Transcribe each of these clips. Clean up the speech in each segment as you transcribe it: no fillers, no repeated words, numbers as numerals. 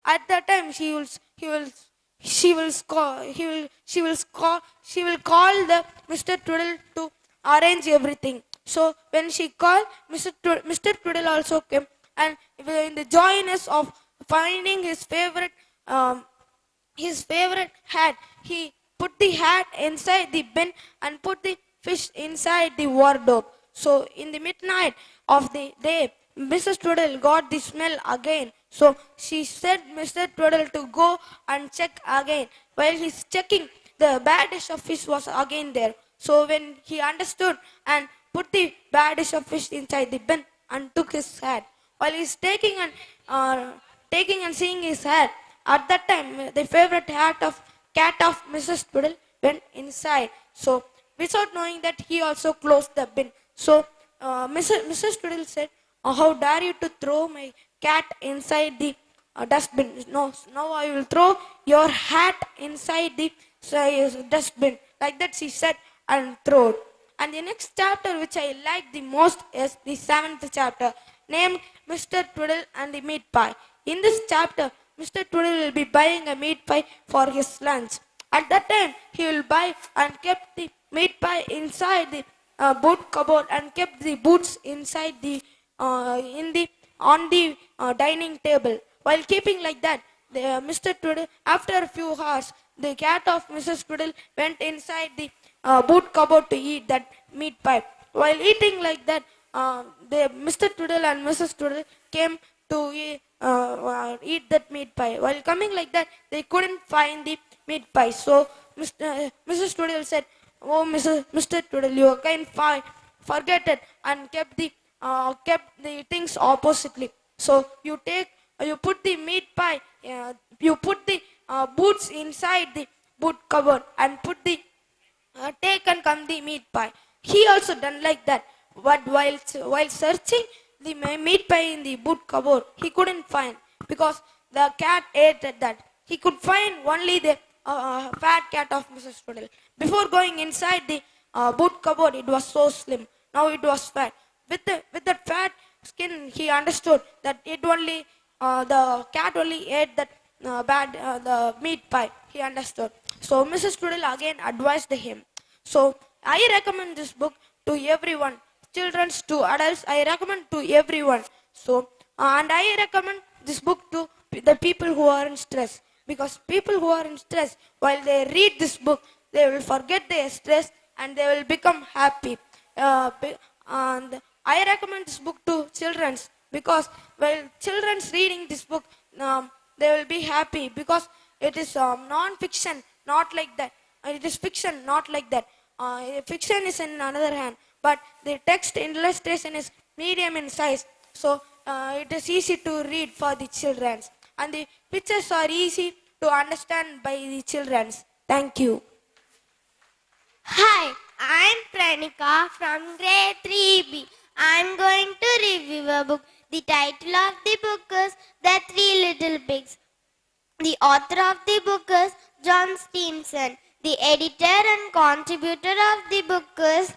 At that time, she will call, she will call the Mr. Twiddle to arrange everything. So when she called, Mr. Twiddle also came, and in the joyness of finding um, his favorite hat, he put the hat inside the bin and put the fish inside the wardrobe. So in the midnight of the day, Mrs. Twiddle got the smell again. So she said Mr. Twiddle to go and check again. While he's checking, the bad dish of fish was again there. So when he understood and put the bad dish of fish inside the bin and took his hat, while he's taking and seeing his hat, at that time the favorite cat of Mrs. Puddle went inside. So without knowing that, he also closed the bin. So Mrs. Twiddle said, how dare you to throw my cat inside the dustbin? No, now I will throw your hat inside the dustbin. Like that she said and threw it. And the next chapter which I like the most is the 7th chapter, named Mr. Twiddle and the Meat Pie. In this chapter, Mr. Twiddle will be buying a meat pie for his lunch. At that time, he will buy and kept the meat pie inside the boot cupboard and kept the boots inside the on the dining table. While keeping like that, Mr. Twiddle, after a few hours, the cat of Mrs. Twiddle went inside the boot cupboard to eat that meat pie. While eating like that, Mr. Twiddle and Mrs. Twiddle came to eat that meat pie. While coming like that, they couldn't find the meat pie. So Mrs. Twiddle said, "Oh, Mr. Twiddle, you again forget it and kept the things oppositely. So you put the meat pie, you put the boots inside the boot cupboard and put the take and come the meat pie." He also done like that. But while searching the meat pie in the boot cupboard, he couldn't find, because the cat ate that. He could find only the fat cat of Mrs. Puddle. Before going inside the boot cupboard, it was so slim. Now it was fat. With that fat skin, he understood that the cat only ate that the meat pie. He understood. So Mrs. Puddle again advised him. So I recommend this book to everyone, children to adults. I recommend to everyone. So and I recommend this book to the people who are in stress, because people who are in stress, while they read this book, they will forget their stress and they will become happy. And I recommend this book to children, because while children's reading this book, they will be happy, because it is non-fiction, not like that. It is fiction, not like that. Fiction is in another hand, but the text illustration is medium in size, so it is easy to read for the children, and the pictures are easy to understand by the children. Thank you. Hi, I'm Pranika from grade 3B. I'm going to review a book. The title of the book is The Three Little Pigs. The author of the book is John Stevenson. The editor and contributor of the book is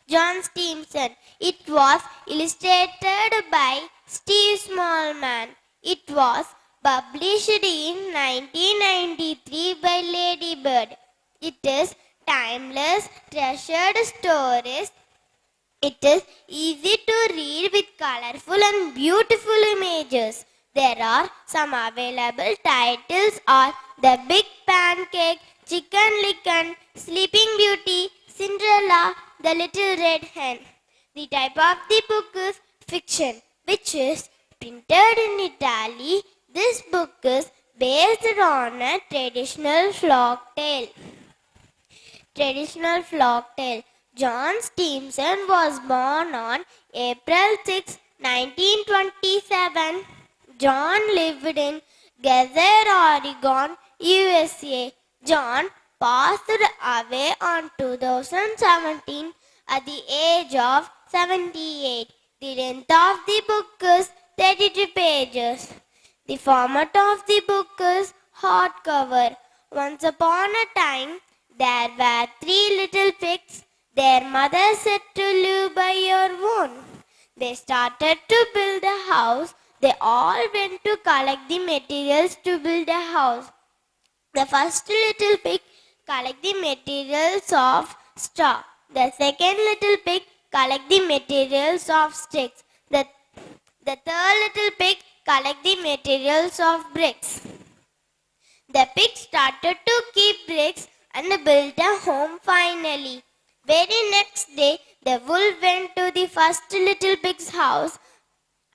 John Stevenson. It was illustrated by Steve Smallman. It was published in 1993 by Lady Bird. It is timeless, treasured stories. It is easy to read with colorful and beautiful images. There are some available titles are The Big Pancake, Chicken Licken, Sleeping Beauty, Cinderella, The Little Red Hen. The type of the book is fiction, which is printed in Italy. This book is based on a traditional folk tale. John Stevenson was born on April 6, 1927. John lived in Geyser, Oregon, USA. John passed away on 2017 at the age of 78. The length of the book is 32 pages. The format of the book is hardcover. Once upon a time, there were 3 little pigs. Their mother said to live by your own. They started to build a house. They all went to collect the materials to build a house. The first little pig collect the materials of straw. The second little pig collect the materials of sticks. The third little pig collect the materials of bricks. The pig started to keep bricks and built a home finally. Very next day, the wolf went to the first little pig's house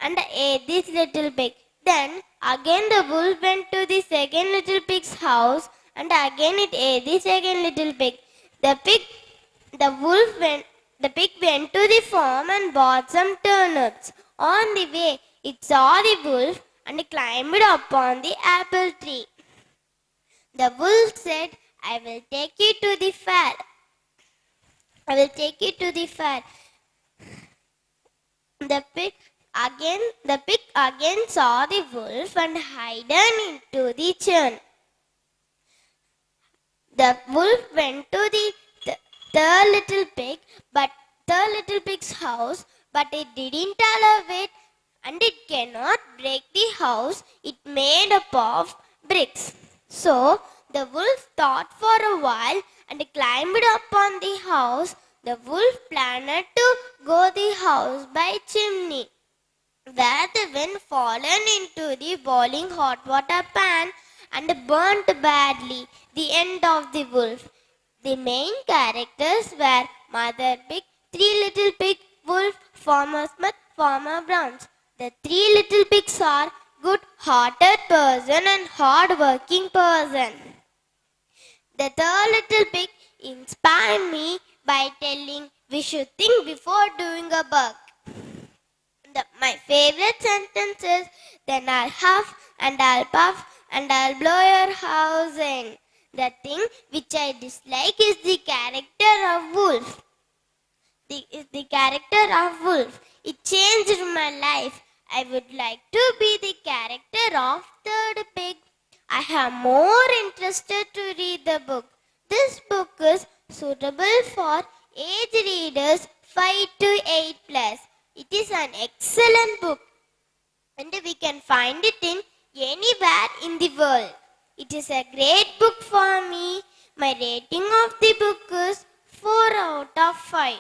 and ate this little pig. Then again the wolf went to the second little pig's house and again it ate the second little pig. The pig went to the farm and bought some turnips. On the way, it saw the wolf and climbed up on the apple tree. The wolf said, I will take you to the fair. I will take you to the fair. The pig again saw the wolf and hidden into the churn. The wolf went to the third little pig's house, but it didn't allow it, and it cannot break the house it made up of bricks. So the wolf thought for a while and climbed up on the house. The wolf planned to go the house by chimney, where the wind fallen into the boiling hot water pan and burnt badly the end of the wolf. The main characters were Mother Pig, Three Little Pig, Wolf, Farmer Smith, Farmer Brown. The three little pigs are good-hearted person and hard-working person. The third little pig inspired me by telling we should think before doing a work. My favorite sentence is, then I'll huff and I'll puff and I'll blow your house in. The thing which I dislike is the character of wolf. The character of wolf. It changed my life. I would like to be the character of third pig. I am more interested to read the book. This book is suitable for age readers 5 to 8 plus. It is an excellent book and we can find it in anywhere in the world. It is a great book for me. My rating of the book is 4 out of 5.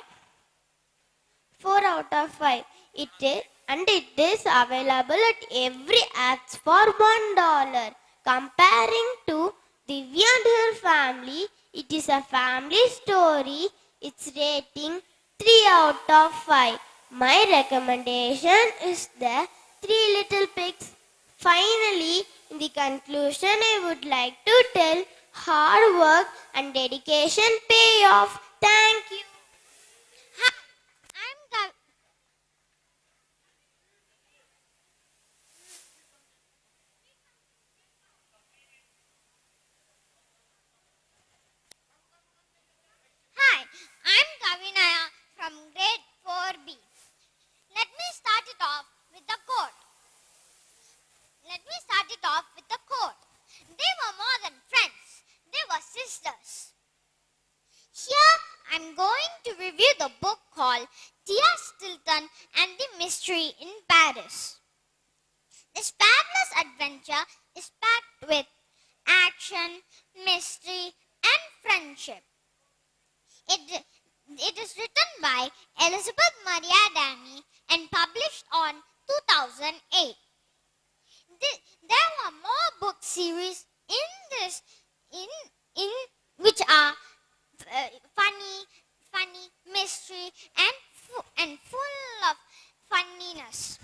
4 out of 5. It is available at every apps for $1. Comparing to Divya and her family, it is a family story. Its rating 3 out of 5. My recommendation is the Three Little Pigs. Finally, in the conclusion, I would like to tell hard work and dedication pay off. Thank you. Hi, I'm Kavinaya from grade 4B. Let me start it off with the quote. They were more than friends. They were sisters. Here, I'm going to review the book called Tia Stilton and the Mystery in Paris. This fabulous adventure is packed with action, mystery, and friendship. It is written by Elizabeth Maria Dami and published on 2008. There were more book series in which are funny, mystery, and full of funniness.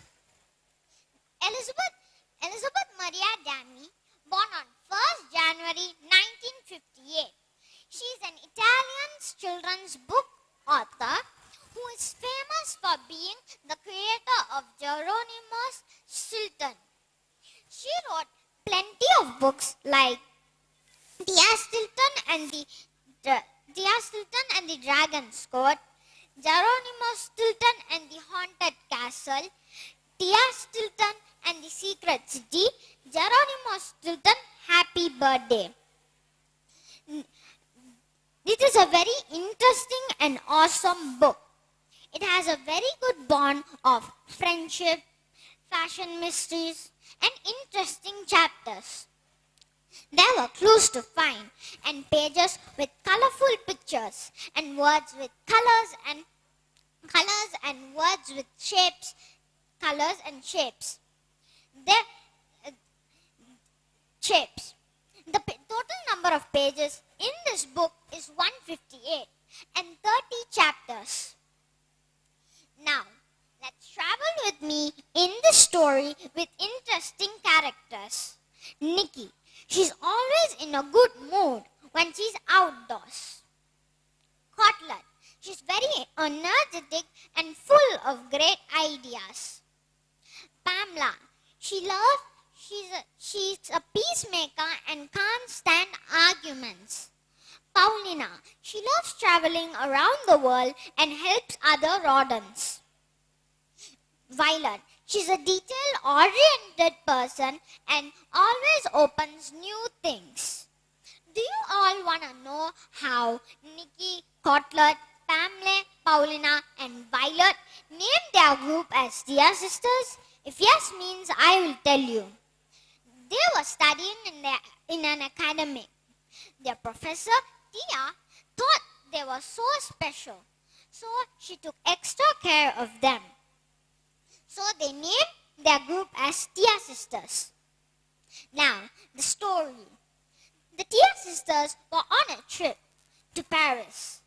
Elizabeth Maria Dami, born on 1st January 1958. She is an Italian children's book author who is famous for being the creator of Geronimo Stilton. She wrote plenty of books like Tia Stilton and the Dragon's Court, Geronimo Stilton and the Haunted Castle, Tia Stilton and the Secret City, Geronimo Stilton, Happy Birthday. It is a very interesting and awesome book. It has a very good bond of friendship, fashion mysteries, and interesting chapters. There were clues to find and pages with colorful pictures and words with colors and words with shapes, colors and shapes. Shapes. The total number of pages in this book is 158 and 30 chapters. Now, let's travel with me in this story with interesting characters. Nikki. She's always in a good mood when she's outdoors. Kotlet. She's very energetic and full of great ideas. Pamela. She's a peacemaker and can't stand arguments. Paulina. She loves traveling around the world and helps other rodents. Violet. She's a detail-oriented person and always opens new things. Do you all want to know how Nikki, Kotlet, Pamela, Paulina, and Violet named their group as Tia Sisters? If yes means I will tell you. They were studying in an academy. Their professor, Tia, thought they were so special, so she took extra care of them. So they named their group as Tia Sisters. Now, the story. The Tia Sisters were on a trip to Paris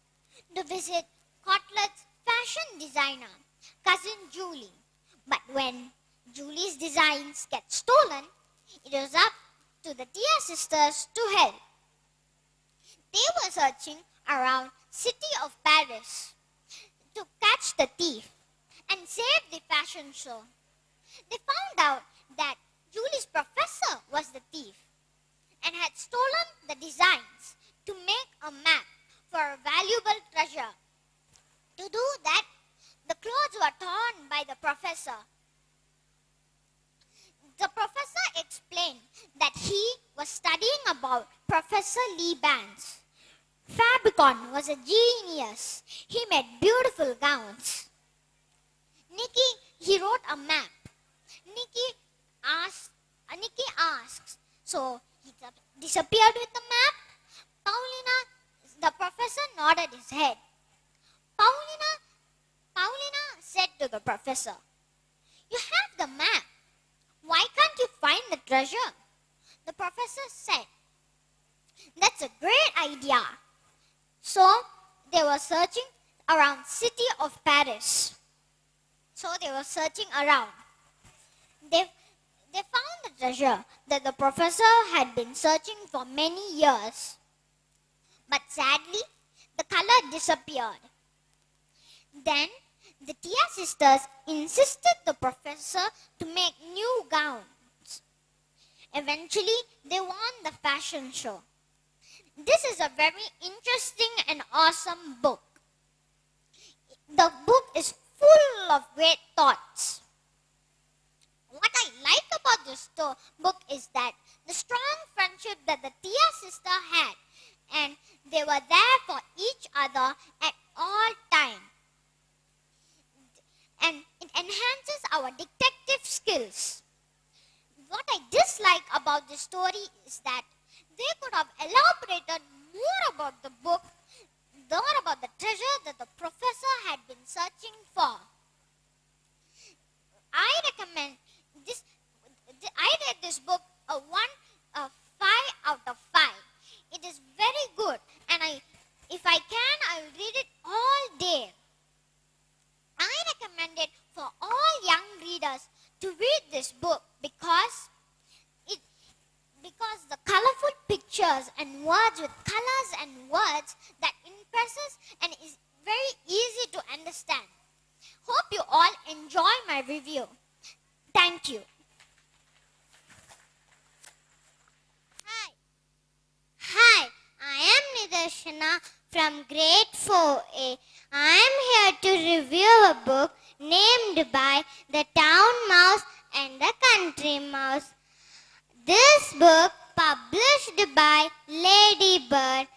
to visit Kotlet's fashion designer, cousin Julie. But when Julie's designs get stolen, it was up to the Tia Sisters to help. They were searching around city of Paris to catch the thief and save the fashion show. They found out that Julie's professor was the thief and had stolen the designs to make a map for a valuable treasure. To do that, the clothes were torn by the professor. The professor explained that he was studying about Professor Lee Bands. Fabricant was a genius. He made beautiful gowns. Nikki, he wrote a map. Nikki asks, so he disappeared with the map. Paulina, the professor nodded his head. Paulina said to the professor, "You have the map. Why can't you find the treasure?" The professor said, "That's a great idea." So they were searching around city of Paris. So they were searching around. They found the treasure that the professor had been searching for many years. But sadly, the color disappeared. Then the Tia Sisters insisted the professor to make new gowns. Eventually, they won the fashion show. This is a very interesting and awesome book. The book is full of great thoughts. What I like about this book is that the strong friendship that the Tia sister had, and they were there for each other at all times. And it enhances our detective skills. What I dislike about this story is that they could have elaborated more about the book, more about the treasure that the professor had been searching for. I recommend this. I read this book a 5 out of 5. It is very good, and if I can, I will read it all day. I recommend it for all young readers to read this book because the colorful pictures and words with colors and words that impresses and is very easy to understand. Hope you all enjoy my review. Thank you. Hi, I am Nidarshana from grade 4A. I am here to review a book named by The Town Mouse and the Country Mouse. This book published by Ladybird.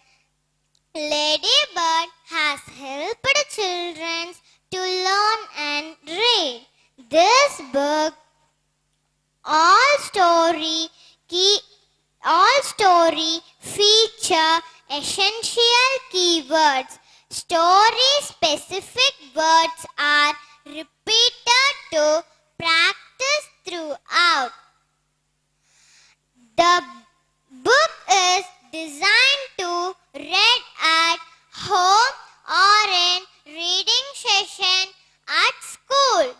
Ladybird has helped children to learn and read. This book All story feature essential keywords. Story specific words are repeated to practice throughout. The book is designed to read at home or in reading session at school.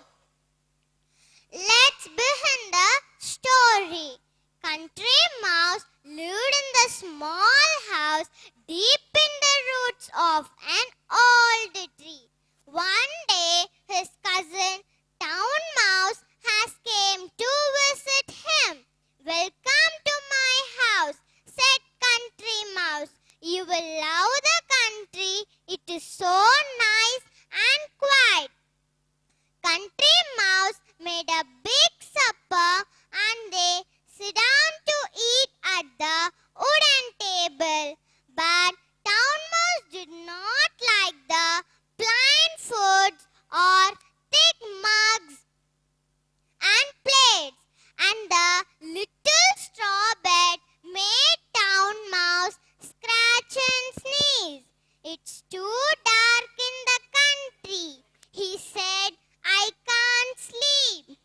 Let's begin the story. Country Mouse lived in the small house deep in the roots of an old tree. One day, his cousin Town Mouse has came to visit him. "Welcome to my house," said Country Mouse. "You will love the country. It is so nice and quiet." Country Mouse made a big supper and they sit down to eat at the wooden table. But Town Mouse did not like the plain foods or thick mugs and plates, and the little straw bed made Town Mouse scratch and sneeze. "It's too dark in the country," he said. "I can't sleep."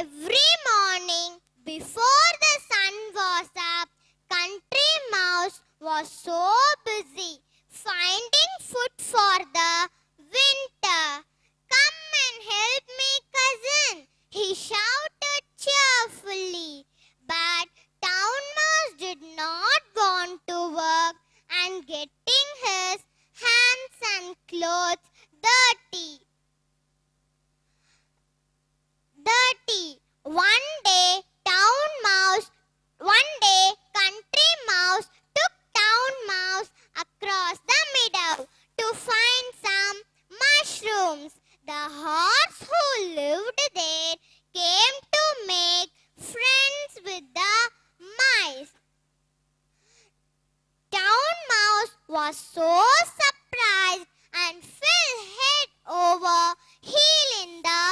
Every morning before the sun was up, Country Mouse was so busy finding food for the winter. "Come and help me, cousin," he shouted cheerfully. But Town Mouse did not want to work and getting his hands and clothes dirty. One day, Country Mouse took Town Mouse across the meadow to find some mushrooms. The horse who lived there came to make friends with the mice. Town Mouse was so surprised and fell head over heel in the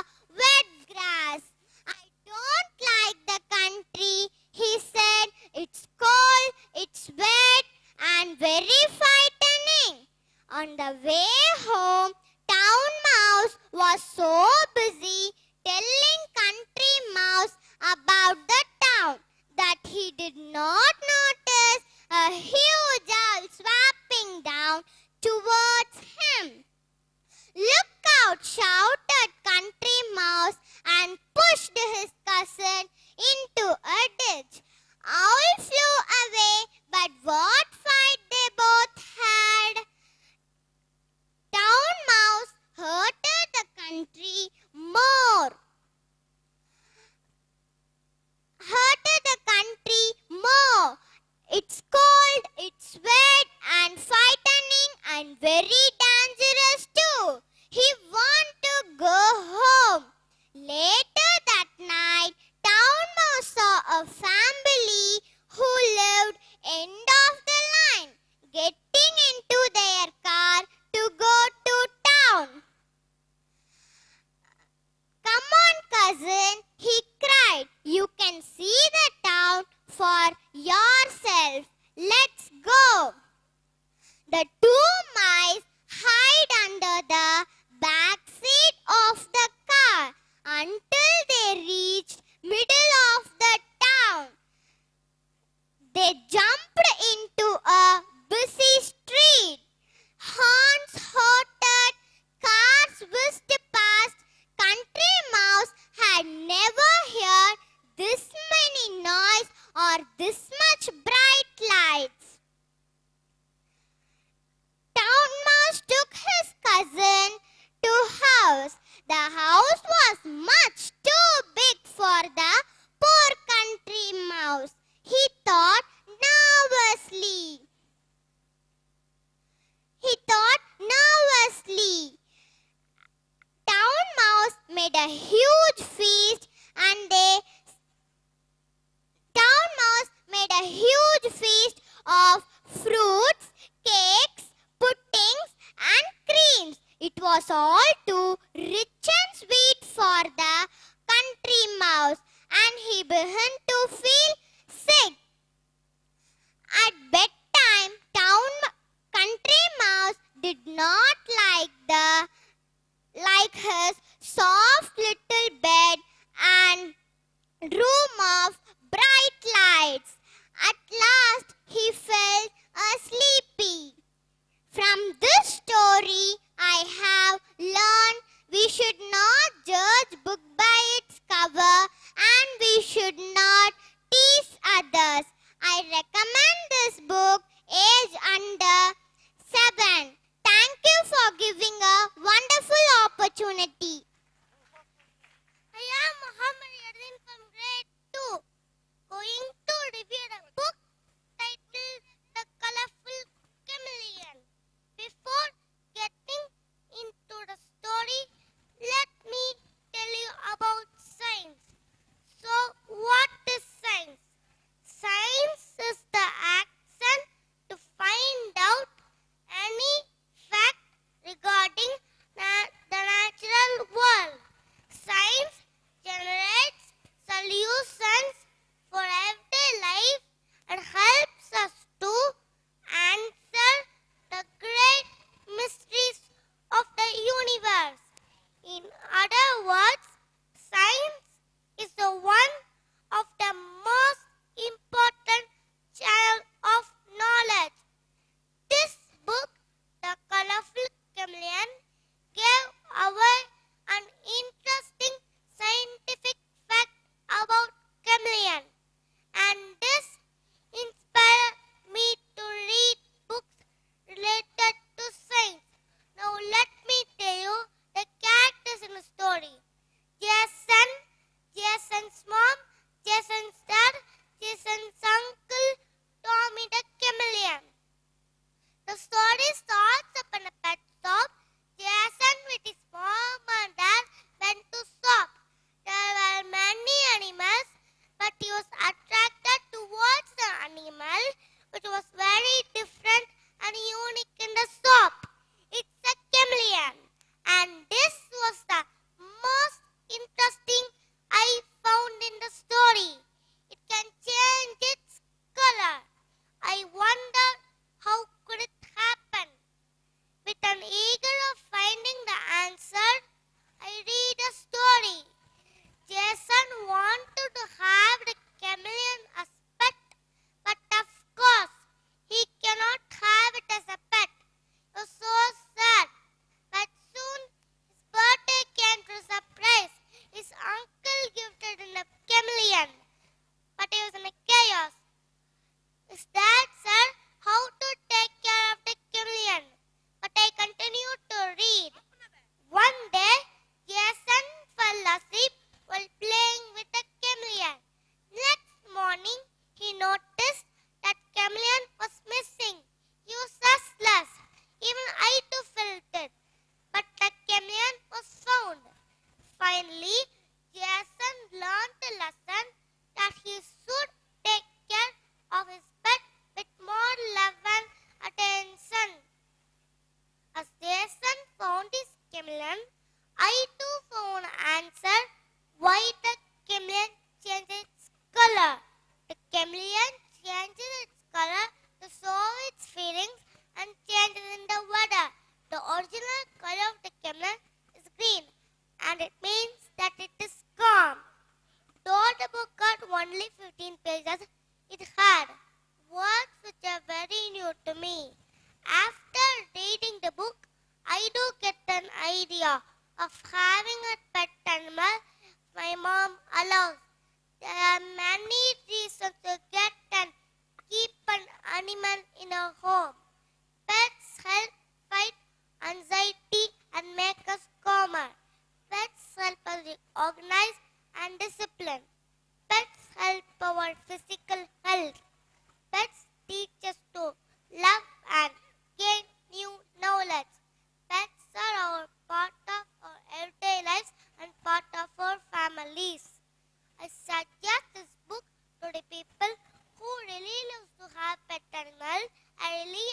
wet grass. "I don't like the country," he said. "It's cold, it's wet, and very frightening." On the way home, Town Mouse was so busy telling Country Mouse about the town that he did not notice a huge owl swapping down towards him. "Look out!" shouted Country Mouse and pushed his cousin into a ditch. Owl flew away, but what fight they both had! Town Mouse hurted the country more. "It's cold, it's wet and frightening and very dangerous too." He wanted to go home. Later that night, Town Mouse saw a family who lived end of the line, getting into their car to go to town. "Come on, cousin," he cried. "You can see the town for yourself. Let's go." The two mice hid under the back seat of the car until they reached middle of the town. They jumped into a busy street. Horns hooted, cars whizzed past. Country Mouse had never heard this many noise or this much bright lights. Town Mouse took his cousin to house. The house was much too big for the poor Country Mouse. He thought nervously. Town Mouse made a huge feast of fruits, cakes, puddings and creams. It was all too rich and sweet for the Country Mouse. did not like his soft little bed and room of bright lights. At last he felt sleepy. From this story, I have learned we should not judge book by its cover and we should not tease others. I recommend this book age under 7. Thank you for giving a wonderful opportunity. I am Muhammad Yardin from grade 2, going to review a book titled The Colorful Chameleon. Before getting into the story, let me tell you about science. So, what is science? Science is the action to find out any fact regarding the natural world. Science generates solutions for everyday life and helps us to answer the great mysteries of the universe. In other words, science is the one of the most important channel of knowledge. This book, The Colorful Chameleon, gave away an interesting scientific fact about chameleon, and this inspired me to read books related to science. Now let me tell you the characters in the story. Jason, Jason's mom, Jason's dad, Jason's uncle, Tommy the chameleon. The story starts up in a pet shop. Jason with his mom and dad went to shop. There were many animals, but he was attracted towards the animal which was very different and unique in the shop. It's a chameleon, and this was the most interesting I found in the story. It can change its color. I wonder how could it happen. With an eager of finding the answer, I read a story. Jason wanted to have the chameleon as pet, but of course, he cannot have it as a pet. He was so sad. But soon, his birthday came to a surprise. His uncle gifted him a chameleon, but he was in a chaos. His dad said how to take care of the chameleon, but I continued to read. One day, Jason fell asleep while playing with the chameleon. Next morning, he noticed that chameleon was missing. He was restless. Even I too felt it. But the chameleon was found. Finally, Jason learned the lesson that he should take care of his pet with more love and attention. As Jason found his chameleon, I too found an answer why the chameleon changed its color. The chameleon changes its color to show its feelings and changes in the weather. The original color of the chameleon is green, and it means that it is calm. Though the book had only 15 pages, it had words which are very new to me. After reading the book, I do get an idea of having a pet animal my mom allows. There are many reasons to get and keep an animal in a home. Pets help fight anxiety and make us calmer. Pets help us be organized and disciplined. Pets help our physical health. Pets teach us to love and gain new knowledge. Pets are our part of our everyday lives and part of our families. I suggest this book to the people who really love to have pet animals. I really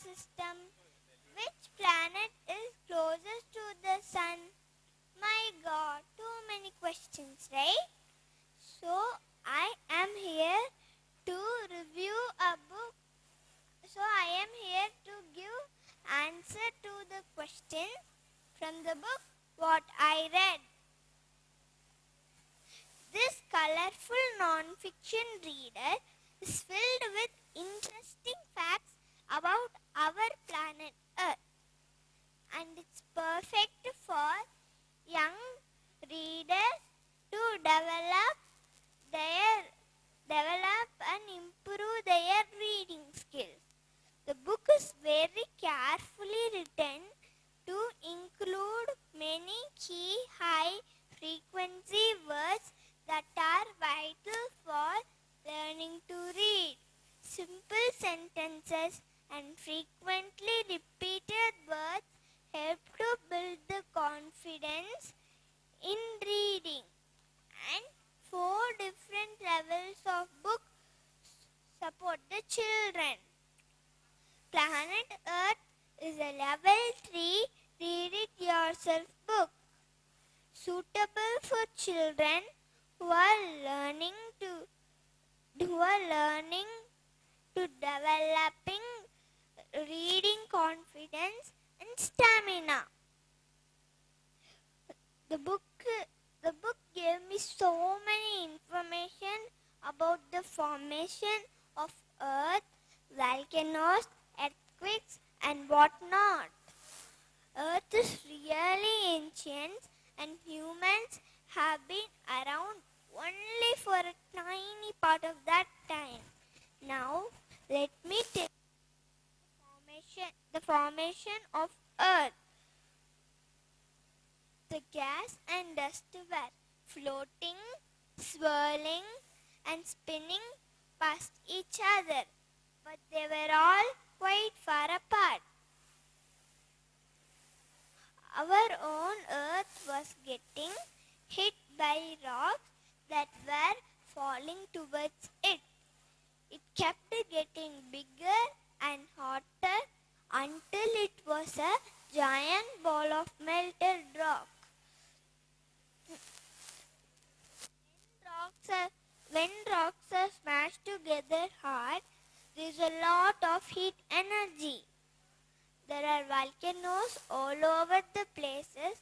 system? Which planet is closest to the sun? My God, too many questions, right? So I am here to review a book. So I am here to give answer to the question from the book what I read. This colorful non-fiction reader is filled with interesting facts about our planet Earth, and it's perfect for young readers to develop and improve their reading skills. The book is very carefully written to include many key high frequency words that are vital for learning to read. Simple sentences and frequently repeated words help to build the confidence in reading. And 4 different levels of book support the children. Planet Earth is a level 3 read it yourself book, suitable for children who are learning to developing reading confidence and stamina. The book gave me so many information about the formation of Earth, volcanoes, earthquakes, and whatnot. Earth is really ancient, and humans have been around only for a tiny part of that time. Now, let me tell you the formation of Earth. The gas and dust were floating, swirling, and spinning past each other, but they were all quite far apart. Our own Earth was getting hit by rocks that were falling towards it. It kept getting bigger and hotter until it was a giant ball of melted rock. When rocks are smashed together hard, there is a lot of heat energy. There are volcanoes all over the places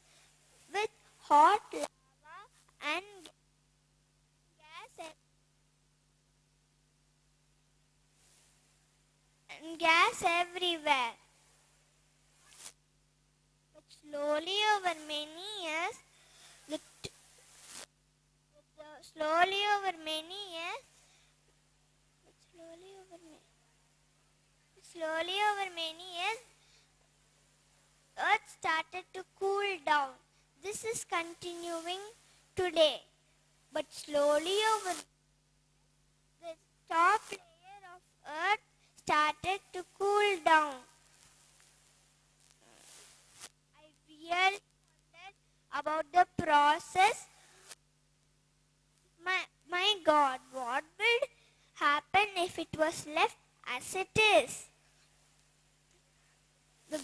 with hot lava and gas everywhere. But slowly over many years, Earth started to cool down. This is continuing today. But slowly over the top layer of Earth started to cool down. I really wondered about the process. My God, what would happen if it was left as it is? The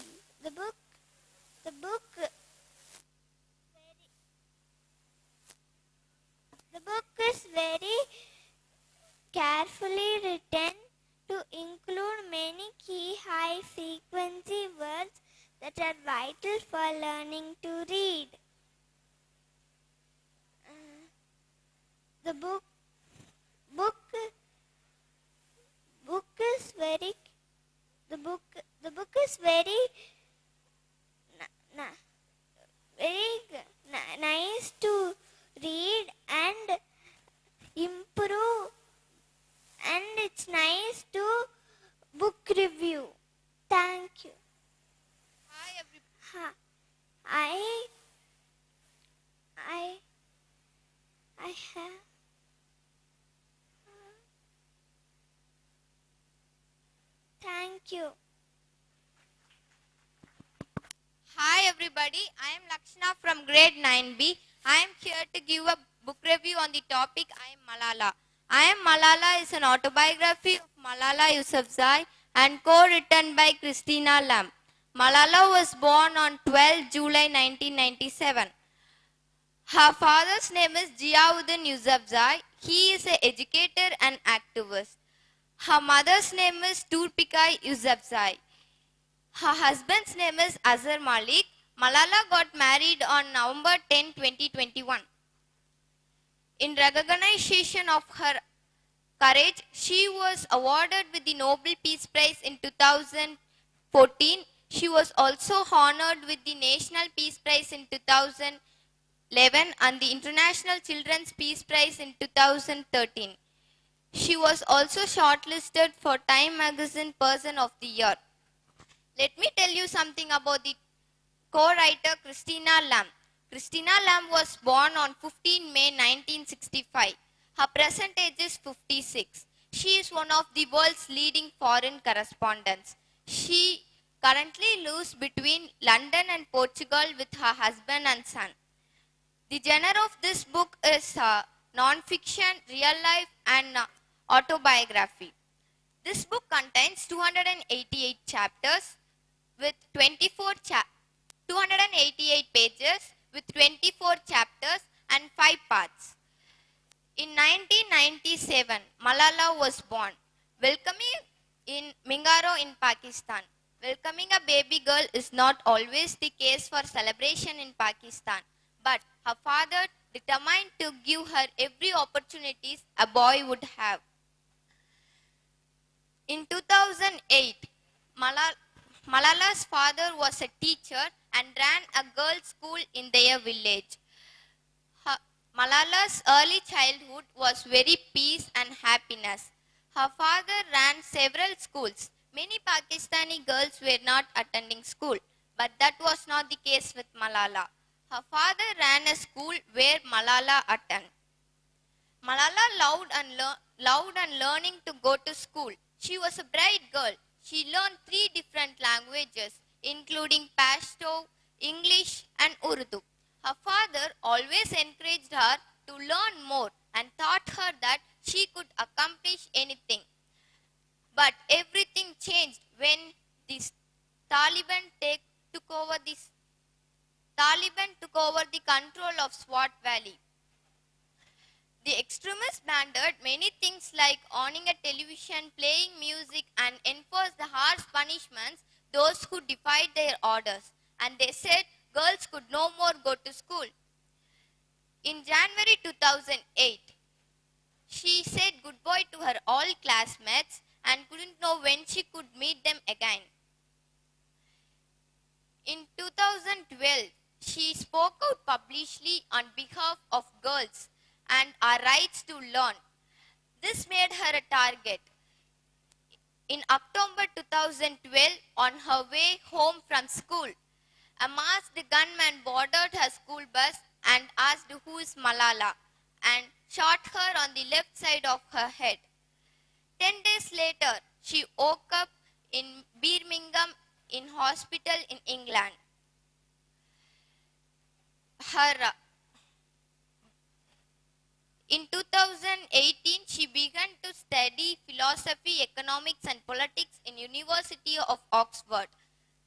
book is very carefully written to include many key high frequency words that are vital for learning to read. The book is very nice to read and improve, and it's nice to book review. Thank you. Hi everybody. I have. Thank you. Hi everybody. I am Lakshana from grade 9B. I am here to give a book review on the topic I Am Malala. I Am Malala is an autobiography of Malala Yousafzai, and co-written by Christina Lamb. Malala was born on 12 July 1997. Her father's name is Ziauddin Yousafzai. He is an educator and activist. Her mother's name is Tulpikai Yousafzai. Her husband's name is Azhar Malik. Malala got married on November 10, 2021. In recognition of her courage, she was awarded with the Nobel Peace Prize in 2014. She was also honored with the National Peace Prize in 2011 and the International Children's Peace Prize in 2013. She was also shortlisted for Time Magazine Person of the Year. Let me tell you something about the co-writer Christina Lamb. Christina Lamb was born on 15 May 1965. Her present age is 56. She is one of the world's leading foreign correspondents. She currently lives between London and Portugal with her husband and son. The genre of this book is non-fiction, real life and autobiography. This book contains 288 chapters with 288 pages with 24 chapters and 5 parts. In 1997, Malala was born. Welcoming in Mingaro in Pakistan. Welcoming a baby girl is not always the case for celebration in Pakistan, but her father determined to give her every opportunity a boy would have. In 2008, Malala's father was a teacher and ran a girls' school in their village. Malala's early childhood was very peace and happiness. Her father ran several schools. Many Pakistani girls were not attending school, but that was not the case with Malala. Her father ran a school where Malala attended. Malala loved and learning to go to school. She was a bright girl. She learned 3 different languages, including Pashto, English, and Urdu. Her father always encouraged her to learn more and taught her that she could accomplish anything. But everything changed when the Taliban took over the control of Swat Valley. The extremists banded many things like owning a television, playing music, and enforced the harsh punishments those who defied their orders. And they said girls could no more go to school. In January 2008, she said goodbye to her all classmates and couldn't know when she could meet them again. In 2012, she spoke out publicly on behalf of girls and our rights to learn. This made her a target. In October 2012, on her way home from school, a masked gunman boarded her school bus and asked who is Malala and shot her on the left side of her head. 10 days later, she woke up in Birmingham in hospital in England. In 2018, she began to study philosophy, economics and politics in University of Oxford.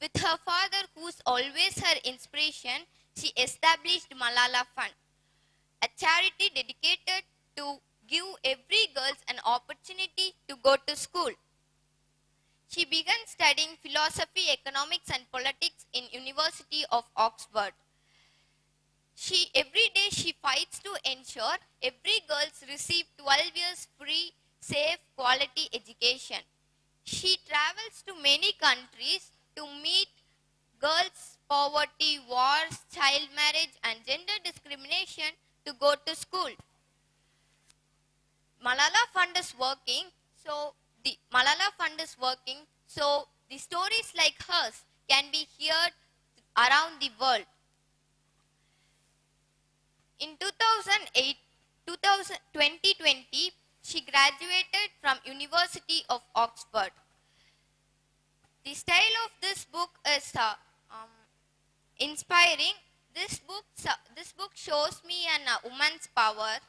With her father, who's always her inspiration, she established Malala Fund, a charity dedicated to give every girl an opportunity to go to school. She began studying philosophy, economics and politics in University of Oxford. Every day she fights to ensure every girl receive 12 years free, safe, quality education. She travels to many countries to meet girls' poverty, wars, child marriage and gender discrimination to go to school. Malala Fund is working, so the stories like hers can be heard around the world. In 2020, she graduated from University of Oxford. The style of this book is inspiring. This book shows me a woman's power.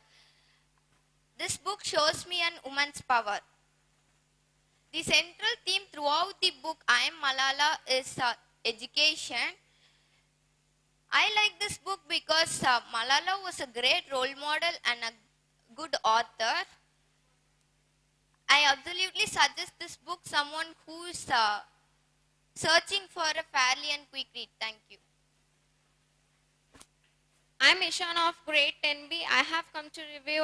This book shows me a woman's power. The central theme throughout the book I Am Malala is education. I like this book because Malala was a great role model and a good author. I absolutely suggest this book someone who is searching for a fairly and quick read. Thank you. I'm Ishan of grade 10B. I have come to review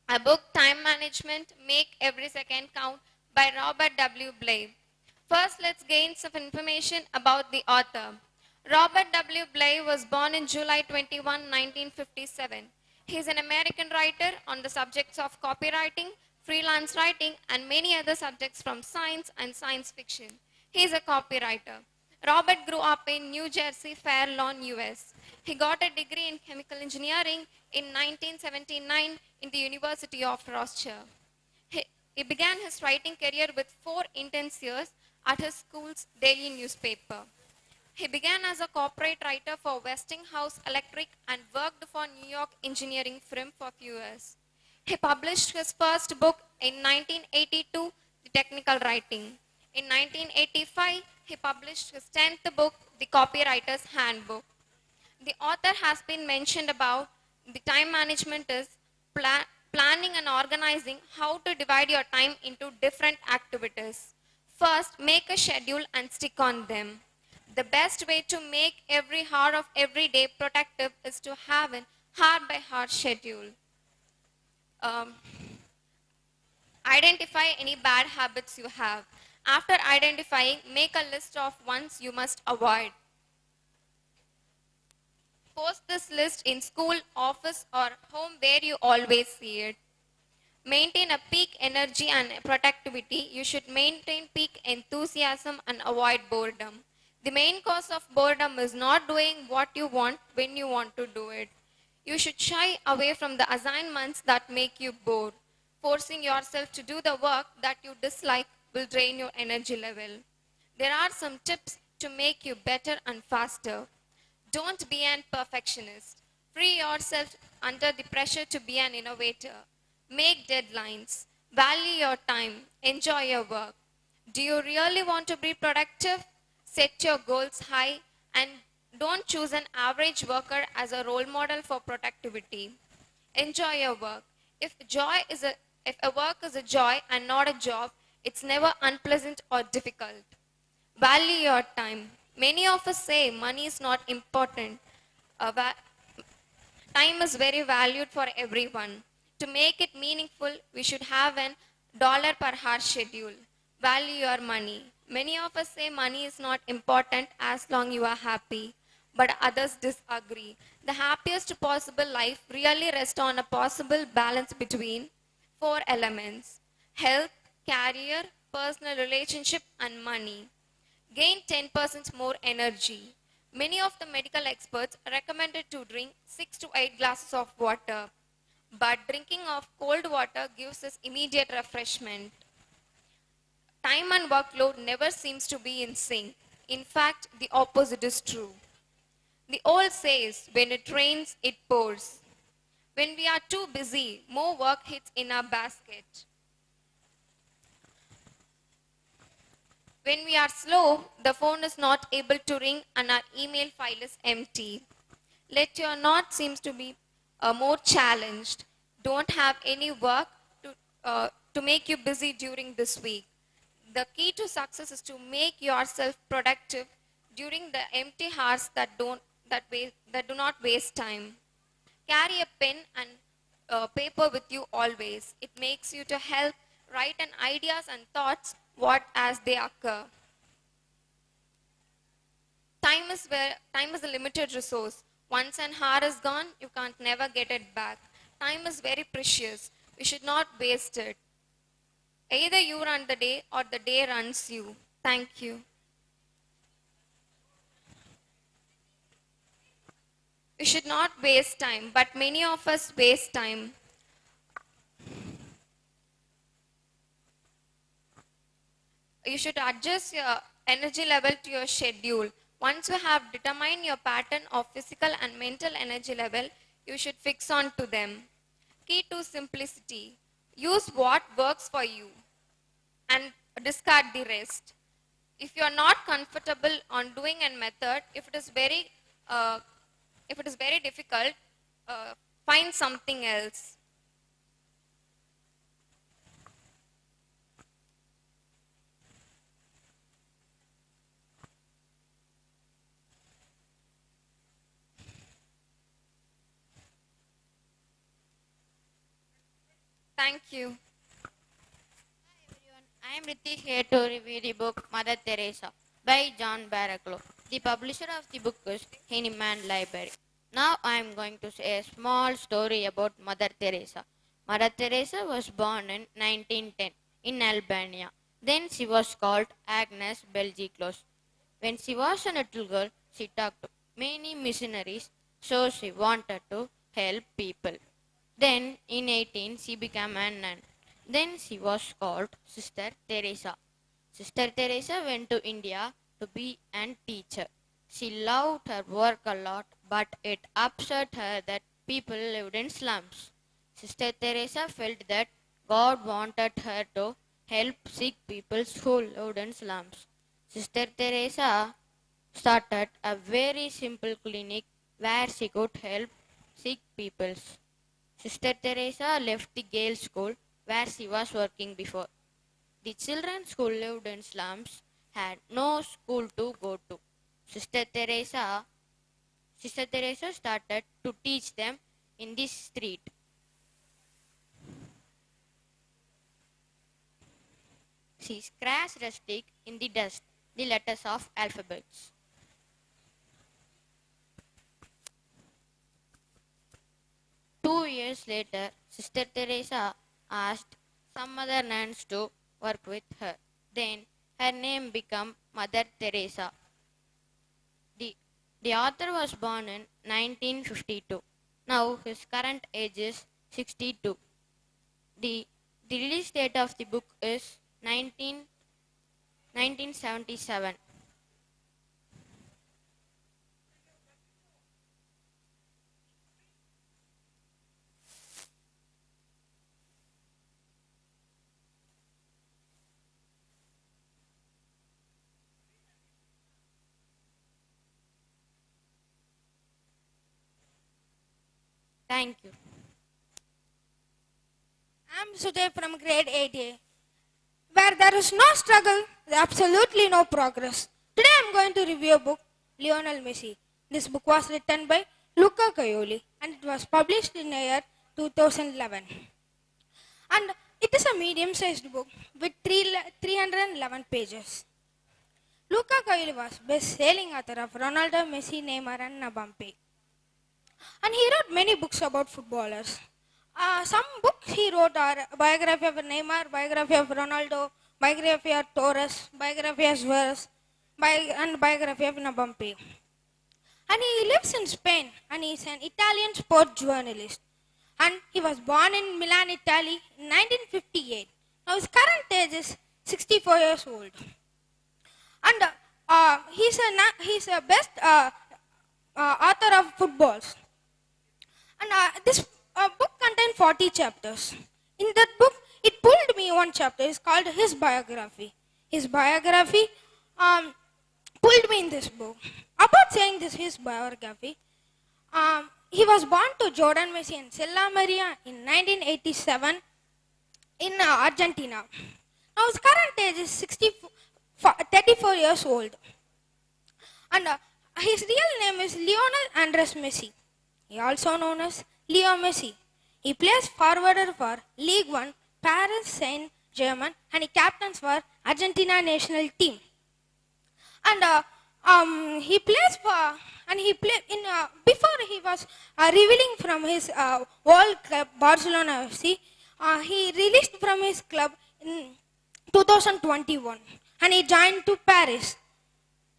a book, Time Management, Make Every Second Count by Robert W. Bly. First, let's gain some information about the author. Robert W. Bly was born in July 21, 1957. He is an American writer on the subjects of copywriting, freelance writing, and many other subjects from science and science fiction. He is a copywriter. Robert grew up in New Jersey, Fair Lawn, US. He got a degree in chemical engineering in 1979 in the University of Rochester. He began his writing career with 4 intense years at his school's daily newspaper. He began as a corporate writer for Westinghouse Electric and worked for New York engineering firm for a few years. He published his first book in 1982, The Technical Writing. In 1985, he published his 10th book, The Copywriter's Handbook. The author has been mentioned about the time management is planning and organizing how to divide your time into different activities. First, make a schedule and stick on them. The best way to make every hour of every day productive is to have an hour-by-hour schedule. Identify any bad habits you have. After identifying, make a list of ones you must avoid. Post this list in school, office, or home where you always see it. Maintain a peak energy and productivity. You should maintain peak enthusiasm and avoid boredom. The main cause of boredom is not doing what you want when you want to do it. You should shy away from the assignments that make you bored. Forcing yourself to do the work that you dislike will drain your energy level. There are some tips to make you better and faster. Don't be an perfectionist. Free yourself under the pressure to be an innovator. Make deadlines. Value your time. Enjoy your work. Do you really want to be productive? Set your goals high and don't choose an average worker as a role model for productivity. Enjoy your work. If a work is a joy and not a job, it's never unpleasant or difficult. Value your time. Many of us say money is not important. Time is very valued for everyone. To make it meaningful, we should have an dollar per hour schedule. Value your money. Many of us say money is not important as long you are happy, but others disagree. The happiest possible life really rests on a possible balance between 4 elements: health, career, personal relationship, and money. Gain 10% more energy. Many of the medical experts recommended to drink 6 to 8 glasses of water, but drinking of cold water gives us immediate refreshment. Time and workload never seems to be in sync. In fact, the opposite is true. The old says, when it rains, it pours. When we are too busy, more work hits in our basket. When we are slow, the phone is not able to ring and our email file is empty. Let your knot seems to be more challenged. Don't have any work to make you busy during this week. The key to success is to make yourself productive during the empty hours that do not waste time. Carry a pen and paper with you always. It makes you to help write an ideas and thoughts as they occur. Time is a limited resource. Once an hour is gone, you can't never get it back. Time is very precious. We should not waste it. Either you run the day or the day runs you. Thank you. We should not waste time, but many of us waste time. You should adjust your energy level to your schedule. Once you have determined your pattern of physical and mental energy level, you should fix on to them. Key to simplicity. Use what works for you and discard the rest. If you are not comfortable on doing a method, if it is very difficult, find something else. Thank you. I am Ritish here to review the book Mother Teresa by John Baraclough. The publisher of the book is Heinemann Library. Now I am going to say a small story about Mother Teresa. Mother Teresa was born in 1910 in Albania. Then she was called Agnes Belgiclos. When she was a little girl, she talked to many missionaries, so she wanted to help people. Then in 18 she became a nun. Then she was called Sister Teresa. Sister Teresa went to India to be a teacher. She loved her work a lot, but it upset her that people lived in slums. Sister Teresa felt that God wanted her to help sick people who lived in slums. Sister Teresa started a very simple clinic where she could help sick people. Sister Teresa left the girls' school where she was working before. The children who lived in slums had no school to go to. Sister Teresa started to teach them in the street. She scratched a stick in the dust, the letters of alphabets. 2 years later, Sister Teresa asked some other nuns to work with her. Then her name became Mother Teresa. The author was born in 1952. Now his current age is 62. The release date of the book is 1977. Thank you. I'm Sujay from grade 8A. Where there is no struggle, there is absolutely no progress. Today I'm going to review a book, Lionel Messi. This book was written by Luca Coioli and it was published in the year 2011. And it is a medium-sized book with 311 pages. Luca Coioli was best-selling author of Ronaldo, Messi, Neymar and Mbappe. And he wrote many books about footballers. Some books he wrote are biography of Neymar, biography of Ronaldo, biography of Torres, biography of Suarez, and biography of Mbappe. And he lives in Spain and he is an Italian sports journalist. And he was born in Milan, Italy in 1958. Now his current age is 64 years old. And he's a best author of footballs. And this book contains 40 chapters. In that book, it pulled me one chapter. It's called his biography. His biography pulled me in this book. About saying this, his biography, he was born to Jordan Messi and Sella Maria in 1987 in Argentina. Now his current age is 34 years old. And his real name is Lionel Andres Messi. He also known as Leo Messi. He plays forwarder for League One, Paris Saint-Germain, and he captains for Argentina national team. And before he was revealing from his old club Barcelona FC. He released from his club in 2021, and he joined to Paris.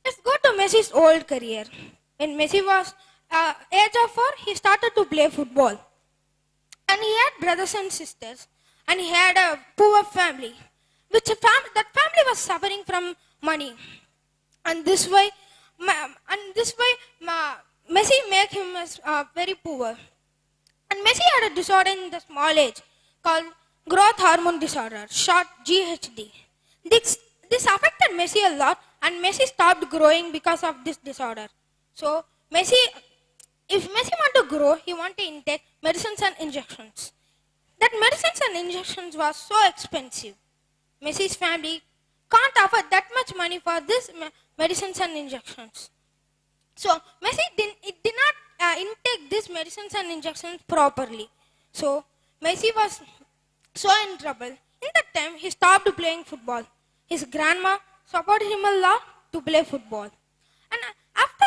Let's go to Messi's old career. When Messi was age of 4, he started to play football. And he had brothers and sisters. And he had a poor family. That family was suffering from money. And this way, Messi made him very poor. And Messi had a disorder in the small age called growth hormone disorder, short GHD. This affected Messi a lot, and Messi stopped growing because of this disorder. So if Messi want to grow, he want to intake medicines and injections. That medicines and injections was so expensive. Messi's family can't afford that much money for this medicines and injections. So Messi did not intake these medicines and injections properly. So Messi was so in trouble. In that time, he stopped playing football. His grandma supported him a lot to play football. And after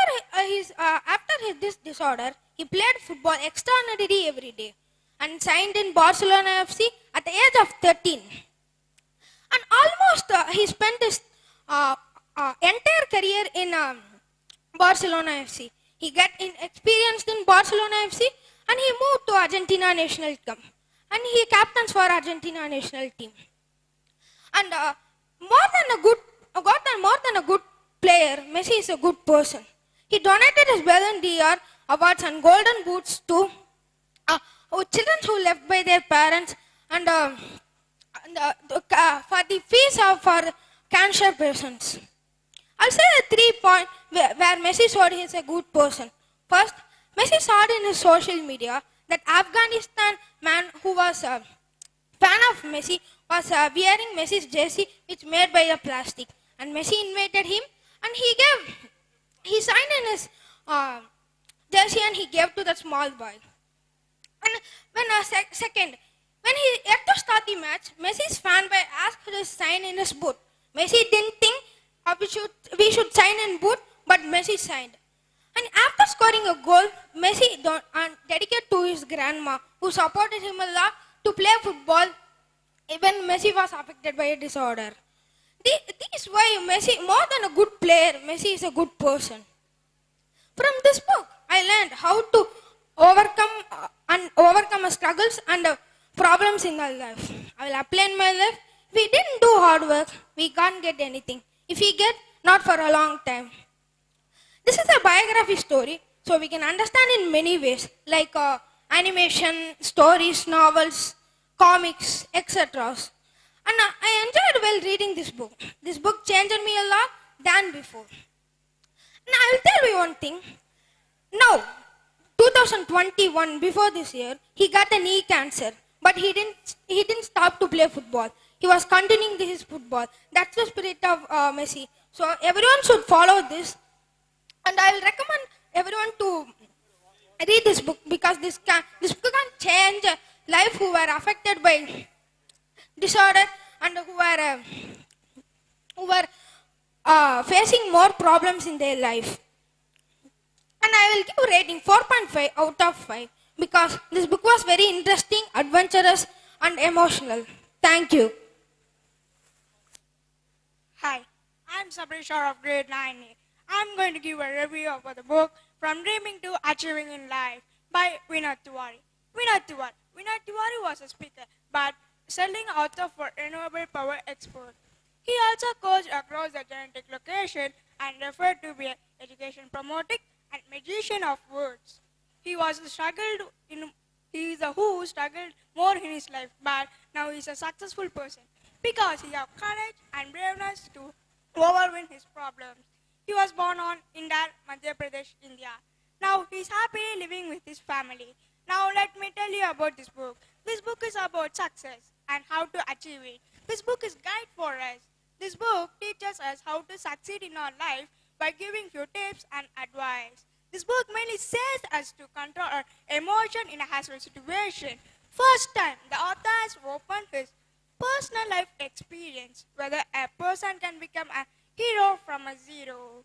this disorder, he played football extraordinarily every day and signed in Barcelona FC at the age of 13. And almost he spent his entire career in Barcelona FC. He got experienced in Barcelona FC and he moved to Argentina national team. And he captains for Argentina national team. And more than a good player, Messi is a good person. He donated his Ballon d'Or awards and golden boots to children who left by their parents and for the fees for cancer patients. I'll say the 3 points where Messi showed he is a good person. First, Messi saw in his social media that Afghanistan man who was a fan of Messi was wearing Messi's jersey which made by a plastic. And Messi invited him and he signed in his jersey and he gave to the small boy. And when he had to start the match, Messi's fan boy asked to sign in his boot. Messi didn't think we should sign in boot, but Messi signed. And after scoring a goal, Messi dedicated to his grandma, who supported him a lot to play football, even Messi was affected by a disorder. This is why Messi, more than a good player, Messi is a good person. From this book, I learned how to overcome struggles and problems in our life. I will apply in my life. If we didn't do hard work, we can't get anything. If we get, not for a long time. This is a biography story, so we can understand in many ways, like animation, stories, novels, comics, etc. And I enjoyed while reading this book. This book changed me a lot than before. And I will tell you one thing. Now, 2021, before this year, he got a knee cancer, but he didn't stop to play football. He was continuing his football. That's the spirit of Messi. So everyone should follow this. And I will recommend everyone to read this book because this book can change life who were affected by disorder and who were facing more problems in their life. And I will give rating 4.5 out of 5 because this book was very interesting, adventurous and emotional. Thank you. Hi, I'm Sabrishar of grade 9. I'm going to give a review of the book From Dreaming to Achieving in Life by Vinod Tiwari. Vinod Tiwari was a speaker, but selling author for renewable power expert. He also coached across the genetic location and referred to be an education promoting and magician of words. He is a who struggled more in his life, but now he is a successful person because he has courage and braveness to overwhelm his problems. He was born on Indore, Madhya Pradesh, India. Now he is happily living with his family. Now let me tell you about this book. This book is about success and how to achieve it. This book is guide for us. This book teaches us how to succeed in our life by giving few tips and advice. This book mainly says us to control our emotion in a hassle situation. First time, the author has opened his personal life experience, whether a person can become a hero from a zero.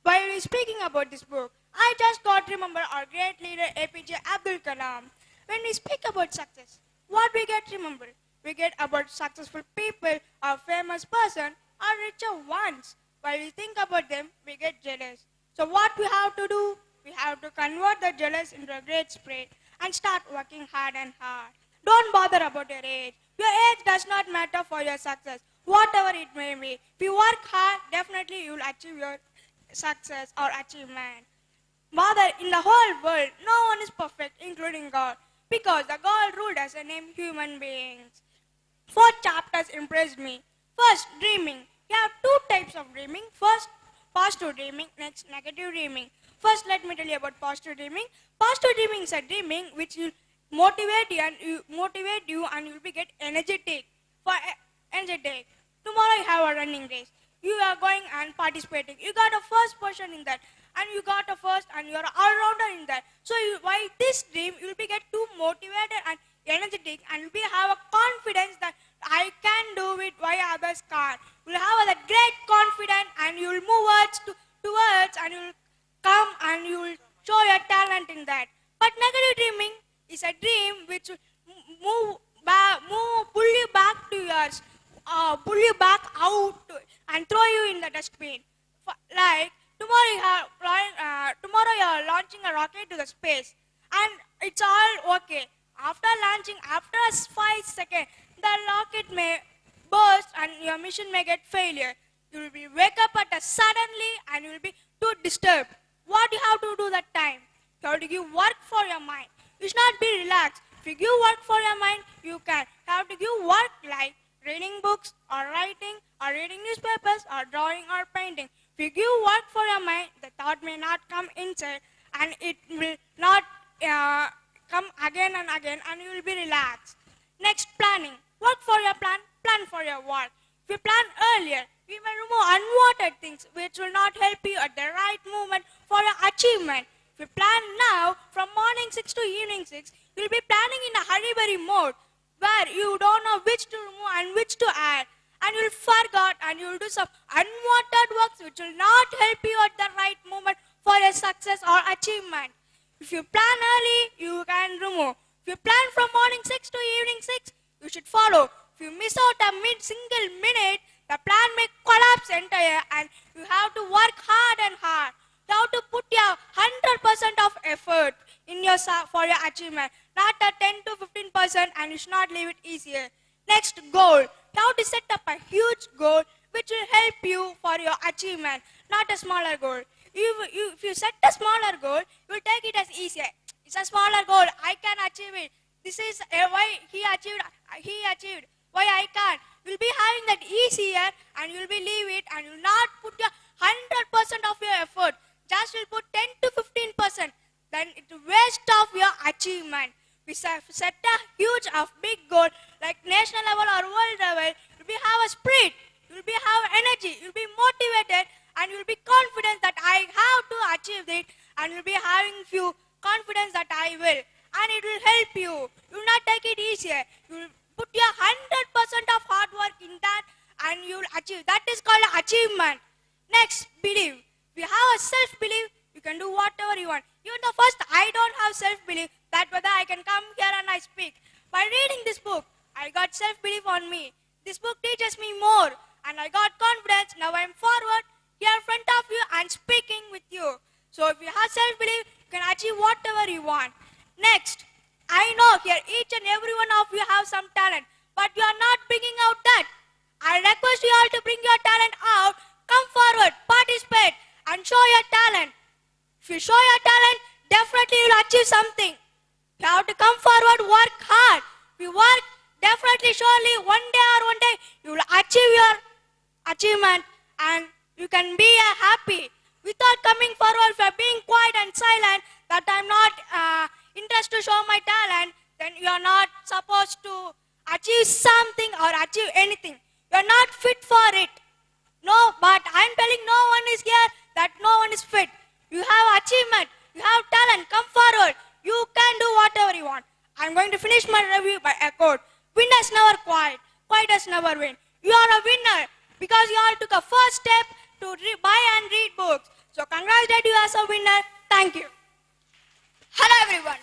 While we're speaking about this book, I just got to remember our great leader APJ Abdul Kalam. When we speak about success, what we get to remember? We get about successful people, or famous person, or richer ones. While we think about them, we get jealous. So what we have to do? We have to convert the jealous into a great spirit and start working hard and hard. Don't bother about your age. Your age does not matter for your success, whatever it may be. If you work hard, definitely you will achieve your success or achievement. Mother, in the whole world, no one is perfect, including God, because the God ruled us and named human beings. 4 chapters impressed me. First, dreaming. You have two types of dreaming. First, positive dreaming. Next, negative dreaming. First, let me tell you about positive dreaming. Positive dreaming is a dreaming which will motivate you and you'll be get energetic. Energetic. Tomorrow you have a running race. You are going and participating. You got a first position in that, and you got a first, and you are all-rounder in that. So by this dream, you'll be get too motivated and energetic, and you'll be have a confidence that I can do it why others can't. You'll have a great confidence, and you'll move towards, and you'll come and you'll show your talent in that. But negative dreaming is a dream which will pull you back to yours. Pull you back out and throw you in the dustbin. Like tomorrow you are launching a rocket to the space, and it's all okay. After launching, after 5 seconds, the rocket may burst and your mission may get failure. You will be wake up suddenly and you will be too disturbed. What you have to do that time? You have to give work for your mind. You should not be relaxed. If you give work for your mind, you can. You have to give work like reading books or writing or reading newspapers or drawing or painting. If you give work for your mind, the thought may not come inside and it will not come again and again and you will be relaxed. Next, planning. Work for your plan for your work. If you plan earlier, you may remove unwanted things which will not help you at the right moment for your achievement. If you plan now, from morning 6 to evening 6, you will be planning in a hurry-burry mode where you don't know which to remove and which to add. And you will forget and you will do some unwanted works which will not help you at the right moment for your success or achievement. If you plan early, you can remove. If you plan from morning 6 to evening 6, you should follow. If you miss out a single minute, the plan may collapse entire and you have to work hard and hard. You have to put your 100% of effort in for your achievement, not a 10 to 15%, and you should not leave it easier. Next, goal. You have to set up a huge goal which will help you for your achievement, not a smaller goal. If you set a smaller goal, you will take it as easier. It's a smaller goal. I can achieve it. This is why he achieved. Why I can't. You'll be having that easier and you'll be leave it and you'll not put your 100% of your effort. Just will put 10 to 15%. Then it's waste of your achievement. We set a huge big goal like national level or world level. You'll be have a spirit. You'll be have energy. You'll be motivated and you'll be confident that I have to achieve it. And you'll be having few confidence that I will. And it will help you. You will not take it easier. You will put your 100% of hard work in that and you will achieve. That is called achievement. Next, believe. If you have a self-belief, you can do whatever you want. Even the first, I don't have self-belief that whether I can come here and I speak. By reading this book, I got self-belief on me. This book teaches me more and I got confidence. Now I'm forward here in front of you and speaking with you. So if you have self-belief, you can achieve whatever you want. Next, I know here each and every one of you have some talent, but you are not bringing out that. I request you all to bring your talent out. Come forward, participate and show your talent. If you show your talent, definitely you will achieve something. You have to come forward, work hard. If you work, definitely, surely, one day, you will achieve your achievement and you can be happy. Without coming forward, for being quiet and silent, that I'm not interested to show my talent, then you are not supposed to achieve something or achieve anything. You are not fit for it. No, but I'm telling no one is here that no one is fit. You have achievement. You have talent. Come forward. You can do whatever you want. I'm going to finish my review by a quote. Winners never quiet. Quieters never win. You are a winner because you all took a first step to buy and read books. So congratulate you as a winner. Thank you. Hello everyone.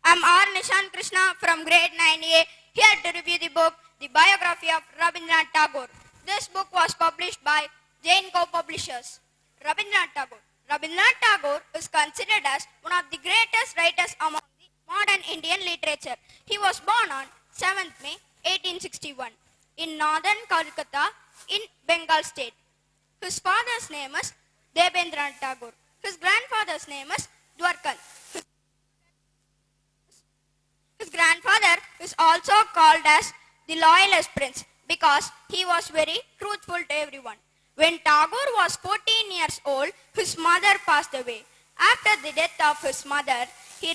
I'm R. Nishan Krishna from grade 9A, here to review the book, The Biography of Rabindranath Tagore. This book was published by Jain Co. Publishers. Rabindranath Tagore. Rabindranath Tagore is considered as one of the greatest writers among the modern Indian literature. He was born on 7th May 1861 in northern Kolkata in Bengal state. His father's name is Debendranath Tagore. His grandfather's name is Dwarkan. His grandfather is also called as the loyalist prince, because he was very truthful to everyone. When Tagore was 14 years old, his mother passed away. After the death of his mother, he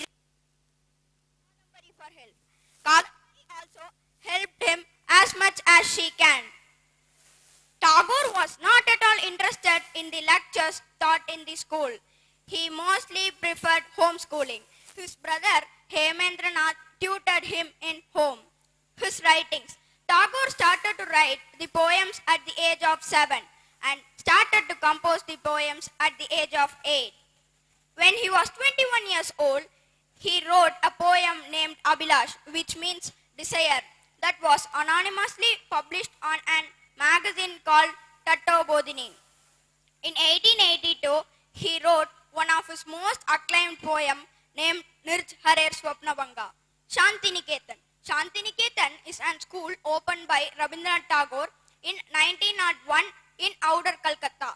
Kadambari for help. Kadambari also helped him as much as she can. Tagore was not at all interested in the lectures taught in the school. He mostly preferred homeschooling. His brother Hemendranath tutored him in home. His writings. Tagore started to write the poems at the age of 7 and started to compose the poems at the age of 8. When he was 21 years old, he wrote a poem named Abhilash, which means desire, that was anonymously published on an magazine called Tatto Bodhini. In 1882, he wrote one of his most acclaimed poem named Nirj Harer Swapnabhanga, Shantiniketan. Shantiniketan is a school opened by Rabindranath Tagore in 1901 in outer Calcutta.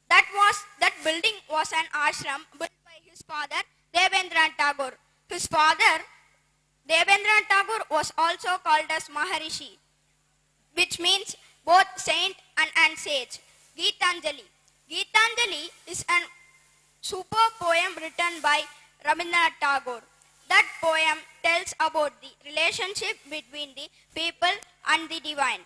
That building was an ashram built by his father Devendranath Tagore. His father Devendranath Tagore was also called as Maharishi, which means both saint and sage. Geetanjali. Geetanjali is a superb poem written by Rabindranath Tagore. That poem tells about the relationship between the people and the divine.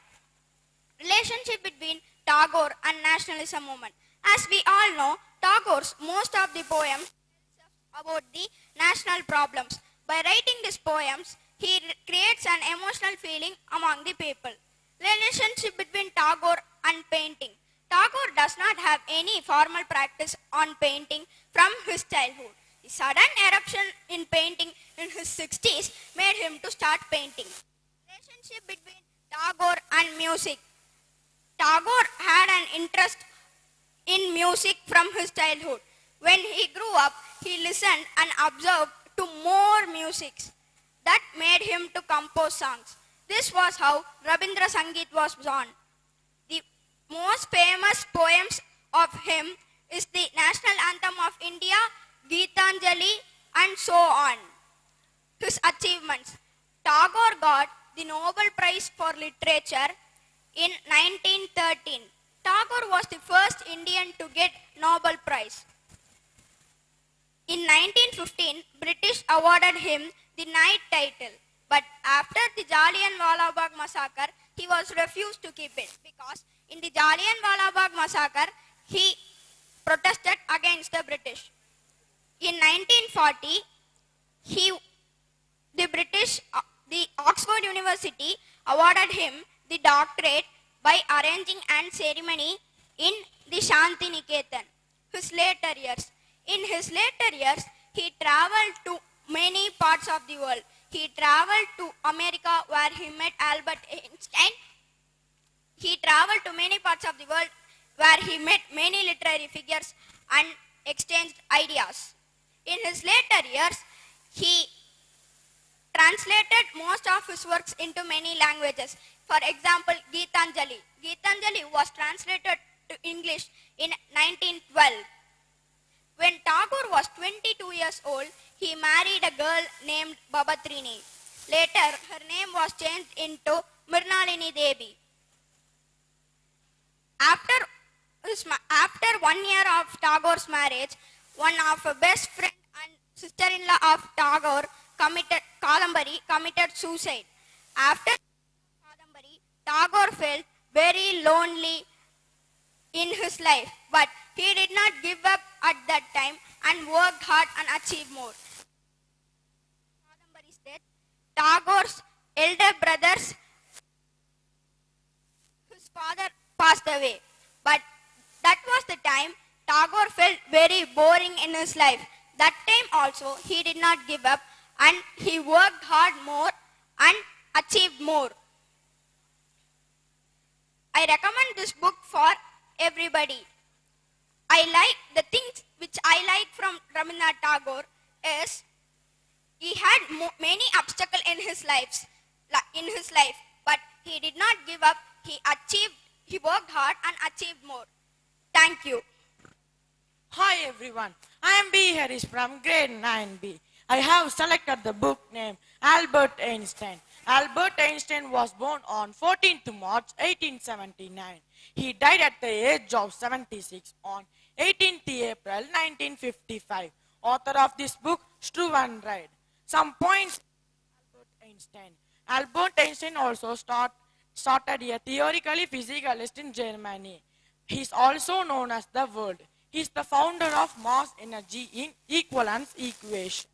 Relationship between Tagore and nationalism movement. As we all know, Tagore's most of the poems tells about the national problems. By writing these poems, he creates an emotional feeling among the people. Relationship between Tagore and painting. Tagore does not have any formal practice on painting from his childhood. The sudden eruption in painting in his 60s made him to start painting. Relationship between Tagore and music. Tagore had an interest in music from his childhood. When he grew up, he listened and observed to more musics that made him to compose songs. This was how Rabindra Sangeet was born. The most famous poems of him is the National Anthem of India, Geetanjali, and so on. His achievements. Tagore got the Nobel Prize for Literature in 1913. Tagore was the first Indian to get Nobel Prize. In 1915, British awarded him the Knight title. But after the Jallianwala Bagh massacre, he was refused to keep it because in the Jallianwala Bagh massacre, he protested against the British. In 1940, the Oxford University awarded him the doctorate by arranging an ceremony in the Shantiniketan. In his later years, he traveled to many parts of the world. He traveled to America where he met Albert Einstein. He traveled to many parts of the world where he met many literary figures and exchanged ideas. In his later years, he translated most of his works into many languages. For example, Geetanjali. Geetanjali was translated to English in 1912. When Tagore was 22 years old, he married a girl named Babatrini. Later, her name was changed into Mrinalini Devi. After 1 year of Tagore's marriage, one of her best friend and sister-in-law of Tagore, Kadambari, committed suicide. After Kadambari, Tagore felt very lonely in his life, but he did not give up at that time and worked hard and achieved more. Kadambari's death, Tagore's elder brothers, his father passed away, but that was the time Tagore felt very boring in his life. That time also he did not give up and he worked hard more and achieved more. I recommend this book for everybody. The things which I like from Rabindranath Tagore is he had many obstacles in his life, but he did not give up. He worked hard and achieved more. Thank you. Hi everyone, I am B. Harris from grade 9B. I have selected the book named Albert Einstein. Albert Einstein was born on 14th March 1879. He died at the age of 76 on 18th April 1955. Author of this book, Struve Reid. Some points. Albert Einstein. Albert Einstein also started a theoretically physicalist in Germany. He is also known as the world. He is the founder of mass energy in equivalence equation.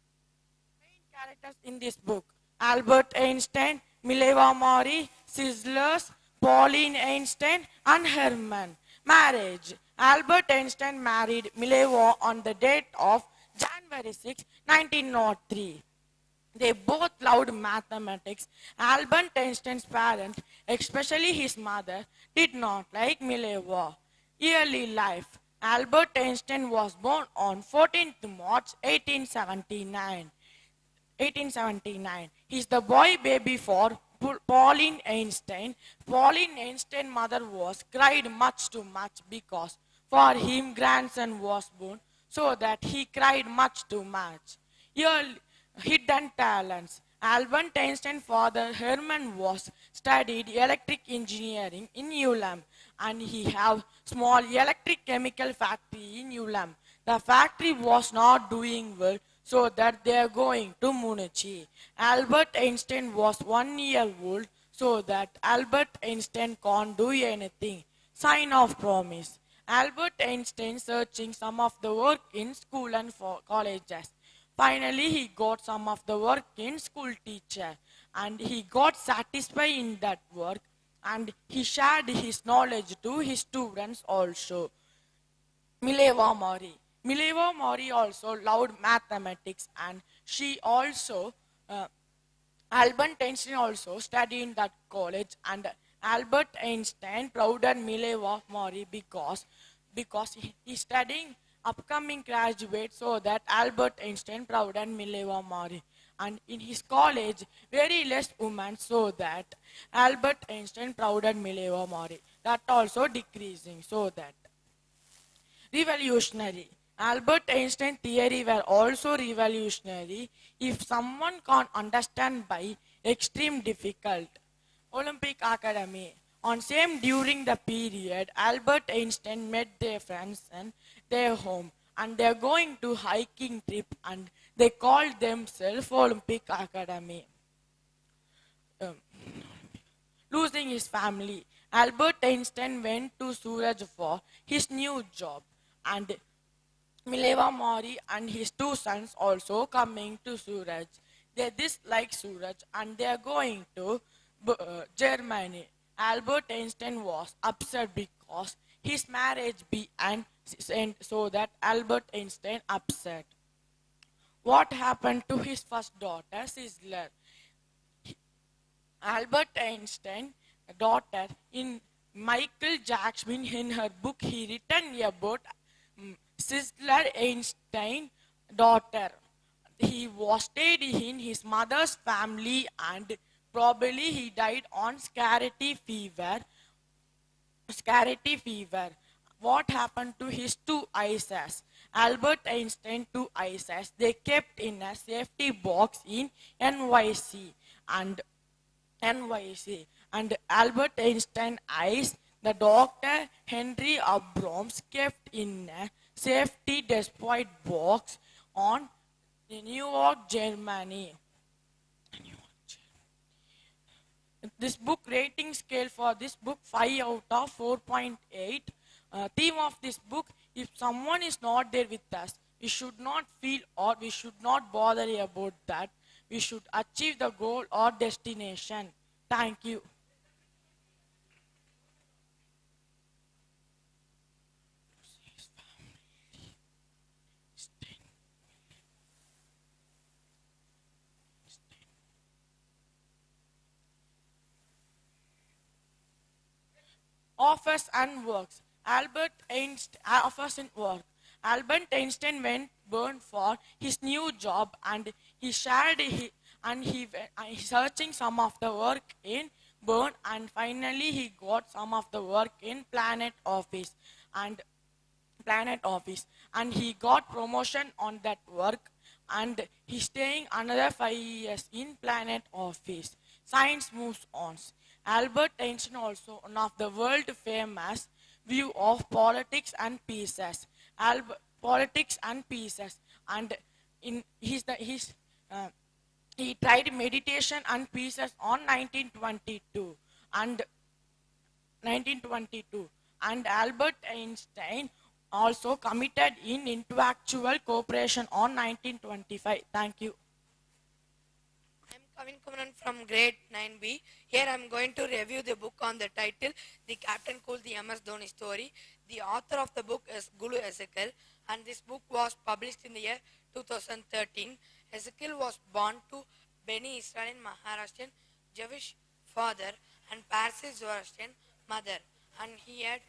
Main characters in this book: Albert Einstein, Mileva Mori, Sizzlers, Pauline Einstein, and Herman. Marriage: Albert Einstein married Mileva on the date of January 6, 1903. They both loved mathematics. Albert Einstein's parents, especially his mother, did not like Mileva. Early life: Albert Einstein was born on 14th March 1879. 1879. He is the boy baby for Pauline Einstein. Pauline Einstein's mother was cried much too much because for him grandson was born, so that he cried much too much. Hidden talents. Albert Einstein's father Hermann was studied electric engineering in Ulam, and he have small electric chemical factory in Ulam. The factory was not doing well, so that they are going to Munich. Albert Einstein was 1 year old, so that Albert Einstein can't do anything. Sign of promise. Albert Einstein searching some of the work in school and for colleges. Finally, he got some of the work in school teacher, and he got satisfied in that work, and he shared his knowledge to his students also. Mileva Mori. Mileva Mori also loved mathematics, and she also, Albert Einstein also studied in that college, and Albert Einstein prouded Mileva Mori because he studying upcoming graduate, so that Albert Einstein prouded Mileva Mori. And in his college, very less women, so that Albert Einstein prouded Mileva Mori. That also decreasing, so that. Revolutionary. Albert Einstein theory were also revolutionary if someone can't understand by extreme difficult. Olympic Academy. On same during the period, Albert Einstein met their friends in their home, and they are going to hiking trip, and they called themselves Olympic Academy. Losing his family. Albert Einstein went to Suraj for his new job, and Mileva Mori and his two sons also coming to Suraj. They dislike Suraj, and they are going to Germany. Albert Einstein was upset because his marriage be and so that Albert Einstein upset. What happened to his first daughter, Sizzler? Albert Einstein daughter in Michael Jackson, in her book he written about Sizzler Einstein daughter. He was stayed in his mother's family, and probably he died on scarcity fever. What happened to his two ISS? Albert Einstein two ISS, they kept in a safety box in NYC. And Albert Einstein eyes, the doctor Henry Abrams kept in a safety deposit box on New York, Germany. This book rating scale for this book 5 out of 4.8. Theme of this book: if someone is not there with us, we should not feel or we should not bother about that. We should achieve the goal or destination. Thank you. Office and works. Albert Einstein offers and work. Albert Einstein went burned for his new job, and he shared he searching some of the work in Bern, and finally he got some of the work in Planet Office, and he got promotion on that work, and he's staying another 5 years in Planet Office. Science moves on. Albert Einstein also one of the world famous view of politics and pieces. Politics and pieces, and in his he tried meditation and pieces on 1922 and Albert Einstein also committed in intellectual cooperation on 1925. Thank you. I'm Kavin Kumaran from grade 9B. Here I'm going to review the book on the title, The Captain Cool, the MS Dhoni Story. The author of the book is Gulu Ezekiel, and this book was published in the year 2013. Ezekiel was born to Beni Israel Maharashtrian Jewish father and Parsi Zoroastrian mother, and he had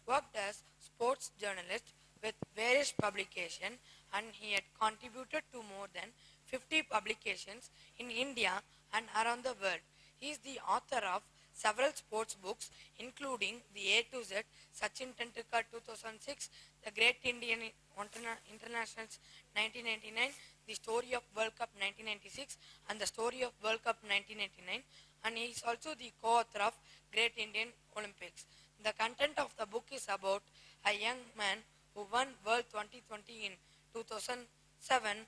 worked as sports journalist with various publications, and he had contributed to more than 50 publications in India and around the world. He is the author of several sports books, including The A to Z, Sachin Tendulkar 2006, The Great Indian Internationals 1999, The Story of World Cup 1996, and The Story of World Cup 1999. And he is also the co-author of Great Indian Olympics. The content of the book is about a young man who won World 2020 in 2007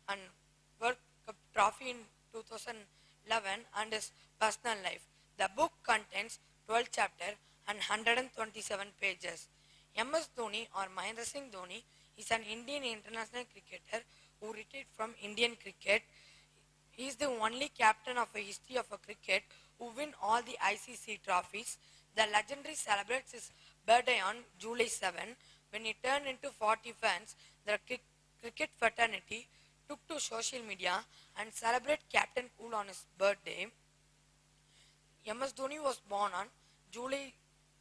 and World Cup trophy in 2011 and his personal life. The book contains 12 chapters and 127 pages. MS Dhoni or Mahendra Singh Dhoni is an Indian international cricketer who retired from Indian cricket. He is the only captain of a history of a cricket who win all the ICC trophies. The legendary celebrates his birthday on July 7. When he turned into 40 fans, the cricket fraternity took to social media and celebrate Captain Cool on his birthday. MS Dhoni was born on July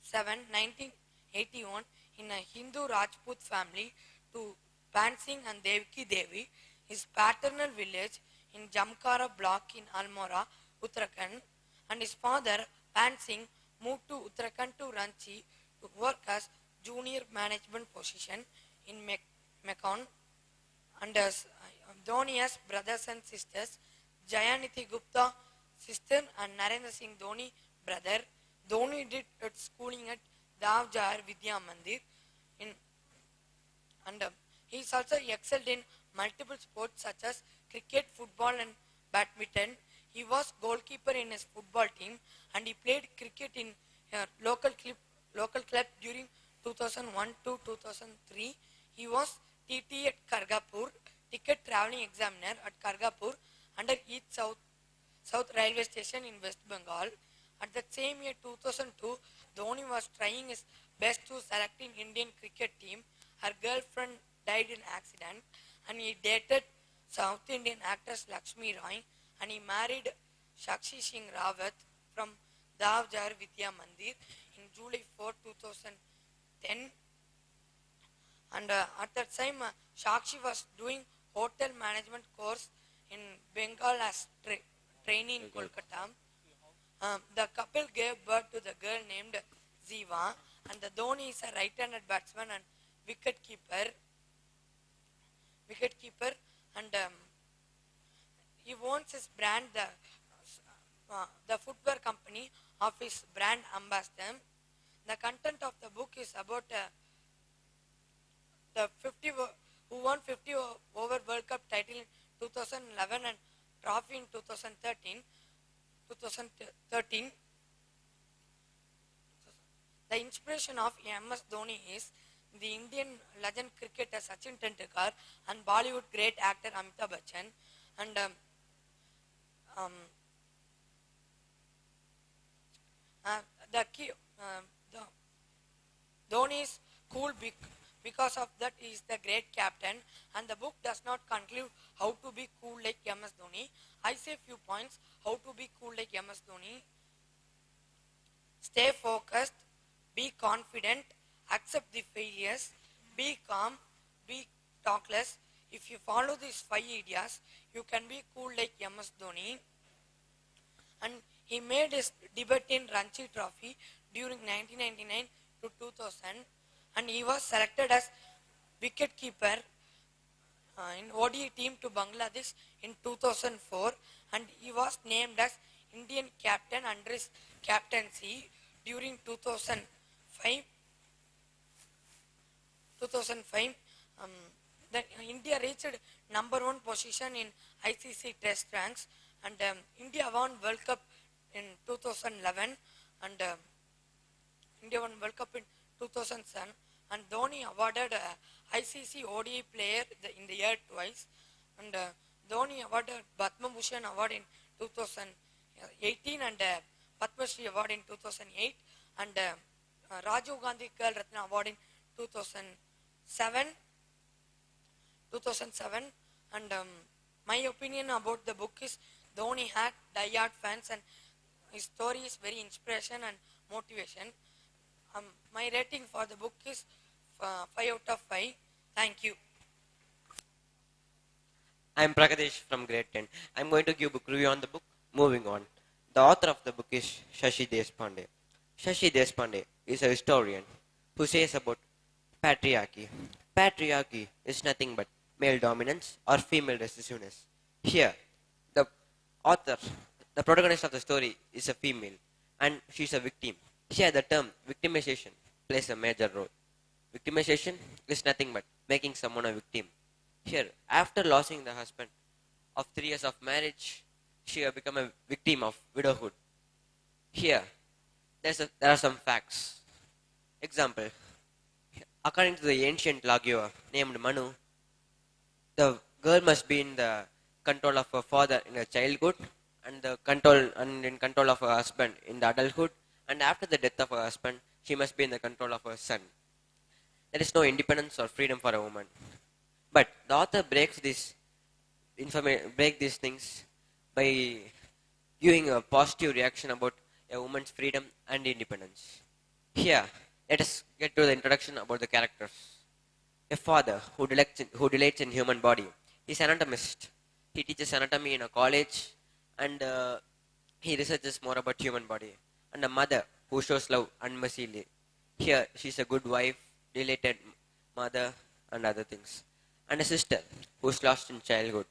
7, 1981 in a Hindu Rajput family to Pan Singh and Devki Devi. His paternal village in Jamkara block in Almora, Uttarakhand, and his father Pan Singh moved to Uttarakhand to Ranchi to work as junior management position in Mekon. And as Dhoni's brothers and sisters, Jayaniti Gupta sister and Narendra Singh Dhoni brother. Dhoni did schooling at Davjar Vidya Mandir and he is also excelled in multiple sports such as cricket, football and badminton. He was goalkeeper in his football team and he played cricket in local club during 2001 to 2003. He was TT at Kargapur, ticket travelling examiner at Kargapur under East South Railway Station in West Bengal. At that same year 2002, Dhoni was trying his best to select an Indian cricket team. Her girlfriend died in accident and he dated South Indian actress Lakshmi Roy and he married Shakshi Singh Rawat from Davjar Vidya Mandir in July 4, 2010. And at that time, Shakshi was doing hotel management course in Bengal as trainee in Kolkata. The couple gave birth to the girl named Ziva, and the Dhoni is a right-handed batsman and wicket keeper, and he owns his brand, the footwear company of his brand ambassador. The content of the book is about the 50 who won 50 over World Cup title in 2011 and trophy in 2013. The inspiration of MS Dhoni is the Indian legend cricketer Sachin Tendulkar and Bollywood great actor Amitabh Bachchan. And the Dhoni is cool because of that he is the great captain, and the book does not conclude how to be cool like MS Dhoni. I say few points how to be cool like MS Dhoni. Stay focused, be confident, accept the failures, be calm, be talkless. If you follow these 5 ideas, you can be cool like MS Dhoni. And he made his debut in Ranchi Trophy during 1999 to 2000, and he was selected as wicket keeper in ODI team to Bangladesh in 2004, and he was named as Indian captain under his captaincy during 2005, then India reached number 1 position in ICC Test ranks, and India won World Cup in 2011, and India won World Cup in 2007, and Dhoni awarded ICC ODI player in the year twice, and Dhoni awarded Padma Bhushan award in 2018 and Padma Shri award in 2008, and Rajiv Gandhi Khel Ratna award in 2007, and my opinion about the book is Dhoni had die-hard fans, and his story is very inspiration and motivation. My rating for the book is 5 out of 5. Thank you. I'm Prakadesh from grade 10. I'm going to give book review on the book. Moving on. The author of the book is Shashi Deshpande. Shashi Deshpande is a historian who says about patriarchy. Patriarchy is nothing but male dominance or female recessiveness. Here, the author, the protagonist of the story is a female and she's a victim. Here, the term victimization plays a major role. Victimization is nothing but making someone a victim. Here, after losing the husband of 3 years of marriage, she has become a victim of widowhood. Here, there are some facts. Example, according to the ancient lawgiver named Manu, the girl must be in the control of her father in her childhood and in control of her husband in the adulthood, and after the death of her husband, she must be in the control of her son. There is no independence or freedom for a woman. But the author breaks these things by giving a positive reaction about a woman's freedom and independence. Here, let us get to the introduction about the characters. A father who delights in human body. He's an anatomist. He teaches anatomy in a college, and he researches more about human body. And a mother who shows love unmercifully. Here, she's a good wife, delighted mother, and other things. And a sister who's lost in childhood.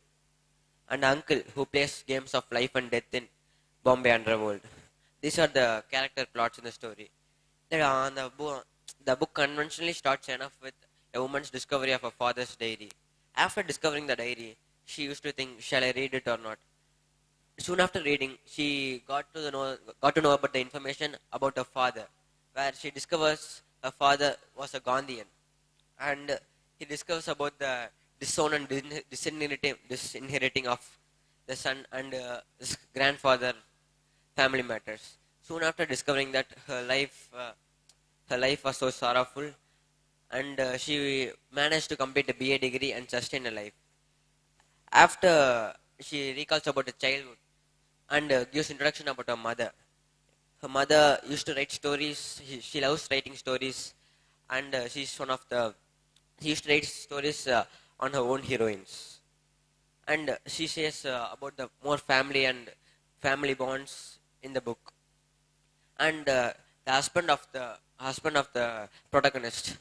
And an uncle who plays games of life and death in Bombay underworld. These are the character plots in the story. The book conventionally starts enough with a woman's discovery of her father's diary. After discovering the diary, she used to think, shall I read it or not? Soon after reading, she got to know about the information about her father, where she discovers her father was a Gandhian. And he discovers about the disown and disinheriting of the son and his grandfather family matters. Soon after discovering that her life was so sorrowful, and she managed to complete a BA degree and sustain her life. After she recalls about her childhood and gives introduction about her mother. Her mother used to write stories. She loves writing stories, and she used to write stories on her own heroines. And she says about the more family and family bonds in the book. And the husband of the protagonist.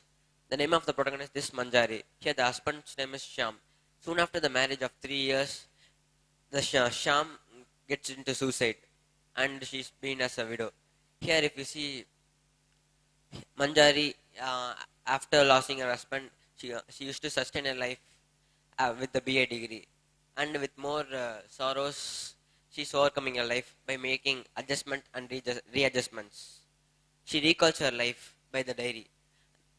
The name of the protagonist is Manjari. Here the husband's name is Shyam. Soon after the marriage of 3 years, the Shyam gets into suicide, and she's been as a widow. Here, if you see Manjari, after losing her husband, she used to sustain her life with the BA degree, and with more sorrows, she's overcoming her life by making adjustment and readjustments. She recalls her life by the diary.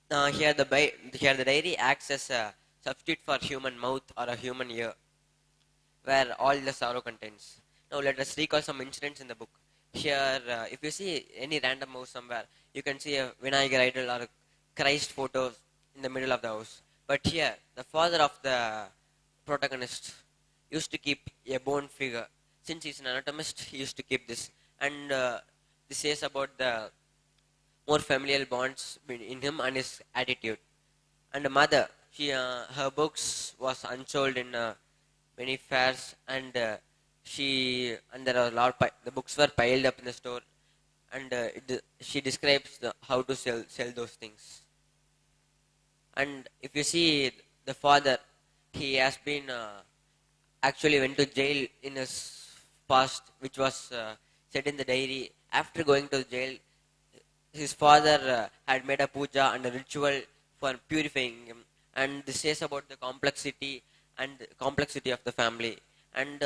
Here the diary acts as a substitute for human mouth or a human ear, where all the sorrow contains. Now let us recall some incidents in the book. Here, if you see any random house somewhere, you can see a Vinayagar idol or a Christ photo in the middle of the house. But here, the father of the protagonist used to keep a bone figure. Since he's an anatomist, he used to keep this. And this says about the more familial bonds in him and his attitude. And the mother, her books was unsold in many fairs, and there are a lot. The books were piled up in the store, and she describes how to sell those things. And if you see the father, he has been actually went to jail in his past, which was said in the diary, after going to jail, his father had made a puja and a ritual for purifying him. And this says about the complexity of the family. And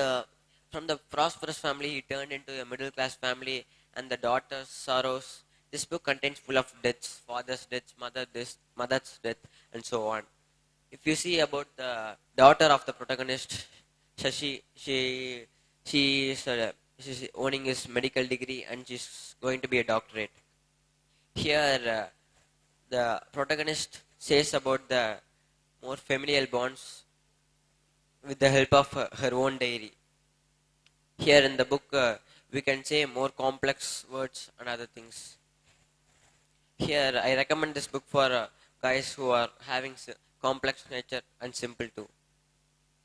from the prosperous family, he turned into a middle class family and the daughter's sorrows. This book contains full of deaths, father's deaths, mother's death, and so on. If you see about the daughter of the protagonist, Shashi, she's owning his medical degree and she's going to be a doctorate. Here, the protagonist says about the more familial bonds with the help of her own diary. Here in the book, we can say more complex words and other things. Here, I recommend this book for guys who are having complex nature and simple too.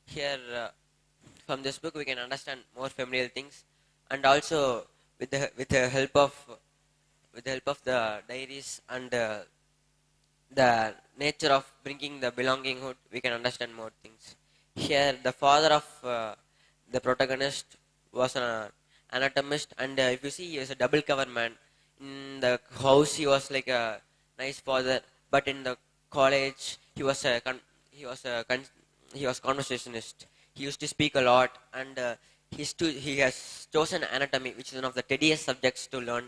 Here, from this book, we can understand more familial things, and also with the help of the diaries and the nature of bringing the belonginghood, we can understand more things. Here, the father of the protagonist was an anatomist, and if you see, he was a double cover man. In the house, he was like a nice father, but in the college, he was conversationist. He used to speak a lot, and he has chosen anatomy, which is one of the tedious subjects to learn,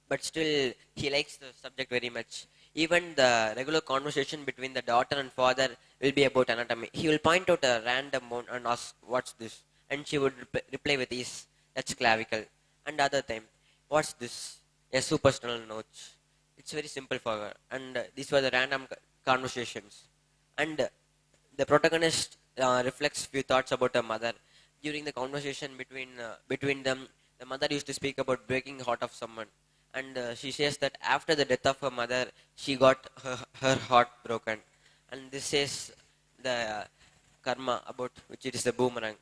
but still he likes the subject very much. Even the regular conversation between the daughter and father will be about anatomy. He will point out a random bone and ask, "What's this?" And she would reply with ease, "That's clavicle." And other time, "What's this?" "A suprasternal notch." It's very simple for her. And these were the random conversations. And the protagonist reflects few thoughts about her mother. During the conversation between them, the mother used to speak about breaking the heart of someone. And she says that after the death of her mother, she got her heart broken. And this says the karma about which it is the boomerang.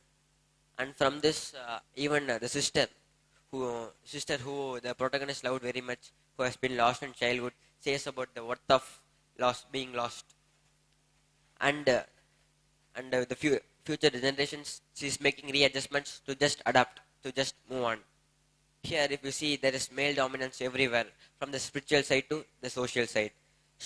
And from this, even the sister who the protagonist loved very much, who has been lost in childhood, says about the worth of being lost. And the future generations, she's making readjustments to just adapt, to just move on. Here, if you see, there is male dominance everywhere, from the spiritual side to the social side.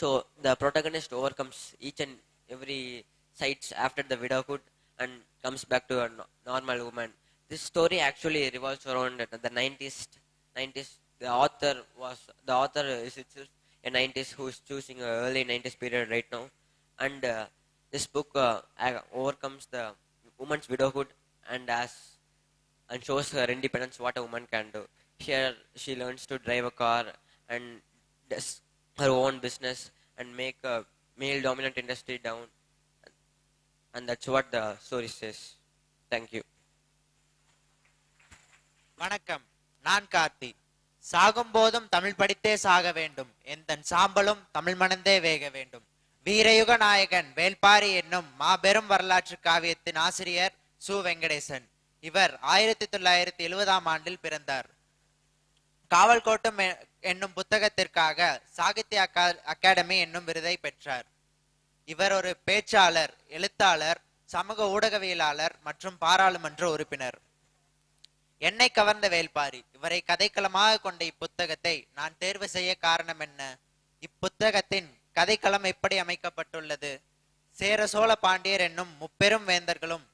So the protagonist overcomes each and every sides after the widowhood and comes back to a normal woman. This story actually revolves around the 90s. The author is itself a 90s who is choosing an early 90s period right now. And this book overcomes the woman's widowhood and shows her independence, what a woman can do. Here she learns to drive a car and does her own business and make a male dominant industry down. And that's what the story says. Thank you. வணக்கம், நான் கார்த்தி. சாகும் போதும் தமிழ் படித்தே சாக வேண்டும், எந்தன் சாம்பலும் தமிழ் மணந்தே வேக வேண்டும். வீரயுக நாயகன் வேல்பாரி என்னும் மாபெரும் வரலாற்று காவியத்தின் ஆசிரியர் சு வெங்கடேசன். இவர் 1970 ஆண்டில் பிறந்தார். காவல் கோட்டம் என்னும் புத்தகத்திற்காக சாகித்ய அகாடமி என்னும் விருதை பெற்றார். இவர் ஒரு பேச்சாளர், எழுத்தாளர், சமூக ஊடகவியலாளர் மற்றும் பாராளுமன்ற உறுப்பினர். என்னை கவர்ந்த வேல்பாரி, இவரை கதைக்களமாக கொண்ட இப்புத்தகத்தை நான் தேர்வு செய்ய காரணம் என்ன? இப்புத்தகத்தின் கதைக்களம் எப்படி அமைக்கப்பட்டுள்ளது? சேர சோழ பாண்டியர் என்னும் முப்பெரும் வேந்தர்களும்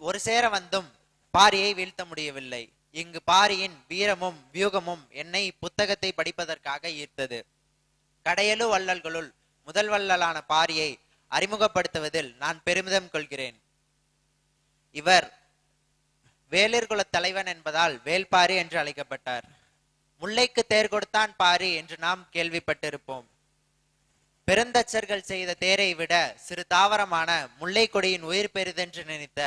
ஒரு சேர வந்தும் பாரியை வீழ்த்த முடியவில்லை. இங்கு பாரியின் வீரமும் வியூகமும் என்னை இப்புத்தகத்தை படிப்பதற்காக ஈர்த்தது. கடையலு வள்ளல்களுள் முதல் வள்ளலான பாரியை அறிமுகப்படுத்துவதில் நான் பெருமிதம் கொள்கிறேன். இவர் வேளிர் குல தலைவன் என்பதால் வேல்பாரி என்று அழைக்கப்பட்டார். முல்லைக்கு தேர் கொடுத்தான் பாரி என்று நாம் கேள்விப்பட்டிருப்போம். பெருந்தச்சர்கள் செய்த தேரை விட சிறு தாவரமான முல்லை கொடியின் உயிர் பெரிதென்று நினைத்த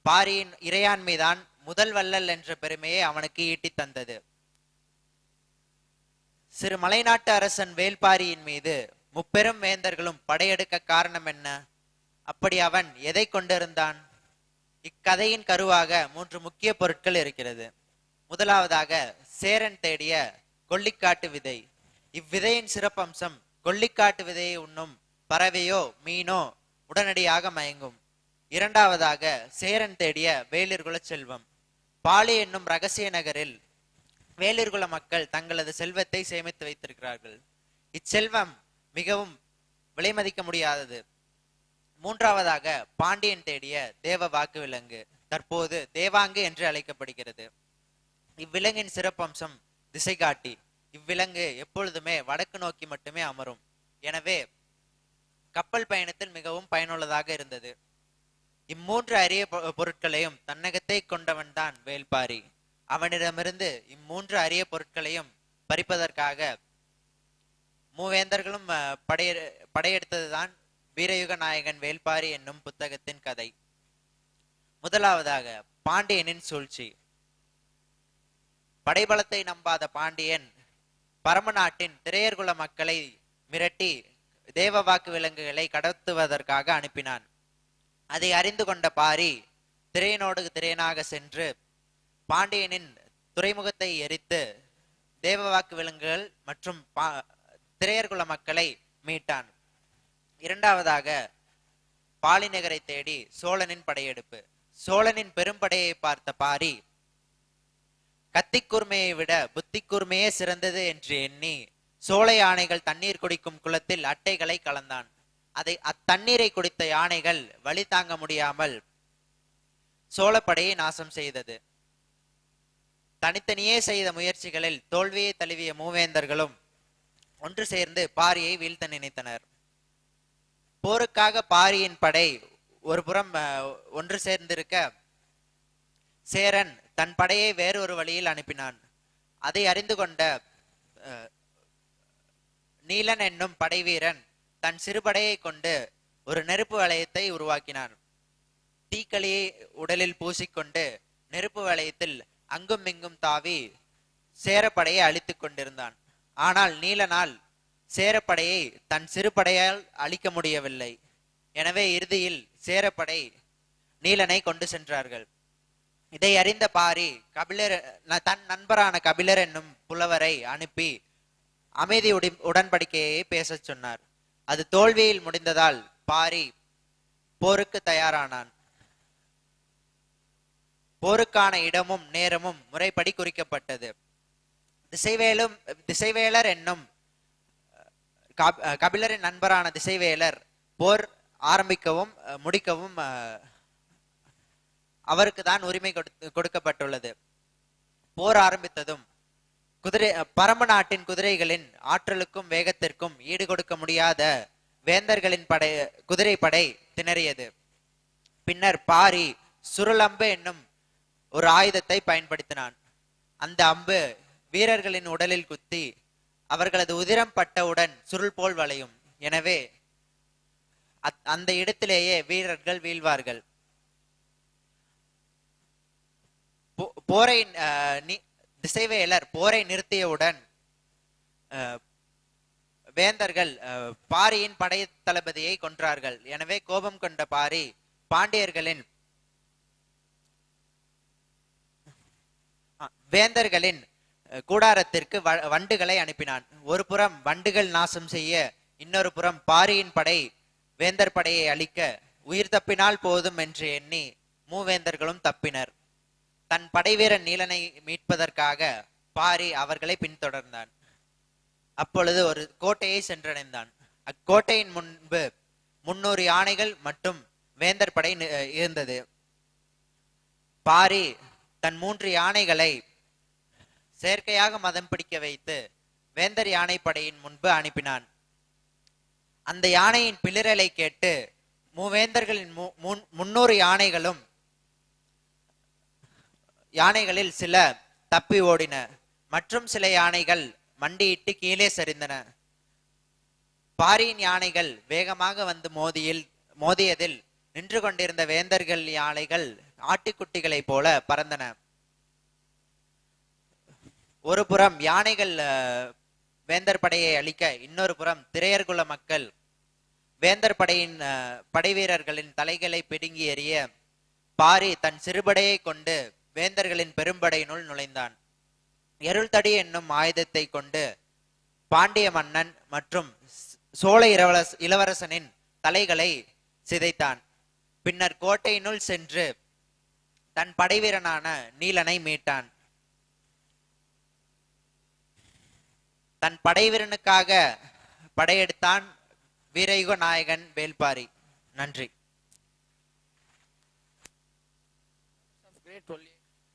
பாரியின் இறையாண்மைதான் முதல் வள்ளல் என்ற பெருமையை அவனுக்கு ஈட்டி தந்தது. சிறு மலைநாட்டு அரசன் வேல்பாரியின் மீது முப்பெரும் வேந்தர்களும் படையெடுக்க காரணம் என்ன? அப்படி அவன் எதை கொண்டிருந்தான்? இக்கதையின் கருவாக 3 முக்கிய பொருட்கள் இருக்கிறது. முதலாவதாக சேரன் தேடிய கொல்லிக்காட்டு விதை. இவ்விதையின் சிறப்பம்சம் கொல்லிக்காட்டு விதையை உண்ணும் பறவையோ மீனோ உடனடியாக மயங்கும். இரண்டாவதாக சேரன் தேடிய வேளிர் குல செல்வம். பாலி என்னும் ரகசிய நகரில் வேலூர்குல மக்கள் தங்களது செல்வத்தை சேமித்து வைத்திருக்கிறார்கள். இச்செல்வம் மிகவும் விலைமதிக்க முடியாதது. மூன்றாவதாக பாண்டியன் தேடிய தேவ வாக்கு விலங்கு தற்போது தேவாங்கு என்று அழைக்கப்படுகிறது. இவ்விலங்கின் சிறப்பம்சம் திசை காட்டி. இவ்விலங்கு எப்பொழுதுமே வடக்கு நோக்கி மட்டுமே அமரும். எனவே கப்பல் பயணத்தில் மிகவும் பயனுள்ளதாக இருந்தது. இம்மூன்று அரிய பொருட்களையும் தன்னகத்தை கொண்டவன் தான் வேல்பாரி. அவனிடமிருந்து இம்மூன்று அரிய பொருட்களையும் பறிப்பதற்காக மூவேந்தர்களும் படையெடுத்ததுதான் வீரயுக நாயகன் வேல்பாரி என்னும் புத்தகத்தின் கதை. முதலாவதாக பாண்டியனின் சூழ்ச்சி. படைபலத்தை நம்பாத பாண்டியன் பரம நாட்டின் திரையர்குல மக்களை மிரட்டி தேவ வாக்கு விலங்குகளை கடத்துவதற்காக அனுப்பினான். அதை அறிந்து கொண்ட பாரி திரையனோடு திரையனாக சென்று பாண்டியனின் துறைமுகத்தை எரித்து தேவ வாக்கு விலங்குகள் மற்றும் திரையர்குல மக்களை மீட்டான். இரண்டாவதாக பாலிநகரை தேடி சோழனின் படையெடுப்பு. சோழனின் பெரும்படையை பார்த்த பாரி கத்தி கூர்மையை விட புத்தி கூர்மையே சிறந்தது என்று எண்ணி சோழ யானைகள் தண்ணீர் குடிக்கும் குளத்தில் அட்டைகளை கலந்தான். அத்தண்ணீரை குடித்த யானைகள் வழி தாங்க முடியாமல் சோழப்படையை நாசம் செய்தது. தனித்தனியே செய்த முயற்சிகளில் தோல்வியை தழுவிய மூவேந்தர்களும் ஒன்று சேர்ந்து பாரியை வீழ்த்த நினைத்தனர். போருக்காக பாரியின் படை ஒரு புறம் ஒன்று சேர்ந்திருக்க சேரன் தன் படையை வேறொரு வழியில் அனுப்பினான். அதை அறிந்து கொண்ட நீலன் என்னும் படை வீரன் தன் சிறுபடையை கொண்டு ஒரு நெருப்பு வளையத்தை உருவாக்கினான். தீக்களியை உடலில் பூசிக்கொண்டு நெருப்பு வளையத்தில் அங்கும் இங்கும் தாவி சேரப்படையை அழித்துக் கொண்டிருந்தான். ஆனால் நீலனால் சேரப்படையை தன் சிறுபடையால் அழிக்க முடியவில்லை. எனவே இறுதியில் சேரப்படை நீலனை கொண்டு சென்றார்கள். இதை அறிந்த பாரி தன் நண்பரான கபிலர் என்னும் புலவரை அனுப்பி அமைதி உடன்படிக்கையை பேச சொன்னார். அது தோல்வியில் முடிந்ததால் பாரி போருக்கு தயாரானான். போருக்கான இடமும் நேரமும் முறைப்படி குறிக்கப்பட்டது. திசைவேலர் என்னும் கபிலரின் நண்பரான திசைவேலர் போர் ஆரம்பிக்கவும் முடிக்கவும் அவருக்கு தான் உரிமை கொடுக்கப்பட்டுள்ளது. போர் ஆரம்பித்ததும் பரம நாட்டின் குதிரைகளின் ஆற்றலுக்கும் வேகத்திற்கும் ஈடு கொடுக்க முடியாத வேந்தர்களின் குதிரை படை திணறியது. பின்னர் பாரி சுருளம்பு என்னும் ஒரு ஆயுதத்தை பயன்படுத்தினான். அந்த அம்பு வீரர்களின் உடலில் குத்தி அவர்களது உதிரம் பட்டவுடன் சுருள் போல் வளையும். எனவே அந்த இடத்திலேயே வீரர்கள் வீழ்வார்கள். போரை திசைவேலர் போரை நிறுத்தியவுடன் வேந்தர்கள் பாரியின் படை தளபதியை கொன்றார்கள். எனவே கோபம் கொண்ட பாரி வேந்தர்களின் கூடாரத்திற்கு வண்டுகளை அனுப்பினான். ஒரு புறம் வண்டுகள் நாசம் செய்ய, இன்னொரு புறம் பாரியின் படை வேந்தர் படையை அழிக்க உயிர் தப்பினால் போதும் என்று எண்ணி மூவேந்தர்களும் தப்பினர். தன் படைவீரன் நீலனை மீட்பதற்காக பாரி அவர்களை பின்தொடர்ந்தான். அப்பொழுது ஒரு கோட்டையை சென்றடைந்தான். அக்கோட்டையின் முன்பு 300 யானைகள் மற்றும் வேந்தர் படை இருந்தது. பாரி தன் 3 யானைகளை செயற்கையாக மதம் பிடிக்க வைத்து வேந்தர் யானை படையின் முன்பு அனுப்பினான். அந்த யானையின் பிளிரலை கேட்டு மூவேந்தர்களின் 300 யானைகளில் சில தப்பி ஓடின. மற்றும் சில யானைகள் மண்டியிட்டு கீழே சரிந்தன. பாரியின் யானைகள் வேகமாக வந்து மோதியதில் நின்று கொண்டிருந்த வேந்தர்கள் யானைகள் ஆட்டுக்குட்டிகளைப் போல பறந்தன. ஒரு புறம் யானைகள் வேந்தர் படையை அழிக்க, இன்னொரு புறம் திரையர்குல மக்கள் வேந்தர் படையின் படை வீரர்களின் தலைகளை பிடுங்கி எறிய பாரி தன் சிறுபடையை கொண்டு வேந்தர்களின் பெரும்படையினுள் நுழைந்தான். எருள்தடி என்னும் ஆயுதத்தை கொண்டு பாண்டிய மன்னன் மற்றும் சோழ இளவரசனின் தலைகளை சிதைத்தான். பின்னர் கோட்டையினுள் சென்று தன் படைவீரனான நீலனை மீட்டான். தன் படைவீரனுக்காக படையெடுத்தான் வீரயுக நாயகன் வேல்பாரி. நன்றி.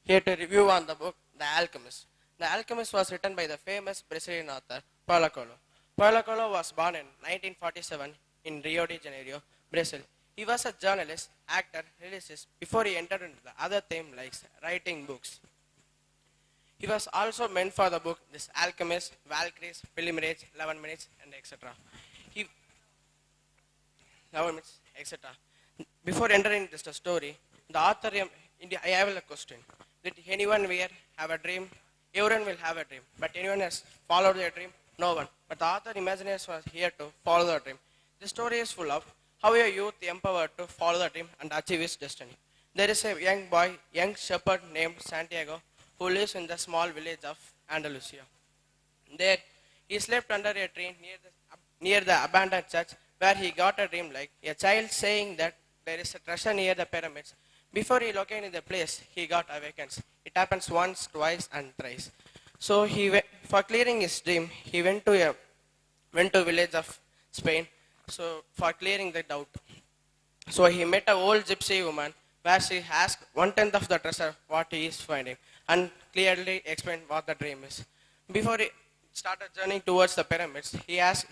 Here to review on the book The Alchemist. The Alchemist was written by the famous Brazilian author Paulo Coelho. Paulo Coelho was born in 1947 in Rio de Janeiro, Brazil. He was a journalist, actor, lyricist before he entered into the other theme like writing books. He was also meant for the book This Alchemist, Valkyries, Pilgrimage, 11 Minutes, and etc. 11 minutes, etc. Before entering this story, the author, I have a question. Did anyone here have a dream? Everyone will have a dream. But anyone has followed their dream? No one. But the author imagination was here to follow the dream. The story is full of how a youth empowered to follow the dream and achieve his destiny. There is a young shepherd named Santiago who lives in the small village of Andalusia. There, he slept under a tree near the abandoned church where he got a dream like a child saying that there is a treasure near the pyramids. Before he located the place, he got awakened. It happens once, twice, and thrice. So for clearing his dream, he went to village of Spain. So for clearing the doubt, so he met an old gypsy woman where she asked 1/10 of the treasure what he is finding and clearly explained what the dream is. Before he started journeying towards the pyramids,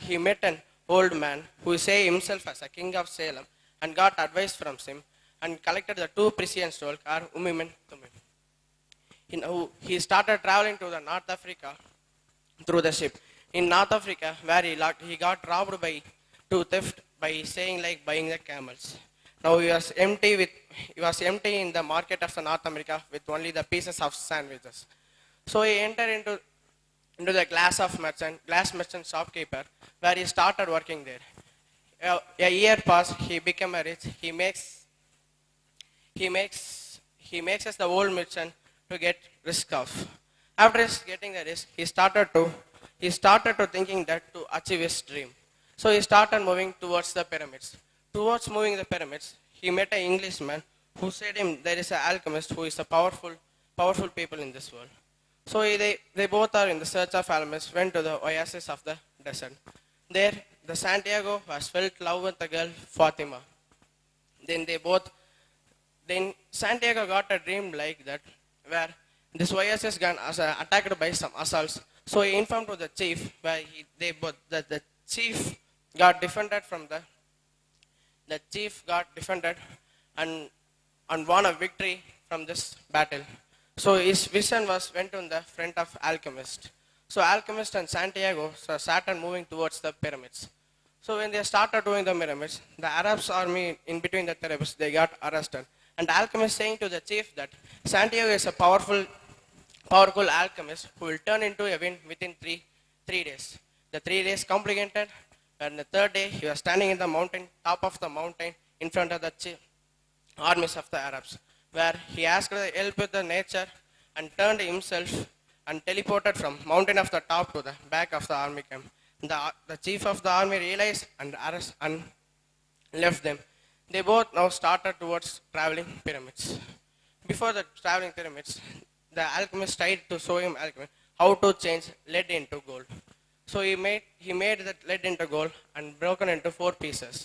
he met an old man who say himself as a king of Salem and got advice from him and collected the 2 precious stones called Umim and Tumim. He started traveling to the North Africa through the ship. In North Africa, where he got robbed by 2 theft by saying like buying the camels. Now he was empty in the market of the North America with only the pieces of sandwiches. So he entered into the glass merchant shopkeeper where he started working there. A year passed, he became a rich. He makes us the old merchant to get risk off. After getting the risk, he started to thinking that to achieve his dream. So he started moving towards the pyramids. Towards moving the pyramids, he met an Englishman who said him there is an alchemist who is a powerful people in this world. So they both are in the search of alchemists, went to the oasis of the desert. There, the Santiago was felt love with the girl Fatima. Then Santiago got a dream like that, where this oasis got attacked by some assaults. So he informed to the chief, where the chief got defended and won a victory from this battle. So his vision went on the front of alchemist. So alchemist and Santiago started moving towards the pyramids. So when they started doing the pyramids, the Arabs army in between the pyramids, they got arrested. And the alchemist saying to the chief that Santiago is a powerful alchemist who will turn into a wind within three days. The 3 days completed, and the 3rd day he was standing in the top of the mountain in front of the armies of the Arabs, where he asked the help with the nature and turned himself and teleported from mountain of the top to the back of the army camp. The chief of the army realized and left them. They both now started towards traveling pyramids. Before the traveling pyramids, the alchemist tried to show him how to change lead into gold. So he made that lead into gold and broken into 4 pieces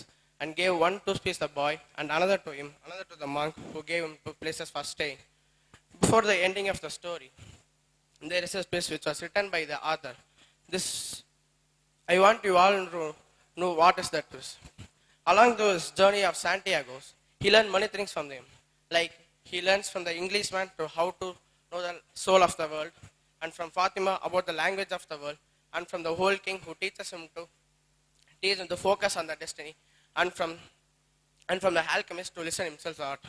and gave one to piece the boy and another to him, another to the monk who gave him 2 places for staying. Before the ending of the story, there is a piece which was written by the author. I want you all to know what is that piece. Along this journey of Santiago, he learned many things from them. Like he learns from the Englishman to how to know the soul of the world, and from Fatima about the language of the world, and from the whole king who teaches him to focus on the destiny, and from the alchemist to listen himself out.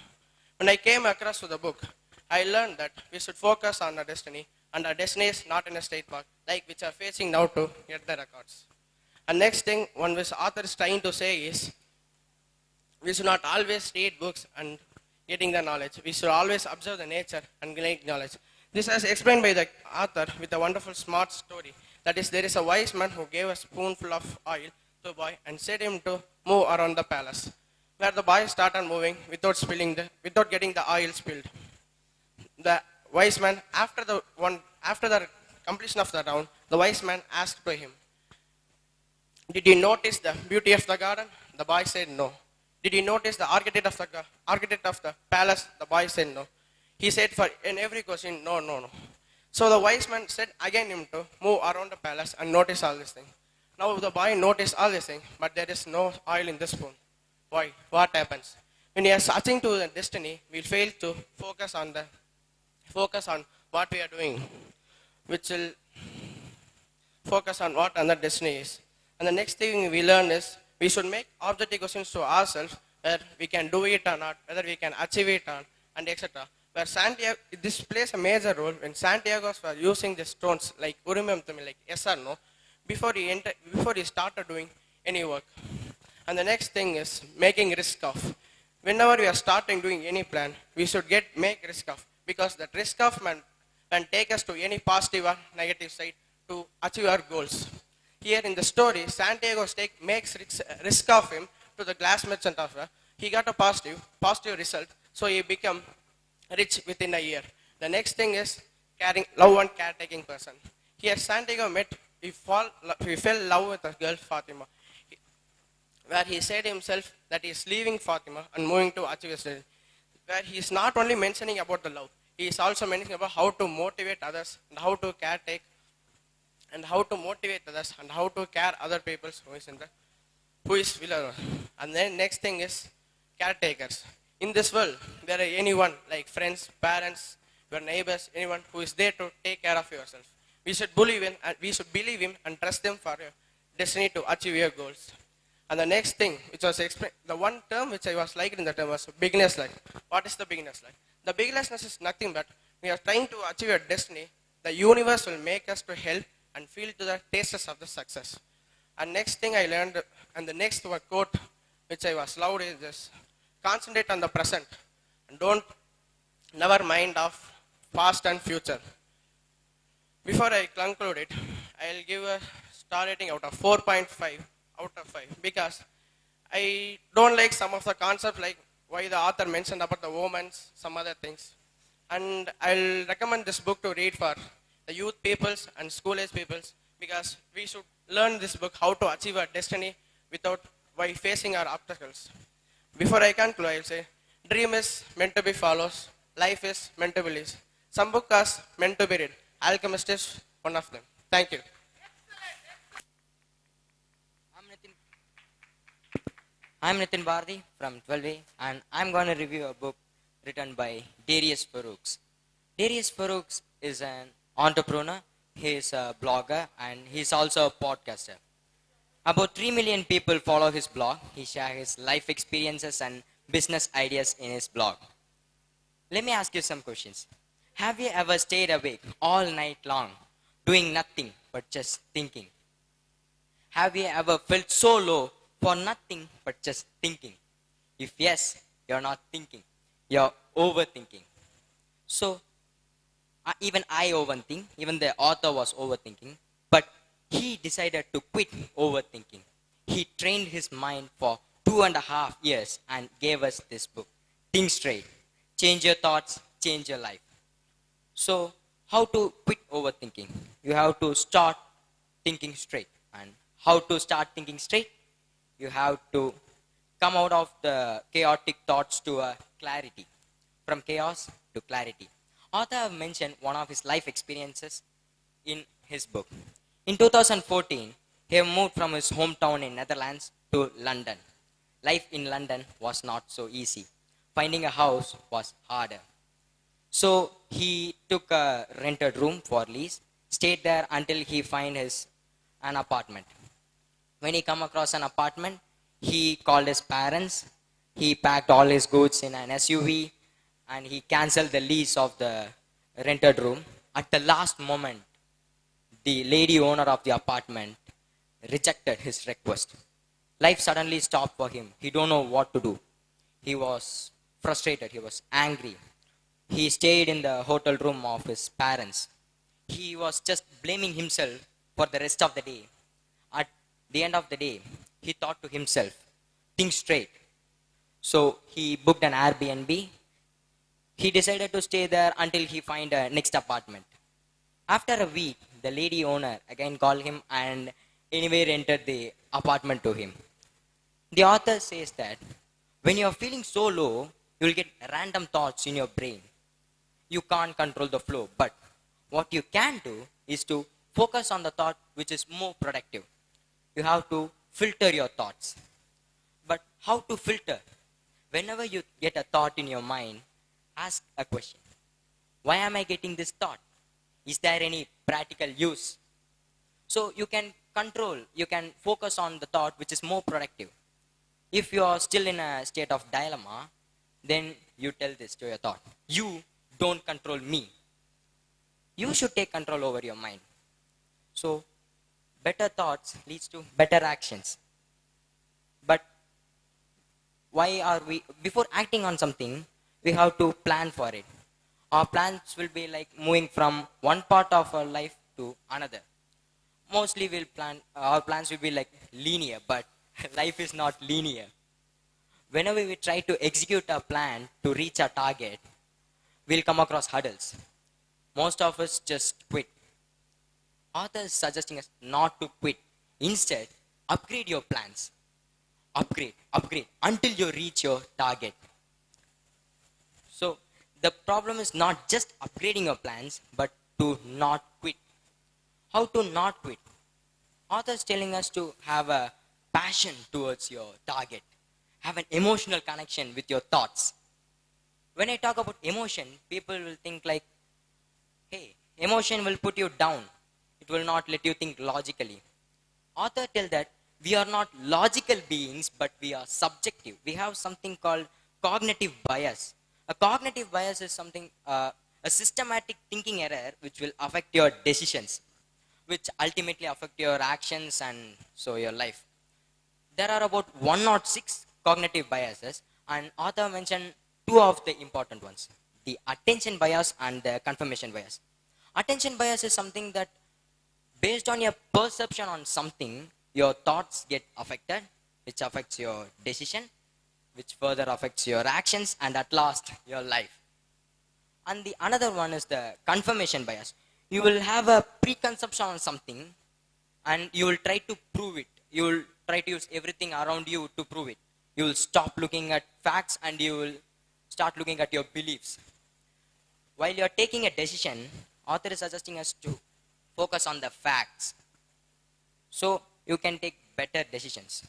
When I came across to the book, I learned that we should focus on our destiny, and our destiny is not in a state park, like which are facing now to get the records. And next thing, one which author is trying to say is, we should not always read books and getting the knowledge. We should always observe the nature and gain knowledge. This is explained by the author with a wonderful smart story. That is, there is a wise man who gave a spoonful of oil to a boy and said him to move around the palace, where the boy started moving without getting the oil spilled. The wise man, after the completion of the round, the wise man asked by him, "Did you notice the beauty of the garden?" The boy said no. "Did you notice the architect of the palace?" The boy said no. He said for in every question, no, no, no. So the wise man said again him to move around the palace and notice all these things. Now the boy noticed all these things, but there is no oil in this spoon. Why? What happens? When we are searching to the destiny, we fail to focus on what we are doing, which will focus on what another destiny is. And the next thing we learn is we should make objective questions to ourselves whether we can do it or not, whether we can achieve it or, and etc. Where Santiago, this plays a major role when Santiago's were using the stones like Urim and Thummim, like yes or no, before he started doing any work. And the next thing is making risk of. Whenever we are starting doing any plan, we should make risk of, because that risk of can take us to any positive or negative side to achieve our goals. Here in the story, Santiago makes risk of him to the glass merchant of he got a positive result, so he became rich within a year. The next thing is love and caretaking person. Here Santiago he fell in love with a girl, Fatima, where he said himself that he is leaving Fatima and moving to achieve his dream. Where he is not only mentioning about the love, he is also mentioning about how to motivate others and how to caretake and how to motivate others and how to care other people who is below. And then next thing is caretakers. In this world, there are anyone like friends, parents, your neighbors, anyone who is there to take care of yourself. We should believe him and trust them for your destiny to achieve your goals. And the next thing, which was explained, the one term which I was liking in the term was beginner's luck. What is the beginner's luck? The beginner's luck is nothing but we are trying to achieve your destiny. The universe will make us to help and feel to the tastes of the success. And next thing I learned, and the next quote which I was loved is this: concentrate on the present and never mind of past and future. Before I conclude it, I'll give a star rating out of 4.5 out of 5 because I don't like some of the concepts like why the author mentioned about the women, some other things. And I'll recommend this book to read for the youth peoples and school age peoples because we should learn this book how to achieve our destiny by facing our obstacles. Before I conclude, I'll say, dream is meant to be followed, life is meant to be lived. Some books are meant to be read. Alchemist is one of them. Thank you. I'm Nitin Bhardi from 12A and I'm going to review a book written by Darius Farooqs. Darius Farooqs is an entrepreneur, he is a blogger and he's also a podcaster. About 3 million people follow his blog. He shares his life experiences and business ideas in his blog. Let me ask you some questions. Have you ever stayed awake all night long doing nothing but just thinking? Have you ever felt so low for nothing but just thinking? If yes, you're not thinking, you're overthinking. So, even I overthink, even the author was overthinking, but he decided to quit overthinking. He trained his mind for 2.5 years and gave us this book. Think straight. Change your thoughts, change your life. So, how to quit overthinking? You have to start thinking straight. And how to start thinking straight? You have to come out of the chaotic thoughts to a clarity. From chaos to clarity. Author mentioned one of his life experiences in his book. In 2014, he moved from his hometown in Netherlands to London. Life in London was not so easy. Finding a house was harder. So he took a rented room for lease, stayed there until he find an apartment. When he come across an apartment, he called his parents, he packed all his goods in an SUV, and he cancelled the lease of the rented room. At the last moment, the lady owner of the apartment rejected his request. Life suddenly stopped for him. He don't know what to do. He was frustrated. He was angry. He stayed in the hotel room of his parents. He was just blaming himself for the rest of the day. At the end of the day, he thought to himself, think straight. So he booked an Airbnb. He decided to stay there until he find a next apartment. After a week, the lady owner again called him and anyway rented the apartment to him. The author says that when you are feeling so low, you will get random thoughts in your brain. You can't control the flow, but what you can do is to focus on the thought which is more productive. You have to filter your thoughts. But how to filter? Whenever you get a thought in your mind, ask a question. Why am I getting this thought? Is there any practical use? So you can control, you can focus on the thought which is more productive. If you are still in a state of dilemma, then you tell this to your thought. You don't control me. You should take control over your mind. So better thoughts leads to better actions. But why are we, before acting on something, we have to plan for it. Our plans will be like moving from one part of our life to another. Mostly our plans will be like linear, but life is not linear. Whenever we try to execute a plan to reach our target, we'll come across hurdles. Most of us just quit. Author is suggesting us not to quit. Instead, upgrade your plans. Upgrade until you reach your target. So the problem is not just upgrading your plans, but to not quit. How to not quit? Author is telling us to have a passion towards your target. Have an emotional connection with your thoughts. When I talk about emotion, people will think like, hey, emotion will put you down. It will not let you think logically. Author tells that we are not logical beings, but we are subjective. We have something called cognitive bias. A cognitive bias is something, a systematic thinking error which will affect your decisions, which ultimately affect your actions and so your life. There are about 106 cognitive biases, and author mentioned two of the important ones, the attention bias and the confirmation bias. Attention bias is something that based on your perception on something, your thoughts get affected, which affects your decision, which further affects your actions, and at last, your life. And the another one is the confirmation bias. You will have a preconception on something, and you will try to prove it. You will try to use everything around you to prove it. You will stop looking at facts and you will start looking at your beliefs. While you are taking a decision, author is suggesting us to focus on the facts, so you can take better decisions.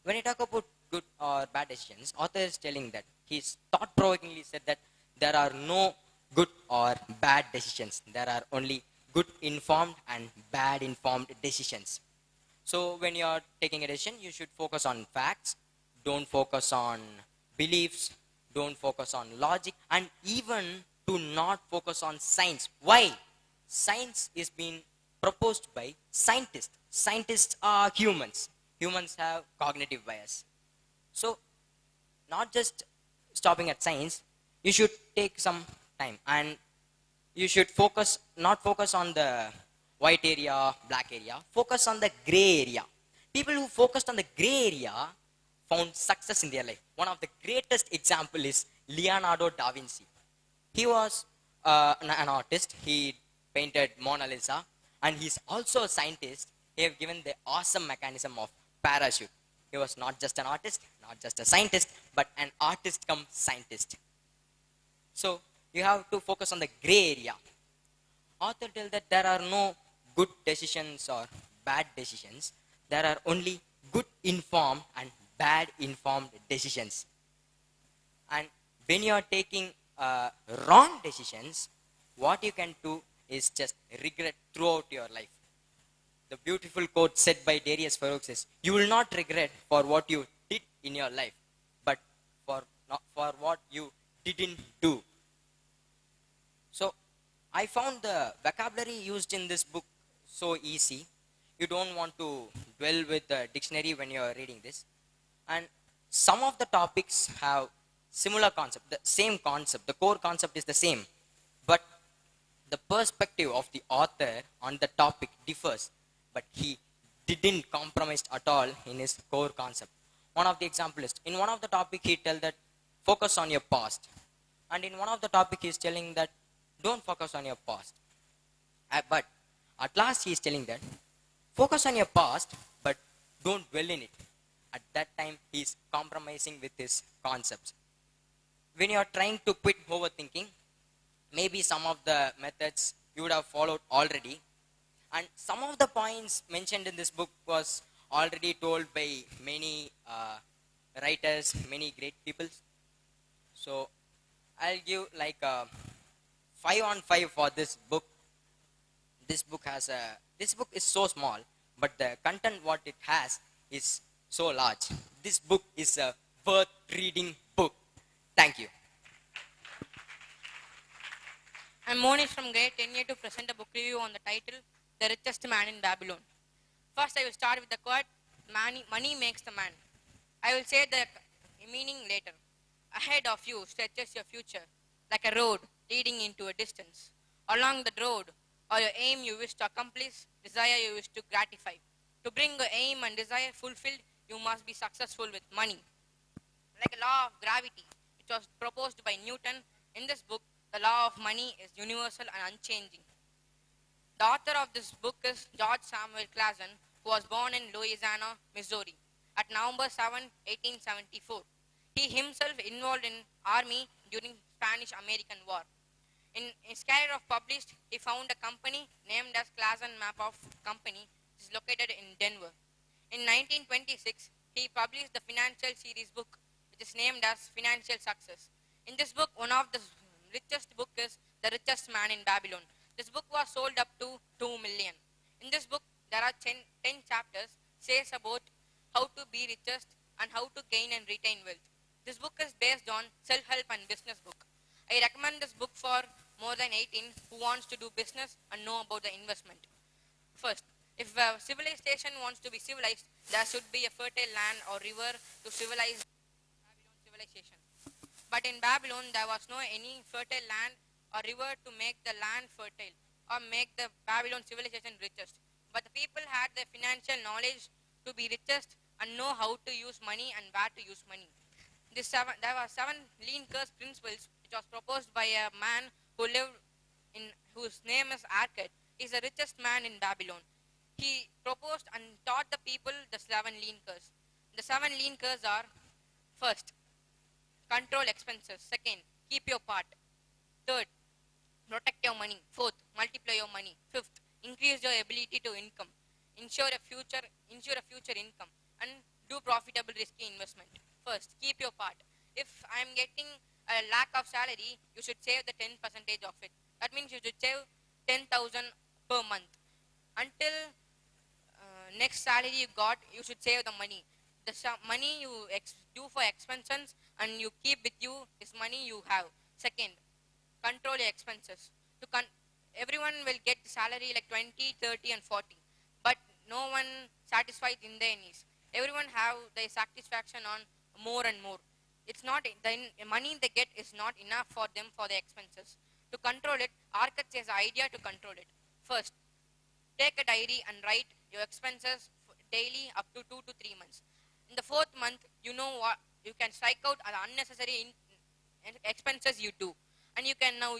When you talk about good or bad decisions, author is telling that he's thought-provokingly said that there are no good or bad decisions. There are only good informed and bad informed decisions. So when you are taking a decision, you should focus on facts, don't focus on beliefs, don't focus on logic, and even to not focus on science. Why? Science is being proposed by scientists. Scientists are humans. Humans have cognitive bias. So not just stopping at science, you should take some time and you should not focus on the white area, black area, focus on the gray area. People who focused on the gray area found success in their life. One of the greatest example is Leonardo Da Vinci. He was an artist. He painted Mona Lisa, and he's also a scientist. He have given the awesome mechanism of parachute. He was not just an artist, not just a scientist, but an artist come scientist. So you have to focus on the gray area. Author tells that there are no good decisions or bad decisions. There are only good informed and bad informed decisions. And when you are taking wrong decisions, what you can do is just regret throughout your life. The beautiful quote said by Darius Farooq is, you will not regret for what you did in your life, but for what you didn't do. So I found the vocabulary used in this book so easy. You don't want to dwell with the dictionary when you are reading this. And some of the topics have similar concept, the same concept, the core concept is the same, but the perspective of the author on the topic differs, but he didn't compromise at all in his core concept. One of the examples is, in one of the topic he tells that focus on your past, and in one of the topic he is telling that don't focus on your past. But At last, he is telling that focus on your past, but don't dwell in it. At that time, he is compromising with his concepts. When you are trying to quit overthinking, maybe some of the methods you would have followed already, and some of the points mentioned in this book was already told by many writers, many great people. So I'll give like a 5 on 5 for this book. This book is so small, but the content what it has is so large. This book is a worth reading book. Thank you. I'm Monish from grade 10A to present a book review on the title, The Richest Man in Babylon. First, I will start with the quote, money makes the man. I will say the meaning later. Ahead of you stretches your future, like a road leading into a distance. Along the road, or your aim you wish to accomplish, desire you wish to gratify. To bring your aim and desire fulfilled, you must be successful with money. Like a law of gravity, it was proposed by Newton. In this book, the law of money is universal and unchanging. The author of this book is George Samuel Clason, who was born in Louisiana, Missouri, at November 7, 1874. He himself involved in army during Spanish-American War. In his career of published, he found a company named as Clason Map of Company, which is located in Denver. In 1926, he published the financial series book, which is named as Financial Success. In this book, one of the richest book is The Richest Man in Babylon. This book was sold up to 2 million. In this book, there are 10 chapters says about how to be richest and how to gain and retain wealth. This book is based on self-help and business book. I recommend this book for more than 18 who wants to do business and know about the investment. First, if a civilization wants to be civilized, there should be a fertile land or river to civilize Babylon civilization. But in Babylon, there was no any fertile land or river to make the land fertile or make the Babylon civilization richest. But the people had the financial knowledge to be richest and know how to use money and where to use money. There were 7 lean curse principles which was proposed by a man who lived in whose name is Arcad. He is the richest man in Babylon. He proposed and taught the people the 7 lean curse. The 7 lean curse are: first, control expenses. Second, keep your part. Third, protect your money. Fourth, multiply your money. Fifth, increase your ability to income. Ensure a future income, and do profitable risky investment. First, keep your part. If I am getting a lakh of salary, you should save the 10% of it. That means you should save 10,000 per month. Until next salary you got, you should save the money. The money you do for expenses and you keep with you is money you have. Second, control your expenses. Everyone will get salary like 20, 30 and 40. But no one satisfied in their needs. Everyone have their satisfaction on more and more. It's not the money they get is not enough for them for their expenses. To control it, Arcad says idea to control it. First, take a diary and write your expenses daily up to 2 to 3 months. In the 4th month, you know what you can strike out the unnecessary expenses you do, and you can know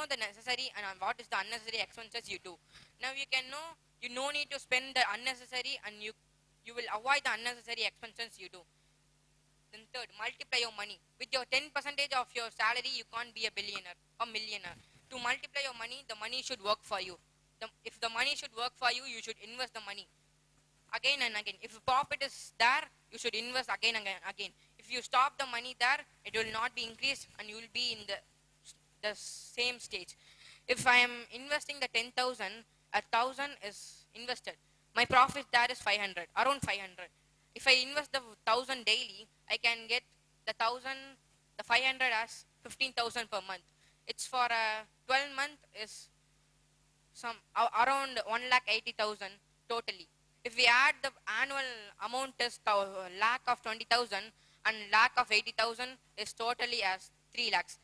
the necessary and what is the unnecessary expenses you do. Now you can know you no need to spend the unnecessary, and you will avoid the unnecessary expenses you do. Then third, multiply your money. With your 10% of your salary, you can't be a billionaire or millionaire. To multiply your money, the money should work for you. If the money should work for you, you should invest the money again and again. If profit is there, you should invest again and again. If you stop the money there, it will not be increased and you will be in the same stage. If I am investing the 10,000, 1,000 is invested. My profit there is 500, around 500. If I invest the 1,000 daily, I can get the 500 as 15,000 per month. It's for a 12 month is around 1,80,000 totally. If we add the annual amount is lakh of 20,000 and lakh of 80,000 is totally as 3 lakhs.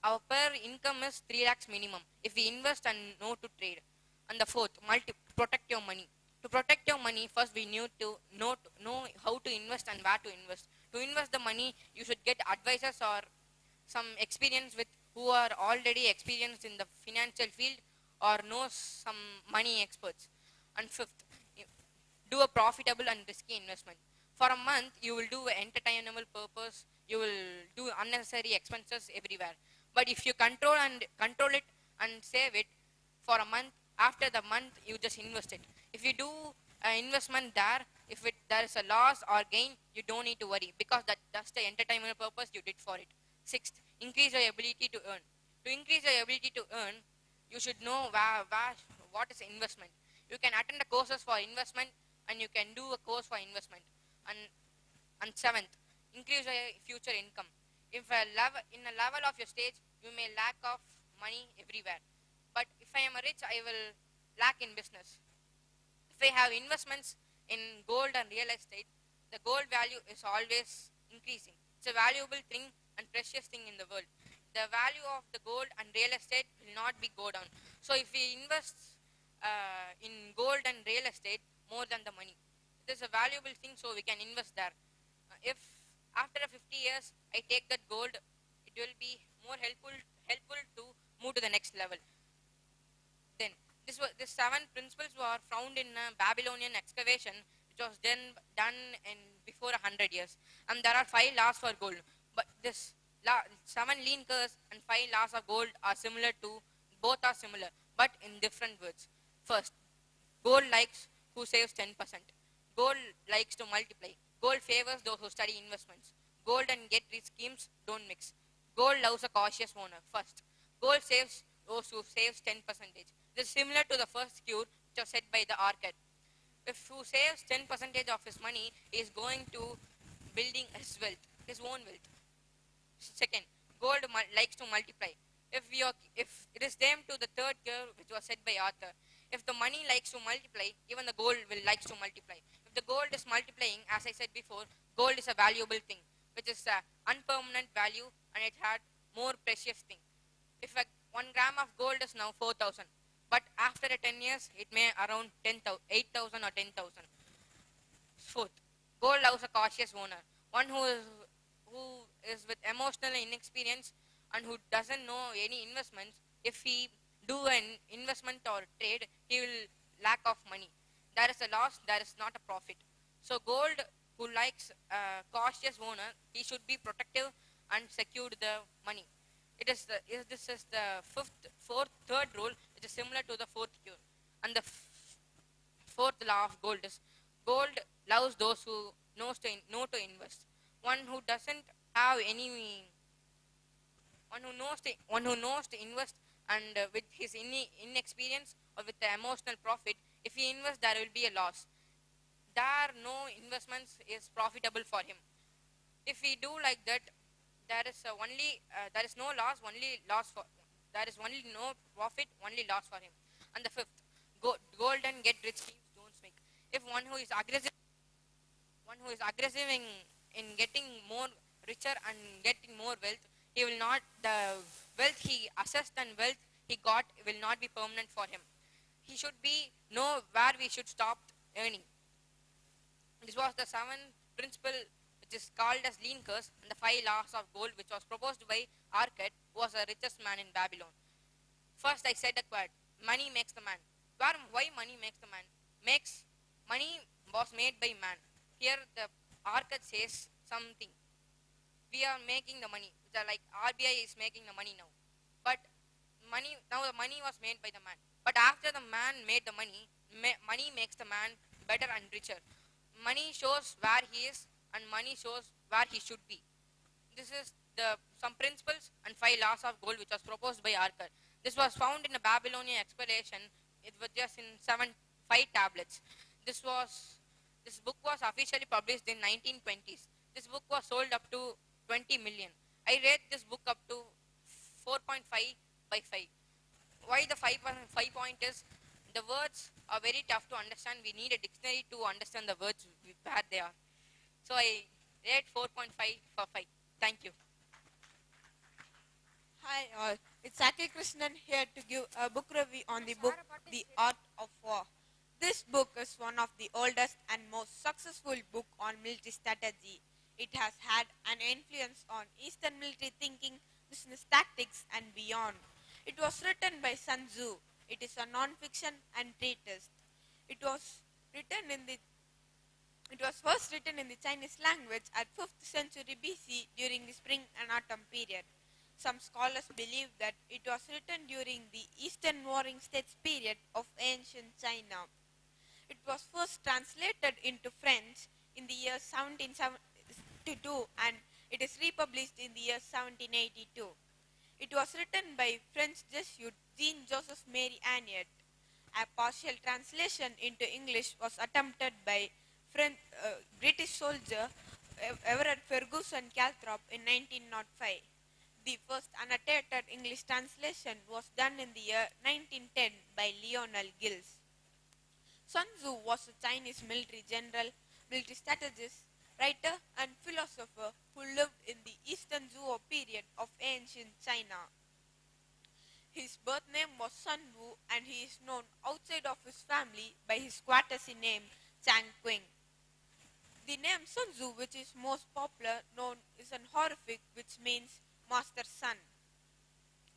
Our per income is 3 lakhs minimum if we invest and know to trade. And the fourth, protect your money. To protect your money, first we need to know how to invest and where to invest. To invest the money, you should get advisors or some experience with who are already experienced in the financial field, or knows some money experts. And fifth, do a profitable and risky investment. For a month, you will do entertainable purpose. You will do unnecessary expenses everywhere. But if you control it and save it for a month, after the month you just invest it. If you do an investment there, if there is a loss or gain, you don't need to worry because that's the entertainment purpose you did for it. Sixth, increase your ability to earn. To increase your ability to earn, you should know what is investment. You can attend the courses for investment and you can do a course for investment. And seventh, increase your future income. If in a level of your stage, you may lack of money everywhere. But if I am rich, I will lack in business. If I have investments in gold and real estate, the gold value is always increasing. It's a valuable thing and precious thing in the world. The value of the gold and real estate will not be go down. So if we invest in gold and real estate more than the money, it is a valuable thing, so we can invest there. If after 50 years I take that gold, it will be more helpful to move to the next level. Then the 7 principles were found in a Babylonian excavation, which was done in before 100 years. And there are 5 laws for gold. But this 7 lean curves and 5 laws of gold are similar to, both are similar, but in different words. First, gold likes who saves 10%. Gold likes to multiply. Gold favors those who study investments. Gold and get rich schemes don't mix. Gold loves a cautious owner. First, gold saves those who saves 10%. This is similar to the first cure which was said by the architect. If who saves 10% of his money, he is going to building his wealth, his own wealth. Second, gold likes to multiply. If it is same to the third cure which was said by Arthur. If the money likes to multiply, even the gold will likes to multiply. If the gold is multiplying, as I said before, gold is a valuable thing, which is a unpermanent value and it had more precious thing. If 1 gram of gold is now 4,000, but after 10 years, it may around 8,000 or 10,000. Fourth, gold loves a cautious owner, one who is with emotional inexperience and who doesn't know any investments. If he do an investment or trade, he will lack of money. There is a loss, there is not a profit. So gold, who likes a cautious owner, he should be protective and secured the money. This is the third rule, which is similar to the fourth cure. And the fourth law of gold is gold loves those who know to invest. One who doesn't have any, one who knows to invest and with his inexperience or with the emotional profit, if he invests, there will be a loss. There no investments is profitable for him. If we do like that, there is no loss, only loss for. There is only no profit, only loss for him. And the fifth, gold and get rich schemes don't make. If one who is aggressive in getting more richer and getting more wealth, he will not, the wealth he assessed and wealth he got will not be permanent for him. He should know where we should stop earning. This was the 7th principle, which is called as lean curse, and the 5 laws of gold, which was proposed by Arcad, who was the richest man in Babylon. First, I said a quote: money makes the man. Why money makes the man? Money was made by man. Here, the Arcad says something. We are making the money. Like RBI is making the money now. But now the money was made by the man. But after the man made the money, money makes the man better and richer. Money shows where he is and money shows where he should be. This is some principles and 5 laws of gold, which was proposed by Arcad. This was found in a Babylonian explanation. It was just in 5 tablets. This book was officially published in 1920s. This book was sold up to 20 million. I read this book up to 4.5 by 5. Why the 5 point is, the words are very tough to understand. We need a dictionary to understand the words where they are. So I read 4.5 for 5. Thank you. Hi all, it's Saki Krishnan here to give a book review on the book The Art of War. This book is one of the oldest and most successful book on military strategy. It has had an influence on Eastern military thinking, business tactics and beyond. It was written by Sun Tzu, It is a non-fiction and treatise. It was written in the It was first written in the Chinese language at 5th century BC during the spring and autumn period. Some scholars believe that it was written during the Eastern Warring States period of ancient China. It was first translated into French in the year 1772 and it is republished in the year 1782. It was written by French Jesuit Jean-Joseph Marie Agnet. A partial translation into English was attempted by British soldier Everett Ferguson Calthrop in 1905. The first annotated English translation was done in the year 1910 by Lionel Gills. Sun Tzu was a Chinese military general, military strategist, writer and philosopher who lived in the Eastern Zhou period of ancient China. His birth name was Sun Wu and he is known outside of his family by his courtesy name Chang Qing. The name Sun Tzu, which is most popular known, is an honorific which means master son.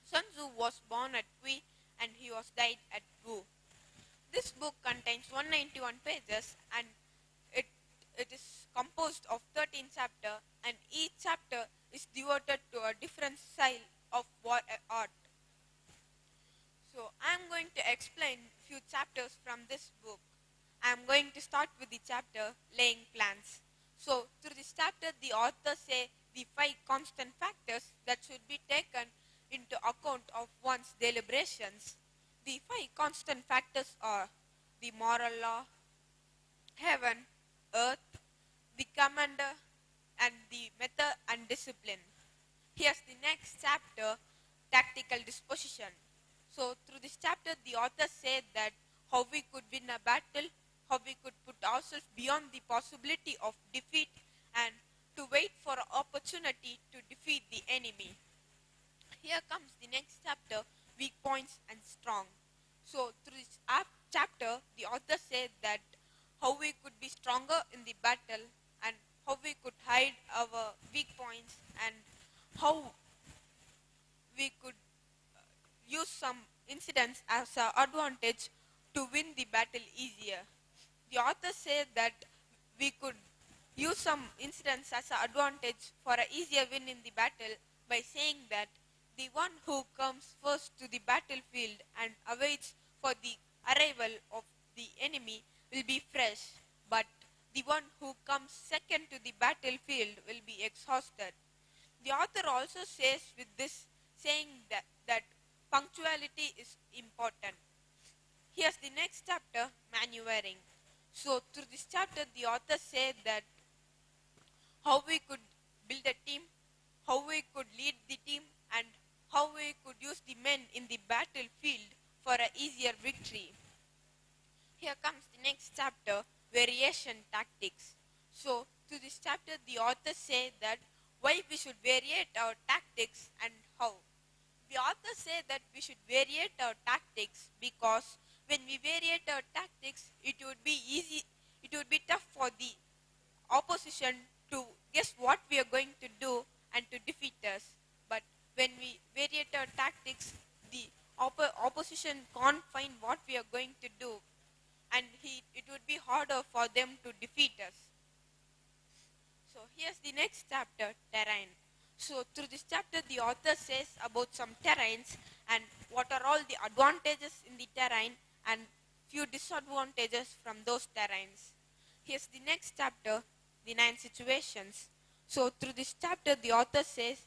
Sun Tzu was born at Kui and he was died at Wu. This book contains 191 pages and it is composed of 13 chapters and each chapter is devoted to a different style of art. So I am going to explain few chapters from this book. I am going to start with the chapter Laying Plans. So through this chapter the author say the 5 constant factors that should be taken into account of one's deliberations. The 5 constant factors are the moral law, heaven, earth, the commander, and the method and discipline. Here's the next chapter, tactical disposition. So through this chapter the author said that how we could win a battle, how we could put ourselves beyond the possibility of defeat and to wait for an opportunity to defeat the enemy. Here comes the next chapter, weak points and strong. So through this chapter the author said that how we could be stronger in the battle and how we could hide our weak points and how we could use some incidents as an advantage to win the battle easier. The author said that we could use some incidents as an advantage for an easier win in the battle by saying that the one who comes first to the battlefield and awaits for the arrival of the enemy will be fresh, but the one who comes second to the battlefield will be exhausted. The author also says with this saying that punctuality is important. Here's the next chapter, maneuvering. So through this chapter the author said that how we could build a team, how we could lead the team and how we could use the men in the battlefield for an easier victory. Here comes the next chapter, variation tactics. So through this chapter the author said that why we should variate our tactics and how. The author said that we should variate our tactics because when we variate our tactics, it would be tough for the opposition to guess what we are going to do and to defeat us. But when we variate our tactics, the opposition can't find what we are going to do and it would be harder for them to defeat us. So here's the next chapter, terrain. So through this chapter the author says about some terrains and what are all the advantages in the terrain and few disadvantages from those terrains. Here's the next chapter, the 9 situations. So through this chapter the author says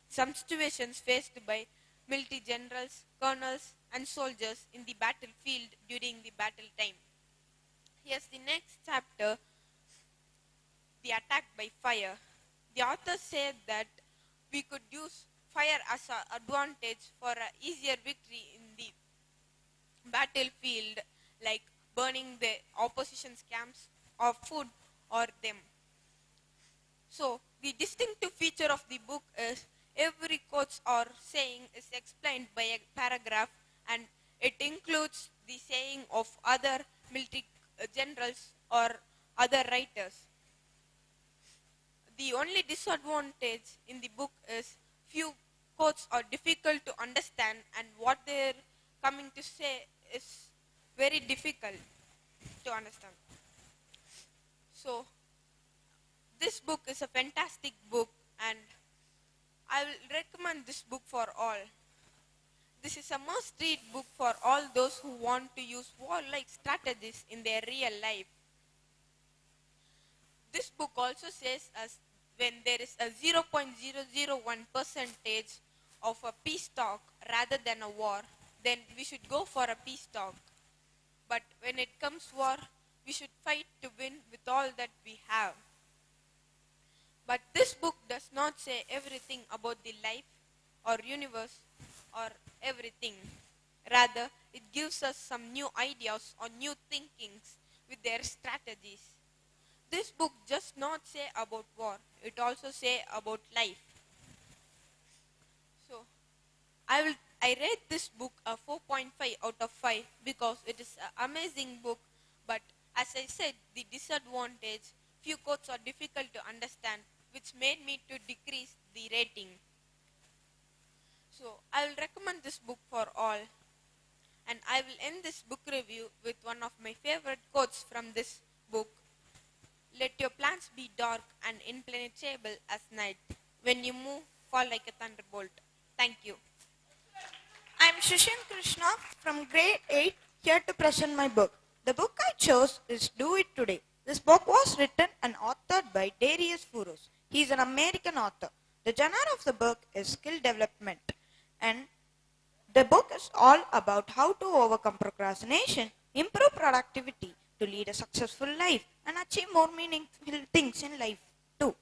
some situations faced by military generals, colonels and soldiers in the battlefield during the battle time. Here's the next chapter, the attack by fire. The author said that we could use fire as an advantage for an easier victory in the battlefield, like burning the opposition's camps or food or them. So the distinctive feature of the book is every quote or saying is explained by a paragraph and it includes the saying of other military generals or other writers. The only disadvantage in the book is few quotes are difficult to understand and what they're coming to say is very difficult to understand. So, this book is a fantastic book and I will recommend this book for all. This is a must-read book for all those who want to use war-like strategies in their real life. This book also says us when there is a 0.001 percentage of a peace talk rather than a war, then we should go for a peace talk. But when it comes war, we should fight to win with all that we have. But this book does not say everything about the life or universe or everything. Rather, it gives us some new ideas or new thinkings with their strategies. This book does not say about war, it also say about life. So, I rate this book a 4.5 out of 5 because it is an amazing book, but as I said, the disadvantage, few quotes are difficult to understand, which made me to decrease the rating. So, I will recommend this book for all. And I will end this book review with one of my favorite quotes from this book. Let your plans be dark and impenetrable as night. When you move, fall like a thunderbolt. Thank you. I am Shushan Krishna from grade 8 here to present my book. The book I chose is Do It Today. This book was written and authored by Darius Furus. He is an American author. The genre of the book is skill development. And the book is all about how to overcome procrastination, improve productivity to lead a successful life, and achieve more meaningful things in life too.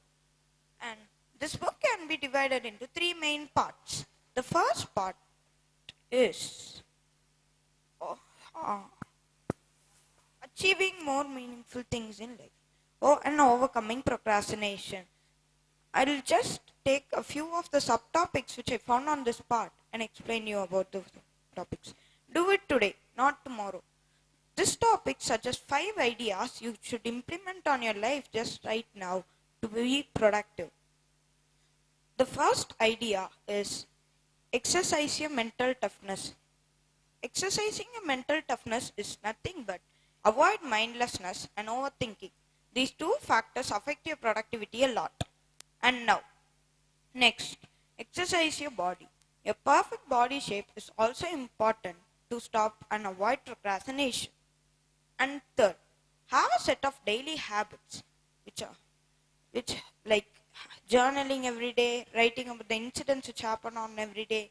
And this book can be divided into 3 main parts. The first part is achieving more meaningful things in life and overcoming procrastination. I will just take a few of the subtopics which I found on this part and explain you about those topics. Do it today, not tomorrow. This topic suggests 5 ideas you should implement on your life just right now to be productive. The first idea is exercise your mental toughness. Exercising your mental toughness is nothing but avoid mindlessness and overthinking. These 2 factors affect your productivity a lot. And now, next, exercise your body. Your perfect body shape is also important to stop and avoid procrastination. And third, have a set of daily habits which like journaling every day, writing about the incidents which happen on every day,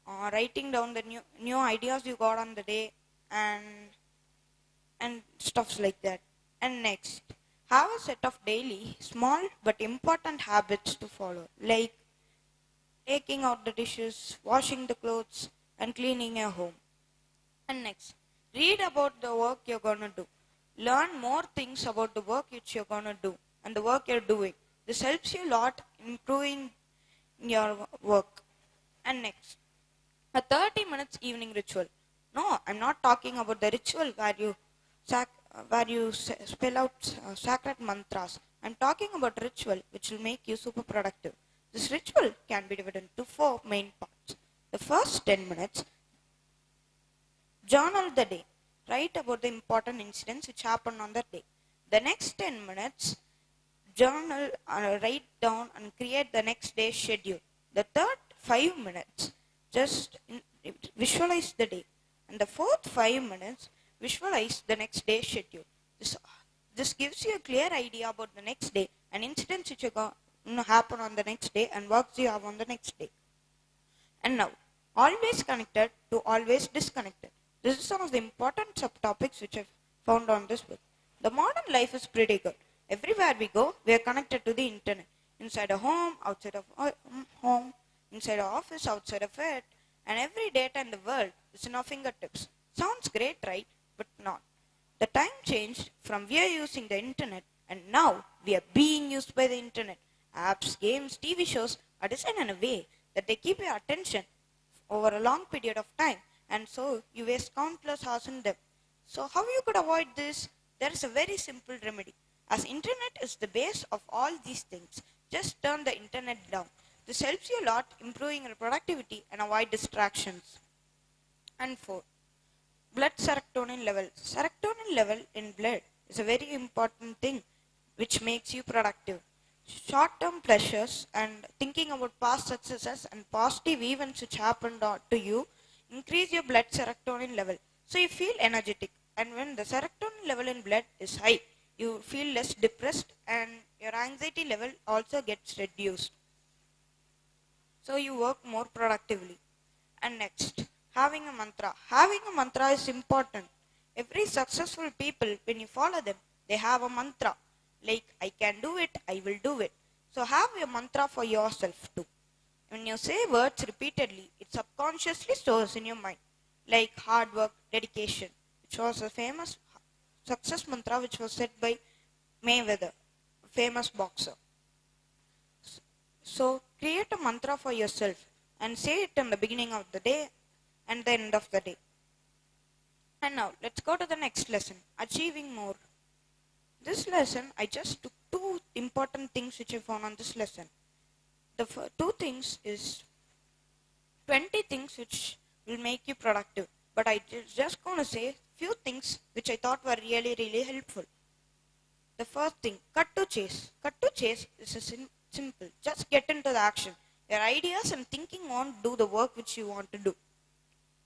writing down the new ideas you got on the day, and stuffs like that. And next, have a set of daily, small but important habits to follow, like taking out the dishes, washing the clothes, and cleaning your home. And next, read about the work you're going to do. Learn more things about the work which you're going to do and the work you're doing. This helps you a lot in improving your work. And next, a 30 minutes evening ritual. No, I'm not talking about the ritual where you spell out sacred mantras. I'm talking about ritual which will make you super productive. This ritual can be divided into 4 main parts. The first 10 minutes, journal the day. Write about the important incidents which happened on that day. The next 10 minutes, journal, write down and create the next day's schedule. The third 5 minutes, just visualize the day. And the fourth 5 minutes, visualize the next day's schedule. This gives you a clear idea about the next day and incidents which are going to happen on the next day and works you have on the next day. And now, always connected to always disconnected. This is some of the important subtopics which I've found on this book. The modern life is pretty good. Everywhere we go, we are connected to the internet. Inside a home, outside of home, inside an office, outside of it, and every data in the world is in our fingertips. Sounds great, right? But not. The time changed from we are using the internet and now we are being used by the internet. Apps, games, TV shows are designed in a way that they keep your attention over a long period of time, and so you waste countless hours in them. So how you could avoid this? There is a very simple remedy. As internet is the base of all these things, just turn the internet down. This helps you a lot improving your productivity and avoid distractions. And 4. Blood serotonin level. Serotonin level in blood is a very important thing which makes you productive. Short-term pleasures and thinking about past successes and positive events which happened to you increase your blood serotonin level. So you feel energetic, and when the serotonin level in blood is high, you feel less depressed and your anxiety level also gets reduced. So you work more productively. And next, having a mantra. Having a mantra is important. Every successful people, when you follow them, they have a mantra. Like, I can do it, I will do it. So have a mantra for yourself too. When you say words repeatedly, it subconsciously stores in your mind. Like hard work, dedication, which was a famous success mantra which was said by Mayweather, a famous boxer. So create a mantra for yourself and say it in the beginning of the day and the end of the day. And now let's go to the next lesson, achieving more. This lesson, I just took 2 important things which I found on this lesson. The 2 things is 20 things which will make you productive. But I just going to say few things which I thought were really, really helpful. The first thing, cut to chase. Cut to chase is a simple. Just get into the action. Your ideas and thinking on do the work which you want to do.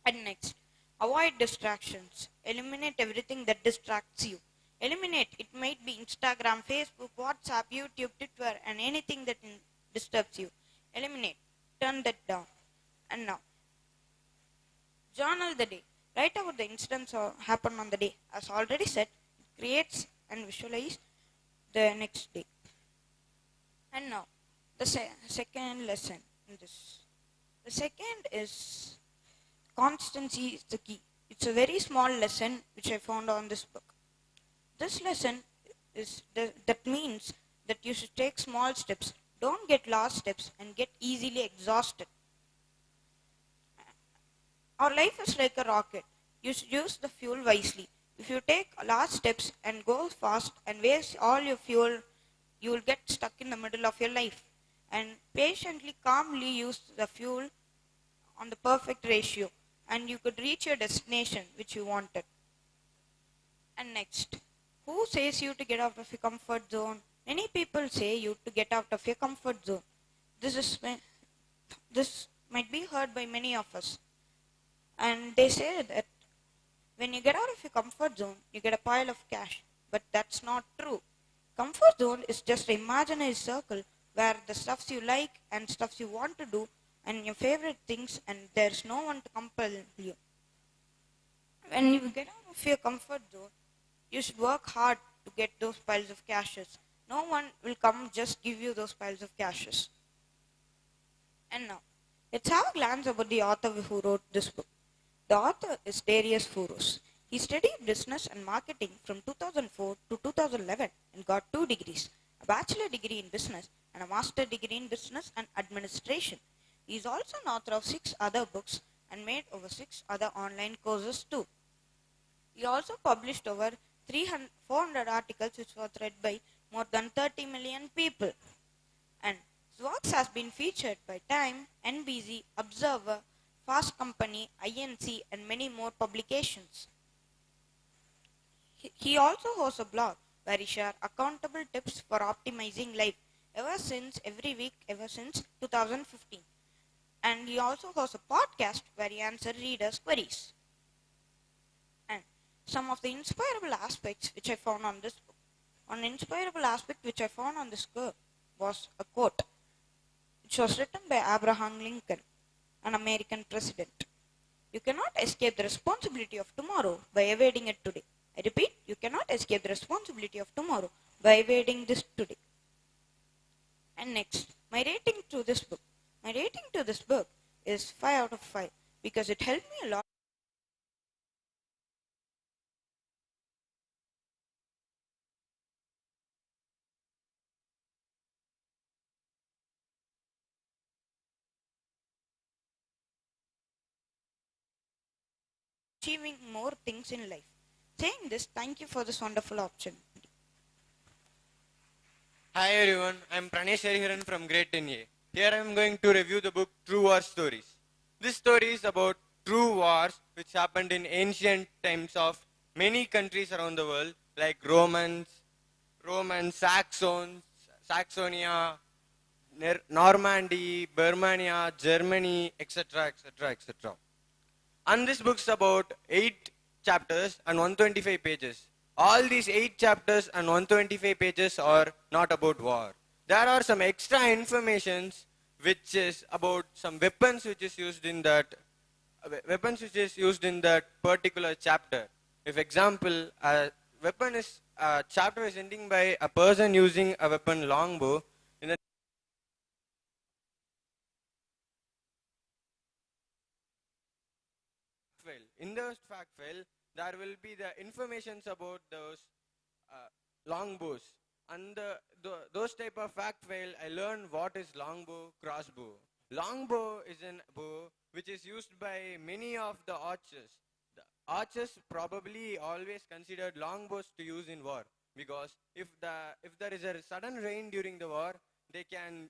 And next, avoid distractions. Eliminate everything that distracts you. Eliminate. It might be Instagram, Facebook, WhatsApp, YouTube, Twitter, and anything that disturbs you. Eliminate. Turn that down. And now, journal the day. Write about the incidents or happen on the day. As already said, it creates and visualize the next day. And now, the second lesson in this. The second is constancy is the key. It's a very small lesson which I found on this book. This lesson is that means that you should take small steps. Don't get large steps and get easily exhausted. Our life is like a rocket. You should use the fuel wisely. If you take large steps and go fast and waste all your fuel, you will get stuck in the middle of your life. And patiently, calmly use the fuel on the perfect ratio, and you could reach your destination which you wanted. And next, who says you to get out of your comfort zone? Many people say you to get out of your comfort zone. This might be heard by many of us. And they say that when you get out of your comfort zone, you get a pile of cash. But that's not true. Comfort zone is just an imaginary circle where the stuffs you like and stuffs you want to do and your favorite things, and there's no one to compel you. When you get out of your comfort zone, you should work hard to get those piles of cashes. No one will come just give you those piles of cashes. And now, let's have a glance about the author who wrote this book. The author is Darius Fouros. He studied business and marketing from 2004 to 2011 and got 2 degrees, a bachelor degree in business and a master degree in business and administration. He is also an author of 6 other books and made over 6 other online courses too. He also published over 400 articles which were read by more than 30 million people. And his works has been featured by Time, NBC, Observer, Fast Company, INC, and many more publications. He also hosts a blog where he shares accountable tips for optimizing life every week since 2015. And he also hosts a podcast where he answers readers' queries. And some of the inspirable aspects which I found on this book. One inspirable aspect which I found on this book was a quote which was written by Abraham Lincoln, an American president. You cannot escape the responsibility of tomorrow by evading it today. I repeat, you cannot escape the responsibility of tomorrow by evading this today. And next, my rating to this book. My rating to this book is 5 out of 5 because it helped me a lot. Achieving more things in life. Saying this, thank you for this wonderful option. Hi everyone, I am Pranesh Hariharan from grade 10A. Here I am going to review the book True War Stories. This story is about true wars which happened in ancient times of many countries around the world, like Romans, Saxonia, Normandy, Birmania, Germany, etc., etc., etc. And this book is about 8 chapters and 125 pages. All these 8 chapters and 125 pages are not about war. There are some extra informations which is about some weapons which is used in that particular chapter. If example, a chapter is ending by a person using a weapon longbow. In the fact file, there will be the informations about those longbows. And those type of fact file, I learned what is longbow, crossbow. Longbow is a bow which is used by many of the archers. The archers probably always considered longbows to use in war, because if there is a sudden rain during the war, they can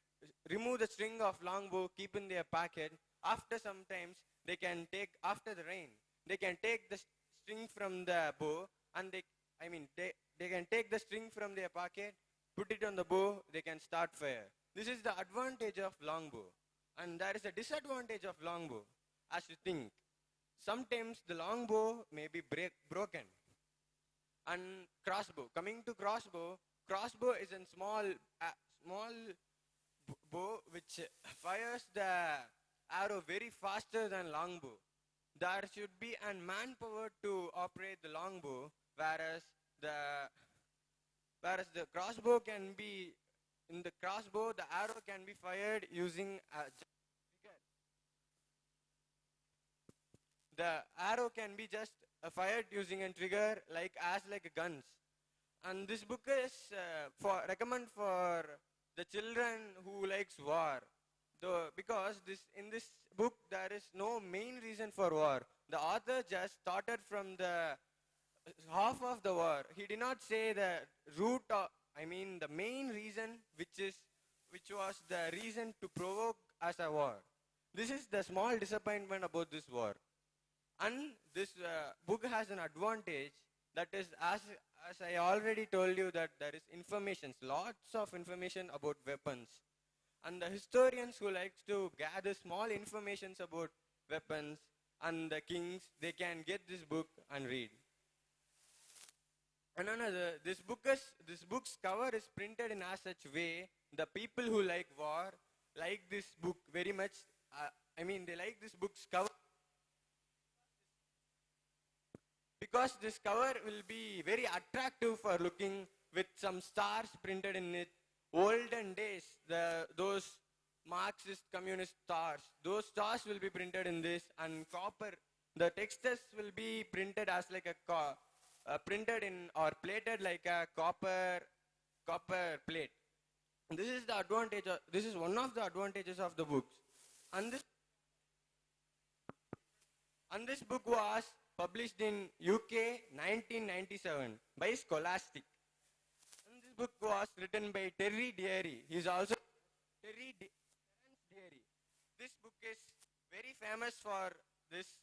remove the string of longbow, keep in their pocket. After sometimes they can take, after the rain, they can take the string from the bow, and they can take the string from their pocket, put it on the bow, they can start fire. This is the advantage of longbow. And there is a disadvantage of longbow, as you think. Sometimes the longbow may be broken. And crossbow. Coming to crossbow, crossbow is a small bow which fires the arrow very faster than longbow. There should be a manpower to operate the longbow, whereas the crossbow can be, in the crossbow the arrow can be fired using a trigger. The arrow can be just fired using a trigger like a guns. And this book is recommend for the children who likes war. Because in this book there is no main reason for war. The author just started from the half of the war. He did not say the the main reason which was the reason to provoke as a war. This is the small disappointment about this war. And this book has an advantage, that is, as I already told you, that there is information, lots of information about weapons. And the historians who likes to gather small informations about weapons and the kings, they can get this book and read. And another, this book's cover is printed in as such way, the people who like war like this book very much. They like this book's cover because this cover will be very attractive for looking, with some stars printed in it. Olden days, those Marxist communist stars, those stars will be printed in this, and copper, the textures will be printed as like printed in or plated like a copper plate. This is the advantage. This is one of the advantages of the books. And this book was published in UK 1997 by Scholastic. And this book was written by Terry Deary. He is also Terence Deary. This book is very famous for this.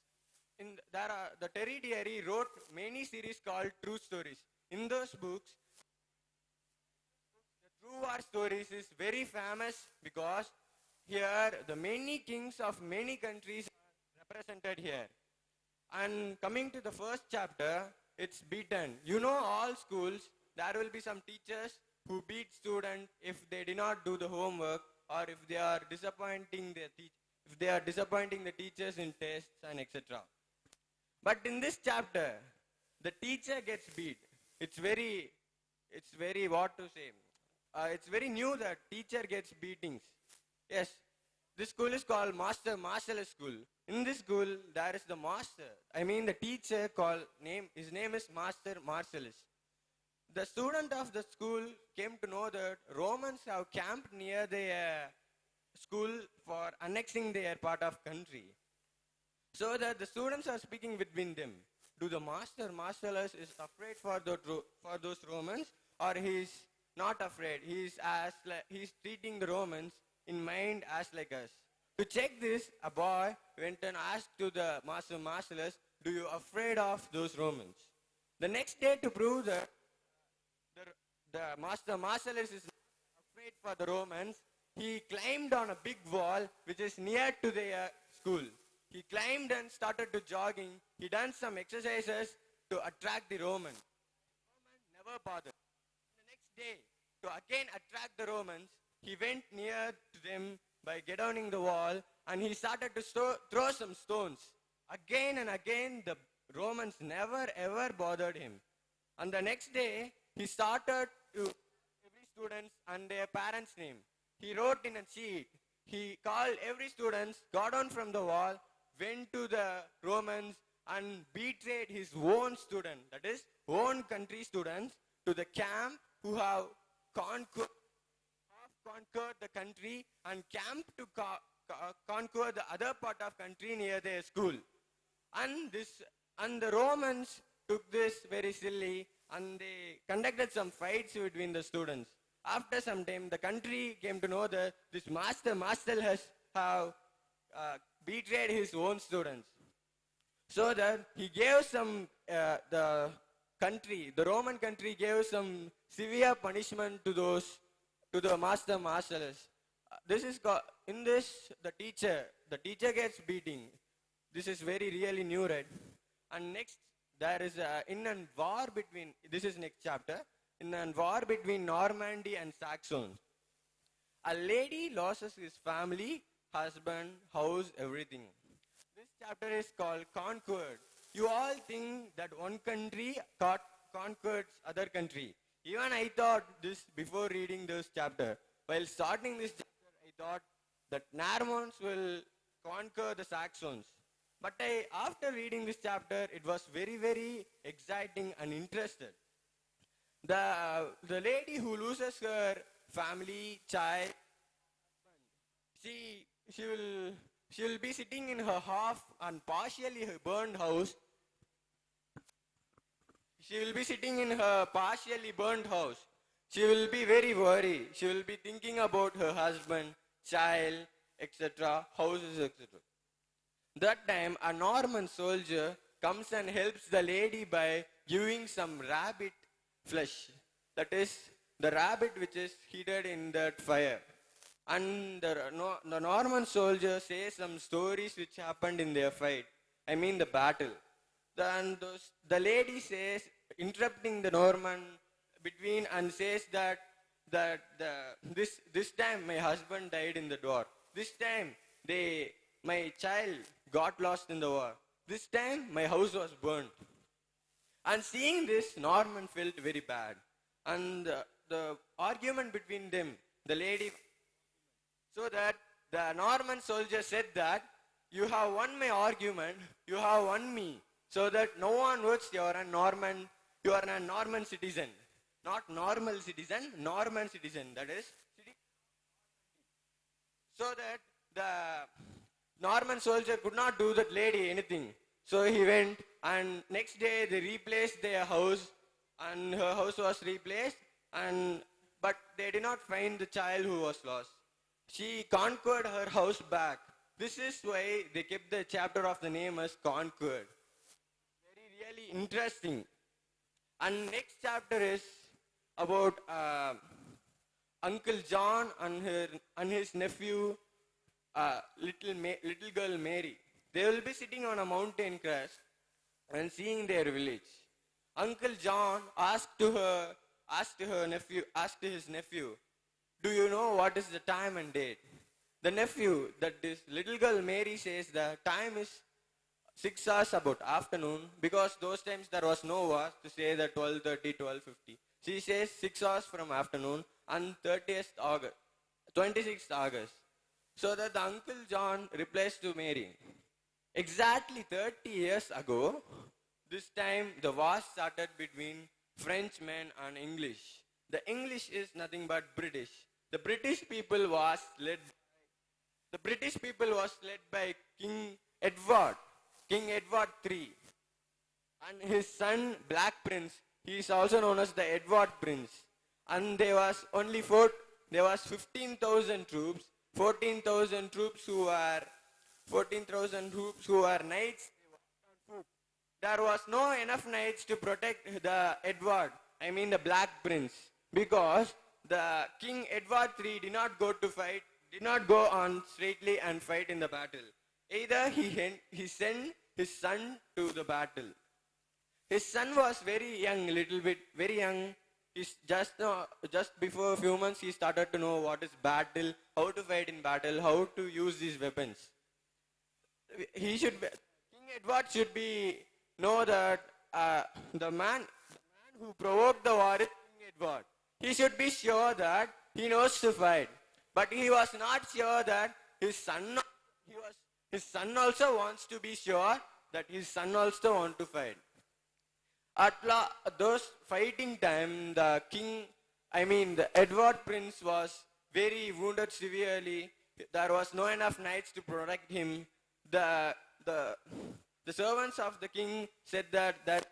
The Terry Deary wrote many series called True Stories. In those books, the True War Stories is very famous because here the many kings of many countries are represented here. And coming to the first chapter, it's beaten. You know, all schools, there will be some teachers who beat students if they do not do the homework, or if they are disappointing the teachers in tests and etc. But in this chapter, the teacher gets beat. It's very what to say. It's very new that teacher gets beatings. Yes, this school is called Master Martial School. In this school, there is the master. The teacher his name is Master Marcellus. The student of the school came to know that Romans have camped near their school for annexing their part of country. So that the students are speaking between them. Do the Master Marcellus is afraid for those Romans, or he is not afraid? He is treating the Romans in mind as like us. To check this, a boy went and asked to the master Marcellus, "Do you afraid of those Romans?" The next day, to prove that the master Marcellus is afraid for the Romans, he climbed on a big wall which is near to their school. He climbed and started to jogging. He done some exercises to attract the Romans. Romans never bothered. The next day, to again attract the Romans, he went near to them by get downing the wall, and he started to throw some stones. Again and again, the Romans never ever bothered him. And the next day, he started to every students and their parents' name. He wrote in a sheet. He called every student, got down from the wall, went to the Romans and betrayed his own student, that is, own country students, to the camp who have conquered the country and camped to conquer the other part of country near their school. And the Romans took this very silly and they conducted some fights between the students. After some time, the country came to know that this master Marcel has betrayed his own students. So that he gave some, the Roman country gave some severe punishment to the master Marcellus. This is called, in this, the teacher gets beating. This is very really new, right? And next, there is this is next chapter, in a war between Normandy and Saxons. A lady loses his family, husband, house, everything. This chapter is called Conquered. You all think that one country conquers other country. Even I thought this before reading this chapter. While starting this chapter, I thought that Normans will conquer the Saxons. But after reading this chapter, it was very, very exciting and interested. The lady who loses her family, child, she will be sitting in her half and partially burned house. She will be sitting in her partially burned house. She will be very worried. She will be thinking about her husband, child, etc., houses, etc. That time, a Norman soldier comes and helps the lady by giving some rabbit flesh. That is, the rabbit which is heated in that fire. And the Norman soldier says some stories which happened in their fight. I mean the battle. Then the lady says, interrupting the Norman between, and says that this time my husband died in the war. This time my child got lost in the war. This time my house was burnt. And seeing this, Norman felt very bad. And the argument between them, the lady, so that the Norman soldier said that, "You have won my argument, you have won me, so that no one knows you are a Norman citizen." Not normal citizen, Norman citizen, that is. So that the Norman soldier could not do that lady anything. So he went, and next day they replaced their house, and her house was replaced, but they did not find the child who was lost. She conquered her house back. This is why they kept the chapter of the name as Conquered. Very really interesting. And next chapter is about Uncle John and his nephew, little girl Mary. They will be sitting on a mountain crest and seeing their village. Uncle John asked his nephew, "Do you know what is the time and date?" The nephew, that this little girl Mary, says the time is 6 hours about afternoon, because those times there was no watch to say that 12:30, 12:50. She says 6 hours from afternoon and 26th August. So that the Uncle John replies to Mary, "Exactly 30 years ago, this time the war started between Frenchmen and English. The English is nothing but British. The British people was led by King Edward III, and his son Black Prince. He is also known as the Edward Prince. And there was 15,000 troops 14,000 troops who were 14,000 troops who were knights. There was no enough knights to protect the Edward, I mean the Black Prince, because the King Edward III did not go to fight, did not go on straightly and fight in the battle. Either he sent his son to the battle. His son was very young, little bit, very young. He's just before a few months he started to know what is battle, how to fight in battle, how to use these weapons. King Edward should know that the man who provoked the war is King Edward. He should be sure that he knows to fight. But he was not sure that his son also wants to be sure that his son also wants to fight. At those fighting time, the Edward Prince was very wounded severely. There was no enough knights to protect him. The servants of the king said that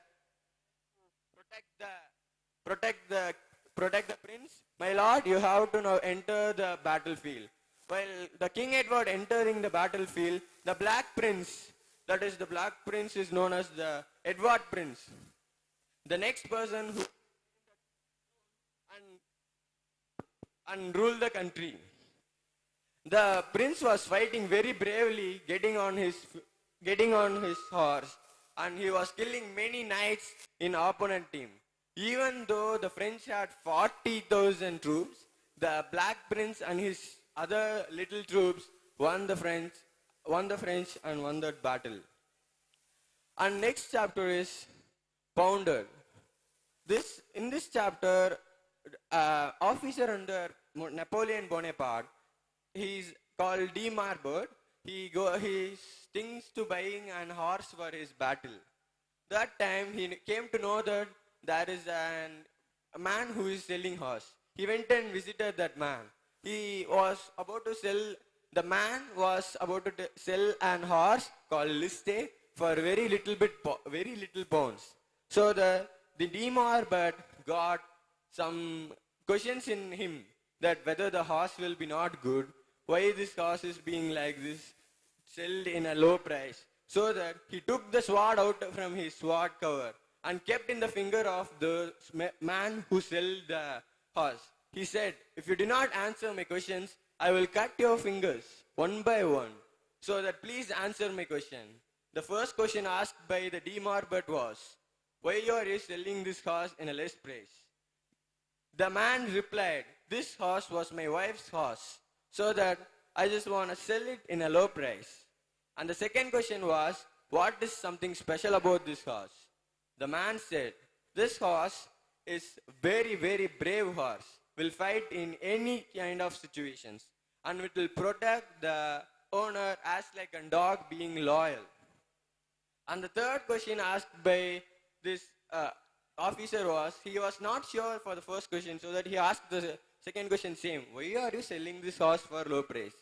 protect the prince. My lord, you have to now enter the battlefield. While the King Edward entering the battlefield, the Black Prince, that is the Black Prince is known as the Edward Prince. The next person who and rule the country. The prince was fighting very bravely, getting on his horse, and he was killing many knights in opponent team. Even though the French had 40,000 troops, the Black Prince and his other little troops won the French and won that battle. And next chapter is Pounder. In this chapter, officer under Napoleon Bonaparte, he is called de Marbot. He thinks to buying an horse for his battle. That time he came to know that there is a man who is selling horse. He went and visited that man. The man was about to sell an horse called Liste for very little pounds. So the de Marbot got some questions in him that whether the horse will be not good, why this horse is being like this, sold in a low price. So that he took the sword out from his sword cover and kept in the finger of the man who sold the horse. He said, if you do not answer my questions, I will cut your fingers one by one. So that please answer my question. The first question asked by the de Marbot was, why are you selling this horse in a less price? The man replied, this horse was my wife's horse, so that I just want to sell it in a low price. And the second question was, what is something special about this horse? The man said, this horse is very, very brave horse, will fight in any kind of situations, and it will protect the owner as like a dog being loyal. And the third question asked by this officer was, he was not sure for the first question, so that he asked the second question same, why are you selling this horse for low price?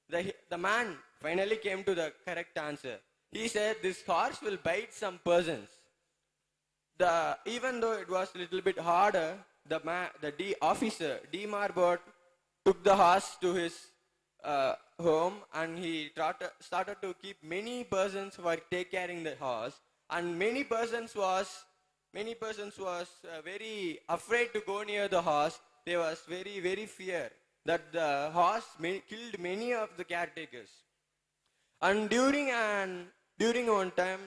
The man finally came to the correct answer. He said, this horse will bite some persons. Even though it was a little bit harder, the officer, de Marbot, took the horse to his home, and he started to keep many persons for take caring the horse, and many persons was very afraid to go near the horse. They was very, very fear that the horse killed many of the caretakers. And during one time,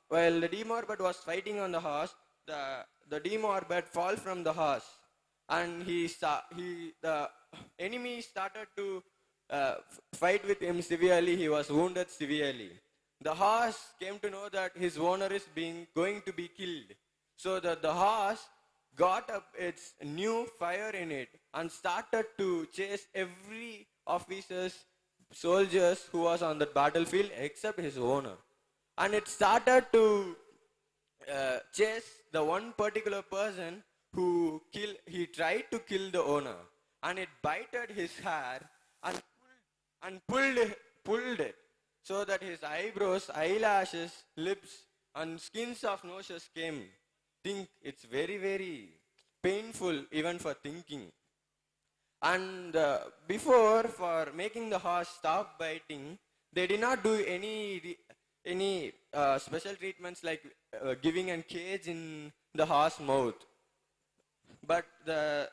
while the de Marbot was fighting on the horse, the de Marbot fall from the horse, and the enemy started to fight with him severely. He was wounded severely. The horse came to know that his owner is going to be killed, so that the horse got up its new fire in it and started to chase every officer's soldiers who was on the battlefield except his owner. And it started to chase the one particular person he tried to kill the owner, and it bited his hair and pulled it, so that his eyebrows, eyelashes, lips, and skins of noses came. It's very, very painful even for thinking. And before, for making the horse stop biting, they did not do any special treatments like giving a cage in the horse mouth. But they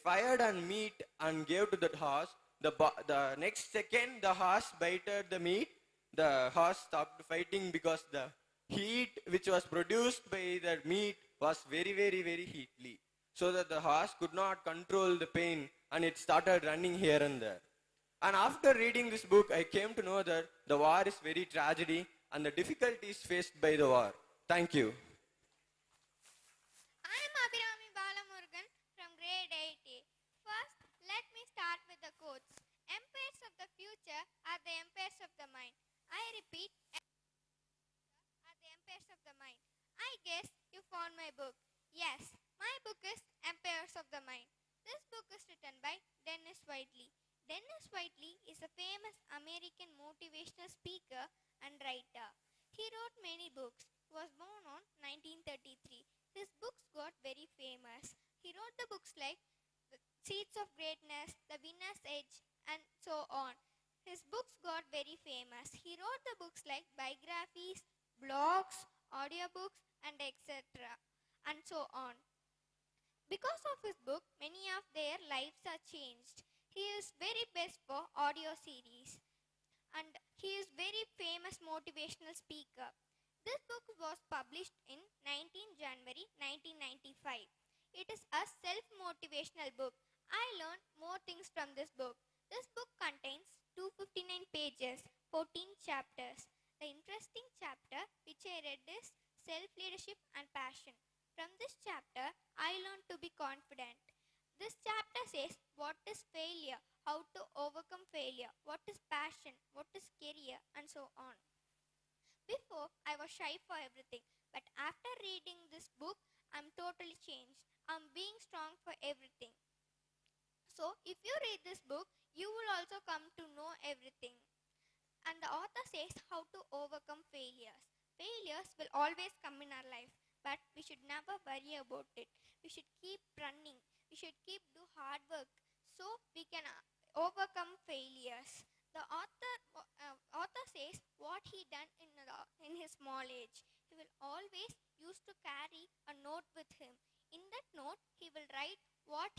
fired on meat and gave to that horse. The next second the horse bited the meat, the horse stopped fighting because the heat which was produced by the meat was very, very, very heatly. So that the horse could not control the pain and it started running here and there. And after reading this book, I came to know that the war is very tragedy and the difficulties faced by the war. Thank you. I am Abhirami Balamurugan from grade 8A. First, let me start with the quotes. Empires of the future are the empires of the mind. I repeat, are the empires of the mind. I guess you found my book. Yes, my book is Empires of the Mind. This book is written by Dennis Whiteley. Dennis Whiteley is a famous American motivational speaker and writer. He wrote many books. He was born on 1933. His books got very famous. He wrote the books like The Seeds of Greatness, The Winner's Edge, and so on. His books got very famous. He wrote the books like biographies, blogs, audiobooks, and etc. and so on. Because of his book, many of their lives are changed. He is very best for audio series and he is very famous motivational speaker. This book was published in 19 January 1995. It is a self-motivational book. I learned more things from this book. This book contains 259 pages, 14 chapters. The interesting chapter which I read is Self-Leadership and Passion. From this chapter, I learned to be confident. This chapter says what is failure, how to overcome failure, what is passion, what is career, and so on. Before, I was shy for everything, but after reading this book, I'm totally changed. I'm being strong for everything. So, if you read this book, you will also come to know everything. And the author says how to overcome failures. Failures will always come in our life, but we should never worry about it. We should keep running. We should keep do hard work so we can overcome failures. The author says what he done in his small age. He will always used to carry a note with him. In that note, he will write what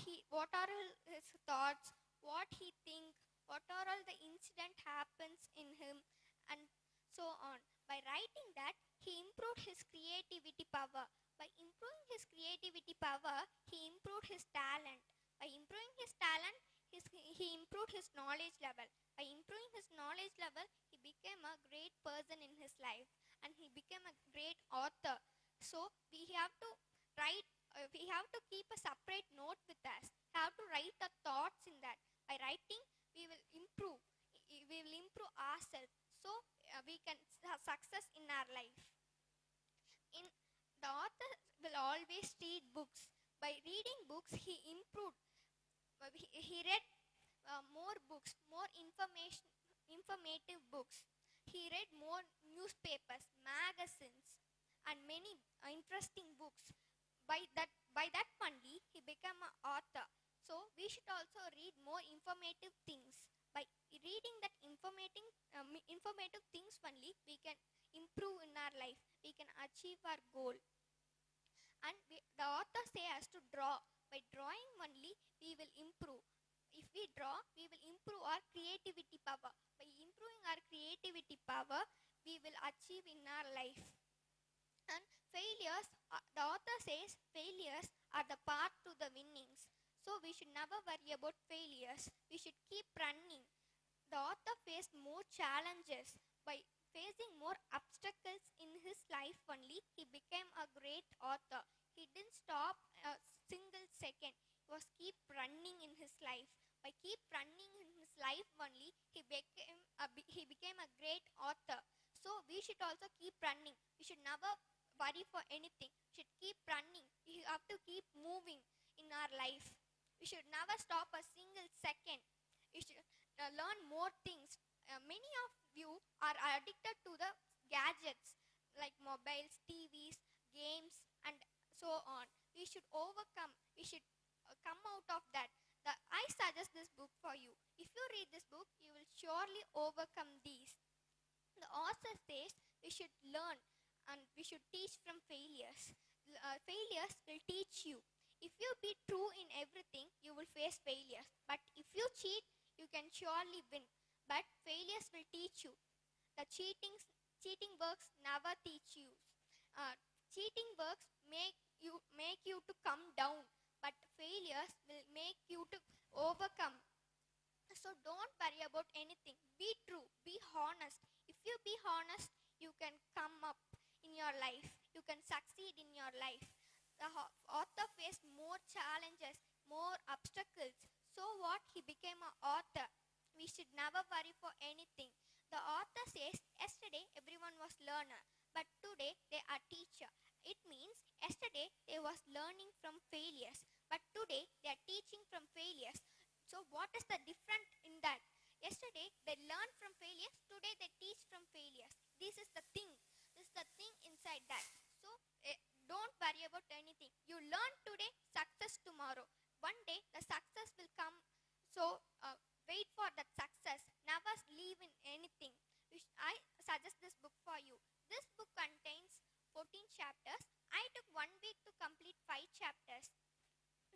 are his thoughts, what he think, what are all the incident happens in him, and so on. By writing that, he improved his creativity power. By improving his creativity power, he improved his talent. By improving his talent, he improved his knowledge level. By improving his knowledge level, he became a great person in his life and he became a great author. So we have to write, we have to keep a separate note with us. We have to write the thoughts in that. By writing, we will improve. We will improve ourselves. So we can have success in our life. The author will always read books. By reading books, he improved. He read more books, more informative books. He read more newspapers, magazines, and many interesting books. By that only, he became an author. So we should also read more informative things. By reading that informative things only, we can improve in our life. We can achieve our goal. And the author says us to draw. By drawing only, we will improve. If we draw, we will improve our creativity power. By improving our creativity power, we will achieve in our life. And failures, the author says failures are the path to the winnings. So we should never worry about failures. We should keep running. The author faced more challenges. By facing more obstacles in his life only, he became a great author. He didn't stop a single second. He was keep running in his life. By keep running in his life only, he became a great author. So we should also keep running. We should never worry for anything. We should keep running. We have to keep moving in our life. We should never stop a single second. We should learn more things. Many of you are addicted to the gadgets like mobiles, TVs, games, and so on. We should overcome. We should come out of that. I suggest this book for you. If you read this book, you will surely overcome these. The author says we should learn and we should teach from failures. Failures will teach you. If you be true in everything, you will face failures. But if you cheat, you can surely win. But failures will teach you. The cheating works never teach you. Uh, Cheating works make you to come down, but failures will make you to overcome. So don't worry about anything. Be true. Be honest. If you be honest, you can come up in your life. You can succeed in your life. The author faced more challenges, more obstacles. So what? He became an author. We should never worry for anything. The author says, yesterday everyone was learner, but today they are teacher. It means yesterday they was learning from failures, but today they are teaching from failures. So what is the difference in that? Yesterday they learned from failures, today they teach from failures. This is the thing. This is the thing inside that. So don't worry about anything. You learn today, success tomorrow. One day the success will come. So wait for that success. Never leave in anything. I suggest this book for you. This book contains 14 chapters. I took 1 week to complete 5 chapters.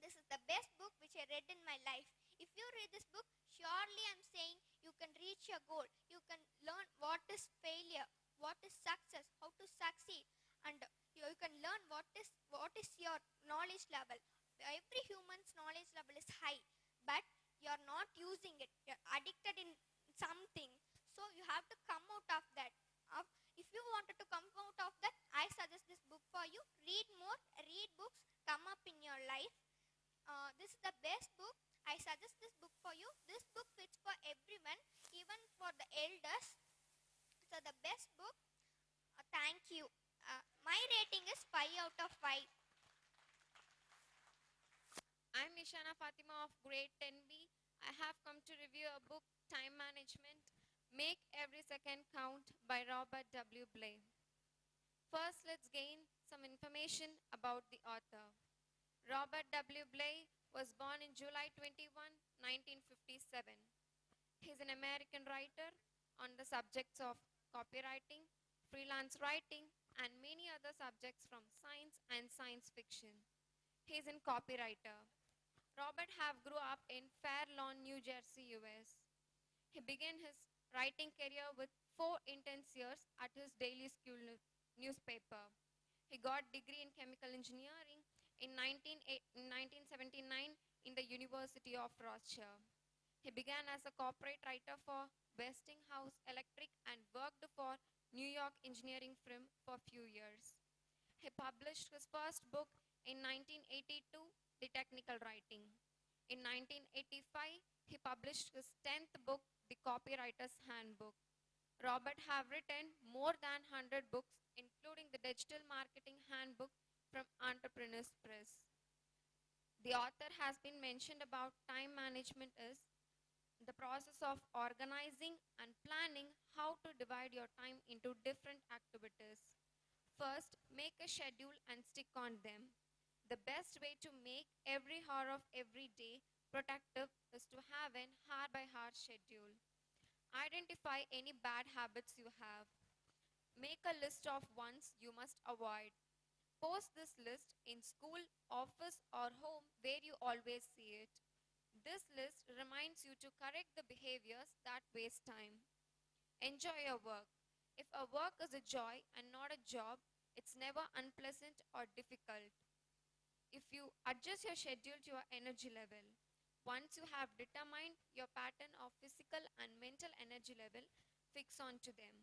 This is the best book which I read in my life. If you read this book, surely I'm saying you can reach your goal. You can learn what is failure, what is success, how to succeed, and you can learn what is your knowledge level. Every human's knowledge level is high, but you're not using it. You're addicted in something. So you have to come out of that. If you wanted to come out of that, I suggest this book for you. Read more, read books, come up in your life. This is the best book. I suggest this book for you. This book fits for everyone, even for the elders. So the best book. Thank you. My rating is 5 out of 5. I'm Ishana Fatima of grade 10B. I have come to review a book, Time Management, Make Every Second Count by Robert W. Blay. First, let's gain some information about the author. Robert W. Blay was born in July 21, 1957. He is an American writer on the subjects of copywriting, freelance writing, and many other subjects from science and science fiction. He is a copywriter. Robert have grew up in Fair Lawn, New Jersey, US. He began his writing career with 4 intense years at his daily school newspaper. He got degree in chemical engineering in 1979 in the University of Rochester. He began as a corporate writer for Westinghouse Electric and worked for New York engineering firm for a few years. He published his first book in 1982, The Technical Writing. In 1985, he published his 10th book, The Copywriter's Handbook. Robert have written more than 100 books, including the Digital Marketing Handbook from Entrepreneurs Press. The author has been mentioned about time management is the process of organizing and planning how to divide your time into different activities. First, make a schedule and stick on them. The best way to make every hour of every day productive is to have an hour-by-hour schedule. Identify any bad habits you have. Make a list of ones you must avoid. Post this list in school, office, or home where you always see it. This list reminds you to correct the behaviors that waste time. Enjoy your work. If a work is a joy and not a job, it's never unpleasant or difficult. If you adjust your schedule to your energy level, once you have determined your pattern of physical and mental energy level, fix on to them.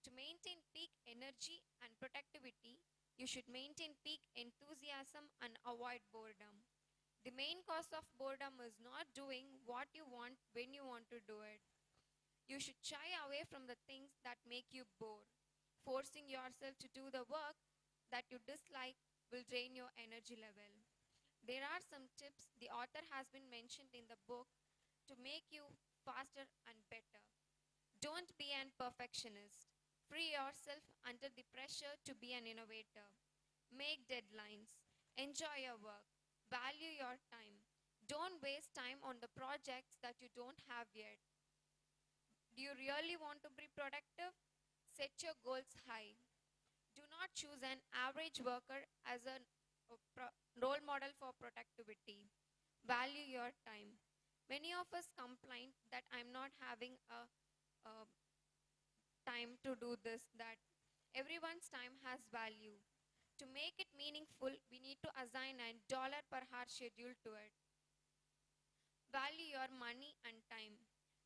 To maintain peak energy and productivity, you should maintain peak enthusiasm and avoid boredom. The main cause of boredom is not doing what you want when you want to do it. You should shy away from the things that make you bored. Forcing yourself to do the work that you dislike will drain your energy level. There are some tips the author has been mentioned in the book to make you faster and better. Don't be an perfectionist. Free yourself under the pressure to be an innovator. Make deadlines. Enjoy your work. Value your time. Don't waste time on the projects that you don't have yet. Do you really want to be productive? Set your goals high. Do not choose an average worker as a role model for productivity. Value your time. Many of us complain that I'm not having a time to do this, that. Everyone's time has value. To make it meaningful, we need to assign a dollar per hour schedule to it. Value your money and time.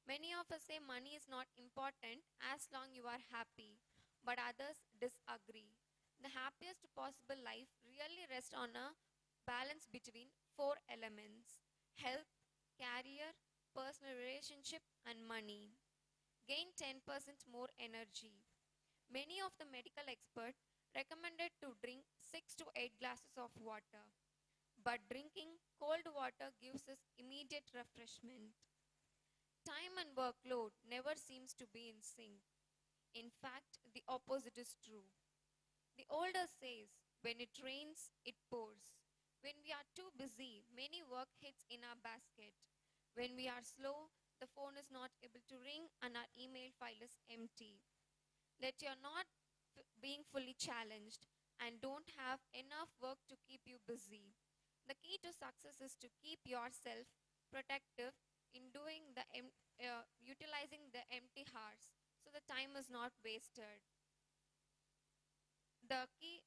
Many of us say money is not important as long you are happy, but others disagree. The happiest possible life really rests on a balance between four elements: health, career, personal relationship, and money. Gain 10% more energy. Many of the medical experts recommended to drink 6 to 8 glasses of water, but drinking cold water gives us immediate refreshment. Time and workload never seems to be in sync. In fact, the opposite is true. The older says, when it rains, it pours. When we are too busy, many work hits in our basket. When we are slow, the phone is not able to ring and our email file is empty. That you're not being fully challenged and don't have enough work to keep you busy. The key to success is to keep yourself protective in doing utilizing the empty hours so the time is not wasted. The key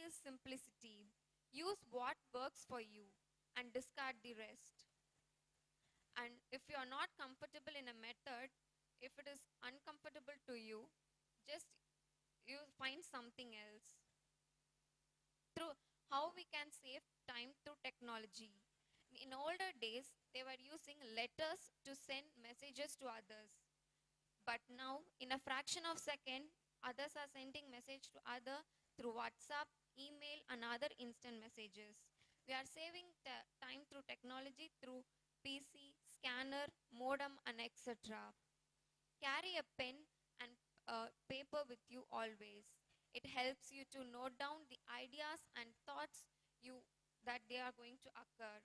is simplicity. Use what works for you and discard the rest. And if you are not comfortable in a method, if it is uncomfortable to you, just you find something else. Through how we can save time through technology. In older days, they were using letters to send messages to others. But now, in a fraction of a second, others are sending message to other through WhatsApp, email, and other instant messages. We are saving time through technology through PC, scanner, modem, and etc. Carry a pen and paper with you always. It helps you to note down the ideas and thoughts that they are going to occur.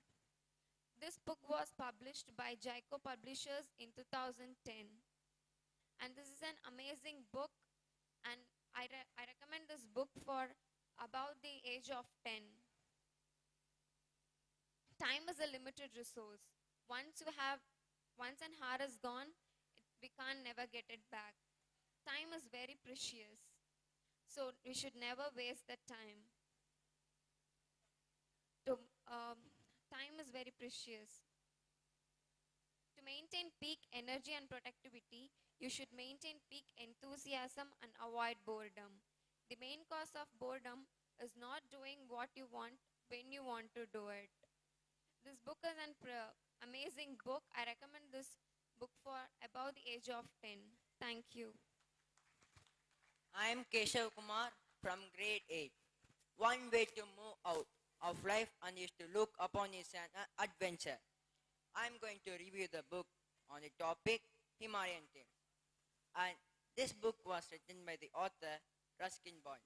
This book was published by Jaico Publishers in 2010. And this is an amazing book, and I recommend this book for about the age of 10. Time is a limited resource. Once an hour is gone, we can't never get it back. Time is very precious. So we should never waste that time. Time is very precious. To maintain peak energy and productivity, you should maintain peak enthusiasm and avoid boredom. The main cause of boredom is not doing what you want when you want to do it. This book is an amazing book. I recommend this book for above the age of 10. Thank you. I am Keshav Kumar from grade 8. One way to move out of life and is to look upon is an adventure. I am going to review the book on the topic Himalayan Tales. And this book was written by the author Ruskin Bond.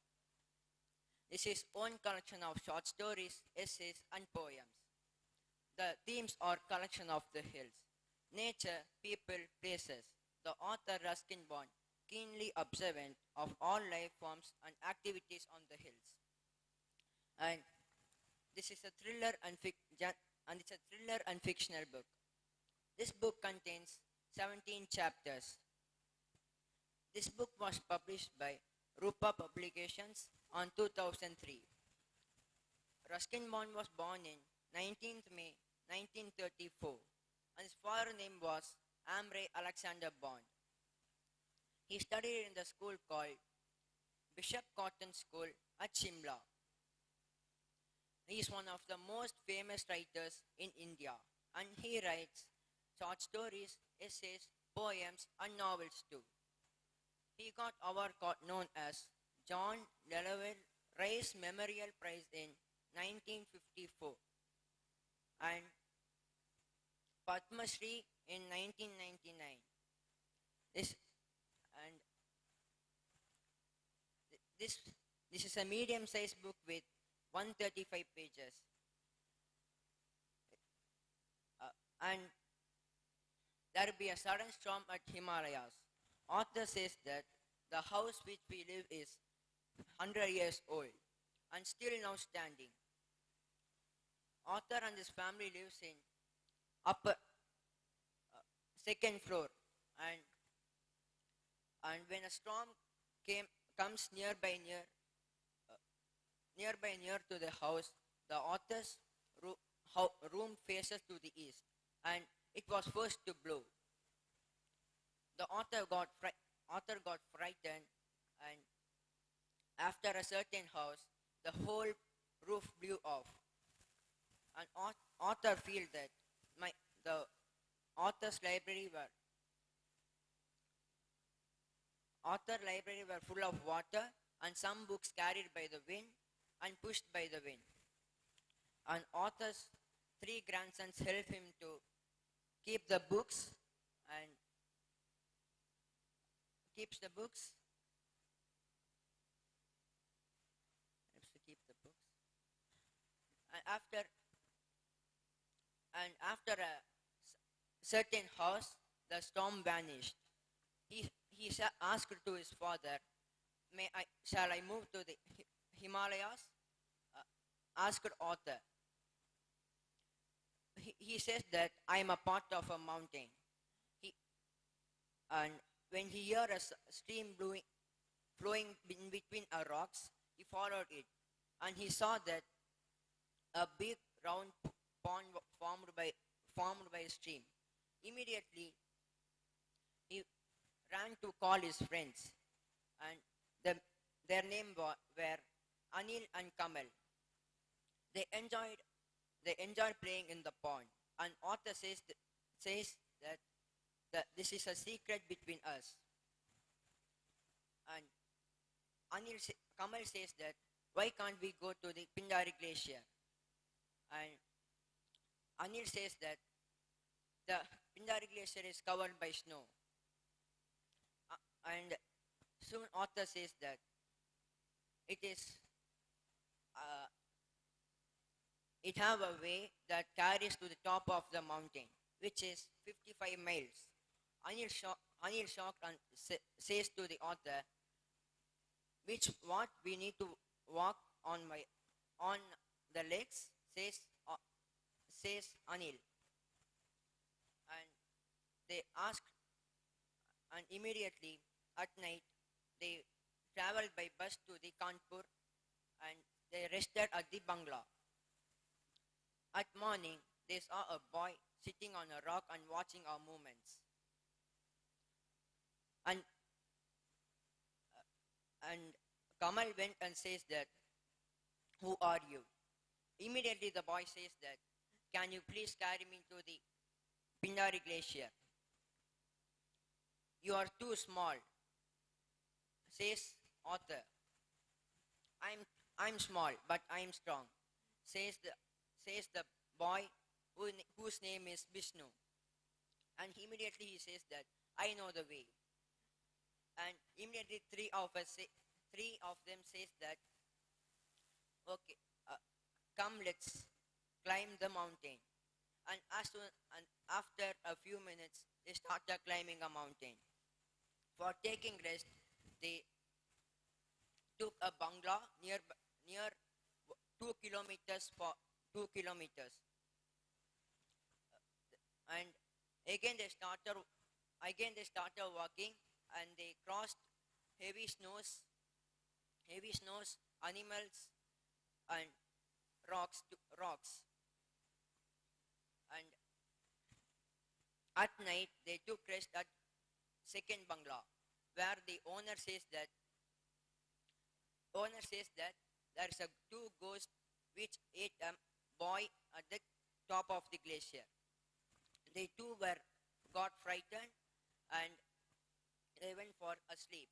This is own collection of short stories, essays, and poems. The themes are collection of the hills, nature, people, places. The author Ruskin Bond keenly observant of all life forms and activities on the hills. And this is a thriller and fictional book. This book contains 17 chapters. This book was published by Rupa Publications on 2003. Ruskin Bond was born in 19th May 1934 and his father name was Amre Alexander Bond. He studied in the school called Bishop Cotton School at Shimla. He is one of the most famous writers in India and he writes short stories, essays, poems and novels too. He got award known as John Delaware Rice Memorial Prize in 1954 and Padma Shri in 1999. This is a medium-sized book with 135 pages. and there will be a sudden storm at Himalayas. Author says that the house which we live is 100 years old and still now standing. Author and his family lives in upper second floor, and when a storm comes near to the house, the author's room faces to the east, and it was first to blow. The author got frightened, and after a certain house, the whole roof blew off. And author feel that the author's library were full of water, and some books carried by the wind and pushed by the wind. And author's 3 grandsons helped him to keep the books and keeps the books. Helps to keep the books. And after a certain house, the storm vanished. He asked to his father, shall I move to the Himalayas? Asked author. He says that I am a part of a mountain. And when he heard a stream flowing in between rocks, he followed it. And he saw that a big round pond formed by a stream. Immediately, he ran to call his friends, and their names were Anil and Kamal. They enjoyed playing in the pond, and author says that this is a secret between us. And Kamal says that why can't we go to the Pindari glacier? And Anil says that the Pindari glacier is covered by snow. And soon author says that it have a way that carries to the top of the mountain, which is 55 miles. Anil shocked and says to the author, what we need to walk on the legs, says Anil. And they asked, and immediately at night they traveled by bus to the Kanpur, and they rested at the bungalow. At morning, they saw a boy sitting on a rock and watching our movements. And Kamal went and says that, who are you? Immediately the boy says that, can you please carry me to the Pindari glacier? You are too small, says author. I'm small, but I'm strong, says the boy whose name is Vishnu. And immediately he says that, I know the way. And immediately three of them says that, okay, come, let's climb the mountain. And after a few minutes, they started climbing a mountain. For taking rest, they took a bungalow near 2 kilometers for 2 kilometers. And again they started walking, and they crossed heavy snows, animals, and rocks. And at night they took rest at second bungalow, where the owner says that there is a 2 ghosts which ate a boy at the top of the glacier. They too got frightened, and they went for a sleep.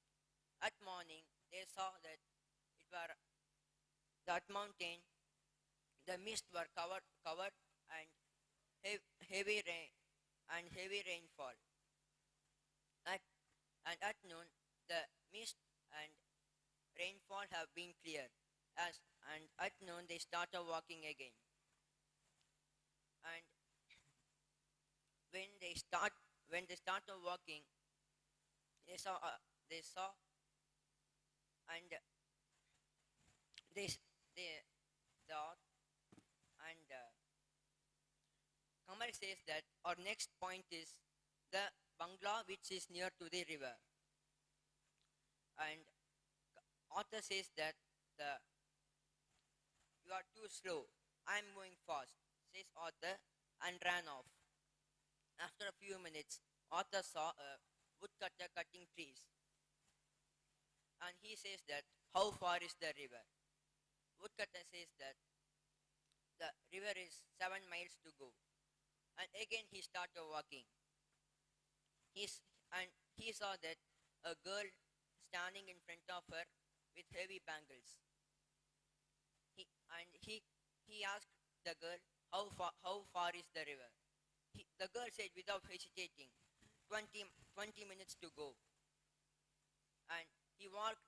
At morning, they saw that that mountain, the mist were covered, and heavy rainfall. At noon, the mist and rainfall have been cleared. And at noon, they started walking again. And when they start when they started walking, they saw and they they the and Kamal says that our next point is the bungalow which is near to the river, and author says that the you are too slow, I am going fast, says author, and ran off. After a few minutes, author saw a woodcutter cutting trees, and he says that how far is the river? Woodcutter says that the river is 7 miles to go, and again he started walking. And he saw that a girl standing in front of her with heavy bangles. He asked the girl, how far is the river? The girl said without hesitating, 20 minutes to go. And he walked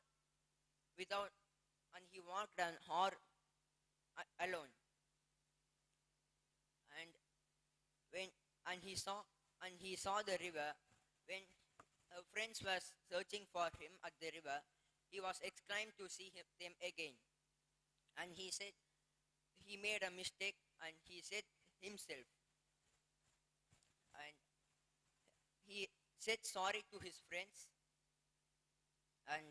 an hour alone. And he saw the river. When friends were searching for him at the river, he was exclaimed to see them again. And he said he made a mistake, and he said himself. And he said sorry to his friends, and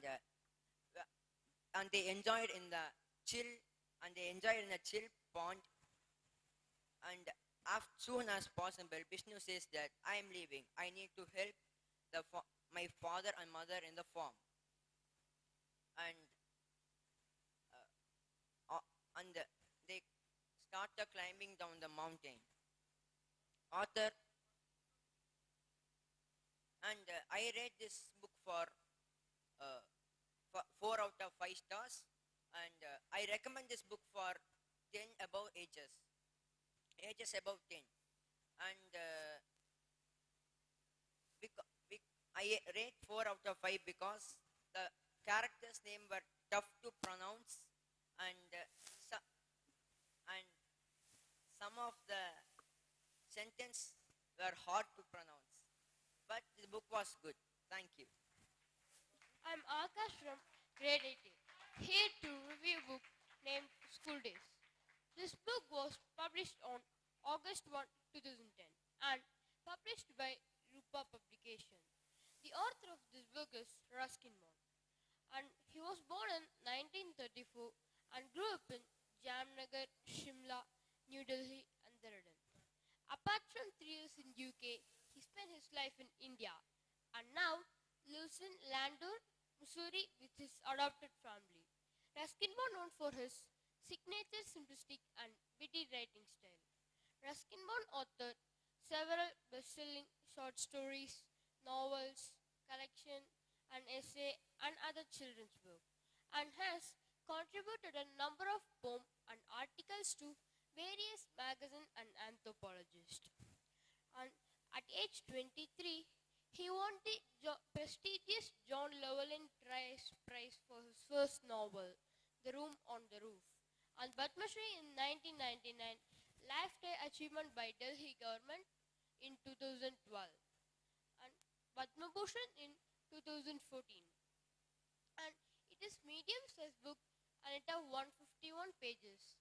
they enjoyed in the chill pond. And as soon as possible, Vishnu says that I am leaving. I need to help my father and mother in the farm. And they started climbing down the mountain. Author and I read this book for 4 out of 5 stars, and I recommend this book for 10 above ages above 10. And I rate 4 out of 5 because the characters' names were tough to pronounce, and some of the sentences were hard to pronounce. But the book was good. Thank you. I'm Akash from grade 18, here to review a book named School Days. This book was published on August 1, 2010 and published by Rupa Publication. The author of this book is Ruskin Bond, and he was born in 1934 and grew up in Jamnagar, Shimla, New Delhi and Dehradun. Apart from 3 years in UK, he spent his life in India and now lives in Landour, Missouri with his adopted family. Ruskin Bond known for his signature simplistic and witty writing style. Ruskin Bond authored several best-selling short stories, novels, collection, and essay and other children's books, and has contributed a number of poems and articles to various magazines and anthropologists. And at age 23, he won the prestigious John Llewellyn Prize for his first novel, The Room on the Roof, and Padma Shri in 1999, Lifetime Achievement by Delhi government in 2012, and Padma Bhushan in 2014. And it is medium-sized book and it has 151 pages.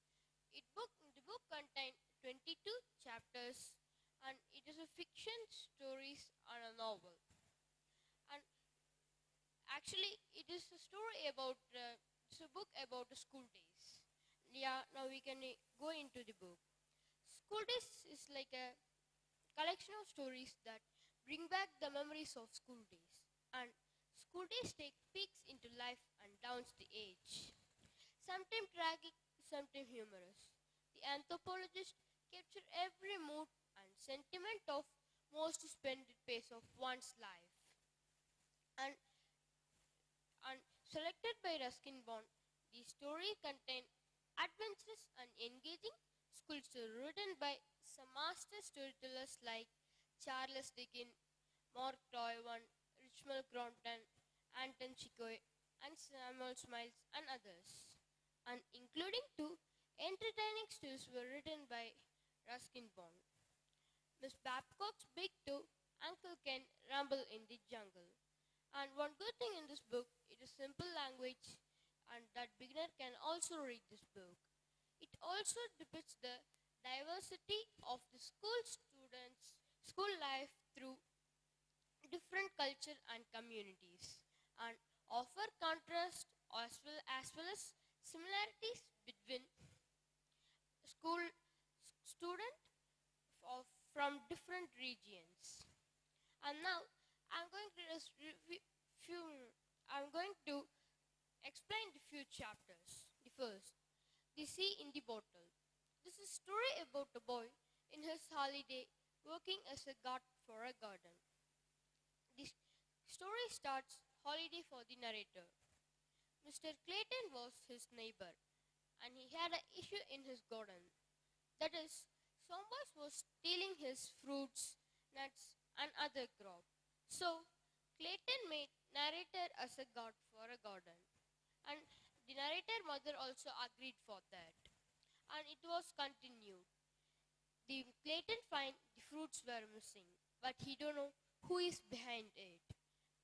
The book contains 22 chapters, and it is a fiction, stories, and a novel. And actually, it is a story about it's a book about the school days. Yeah, now we can go into the book. School days is like a collection of stories that bring back the memories of school days. And school days take peeks into life and downs the age. Sometimes tragic, sometimes humorous. The anthropologist capture every mood and sentiment of most splendid phase of one's life. And selected by Ruskin Bond, the story contains adventurous and engaging school stories written by some master storytellers like Charles Dickens, Mark Twain, Richard Crompton, Anton Chigurh, and Samuel Smiles and others. And including 2 entertaining stories were written by Ruskin Bond. Miss Babcock's big toe, Uncle Ken rumble in the jungle. And one good thing in this book, it is simple language and that beginner can also read this book. It also depicts the diversity of the school students' school life through different culture and communities and offer contrast as well as similarities between school student from different regions. And now I'm going to just I'm going to explain the few chapters. The first, the sea in the bottle. This is a story about a boy in his holiday working as a guard for a garden. The story starts holiday for the narrator. Mr. Clayton was his neighbor and he had an issue in his garden. That is, somebody was stealing his fruits, nuts, and other crop. So, Clayton made narrator as a guard for a garden. And the narrator mother also agreed for that. And it was continued. The Clayton find the fruits were missing, but he don't know who is behind it.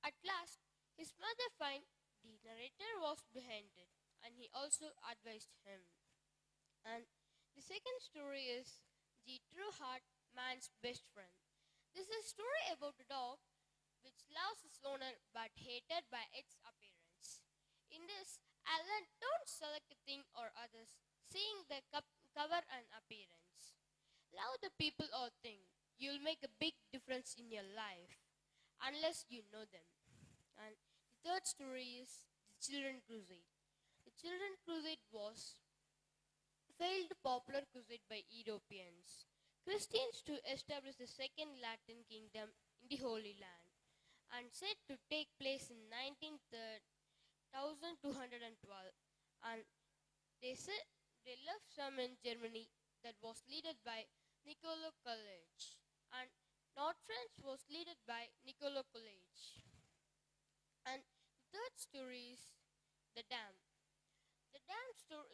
At last, his mother find the narrator was behind it, and he also advised him. And the second story is the true heart man's best friend. This is a story about a dog which loves its owner but hated by its appearance. In this, I learned don't select a thing or others, seeing the cover and appearance. Love the people or thing. You'll make a big difference in your life, unless you know them. And the third story is the Children Crusade. The Children Crusade was failed popular crusade by Europeans, Christians to establish the second Latin kingdom in the Holy Land, and said to take place in 1212. And they said they left some in Germany that was led by Niccolo College, and North France was led by Niccolo College. And the third story is the dam.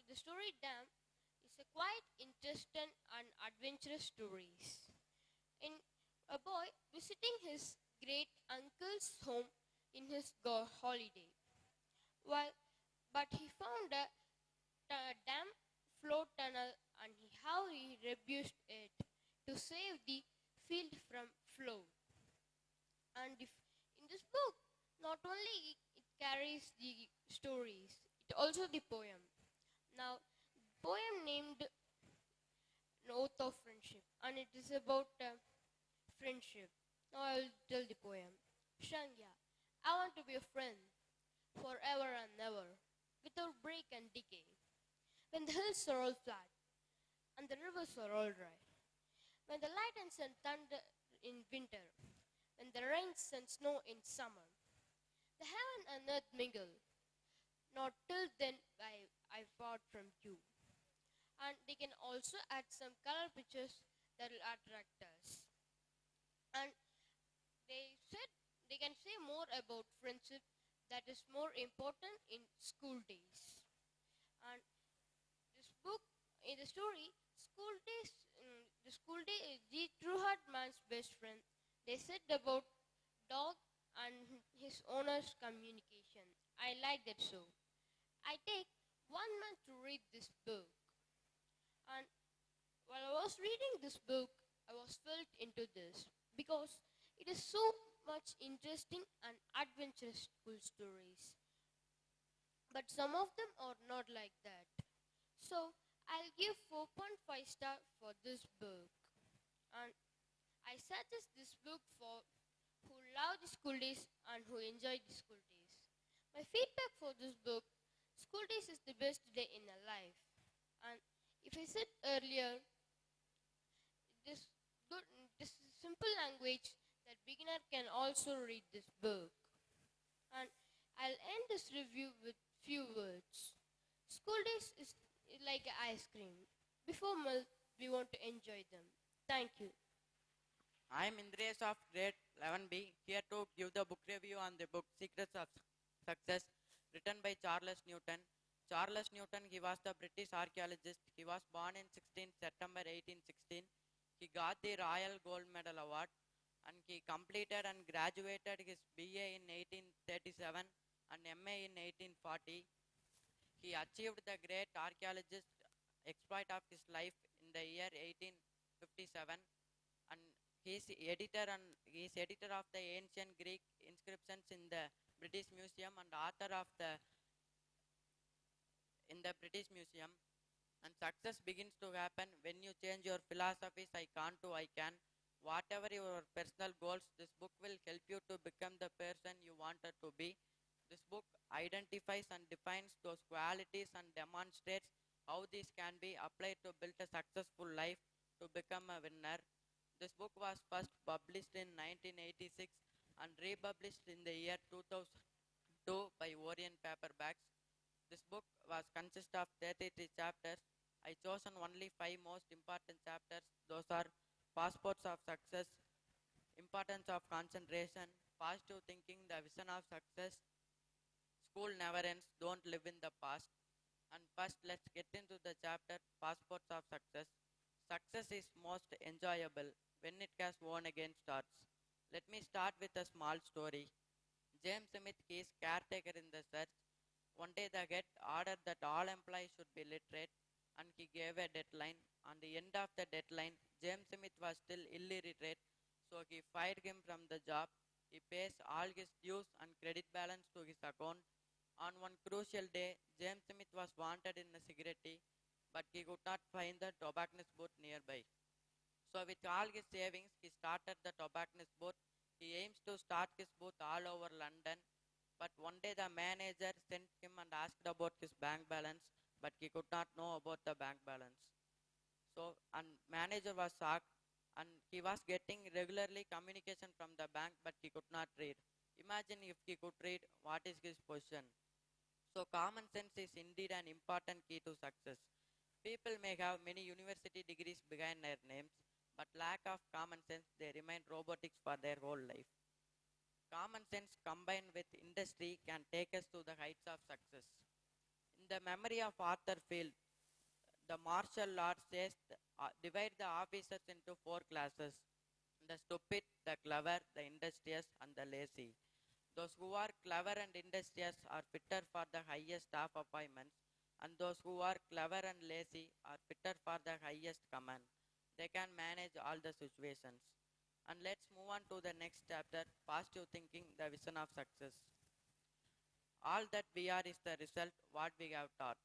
The story Dam is a quite interesting and adventurous stories. In a boy visiting his great uncle's home in his holiday. But he found a dam flow tunnel and how he rebuilt it to save the field from flood. And in this book, not only it carries the stories, it also the poem. Now, poem named Oath of Friendship, and it is about friendship. Now I will tell the poem. Shangya, I want to be a friend forever and ever, without break and decay. When the hills are all flat and the rivers are all dry, when the lightens and thunder in winter, when the rains and snow in summer, the heaven and earth mingle. Not till then I part from you. And they can also add some color pictures that will attract us. And they said they can say more about friendship that is more important in school days. And this book, in the story, the school day is the true heart man's best friend. They said about dog and his owner's communication. I like that so. I take 1 month to read this book. And while I was reading this book, I was filled into this because it is so much interesting and adventurous school stories. But some of them are not like that. So I'll give 4.5 star for this book. And I suggest this book for who love the school days and who enjoy the school days. My feedback for this book, school days is the best day in a life. And if I said earlier, this simple language that beginner can also read this book. And I'll end this review with few words. School days is like ice cream. Before milk, we want to enjoy them. Thank you. I am Indresh of grade 11B, here to give the book review on the book Secrets of Success, written by Charles Newton. Charles Newton, he was the British archaeologist. He was born in September 1816. He got the Royal Gold Medal Award and he completed and graduated his BA in 1837 and MA in 1840. He achieved the great archaeologist exploit of his life in the year 1857, and he is editor of the ancient Greek inscriptions in the British Museum and author of the in the British Museum. And success begins to happen when you change your philosophies. I can't to I can. Whatever your personal goals, this book will help you to become the person you wanted to be. This book identifies and defines those qualities and demonstrates how these can be applied to build a successful life, to become a winner. This book was first published in 1986 and republished in the year 2002 by Orient Paperbacks. This book was consist of 33 chapters. I chosen only 5 most important chapters. Those are passports of success, importance of concentration, positive thinking, the vision of success, school never ends, don't live in the past. And first let's get into the chapter passports of success. Success is most enjoyable when it has won against odds. Let me start with a small story. James Smith, his caretaker in the church. One day the head ordered that all employees should be literate and he gave a deadline. On the end of the deadline, James Smith was still illiterate, so he fired him from the job. He pays all his dues and credit balance to his account. On one crucial day, James Smith was wanted in a cigarette, but he could not find the tobacconist booth nearby. So with all his savings, he started the tobacconist booth. He aims to start his booth all over London. But one day the manager sent him and asked about his bank balance, but he could not know about the bank balance. So, and manager was shocked and he was getting regularly communication from the bank, but he could not read. Imagine if he could read, what is his position? So common sense is indeed an important key to success. People may have many university degrees behind their names, but lack of common sense, they remain robotics for their whole life. Common sense combined with industry can take us to the heights of success. In the memory of Arthur Field, the martial law says divide the officers into 4 classes: the stupid, the clever, the industrious, and the lazy. Those who are clever and industrious are fitter for the highest staff appointments, and those who are clever and lazy are fitter for the highest command. They can manage all the situations. And let's move on to the next chapter, positive thinking, the vision of success. All that we are is the result what we have taught.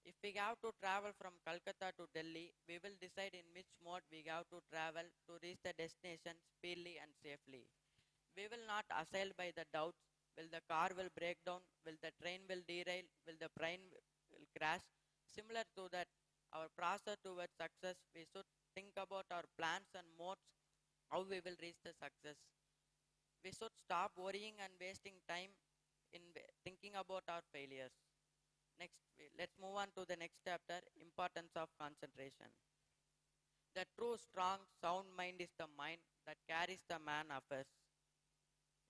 If we have to travel from Calcutta to Delhi, we will decide in which mode we have to travel to reach the destination speedily and safely. We will not assailed by the doubts, will the car will break down, will the train will derail, will the plane will crash. Similar to that, our process towards success, we should think about our plans and modes, how we will reach the success. We should stop worrying and wasting time in thinking about our failures. Next, let's move on to the next chapter, importance of concentration. The true, strong, sound mind is the mind that carries the man affairs.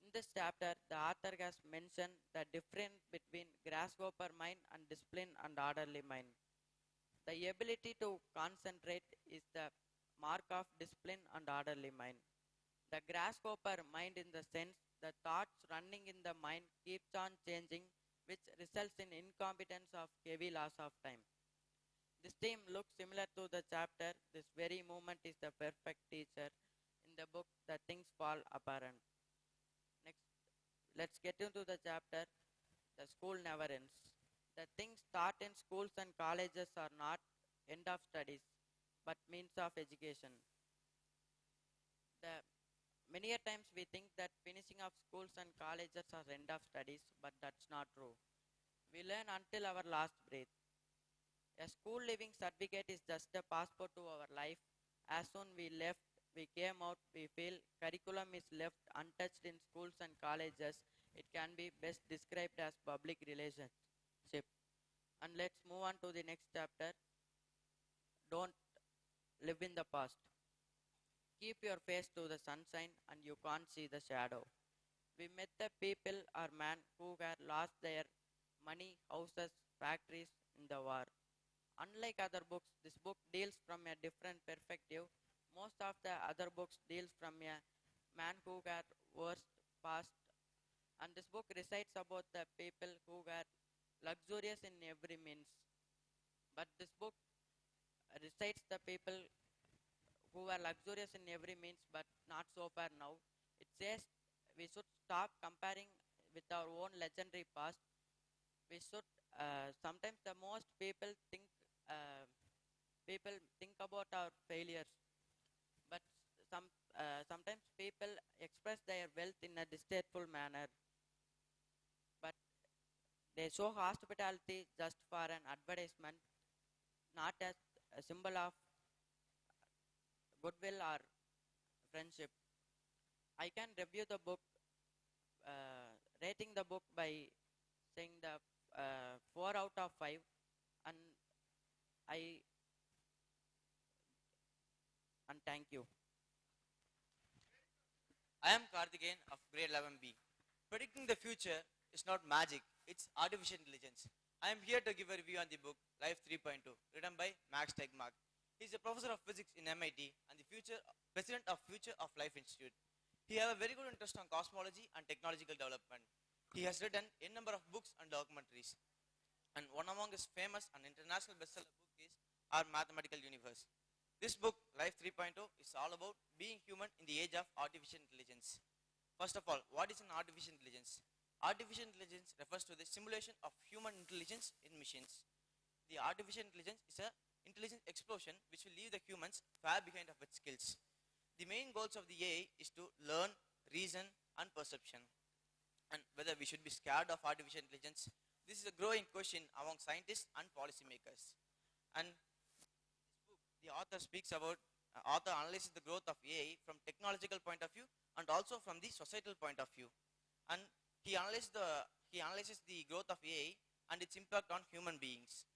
In this chapter, the author has mentioned the difference between grasshopper mind and disciplined and orderly mind. The ability to concentrate is the mark of disciplined and orderly mind. The grasshopper mind, in the sense, the thoughts running in the mind keeps on changing, which results in incompetence of heavy loss of time. This theme looks similar to the chapter, this very moment is the perfect teacher, in the book, The Things Fall Apparent. Next, let's get into the chapter, The School Never Ends. The things taught in schools and colleges are not end of studies, but means of education. Many a times we think that finishing of schools and colleges are end of studies, but that's not true. We learn until our last breath. A school living certificate is just a passport to our life. As soon we came out, we feel curriculum is left untouched in schools and colleges. It can be best described as public relationship. And let's move on to the next chapter. Don't live in the past. Keep your face to the sunshine and you can't see the shadow. We met the people or men who had lost their money, houses, factories in the war. Unlike other books, this book deals from a different perspective. Most of the other books deals from a man who got worst past, and this book recites about the people who were luxurious in every means. But this book recites the people who were luxurious in every means, but not so far now. It says we should stop comparing with our own legendary past. We should sometimes the most uh, people think about our failures, but sometimes people express their wealth in a distasteful manner, but they show hospitality just for an advertisement, not as a symbol of goodwill or friendship. I can review the book, rating the book by saying the 4 out of 5, and I and thank you. I am Karthikeyan of grade 11B. Predicting the future is not magic, it's artificial intelligence. I am here to give a review on the book Life 3.2, written by Max Tegmark. He is a professor of physics in MIT and the president of Future of Life Institute. He has a very good interest on cosmology and technological development. He has written a number of books and documentaries. And one among his famous and international bestseller book is Our Mathematical Universe. This book, Life 3.0, is all about being human in the age of artificial intelligence. First of all, what is an artificial intelligence? Artificial intelligence refers to the simulation of human intelligence in machines. The artificial intelligence is an intelligence explosion which will leave the humans far behind of its skills. The main goals of the AI is to learn, reason, and perception. And whether we should be scared of artificial intelligence, this is a growing question among scientists and policymakers. And the author speaks about, author analyzes the growth of AI from technological point of view and also from the societal point of view. And he analyzes the growth of AI and its impact on human beings.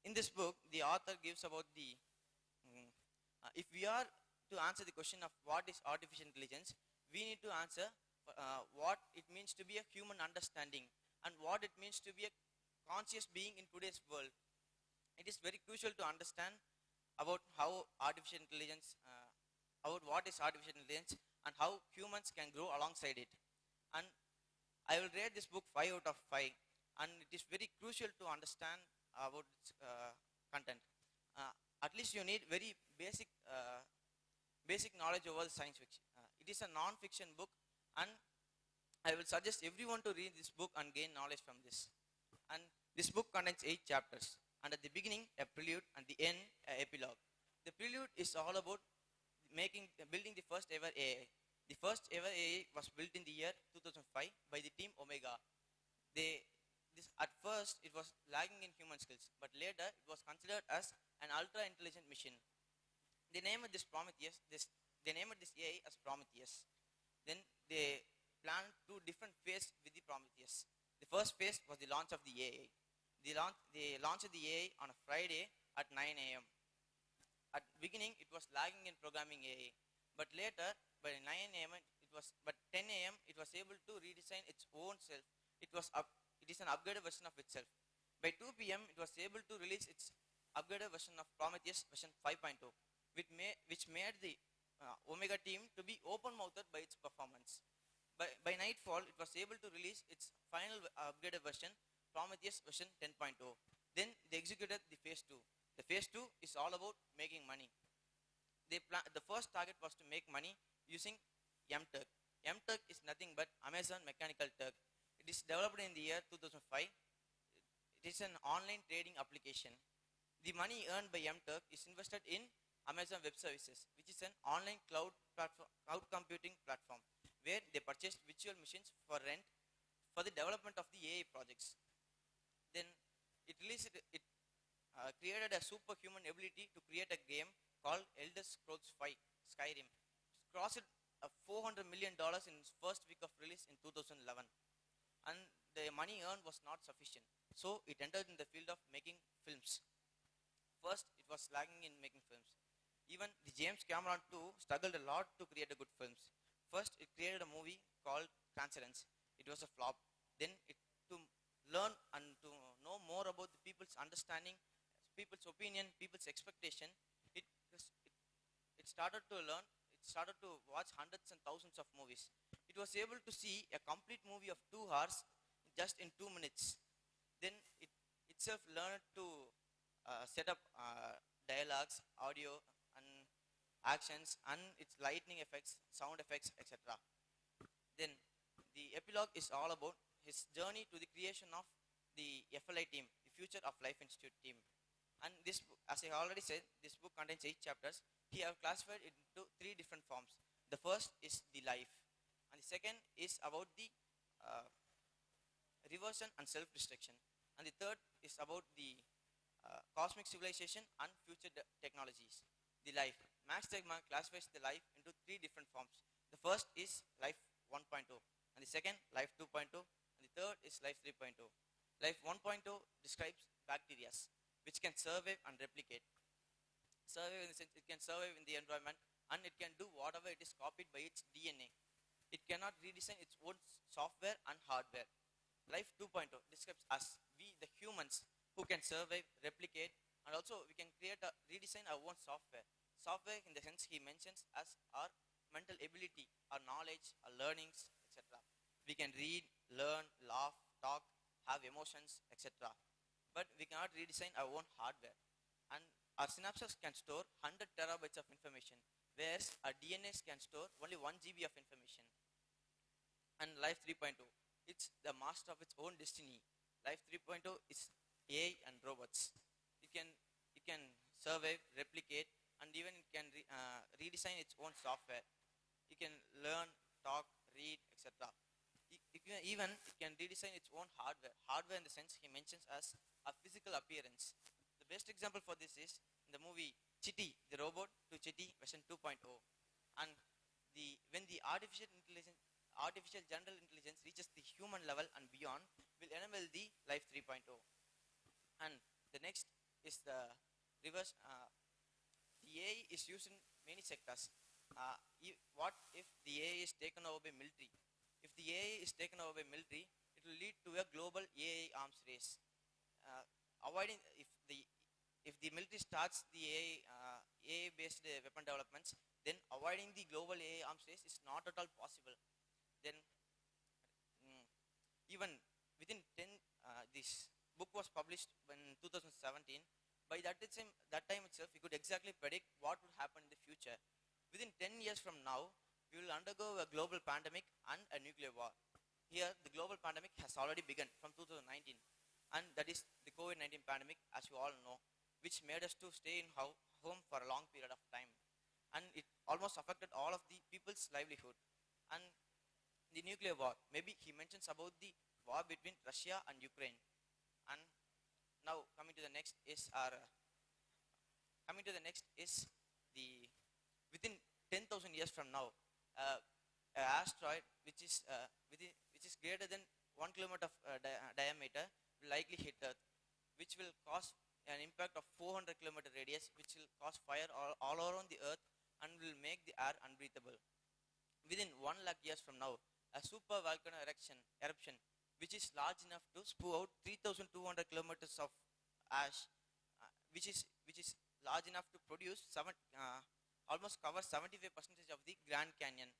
In this book, the author gives about the, if we are to answer the question of what is artificial intelligence, we need to answer what it means to be a human understanding and what it means to be a conscious being in today's world. It is very crucial to understand about how artificial intelligence, about what is artificial intelligence and how humans can grow alongside it. And I will rate this book 5 out of 5, and it is very crucial to understand about its content. At least you need very basic knowledge over the science fiction. It is a non-fiction book, and I will suggest everyone to read this book and gain knowledge from this. And this book contains 8 chapters, and at the beginning a prelude and the end an epilogue. The prelude is all about building the first ever AI. The first ever AI was built in the year 2005 by the team Omega. At first it was lagging in human skills, but later it was considered as an ultra intelligent machine. They named this AI as Prometheus. Then they planned 2 different phases with the Prometheus. The first phase was the launch of the AI. They launched the AI on a Friday at 9 a.m. At the beginning, it was lagging in programming AI, but later, by 9 a.m., 10 a.m., it was able to redesign its own self. It is an upgraded version of itself. By 2 p.m., it was able to release its upgraded version of Prometheus version 5.0, which made the Omega team to be open-mouthed by its performance. By nightfall, it was able to release its final upgraded version, Prometheus version 10.0. Then they executed the phase 2. The phase 2 is all about making money. The first target was to make money using MTurk. MTurk is nothing but Amazon Mechanical Turk. It is developed in the year 2005. It is an online trading application. The money earned by MTurk is invested in Amazon Web Services, which is an online cloud computing platform where they purchased virtual machines for rent for the development of the AI projects. Then it created a superhuman ability to create a game called Elder Scrolls V Skyrim. It crossed $400 million in its first week of release in 2011. And the money earned was not sufficient. So it entered in the field of making films. First, it was lagging in making films. Even the James Cameron too struggled a lot to create a good films. First, it created a movie called Transcendence. It was a flop. Then to learn and to know more about the people's understanding, people's opinion, people's expectation, it started to learn, it started to watch hundreds and thousands of movies. It was able to see a complete movie of 2 hours just in 2 minutes. Then it itself learned to set up dialogues, audio, and actions, and its lightning effects, sound effects, etc. Then the epilogue is all about his journey to the creation of the FLI team, the Future of Life Institute team. And this book, as I already said, this book contains 8 chapters. He have classified it into 3 different forms. The first is the life, and the second is about the reversion and self-destruction, and the third is about the cosmic civilization and future technologies. The life. Max Tegmark classifies the life into 3 different forms. The first is life 1.0, and the second life 2.0, and the third is life 3.0. Life 1.0 describes bacteria, which can survive and replicate. Survive in the sense it can survive in the environment, and it can do whatever it is copied by its DNA. It cannot redesign its own software and hardware. Life 2.0 describes us, we the humans, who can survive, replicate, and also we can redesign our own software. Software in the sense he mentions as our mental ability, our knowledge, our learnings, etc. We can read, learn, laugh, talk, have emotions, etc. But we cannot redesign our own hardware. And our synapses can store 100 terabytes of information, whereas our DNAs can store only 1 GB of information. And Life 3.0, it's the master of its own destiny. Life 3.0 is AI and robots. It can survive, replicate, and even it can redesign its own software. It can learn, talk, read, etc. Even it can redesign its own hardware. Hardware in the sense he mentions as a physical appearance. The best example for this is in the movie Chitty, the robot, to Chitty version 2.0. And when the artificial general intelligence reaches the human level and beyond, will enable the Life 3.0. And the next is the reverse. The AI is used in many sectors. What if the AI is taken over by military? If the AI is taken over by military, it will lead to a global AI arms race. Avoiding if the military starts the AI based weapon developments, then avoiding the global AI arms race is not at all possible. Then even within 10, this book was published in 2017. By that time itself, we could exactly predict what would happen in the future. Within 10 years from now, we will undergo a global pandemic and a nuclear war. Here, the global pandemic has already begun from 2019, and that is the COVID-19 pandemic, as you all know, which made us to stay in home for a long period of time, and it almost affected all of the people's livelihood. And the nuclear war, maybe he mentions about the war between Russia and Ukraine. And now coming to the next is the within 10,000 years from now, an asteroid which is greater than 1 kilometer of diameter will likely hit Earth, which will cause an impact of 400 kilometer radius, which will cause fire all around the Earth and will make the air unbreathable. Within 1 lakh years from now, a super volcano eruption, which is large enough to spew out 3,200 kilometers of ash, which is large enough to produce almost cover 75% of the Grand Canyon.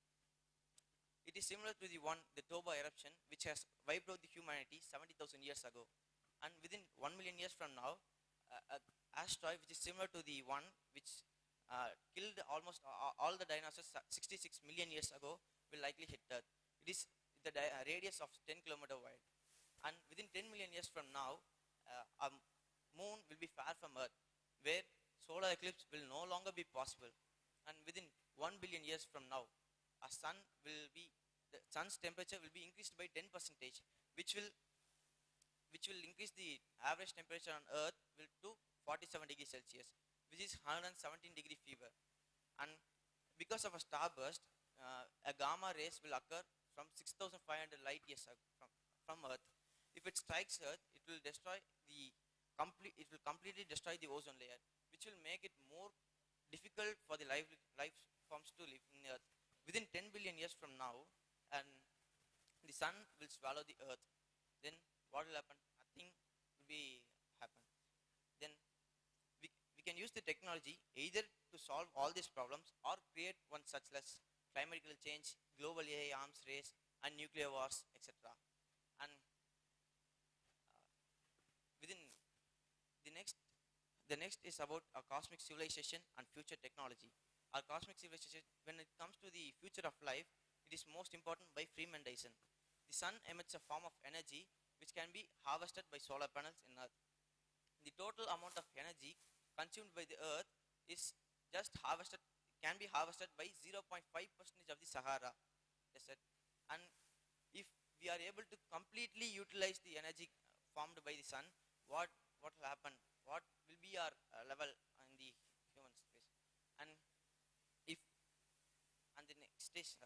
It is similar to the Toba eruption, which has wiped out the humanity 70,000 years ago. And within 1 million years from now, an asteroid which is similar to the one which killed almost all the dinosaurs 66 million years ago will likely hit Earth. It is the radius of 10 kilometer wide. And within 10 million years from now, a moon will be far from Earth, where solar eclipse will no longer be possible. And within 1 billion years from now, the sun's temperature will be increased by 10%, which will increase the average temperature on Earth to 47 degrees Celsius, which is 117 degree fever. And because of a starburst, a gamma rays will occur from 6,500 light years from Earth. If it strikes Earth, it will completely destroy the ozone layer, which will make it more difficult for the life forms to live in Earth. Within 10 billion years from now, and the sun will swallow the Earth. Then what will happen? Nothing will be happen. Then we can use the technology either to solve all these problems or create one such as climatic change, global AI arms race, and nuclear wars, etc. And within the next is about a cosmic civilization and future technology. Our cosmic civilization, when it comes to the future of life, it is most important by Freeman Dyson. The sun emits a form of energy which can be harvested by solar panels in Earth. The total amount of energy consumed by the Earth is just harvested, can be harvested by 0.5% of the Sahara desert. And if we are able to completely utilize the energy formed by the sun, what will happen? What will be our level in the human space? And if and the next is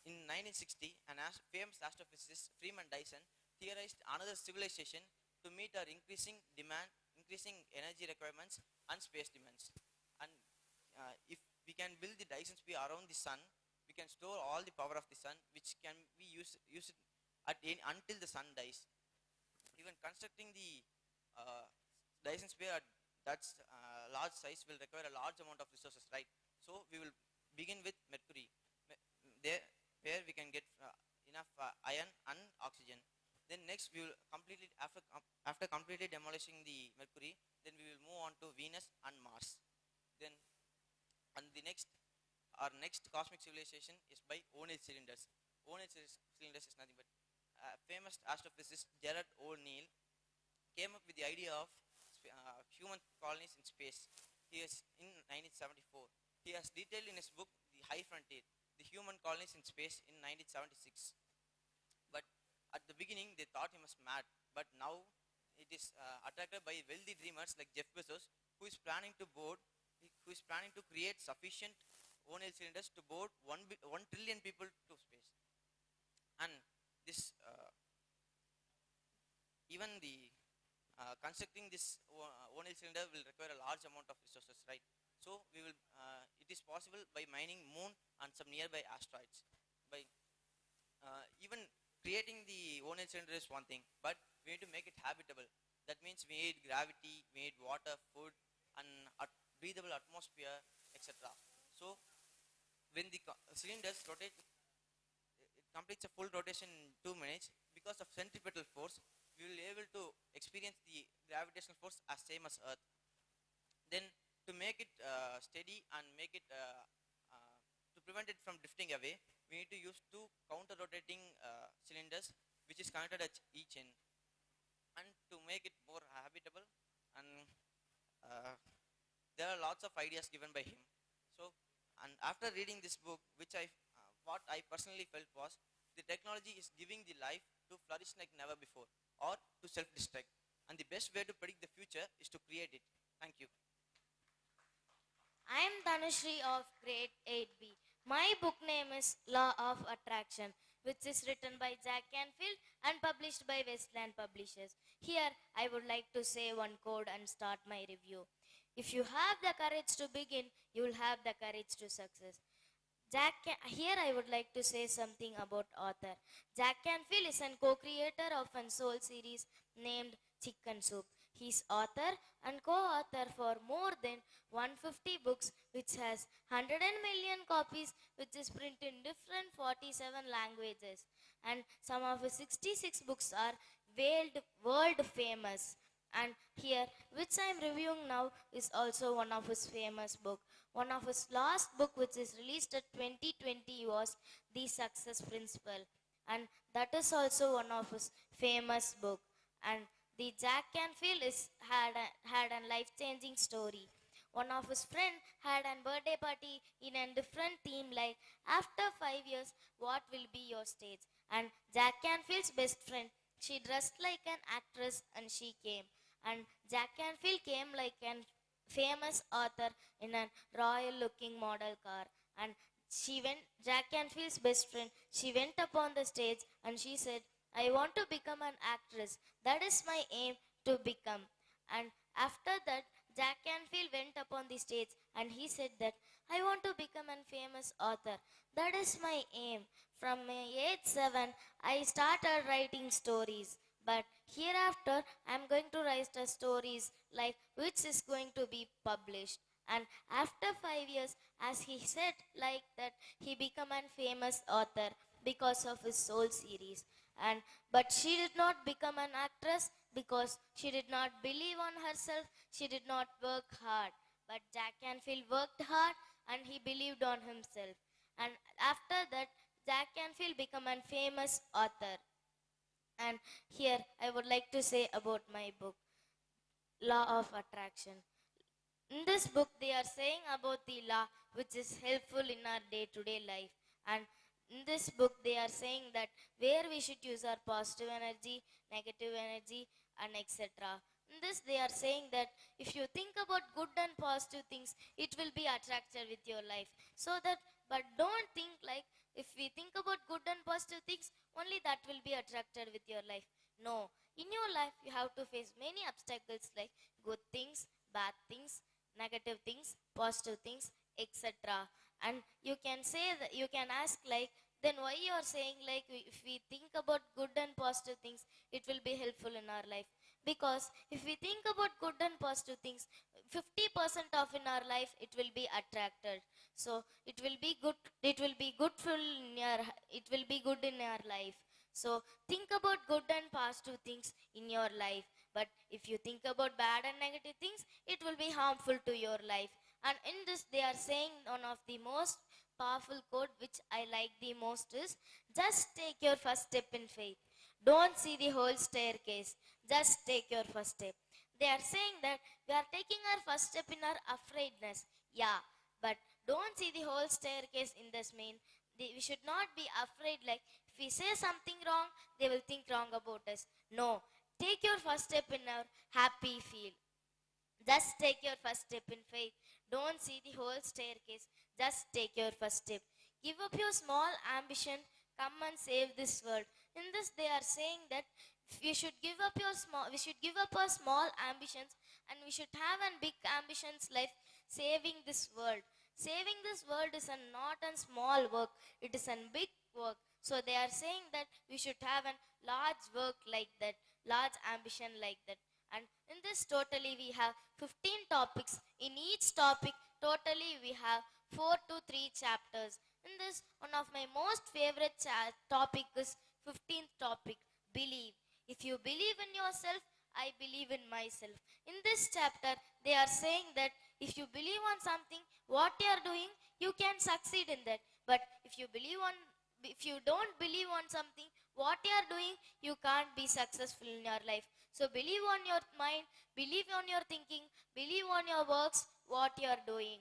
in 1960, an famous astrophysicist Freeman Dyson theorized another civilization to meet our increasing energy requirements and space demands. And if we can build the Dyson sphere around the sun, we can store all the power of the sun, which can be used until the sun dies. Even constructing the Dyson sphere at that large size will require a large amount of resources, right? So we will begin with Mercury, there where we can get enough iron and oxygen. Then next we will completely after completely demolishing the Mercury, then we will move on to Venus and Mars. Then and our next cosmic civilization is by O'Neill cylinders. O'Neill cylinders is nothing but famous astrophysicist Gerard O'Neill came up with the idea of human colonies in space. He is in 1974. He has detailed in his book The High Frontier the human colonies in space in 1976. But at the beginning they thought he was mad, but now it is attracted by wealthy dreamers like Jeff Bezos, who is planning to create sufficient O'Neill cylinders to board 1 trillion people to space. And this even the constructing this O'Neill cylinder will require a large amount of resources, right? So we will it is possible by mining moon and some nearby asteroids. By even creating the O'Neill cylinder is one thing, but we need to make it habitable. That means we need gravity, we need water, food, and breathable atmosphere, etc. So when the cylinders rotate, it completes a full rotation in 2 minutes. Because of centripetal force, we will be able to experience the gravitational force as same as Earth. Then to make it steady and make it to prevent it from drifting away, we need to use 2 counter-rotating cylinders which is connected at each end. And to make it more habitable, and there are lots of ideas given by him. So, and after reading this book, what I personally felt was the technology is giving the life to flourish like never before, or to self-destruct. And the best way to predict the future is to create it. Thank you. I am Dhanushri of grade 8B. My book name is Law of Attraction, which is written by Jack Canfield and published by Westland Publishers. Here, I would like to say one quote and start my review. If you have the courage to begin, you will have the courage to success. Here I would like to say something about author. Jack Canfield is a co-creator of a soul series named Chicken Soup. He is author and co-author for more than 150 books, which has 100 million copies, which is printed in different 47 languages. And some of his 66 books are world famous. And here, which I am reviewing now, is also one of his famous book. One of his last book, which is released in 2020, was The Success Principle. And that is also one of his famous book. And the Jack Canfield had a life-changing story. One of his friends had a birthday party in a different theme, like after 5 years, what will be your stage? And Jack Canfield's best friend, she dressed like an actress and she came. And Jack Canfield came like a famous author in a royal-looking model car. And Jack Canfield's best friend, she went up on the stage and she said, I want to become an actress. That is my aim to become. And after that, Jack Canfield went up on the stage and he said that I want to become a famous author. That is my aim. From age 7, I started writing stories. But hereafter, I am going to write the stories like which is going to be published. And after 5 years, as he said like that, he became a famous author because of his Soul series. And but she did not become an actress because she did not believe on herself. She did not work hard. But Jack Canfield worked hard and he believed on himself. And after that, Jack Canfield became a famous author. And here I would like to say about my book, Law of Attraction. In this book, they are saying about the law which is helpful in our day to day life. And in this book, they are saying that where we should use our positive energy, negative energy, and etc. In this, they are saying that if you think about good and positive things, it will be attracted with your life. So that, but don't think like if we think about good and positive things, only that will be attracted with your life. No, in your life, you have to face many obstacles like good things, bad things, negative things, positive things, etc. And you can say that you can ask like, then why you are saying like if we think about good and positive things, it will be helpful in our life. Because if we think about good and positive things, 50% of in our life it will be attracted. So it will be good. It will be goodful in your. It will be good in your life. So think about good and positive things in your life. But if you think about bad and negative things, it will be harmful to your life. And in this, they are saying one of the most powerful quote which I like the most is, just take your first step in faith. Don't see the whole staircase. Just take your first step. They are saying that we are taking our first step in our afraidness. Yeah, but don't see the whole staircase in this mean. We should not be afraid like if we say something wrong, they will think wrong about us. No, take your first step in our happy feel. Just take your first step in faith. Don't see the whole staircase. Just take your first step. Give up your small ambition. Come and save this world. In this, they are saying that we should give up we should give up our small ambitions and we should have a big ambitions like saving this world. Saving this world is a not a small work. It is a big work. So they are saying that we should have a large work like that, large ambition like that. And in this totally we have 15 topics. In each topic totally we have 4 to 3 chapters. In this, one of my most favorite topic is 15th topic, believe. If you believe in yourself, I believe in myself. In this chapter, they are saying that if you believe on something, what you are doing, you can succeed in that. But if you don't believe on something, what you are doing, you can't be successful in your life. So believe on your mind, believe on your thinking, believe on your works, what you are doing.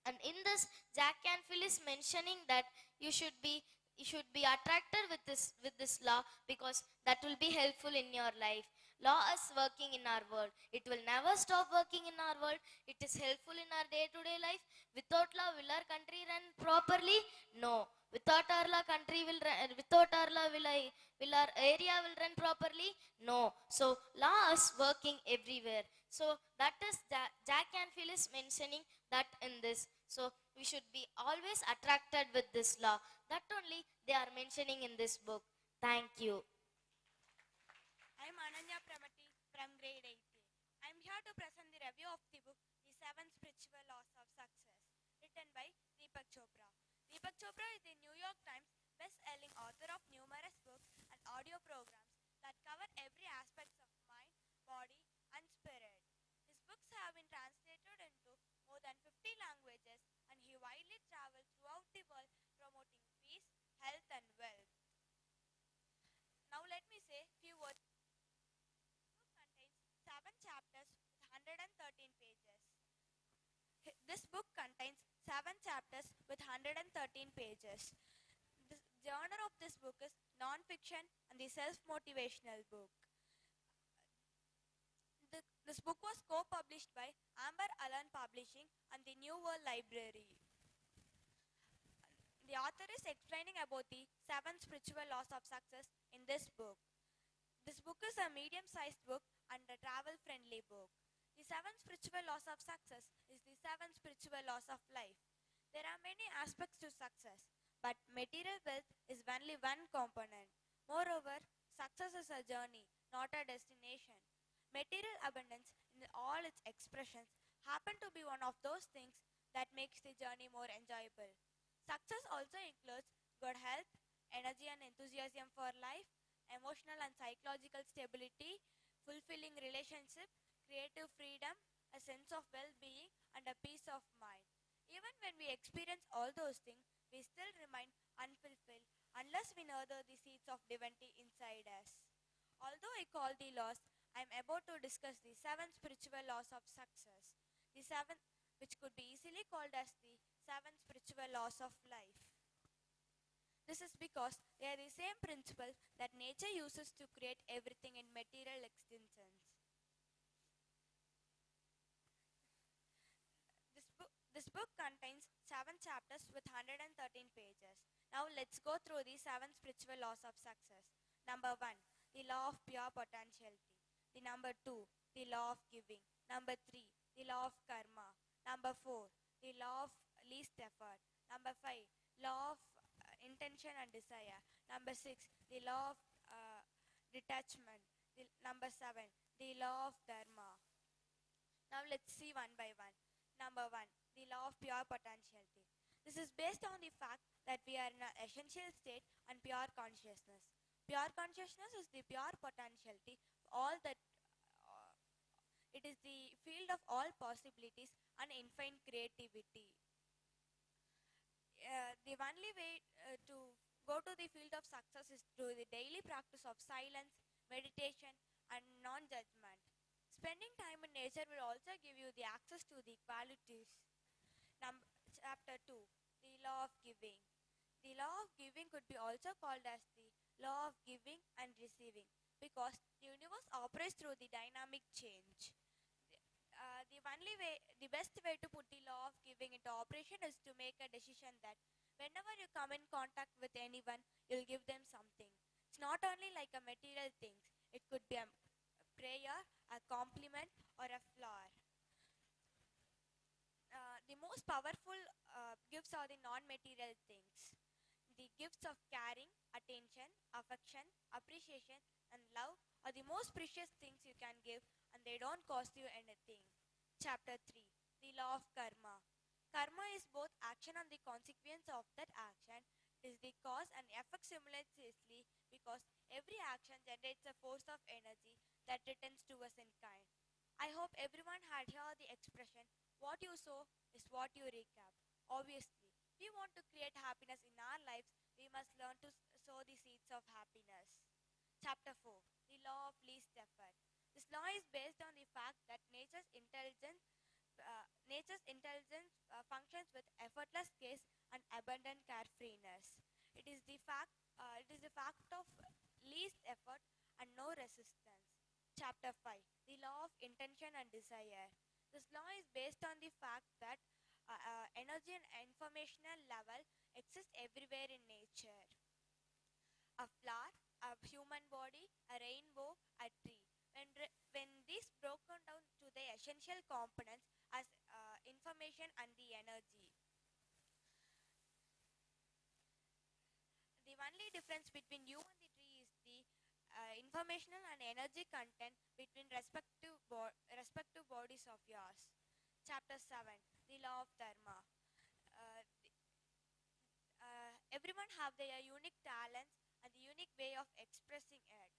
And in this, Jack Canfield is mentioning that you should be attracted with this law because that will be helpful in your life. Law is working in our world. It will never stop working in our world. It is helpful in our day-to-day life. Without law, will our country run properly? No. Without our law, without our law, will our area will run properly? No. So law is working everywhere. So that is Jack Canfield is mentioning that in this. So we should be always attracted with this law. That only they are mentioning in this book. Thank you. I am Ananya Pramati from grade 8. I am here to present the review of the book The 7 Spiritual Laws of Success, written by Deepak Chopra. Deepak Chopra is the New York Times best-selling author of numerous books and audio programs that cover every aspect of mind, body, and spirit. His books have been translated into more than 50 languages, and he widely travels throughout the world promoting peace, health, and wealth. Now let me say a few words. This book contains 7 chapters with 113 pages. The genre of this book is non-fiction and the self-motivational book. This book was co-published by Am Malala Publishing and the New World Library. The author is explaining about the 7 spiritual laws of success in this book. This book is a medium-sized book and a travel-friendly book. The 7 spiritual laws of success is the 7 spiritual laws of life. There are many aspects to success, but material wealth is only one component. Moreover, success is a journey, not a destination. Material abundance, in all its expressions, happen to be one of those things that makes the journey more enjoyable. Success also includes good health, energy and enthusiasm for life, emotional and psychological stability, fulfilling relationship, creative freedom, a sense of well-being, and a peace of mind. Even when we experience all those things, we still remain unfulfilled unless we nurture the seeds of divinity inside us. Although I call the laws, I am about to discuss the seven spiritual laws of success. The seven, which could be easily called as the seven spiritual laws of life. This is because they are the same principle that nature uses to create everything in material existence. This book contains 7 chapters with 113 pages. Now let's go through the 7 spiritual laws of success. Number 1, the law of pure potentiality. The number 2, the law of giving. Number 3, the law of karma. Number 4, the law of least effort. Number 5, law of intention and desire. Number 6, the law of detachment. Number 7, the law of dharma. Now let's see one by one. Number 1, the law of pure potentiality. This is based on the fact that we are in an essential state and pure consciousness. Pure consciousness is the pure potentiality of all that. It is the field of all possibilities and infinite creativity. The only way to go to the field of success is through the daily practice of silence, meditation, and non-judgment. Spending time in nature will also give you the access to the qualities. Chapter 2, the law of giving. The law of giving could be also called as the law of giving and receiving because the universe operates through the dynamic change. The best way to put the law of giving into operation is to make a decision that whenever you come in contact with anyone, you'll give them something. It's not only like a material thing. It could be a prayer, a compliment, or a flower. The most powerful gifts are the non-material things. The gifts of caring, attention, affection, appreciation, and love are the most precious things you can give, and they don't cost you anything. Chapter 3, the law of karma. Karma is both action and the consequence of that action. It is the cause and effect simultaneously because every action generates a force of energy that returns to us in kind. I hope everyone had heard the expression, what you sow is what you recap. Obviously, if we want to create happiness in our lives, we must learn to sow the seeds of happiness. Chapter 4, the law of least effort. This law is based on the fact that nature's intelligence functions with effortless grace and abundant carefreeness. It is the fact of least effort and no resistance. Chapter 5, the law of intention and desire. This law is based on the fact that energy and informational level exist everywhere in nature. A flower, a human body, a rainbow, a tree. When these broken down to the essential components as information and the energy. The only difference between you and the tree is the informational and energy content between respective bodies of yours. Chapter 7, the law of dharma. Everyone have their unique talents and the unique way of expressing it.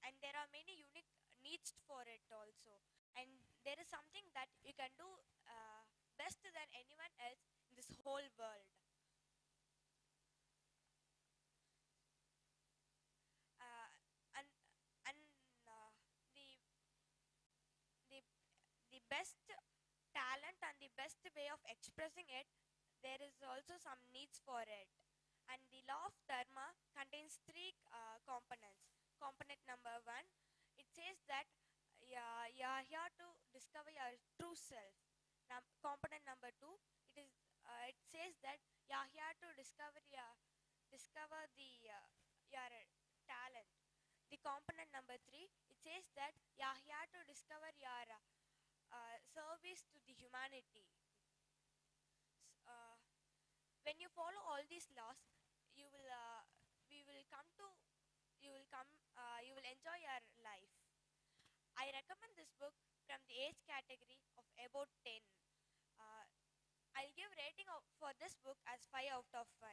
And there are many unique needs for it also. And there is something that you can do best than anyone else in this whole world. The best talent and the best way of expressing it, there is also some needs for it. And the law of dharma contains 3 components. Component number 1, it says that you are here to discover your true self. Component number 2, it says that you are here to discover your talent. The component number 3, it says that you are here to discover your service to the humanity. When you follow all these laws, we will come to you will enjoy your life. I recommend this book from the age category of about 10. Uh, I'll give rating for this book as 5 out of 5.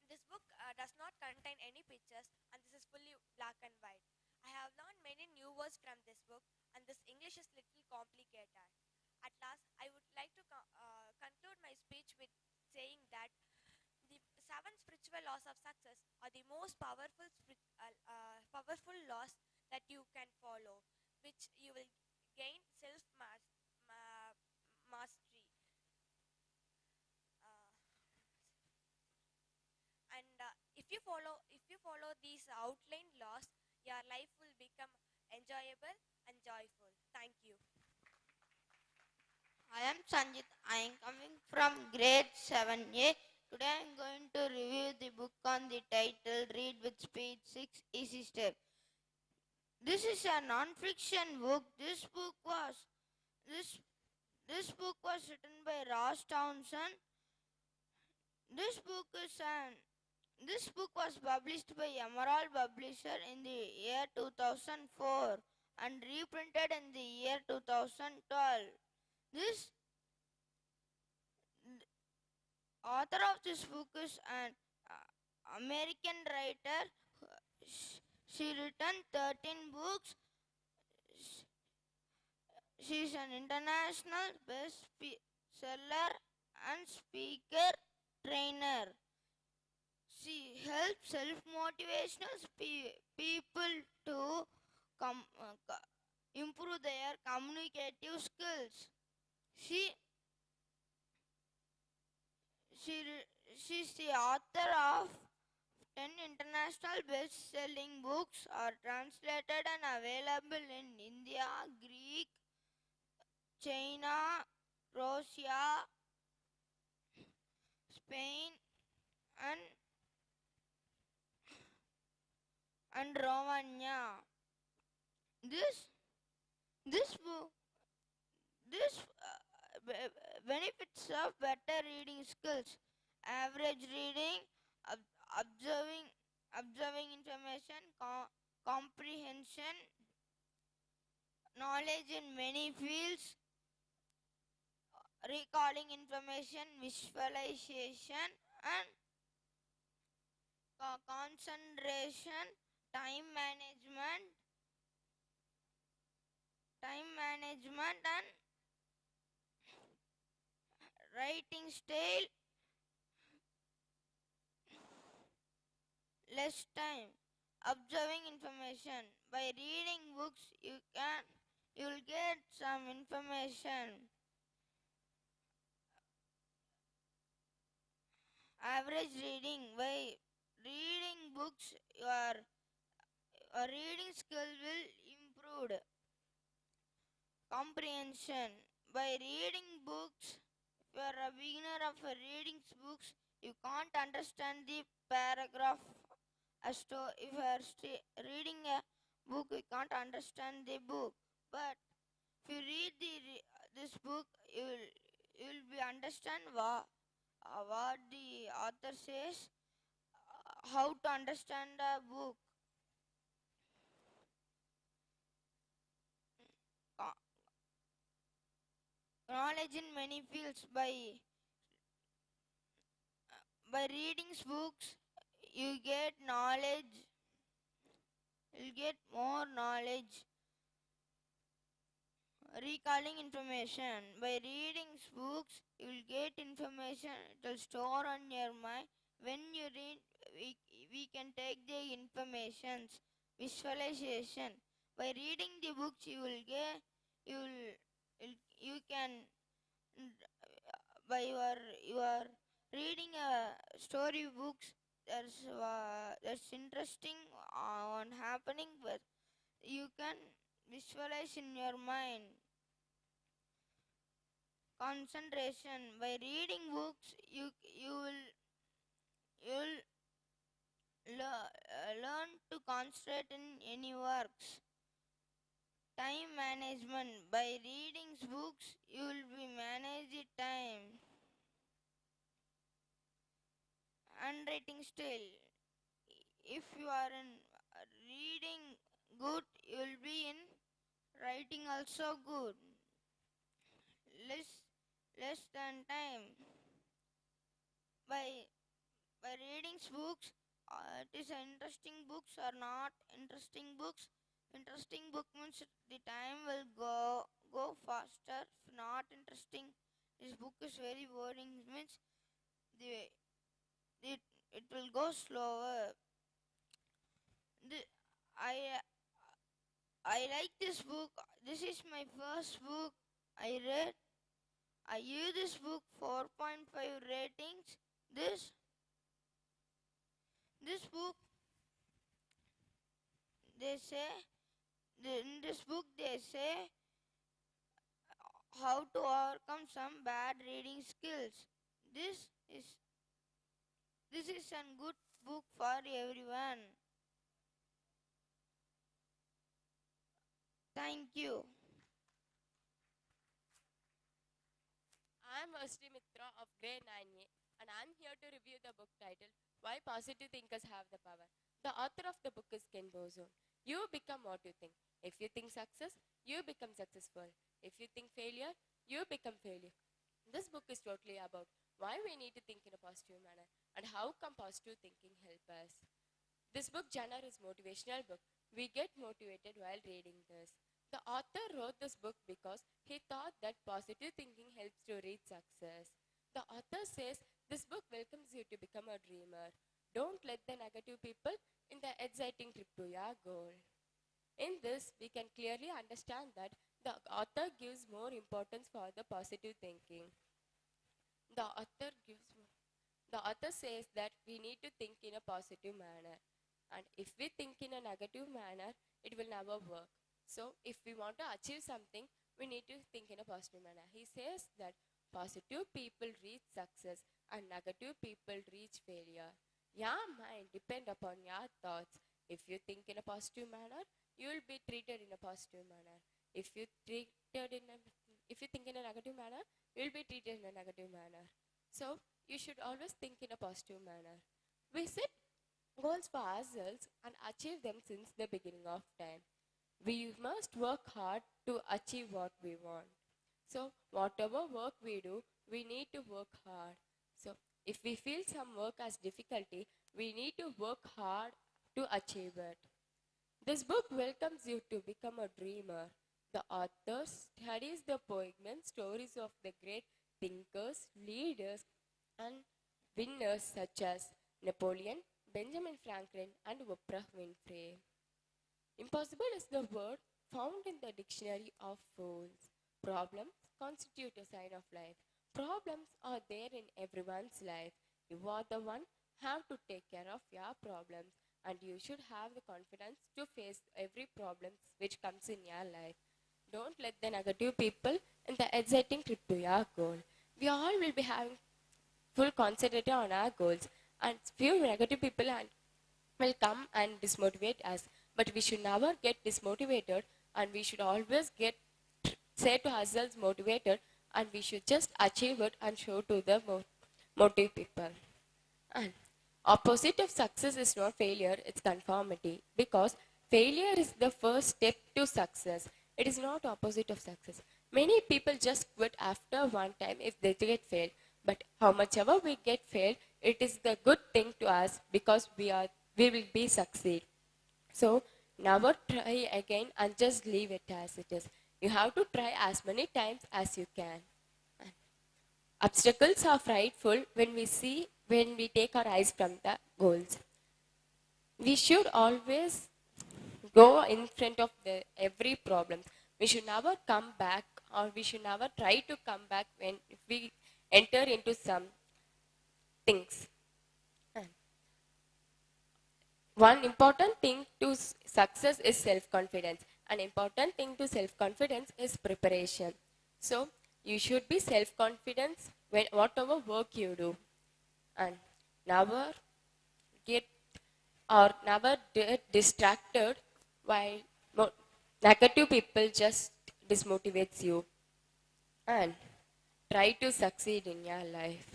This book does not contain any pictures and this is fully black and white. I have learned many new words from this book and this English is little complicated. At last, I would like to conclude my speech with saying that the 7 spiritual laws of success are the most powerful laws that you can follow, which you will gain mastery. If you follow these outlined laws, your life will become enjoyable and joyful. Thank you. I am Sanjit. I am coming from grade 7A. Today I am going to review the book on the title Read with Speed 6 Easy Steps. This is a non-fiction book. This book was written by Ross Townsend. This book was published by Emerald Publisher in the year 2004 and reprinted in the year 2012. This author of this book is an American writer. She written 13 books. She is an international bestseller and speaker trainer. She helps self-motivational people to improve their communicative skills. She's the author of 10 international best-selling books are translated and available in India, Greek, China, Russia, Spain, and Romania. This benefits of better reading skills, average reading, observing information, comprehension, knowledge in many fields, recalling information, visualization, and concentration, time management, and writing style, less time, observing information. By reading books, you'll get some information. Average reading. By reading books, your reading skill will improve. Comprehension. By reading books, if you are a beginner of reading books, you can't understand the paragraph. If you are reading a book, you can't understand the book. But if you read this book, you'll be understand what the author says, how to understand a book. Knowledge in many fields. By reading books, you get knowledge. You'll get more knowledge. Recalling information. By reading books, you'll get information. It will store on your mind. When you read, we can take the informations. Visualization. By reading the books, you can by your reading story books. That's interesting on happening, but you can visualize in your mind. Concentration. By reading books, you'll learn to concentrate in any works. Time management. By reading books, you will be manage the time. Handwriting style. if you are in reading good, you will be in writing also good. Less than time. By reading books, it is interesting books or not interesting books. Interesting book means the time will go faster. If not interesting, this book is very boring. Means the it will go slower. I I like this book. This is my first book I read. I give this book 4.5 ratings. This book, they say, in this book they say how to overcome some bad reading skills. This is a good book for everyone. Thank you. I am Ashri Mitra of grade 9A and I am here to review the book titled Why Positive Thinkers Have the Power. The author of the book is Ken Bozon. You become what you think. If you think success, you become successful. If you think failure, you become failure. This book is totally about why we need to think in a positive manner and how come positive thinking help us. This book genre is motivational book. We get motivated while reading this. The author wrote this book because he thought that positive thinking helps to reach success. The author says this book welcomes you to become a dreamer. Don't let the negative people in the exciting trip to your goal. In this, we can clearly understand that the author gives more importance for the positive thinking. The author says that we need to think in a positive manner. And if we think in a negative manner, it will never work. So if we want to achieve something, we need to think in a positive manner. He says that positive people reach success and negative people reach failure. Your mind depends upon your thoughts. If you think in a positive manner, you will be treated in a positive manner. If you think in a negative manner, you will be treated in a negative manner. So you should always think in a positive manner. We set goals for ourselves and achieve them since the beginning of time. We must work hard to achieve what we want. So whatever work we do, we need to work hard. So if we feel some work as difficulty, we need to work hard to achieve it. This book welcomes you to become a dreamer. The author studies the poems and stories of the great thinkers, leaders, and winners such as Napoleon, Benjamin Franklin, and Oprah Winfrey. Impossible is the word found in the dictionary of fools. Problems constitute a sign of life. Problems are there in everyone's life. You are the one have to take care of your problems, and you should have the confidence to face every problem which comes in your life. Don't let the negative people in the exciting trip to your goal. We all will be having full concentration on our goals, and few negative people will come and dismotivate us. But we should never get dismotivated, and we should always say to ourselves motivated, and we should just achieve it and show to the motive people. And opposite of success is not failure, it's conformity, because failure is the first step to success. It is not opposite of success. Many people just quit after one time if they get failed. But how much ever we get failed, it is the good thing to us because we will be succeed. So never try again and just leave it as it is. You have to try as many times as you can. Obstacles are frightful when we take our eyes from the goals. We should always go in front of every problem. We should never come back, or we should never try to come back if we enter into some things. One important thing to success is self-confidence. An important thing to self-confidence is preparation. So you should be self-confident when whatever work you do, and never get distracted while negative people just dismotivates you, and try to succeed in your life.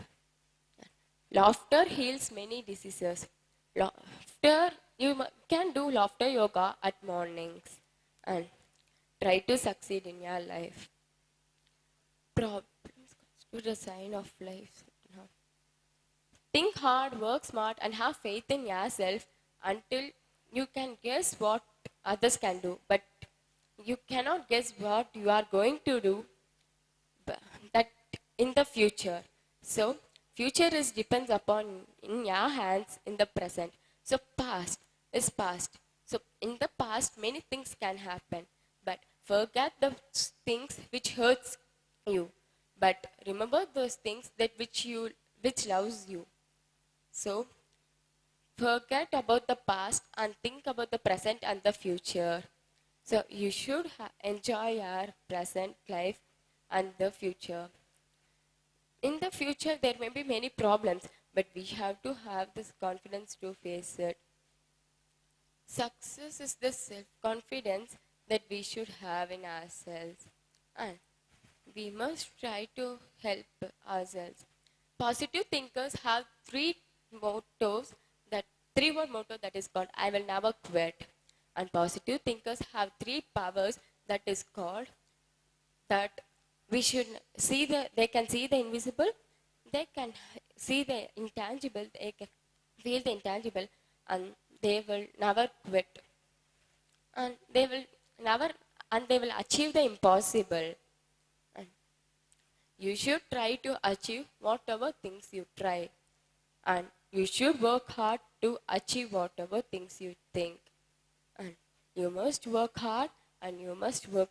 Laughter heals many diseases. Laughter can do laughter yoga at mornings and try to succeed in your life. Problems constitute a sign of life. Think hard, work smart, and have faith in yourself until you can guess what others can do. But you cannot guess what you are going to do that in the future. So future is depends upon in your hands in the present. So past is past. So in the past many things can happen, but forget the things which hurts you, but remember those things that which loves you. So forget about the past and think about the present and the future. So you should enjoy your present life and the future. In the future, there may be many problems, but we have to have this confidence to face it. Success is the self-confidence that we should have in ourselves. And we must try to help ourselves. Positive thinkers have three-word motto that is called I will never quit. And positive thinkers have three powers that is called that we should see they can see the invisible, they can see the intangible, they can feel the intangible, and they will never quit. And they will achieve the impossible. And you should try to achieve whatever things you try. And you should work hard to achieve whatever things you think. And you must work hard and you must work.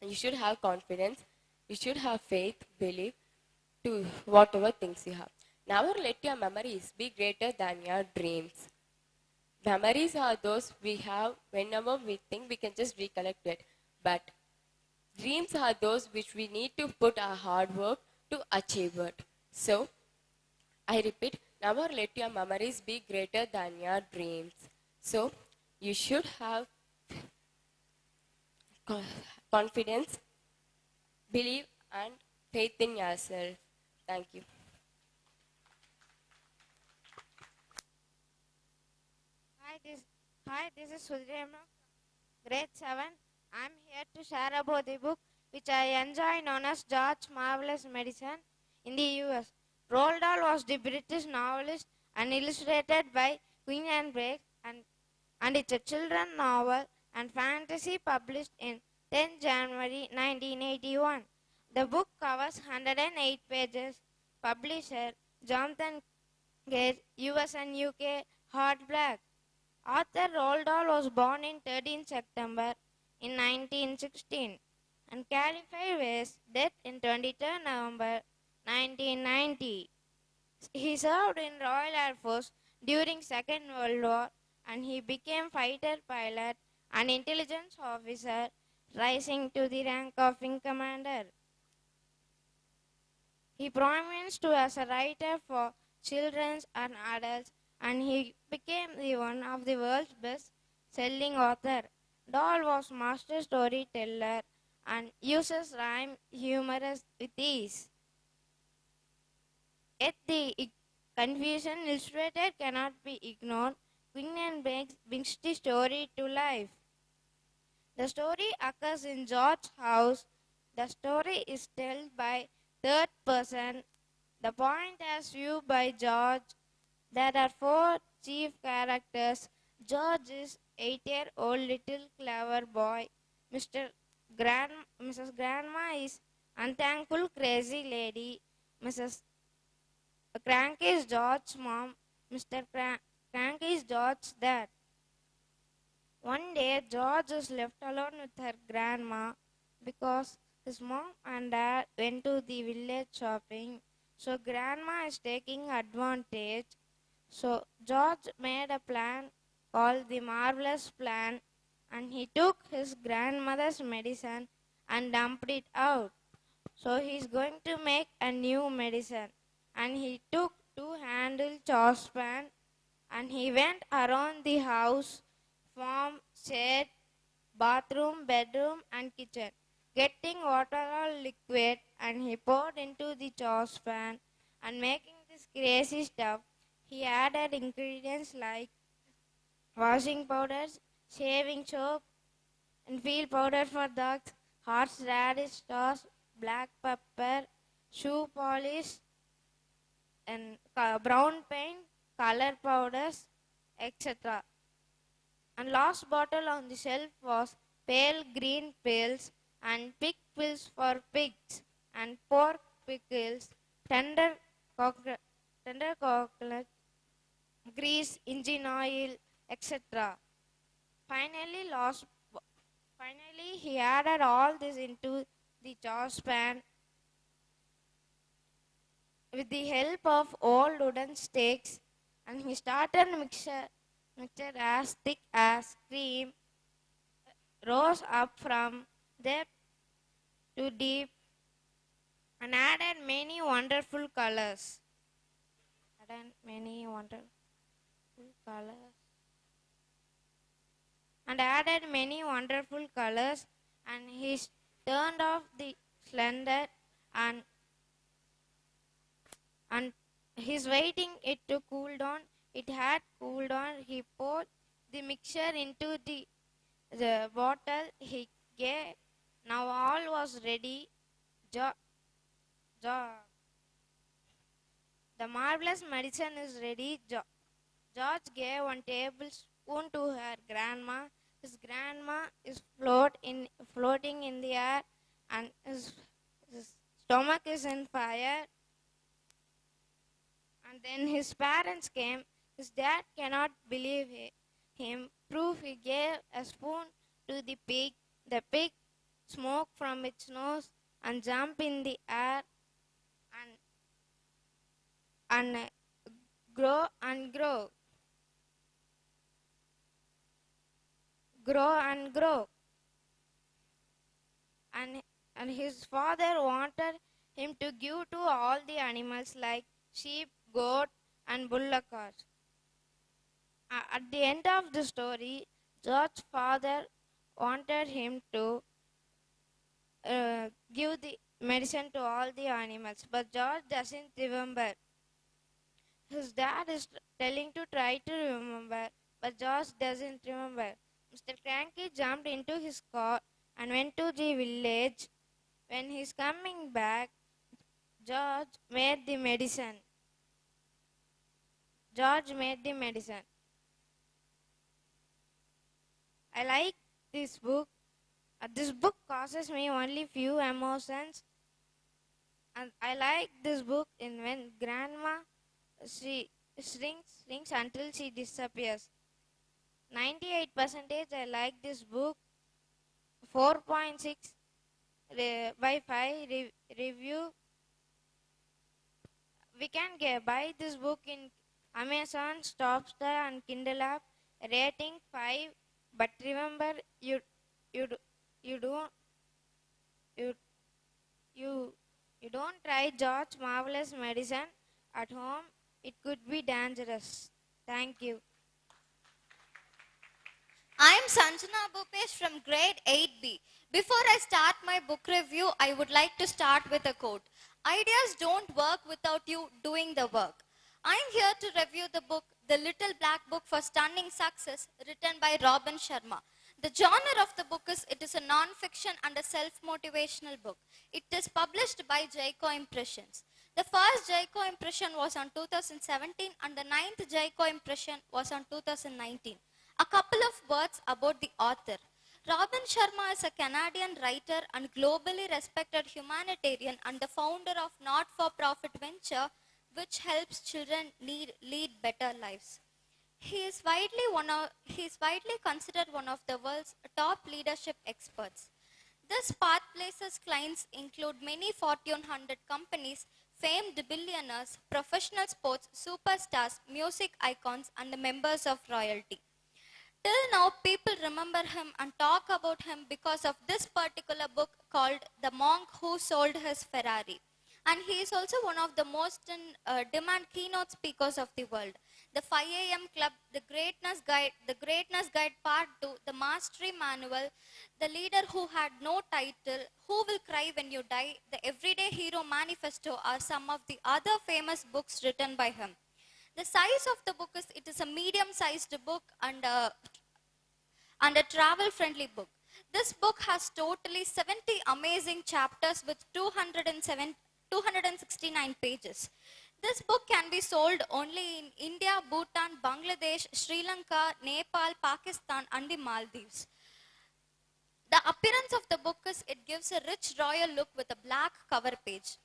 You should have confidence. You should have faith, belief to whatever things you have. Never let your memories be greater than your dreams. Memories are those we have whenever we think we can just recollect it. But dreams are those which we need to put our hard work to achieve it. So, I repeat, never let your memories be greater than your dreams. So, you should have confidence, believe, and faith in yourself. Thank you. Hi, this is Sudhirema, grade 7. I'm here to share about the book which I enjoy known as George's Marvelous Medicine in the US. Roald Dahl was the British novelist and illustrated by Queen and Briggs, and it's a children's novel and fantasy published in 10 January 1981. The book covers 108 pages. Publisher Jonathan Gage, US and UK, hardback. Author Roald Dahl was born in 13 September in 1916 and Caliphate was dead in 22 November 1990. He served in Royal Air Force during Second World War and he became fighter pilot and intelligence officer, rising to the rank of wing commander. He promised to as a writer for children and adults, and he became one of the world's best-selling author. Dahl was master storyteller and uses rhyme humorous with ease. Yet the confusion illustrated cannot be ignored. Queen and brings the story to life. The story occurs in George's house. The story is told by third person. The point as viewed by George. There are 4 chief characters. George is 8-year-old little clever boy. Mrs. Grandma is unthankful crazy lady. Mrs. Crank is George's mom. Mr. Crank is George's dad. One day, George is left alone with her grandma because his mom and dad went to the village shopping. So, grandma is taking advantage. So, George made a plan called the Marvelous Plan, and he took his grandmother's medicine and dumped it out. So, he's going to make a new medicine. And he took 2-handled saucepan and he went around the house, farm, shed, bathroom, bedroom, and kitchen, getting water or liquid, and he poured into the saucepan and making this crazy stuff. He added ingredients like washing powders, shaving soap, and field powder for dogs, horseradish sauce, black pepper, shoe polish, and brown paint, color powders, etc. And last bottle on the shelf was pale green pills and pig pills for pigs and pork pickles, tender coconut, grease, engine oil, etc. Finally, he added all this into the saucepan with the help of old wooden stakes, and he started mixture as thick as cream, rose up from there to deep, and added many wonderful colors. And he turned off the cylinder and he's waiting it to cool down. It had cooled down. He poured the mixture into the bottle he gave. Now all was ready. The marvelous medicine is ready. George gave one tablespoon to her grandma. His grandma is floating in the air, and his stomach is in fire. And then his parents came. His dad cannot believe him. Proof he gave a spoon to the pig. The pig smoked from its nose and jumped in the air and grow and grow. And his father wanted him to give to all the animals like sheep, goat, and bullocks. At the end of the story, George's father wanted him to give the medicine to all the animals, but George doesn't remember. His dad is telling to try to remember, but George doesn't remember. Mr. Cranky jumped into his car and went to the village. When he's coming back, George made the medicine. I like this book. This book causes me only few emotions. And I like this book in when grandma shrinks until she disappears. 98% I like this book. 4.6 by 5 review. We can buy this book in Amazon, Stopstar, and Kindle app. Rating 5. But remember, you don't try George's marvelous medicine at home. It could be dangerous. Thank you. I am Sanjana Bhupesh from grade 8B. Before I start my book review, I would like to start with a quote. Ideas don't work without you doing the work. I am here to review the book, The Little Black Book for Stunning Success, written by Robin Sharma. The genre of the book is a non-fiction and a self-motivational book. It is published by Jaico Impressions. The first Jaico impression was on 2017 and the ninth Jaico impression was on 2019. A couple of words about the author. Robin Sharma is a Canadian writer and globally respected humanitarian and the founder of not-for-profit venture which helps children lead better lives. He is widely considered one of the world's top leadership experts. This path places clients include many Fortune 100 companies, famed billionaires, professional sports, superstars, music icons, and members of royalty. Till now, people remember him and talk about him because of this particular book called The Monk Who Sold His Ferrari. And he is also one of the most demand keynote speakers of the world. The 5 a.m. Club, The Greatness Guide Part 2, The Mastery Manual, The Leader Who Had No Title, Who Will Cry When You Die, The Everyday Hero Manifesto are some of the other famous books written by him. The size of the book is, it is a medium-sized book and a travel-friendly book. This book has totally 70 amazing chapters with 269 pages. This book can be sold only in India, Bhutan, Bangladesh, Sri Lanka, Nepal, Pakistan, and the Maldives. The appearance of the book is, it gives a rich royal look with a black cover page.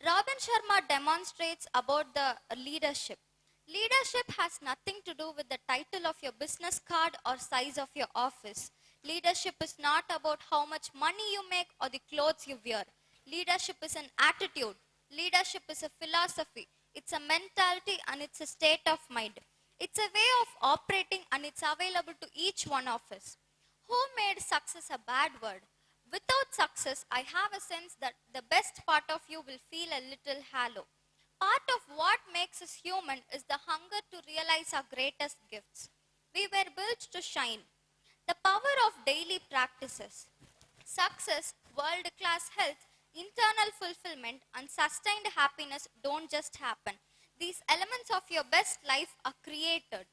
Robin Sharma demonstrates about the leadership. Leadership has nothing to do with the title of your business card or size of your office. Leadership is not about how much money you make or the clothes you wear. Leadership is an attitude. Leadership is a philosophy. It's a mentality and it's a state of mind. It's a way of operating and it's available to each one of us. Who made success a bad word? Without success, I have a sense that the best part of you will feel a little hollow. Part of what makes us human is the hunger to realize our greatest gifts. We were built to shine. The power of daily practices. Success, world-class health, internal fulfillment, and sustained happiness don't just happen. These elements of your best life are created.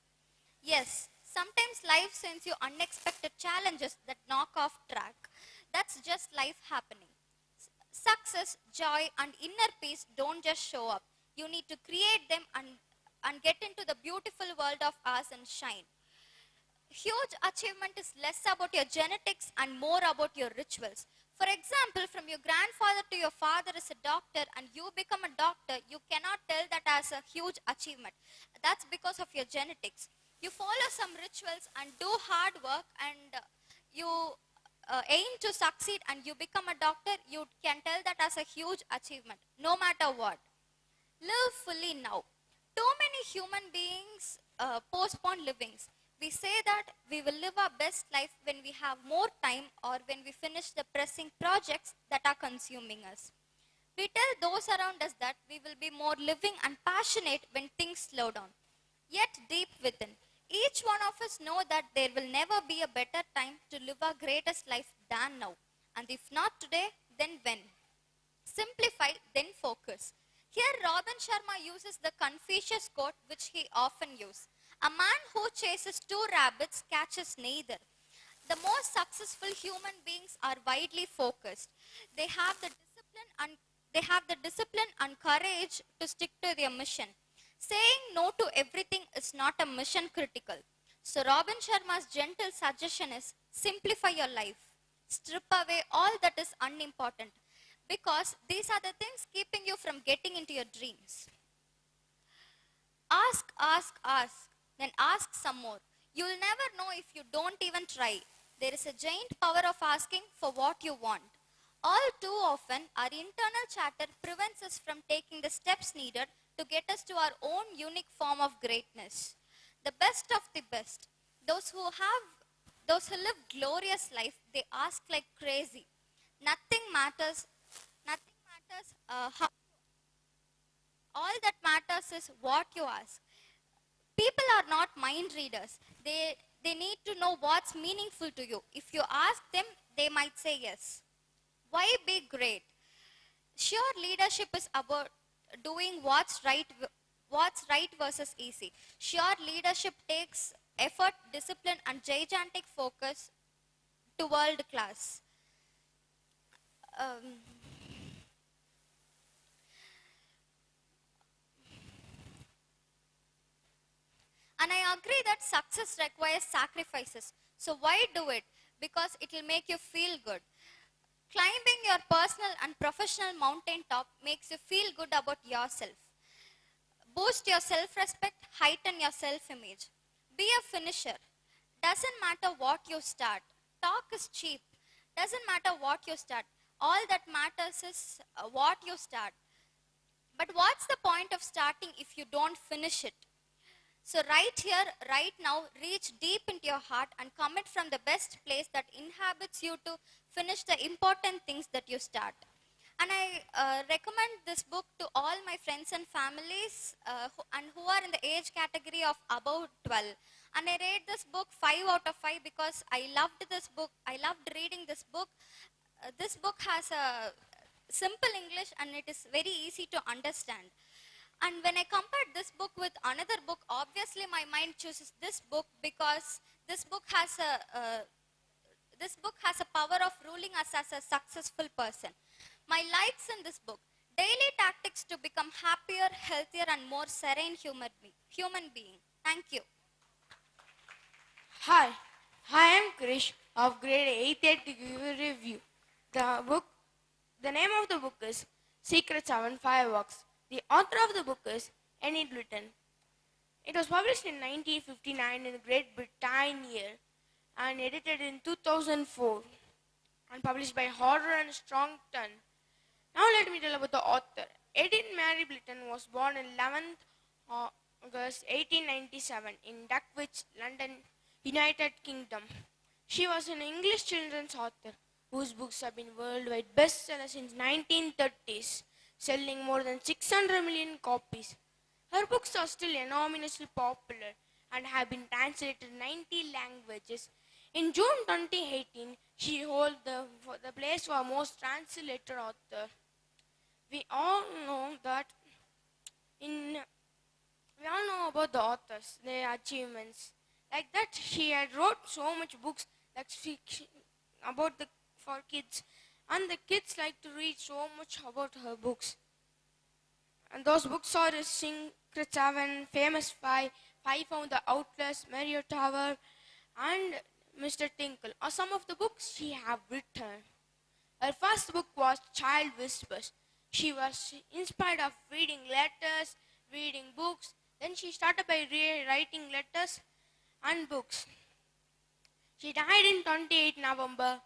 Yes, sometimes life sends you unexpected challenges that knock off track. That's just life happening. Success, joy, and inner peace don't just show up. You need to create them and get into the beautiful world of ours and shine. Huge achievement is less about your genetics and more about your rituals. For example, from your grandfather to your father is a doctor and you become a doctor, you cannot tell that as a huge achievement. That's because of your genetics. You follow some rituals and do hard work and you aim to succeed and you become a doctor, you can tell that as a huge achievement, no matter what. Live fully now. Too many human beings postpone livings. We say that we will live our best life when we have more time or when we finish the pressing projects that are consuming us. We tell those around us that we will be more living and passionate when things slow down. Yet deep within, each one of us know that there will never be a better time to live our greatest life than now. And if not today, then when? Simplify, then focus. Here Robin Sharma uses the Confucius quote which he often uses. A man who chases two rabbits catches neither. The most successful human beings are widely focused. They have the discipline and courage to stick to their mission. Saying no to everything is not a mission critical. So Robin Sharma's gentle suggestion is simplify your life. Strip away all that is unimportant because these are the things keeping you from getting into your dreams. Ask, then ask some more. You'll never know if you don't even try. There is a giant power of asking for what you want. All too often, our internal chatter prevents us from taking the steps needed to get us to our own unique form of greatness. The best of the best. Those who live glorious life, they ask like crazy. Nothing matters how. All that matters is what you ask. People are not mind readers. They need to know what's meaningful to you. If you ask them, they might say yes. Why be great? Sure, leadership is about doing what's right versus easy. Sure, leadership takes effort, discipline, and gigantic focus to world class. And I agree that success requires sacrifices. So why do it? Because it will make you feel good. Climbing your personal and professional mountaintop makes you feel good about yourself. Boost your self-respect, heighten your self-image. Be a finisher. Doesn't matter what you start. Talk is cheap. Doesn't matter what you start. All that matters is what you start. But what's the point of starting if you don't finish it? So right here, right now, reach deep into your heart and commit from the best place that inhabits you to finish the important things that you start. And I recommend this book to all my friends and families who are in the age category of above 12. And I rate this book 5 out of 5 because I loved this book. I loved reading this book. This book has a simple English and it is very easy to understand. And when I compared this book with another book, obviously my mind chooses this book because this book has a power of ruling us as a successful person. My likes in this book: daily tactics to become happier, healthier, and more serene human being. Thank you. Hi, I am Krish of grade 8th to give you a review. The name of the book is Secret 7 Fireworks. The author of the book is Enid Blyton. It was published in 1959 in Great Britain and edited in 2004 and published by Horder and Strongton. Now let me tell about the author. Edith Mary Blyton was born on 11th August 1897 in Dulwich, London, United Kingdom. She was an English children's author whose books have been worldwide bestsellers since 1930s, selling more than 600 million copies. Her books are still enormously popular and have been translated in 90 languages. In June 2018, she holds the place for most translated author. We all know about the authors, their achievements. Like that, she had wrote so much books for kids, and the kids like to read so much about her books. And those books are Secret 7, Famous 5, Five Found the Outlast, Mario Tower, and Mr. Tinkle are some of the books she have written. Her first book was Child Whispers. She was inspired of reading letters, reading books. Then she started by writing letters and books. She died in 28 November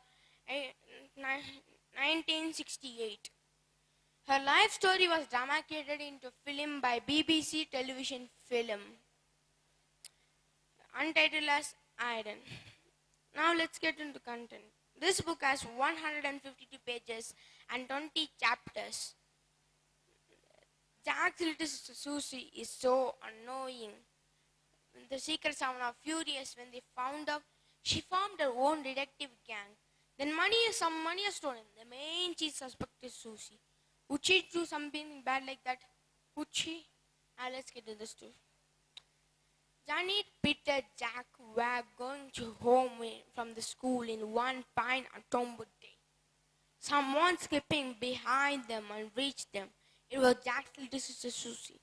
1968. Her life story was dramatised into film by BBC television film, Untitled as Iron. Now let's get into content. This book has 152 pages and 20 chapters. Jack's little sister Susie is so annoying. The Secret 7 are furious when they found out she formed her own detective gang. Then some money is stolen. The main chief suspect is Susie. Would she do something bad like that? Would she? Let's get to this too. Janet, Peter, Jack were going to home from the school in one fine October day. Someone skipping behind them and reached them. It was Jack's little sister Susie.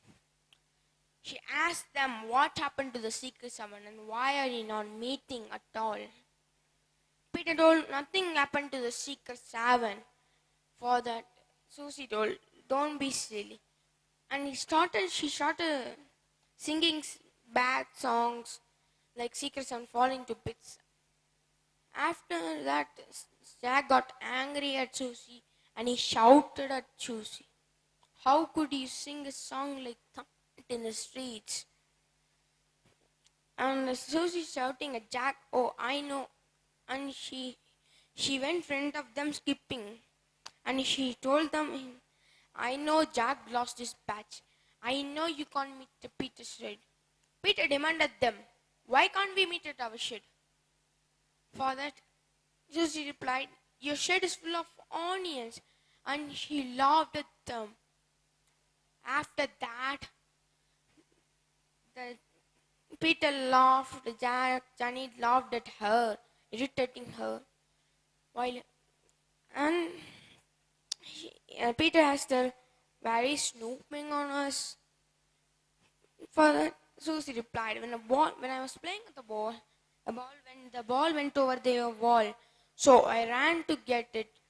She asked them what happened to the Secret 7 and why are you not meeting at all. Peter told nothing happened to the Secret 7. For that, Susie told, don't be silly. And she started singing bad songs like Secret 7 falling to bits. After that, Jack got angry at Susie and he shouted at Susie, how could you sing a song like that in the streets? And Susie shouting at Jack, oh, I know. And she went in front of them skipping. And she told them, I know Jack lost his patch. I know you can't meet the Peter's shed. Peter demanded them, why can't we meet at our shed? For that, Susie replied, your shed is full of onions. And she laughed at them. After that, Peter laughed, Janet laughed at her, irritating her. Peter asked her, where is snooping on us? For that, Susie replied, when I was playing with the ball went over the wall. So I ran to get it.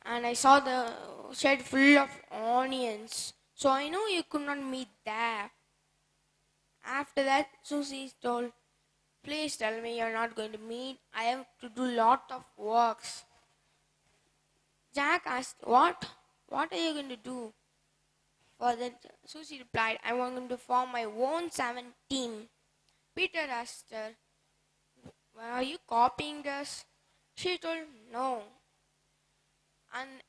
And I saw the shed full of onions. So I know you could not meet there. After that, Susie told, please tell me you're not going to meet. I have to do lot of works. Jack asked, what? What are you going to do? For that, Susie replied, I'm going to form my own 7 team. Peter asked her, well, are you copying us? She told, no. And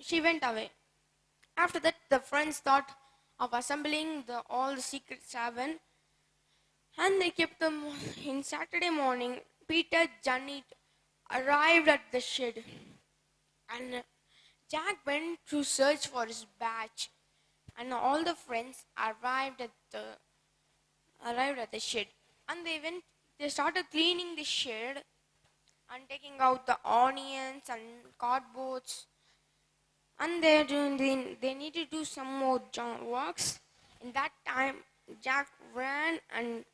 she went away. After that, the friends thought of assembling all the Secret 7, and they kept them. In Saturday morning, Peter, Janet arrived at the shed, and Jack went to search for his badge, and all the friends arrived at the shed, and they started cleaning the shed and taking out the onions and cardboards, and they need to do some more works. In that time, Jack ran and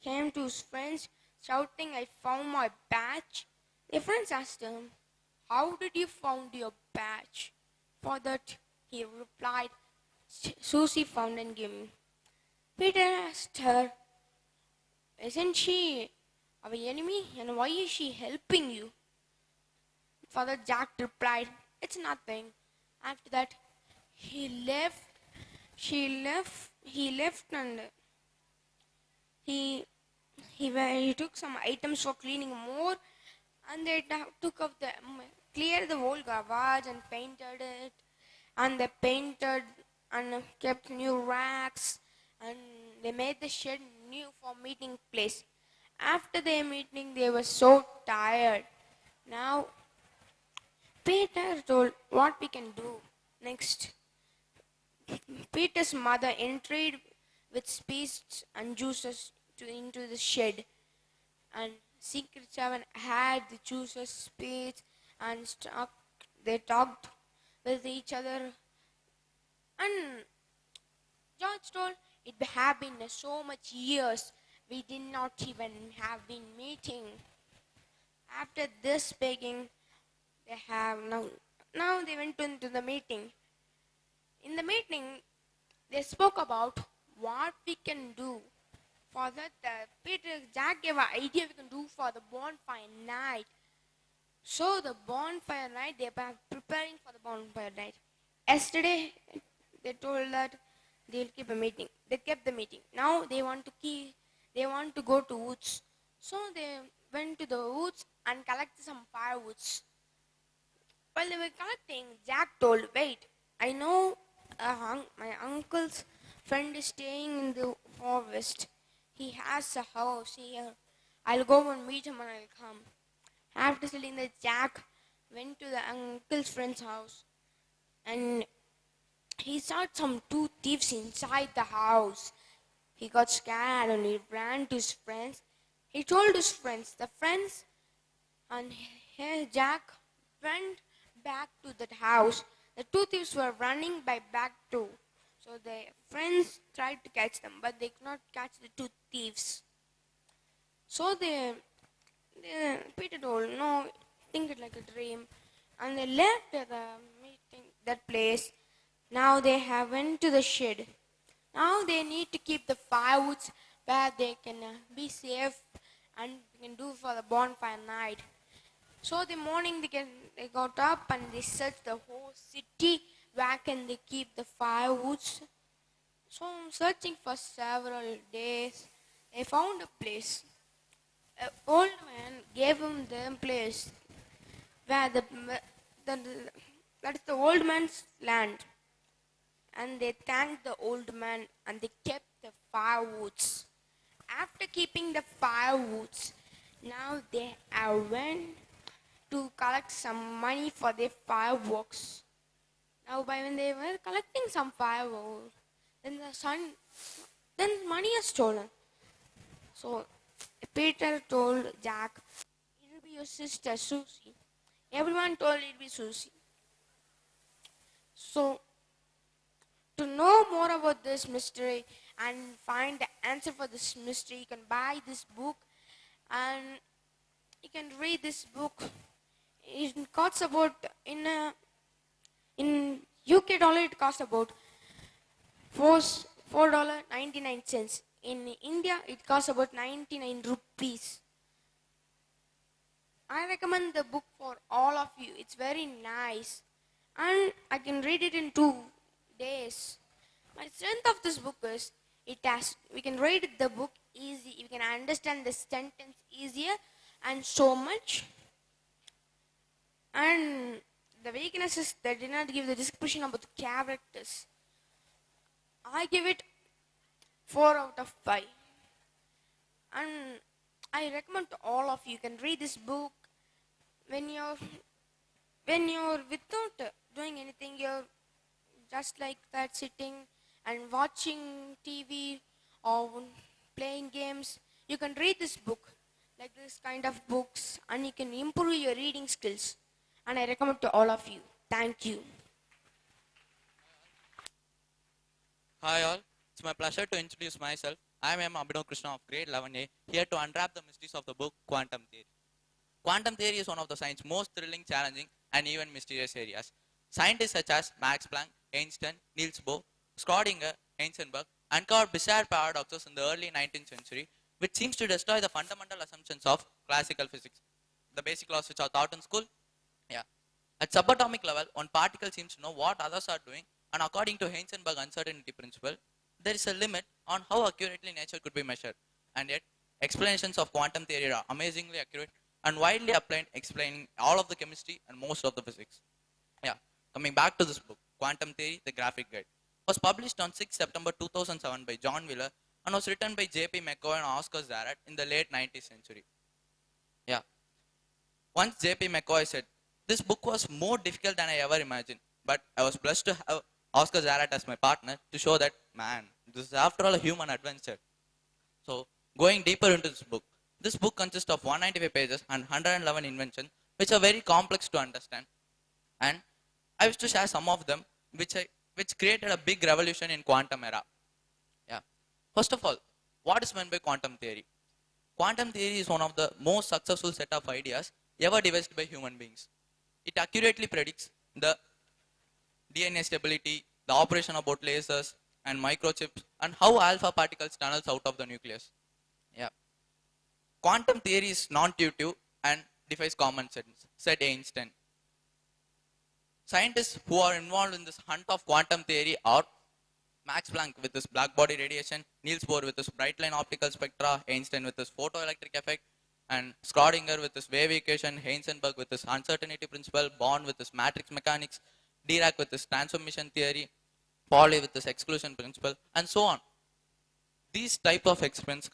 came to his friends shouting, "I found my badge." The friends asked him, "How did you found your badge?" For that, he replied, "Susie found and gave me." Peter asked her, "Isn't she our enemy, and why is she helping you?" Father Jack replied, "It's nothing." After that, he left. He left, and he took some items for cleaning more, and they took up cleared the whole garage and painted it, and they painted and kept new racks, and they made the shed new for meeting place. After their meeting, they were so tired. Now, Peter told what we can do next. Peter's mother entered with sweets and juices into the shed, and Secret Seven had the juices, sweets, and they talked with each other. And George told, "It have been so much years we did not even have been meeting." After this speaking, they have now they went into the meeting. In the meeting, they spoke about what we can do. For that, Jack gave an idea we can do for the bonfire night. So the bonfire night, they were preparing for the bonfire night. Yesterday, they told that they'll keep a meeting. They kept the meeting. Now they want to go to woods. So they went to the woods and collected some firewoods. While they were collecting, Jack told, "Wait, I know my uncle's friend is staying in the forest. He has a house here. I'll go and meet him and I'll come." After telling that, Jack went to the uncle's friend's house, and he saw some two thieves inside the house. He got scared and he ran to his friends. He told his friends, and here Jack went back to that house. The two thieves were running back too. So the friends tried to catch them, but they could not catch the two thieves. So Peter told, "No, think it like a dream." And they left that place. Now they have went to the shed. Now they need to keep the firewoods where they can be safe and can do for the bonfire night. So the morning they got up and they searched the whole city. Where can they keep the firewoods? So searching for several days, they found a place. An old man gave him the place where that is the old man's land. And they thanked the old man and they kept the firewoods. After keeping the firewoods, now they went to collect some money for their fireworks. Now, when they were collecting some fireworks, then money is stolen. So Peter told Jack, "It will be your sister Susie." Everyone told it will be Susie. So to know more about this mystery and find the answer for this mystery, you can buy this book and you can read this book. It costs about in UK dollar it costs about $4.99. In India it costs about 99 rupees. I recommend the book for all of you. It's very nice and I can read it in 2 days. My strength of this book is we can read the book easy. You can understand the sentence easier and so much. And the weakness is they did not give the description about the characters. I give it 4 out of 5. And I recommend to all of you can read this book when you're without doing anything. You're just like that sitting and watching TV or playing games, you can read this book, like this kind of books, and you can improve your reading skills. And I recommend to all of you. Thank you. Hi all, it's my pleasure to introduce myself. I am M. Krishna of grade 11A, here to unwrap the mysteries of the book Quantum Theory. Quantum theory is one of the science's most thrilling, challenging, and even mysterious areas. Scientists such as Max Planck, Einstein, Niels Bohr, Schrödinger, Heisenberg uncovered bizarre paradoxes in the early 19th century, which seems to destroy the fundamental assumptions of classical physics. The basic laws which are taught in school? Yeah. At subatomic level, one particle seems to know what others are doing, and according to Heisenberg uncertainty principle, there is a limit on how accurately nature could be measured. And yet, explanations of quantum theory are amazingly accurate and widely applied, explaining all of the chemistry and most of the physics. Yeah, coming back to this book, Quantum Theory, the Graphic Guide, was published on 6 September 2007 by John Wheeler and was written by J.P. McCoy and Oscar Zarat in the late 19th century. Yeah. Once J.P. McCoy said, "This book was more difficult than I ever imagined, but I was blessed to have Oscar Zarat as my partner to show that, man, this is after all a human adventure." So, going deeper into this book consists of 195 pages and 111 inventions, which are very complex to understand. And I wish to share some of them, which created a big revolution in quantum era. Yeah. First of all, what is meant by quantum theory? Quantum theory is one of the most successful set of ideas ever devised by human beings. It accurately predicts the DNA stability, the operation of both lasers and microchips, and how alpha particles tunnels out of the nucleus. Yeah. Quantum theory is non-intuitive and defies common sense, said Einstein. Scientists who are involved in this hunt of quantum theory are Max Planck with his black body radiation, Niels Bohr with his bright line optical spectra, Einstein with his photoelectric effect, and Schrödinger with his wave equation, Heisenberg with his uncertainty principle, Born with his matrix mechanics, Dirac with his transformation theory, Pauli with his exclusion principle, and so on. These type of experiments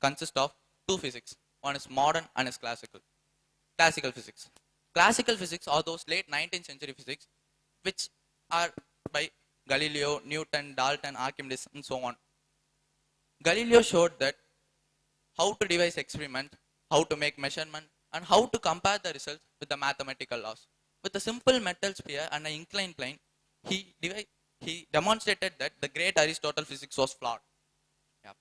consist of two physics. One is modern and is classical. Classical physics. Classical physics are those late 19th century physics which are by Galileo, Newton, Dalton, Archimedes, and so on. Galileo showed that how to devise experiment, how to make measurement, and how to compare the results with the mathematical laws. With a simple metal sphere and an inclined plane, he demonstrated that the great Aristotle physics was flawed. Yeah.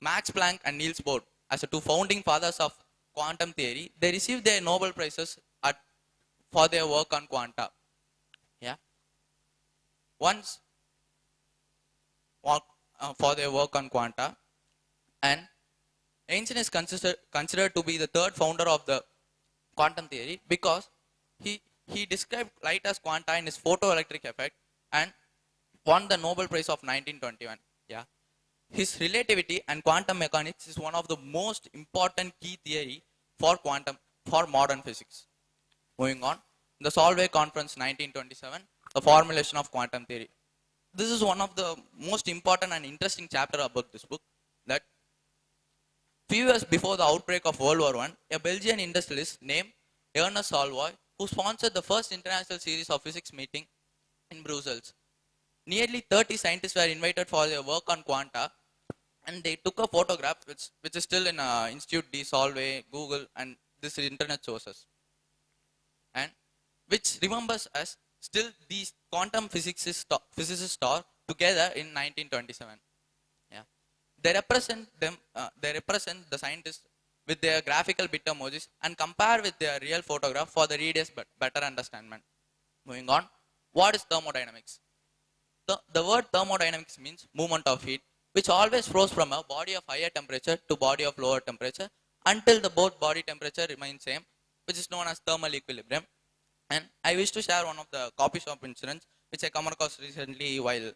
Max Planck and Niels Bohr, as the two founding fathers of quantum theory, they received their Nobel Prizes for their work on quanta. Yeah. Once for their work on quanta, and Einstein is considered to be the third founder of the quantum theory because he described light as quanta in his photoelectric effect and won the Nobel Prize of 1921. Yeah. His relativity and quantum mechanics is one of the most important key theory for modern physics. Moving on, the Solvay Conference 1927, the formulation of quantum theory. This is one of the most important and interesting chapter about this book. That few years before the outbreak of World War I, a Belgian industrialist named Ernest Solvay, who sponsored the first international series of physics meeting in Brussels. Nearly 30 scientists were invited for their work on quanta, and they took a photograph which is still in Institute D, Solvay, Google, and this internet sources, and which remembers us still these quantum physicists are together in 1927. Yeah, they represent the scientists with their graphical bit emojis and compare with their real photograph for the readers better understanding. Moving on, what is thermodynamics? The word thermodynamics means movement of heat, which always flows from a body of higher temperature to body of lower temperature until the both body temperature remain same, which is known as thermal equilibrium. And I wish to share one of the coffee shop incidents which I come across recently while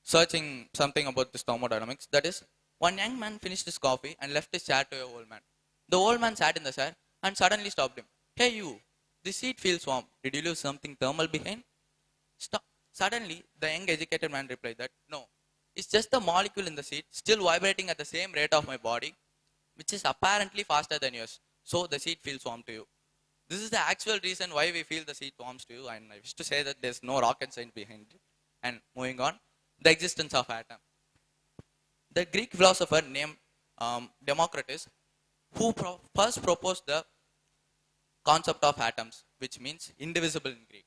searching something about this thermodynamics. That is, one young man finished his coffee and left his chair to an old man. The old man sat in the chair and suddenly stopped him. "Hey you, this seat feels warm. Did you leave something thermal behind?" Stop. Suddenly, the young educated man replied that, "No, it's just the molecule in the seat still vibrating at the same rate of my body, which is apparently faster than yours. So the seat feels warm to you." This is the actual reason why we feel the seat warms to you, and I wish to say that there's no rocket science behind it. And moving on, the existence of atom. The Greek philosopher named Democritus, who first proposed the concept of atoms, which means indivisible in Greek.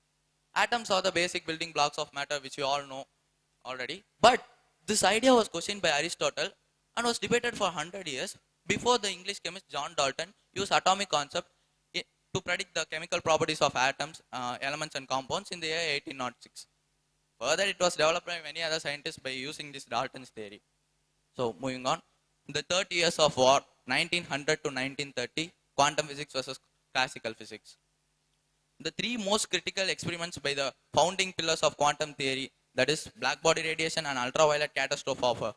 Atoms are the basic building blocks of matter, which you all know already. But this idea was questioned by Aristotle and was debated for 100 years before the English chemist John Dalton used atomic concept to predict the chemical properties of atoms, elements and compounds in the year 1806. Further, it was developed by many other scientists by using this Dalton's theory. So, moving on, the 30 years of war, 1900 to 1930, quantum physics versus classical physics. The three most critical experiments by the founding pillars of quantum theory, that is black body radiation and ultraviolet catastrophe of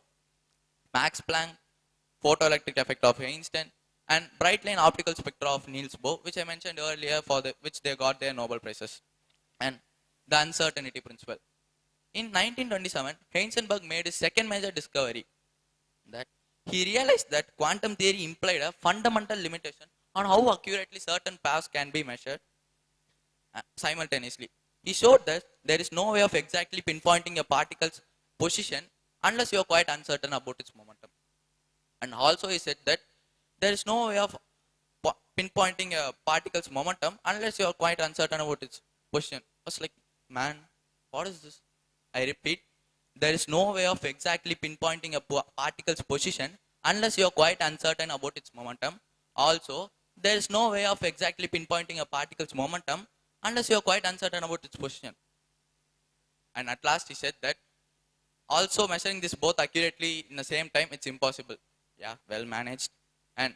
Max Planck, photoelectric effect of Einstein, and bright line optical spectra of Niels Bohr, which I mentioned earlier, which they got their Nobel Prizes, and the uncertainty principle. In 1927, Heisenberg made his second major discovery, that he realized that quantum theory implied a fundamental limitation on how accurately certain paths can be measured simultaneously. He showed that there is no way of exactly pinpointing a particle's position unless you are quite uncertain about its momentum. And also he said that there is no way of pinpointing a particle's momentum unless you are quite uncertain about its position. I was like, man, what is this? I repeat, there is no way of exactly pinpointing a particle's position unless you are quite uncertain about its momentum. Also, there is no way of exactly pinpointing a particle's momentum unless you are quite uncertain about its position. And at last he said that also measuring this both accurately in the same time, it's impossible. Yeah, well managed. And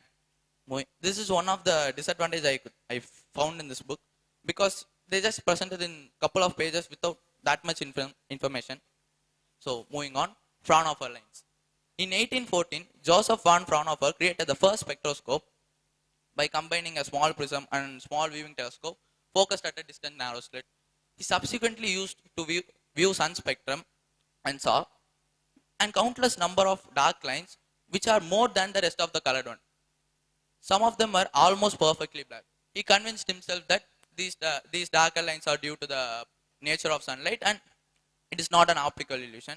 this is one of the disadvantages I found in this book, because they just presented in a couple of pages without that much information. So moving on, Fraunhofer lines. In 1814, Joseph von Fraunhofer created the first spectroscope by combining a small prism and small viewing telescope focused at a distant narrow slit. He subsequently used to view sun spectrum and saw and countless number of dark lines which are more than the rest of the colored one. Some of them are almost perfectly black. He convinced himself that these darker lines are due to the nature of sunlight and it is not an optical illusion.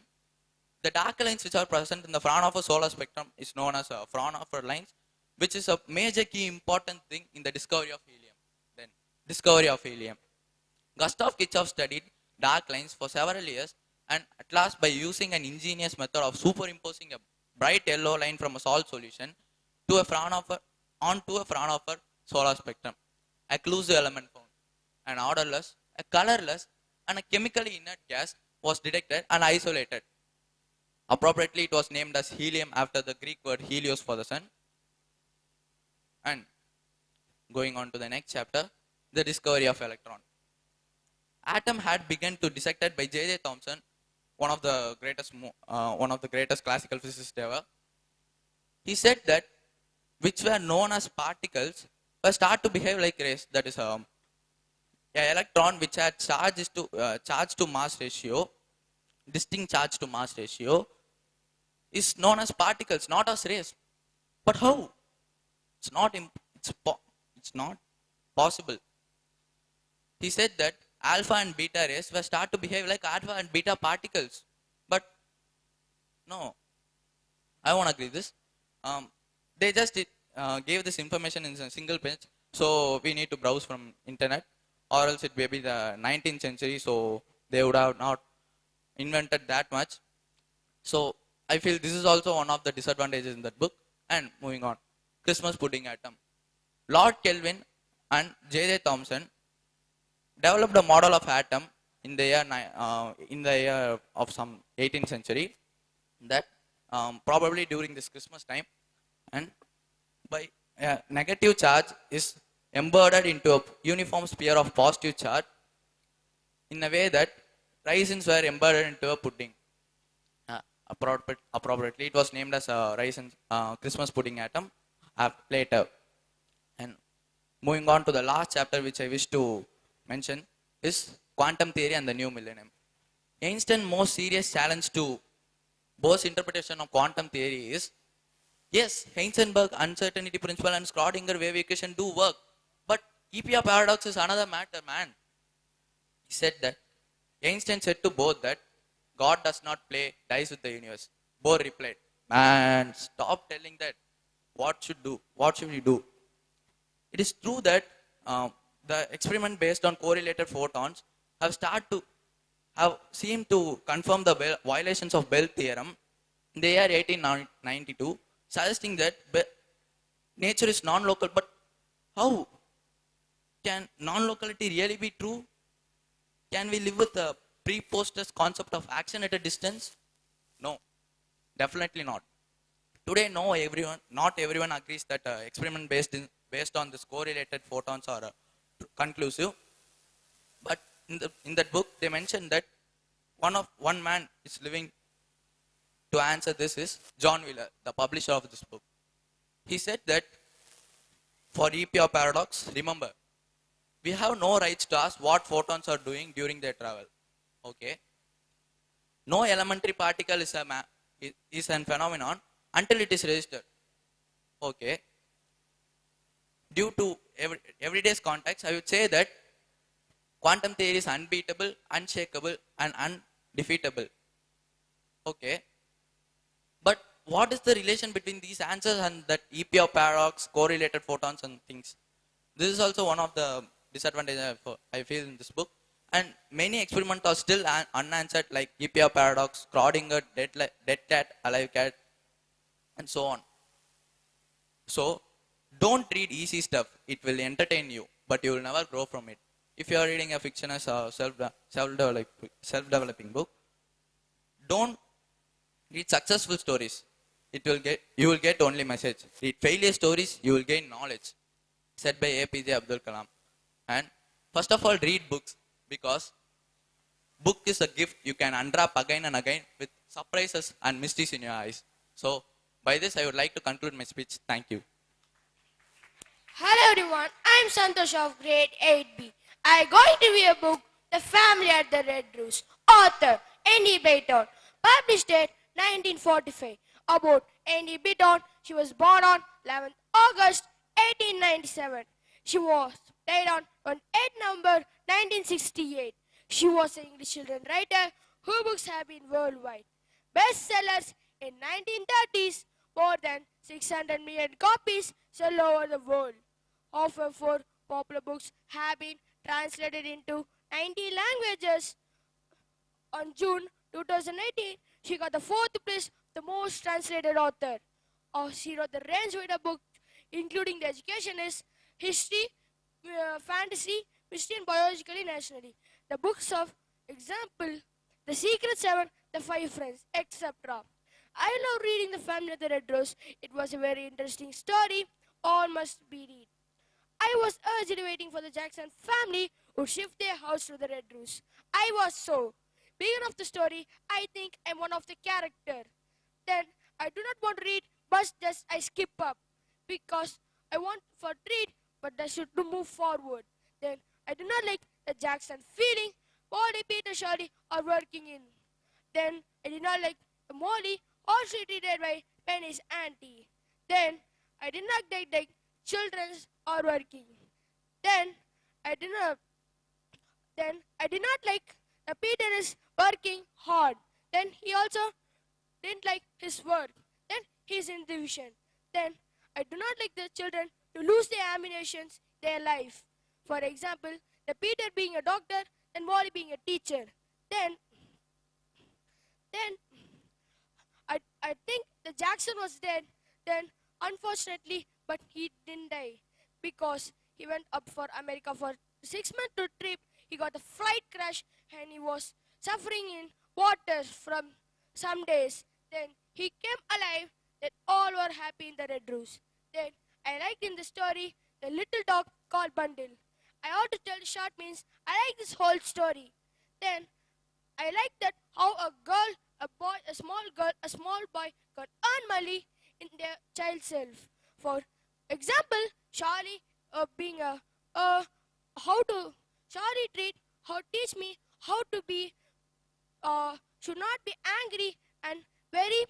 The darker lines which are present in the Fraunhofer solar spectrum is known as Fraunhofer lines, which is a major key important thing in the discovery of helium. Then, discovery of helium. Gustav Kirchhoff studied dark lines for several years, and at last by using an ingenious method of superimposing a bright yellow line from a salt solution to a Fraunhofer onto a Fraunhofer solar spectrum, a Clusive element found, an odorless, a colorless, and a chemically inert gas was detected and isolated. Appropriately, it was named as helium after the Greek word helios for the sun. And going on to the next chapter, the discovery of electron. Atom had begun to dissected by J.J. Thomson, one of the greatest classical physicists ever. He said that which were known as particles were start to behave like rays. That is, an electron which had charge to mass ratio, distinct charge to mass ratio, is known as particles, not as rays. But how? It's not possible. He said that alpha and beta rays were start to behave like alpha and beta particles. But no, I won't agree this. They just gave this information in a single page, so we need to browse from internet, or else it may be the 19th century, so they would have not invented that much. So I feel this is also one of the disadvantages in that book. And moving on, Christmas pudding atom. Lord Kelvin and J.J. Thomson developed a model of atom in the year of some 18th century, that probably during this Christmas time, and by negative charge is embedded into a uniform sphere of positive charge in a way that raisins were embedded into a pudding. Appropriately, it was named as a Christmas pudding atom later. And moving on to the last chapter which I wish to mention is quantum theory and the new millennium. Einstein's most serious challenge to Bohr's interpretation of quantum theory is, yes, Heisenberg uncertainty principle and Schrodinger wave equation do work, but EPR paradox is another matter, man. He said that Einstein said to Bohr that God does not play dice with the universe. Bohr replied, man, stop telling that. What should do? What should we do? It is true that the experiment based on correlated photons have seemed to confirm the violations of Bell theorem in the year 1892, suggesting that nature is non-local. But how can non-locality really be true? Can we live with the pre-posters concept of action at a distance? No, definitely not. Today, not everyone agrees that experiment based on this correlated photons are conclusive. But in that book, they mentioned that one man is living to answer this is John Wheeler, the publisher of this book. He said that for EPR paradox, remember, we have no rights to ask what photons are doing during their travel. Okay? No elementary particle is a phenomenon until it is registered. Okay? Due to everyday's context, I would say that quantum theory is unbeatable, unshakable, and undefeatable. Okay? But what is the relation between these answers and that EPR paradox, correlated photons and things? This is also one of the disadvantages I feel in this book. And many experiments are still unanswered, like EPR paradox, Schrodinger, dead cat, alive cat, and so on. So, don't read easy stuff. It will entertain you, but you will never grow from it. If you are reading a fictional self-developing book, don't read successful stories. You will get only message. Read failure stories, you will gain knowledge. Said by APJ Abdul Kalam. And first of all, read books, because book is a gift you can unwrap again and again with surprises and mysteries in your eyes. So, by this, I would like to conclude my speech. Thank you. Hello everyone, I am Santosh of grade 8B. I am going to read a book, The Family at the Red Roost. Author, Annie Bayton. Published date 1945. About Annie Bayton, she was born on 11th August 1897. She was died on 8 November 1968. She was an English children's writer whose books have been worldwide bestsellers in 1930s. More than 600 million copies sell over the world. Of her 4 popular books have been translated into 90 languages. On June 2018, she got the 4th place, the most translated author. She wrote the range of the book, including the educationist, history, fantasy, mystery, and biologically nationally. The books of example, The Secret Seven, The Five Friends, etc. I love reading The Family of the Red Rose. It was a very interesting story. All must be read. I was urgently waiting for the Jackson family would shift their house to the Red Rose. I was so. Beginning of the story, I think I'm one of the character. Then I do not want to read, but just I skip up because I want for read, but I should move forward. Then I do not like the Jackson feeling. Molly, Peter, Shirley are working in. Then I did not like the Molly, also treated by Penny's auntie. Then I did not like the children are working. Then I did not like the Peter is working hard. Then he also didn't like his work. Then he's in division. Then I do not like the children to lose their ambitions, their life. For example, the Peter being a doctor and Molly being a teacher. Then I think the Jackson was dead. Then unfortunately, but he didn't die because he went up for America for 6-month trip. He got a flight crash and he was suffering in water from some days. Then he came alive. Then all were happy in the Red Rose. Then I liked in the story the little dog called Bundle. I ought to tell the short means I like this whole story. Then I like that how a girl, a boy, a small girl, a small boy could earn money in their child self. For example, Charlie being a Charlie teach me how to be should not be angry and very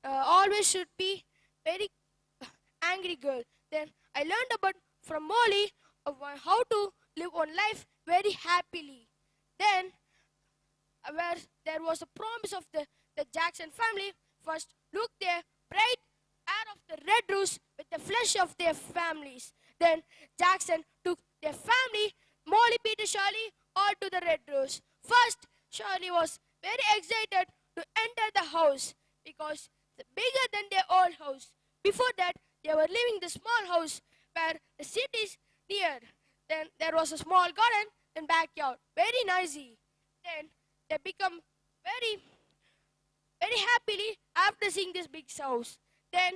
always should be very angry girl. Then I learned about from Molly how to live on life very happily. Then, where there was a promise of the Jackson family, first look their bright air of the red rose with the flesh of their families. Then Jackson took their family, Molly, Peter, Shirley, all to the red rose. First, Shirley was very excited to enter the house because it's bigger than their old house. Before that, they were living the small house where the city is near. Then there was a small garden and backyard, very noisy. Then they become very, very happily after seeing this big house. Then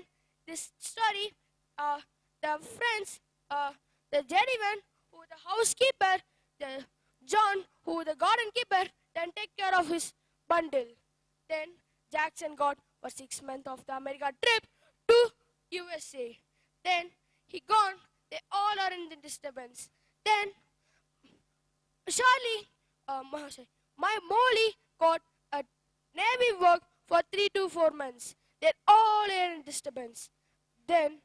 this story, the friends, the gentleman who the housekeeper, the John who the garden keeper, then take care of his bundle. Then Jackson got for 6 months of the America trip to USA. Then he gone. They all are in the disturbance. Then Charlie, my Molly got a Navy work for 3 to 4 months. They're all in disturbance. Then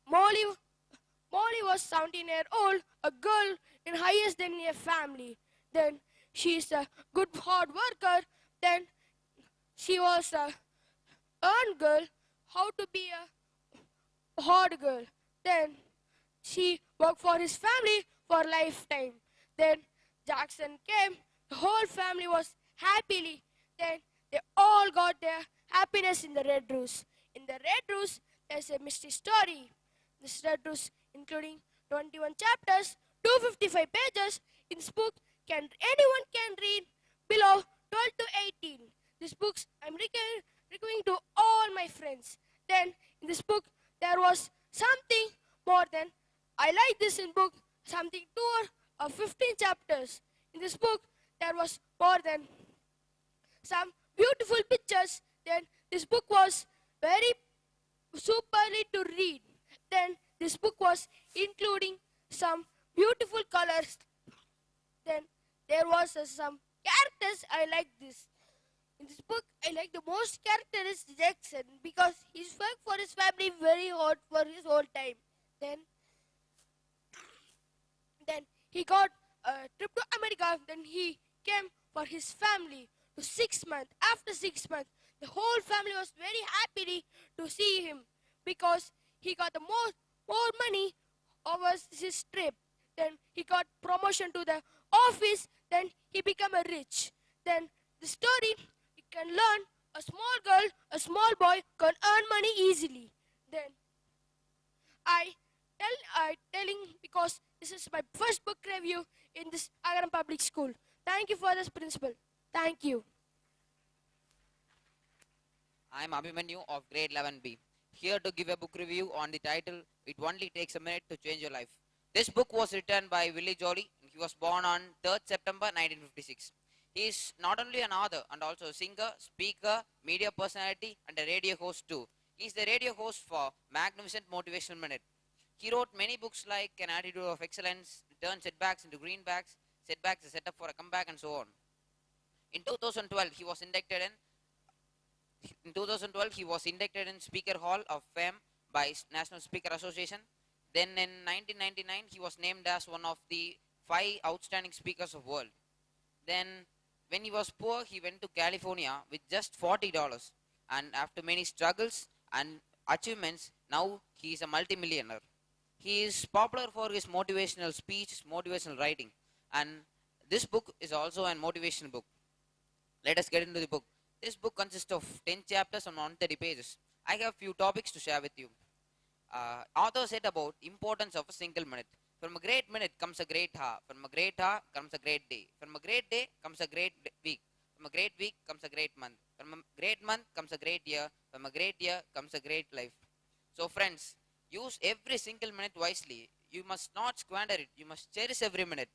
Molly was 17-year-old, a girl in highest than a family. Then she's a good hard worker. Then she was a earned girl, how to be a hard girl. Then she worked for his family for a lifetime. Then Jackson came, the whole family was happily. Then they all got their happiness in the red rose. In the red rose, there's a mystery story. This red rose, including 21 chapters, 255 pages. In this book, anyone can read below 12 to 18. This book I'm recommending to all my friends. Then in this book, there was something more than, I like this in book, something 2 or 15 chapters. In this book, there was more than some beautiful pictures. Then this book was very superly to read. Then this book was including some beautiful colors. Then there was some characters. I like this. In this book, I like the most character is Jackson because he's worked for his family very hard for his whole time. Then he got a trip to America. Then he came for his family to 6 months. After 6 months, the whole family was very happy to see him because he got the more money over his trip. Then he got promotion to the office. Then he became a rich. Then the story, you can learn a small girl, a small boy can earn money easily. Then I telling because this is my first book review in this Agaram Public School. Thank you for this principal. Thank you. I am Abhimanyu of grade 11B, here to give a book review on the title, It Only Takes a Minute to Change Your Life. This book was written by Willie Jolly. He was born on 3rd September 1956. He is not only an author and also a singer, speaker, media personality and a radio host too. He is the radio host for Magnificent Motivational Minute. He wrote many books like An Attitude of Excellence, Turn Setbacks into Greenbacks, Setbacks is Set Up for a Comeback and so on. In 2012, he was inducted in Speaker Hall of Fame by National Speaker Association. Then in 1999, he was named as one of the 5 outstanding speakers of the world. Then when he was poor, he went to California with just $40. And after many struggles and achievements, now he is a multimillionaire. He is popular for his motivational speech, motivational writing. And this book is also a motivational book. Let us get into the book. This book consists of 10 chapters and 130 pages. I have few topics to share with you. Author said about importance of a single minute. From a great minute comes a great hour. From a great hour comes a great day. From a great day comes a great week. From a great week comes a great month. From a great month comes a great year. From a great year comes a great life. So friends, use every single minute wisely. You must not squander it. You must cherish every minute.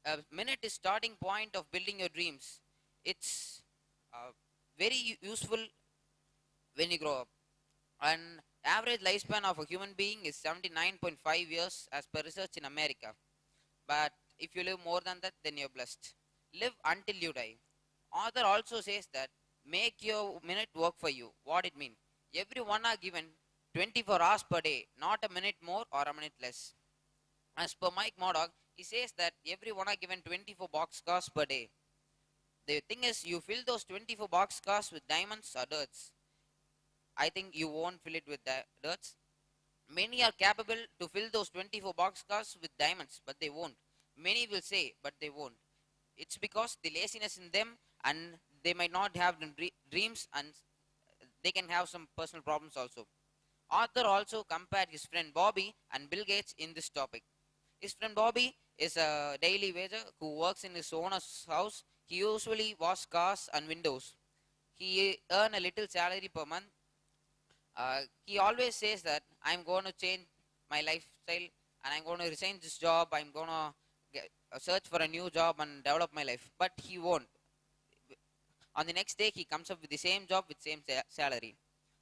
A minute is starting point of building your dreams. It's very useful when you grow up. And average lifespan of a human being is 79.5 years as per research in America. But if you live more than that, then you're blessed. Live until you die. Author also says that make your minute work for you. What it means? Everyone are given 24 hours per day, not a minute more or a minute less. As per Mike Murdoch, he says that everyone are given 24 boxcars per day. The thing is, you fill those 24 boxcars with diamonds or dirts. I think you won't fill it with dirts. Many are capable to fill those 24 boxcars with diamonds, but they won't. Many will say, but they won't. It's because the laziness in them, and they might not have dreams, and they can have some personal problems also. Arthur also compared his friend Bobby and Bill Gates in this topic. His friend Bobby is a daily wager who works in his owner's house. He usually washes cars and windows. He earns a little salary per month. He always says that I'm going to change my lifestyle and I'm going to resign this job. I'm going to search for a new job and develop my life. But he won't. On the next day, he comes up with the same job with same salary.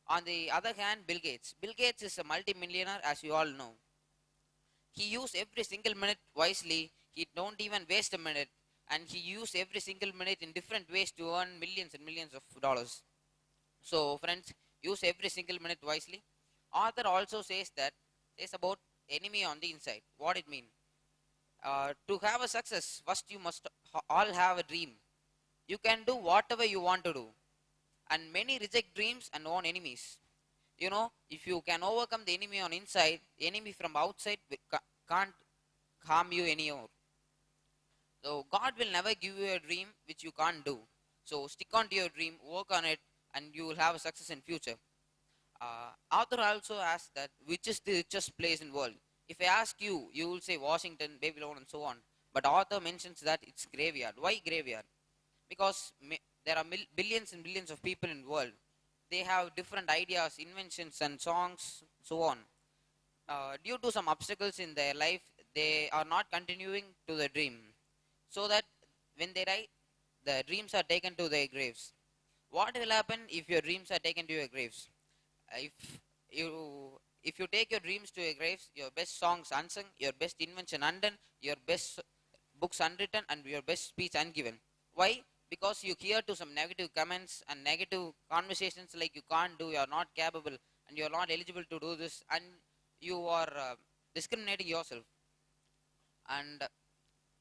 On the other hand, Bill Gates. Bill Gates is a multi-millionaire, as you all know. He used every single minute wisely. He don't even waste a minute. And he used every single minute in different ways to earn millions and millions of dollars. So, friends, use every single minute wisely. Author also says about enemy on the inside. What it means? To have a success, first you must all have a dream. You can do whatever you want to do. And many reject dreams and own enemies. You know, if you can overcome the enemy on inside, the enemy from outside can't harm you anymore. So God will never give you a dream which you can't do. So stick on to your dream, work on it, and you will have a success in future. Author also asks that which is the richest place in the world. If I ask you, you will say Washington, Babylon, and so on. But author mentions that it's graveyard. Why graveyard? Because there are billions and billions of people in the world. They have different ideas, inventions, and songs, so on. Due to some obstacles in their life, they are not continuing to the dream. So that when they die, the dreams are taken to their graves. What will happen if your dreams are taken to your graves? If you take your dreams to your graves, your best songs unsung, your best invention undone, your best books unwritten, and your best speech ungiven. Why? Because you hear to some negative comments and negative conversations like you can't do, you are not capable, and you are not eligible to do this, and you are discriminating yourself. And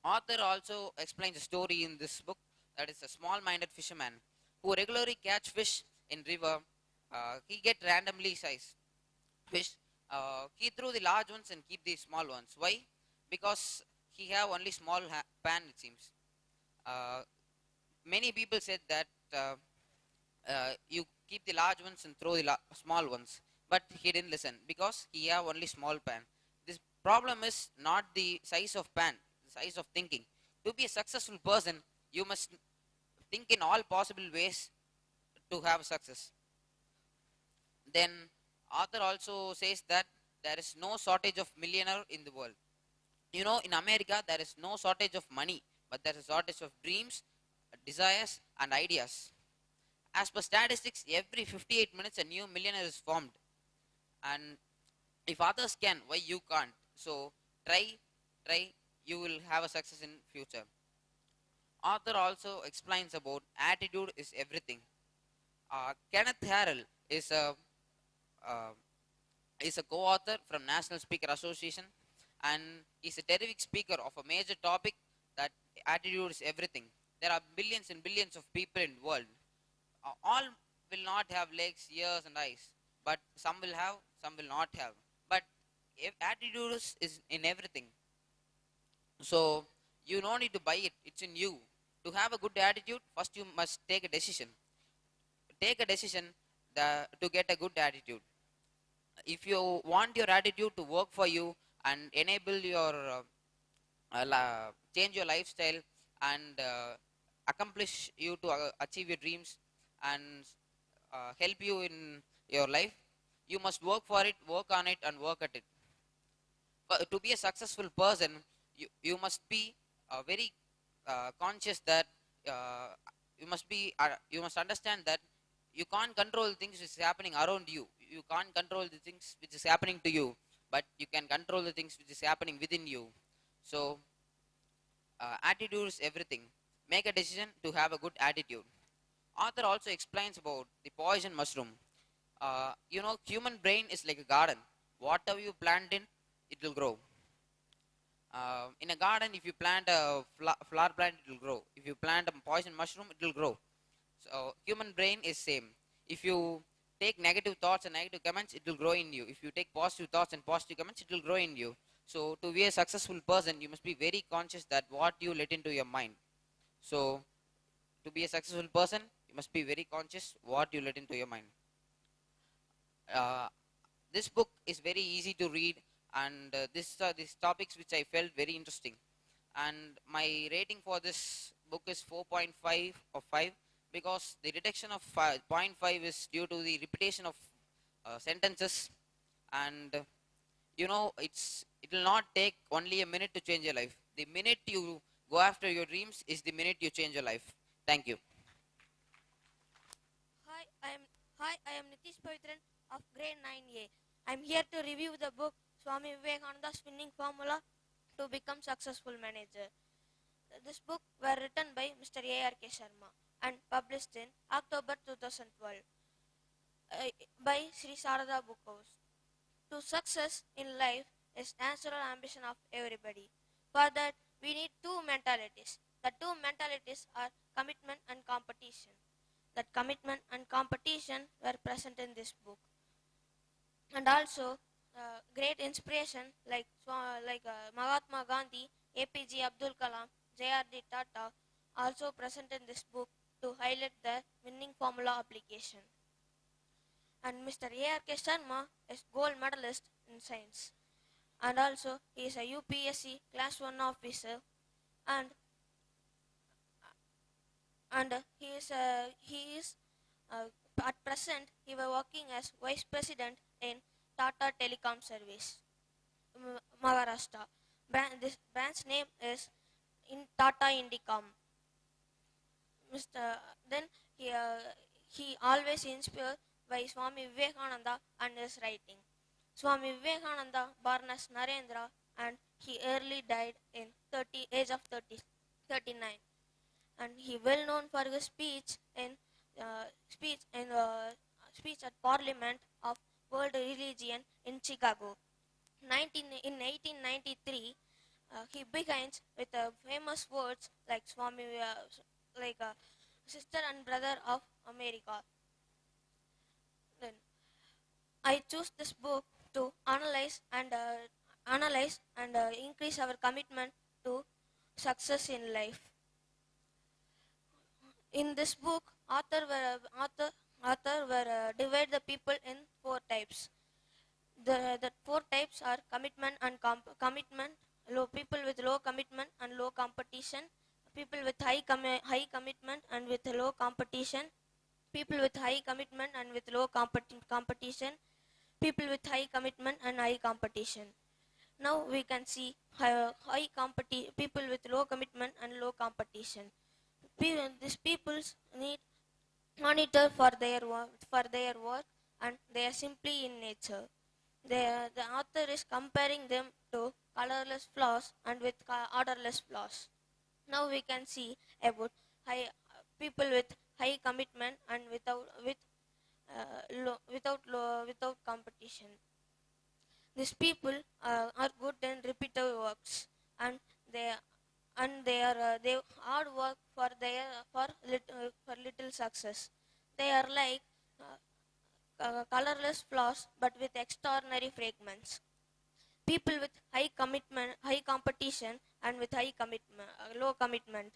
author also explains a story in this book that is a small-minded fisherman who regularly catch fish in river. He get randomly sized fish. He threw the large ones and keep the small ones. Why? Because he have only small pan, it seems. Many people said that you keep the large ones and throw the small ones, but he didn't listen because he have only small pan. This problem is not the size of pan, the size of thinking. To be a successful person, you must think in all possible ways to have success. Then author also says that there is no shortage of millionaire in the world. You know, in America, there is no shortage of money, but there is a shortage of dreams, desires, and ideas. As per statistics, every 58 minutes a new millionaire is formed. And if others can, why you can't? So try, you will have a success in future. Author also explains about attitude is everything. Kenneth Harrell is a co-author from National Speaker Association, and is a terrific speaker of a major topic that attitude is everything. There are billions and billions of people in the world. All will not have legs, ears, and eyes, but some will have, some will not have. But if attitude is in everything. So you don't need to buy it, it's in you. To have a good attitude, first you must take a decision. Take a decision to get a good attitude. If you want your attitude to work for you and enable your change your lifestyle and accomplish you to achieve your dreams and help you in your life, you must work for it, work on it, and work at it. But to be a successful person, you must be very conscious that you must understand that you can't control the things which is happening around you. You can't control the things which is happening to you, but you can control the things which is happening within you. So attitude is everything. Make a decision to have a good attitude. Author also explains about the poison mushroom. You know, human brain is like a garden. Whatever you plant in, it will grow. In a garden, if you plant a flower plant, it will grow. If you plant a poison mushroom, it will grow. So human brain is same. If you take negative thoughts and negative comments, it will grow in you. If you take positive thoughts and positive comments, it will grow in you. So to be a successful person, you must be very conscious that what you let into your mind. So to be a successful person, you must be very conscious what you let into your mind. This book is very easy to read, and these are these topics which I felt very interesting. And my rating for this book is 4.5 of 5, because the reduction of 0.5 is due to the repetition of sentences, and you know, it will not take only a minute to change your life. The minute you go after your dreams is the minute you change your life. Thank you. I am Nitish Pavitran of grade 9A. I am here to review the book Swami Vivekananda's Winning Formula to Become Successful Manager. This book were written by Mr. A.R.K. Sharma and published in October 2012 by Sri Sarada Book House. To success in life is natural ambition of everybody. For that, we need two mentalities. The two mentalities are commitment and competition. That commitment and competition were present in this book. And also, great inspiration like Mahatma Gandhi, APJ Abdul Kalam, J.R.D. Tata also present in this book to highlight the winning formula application. And Mr. A.R.K. Sharma is gold medalist in science. And also, he is a UPSC Class 1 officer, and he is at present he was working as vice president in Tata Telecom Service, Maharashtra. This branch name is in Tata Indicom. Then he always inspired by Swami Vivekananda and his writing. Swami Vivekananda born as Narendra, and he early died in age of 39. And he well known for his speech at Parliament of World Religion in Chicago. In 1893, he begins with famous words like Swami, sister and brother of America. Then I choose this book to analyze and increase our commitment to success in life. In this book, author divide the people in 4 types. The 4 types are commitment and commitment, people with low commitment and low competition, people with high commitment and with low competition, people with high commitment and with low competition, people with high commitment and high competition. Now we can see people with low commitment and low competition. These people need monitor for their work, and they are simply in nature. The author is comparing them to colorless flowers and with orderless flowers. Now we can see about people with high commitment and without competition. These people are good in repetitive works, and they hard work for little success. They are like colorless flowers but with extraordinary fragrance. People with high competition and with low commitment.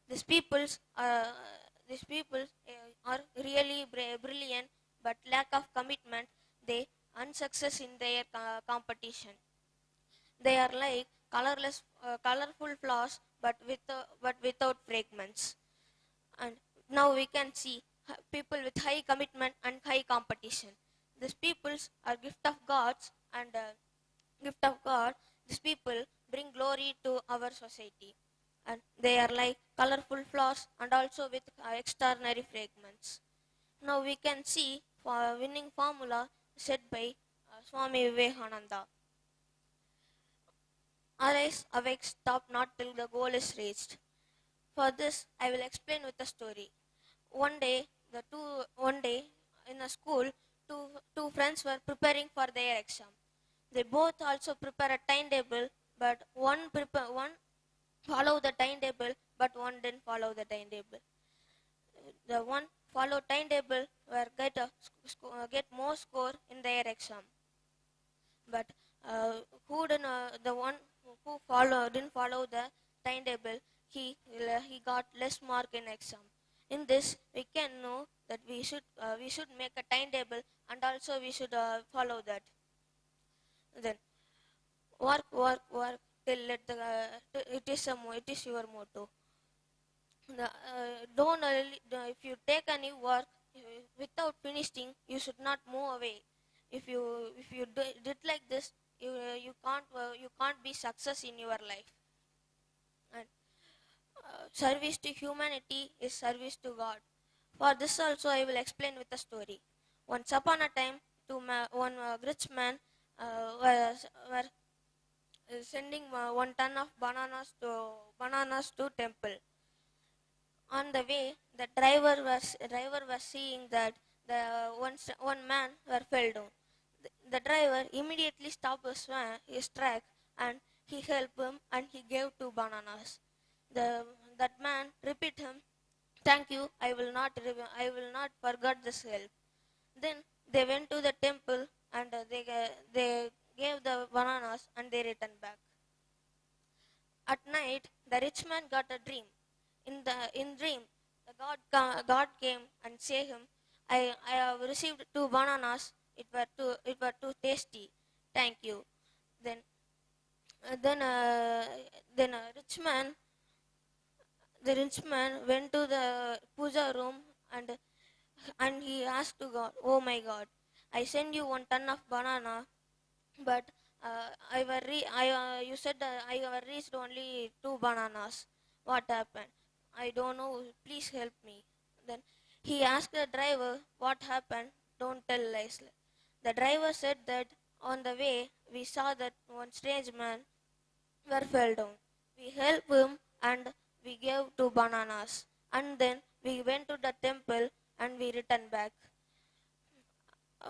These people are really brilliant, but lack of commitment, they unsuccess in their competition. They are like colorful flowers but without fragrance. And now we can see people with high commitment and high competition. These peoples are gift of gods, and gift of God. These people bring glory to our society, and they are like colorful flowers and also with extraordinary fragrance. Now we can see for winning formula said by Swami Vivekananda. Arise, awake, stop not till the goal is reached. For this, I will explain with a story. One day in a school, two friends were preparing for their exam. They both also prepare a timetable but one follow the timetable, but one didn't follow the timetable. The one follow timetable were get more score in their exam, but the one who didn't follow the timetable, he got less mark in exam. In this, we can know that we should make a timetable, and also we should follow that. Then work till it is your motto. Don't if you take any work without finishing, you should not move away. If you did like this, you can't be success in your life. And service to humanity is service to God. For this also I will explain with a story. Once upon a time, one rich man were sending 1 ton of bananas to temple. On the way, the driver was seeing that the one man were fell down. The driver immediately stopped his track, and he helped him, and he gave 2 bananas. That man repeat him, "Thank you, I will not forget this help." Then they went to the temple, and they gave the bananas, and they returned back. At night, the rich man got a dream. In dream, the God came and said him, I have received 2 bananas. It were too tasty. Thank you." Then the rich man went to the puja room, and he asked to God, "Oh my God, I send you 1 ton of banana, but you said I have reached only 2 bananas. What happened? I don't know. Please help me." Then he asked the driver, "What happened? Don't tell lies." The driver said that on the way we saw that one strange man fell down. We helped him, and we gave 2 bananas. And then we went to the temple, and we returned back.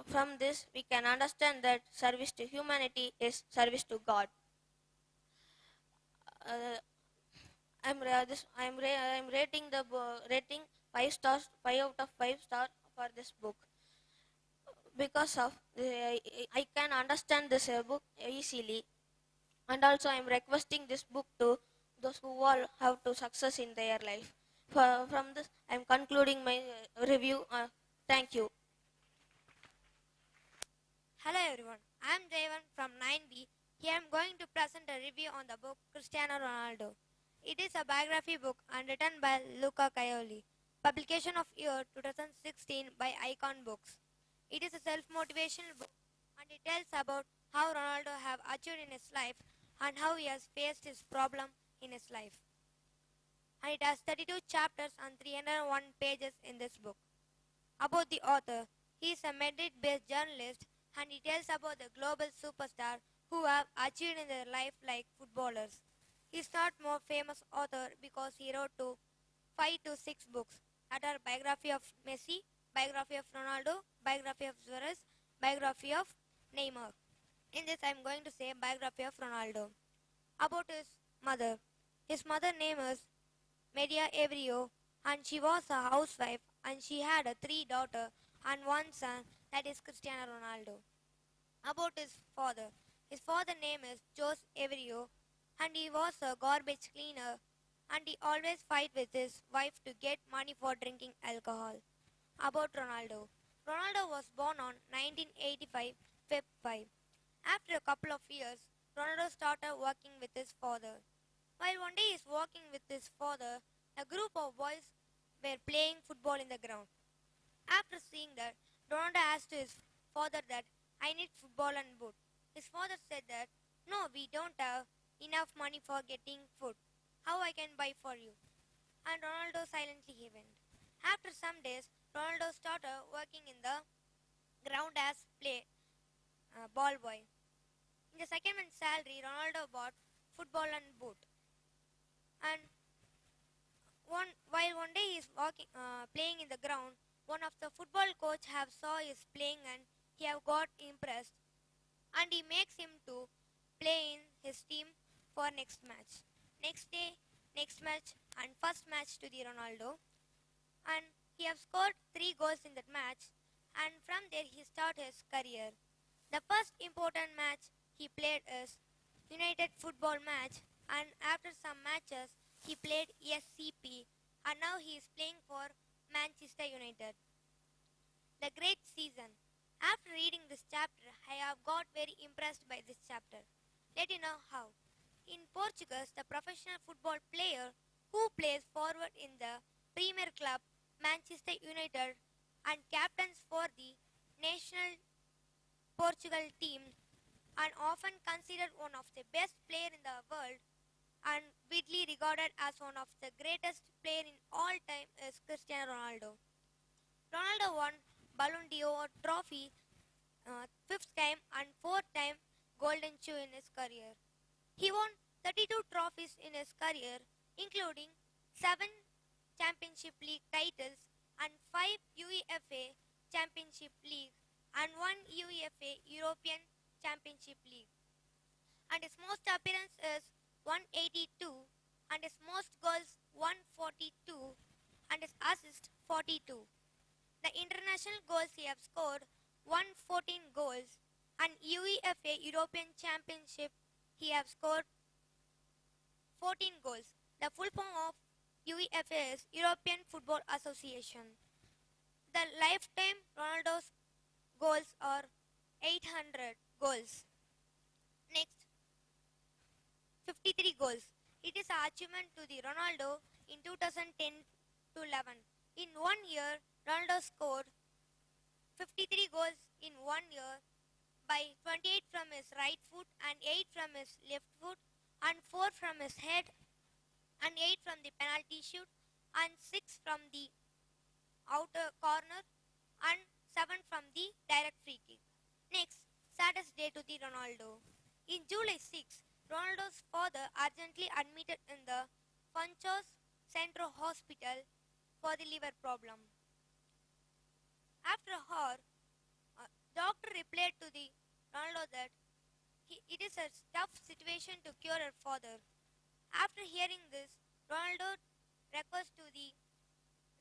From this, we can understand that service to humanity is service to God. I'm rating rating 5 stars, 5 out of 5 stars for this book, because of I can understand this book easily, and also I'm requesting this book to those who all have to success in their life. From this, I'm concluding my review. Thank you. Hello everyone, I am Jayvan from 9B. Here I am going to present a review on the book Cristiano Ronaldo. It is a biography book and written by Luca Caioli. Publication of year 2016 by Icon Books. It is a self-motivational book, and it tells about how Ronaldo have achieved in his life and how he has faced his problem in his life. And it has 32 chapters and 301 pages in this book. About the author, he is a Madrid-based journalist, and he tells about the global superstar who have achieved in their life like footballers. He is not more famous author because he wrote 5 to 6 books that are biography of Messi, biography of Ronaldo, biography of Suarez, biography of Neymar. In this I am going to say biography of Ronaldo. About his mother. His mother name is Maria Evrio, and she was a housewife, and she had 3 daughters and 1 son, that is Cristiano Ronaldo. About his father. His father name is Jose Evrio, and he was a garbage cleaner, and he always fight with his wife to get money for drinking alcohol. About Ronaldo. Ronaldo was born on 1985 Feb 5. After a couple of years, Ronaldo started working with his father. While one day he is walking with his father, a group of boys were playing football in the ground. After seeing that, Ronaldo asked his father that, "I need football and boot." His father said that, "No, we don't have enough money for getting food. How I can buy for you?" And Ronaldo silently went. After some days, Ronaldo started working in the ground as ball boy. In the second month's salary, Ronaldo bought football and boot. And while one day he is playing in the ground, one of the football coach have saw his playing, and he have got impressed, and he makes him to play in his team for next match. Next day, next match, and first match to the Ronaldo. And he have scored 3 goals in that match, and from there he started his career. The first important match he played is United football match, and after some matches he played SCP, and now he is playing for Manchester United. The great season. After reading this chapter, I have got very impressed by this chapter. Let you know how. In Portugal, the professional football player who plays forward in the Premier Club Manchester United and captains for the national Portugal team and often considered one of the best player in the world and widely regarded as one of the greatest player in all time is Cristiano Ronaldo. Ronaldo won Ballon d'Or trophy 5th time and 4th time Golden Shoe in his career. He won 32 trophies in his career, including 7 Championship League titles and 5 UEFA Championship League and 1 UEFA European Championship League. And his most appearance is 182 and his most goals 142 and his assist 42. The international goals he have scored 114 goals and UEFA European Championship he have scored 14 goals. The full form of UEFA is European Football Association. The lifetime Ronaldo's goals are 800 goals. Next, 53 goals. It is an achievement to the Ronaldo in 2010 to 11. In 1 year, Ronaldo scored 53 goals in 1 year by 28 from his right foot and 8 from his left foot and 4 from his head and 8 from the penalty shoot and 6 from the outer corner and 7 from the direct free kick. Next, saddest day to the Ronaldo. In July 6, Ronaldo's father urgently admitted in the Funchos Centro Hospital for the liver problem. After a hour, doctor replied to the Ronaldo that it is a tough situation to cure her father. After hearing this, Ronaldo requests to the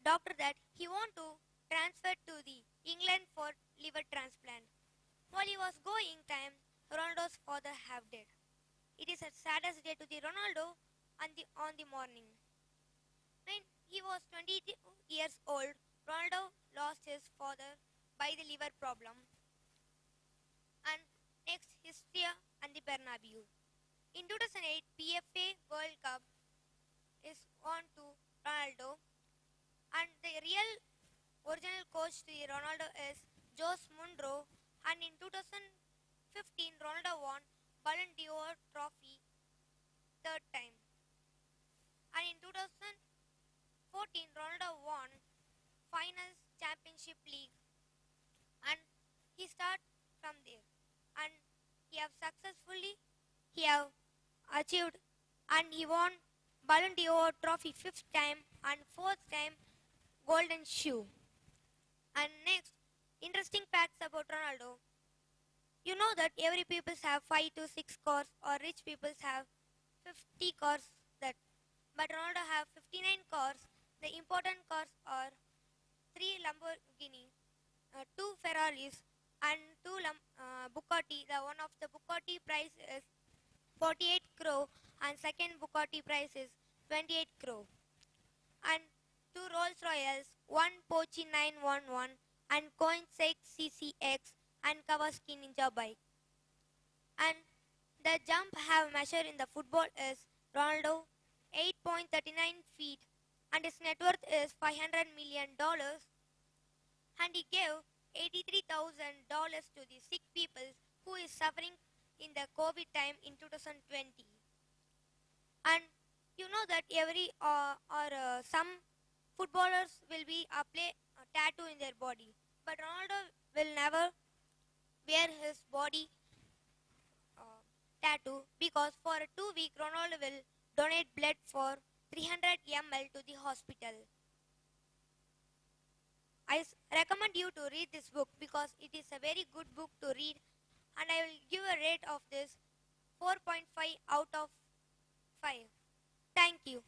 doctor that he want to transfer to the England for liver transplant. While he was going time, Ronaldo's father have died. It is a saddest day to the Ronaldo on the morning. When he was 22 years old, Ronaldo lost his father by the liver problem. And next, history and the Bernabeu. In 2008, PFA World Cup is on to Ronaldo, and the real original coach to Ronaldo is Jose Mourinho, and in 2015, Ronaldo won Ballon d'Or trophy 3rd time. And in 2014, Ronaldo won Finals Championship League, and he start from there. And he have achieved, and he won Ballon d'Or trophy 5th time and 4th time Golden Shoe. And next, interesting facts about Ronaldo. You know that every people have 5 to 6 cars, or rich people have 50 cars. But Ronaldo have 59 cars. The important cars are 3 Lamborghini, 2 Ferraris, and 2 Bugatti. The one of the Bugatti price is 48 crore, and second Bugatti price is 28 crore. And 2 Rolls Royals, 1 Porsche 911, and Koenigsegg CCX, and Kawasaki Ninja bike. And the jump have measured in the football is Ronaldo 8.39 feet, and his net worth is $500 million, and he gave $83,000 to the sick people who is suffering in the COVID time in 2020. And you know that some footballers will be apply a tattoo in their body, but Ronaldo will never wear his body tattoo, because for 2 weeks Ronaldo will donate blood for 300 ml to the hospital. I recommend you to read this book because it is a very good book to read, and I will give a rate of this 4.5 out of 5. Thank you.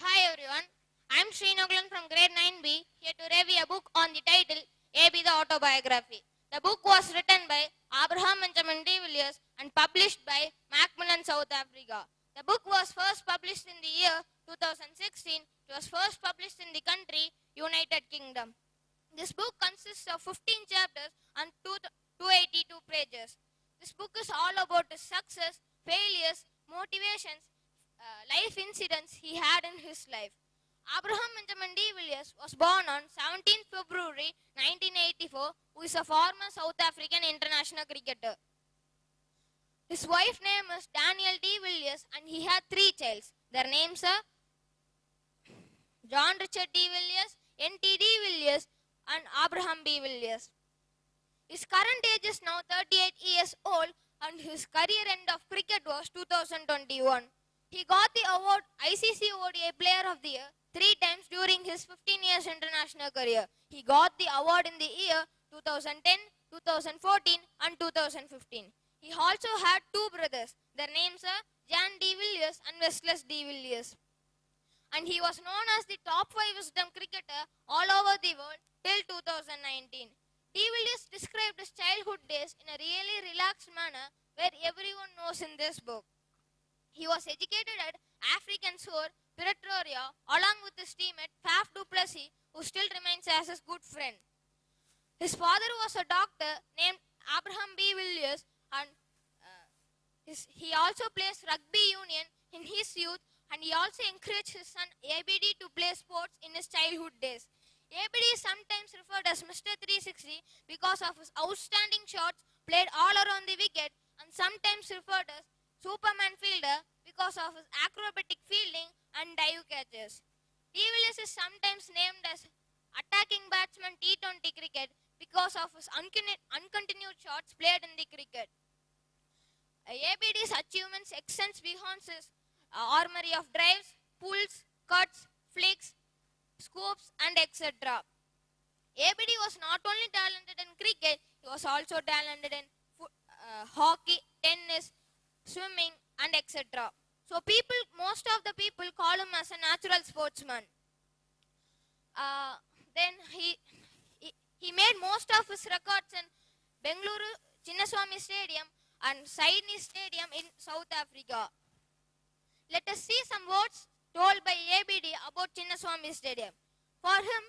Hi everyone, I am Srinagulan from grade 9B, here to review a book on the title AB the Autobiography. The book was written by Abraham Benjamin de Villiers and published by Macmillan, South Africa. The book was first published in the year 2016. It was first published in the country United Kingdom. This book consists of 15 chapters and 282 pages. This book is all about his success, failures, motivations, life incidents he had in his life. Abraham Benjamin de Villiers was born on 17 February 1984, who is a former South African international cricketer. His wife's name is Daniel de Villiers and he had 3 children. Their names are John Richard de Villiers, N.T. de Villiers and Abraham B. Villiers. His current age is now 38 years old and his career end of cricket was 2021. He got the award ICC ODI Player of the Year 3 times during his 15 years international career. He got the award in the year 2010, 2014 and 2015. He also had 2 brothers. Their names are Jan de Villiers and Westless de Villiers. And he was known as the top 5 wisdom cricketer all over the world till 2019. De Villiers described his childhood days in a really relaxed manner where everyone knows in this book. He was educated at African Shore, Pretoria, along with his teammate Faf du Plessis, who still remains as his good friend. His father was a doctor named Abraham B. Villiers, and he also plays rugby union in his youth, and he also encouraged his son ABD to play sports in his childhood days. ABD is sometimes referred as Mr. 360 because of his outstanding shots played all around the wicket, and sometimes referred as Superman fielder because of his acrobatic fielding and dive catches. De Villiers is sometimes named as attacking batsman T20 cricket because of his uncontinued shots played in the cricket. ABD's achievements extends beyond his armory of drives, pulls, cuts, flicks, scoops and etc. ABD was not only talented in cricket, he was also talented in hockey, tennis, swimming and etc. So most of the people call him as a natural sportsman. Then he made most of his records in Bengaluru Chinnaswamy Stadium and Sydney Stadium in South Africa. Let us see some words told by ABD about Chinnaswamy Stadium. For him,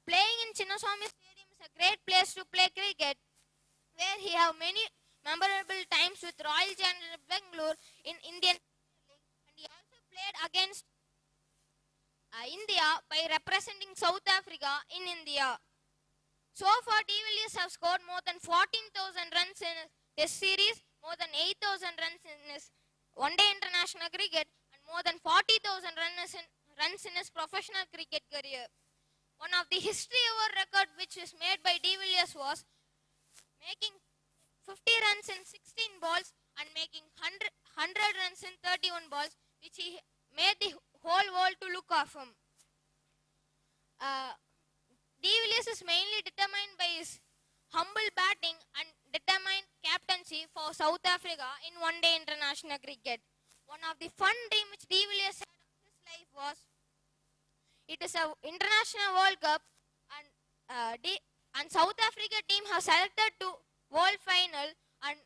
playing in Chinnaswamy Stadium is a great place to play cricket, where he have many memorable times with Royal Challengers Bangalore in Indian League, and he also played against India by representing South Africa in India. So far, De Villiers have scored more than 14,000 runs in his Test series, more than 8,000 runs in his one-day international cricket, and more than 40,000 runs in his professional cricket career. One of the history ever record which was made by De Villiers was making 50 runs in 16 balls and making 100 runs in 31 balls, which he made the whole world to look of him. De Villiers is mainly determined by his humble batting and determined captaincy for South Africa in one-day international cricket. One of the fun dreams which De Villiers had in his life was it is an international World Cup, and South Africa team has selected to World Final, and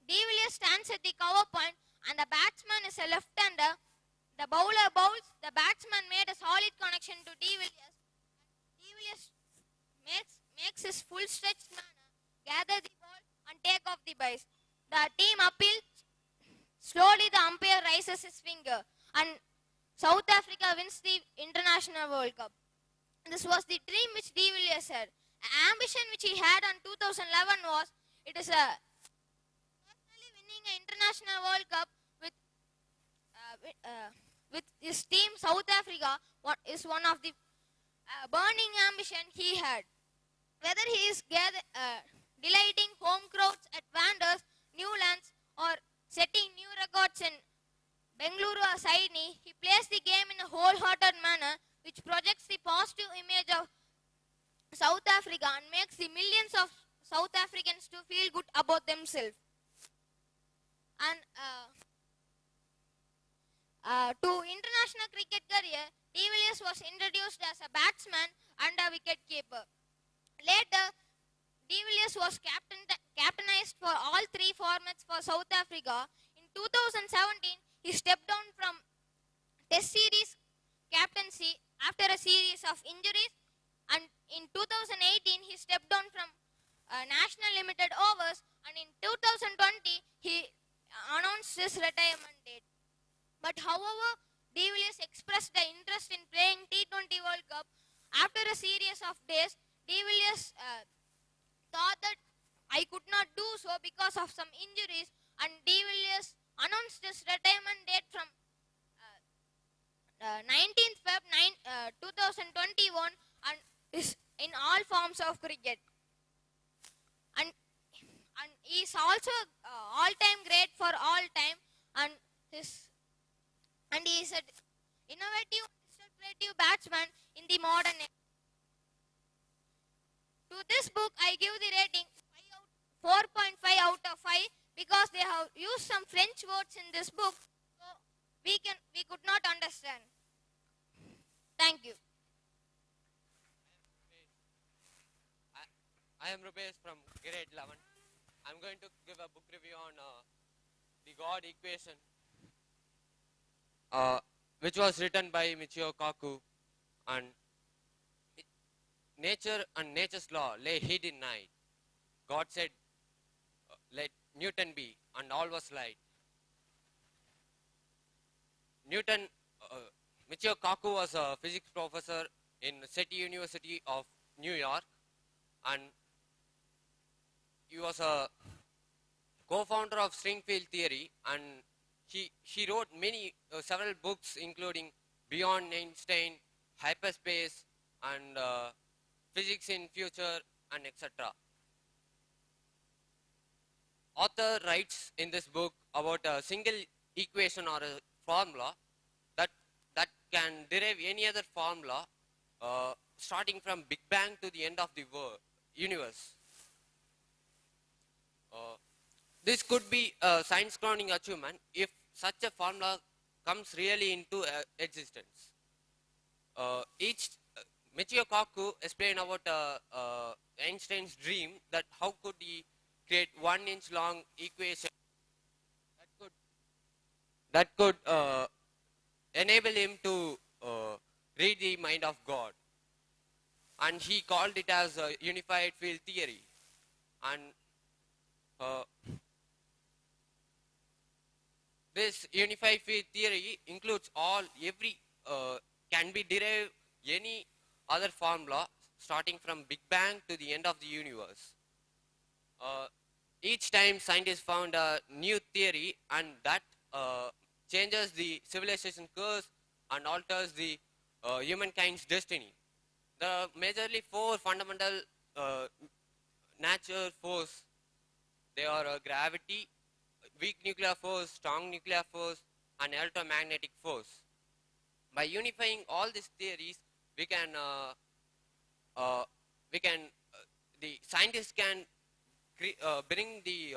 De Villiers stands at the cover point and the batsman is a left-hander. The bowler bowls, the batsman made a solid connection to De Villiers. De Villiers makes his full stretched manner, gather the ball and take off the base. The team appeals. Slowly the umpire raises his finger and South Africa wins the International World Cup. This was the dream which De Villiers had. An ambition which he had in 2011 was, it is a personally winning an International World Cup with his team South Africa is one of the burning ambition he had. Whether he is delighting home crowds at Wanders, Newlands or setting new records in Bengaluru or Sydney, he plays the game in a wholehearted manner which projects the positive image of South Africa and makes the millions of South Africans to feel good about themselves. and to international cricket career, De Villiers was introduced as a batsman and a wicket-keeper. Later, De Villiers was captainized for all three formats for South Africa. In 2017, he stepped down from Test series captaincy after a series of injuries, and in 2018 he stepped down from national limited overs, and in 2020 he announced his retirement date. But however, De Villiers expressed the interest in playing T20 World Cup. After a series of days, De Villiers thought that I could not do so because of some injuries, and De Villiers announced his retirement date from 19th Feb 2021 and is in all forms of cricket. And he is also all-time great for all time, and he is an innovative, creative batsman in the modern era. To this book, I give the rating 4.5 out of 5 because they have used some French words in this book, so we could not understand. Thank you. I am Rupesh from grade 11. I'm going to give a book review on the God equation, which was written by Michio Kaku. And nature and nature's law lay hid in night. God said, let Newton be, and all was light. Michio Kaku was a physics professor in City University of New York, and he was a co-founder of string field theory, and he wrote several books including Beyond Einstein, Hyperspace, and Physics in Future, and etc. Author writes in this book about a single equation or a formula that can derive any other formula starting from Big Bang to the end of the universe. This could be a science-crowning achievement if such a formula comes really into existence. Michio Kaku explained about Einstein's dream that how could he create 1-inch long equation that could enable him to read the mind of God, and he called it as a unified field theory. And this unified field theory includes can be derived any other formula starting from Big Bang to the end of the universe. Each time scientists found a new theory, and that changes the civilization course and alters the humankind's destiny. There are majorly 4 fundamental nature force. They are gravity, weak nuclear force, strong nuclear force, and electromagnetic force. By unifying all these theories, the scientists can bring the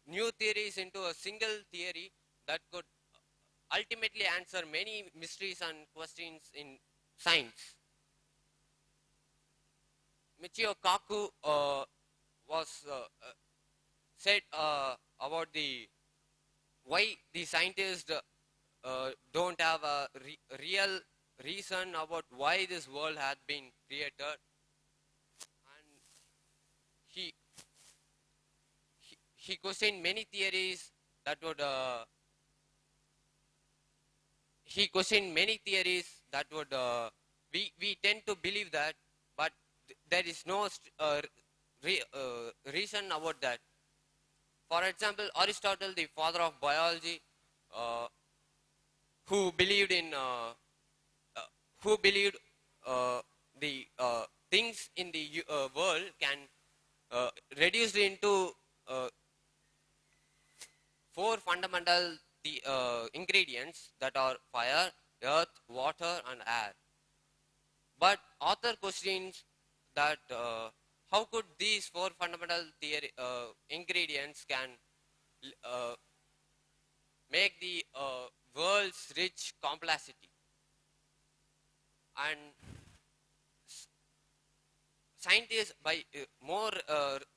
new theories into a single theory that could ultimately answer many mysteries and questions in science. Michio Kaku said about why the scientists don't have a real reason about why this world had been created, and he questioned many theories that would we tend to believe that, but there is no reason about that. For example, Aristotle, the father of biology, who believed the things in the world can reduced into 4 fundamental ingredients that are fire, earth, water, and air. But author questions that how could these 4 fundamental ingredients can make the world's rich complexity. And scientists, by more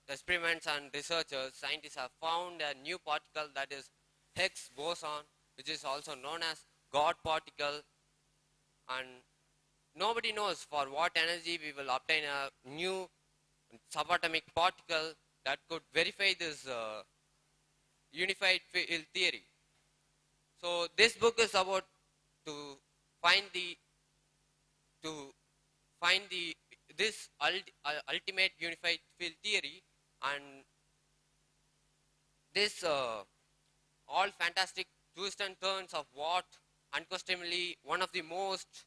experiments and researchers, scientists have found a new particle that is Higgs boson, which is also known as God particle. And nobody knows for what energy we will obtain a new subatomic particle that could verify this unified field theory. So this book is about to find the this ultimate unified field theory, and this all fantastic twists and turns of what unquestionably one of the most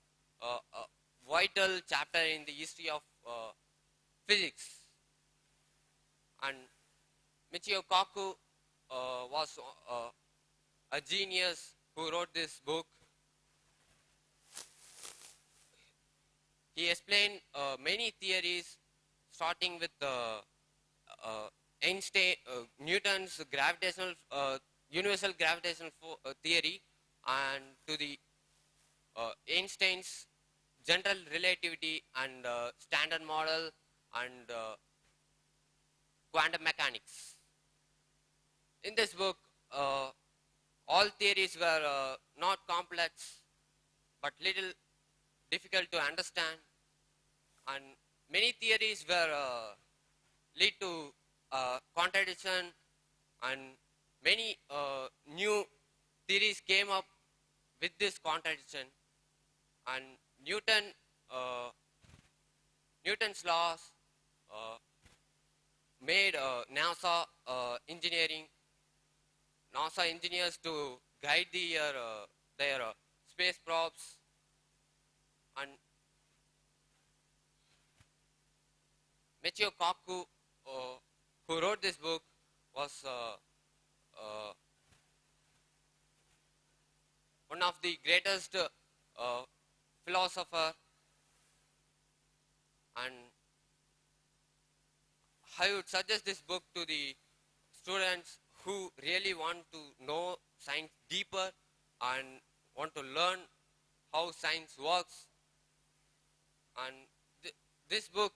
vital chapter in the history of physics. And Michio Kaku was a genius who wrote this book. He explained many theories, starting with Einstein, Newton's universal gravitational theory, and to the Einstein's general relativity and standard model and quantum mechanics. In this book, all theories were not complex, but little difficult to understand, and many theories were lead to contradiction, and many new theories came up with this contradiction. And Newton's laws made NASA engineers to guide their space probes. And Michio Kaku, who wrote this book, was one of the greatest philosopher, and I would suggest this book to the students who really want to know science deeper and want to learn how science works. And this book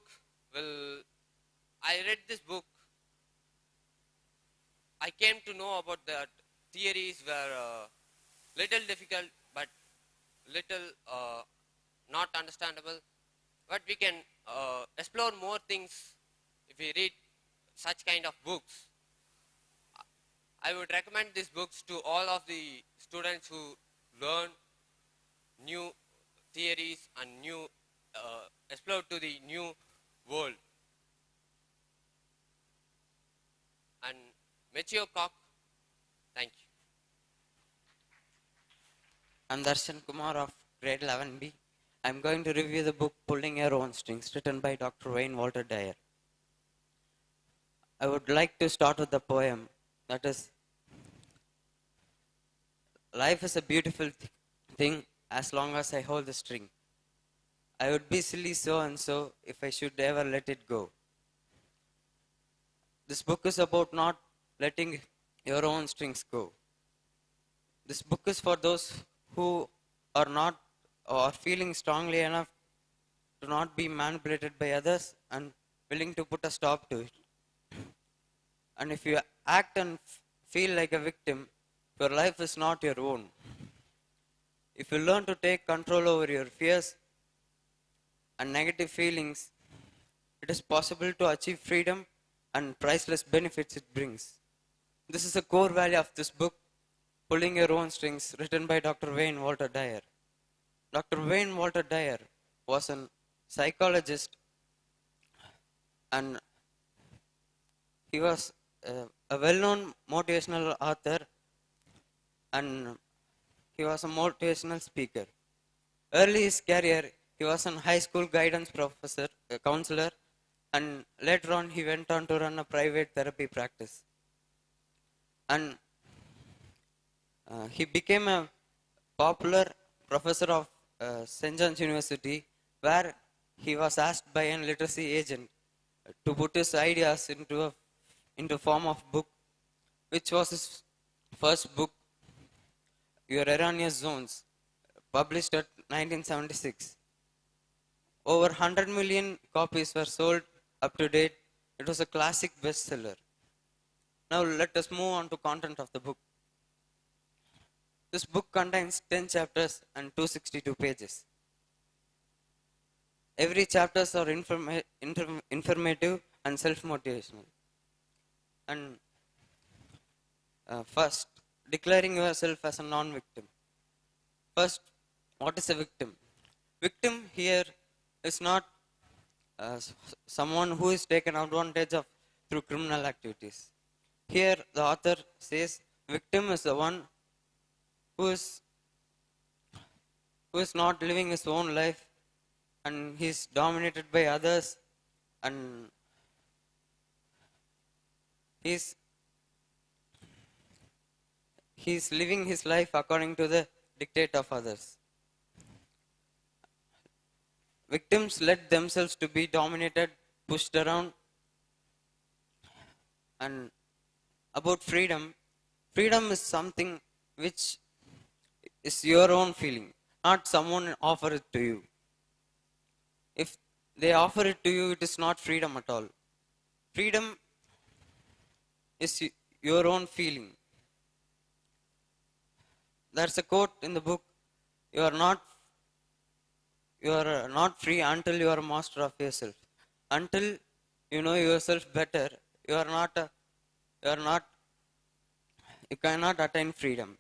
I read this book, I came to know about that theories were little difficult, but little not understandable. But we can explore more things if we read such kind of books. I would recommend these books to all of the students who learn new theories and explore to the new world. And Michio Kaku, thank you. I'm Darshan Kumar of grade 11B. I'm going to review the book Pulling Your Own Strings, written by Dr. Wayne Walter Dyer. I would like to start with the poem that is, life is a beautiful thing as long as I hold the string. I would be silly so and so if I should ever let it go. This book is about not letting your own strings go. This book is for those who are not or feeling strongly enough to not be manipulated by others and willing to put a stop to it. And if you act and feel like a victim, your life is not your own. If you learn to take control over your fears and negative feelings, it is possible to achieve freedom and priceless benefits it brings. This is a core value of this book, Pulling Your Own Strings, written by Dr. Wayne Walter Dyer. Dr. Wayne Walter Dyer was a psychologist, and he was a well-known motivational author, and he was a motivational speaker. Early in his career, he was a high school guidance professor, a counselor, and later on he went on to run a private therapy practice. And he became a popular professor of St. John's University, where he was asked by an literacy agent to put his ideas into form of book, which was his first book, Your Erroneous Zones, published at 1976. Over 100 million copies were sold up to date. It was a classic bestseller. Now let us move on to content of the book. This book contains 10 chapters and 262 pages. Every chapters are informative and self-motivational. And first, declaring yourself as a non-victim. First, what is a victim? Victim here is not someone who is taken advantage of through criminal activities. Here, the author says victim is the one who is not living his own life and he is dominated by others, and he is living his life according to the dictate of others. Victims let themselves to be dominated, pushed around. And about freedom, freedom is something which is your own feeling, not someone offer it to you. If they offer it to you, it is not freedom at all. Freedom is your own feeling. There's a quote in the book, you are not free until you are a master of yourself. Until you know yourself better, you cannot attain freedom.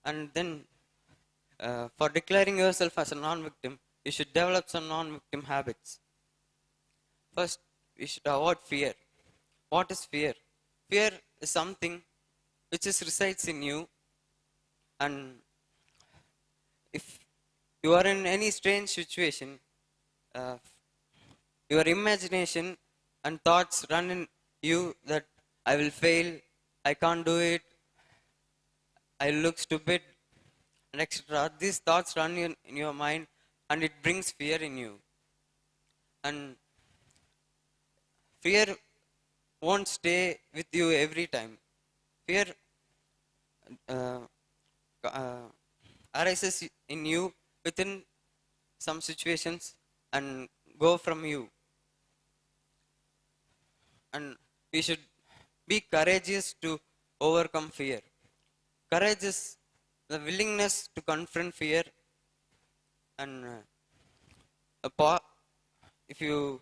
And then for declaring yourself as a non-victim, you should develop some non-victim habits. First, you should avoid fear. What is fear? Fear is something which resides in you, and if you are in any strange situation, your imagination and thoughts run in you that I will fail, I can't do it, I look stupid, and etc. These thoughts run in your mind and it brings fear in you. And fear won't stay with you every time. Fear arises in you within some situations and go from you. And we should be courageous to overcome fear. Courage is the willingness to confront fear, and if you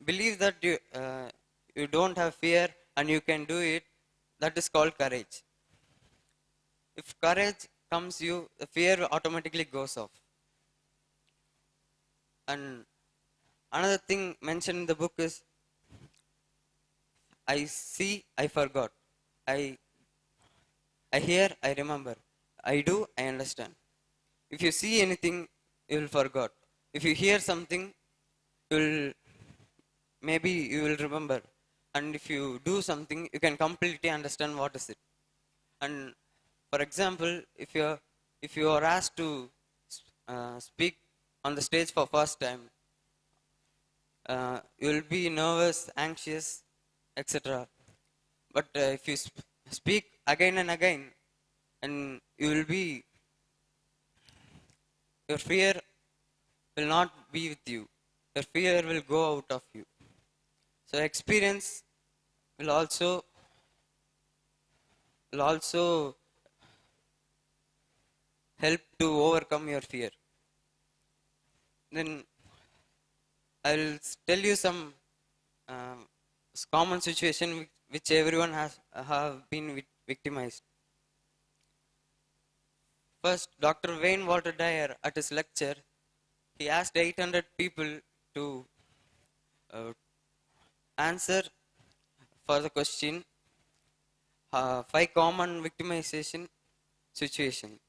believe that you don't have fear and you can do it, that is called courage. If courage comes you, the fear automatically goes off. And another thing mentioned in the book is, I see, I forgot. I hear, I remember. I do, I understand. If you see anything, you will forget. If you hear something, maybe you will remember. And if you do something, you can completely understand what is it. And for example, if you are asked to speak on the stage for first time, you will be nervous, anxious, etc. But if you speak again and again, and your fear will not be with you. Your fear will go out of you. So experience will also help to overcome your fear. Then I'll tell you some common situation which everyone have been victimized. First, Dr. Wayne Walter Dyer at his lecture, he asked 800 people to answer for the question 5 common victimization situation.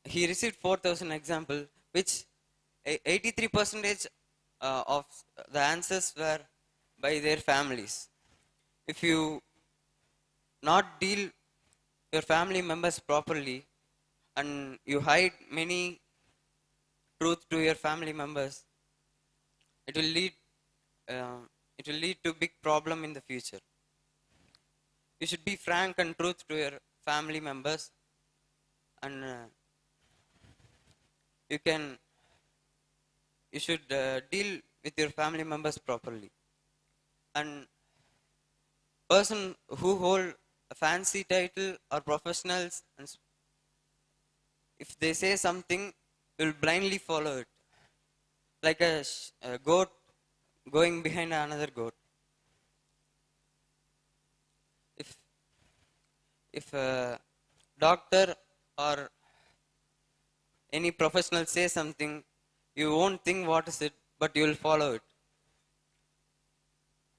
He received 4,000 examples, which 83% of the answers were by their families. If you not deal your family members properly and you hide many truth to your family members, it will lead to big problem in the future. You should be frank and truth to your family members and you should deal with your family members properly. And person who hold a fancy title or professionals, and if they say something, you'll blindly follow it, like a goat going behind another goat. If a doctor or any professional say something, you won't think what is it, but you will follow it.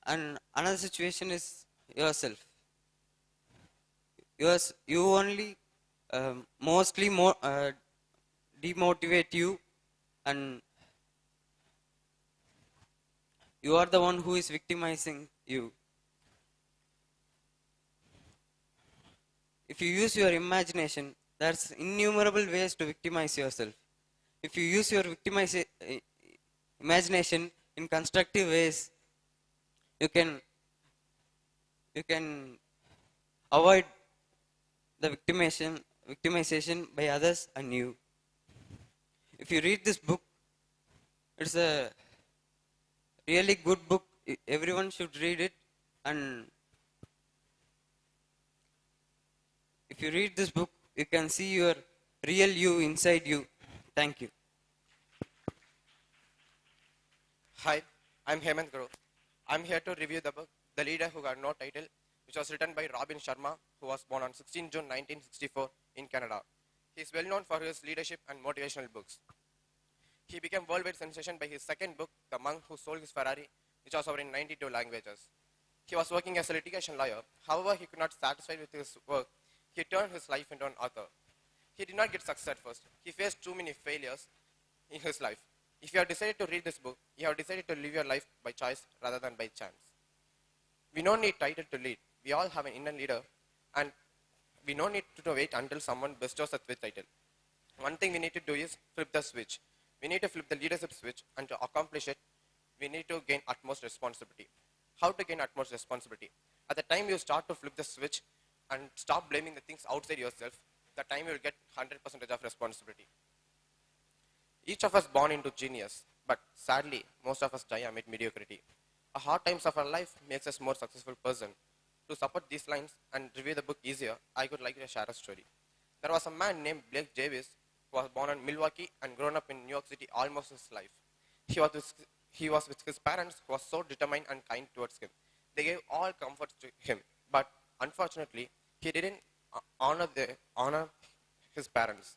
And another situation is yourself. You only mostly demotivate you, and you are the one who is victimizing you. If you use your imagination, there's innumerable ways to victimize yourself. If you use your imagination in constructive ways, you can avoid the victimization by others and you. If you read this book, it's a really good book. Everyone should read it. And if you read this book, you can see your real you inside you. Thank you. Hi, I'm Hemant Guru. I'm here to review the book, The Leader Who Got No Title, which was written by Robin Sharma, who was born on 16 June 1964 in Canada. He is well known for his leadership and motivational books. He became worldwide sensation by his second book, The Monk Who Sold His Ferrari, which was over in 92 languages. He was working as a litigation lawyer. However, he could not satisfied with his work. He turned his life into an author. He did not get success at first. He faced too many failures in his life. If you have decided to read this book, you have decided to live your life by choice rather than by chance. We don't need title to lead. We all have an inner leader, and we don't need to wait until someone bestows us with title. One thing we need to do is flip the switch. We need to flip the leadership switch, and to accomplish it, we need to gain utmost responsibility. How to gain utmost responsibility? At the time you start to flip the switch and stop blaming the things outside yourself, the time you will get 100% of responsibility. Each of us born into genius, but sadly, most of us die amid mediocrity. A hard times of our life makes us more successful person. To support these lines and review the book easier, I would like to share a story. There was a man named Blake Davis who was born in Milwaukee and grown up in New York City almost his life. He was with his parents who was so determined and kind towards him. They gave all comforts to him, but unfortunately, he didn't honor his parents.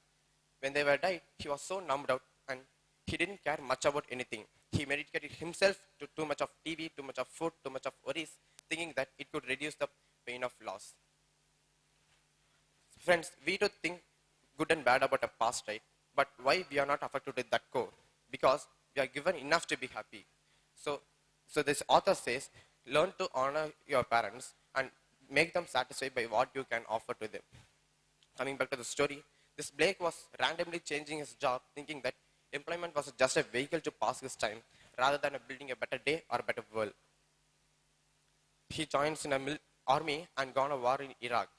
When they were died, he was so numbed out and he didn't care much about anything. He medicated himself to too much of TV, too much of food, too much of worries, thinking that it could reduce the pain of loss. Friends, we do think good and bad about a past, right? But why we are not affected with that core? Because we are given enough to be happy. So this author says, learn to honor your parents and make them satisfied by what you can offer to them. Coming back to the story, this Blake was randomly changing his job, thinking that employment was just a vehicle to pass his time rather than building a better day or a better world. He joins in an army and gone to war in Iraq.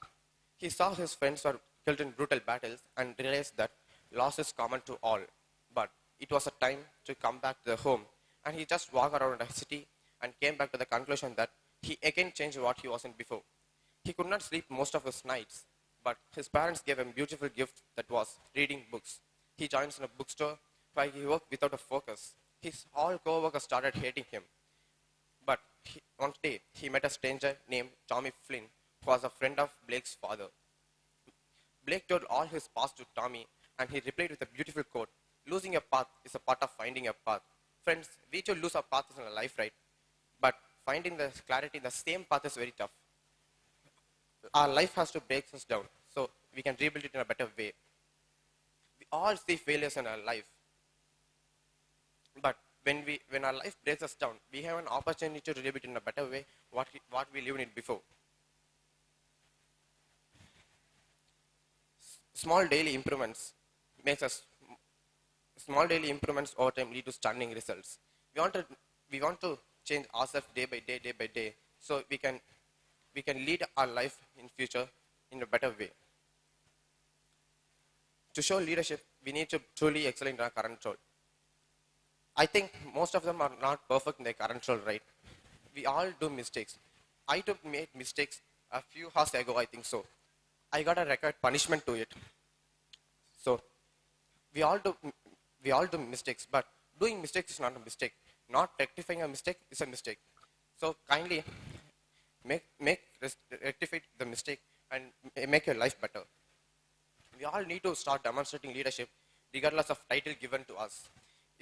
He saw his friends were killed in brutal battles and realized that loss is common to all. But it was a time to come back to the home, and he just walked around the city and came back to the conclusion that he again changed what he wasn't before. He could not sleep most of his nights, but his parents gave him a beautiful gift that was reading books. He joins in a bookstore where he worked without a focus. His all co-workers started hating him. But one day, he met a stranger named Tommy Flynn, who was a friend of Blake's father. Blake told all his past to Tommy, and he replied with a beautiful quote, "Losing a path is a part of finding a path." Friends, we too lose our paths in our life, right? But finding the clarity in the same path is very tough. Our life has to break us down, so we can rebuild it in a better way. We all see failures in our life. But when our life breaks us down, we have an opportunity to rebuild it in a better way what we lived in before. Small daily improvements over time lead to stunning results. We want to change ourselves day by day, so we can lead our life in future in a better way. to show leadership, we need to truly excel in our current role. I think most of them are not perfect in their current role, right? We all do mistakes. I too made mistakes a few hours ago, I think so. I got a record punishment to it. So we all do mistakes, but doing mistakes is not a mistake. Not rectifying a mistake is a mistake. So kindly rectify the mistake and make your life better. We all need to start demonstrating leadership regardless of title given to us.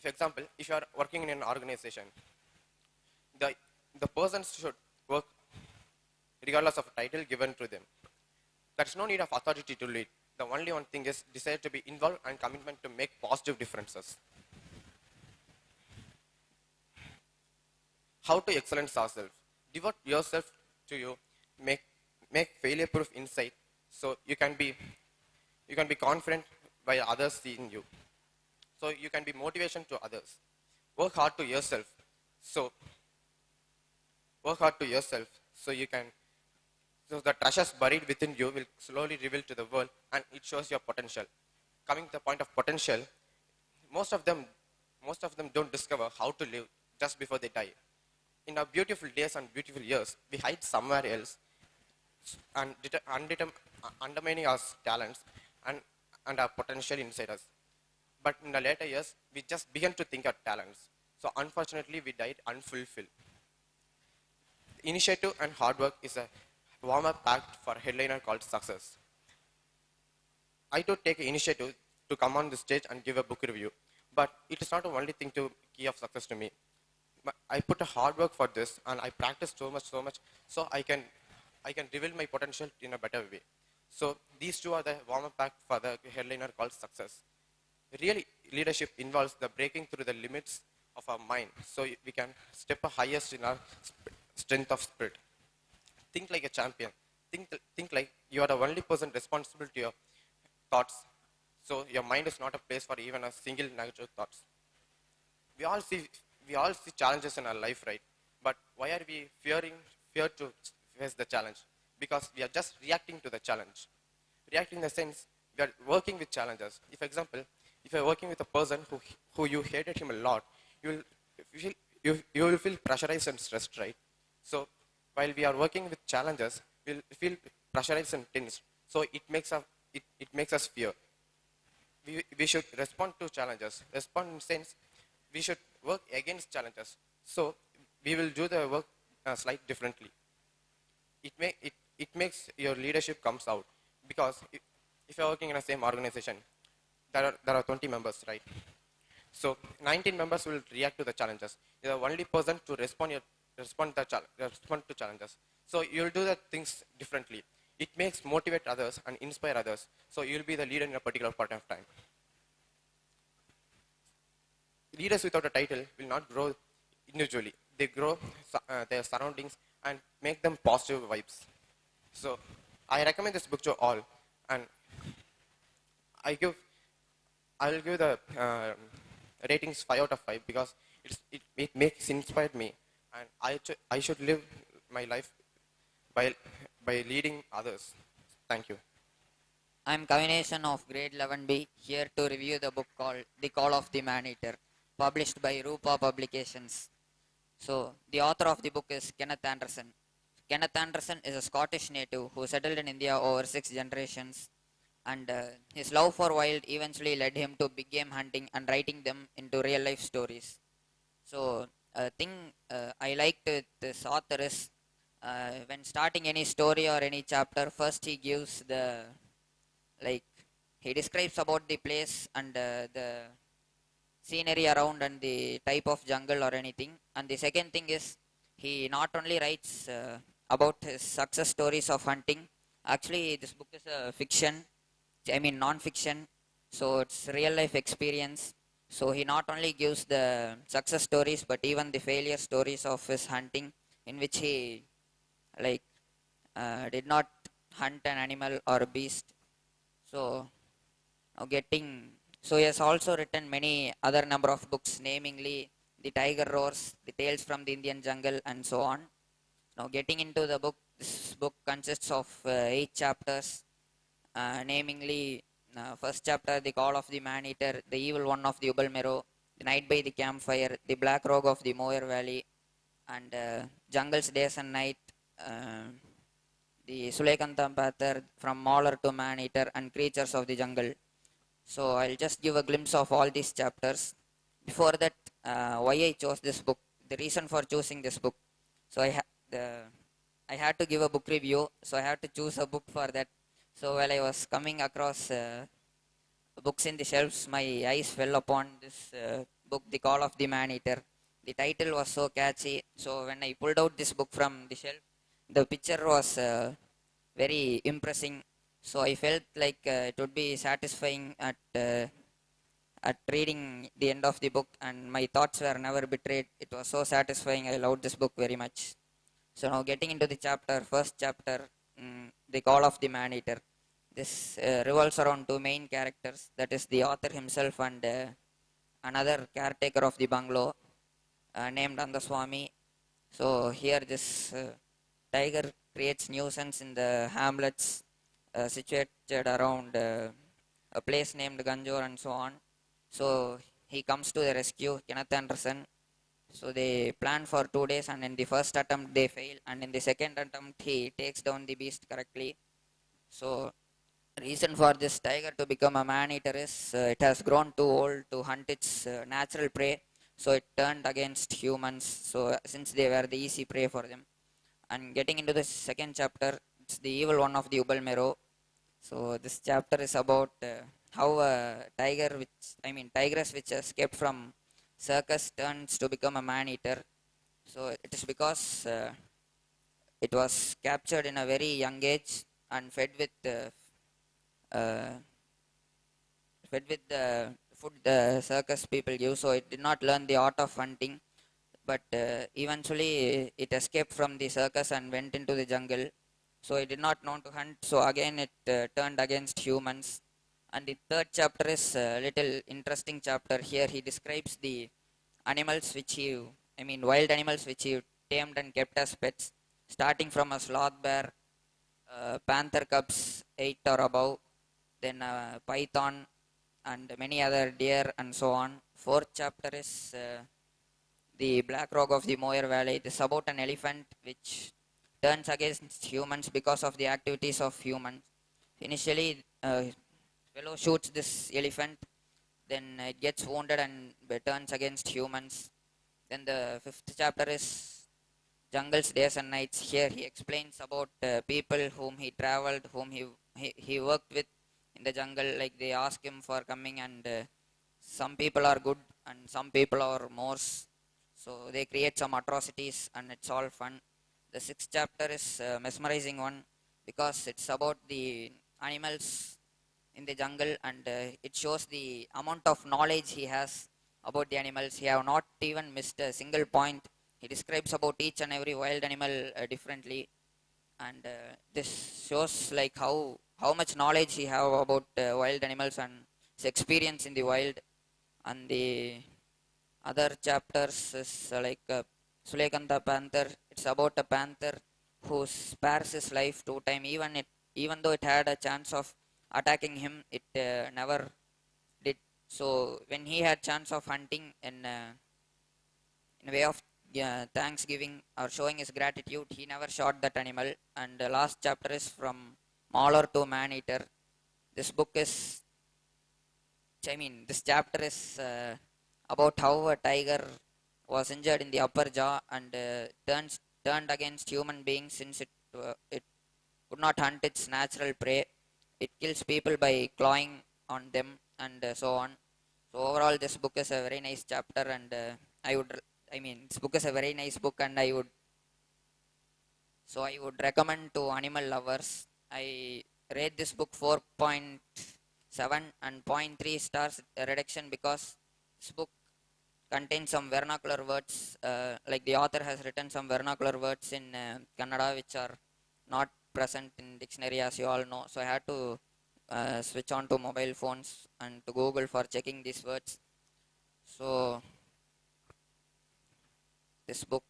For example, if you are working in an organization, the persons should work regardless of title given to them. There's no need of authority to lead. The only one thing is desire to be involved and commitment to make positive differences. How to excellence ourselves. Devote yourself to you. Make failure-proof insight so you can be confident by others seeing you. So you can be motivation to others. Work hard to yourself. So the treasures buried within you will slowly reveal to the world, and it shows your potential. Coming to the point of potential, most of them don't discover how to live just before they die. In our beautiful days and beautiful years, we hide somewhere else and undermining our talents and our potential inside us. But in the later years, we just began to think our talents. So unfortunately, we died unfulfilled. Initiative and hard work is a warm-up act for a headliner called success. I do take initiative to come on the stage and give a book review, but it is not the only thing to key of success to me. I put a hard work for this, and I practice so much, so I can reveal my potential in a better way. So these two are the warm-up act for the headliner called success. Really, leadership involves the breaking through the limits of our mind, so we can step highest in our strength of spirit. Think like a champion. Think like you are the only person responsible to your thoughts. So your mind is not a place for even a single negative thoughts. We all see challenges in our life, right? But why are we fear to face the challenge? Because we are just reacting to the challenge. Reacting in the sense we are working with challenges. If example, if you are working with a person who you hated him a lot, you will feel pressurized and stressed, right? So while we are working with challenges, we'll feel pressurized and tense. So it makes us fear. We should respond to challenges. Respond in the sense we should work against challenges. So we will do the work slightly differently. It makes your leadership comes out, because if you're working in the same organization, there are 20 members, right? So 19 members will react to the challenges. You're the only person to respond to challenges. So you'll do the things differently. It makes motivate others and inspire others. So you'll be the leader in a particular point of time. Leaders without a title will not grow individually. They grow their surroundings and make them positive vibes. So I recommend this book to all, and I will give the ratings 5 out of 5 because it makes inspired me, and I should live my life by leading others. Thank you. I'm combination of grade 11B here to review the book called The Call of the Man-Eater, published by Rupa Publications. So the author of the book is Kenneth Anderson. Kenneth Anderson is a Scottish native who settled in India over 6 generations, and his love for wild eventually led him to big game hunting and writing them into real life stories. So a thing I liked with this author is when starting any story or any chapter, first he gives he describes about the place and the scenery around and the type of jungle or anything. And the second thing is he not only writes about his success stories of hunting. Actually, this book is a non-fiction. So it's real life experience. So he not only gives the success stories, but even the failure stories of his hunting, in which he did not hunt an animal or a beast. So he has also written many other number of books, namely The Tiger Roars, The Tales from the Indian Jungle, and so on. Now getting into the book, this book consists of 8 chapters, namely First chapter, the call of the man-eater, the evil one of the Ubal Mero, the night by the campfire, the black rogue of the Moyer Valley, and jungles, days and night, the Sulekanta Pathar, from mauler to man-eater, and creatures of the jungle. So I'll just give a glimpse of all these chapters. Before that, why I chose this book, the reason for choosing this book. So I had to give a book review, so I had to choose a book for that. So while I was coming across books in the shelves, my eyes fell upon this book, The Call of the Man-Eater. The title was so catchy. So when I pulled out this book from the shelf, the picture was very impressing. So I felt like it would be satisfying at reading the end of the book, and my thoughts were never betrayed. It was so satisfying. I loved this book very much. So now getting into the chapter, first chapter, The Call of the Man-Eater. This revolves around two main characters, that is the author himself and another caretaker of the bungalow named Andaswamy. So here this tiger creates nuisance in the hamlets situated around a place named Ganjor and so on. So he comes to the rescue, Kenneth Anderson. So they plan for 2 days, and in the first attempt they fail, and in the second attempt he takes down the beast correctly. So reason for this tiger to become a man-eater is it has grown too old to hunt its natural prey. So it turned against humans. So since they were the easy prey for them. And getting into the second chapter, it's the evil one of the Ubal Mero. So this chapter is about how a tigress which escaped from circus turns to become a man-eater. So it is because it was captured in a very young age and fed with the food the circus people give. So it did not learn the art of hunting, but eventually it escaped from the circus and went into the jungle. So it did not know to hunt. So again it turned against humans. And the third chapter is a little interesting chapter. Here he describes the animals wild animals which he tamed and kept as pets, starting from a sloth bear, panther cubs 8 or above, then python and many other deer and so on. Fourth chapter is the black rogue of the Moyer Valley. This is about an elephant which turns against humans because of the activities of humans. Initially, fellow shoots this elephant, then it gets wounded and turns against humans. Then the fifth chapter is Jungles, Days and Nights. Here he explains about people whom he traveled, whom he worked with in the jungle. Like they ask him for coming, and some people are good and some people are Moors. So they create some atrocities and it's all fun. The sixth chapter is a mesmerizing one because it's about the animals in the jungle, and it shows the amount of knowledge he has about the animals. He have not even missed a single point. He describes about each and every wild animal differently, and this shows like how much knowledge he have about wild animals and his experience in the wild. And the other chapters is Sulekanta Panther. It's about a panther who spares his life 2 times. Even though it had a chance of attacking him, it never did. So when he had chance of hunting in a way of thanksgiving or showing his gratitude, he never shot that animal. And the last chapter is from mauler to man-eater. This chapter is about how a tiger was injured in the upper jaw and turned against human beings since it could not hunt its natural prey. It kills people by clawing on them and so on. So overall, this book is a very nice chapter, and this book is a very nice book, and I would recommend to animal lovers. I rate this book 4.7 and 0.3 stars reduction because this book contains some vernacular words. Like the author has written some vernacular words in Kannada which are not present in dictionary, as you all know. So I had to switch on to mobile phones and to Google for checking these words. So this book,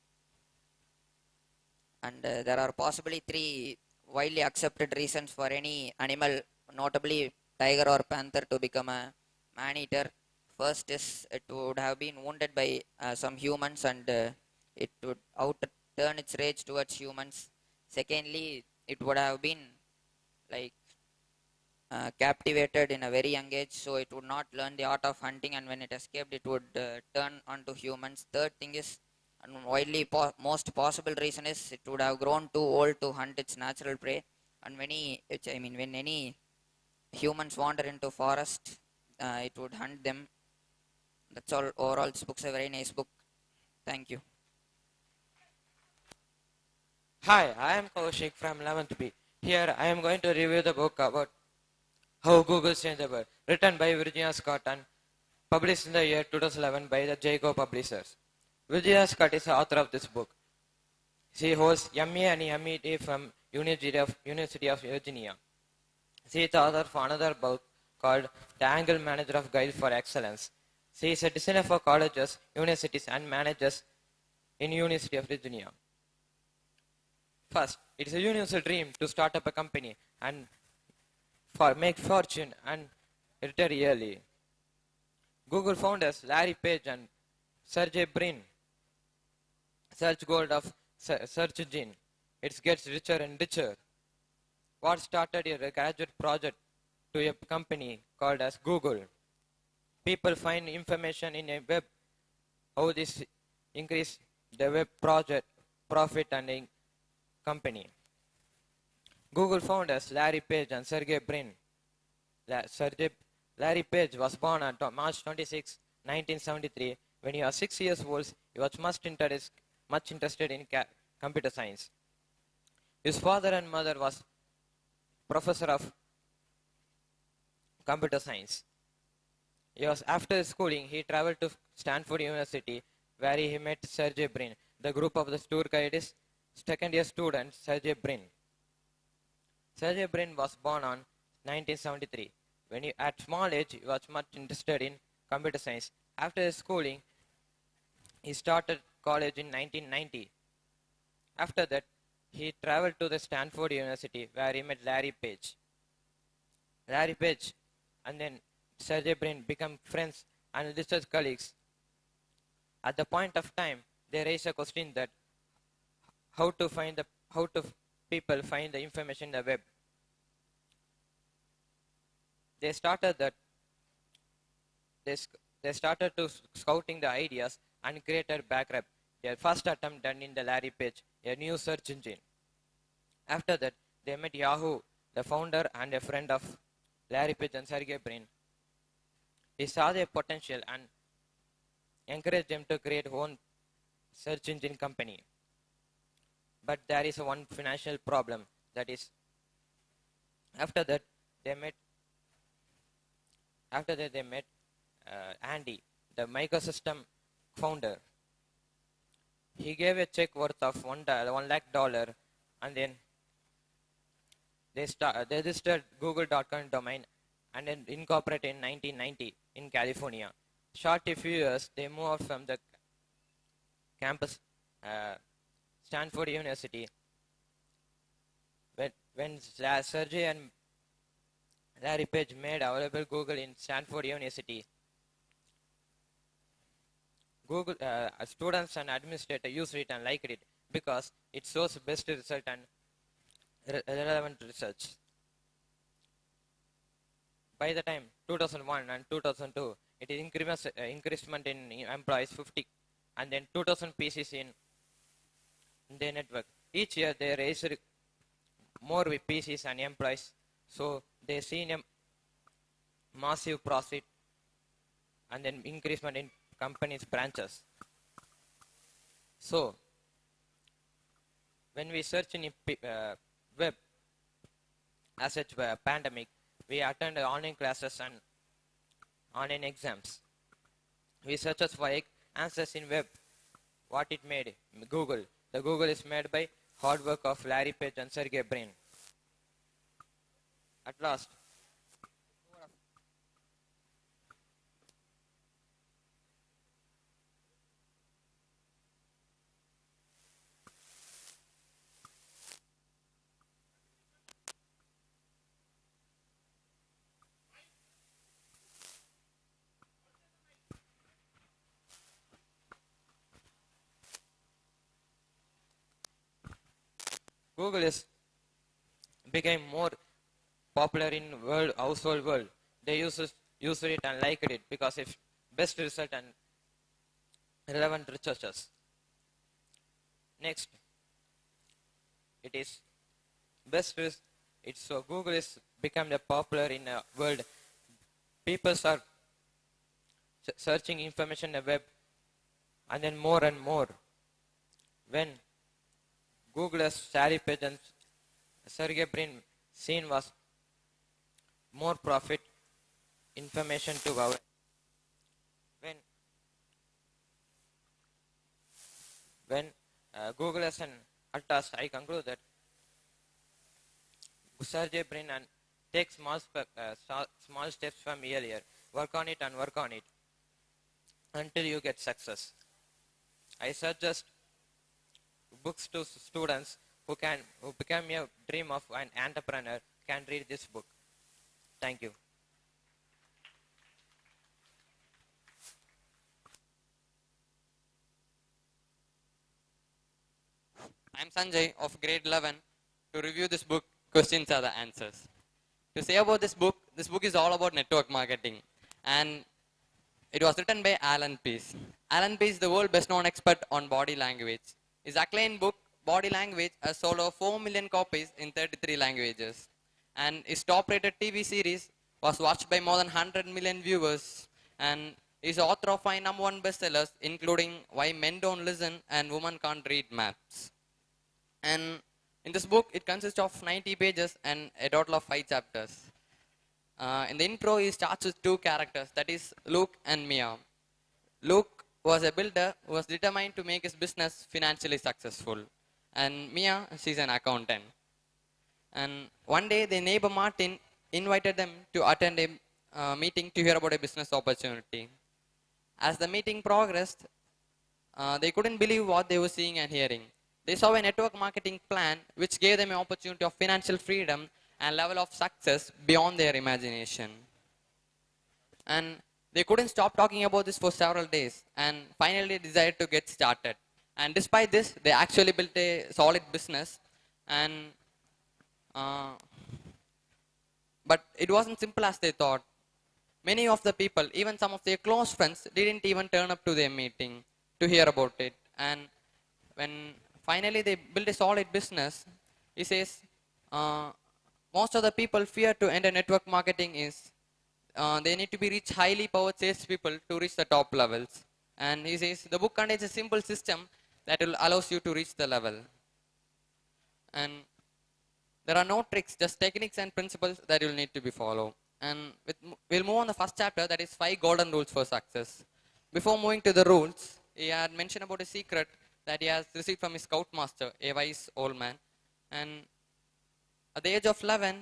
and there are possibly 3 widely accepted reasons for any animal, notably tiger or panther to become a man-eater? First is it would have been wounded by some humans and it would out turn its rage towards humans. Secondly, it would have been like captivated in a very young age, so it would not learn the art of hunting, and when it escaped, it would turn onto humans. Third thing is, and most possible reason is, it would have grown too old to hunt its natural prey, and when any humans wander into forest, it would hunt them. That's all. Overall, this book's a very nice book. Thank you. Hi, I am Kaushik from 11th B. Here I am going to review the book about How Google Changed the World, written by Virginia Scott and published in the year 2011 by the Jago Publishers. Virginia Scott is the author of this book. She holds MA and MED from University of Virginia. She is the author for another book called The Angle Manager of Guide for Excellence. She is a designer for colleges, universities, and managers in University of Virginia. First, it is a universal dream to start up a company and make fortune and retire early. Google founders Larry Page and Sergey Brin search gold of search engine. It gets richer and richer. What started a graduate project to a company called as Google. People find information in a web. How this increase the web project profit and company. Google founders Larry Page and Sergey Brin. Larry Page was born on March 26, 1973. When he was 6 years old, he was much interested in computer science. His father and mother was professor of computer science. After schooling, he traveled to Stanford University, where he met Sergey Brin. The group of the tour guide is second-year student Sergey Brin. Sergey Brin was born on 1973. At small age, he was much interested in computer science. After his schooling, he started college in 1990. After that, he traveled to the Stanford University, where he met Larry Page. Larry Page and then Sergey Brin become friends and research colleagues. At the point of time, they raise a question that how to people find the information in the web. They started to scouting the ideas and created Backrub, their first attempt done in the Larry Page, a new search engine. After that, they met Yahoo, the founder and a friend of Larry Page and Sergey Brin. He saw their potential and encouraged them to create own search engine company. But there is one financial problem. That is, after that they met Andy, the Microsystem founder. He gave a check worth of $1 lakh, and then they registered Google.com domain and then incorporated in 1990 in California. Short a few years, they moved out from the campus, Stanford University. When Sergey and Larry Page made available Google in Stanford University, Google students and administrators used it and liked it because it shows best result and relevant research. By the time 2001 and 2002, it is increment in employees 50, and then 2000 PCs in their network. Each year they raise more with PCs and employees, so they see a massive profit and then increment in companies' branches. So when we search in web as such pandemic, we attend online classes and online exams. We search for answers in web. What it made? Google. The Google is made by hard work of Larry Page and Sergey Brin. At last, Google is became more popular in household world. They use it and liked it because it's best result and relevant researchers. Next, it is it's so Google is become the popular in the world. People are searching information in the web, and then more and more. When Google's Sally Page and Sergey Brin scene was more profit information to our when Google has an Atlas, I conclude that Sergey Brin and take small steps from earlier, work on it and work on it until you get success. I suggest books to students who become a dream of an entrepreneur can read this book. Thank you. I'm Sanjay of grade 11 to review this book, Questions Are the Answers. To say about this book is all about network marketing, and it was written by Alan Pease. Alan Pease is the world best known expert on body language. His acclaimed book, Body Language, has sold over 4 million copies in 33 languages. And his top rated TV series was watched by more than 100 million viewers. And he's author of 5 #1 bestsellers, including Why Men Don't Listen and Women Can't Read Maps. And in this book, it consists of 90 pages and a total of 5 chapters. In the intro, he starts with 2 characters, that is Luke and Mia. Luke was a builder who was determined to make his business financially successful. And Mia, she's an accountant. And one day, their neighbor Martin invited them to attend a meeting to hear about a business opportunity. As the meeting progressed, they couldn't believe what they were seeing and hearing. They saw a network marketing plan which gave them an opportunity of financial freedom and level of success beyond their imagination. And they couldn't stop talking about this for several days and finally decided to get started. And despite this, they actually built a solid business. And but it wasn't simple as they thought. Many of the people, even some of their close friends, didn't even turn up to their meeting to hear about it. And when finally they built a solid business, he says, most of the people fear to enter network marketing is they need to be rich, highly powered salespeople to reach the top levels. And he says, the book contains a simple system that will allows you to reach the level. And there are no tricks, just techniques and principles that you'll need to be followed. And we'll move on the first chapter, that is 5 golden rules for success. Before moving to the rules, he had mentioned about a secret that he has received from his scoutmaster, a wise old man. And at the age of 11,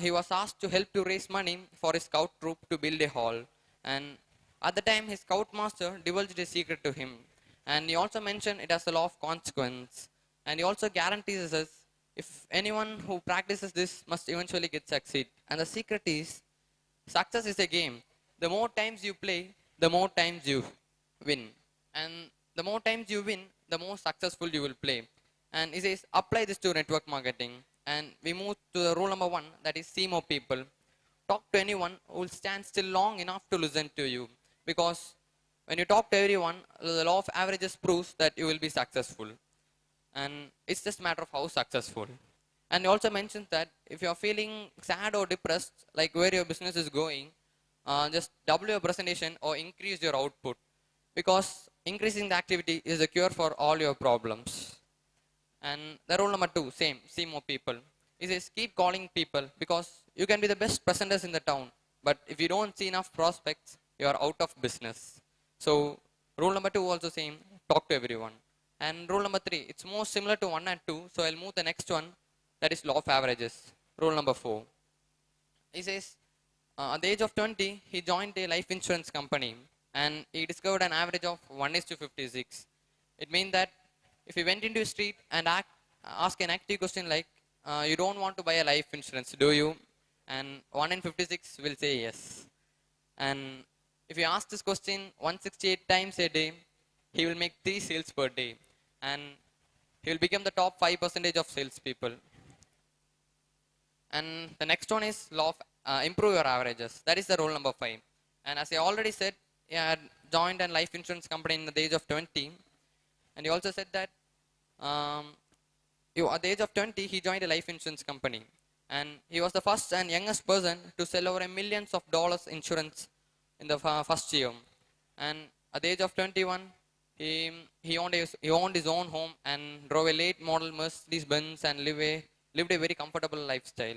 he was asked to help to raise money for his scout troop to build a hall. And at the time, his scoutmaster divulged a secret to him. And he also mentioned it as a law of consequence. And he also guarantees us, if anyone who practices this must eventually get succeed. And the secret is, success is a game. The more times you play, the more times you win. And the more times you win, the more successful you will play. And he says, apply this to network marketing. And we move to the rule number 1, that is see more people. Talk to anyone who will stand still long enough to listen to you. Because when you talk to everyone, the law of averages proves that you will be successful. And it's just a matter of how successful. And he also mentions that if you are feeling sad or depressed, like where your business is going, just double your presentation or increase your output. Because increasing the activity is the cure for all your problems. And the rule number 2, same, see more people. He says, keep calling people, because you can be the best presenters in the town, but if you don't see enough prospects, you are out of business. So rule number 2 also same, talk to everyone. And rule number 3, it's more similar to 1 and 2, so I'll move the next one, that is law of averages. Rule number 4. He says, at the age of 20, he joined a life insurance company, and he discovered an average of 1:56. It means that if you went into a street and ask an active question like, you don't want to buy a life insurance, do you? And 1 in 56 will say yes. And if you ask this question 168 times a day, he will make 3 sales per day. And he will become the top 5% of salespeople. And the next one is law of improve your averages. That is the rule number 5. And as I already said, he had joined a life insurance company in the age of 20. And he also said that at the age of 20, he joined a life insurance company. And he was the first and youngest person to sell over millions of dollars insurance in the first year. And at the age of 21, he owned his own home and drove a late model Mercedes Benz and lived a very comfortable lifestyle.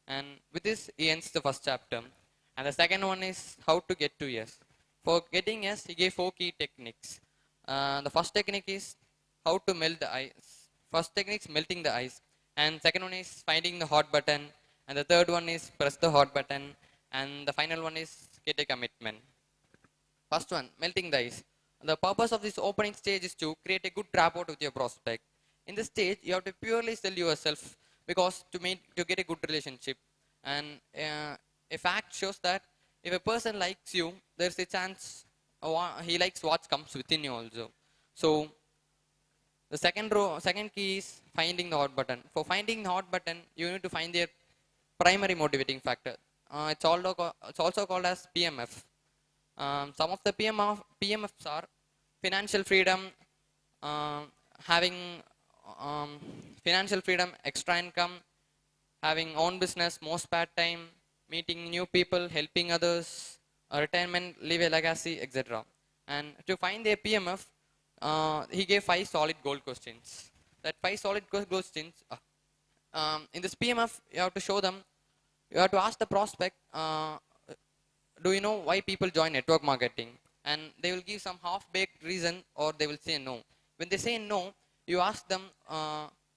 And with this, he ends the first chapter. And the second one is how to get to yes. For getting yes, he gave 4 key techniques. The first technique is how to melt the ice. First technique is melting the ice. And second one is finding the hot button. And the third one is press the hot button. And the final one is get a commitment. First one, melting the ice. The purpose of this opening stage is to create a good rapport with your prospect. In this stage, you have to purely sell yourself because to get a good relationship. And a fact shows that if a person likes you, there's a chance he likes what comes within you also. So the second key is finding the hot button. For finding the hot button, you need to find their primary motivating factor. It's also called as PMF. Some of the PMFs are financial freedom, having financial freedom, extra income, having own business, more spare time, meeting new people, helping others, retirement, leave a legacy, etc. And to find their PMF, he gave 5 solid goal questions. That 5 solid goal questions, in this PMF, you have to show them, you have to ask the prospect, do you know why people join network marketing? And they will give some half-baked reason or they will say no. When they say no, you ask them,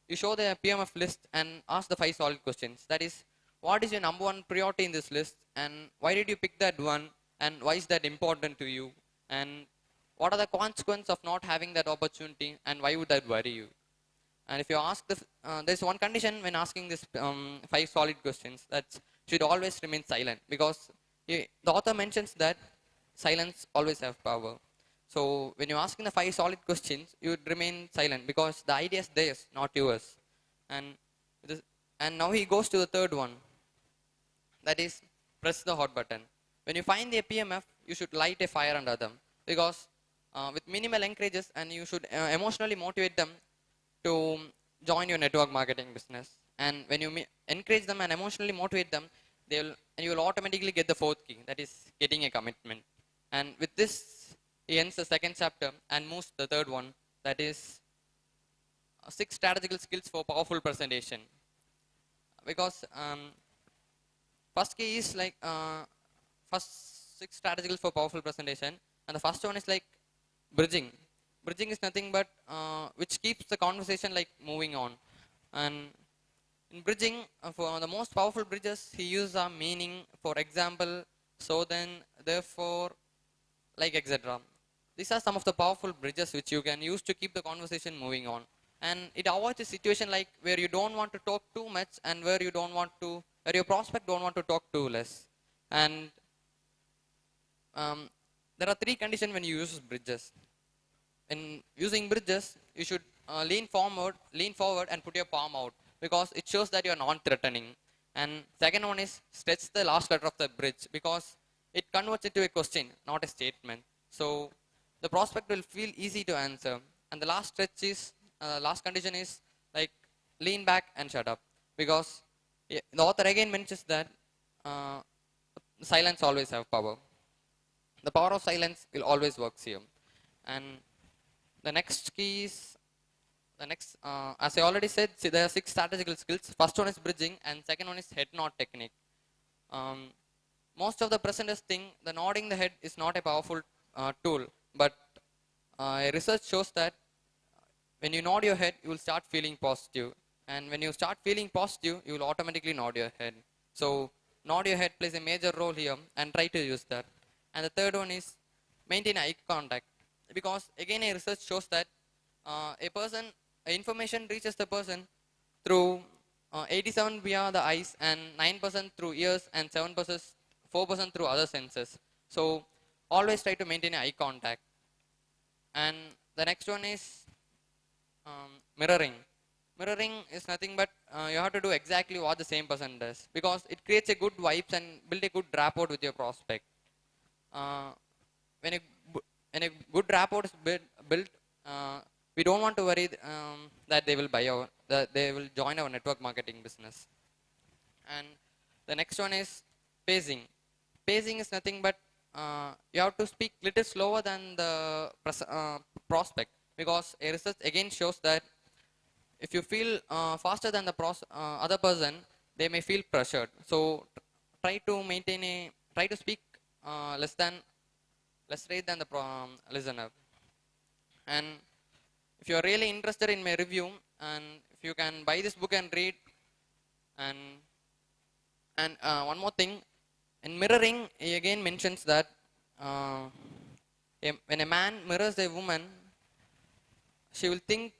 you show the PMF list and ask the 5 solid questions. That is, what is your number 1 priority in this list and why did you pick that one and why is that important to you? And what are the consequences of not having that opportunity and why would that worry you? And if you ask there's one condition when asking this 5 solid questions, that should always remain silent because the author mentions that silence always have power. So when you're asking the 5 solid questions, you would remain silent because the idea is theirs, not yours. And now he goes to the third one. That is, press the hot button. When you find the PMF, you should light a fire under them because with minimal encourages and you should emotionally motivate them to join your network marketing business. And when you encourage them and emotionally motivate them, you will automatically get the 4th key, that is getting a commitment. And with this, he ends the second chapter and moves to the third one, that is 6 strategical skills for powerful presentation. Because first key is like first 6 strategies for powerful presentation, and the first one is like bridging. Bridging is nothing but which keeps the conversation like moving on. And in bridging, for the most powerful bridges, he uses a meaning, for example, so then, therefore, like etc. These are some of the powerful bridges which you can use to keep the conversation moving on. And it avoids a situation like where you don't want to talk too much and where your prospect don't want to talk too less. And there are 3 conditions when you use bridges. In using bridges, you should lean forward and put your palm out because it shows that you are non-threatening. And second one is stretch the last letter of the bridge because it converts into a question, not a statement. So the prospect will feel easy to answer. And the last stretch is, last condition is like lean back and shut up because the author again mentions that silence always have power. The power of silence will always work here. And the next key is, as I already said, there are 6 strategical skills. First one is bridging and second one is head nod technique. Most of the presenters think the nodding the head is not a powerful tool, but research shows that when you nod your head, you will start feeling positive. And when you start feeling positive, you will automatically nod your head. So nod your head plays a major role here and try to use that. And the third one is maintain eye contact because again a research shows that information reaches the person through 87% via the eyes and 9% through ears and 4% through other senses. So always try to maintain eye contact. And the next one is Mirroring. Mirroring is nothing but you have to do exactly what the same person does because it creates a good vibes and build a good rapport with your prospect. Uh, when a when a good rapport is built, we don't want to worry that they will that they will join our network marketing business. And the next one is pacing. Pacing is nothing but you have to speak little slower than the prospect because a research again shows that if you feel faster than the other person, they may feel pressured. So try to speak less rate than the listener. And if you are really interested in my review, and if you can buy this book and read, and one more thing, in mirroring, he again mentions that when a man mirrors a woman, she will think.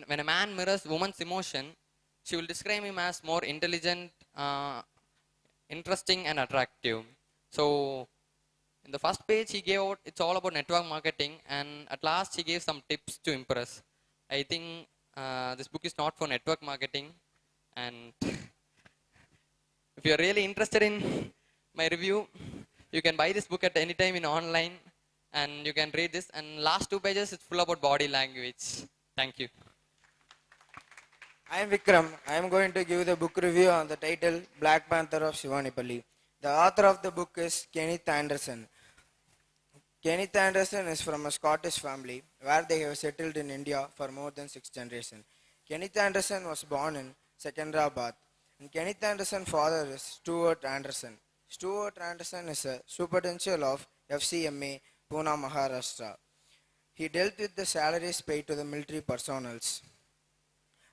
When a man mirrors woman's emotion, she will describe him as more intelligent, interesting, and attractive. So, in the first page, he gave out it's all about network marketing, and at last, he gave some tips to impress. I think this book is not for network marketing, and if you are really interested in my review, you can buy this book at any time in online, and you can read this. And last 2 pages, it's full about body language. Thank you. I am Vikram. I am going to give the book review on the title Black Panther of Shivanipalli. The author of the book is Kenneth Anderson. Kenneth Anderson is from a Scottish family where they have settled in India for more than 6 generations. Kenneth Anderson was born in Secunderabad. And Kenneth Anderson's father is Stuart Anderson. Stuart Anderson is a superintendent of FCMA, Pune, Maharashtra. He dealt with the salaries paid to the military personnels.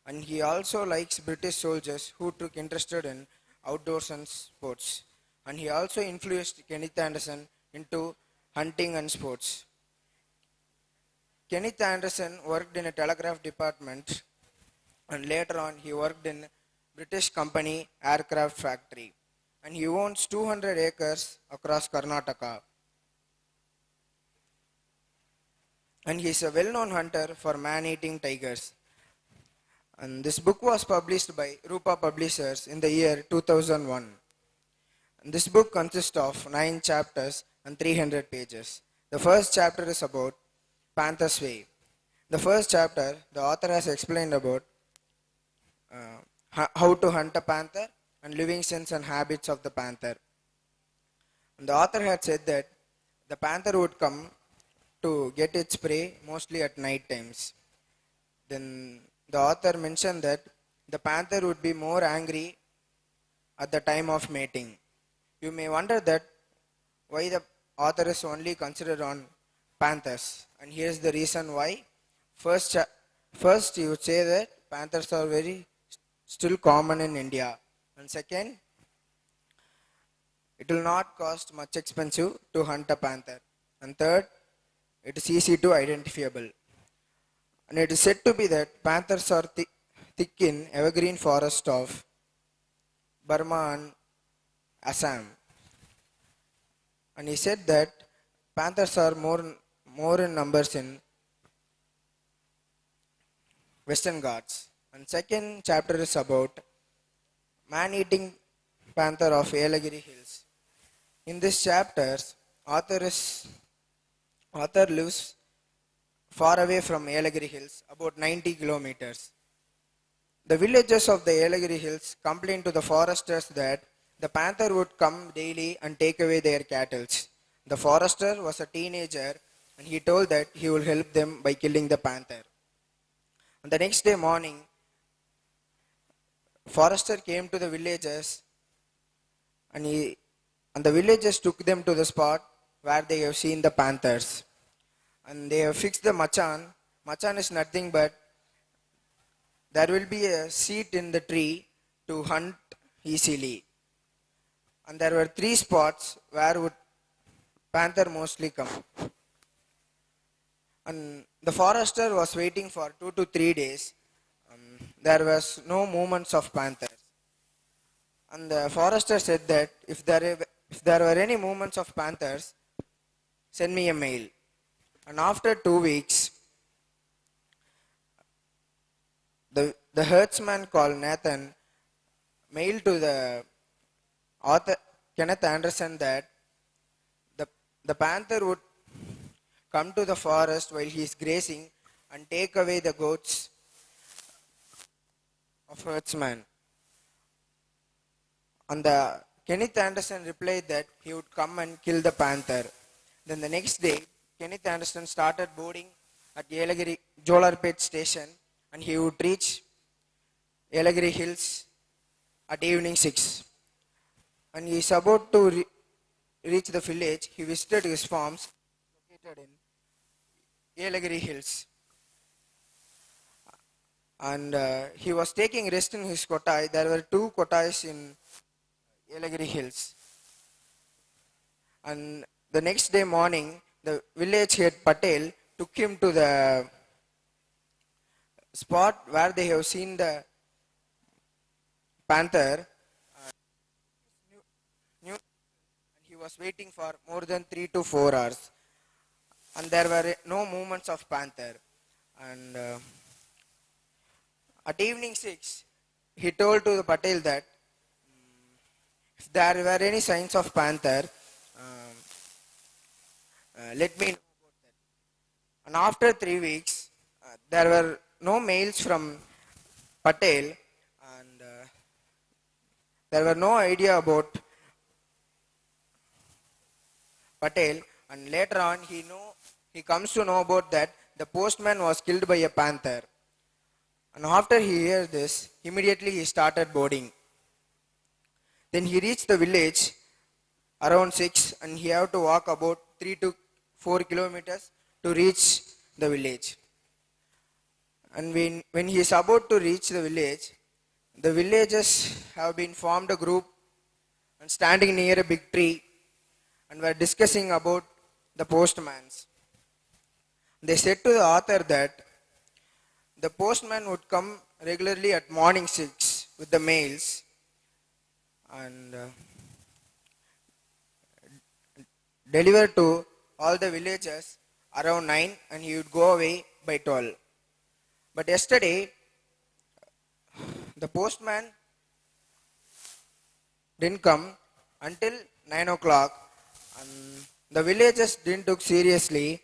And he also likes British soldiers who took interest in outdoors and sports. And he also influenced Kenneth Anderson into hunting and sports. Kenneth Anderson worked in a telegraph department, and later on he worked in British Company aircraft factory. And he owns 200 acres across Karnataka. And he is a well-known hunter for man-eating tigers. And this book was published by Rupa Publishers in the year 2001. And this book consists of 9 chapters and 300 pages. The first chapter is about Panther's Way. The first chapter, the author has explained about how to hunt a panther and living scenes and habits of the panther. And the author had said that the panther would come to get its prey mostly at night times. Then the author mentioned that the panther would be more angry at the time of mating. You may wonder that why the author is only considered on panthers. And here's the reason why. First, you would say that panthers are still common in India. And second, it will not cost much expensive to hunt a panther. And third, it is easy to identifiable. And it is said to be that panthers are thick in evergreen forest of Burma and Assam. And he said that panthers are more in numbers in Western Ghats. And second chapter is about man-eating panther of Yelagiri Hills. In this chapter, author lives far away from Yelagiri Hills, about 90 kilometers. The villagers of the Yelagiri Hills complained to the foresters that the panther would come daily and take away their cattle. The forester was a teenager and he told that he will help them by killing the panther. And the next day morning, forester came to the villagers and the villagers took them to the spot where they have seen the panthers. And they have fixed the machan. Machan is nothing but there will be a seat in the tree to hunt easily. And there were 3 spots where would panther mostly come. And the forester was waiting for 2 to 3 days. There was no movements of panthers. And the forester said that if there were any movements of panthers, send me a mail. And after 2 weeks, the herdsman called Nathan mailed to the author Kenneth Anderson that the panther would come to the forest while he is grazing and take away the goats of herdsman. And the Kenneth Anderson replied that he would come and kill the panther. Then the next day, Kenneth Anderson started boarding at Yelagiri Jolarpet station, and he would reach Yelagiri Hills at evening 6. And he is about to reach the village. He visited his farms located in Yelagiri Hills. And he was taking rest in his kotai. There were 2 kotais in Yelagiri Hills. And the next day morning, the village head Patel took him to the spot where they have seen the panther. And he was waiting for more than 3 to 4 hours. And there were no movements of panther. And at evening 6, he told to the Patel that if there were any signs of panther, let me know about that. And after 3 weeks, there were no mails from Patel, and there were no idea about Patel. And later on, he comes to know about that the postman was killed by a panther. And after he hears this, immediately he started boarding. Then he reached the village around 6, and he had to walk about 3 to 4 kilometers to reach the village. And when he is about to reach the villagers have been formed a group and standing near a big tree and were discussing about the postmans. They said to the author that the postman would come regularly at morning 6 with the mails and deliver to all the villagers around 9, and he would go away by 12. But yesterday, the postman didn't come until 9 o'clock, and the villagers didn't took seriously.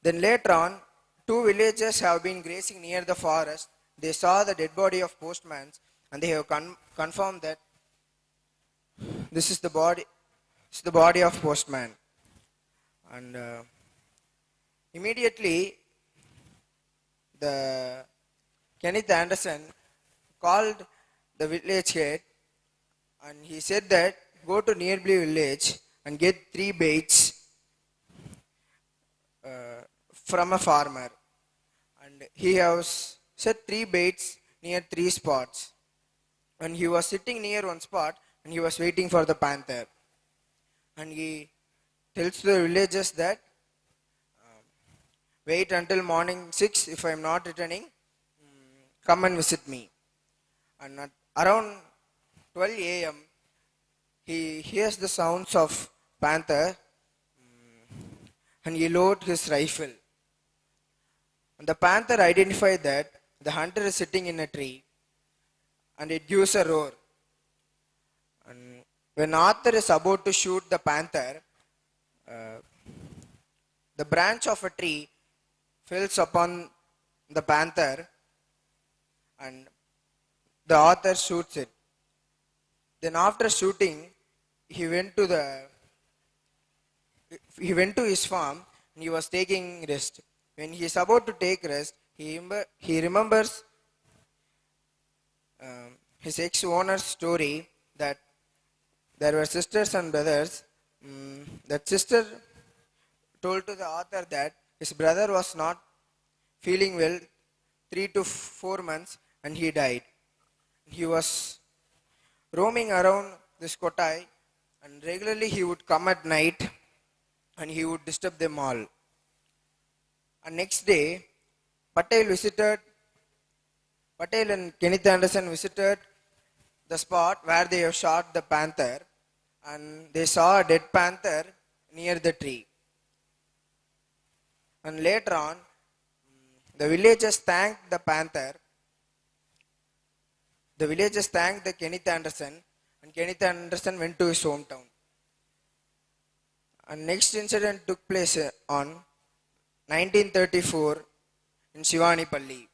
Then later on, 2 villagers have been grazing near the forest. They saw the dead body of postman, and they have confirmed that this is the body of postman. And immediately, the Kenneth Anderson called the village head, and he said that go to nearby village and get 3 baits from a farmer. And he has set 3 baits near 3 spots. And he was sitting near one spot, and he was waiting for the panther. And he tells the villagers that wait until morning 6. If I am not returning, come and visit me. And at around 12 a.m., he hears the sounds of panther, and he loads his rifle. And the panther identified that the hunter is sitting in a tree, and it gives a roar. And when Arthur is about to shoot the panther, the branch of a tree falls upon the panther, and the author shoots it. Then after shooting, he went to his farm, and he was taking rest. When he is about to take rest, he remembers his ex-owner's story that there were sisters and brothers. That sister told to the author that his brother was not feeling well 3 to 4 months, and he died. He was roaming around this kotai, and regularly he would come at night and he would disturb them all. And next day, Patel and Kenneth Anderson visited the spot where they have shot the panther, and they saw a dead panther near the tree. And later on, The villagers thanked the panther. The villagers thanked the Kenneth Anderson, and Kenneth Anderson went to his hometown. And next incident took place on 1934 in Shivanipalli.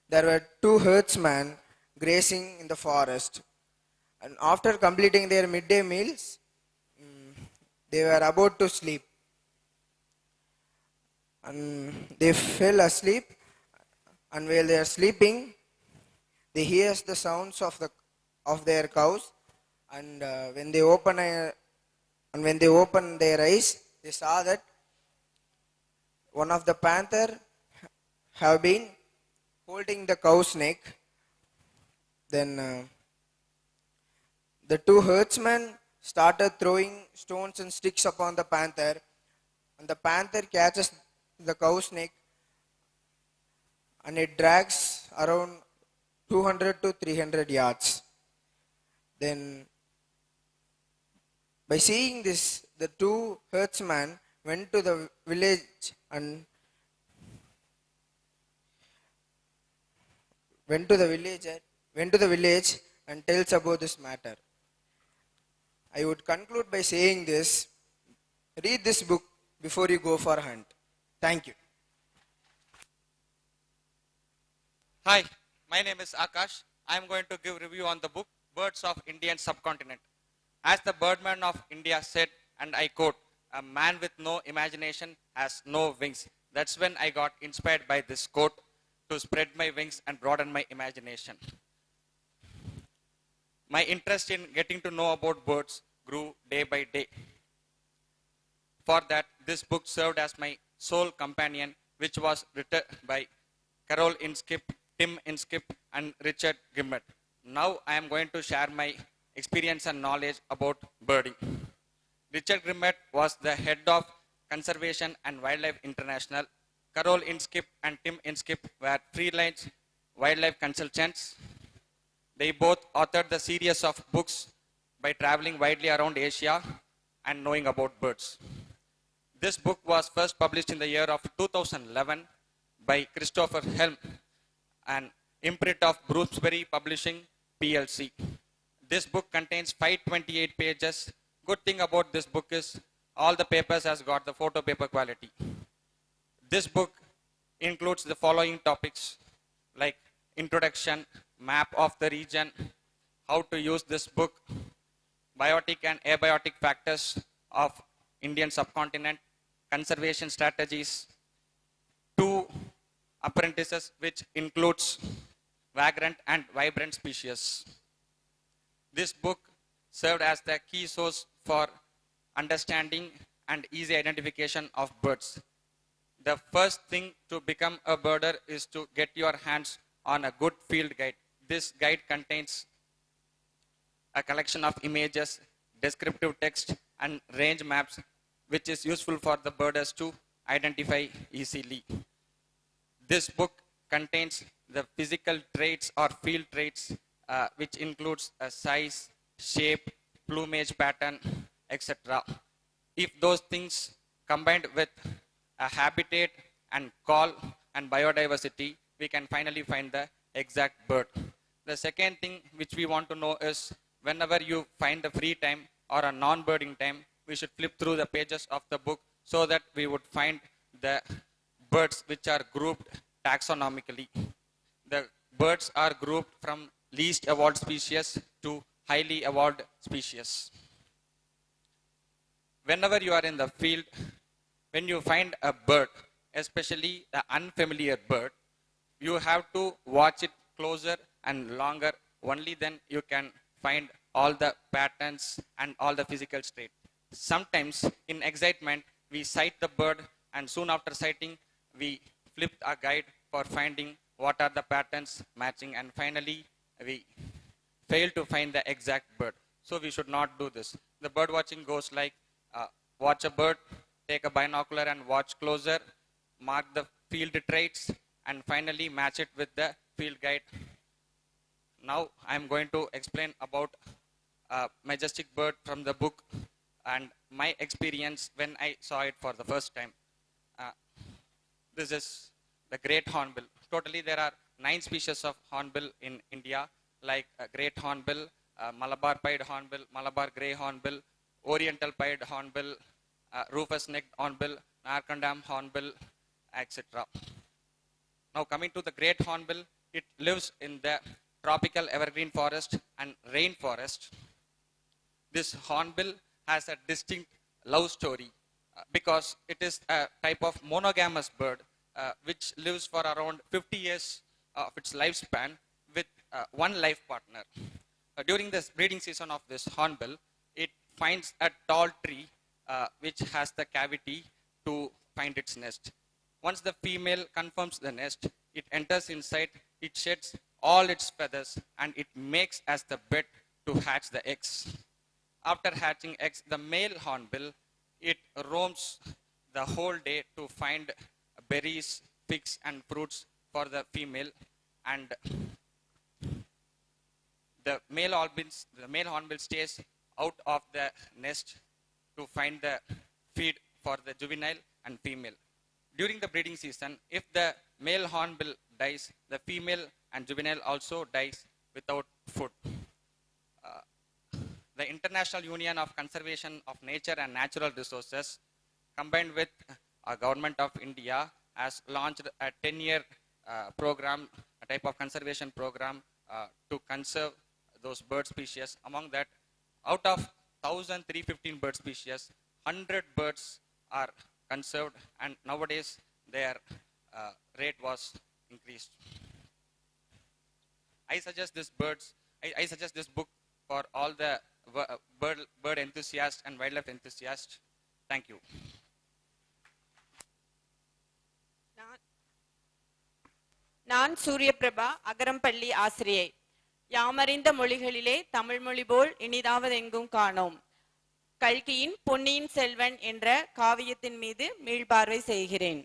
There were two herdsmen grazing in the forest, and after completing their midday meals, they were about to sleep. And they fell asleep, and while they are sleeping, they hear the sounds of their cows, and when they open their eyes, they saw that one of the panther have been holding the cow's neck. Then the two herdsmen started throwing stones and sticks upon the panther, and the panther catches the cow's neck, and it drags around 200 to 300 yards. Then, by seeing this, the two herdsmen went to the village and went to the village and tells about this matter. I would conclude by saying this: read this book before you go for a hunt. Thank you. Hi, my name is Akash. I am going to give review on the book Birds of Indian Subcontinent. As the birdman of India said, and I quote, "A man with no imagination has no wings." That's when I got inspired by this quote to spread my wings and broaden my imagination. My interest in getting to know about birds grew day by day. For that, this book served as my sole companion, which was written by Carol Inskip, Tim Inskip, and Richard Gimmett. Now I am going to share my experience and knowledge about birding. Richard Gimmett was the head of Conservation and Wildlife International. Carol Inskip and Tim Inskip were freelance wildlife consultants. They both authored the series of books by traveling widely around Asia and knowing about birds. This book was first published in the year of 2011 by Christopher Helm, an imprint of Bloomsbury Publishing PLC. This book contains 528 pages. Good thing about this book is all the papers has got the photo paper quality. This book includes the following topics like introduction, map of the region, how to use this book, biotic and abiotic factors of Indian subcontinent, conservation strategies, 2 apprentices, which includes vagrant and vibrant species. This book served as the key source for understanding and easy identification of birds. The first thing to become a birder is to get your hands on a good field guide. This guide contains a collection of images, descriptive text, and range maps, which is useful for the birders to identify easily. This book contains the physical traits or field traits, which includes a size, shape, plumage pattern, etc. If those things combined with a habitat and call and biodiversity, we can finally find the exact bird. The second thing which we want to know is whenever you find the free time or a non-birding time, we should flip through the pages of the book so that we would find the birds which are grouped taxonomically. The birds are grouped from least evolved species to highly evolved species. Whenever you are in the field, when you find a bird, especially the unfamiliar bird, you have to watch it closer and longer. Only then you can find all the patterns and all the physical traits. Sometimes in excitement, we sight the bird, and soon after sighting, we flip a guide for finding what are the patterns matching, and finally we fail to find the exact bird. So we should not do this. The bird watching goes like watch a bird, take a binocular and watch closer, mark the field traits, and finally match it with the field guide. Now I am going to explain about a majestic bird from the book and my experience when I saw it for the first time. This is the the great hornbill. Totally there are 9 species of hornbill in India, like great hornbill, Malabar pied hornbill, Malabar grey hornbill, Oriental pied hornbill, rufous necked hornbill, Narcondam hornbill, etc. Now coming to the great hornbill, it lives in the tropical evergreen forest and rainforest. This hornbill has a distinct love story because it is a type of monogamous bird which lives for around 50 years of its lifespan with one life partner. During the breeding season of this hornbill, it finds a tall tree which has the cavity to find its nest. Once the female confirms the nest, it enters inside, it sheds all its feathers, and it makes as the bed to hatch the eggs. After hatching eggs, the male hornbill, it roams the whole day to find berries, figs, and fruits for the female, and the male hornbill stays out of the nest to find the feed for the juvenile and female. During the breeding season, if the male hornbill dies, the female and juvenile also dies without food. The International Union of Conservation of Nature and Natural Resources, combined with Government of India, has launched a 10-year program, a type of conservation program to conserve those bird species. Among that, out of 1,315 bird species, 100 birds are conserved, and nowadays their rate was increased. I suggest this book for all the bird enthusiasts and wildlife enthusiasts. Thank you. நான் சூரியபிரபா, அகரம் பள்ளி ஆசிரியை. யாமறிந்த மொழிகளிலே தமிழ் மொழி போல் இனிதாவது எங்கும் காணோம். கல்கியின் பொன்னியின் செல்வன் என்ற காவியத்தின் மீது மீள்பார்வை செய்கிறேன்.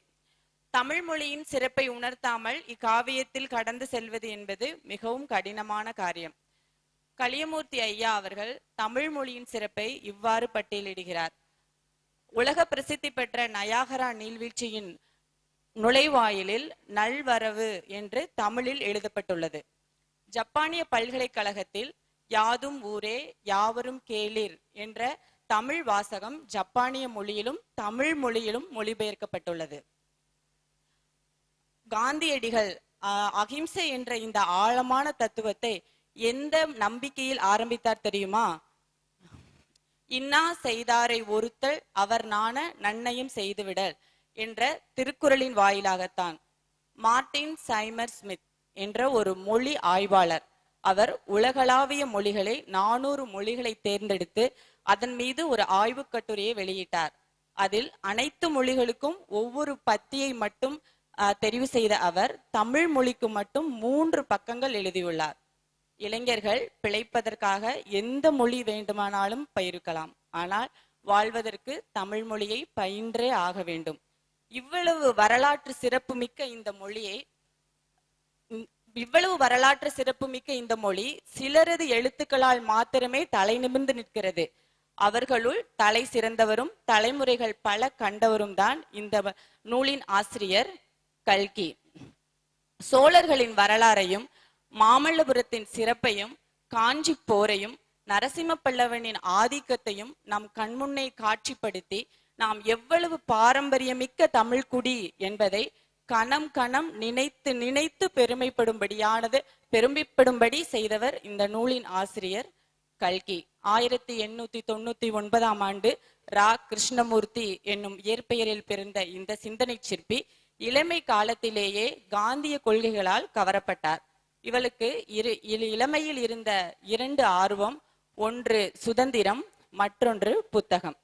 தமிழ் மொழியின் சிறப்பை உணர்த்தாமல் இக்காவியத்தில் கடந்து செல்வது என்பது மிகவும் கடினமான காரியம். கலியமூர்த்தி ஐயா அவர்கள் தமிழ் மொழியின் சிறப்பை இவ்வாறு பட்டியலிடுகிறார். உலக பிரசித்தி பெற்ற நயாகரா நீர்வீழ்ச்சியின் நுழைவாயிலில் நல்வரவு என்று தமிழில் எழுதப்பட்டுள்ளது. ஜப்பானிய பல்கலைக்கழகத்தில் யாதும் ஊரே யாவரும் கேளிர் என்ற தமிழ் வாசகம் ஜப்பானிய மொழியிலும் தமிழ் மொழியிலும் மொழிபெயர்க்கப்பட்டுள்ளது. காந்தியடிகள் அகிம்சை என்ற இந்த ஆழமான தத்துவத்தை எந்த நம்பிக்கையில் ஆரம்பித்தார் தெரியுமா? இன்னா செய்தாரை ஒருத்தல் அவர் நாண நன்னயம் செய்துவிடல் என்ற திருக்குறளின் வாயிலாகத்தான். மார்டின் சைமர் ஸ்மித் என்ற ஒரு மொழி ஆய்வாளர், அவர் உலகளாவிய மொழிகளை 400 மொழிகளை தேர்ந்தெடுத்து அதன் மீது ஒரு ஆய்வு கட்டுரையை வெளியிட்டார். அதில் அனைத்து மொழிகளுக்கும் ஒவ்வொரு பத்தியை மட்டும் தெரிவு செய்த அவர் தமிழ் மொழிக்கு மட்டும் 3 பக்கங்கள் எழுதியுள்ளார். இளைஞர்கள் பிழைப்பதற்காக எந்த மொழி வேண்டுமானாலும் பயிர்க்கலாம், ஆனால் வாழ்வதற்கு தமிழ் மொழியை பயின்றே ஆக வேண்டும். இவ்வளவு வரலாற்று சிறப்புமிக்க இந்த மொழி சிலரது எழுத்துக்களால் மாத்திரமே தலை நிமிர்ந்து நிற்கிறது. அவர்களுள் தலை சிறந்தவரும் தலைமுறைகள் பல கண்டவரும் தான் இந்த நூலின் ஆசிரியர் கல்கி. சோழர்களின் வரலாறையும் மாமல்லபுரத்தின் சிறப்பையும் காஞ்சி போரையும் நரசிம்ம பல்லவனின் ஆதிக்கத்தையும் நம் கண்முன்னே காட்சிப்படுத்தி நாம் எவ்வளவு பாரம்பரியமிக்க தமிழ்குடி என்பதை கணம் கணம் நினைத்து நினைத்து பெருமைப்படும்படி செய்தவர் இந்த நூலின் ஆசிரியர் கல்கி. 1899 ஆண்டு ரா கிருஷ்ணமூர்த்தி என்னும் இயற்பெயரில் பிறந்த இந்த சிந்தனை சிற்பி இளமை காலத்திலேயே காந்திய கொள்கைகளால் கவரப்பட்டார். இவளுக்கு இளமையில் இருந்த 2 ஆர்வம், ஒன்று சுதந்திரம், மற்றொன்று புத்தகம்.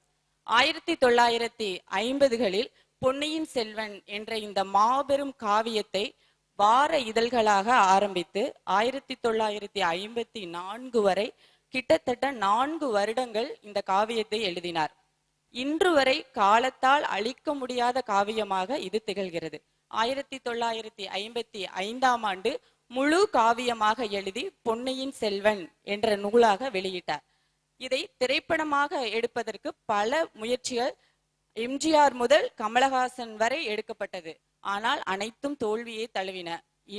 1950களில் பொன்னியின் செல்வன் என்ற இந்த மாபெரும் காவியத்தை வார இதழ்களாக ஆரம்பித்து 1954 வரை கிட்டத்தட்ட 4 வருடங்கள் இந்த காவியத்தை எழுதினார். இன்று வரை காலத்தால் அழிக்க முடியாத காவியமாக இது திகழ்கிறது. 1955 ஆண்டு முழு காவியமாக எழுதி பொன்னியின் செல்வன் என்ற நூலாக வெளியிட்டார். இதை திரைப்படமாக எடுப்பதற்கு பல முயற்சிகள் எம்ஜிஆர் முதல் கமலஹாசன் வரை எடுக்கப்பட்டது. ஆனால் அனைத்தும் தோல்வியை தழுவின.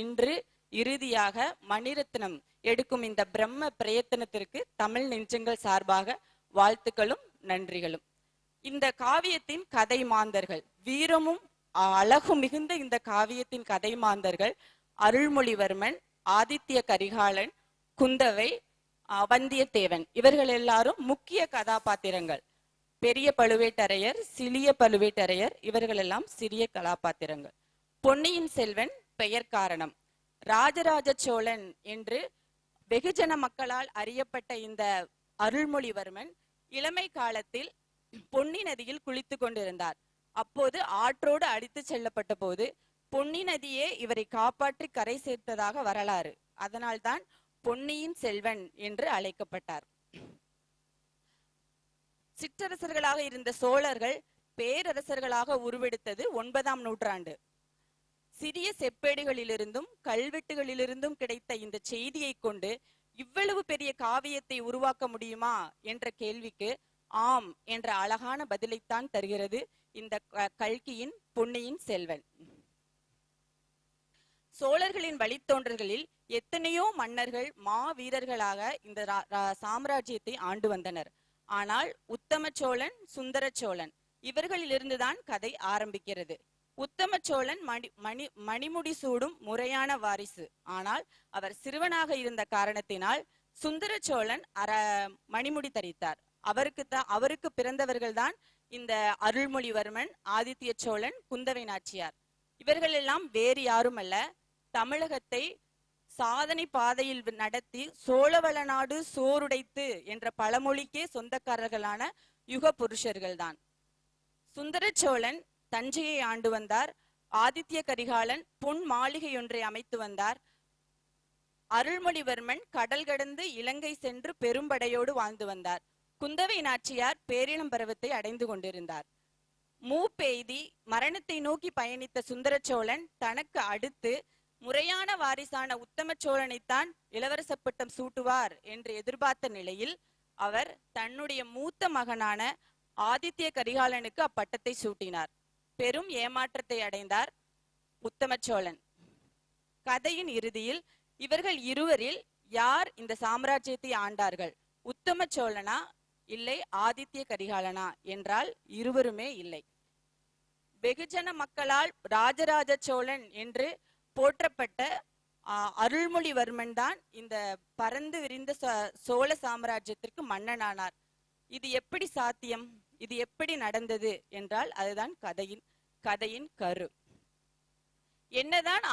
இன்று இறுதியாக மணிரத்னம் எடுக்கும் இந்த பிரம்ம பிரயத்தனத்திற்கு தமிழ் நெஞ்சங்கள் சார்பாக வாழ்த்துக்களும் நன்றிகளும். இந்த காவியத்தின் கதை மாந்தர்கள், வீரமும் அழகும் மிகுந்த இந்த காவியத்தின் கதை மாந்தர்கள் அருள்மொழிவர்மன், ஆதித்ய கரிகாலன், குந்தவை, வந்தியத்தேவன். இவர்கள் எல்லாரும் முக்கிய கதாபாத்திரங்கள். பெரிய பழுவேட்டரையர், சிறிய பழுவேட்டரையர் இவர்கள் எல்லாம் சிறிய கதாபாத்திரங்கள். பொன்னியின் செல்வன் பெயர் காரணம். ராஜராஜ சோழன் என்று வெகுஜன மக்களால் அறியப்பட்ட இந்த அருள்மொழிவர்மன் இளமை காலத்தில் பொன்னி நதியில் குளித்து கொண்டிருந்தார். அப்போது ஆற்றோடு அடித்து செல்லப்பட்ட போது பொன்னி நதியே இவரை காப்பாற்றி கரை சேர்த்ததாக வரலாறு. அதனால்தான் பொன்னியின் செல்வன் என்று அழைக்கப்பட்டார். சிற்றரசர்களாக இருந்த சோழர்கள் பேரரசர்களாக உருவெடுத்தது 9ஆம் நூற்றாண்டு. சிறிய செப்பேடுகளிலிருந்தும் கல்வெட்டுகளிலிருந்தும் கிடைத்த இந்த செய்தியை கொண்டு இவ்வளவு பெரிய காவியத்தை உருவாக்க முடியுமா என்ற கேள்விக்கு ஆம் என்ற அழகான பதிலைத்தான் தருகிறது இந்த கல்கியின் பொன்னியின் செல்வன். சோழர்களின் வழித்தோன்றல்களில் எத்தனையோ மன்னர்கள் வீரர்களாக இந்த சாம்ராஜ்யத்தை ஆண்டு வந்தனர். ஆனால் உத்தம சோழன், சுந்தர சோழன் இவர்களிலிருந்துதான் கதை ஆரம்பிக்கிறது. உத்தம சோழன் மணிமுடி சூடும் முறையான வாரிசு. ஆனால் அவர் சிறுவனாக இருந்த காரணத்தினால் சுந்தர சோழன் மணிமுடி தரித்தார். அவருக்கு பிறந்தவர்கள் தான் இந்த அருள்மொழிவர்மன், ஆதித்ய சோழன், குந்தவை நாச்சியார். இவர்கள் எல்லாம் வேறு யாரும் அல்ல, தமிழகத்தை சாதனை பாதையில் நடத்தி சோழவள நாடு சோறுடைத்து என்ற பழமொழிக்கே சொந்தக்காரர்களான யுக புருஷர்கள் தான். சுந்தர சோழன் தஞ்சையை ஆண்டு வந்தார். ஆதித்ய கரிகாலன் பொன் மாளிகையொன்றை அமைத்து வந்தார். அருள்மொழிவர்மன் கடல் கடந்து இலங்கை சென்று பெரும்படையோடு வாழ்ந்து வந்தார். குந்தவை நாச்சியார் பேரிளம் பருவத்தை அடைந்து கொண்டிருந்தார். மூப்பெய்தி மரணத்தை நோக்கி பயணித்த சுந்தர சோழன் தனக்கு அடுத்து முறையான வாரிசான உத்தம சோழனைத்தான் இளவரச பட்டம் சூட்டுவார் என்று எதிர்பார்த்த நிலையில் அவர் தன்னுடைய மூத்த மகனான ஆதித்ய கரிகாலனுக்கு அப்பட்டத்தை சூட்டினார். பெரும் ஏமாற்றத்தை அடைந்தார் உத்தம சோழன். கதையின் இறுதியில் இவர்கள் இருவரில் யார் இந்த சாம்ராஜ்யத்தை ஆண்டார்கள், உத்தம சோழனா இல்லை ஆதித்ய கரிகாலனா என்றால் இருவருமே இல்லை. வெகுஜன மக்களால் ராஜராஜ சோழன் என்று போற்றப்பட்ட அருள்மொழிவர்மன் தான் இந்த பறந்து விரிந்த சோழ சாம்ராஜ்யத்திற்கு மன்னனானார். இது எப்படி சாத்தியம், இது எப்படி நடந்தது என்றால் அதுதான் கதையின் கரு. என்னதான்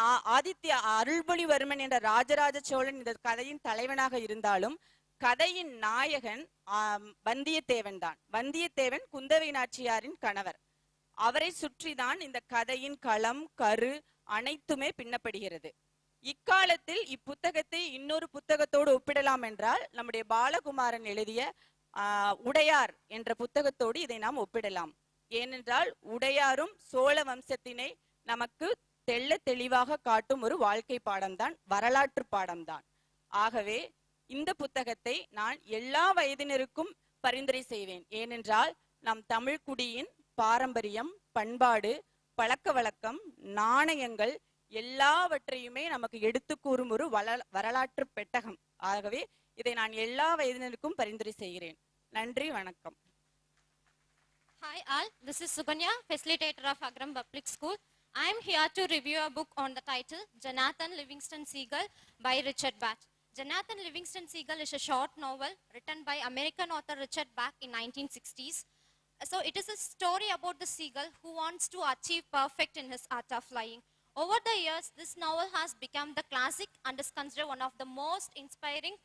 அருள்மொழிவர்மன் என்ற ராஜராஜ சோழன் இந்த கதையின் தலைவனாக இருந்தாலும் கதையின் நாயகன் வந்தியத்தேவன் தான். வந்தியத்தேவன் குந்தவை நாச்சியாரின் கணவர். அவரை சுற்றிதான் இந்த கதையின் களம், கரு அனைத்துமே பின்னப்படுகிறது. இக்காலத்தில் இப்புத்தகத்தை இன்னொரு புத்தகத்தோடு ஒப்பிடலாம் என்றால் நம்முடைய பாலகுமாரன் எழுதிய உடையார் என்ற புத்தகத்தோடு இதை நாம் ஒப்பிடலாம். ஏனென்றால் உடையாரும் சோழ வம்சத்தினை நமக்கு தெள்ள தெளிவாக காட்டும் ஒரு வாழ்க்கை பாடம்தான், வரலாற்று பாடம்தான். ஆகவே இந்த புத்தகத்தை நான் எல்லா வயதினருக்கும் பரிந்துரை செய்வேன். ஏனென்றால் நம் தமிழ் குடியின் பாரம்பரியம், பண்பாடு, பழக்க வழக்கம், நாணயங்கள் எல்லாவற்றையுமே நமக்கு எடுத்து கூறும் ஒரு வரலாற்று பெட்டகம். ஆகவே இதை நான் எல்லா வயதினருக்கும் பரிந்துரை செய்கிறேன். நன்றி, வணக்கம். Hi all, this is Suganya, facilitator of Agaram Public School. I am here to review a book on the title Jonathan Livingston Seagull by Richard Bach. Jonathan Livingston Seagull is a short novel written by American author Richard Bach in 1960s. So it is a story about the seagull who wants to achieve perfect in his art of flying. Over the years, this novel has become the classic and is considered one of the most inspiring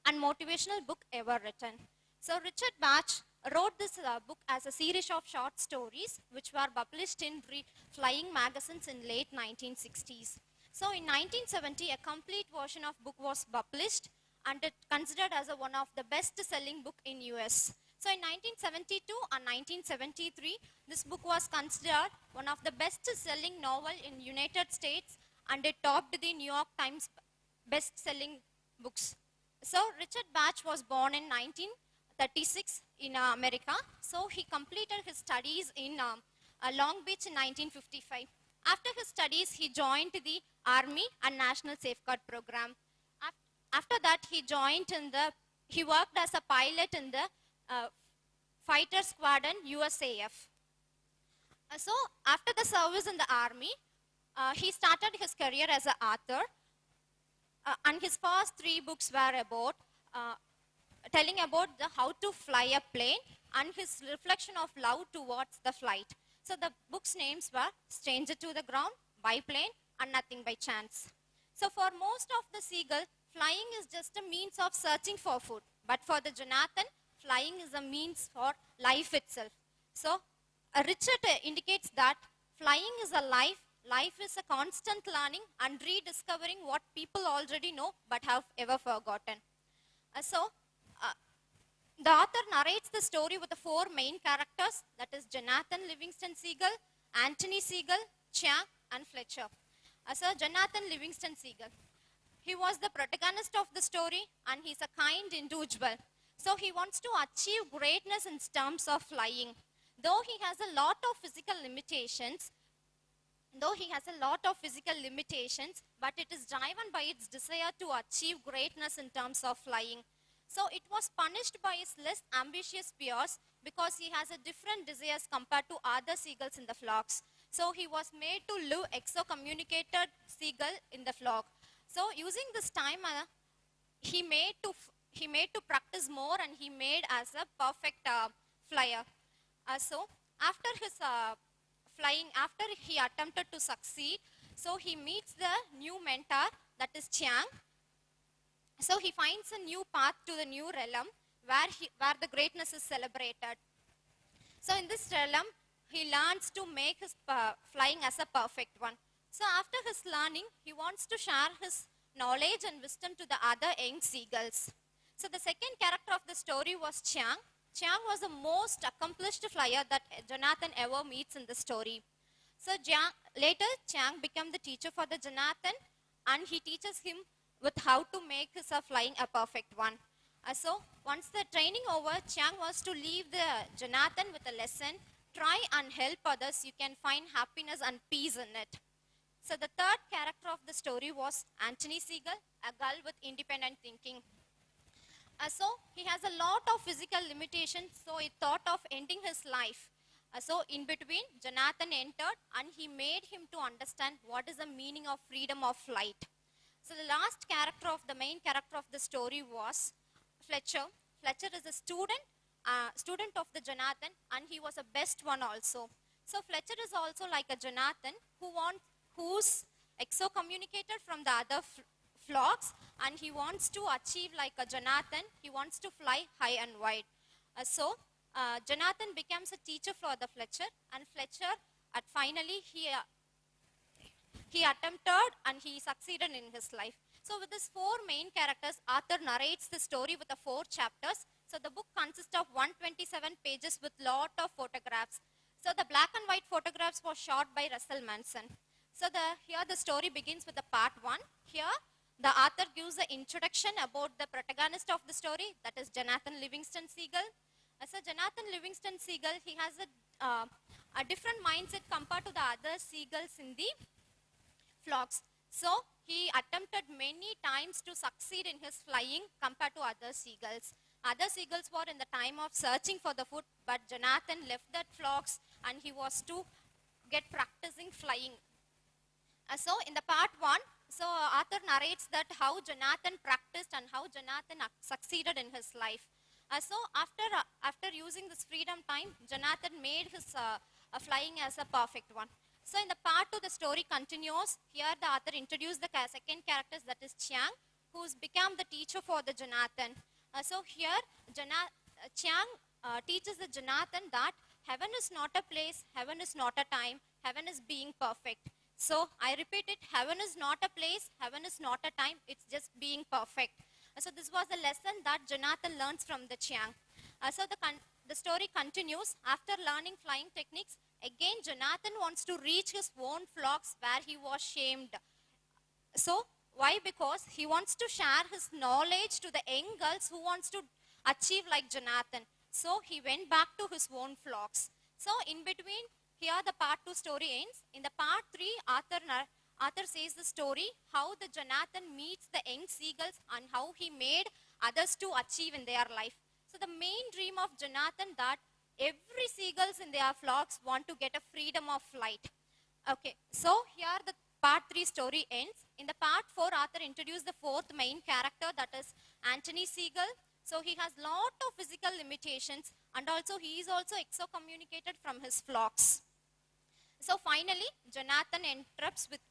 and motivational book ever written. So Richard Bach wrote this book as a series of short stories which were published in flying magazines in late 1960s. So in 1970, a complete version of book was published and it considered as one of the best-selling book in US. So in 1972 and 1973, this book was considered one of the best-selling novel in United States and it topped the New York Times best-selling books. So Richard Bach was born in 1936 in America. So he completed his studies in Long Beach in 1955. After his studies, he joined the Army and National Safeguard Program. After that, he worked as a pilot in the Fighter Squadron USAF. So, after the service in the Army, he started his career as an author. And his first 3 books were about telling about how to fly a plane and his reflection of love towards the flight. So the books' names were Stranger to the Ground, Biplane, and Nothing by Chance. So for most of the seagull, flying is just a means of searching for food. But for the Jonathan, flying is a means for life itself. So Richard indicates that flying is a life. Life is a constant learning and rediscovering what people already know but have ever forgotten. The author narrates the story with the 4 main characters, that is Jonathan Livingston Seagull, Anthony Seagull, Chiang, and Fletcher. Jonathan Livingston Seagull. He was the protagonist of the story and he's a kind individual. So he wants to achieve greatness in terms of flying. Though he has a lot of physical limitations, but it is driven by its desire to achieve greatness in terms of flying. So it was punished by his less ambitious peers because he has a different desires compared to other seagulls in the flocks. So he was made to live excommunicated seagull in the flock. So using this time, he made to practice more and he made as a perfect flyer. So after his flying, after he attempted to succeed, so he meets the new mentor, that is Chiang. So he finds a new path to the new realm where the greatness is celebrated. So in this realm, he learns to make his flying as a perfect one. So after his learning, he wants to share his knowledge and wisdom to the other young seagulls. So the second character of the story was Chiang. Chiang was the most accomplished flyer that Jonathan ever meets in the story. So later, Chiang became the teacher for the Jonathan and he teaches him with how to make his flying a perfect one. So once the training over, Chiang was to leave the Jonathan with a lesson. Try and help others, you can find happiness and peace in it. So the third character of the story was Anthony Seagull, a girl with independent thinking. So he has a lot of physical limitations, so he thought of ending his life. So in between, Jonathan entered and he made him to understand what is the meaning of freedom of flight. So the last character of the main character of the story was Fletcher. Fletcher is a student of the Jonathan and he was a best one also. So Fletcher is also like a Jonathan who's excommunicated from the other flocks and he wants to achieve like a Jonathan. He wants to fly high and wide. Jonathan becomes a teacher for the Fletcher and Fletcher finally he attempted and he succeeded in his life. So with these 4 main characters, author narrates the story with the 4 chapters. So the book consists of 127 pages with lot of photographs. So the black and white photographs were shot by Russell Manson. So here the story begins with the part 1. Here the author gives the introduction about the protagonist of the story, that is Jonathan Livingston Seagull. So Jonathan Livingston Seagull, he has a different mindset compared to the other seagulls in the flocks. So he attempted many times to succeed in his flying compared to other seagulls. Other seagulls were in the time of searching for the food, but Jonathan left that flocks and he was to get practicing flying. So in the part 1, so author narrates that how Jonathan practiced and how Jonathan succeeded in his life. So after using this freedom time, Jonathan made his flying as a perfect one. So in the part 2, the story continues. Here the author introduced the second character, that is Chiang, who's become the teacher for the Jonathan. So here Chiang teaches the Jonathan that heaven is not a place, heaven is not a time, heaven is being perfect. So I repeat it, heaven is not a place, heaven is not a time, it's just being perfect. So this was the lesson that Jonathan learns from the Chiang. So the story continues. After learning flying techniques, again Jonathan wants to reach his own flocks where he was shamed. So why? Because he wants to share his knowledge to the young girls who wants to achieve like Jonathan. So he went back to his own flocks. So in between, here the part 2 story ends. In the part 3, author says the story how the Jonathan meets the young seagulls and how he made others to achieve in their life. So the main dream of Jonathan that every seagulls in their flocks want to get a freedom of flight. Okay, so here the part 3 story ends. In the part 4, author introduced the fourth main character, that is Anthony Seagull. So he has lot of physical limitations and also he is also excommunicated from his flocks. So finally, Jonathan interrupts with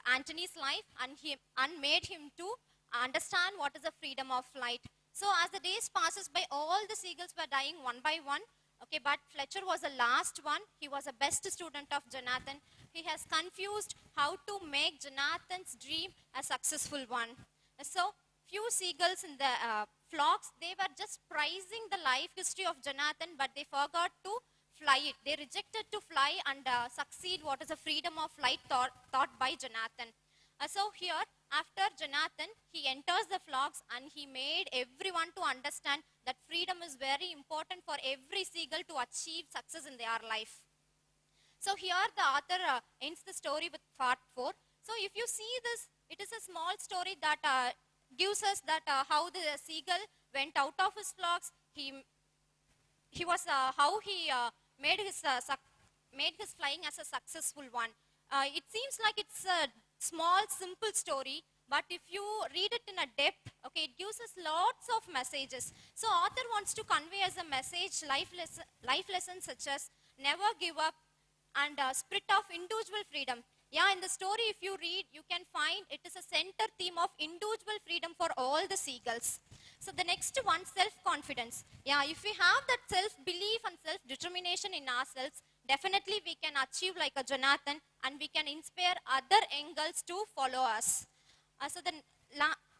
Anthony's life and made him to understand what is the freedom of flight. So as the days passes by, all the seagulls were dying one by one. Okay, but Fletcher was the last one. He was the best student of Jonathan. He has confused how to make Jonathan's dream a successful one. So few seagulls in the flocks, they were just prizing the life history of Jonathan, but they forgot to fly it. They rejected to fly and succeed what is the freedom of flight taught by Jonathan. So here, after Jonathan, he enters the flocks and he made everyone to understand that freedom is very important for every seagull to achieve success in their life. So here the author ends the story with part 4. So if you see this, it is a small story that gives us that how the seagull went out of his flocks. He was how he made his flying as a successful one. It seems like it's a small, simple story, but if you read it in a depth, okay, it gives us lots of messages. So author wants to convey as a message life lessons such as never give up and spirit of individual freedom. Yeah, in the story, if you read, you can find it is a center theme of individual freedom for all the seagulls. So the next one, self-confidence. Yeah, if we have that self-belief and self-determination in ourselves, definitely we can achieve like a Jonathan and we can inspire other young girls to follow us. So the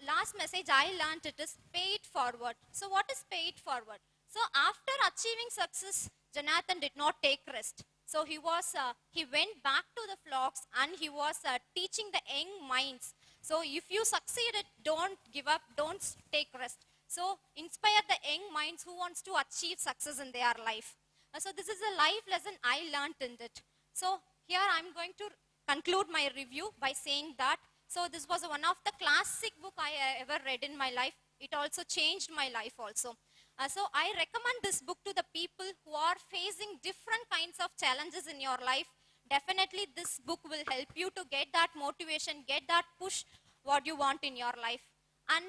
last message I learned, it is pay it forward. So what is pay it forward? So after achieving success, Jonathan did not take rest. So he went back to the flocks and he was teaching the young minds. So if you succeeded, don't give up, don't take rest. So inspire the young minds who wants to achieve success in their life. So this is a life lesson I learned in it. So here I'm going to conclude my review by saying that, so this was one of the classic book I ever read in my life. It also changed my life also. So I recommend this book to the people who are facing different kinds of challenges in your life. Definitely this book will help you to get that motivation, get that push what you want in your life. And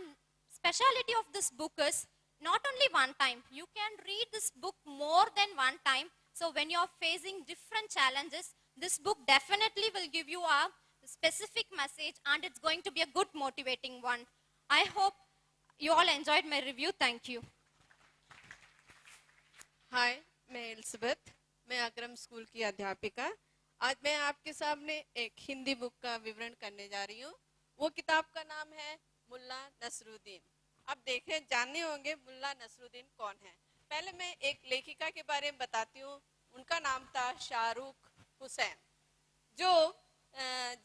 speciality of this book is not only one time, you can read this book more than one time. So when you are facing different challenges, this book definitely will give you a specific message and it's going to be a good motivating one. I hope you all enjoyed my review. Thank you. हाय, मैं Elizabeth, मैं Agaram school की अध्यापिका। आज मैं आपके सामने एक Hindi book का विवरण करने जा रही हूँ। वो किताब का नाम है मुल्ला नसरुद्दीन। अब देखें, जानने होंगे मुल्ला नसरुद्दीन कौन है। पहले मैं एक लेखिका के बारे में बताती हूँ। उनका नाम था शाहरुख हुसैन,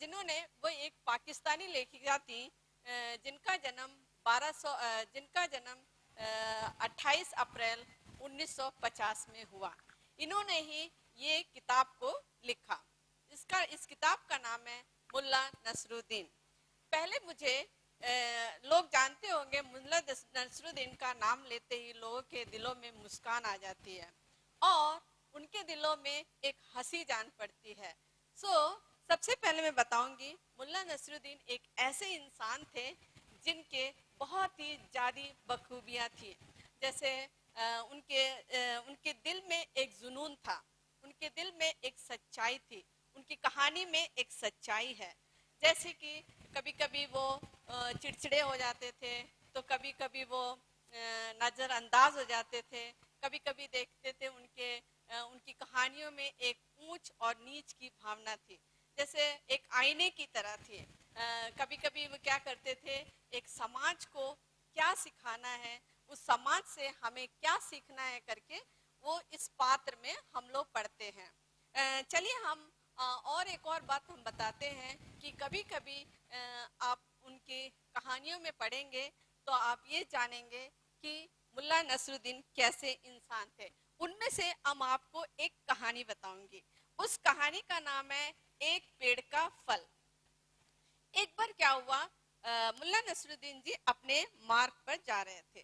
जिन्होंने वो एक पाकिस्तानी लेखिका थी जिनका जन्म 28 अप्रैल 1950 में हुआ। इन्होंने ही ये किताब को लिखा। इस किताब का नाम है मुल्ला नसरुद्दीन। पहले मुझे लोग जानते होंगे, मुल्ला नसरुद्दीन का नाम लेते ही लोगों के दिलों में मुस्कान आ जाती है और उनके दिलों में एक हंसी जान पड़ती है। सबसे पहले मैं बताऊंगी, मुल्ला नसरुद्दीन एक ऐसे इंसान थे जिनके बहुत ही ज़्यादा बखूबियाँ थी। जैसे उनके दिल में एक जुनून था, उनके दिल में एक सच्चाई थी, उनकी कहानी में एक सच्चाई है। जैसे कि कभी कभी वो चिड़चिड़े हो जाते थे, तो कभी कभी वो नज़रअंदाज हो जाते थे, कभी कभी देखते थे उनकी कहानियों में एक ऊंच और नीच की भावना थी, जैसे एक आईने की तरह थी। कभी कभी वो क्या करते थे, एक समाज को क्या सिखाना है, उस समाज से हमें क्या सीखना है करके वो इस पात्र में हम लोग पढ़ते हैं। चलिए हम और एक और बात हम बताते हैं कि कभी कभी आप उनकी कहानियों में पढ़ेंगे तो आप ये जानेंगे कि मुल्ला नसरुद्दीन कैसे इंसान थे। उनमें से हम आपको एक कहानी बताऊंगी। उस कहानी का नाम है एक पेड़ का फल। एक बार क्या हुआ, मुल्ला नसरुद्दीन जी अपने मार्ग पर जा रहे थे।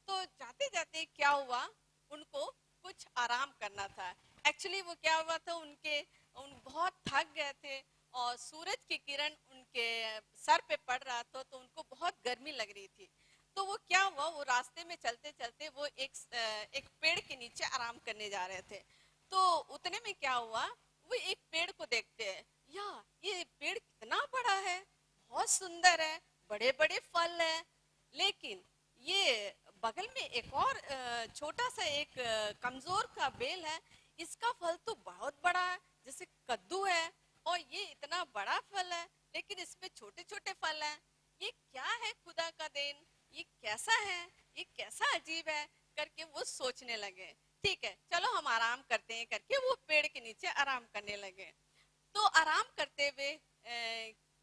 तो जाते जाते क्या हुआ, उनको कुछ आराम करना था। एक्चुअली वो क्या हुआ था, उन बहुत थक गए थे और सूरज की किरण उनके सर पे पड़ रहा था, तो उनको बहुत गर्मी लग रही थी। तो वो क्या हुआ, वो रास्ते में चलते चलते वो एक पेड़ के नीचे आराम करने जा रहे थे। तो उतने में क्या हुआ, वो एक पेड़ को देखते हैं, या ये पेड़ कितना बड़ा है, बहुत सुंदर है, बड़े बड़े फल है, लेकिन ये बगल में एक और छोटा सा एक कमजोर का बेल है, इसका फल तो बहुत बड़ा है, जैसे कद्दू है, और ये इतना बड़ा फल है, लेकिन इसमें छोटे छोटे फल हैं। ये क्या है खुदा का देन, ये कैसा है, ये कैसा अजीब है, करके वो सोचने लगे। ठीक है, चलो हम आराम करते हैं, करके वो पेड़ के नीचे आराम करने लगे। तो आराम करते हुए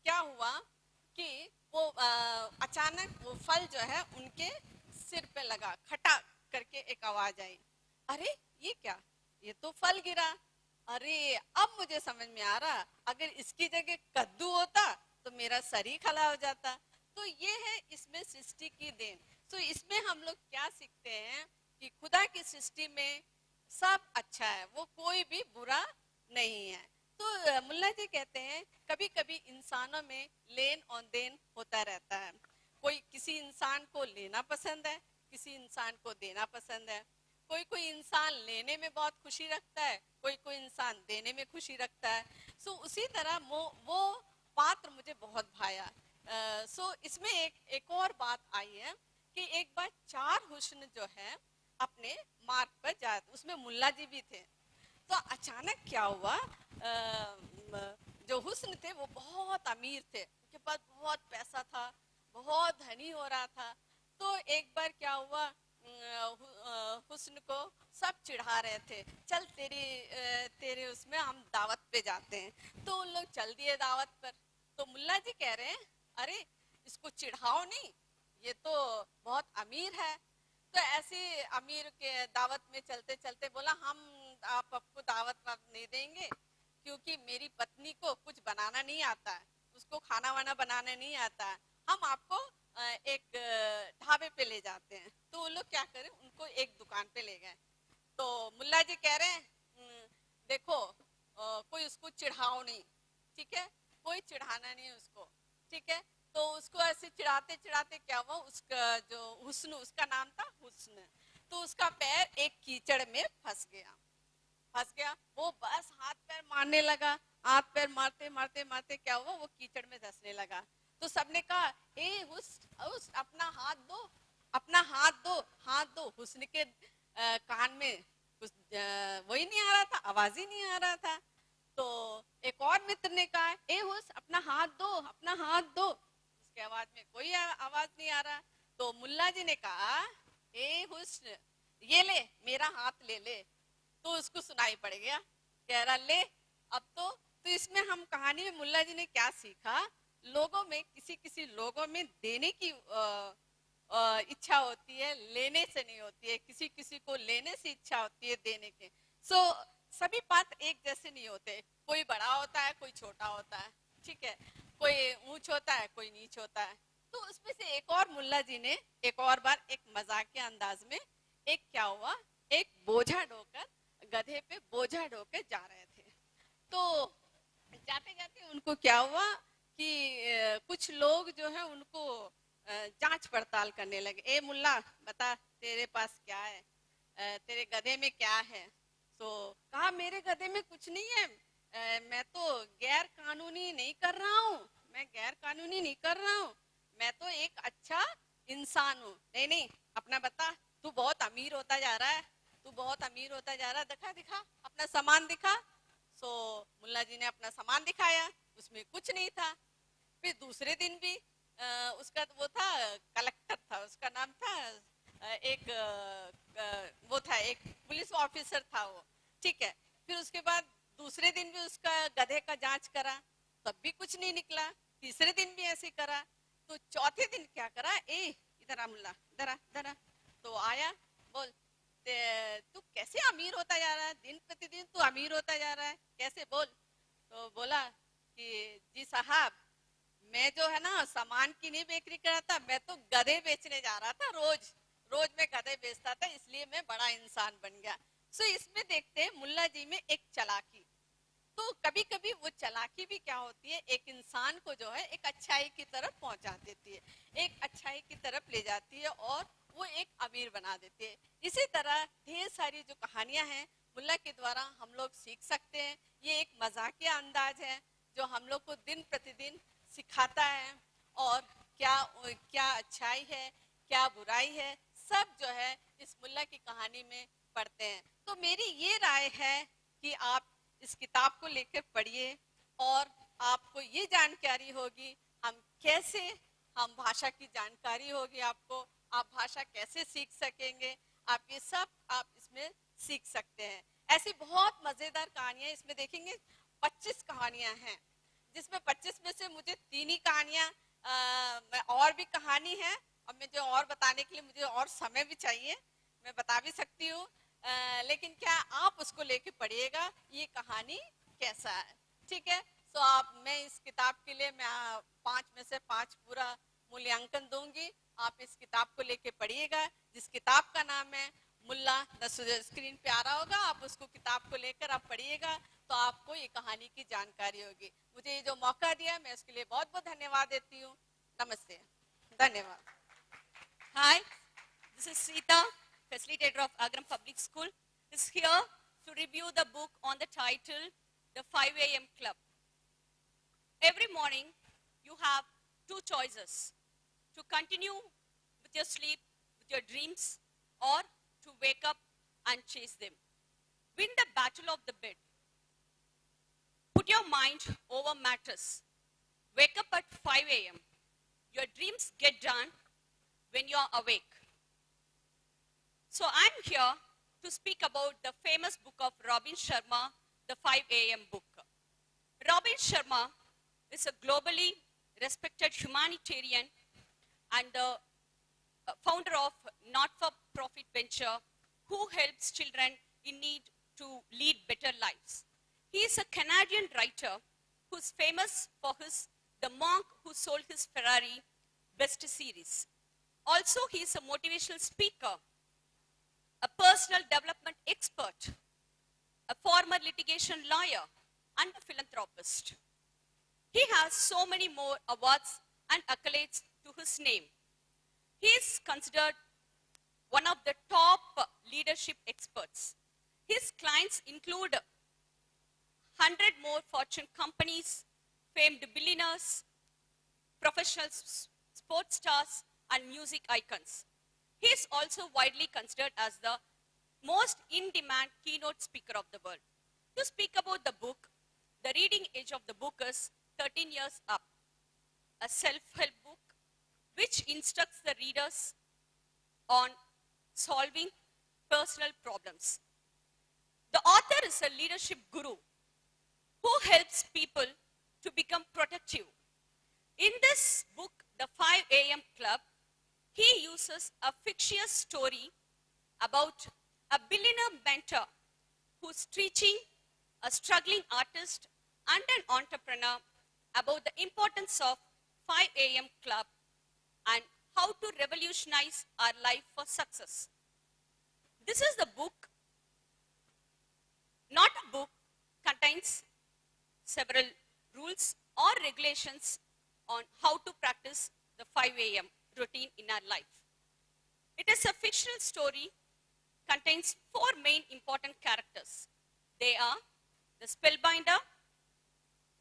क्या हुआ कि वो अचानक वो फल जो है उनके सिर पे लगा, खटा करके एक आवाज आई, अरे ये क्या, ये तो फल गिरा। अरे अब मुझे समझ में आ रहा, अगर इसकी जगह कद्दू होता तो मेरा सर ही खला हो जाता। तो ये है इसमें सृष्टि की देन। तो इसमें हम लोग क्या सीखते हैं कि खुदा की सृष्टि में सब अच्छा है, वो कोई भी बुरा नहीं है। तो मुल्ला जी कहते हैं कभी कभी इंसानों में लेन और देन होता रहता है। कोई किसी इंसान को लेना पसंद है, किसी इंसान को देना पसंद है। कोई इंसान लेने में बहुत खुशी रखता है, कोई इंसान देने में खुशी रखता है। सो उसी तरह वो पात्र मुझे बहुत भाया। सो इसमें एक और बात आई है कि एक बार 4 हुस्न जो है अपने मार्ग पर जाए, उसमें मुल्ला जी भी थे। तो अचानक क्या हुआ, जो हुस्न थे वो बहुत अमीर थे, उनके पास बहुत पैसा था, बहुत धनी हो रहा था। तो एक बार क्या हुआ, हुस्न को सब चिढ़ा रहे थे, चल तेरे उसमें हम दावत पे जाते हैं। तो उन लोग चल दिए दावत पर। तो मुल्ला जी कह रहे हैं, अरे इसको चिढ़ाओ नहीं, ये तो बहुत अमीर है। तो ऐसे अमीर के दावत में चलते चलते बोला, आप आपको दावत नहीं देंगे, क्योंकि मेरी पत्नी को कुछ बनाना नहीं आता है, उसको खाना वाना बनाना नहीं आता है, हम आपको एक ढाबे पे ले जाते हैं। तो वो लोग क्या करें, उनको एक दुकान पे ले गए। तो मुल्ला जी कह रहे हैं, देखो कोई उसको चिढ़ाओ नहीं, ठीक है, कोई चिढ़ाना नहीं उसको, ठीक है। तो उसको ऐसे चिढ़ाते चिढ़ाते क्या हुआ, उसका जो हुस्न, उसका नाम था हुस्न, तो उसका पैर एक कीचड़ में फंस गया। वो बस हाथ पैर मारने लगा, हाथ पैर मारते मारते मारते क्या हुआ, वो कीचड़ में धंसने लगा। तो सबने कहा, ए हुस्न अपना हाथ दो, अपना हाथ दो। हुस्न के कान में कुछ वही नहीं आ रहा था, आवाज ही नहीं आ रहा था। तो एक और मित्र ने कहा, ए हुस्न अपना हाथ दो, अपना हाथ दो। उसके आवाज में कोई आवाज नहीं आ रहा। तो मुल्ला जी ने कहा, ए हुस्न ये ले, मेरा हाथ ले ले। तो उसको सुनाई पड़ गया, कह रहा ले अब तो इसमें हम कहानी में मुल्ला जी ने क्या सीखा, लोगों में किसी लोगों में देने की इच्छा होती है, लेने से नहीं होती है। किसी को लेने से इच्छा होती है, देने के। सो सभी पात्र एक जैसे नहीं होते, कोई बड़ा होता है, कोई छोटा होता है, ठीक है, कोई ऊंच होता है, कोई नीच होता है। तो उसमें से एक और मुल्ला जी ने एक और बार एक मजाक के अंदाज में क्या हुआ, एक बोझा ढोकर, गधे पे बोझा ढोकर जा रहे थे। तो जाते जाते उनको क्या हुआ कि कुछ लोग जो है उनको जांच पड़ताल करने लगे। ए मुल्ला बता, तेरे पास क्या है, तेरे गधे में क्या है। तो कहा, मेरे गधे में कुछ नहीं है, मैं तो गैर कानूनी नहीं कर रहा हूँ, मैं तो एक अच्छा इंसान हूँ। नहीं, अपना बता, तू बहुत अमीर होता जा रहा है, दिखा अपना सामान दिखा। सो मुल्ला जी ने अपना सामान दिखाया, उसमें कुछ नहीं था। फिर दूसरे दिन भी उसका वो था, कलेक्टर था, उसका नाम था, एक पुलिस ऑफिसर था वो, ठीक है। फिर उसके बाद दूसरे दिन भी उसका गधे का जांच करा, तब भी कुछ नहीं निकला। तीसरे दिन भी ऐसे करा। तो चौथे दिन क्या करा, इधर आ मुल्ला, इधर आ। तो आया, बोल तू कैसे अमीर होता जा रहा है, दिन प्रतिदिन तू अमीर होता जा रहा है, कैसे बोल। तो बोला कि जी साहब, मैं जो है ना सामान की नहीं बेचने कर रहा था, मैं तो गधे बेचने जा रहा था। रोज रोज मैं गधे बेचता था, इसलिए मैं बड़ा इंसान बन गया। सो इसमें देखते हैं मुल्ला जी में एक चालाकी। तो कभी कभी वो चालाकी भी क्या होती है, एक इंसान को जो है एक अच्छाई की तरफ पहुंचा देती है, एक अच्छाई की तरफ ले जाती है और वो एक अमीर बना देती है। इसी तरह ढेर सारी जो कहानियां हैं मुल्ला के द्वारा हम लोग सीख सकते हैं। ये एक मजाकिया अंदाज है जो हम लोग को दिन प्रतिदिन सिखाता है, और क्या क्या अच्छाई है क्या बुराई है, सब जो है इस मुल्ला की कहानी में पढ़ते हैं। तो मेरी ये राय है कि आप इस किताब को लेकर पढ़िए और आपको ये जानकारी होगी हम कैसे, हम भाषा की जानकारी होगी आपको, आप भाषा कैसे सीख सकेंगे, आप ये सब आप इसमें सीख सकते हैं। ऐसी बहुत मजेदार कहानियां इसमें देखेंगे। 25 कहानियां हैं, जिसमें 25 में से मुझे 3 ही कहानियां और भी कहानी है, और मुझे और बताने के लिए मुझे और समय भी चाहिए, मैं बता भी सकती हूँ, लेकिन क्या आप उसको लेके पढ़िएगा ये कहानी कैसा है, ठीक है। तो आप, मैं इस किताब के लिए मैं 5 में से 5 पूरा मूल्यांकन दूंगी। आप इस किताब को लेके पढ़िएगा, जिस किताब का नाम है मुल्ला नसरुद्दीन। स्क्रीन पे आ रहा होगा, आप उसको किताब को लेकर आप पढ़िएगा तो आपको ये कहानी की जानकारी होगी। मुझे ये जो मौका दिया मैं उसके लिए बहुत बहुत धन्यवाद देती हूँ। नमस्ते, धन्यवाद। Hi, this is Sita, facilitator of Agaram Public School, is here to review the book on the title, The 5 a.m. Club. Every morning, you have 2 choices, to continue with your sleep, with your dreams, or to wake up and chase them. Win the battle of the bed. Put your mind over matters. Wake up at 5 a.m. Your dreams get done when you are awake. So I'm here to speak about the famous book of Robin Sharma, the 5 a.m. book. Robin Sharma is a globally respected humanitarian and the founder of not-for-profit venture who helps children in need to lead better lives. He is a Canadian writer who's famous for his The Monk Who Sold His Ferrari best series. Also, he is a motivational speaker, a personal development expert, a former litigation lawyer, and a philanthropist. He has so many more awards and accolades to his name. He is considered one of the top leadership experts. His clients include 100 more Fortune companies, famed billionaires, professional sports stars, and music icons. He is also widely considered as the most in-demand keynote speaker of the world. To speak about the book, the reading age of the book is 13 years up, a self-help book which instructs the readers on solving personal problems. The author is a leadership guru who helps people to become productive. In this book, The 5 a.m. Club, he uses a fictitious story about a billionaire mentor who's teaching a struggling artist and an entrepreneur about the importance of 5 a.m. Club and how to revolutionize our life for success. This is the book, not a book, contains several rules or regulations on how to practice the 5 a.m. routine in our life. It is a fictional story, contains 4 main important characters. They are the spellbinder,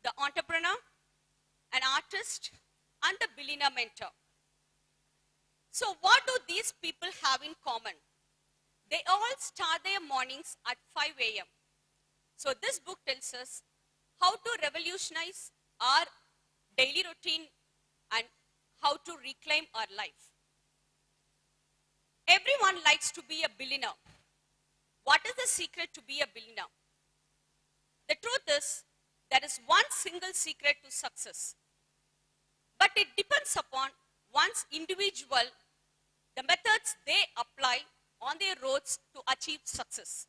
the entrepreneur, an artist, and the billionaire mentor. So what do these people have in common? They all start their mornings at 5 a.m. So this book tells us how to revolutionize our daily routine and how to reclaim our life. Everyone likes to be a billionaire. What is the secret to be a billionaire? The truth is, there is one single secret to success. But it depends upon one's individual, the methods they apply on their roads to achieve success.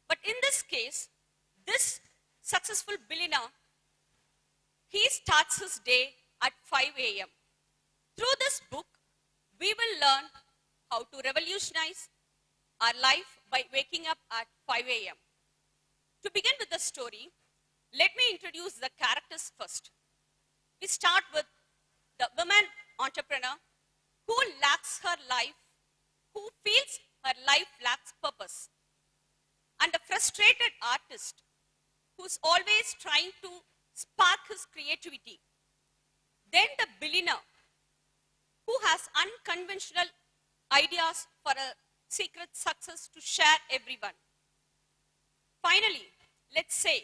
But in this case, this successful billionaire, he starts his day at 5 a.m. Through this book, we will learn how to revolutionize our life by waking up at 5 a.m. To begin with the story, let me introduce the characters first. We start with the woman entrepreneur who lacks her life, who feels her life lacks purpose, and a frustrated artist who's always trying to spark his creativity. Then the billionaire who has unconventional ideas for a secret success to share everyone. Finally, let's say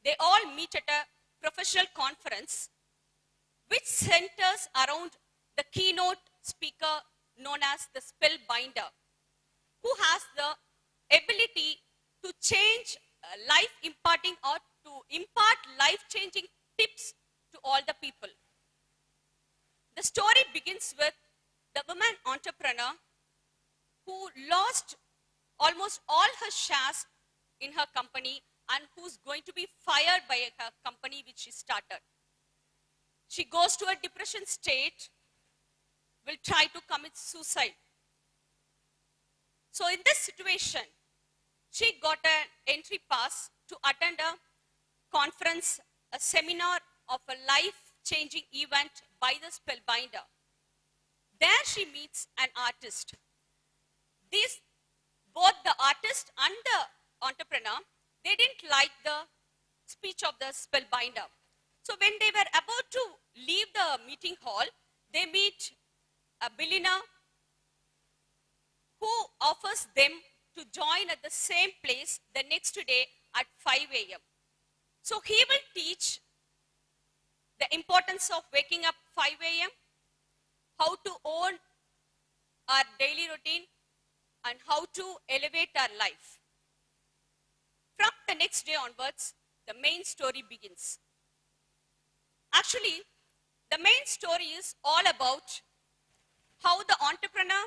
they all meet at a professional conference which centers around the keynote speaker known as the spellbinder, who has the ability to change life imparting or to impart life-changing tips to all the people. The story begins with the woman entrepreneur who lost almost all her shares in her company and who's going to be fired by her company which she started. She goes to a depression state, will try to commit suicide. So in this situation, she got an entry pass to attend a conference, a seminar of a life-changing event by the spellbinder. There she meets an artist. Both the artist and the entrepreneur, they didn't like the speech of the spellbinder. So when they were about to leave the meeting hall, they meet a billionaire who offers them to join at the same place the next day at 5 a.m. So he will teach the importance of waking up 5 a.m., how to own our daily routine, and how to elevate our life. From the next day onwards, the main story begins. Actually, the main story is all about how the entrepreneur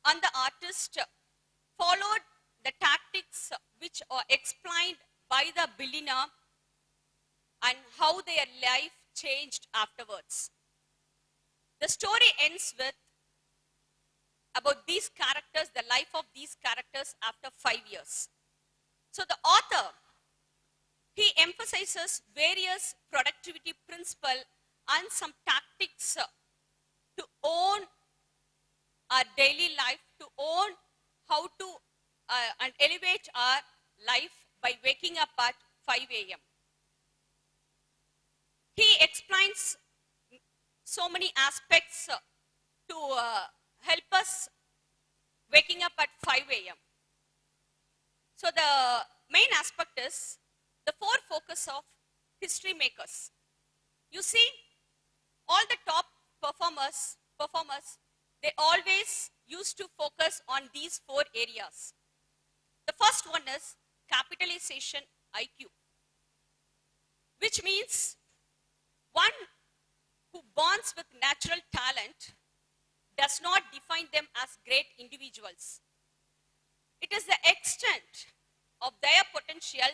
and the artist followed the tactics which are explained by the billionaire and how their life changed afterwards. The story ends with about these characters, the life of these characters after 5 years. So the author, he emphasizes various productivity principles and some tactics to own our daily life, to own how to and elevate our life by waking up at 5 a.m. He explains so many aspects to help us waking up at 5 a.m. So the main aspect is the 4 focus of history makers. You see, all the top performers, they always used to focus on these 4 areas. The first one is capitalization IQ, which means one who bonds with natural talent does not define them as great individuals. It is the extent of their potential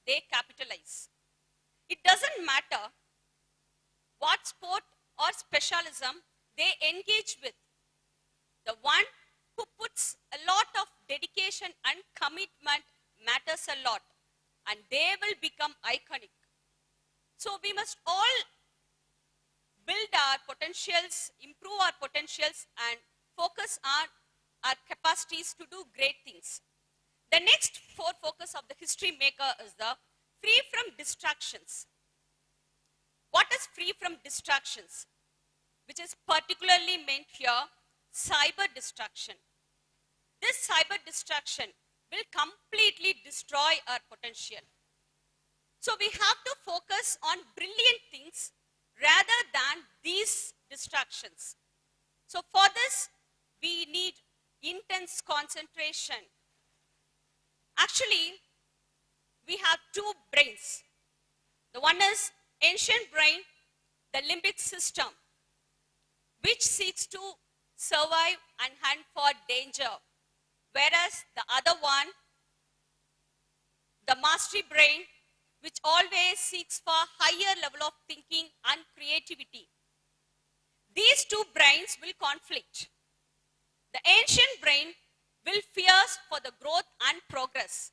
they capitalize. It doesn't matter what sport or specialism they engage with. The one who puts a lot of dedication and commitment matters a lot, and they will become iconic. So we must all build our potentials, improve our potentials, and focus on our capacities to do great things. The next 4 focus of the history maker is the free from distractions. What is free from distractions? Which is particularly meant here, cyber distraction. This cyber distraction will completely destroy our potential. So we have to focus on brilliant things rather than these distractions. So for this, we need intense concentration. Actually, we have 2 brains. The one is ancient brain, the limbic system, which seeks to survive and hunt for danger. whereas the other one, the mastery brain, which always seeks for higher level of thinking and creativity. These two brains will conflict. The ancient brain will fear for the growth and progress.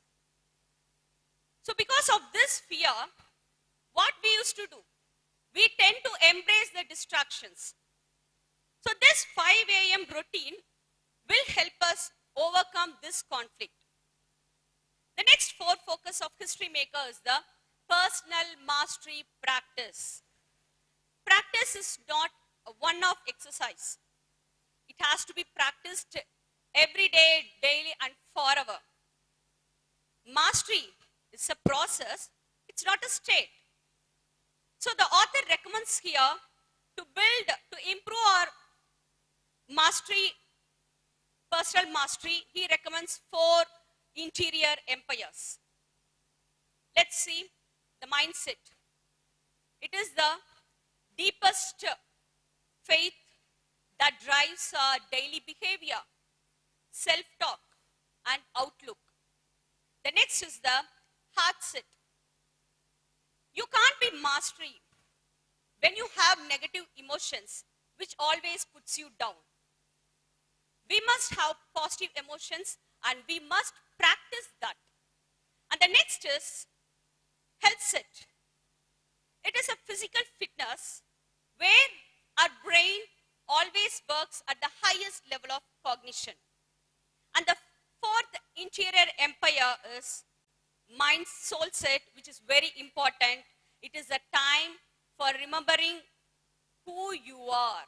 So because of this fear, what we used to do? We tend to embrace the distractions. So this 5 a.m. routine will help us overcome this conflict. The next focus of history maker is the personal mastery practice. Practice is not a one-off exercise. It has to be practiced every day, daily, and forever. Mastery is a process, it's not a state. So the author recommends here to improve our mastery, personal mastery, he recommends 4 interior empires. Let's see the mindset. It is the deepest faith that drives our daily behavior, self-talk, and outlook. The next is the heart set. You can't be mastery when you have negative emotions, which always puts you down. We must have positive emotions and we must practice that. And the next is health set. It is a physical fitness where our brain always works at the highest level of cognition. And the 4th interior empire is mind soul set, which is very important. It is a time for remembering who you are.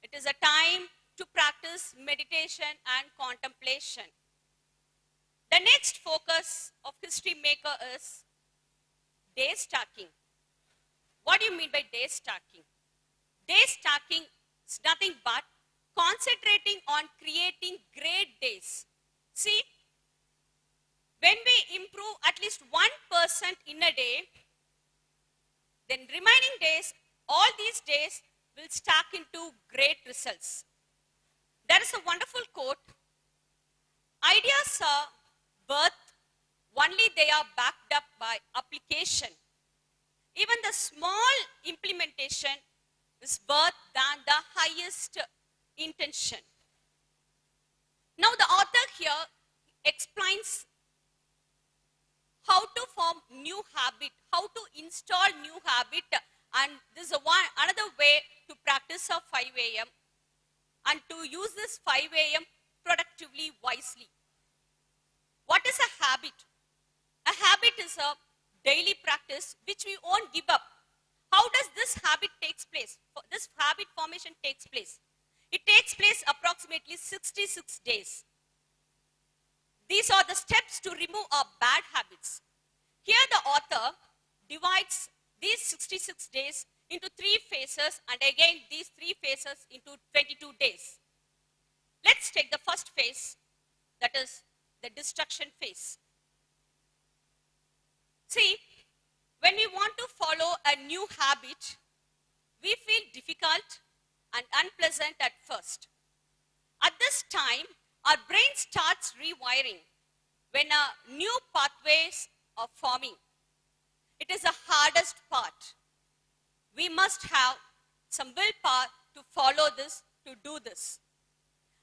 It is a time to practice meditation and contemplation. The next focus of history maker is day stacking. What do you mean by day stacking? Day stacking is nothing but concentrating on creating great days. See, when we improve at least 1% in a day, then remaining days, all these days will stack into great results. There is a wonderful quote, ideas are birth, only they are backed up by application. Even the small implementation is worth than the highest intention. Now the author here explains how to form new habit, how to install new habit, and this is another way to practice a 5 a.m. and to use this 5 a.m. productively, wisely. What is a habit? A habit is a daily practice which we won't give up. How does this habit takes place? This habit formation takes place. It takes place approximately 66 days. These are the steps to remove our bad habits. Here the author divides these 66 days into 3 phases and again these 3 phases into 22 days. Let's take the first phase, that is the destruction phase. See, when we want to follow a new habit, we feel difficult and unpleasant at first. At this time, our brain starts rewiring when new pathways are forming. It is the hardest part. We must have some willpower to follow this, to do this.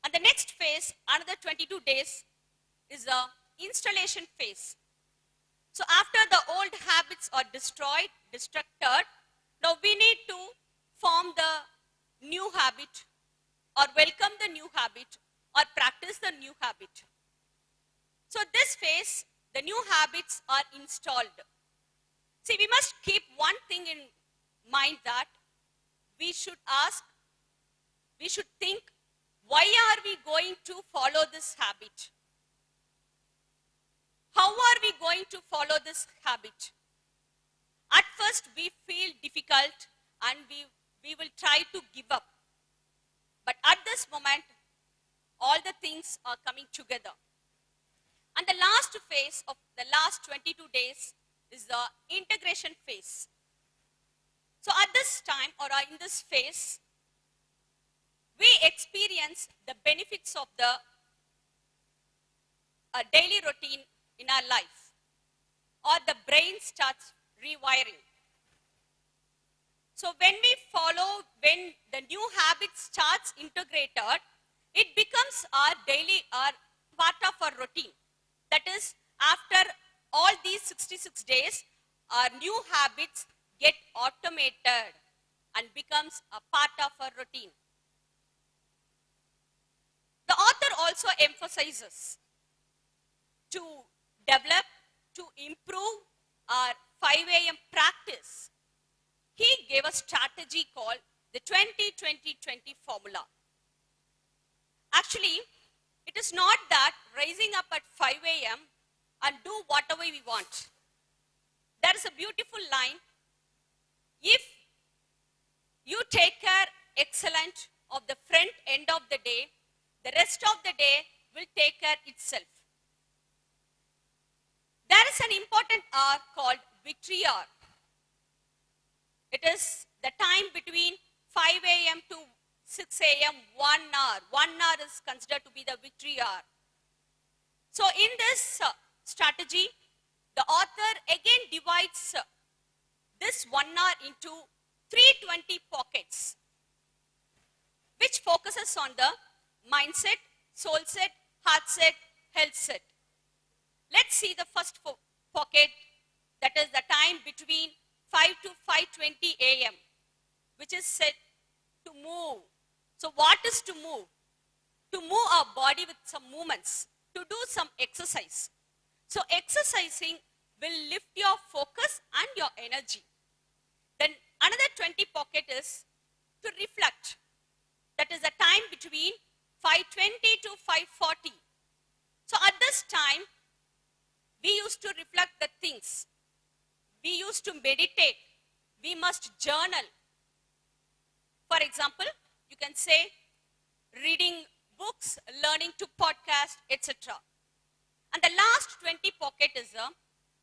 And the next phase, another 22 days, is the installation phase. So after the old habits are destroyed, destructed, now we need to form the new habit or welcome the new habit or practice the new habit. So this phase, the new habits are installed. See, we must keep one thing in mind, that we should ask, we should think, why are we going to follow this habit? How are we going to follow this habit? At first, we feel difficult and we will try to give up. But at this moment, all the things are coming together. And the last phase of the last 22 days is the integration phase. So at this time, or in this phase, we experience the benefits of the a daily routine in our life, or the brain starts rewiring. So when when the new habit starts integrated, it becomes our part of our routine. That is, after all these 66 days, our new habits get automated and becomes a part of our routine. The author also emphasizes to develop, to improve our 5 a.m. practice. He gave a strategy called the 20-20-20 formula. Actually, it is not that rising up at 5 a.m. and do whatever we want. There is a beautiful line. If you take care excellent of the front end of the day, the rest of the day will take care itself. There is an important hour called victory hour. It is the time between 5 a.m. to 6 a.m., 1 hour. 1 hour is considered to be the victory hour. So in this strategy, the author again divides this 1 hour into 320 pockets, which focuses on the mindset, soul set, heart set, health set. Let's see the first pocket, that is the time between 5 to 5:20 a.m., which is set to move. So what is to move? To move our body with some movements, to do some exercise. So exercising will lift your focus and your energy. Then another 20 pocket is to reflect. That is the time between 5:20 to 5:40. So at this time, we used to reflect the things. We used to meditate. We must journal. For example, you can say reading books, learning to podcast, etc. And the last 20 pocket is a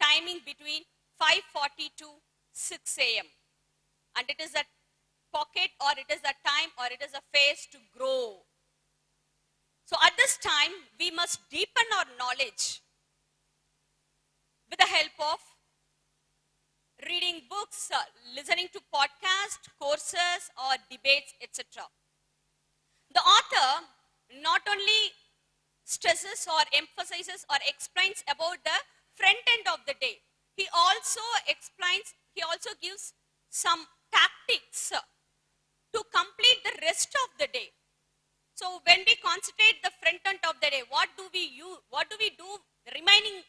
timing between 5:40 to 6 a.m. And it is a pocket, or it is a time, or it is a phase to grow. So at this time, we must deepen our knowledge with the help of reading books, listening to podcasts, courses, or debates, etc. The author not only stresses or emphasizes or explains about the front end of the day, he also gives some tactics to complete the rest of the day. So when we concentrate the front end of the day, what do we do the remaining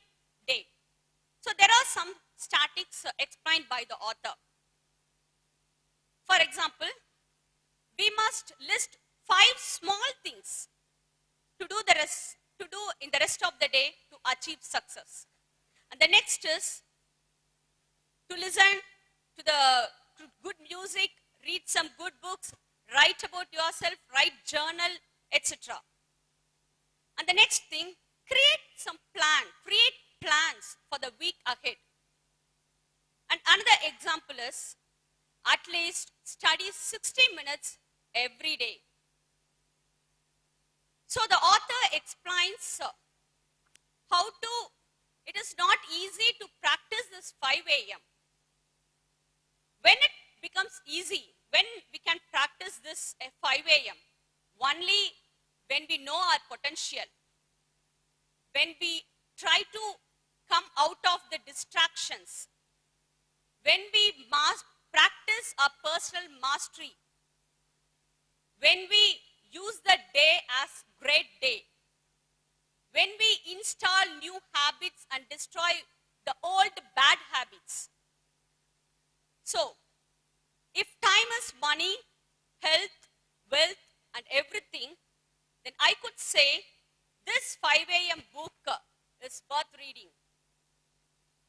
day? So there are some statics explained by the author. For example, we must list 5 small things to do in the rest of the day to achieve success. And the next is to listen to good music, read some good books, write about yourself, write journal, etc. And the next thing, create plans for the week ahead. And another example is at least study 60 minutes every day. So the author explains it is not easy to practice this 5 a.m. When it becomes easy, when we can practice this at 5 a.m., only when we know our potential, when we try to come out of the distractions, when we practice our personal mastery, when we use the day as great day, when we install new habits and destroy the old bad habits. So, if time is money, health, wealth, and everything, then I could say this 5 a.m. book is worth reading.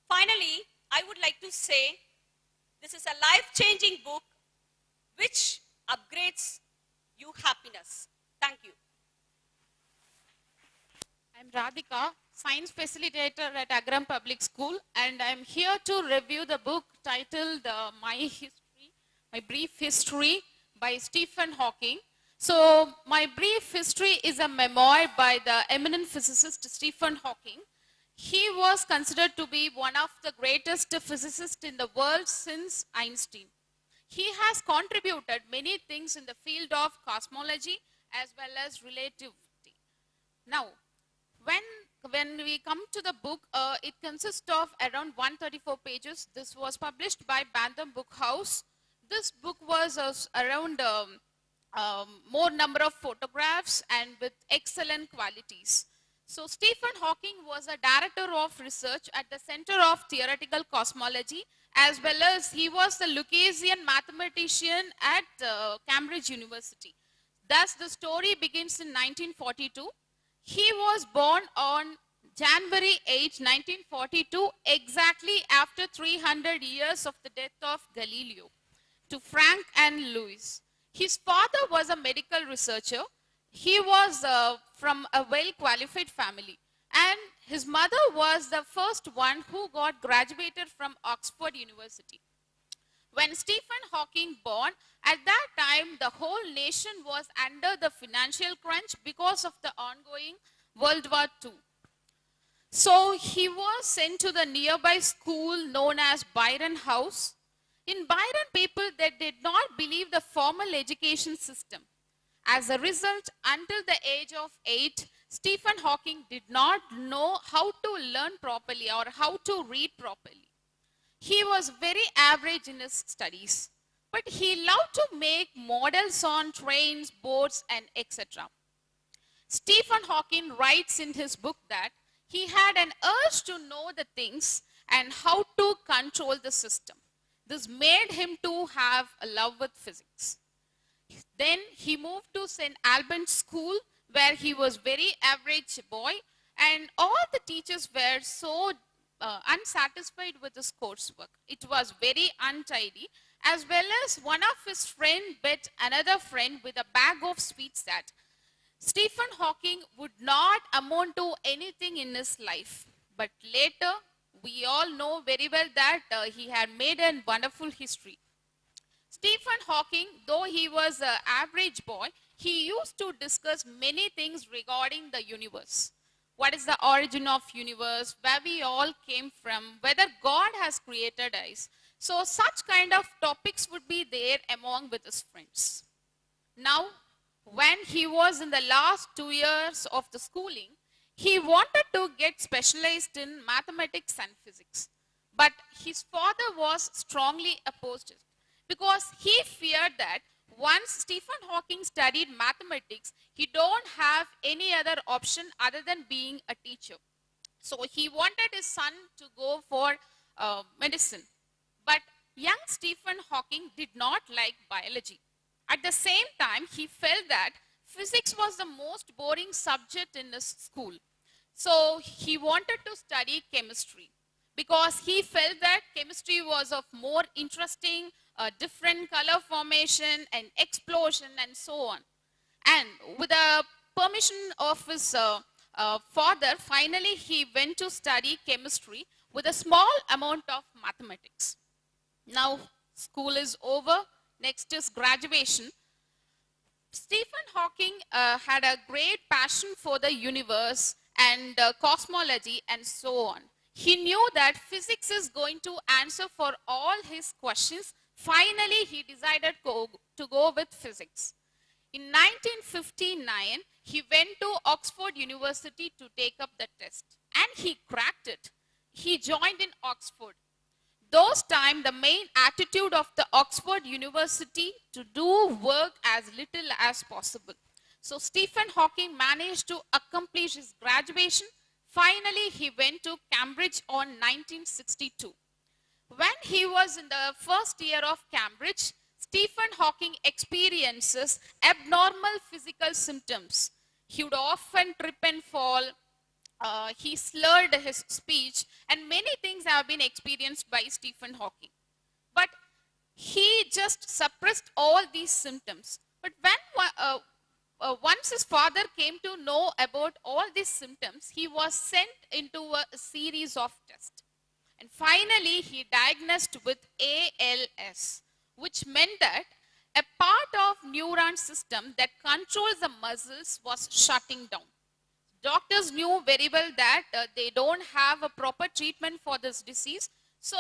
Finally, I would like to say this is a life-changing book which upgrades you happiness. Thank you. I'm Radhika, Science Facilitator at Agaram Public School, and I'm here to review the book titled My Brief History by Stephen Hawking. So my brief history is a memoir by the eminent physicist Stephen Hawking. He was considered to be one of the greatest physicists in the world since Einstein. He has contributed many things in the field of cosmology as well as relativity. Now, when we come to the book, it consists of around 134 pages. This was published by Bantam Book House. This book was around more number of photographs and with excellent qualities. So Stephen Hawking was a director of research at the Center of Theoretical Cosmology, as well as he was the Lucasian mathematician at Cambridge University. Thus, the story begins in 1942. He was born on January 8, 1942, exactly after 300 years of the death of Galileo, to Frank and Louis. His father was a medical researcher. He was from a well-qualified family. And his mother was the first one who got graduated from Oxford University. When Stephen Hawking born, at that time, the whole nation was under the financial crunch because of the ongoing World War II. So he was sent to the nearby school known as Byron House. In Byron, people that did not believe the formal education system. As a result, until the age of 8, Stephen Hawking did not know how to learn properly or how to read properly. He was very average in his studies, but he loved to make models on trains, boats, and etc. Stephen Hawking writes in his book that he had an urge to know the things and how to control the system. This made him to have a love with physics. Then he moved to St. Albans School, where he was very average boy, and all the teachers were so unsatisfied with his coursework. It was very untidy, as well as one of his friends bet another friend with a bag of sweets that Stephen Hawking would not amount to anything in his life. But later, we all know very well that he had made a wonderful history. Stephen Hawking, though he was an average boy, he used to discuss many things regarding the universe. What is the origin of universe, where we all came from, whether God has created us. So such kind of topics would be there among with his friends. Now, when he was in the last 2 years of the schooling, he wanted to get specialized in mathematics and physics. But his father was strongly opposed to it, because he feared that once Stephen Hawking studied mathematics, he don't have any other option other than being a teacher. So he wanted his son to go for medicine. But young Stephen Hawking did not like biology. At the same time, he felt that physics was the most boring subject in his school. So he wanted to study chemistry, because he felt that chemistry was of more interesting, different color formation and explosion and so on. And with the permission of his father, finally he went to study chemistry with a small amount of mathematics. Now school is over, next is graduation. Stephen Hawking had a great passion for the universe and cosmology and so on. He knew that physics is going to answer for all his questions. Finally, he decided to go with physics. In 1959, he went to Oxford University to take up the test, and he cracked it. He joined in Oxford. Those time, the main attitude of the Oxford University to do work as little as possible. So Stephen Hawking managed to accomplish his graduation. Finally, he went to Cambridge on 1962. When he was in the first year of Cambridge, Stephen Hawking experiences abnormal physical symptoms. He would often trip and fall. He slurred his speech, and many things have been experienced by Stephen Hawking. But he just suppressed all these symptoms. But when once his father came to know about all these symptoms, he was sent into a series of tests. And finally, he diagnosed with ALS, which meant that a part of neuron system that controls the muscles was shutting down. Doctors knew very well that they don't have a proper treatment for this disease. So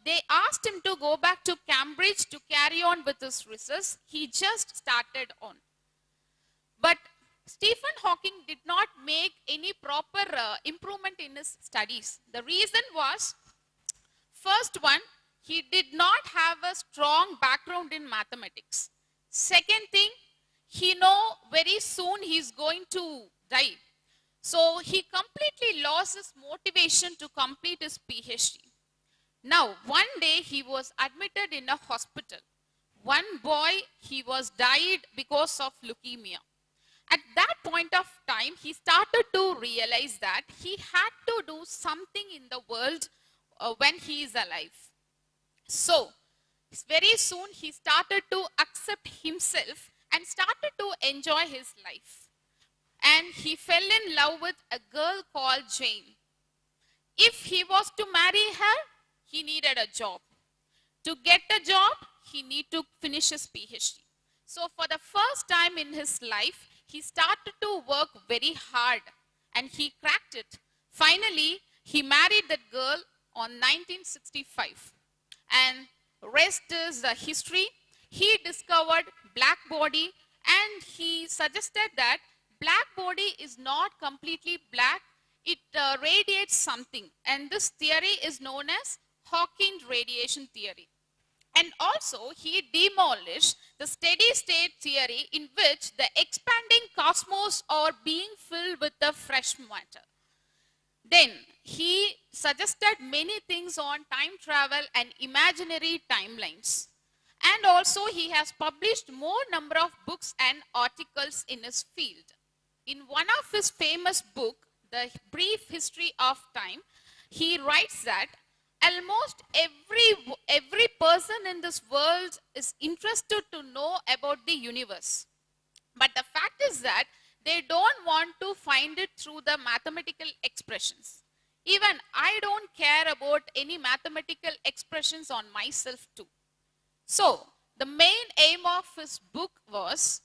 they asked him to go back to Cambridge to carry on with his research. He just started on. But Stephen Hawking did not make any proper improvement in his studies. The reason was, first one, he did not have a strong background in mathematics. Second thing, he know very soon he is going to die. So he completely lost his motivation to complete his PhD. Now, one day he was admitted in a hospital. One boy, he was died because of leukemia. At that point of time, he started to realize that he had to do something in the world when he is alive. So, very soon he started to accept himself and started to enjoy his life. And he fell in love with a girl called Jane. If he was to marry her, he needed a job. To get a job, he needed to finish his PhD. So for the first time in his life, he started to work very hard and he cracked it. Finally, he married that girl on 1965. And rest is the history. He discovered black body and he suggested that black body is not completely black. It radiates something. And this theory is known as Hawking radiation theory. And also, he demolished the steady state theory in which the expanding cosmos are being filled with the fresh matter. Then, he suggested many things on time travel and imaginary timelines. And also, he has published more number of books and articles in his field. In one of his famous books, The Brief History of Time, he writes that almost every person in this world is interested to know about the universe. But the fact is that they don't want to find it through the mathematical expressions. Even I don't care about any mathematical expressions on myself too. So, the main aim of his book was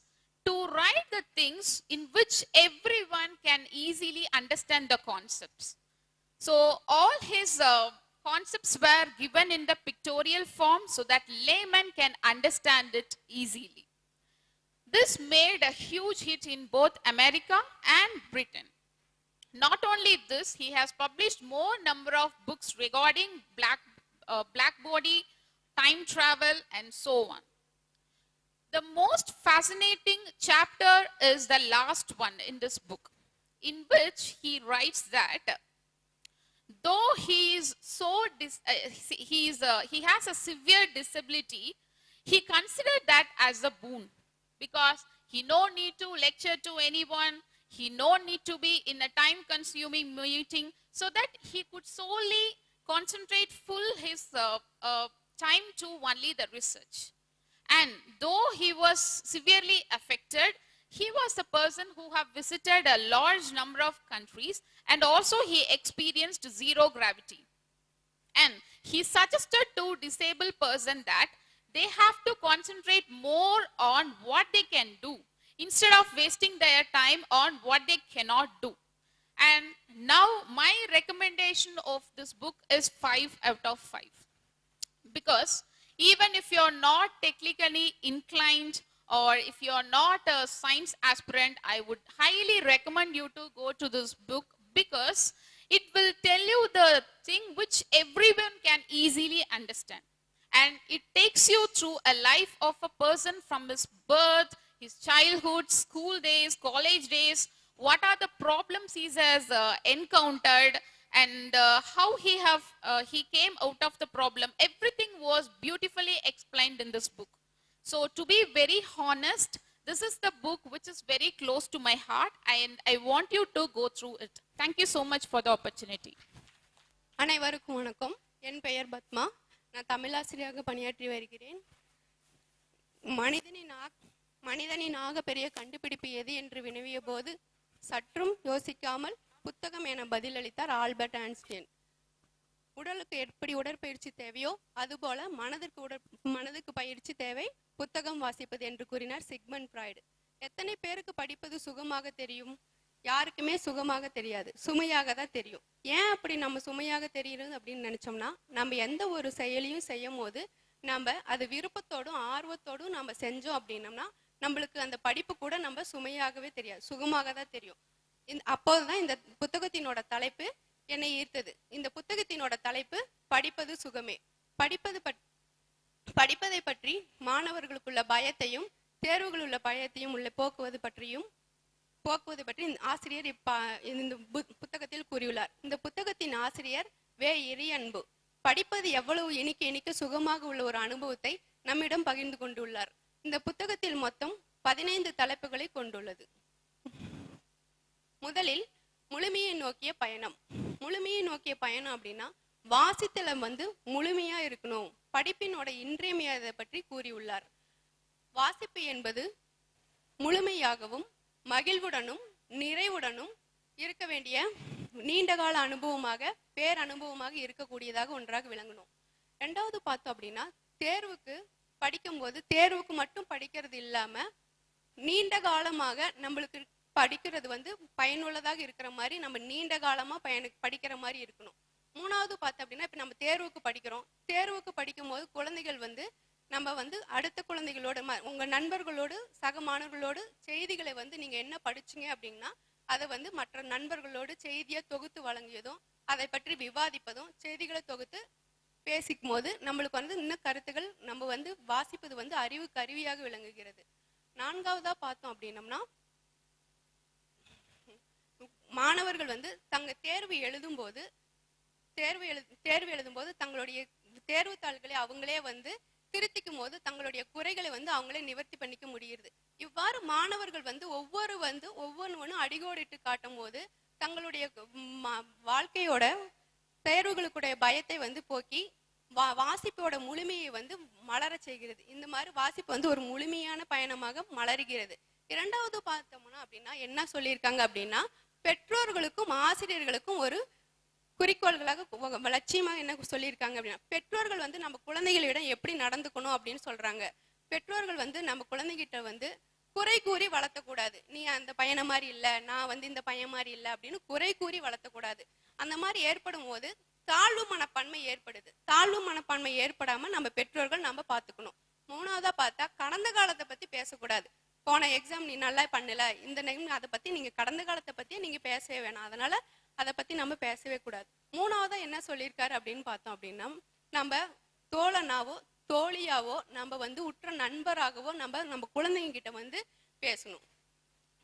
to write the things in which everyone can easily understand the concepts. So, all his concepts were given in the pictorial form so that laymen can understand it easily. This made a huge hit in both America and Britain. Not only this, he has published more number of books regarding black body, time travel, and so on. The most fascinating chapter is the last one in this book, in which he writes that though he is he has a severe disability, he considered that as a boon because he no need to lecture to anyone, he no need to be in a time-consuming meeting, so that he could solely concentrate full his time to only the research. And though he was severely affected, he was a person who have visited a large number of countries and also he experienced zero gravity. And he suggested to disabled person that they have to concentrate more on what they can do instead of wasting their time on what they cannot do. And now my recommendation of this book is 5 out of 5. Because even if you're not technically inclined or if you're not a science aspirant, I would highly recommend you to go to this book because it will tell you the thing which everyone can easily understand. And it takes you through a life of a person from his birth, his childhood, school days, college days, what are the problems he has encountered, and how he came out of the problem. Everything was beautifully explained in this book. So to be very honest, this is the book which is very close to my heart and I want you to go through it. Thank you so much for the opportunity. அனைவருக்கும் வணக்கம். என் பெயர் பத்மா. நான் தமிழாசிரியராக பணியாற்றி வருகிறேன். மனிதனின் ஆக பெரிய கண்டுபிடிப்பு எது என்று வினவிய போது சற்றும் யோசிக்காமல் புத்தகம் என பதிலளித்தார் ஆல்பர்ட் ஐன்ஸ்டீன். உடலுக்கு எப்படி உடற்பயிற்சி தேவையோ அதுபோல மனதுக்கு பயிற்சி தேவை, புத்தகம் வாசிப்பது என்று கூறினார் சிக்மண்ட் ஃப்ராய்டு. எத்தனை பேருக்கு படிப்பது சுகமாக தெரியும்? யாருக்குமே சுகமாக தெரியாது, சுமையாக தான் தெரியும். ஏன் அப்படி நம்ம சுமையாக தெரியுது அப்படின்னு நினைச்சோம்னா, நம்ம எந்த ஒரு செயலையும் செய்யும் போது நம்ம அது விருப்பத்தோடும் ஆர்வத்தோடும் நம்ம செஞ்சோம் அப்படின்னோம்னா நம்மளுக்கு அந்த படிப்பு கூட நம்ம சுமையாகவே தெரியாது, சுகமாக தான் தெரியும். அப்போதுதான் இந்த புத்தகத்தினோட தலைப்பு என்னை ஈர்த்தது. இந்த புத்தகத்தினோட தலைப்பு படிப்பது சுகமே. படிப்பதை பற்றி மாணவர்களுக்குள்ள பயத்தையும் தேர்வுகள் உள்ள பயத்தையும் போக்குவது பற்றி ஆசிரியர் இந்த புத்தகத்தில் கூறியுள்ளார். இந்த புத்தகத்தின் ஆசிரியர் வே இறையன்பு படிப்பது எவ்வளவு இனிக்க சுகமாக உள்ள ஒரு அனுபவத்தை நம்மிடம் பகிர்ந்து கொண்டுள்ளார். இந்த புத்தகத்தில் மொத்தம் 15 தலைப்புகளை கொண்டுள்ளது. முதலில் முழுமையை நோக்கிய பயணம். முழுமையை நோக்கிய பயணம் அப்படின்னா வாசித்தல முழுமையா இருக்கணும், படிப்பினோட இன்றியமையாததை பற்றி கூறியுள்ளார். வாசிப்பு என்பது முழுமையாகவும் மகிழ்வுடனும் நிறைவுடனும் இருக்க வேண்டிய நீண்டகால அனுபவமாக பேரனுபவமாக இருக்கக்கூடியதாக ஒன்றாக விளங்கணும். ரெண்டாவது பார்த்தோம் அப்படின்னா தேர்வுக்கு படிக்கும்போது தேர்வுக்கு மட்டும் படிக்கிறது இல்லாம நீண்ட காலமாக நம்மளுக்கு படிக்கிறது பயனுள்ளதாக இருக்கிற மாதிரி நம்ம நீண்ட காலமா படிக்கிற மாதிரி இருக்கணும். மூணாவது பார்த்தோம் அப்படின்னா இப்ப நம்ம தேர்வுக்கு படிக்கிறோம். தேர்வுக்கு படிக்கும் போது குழந்தைகள் நம்ம அடுத்த குழந்தைகளோட உங்க நண்பர்களோடு சக மாணவர்களோடு செய்திகளை நீங்க என்ன படிச்சீங்க அப்படின்னா அதை மற்ற நண்பர்களோடு செய்தியை தொகுத்து வழங்கியதும் அதை பற்றி விவாதிப்பதும் செய்திகளை தொகுத்து பேசிக்கும் போது நம்மளுக்கு இன்னும் கருத்துகள் நம்ம வாசிப்பது அறிவுக்கு அறிவியாக விளங்குகிறது. நான்காவதா பார்த்தோம் அப்படின்னம்னா மாணவர்கள் தங்க தேர்வு எழுதும் போது தங்களுடைய தேர்வு தாள்களை அவங்களே திருத்திக்கும் போது தங்களுடைய குறைகளை அவங்களே நிவர்த்தி பண்ணிக்க முடியுது. இவ்வாறு மாணவர்கள் ஒவ்வொன்றும் அடிகோடிட்டு காட்டும் போது தங்களுடைய வாழ்க்கையோட தேர்வுகளுக்குடைய பயத்தை போக்கி வாசிப்போட முழுமையை மலர செய்கிறது. இந்த மாதிரி வாசிப்பு ஒரு முழுமையான பயணமாக மலர்கிறது. இரண்டாவது பார்த்தோம்னா அப்படின்னா என்ன சொல்லியிருக்காங்க அப்படின்னா பெற்றோர்களுக்கும் ஆசிரியர்களுக்கும் ஒரு குறிக்கோள்களாக லட்சியமாக என்ன சொல்லியிருக்காங்க அப்படின்னா பெற்றோர்கள் நம்ம குழந்தைகளிடம் எப்படி நடந்துக்கணும் அப்படின்னு சொல்றாங்க. பெற்றோர்கள் நம்ம குழந்தைகிட்ட குறை கூறி வளர்த்தக்கூடாது. நீ அந்த பையனை மாதிரி இல்லை, நான் இந்த பையன் மாதிரி இல்லை அப்படின்னு குறை கூறி வளர்த்தக்கூடாது. அந்த மாதிரி ஏற்படும் போது தாழ்வு மனப்பான்மை ஏற்படுது. தாழ்வு மனப்பான்மை ஏற்படாம நம்ம பெற்றோர்கள் நம்ம பார்த்துக்கணும். மூணாவதா பார்த்தா கடந்த காலத்தை பத்தி பேசக்கூடாது. போன எக்ஸாம் நீ நல்லா பண்ணல, இந்த டைம் அதை பத்தி நீங்க கடந்த காலத்தை பத்தி நீங்க பேசவே வேணாம், அதனால அதை பத்தி நம்ம பேசவே கூடாது. மூணாவதா என்ன சொல்லியிருக்காரு அப்படின்னு பார்த்தோம் அப்படின்னா நம்ம தோழனாவோ தோழியாவோ நம்ம உற்ற நண்பராகவோ நம்ம குழந்தைங்க கிட்ட பேசணும்.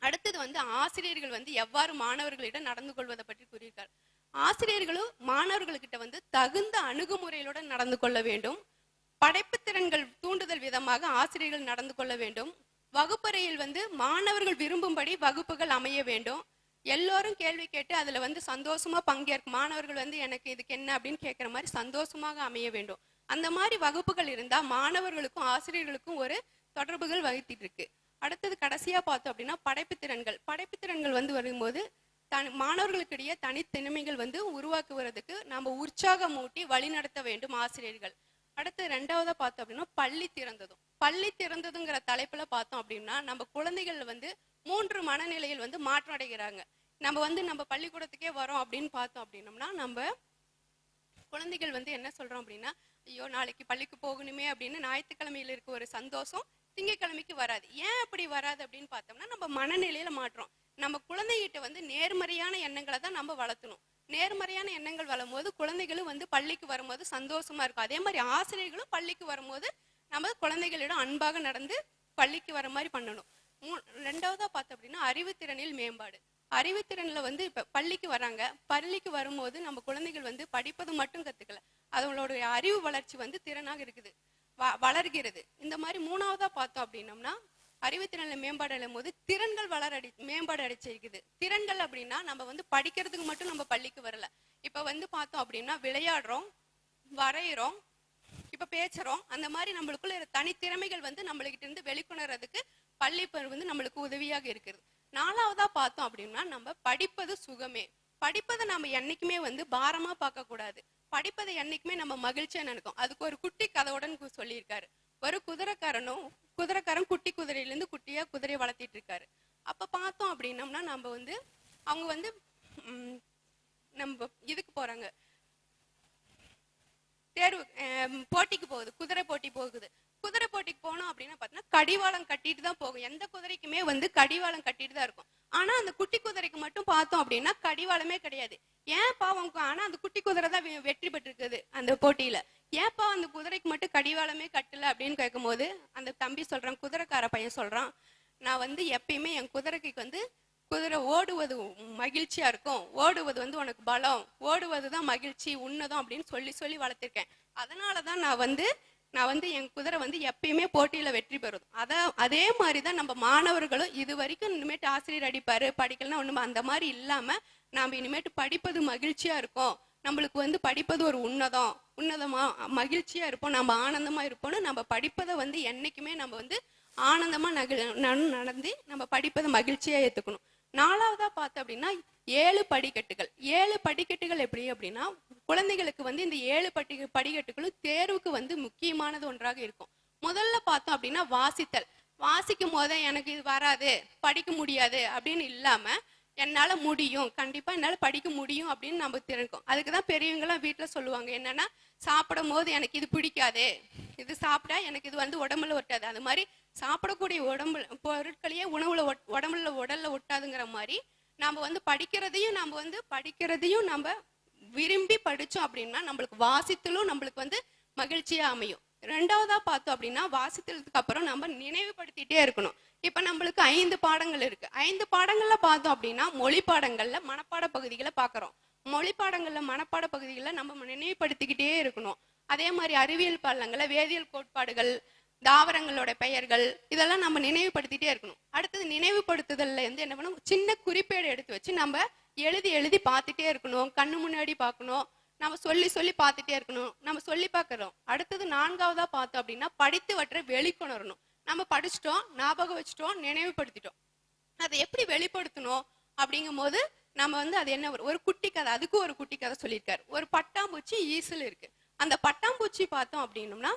அடுத்தது ஆசிரியர்கள் எவ்வாறு மாணவர்களிடம் நடந்து கொள்வதை பற்றி கூறியிருக்காரு. ஆசிரியர்களும் மாணவர்கள்கிட்ட தகுந்த அணுகுமுறைகளுடன் நடந்து கொள்ள வேண்டும். படைப்பு திறன்கள் தூண்டுதல் விதமாக ஆசிரியர்கள் நடந்து கொள்ள வேண்டும். வகுப்பறையில் மாணவர்கள் விரும்பும்படி வகுப்புகள் அமைய வேண்டும். எல்லோரும் கேள்வி கேட்டு அதுல சந்தோஷமா பங்கேற்கும் மாணவர்கள் எனக்கு இதுக்கு என்ன அப்படின்னு கேட்கிற மாதிரி சந்தோஷமாக அமைய வேண்டும். அந்த மாதிரி வகுப்புகள் இருந்தா மாணவர்களுக்கும் ஆசிரியர்களுக்கும் ஒரு தொடர்புகள் வகித்திட்டு இருக்கு. அடுத்தது கடைசியா பார்த்தோம் அப்படின்னா படைப்பு திறன்கள் வரும்போது மாணவர்களுக்கிடையே தனித்திறமைகள் உருவாக்குவதற்கு நம்ம உற்சாகமூட்டி வழி நடத்த வேண்டும் ஆசிரியர்கள். அடுத்து ரெண்டாவதா பார்த்தோம் அப்படின்னா பள்ளி திறந்ததுங்கிற தலைப்புல பார்த்தோம் அப்படின்னா நம்ம குழந்தைகள் 3 மனநிலையில் மாற்றம் அடைகிறாங்க. நம்ம பள்ளிக்கூடத்துக்கே வரோம் அப்படின்னு பார்த்தோம் அப்படின்னம்னா நம்ம குழந்தைகள் என்ன சொல்றோம் அப்படின்னா ஐயோ நாளைக்கு பள்ளிக்கு போகணுமே அப்படின்னு ஞாயிற்றுக்கிழமையில இருக்க ஒரு சந்தோஷம் திங்கட்கிழமைக்கு வராது. ஏன் அப்படி வராது அப்படின்னு பார்த்தோம்னா நம்ம மனநிலையில மாற்றோம். நம்ம குழந்தைகிட்ட நேர்மறையான எண்ணங்களை தான் நம்ம வளர்த்தணும். நேர்மறையான எண்ணங்கள் வளரும்போது குழந்தைகளும் பள்ளிக்கு வரும்போது சந்தோஷமா இருக்கும். அதே மாதிரி ஆசிரியர்களும் பள்ளிக்கு வரும்போது நம்ம குழந்தைகளிடம் அன்பாக நடந்து பள்ளிக்கு வர மாதிரி பண்ணணும். ரெண்டாவதா பார்த்தோம் அப்படின்னா அறிவுத்திறனில் மேம்பாடு. அறிவுத்திறன்ல இப்ப பள்ளிக்கு வராங்க, பள்ளிக்கு வரும்போது நம்ம குழந்தைகள் படிப்பது மட்டும் கத்துக்கல, அவங்களோட அறிவு வளர்ச்சி திறனாக இருக்குது, வளர்கிறது. இந்த மாதிரி மூணாவதா பார்த்தோம் அப்படின்னம்னா அறிவுத்திறன்ல மேம்பாடு அடையும் போது திறன்கள் மேம்பாடு அடைச்சிருக்குது. திறன்கள் அப்படின்னா நம்ம படிக்கிறதுக்கு மட்டும் நம்ம பள்ளிக்கு வரல. இப்ப பார்த்தோம் அப்படின்னா விளையாடுறோம், வரைகிறோம், இப்ப பேசுறோம். அந்த மாதிரி நம்மளுக்குள்ள தனித்திறமைகள் நம்மளுக்கிட்ட இருந்து வெளிக்கொணர்றதுக்கு பள்ளி நம்மளுக்கு உதவியாக இருக்குது. நாலாவதா பார்த்தோம் அப்படின்னா நம்ம படிப்பது சுகமே. படிப்பதை நம்ம என்னைக்குமே பாரமா பார்க்க கூடாது. படிப்பதை என்னைக்குமே நம்ம மகிழ்ச்சியா நினைக்கும். அதுக்கு ஒரு குட்டி கதையுடன் சொல்லியிருக்காரு. ஒரு குதிரைக்காரன் குட்டி குதிரையிலேருந்து குட்டியா குதிரையை வளர்த்திட்டு இருக்காரு. அப்ப பார்த்தோம் அப்படின்னம்னா நம்ம வந்து அவங்க வந்து நம்ம இதுக்கு போறாங்க, தேர்வு போட்டிக்கு போகுது, குதிரை போட்டி போகுது. குதிரை போட்டிக்கு போனோம் அப்படின்னா பார்த்தீங்கன்னா கடிவாளம் கட்டிட்டு தான் போகும். எந்த குதிரைக்குமே வந்து கடிவாளம் கட்டிட்டு தான் இருக்கும். ஆனா அந்த குட்டி குதிரைக்கு மட்டும் பார்த்தோம் அப்படின்னா கடிவாளமே கிடையாது. ஏன்ப்பா ஆனா அந்த குட்டி குதிரை தான் வெற்றி பெற்றிருக்குது அந்த போட்டியில. ஏன்ப்பா அந்த குதிரைக்கு மட்டும் கடிவாளமே கட்டல அப்படின்னு கேட்கும் போது அந்த தம்பி சொல்றான், குதிரைக்கார பையன் சொல்றான், நான் வந்து எப்பயுமே என் குதிரைக்கு வந்து குதிரை ஓடுவது மகிழ்ச்சியா இருக்கும், ஓடுவது வந்து உனக்கு பலம், ஓடுவது தான் மகிழ்ச்சி, உன்னதம் அப்படின்னு சொல்லி சொல்லி வளர்த்திருக்கேன். அதனாலதான் நான் வந்து என் குதிரை வந்து எப்பயுமே போட்டியில வெற்றி பெறும். அதே மாதிரிதான் நம்ம மாணவர்களும் இது வரைக்கும் இனிமேட்டு ஆசிரியர் அடிப்பாரு படிக்கலாம் ஒண்ணுமா அந்த மாதிரி இல்லாம நாம இனிமேட்டு படிப்பது மகிழ்ச்சியா இருக்கும், நம்மளுக்கு வந்து படிப்பது ஒரு உன்னதமா மகிழ்ச்சியா இருப்போம், நம்ம ஆனந்தமா இருப்போம்னு நம்ம படிப்பதை வந்து என்னைக்குமே நம்ம வந்து ஆனந்தமா நடந்து நம்ம படிப்பதை மகிழ்ச்சியா ஏத்துக்கணும். 4வதா பார்த்தோம் அப்படின்னா 7 படிக்கட்டுகள் எப்படி அப்படின்னா குழந்தைகளுக்கு வந்து இந்த 7 படிக்கட்டுகளும் தேர்வுக்கு வந்து முக்கியமானது ஒன்றாக இருக்கும். முதல்ல பார்த்தோம் அப்படின்னா வாசிக்கும் போது எனக்கு இது வராது, படிக்க முடியாது அப்படின்னு இல்லாம என்னால முடியும், கண்டிப்பா என்னால படிக்க முடியும் அப்படின்னு நம்ம தெரிஞ்சுக்கும். அதுக்குதான் பெரியவங்க எல்லாம் வீட்டுல சொல்லுவாங்க, என்னன்னா சாப்பிடும் போது எனக்கு இது பிடிக்காது, இது சாப்பிட்டா எனக்கு இது வந்து உடம்புல ஒட்டாது, அது மாதிரி சாப்பிடக்கூடிய பொருட்களையே உடல்ல ஒட்டாதுங்கிற மாதிரி நம்ம வந்து படிக்கிறதையும் நம்ம விரும்பி படிச்சோம் அப்படின்னா நம்மளுக்கு வாசித்தலும் நம்மளுக்கு வந்து மகிழ்ச்சியா அமையும். 2வதா பார்த்தோம் அப்படின்னா வாசித்ததுக்கு அப்புறம் நம்ம நினைவுபடுத்திட்டே இருக்கணும். இப்ப நம்மளுக்கு 5 பாடங்கள் இருக்கு. 5 பாடங்கள்ல பார்த்தோம் அப்படின்னா மொழி பாடங்கள்ல மனப்பாட பகுதிகளை பாக்குறோம். மொழி பாடங்கள்ல மனப்பாட பகுதிகளை நம்ம நினைவுபடுத்திக்கிட்டே இருக்கணும். அதே மாதிரி அறிவியல் பாடங்கள்ல வேதியியல் கோட்பாடுகள், தாவரங்களோட பெயர்கள் இதெல்லாம் நம்ம நினைவுபடுத்திட்டே இருக்கணும். அடுத்தது நினைவுபடுத்துதல்ல வந்து என்ன பண்ணணும், சின்ன குறிப்பேடு எடுத்து வச்சு நம்ம எழுதி பார்த்துட்டே இருக்கணும், கண்ணு முன்னாடி பார்க்கணும், நம்ம சொல்லி பார்த்துட்டே இருக்கணும், நம்ம சொல்லி பார்க்கறோம். அடுத்தது 4வதா பார்த்தோம் அப்படின்னா படித்தவற்றை வெளிக்கொணரணும். நம்ம படிச்சுட்டோம், ஞாபகம் வச்சுட்டோம், நினைவுபடுத்திட்டோம், அதை எப்படி வெளிப்படுத்தணும் அப்படிங்கும் போது நம்ம வந்து அது என்ன ஒரு குட்டி கதை, அதுக்கு ஒரு குட்டி கதை சொல்லியிருக்காரு. ஒரு பட்டாம்பூச்சி ஈசல் இருக்கு. அந்த பட்டாம்பூச்சி பார்த்தோம் அப்படின்னோம்னா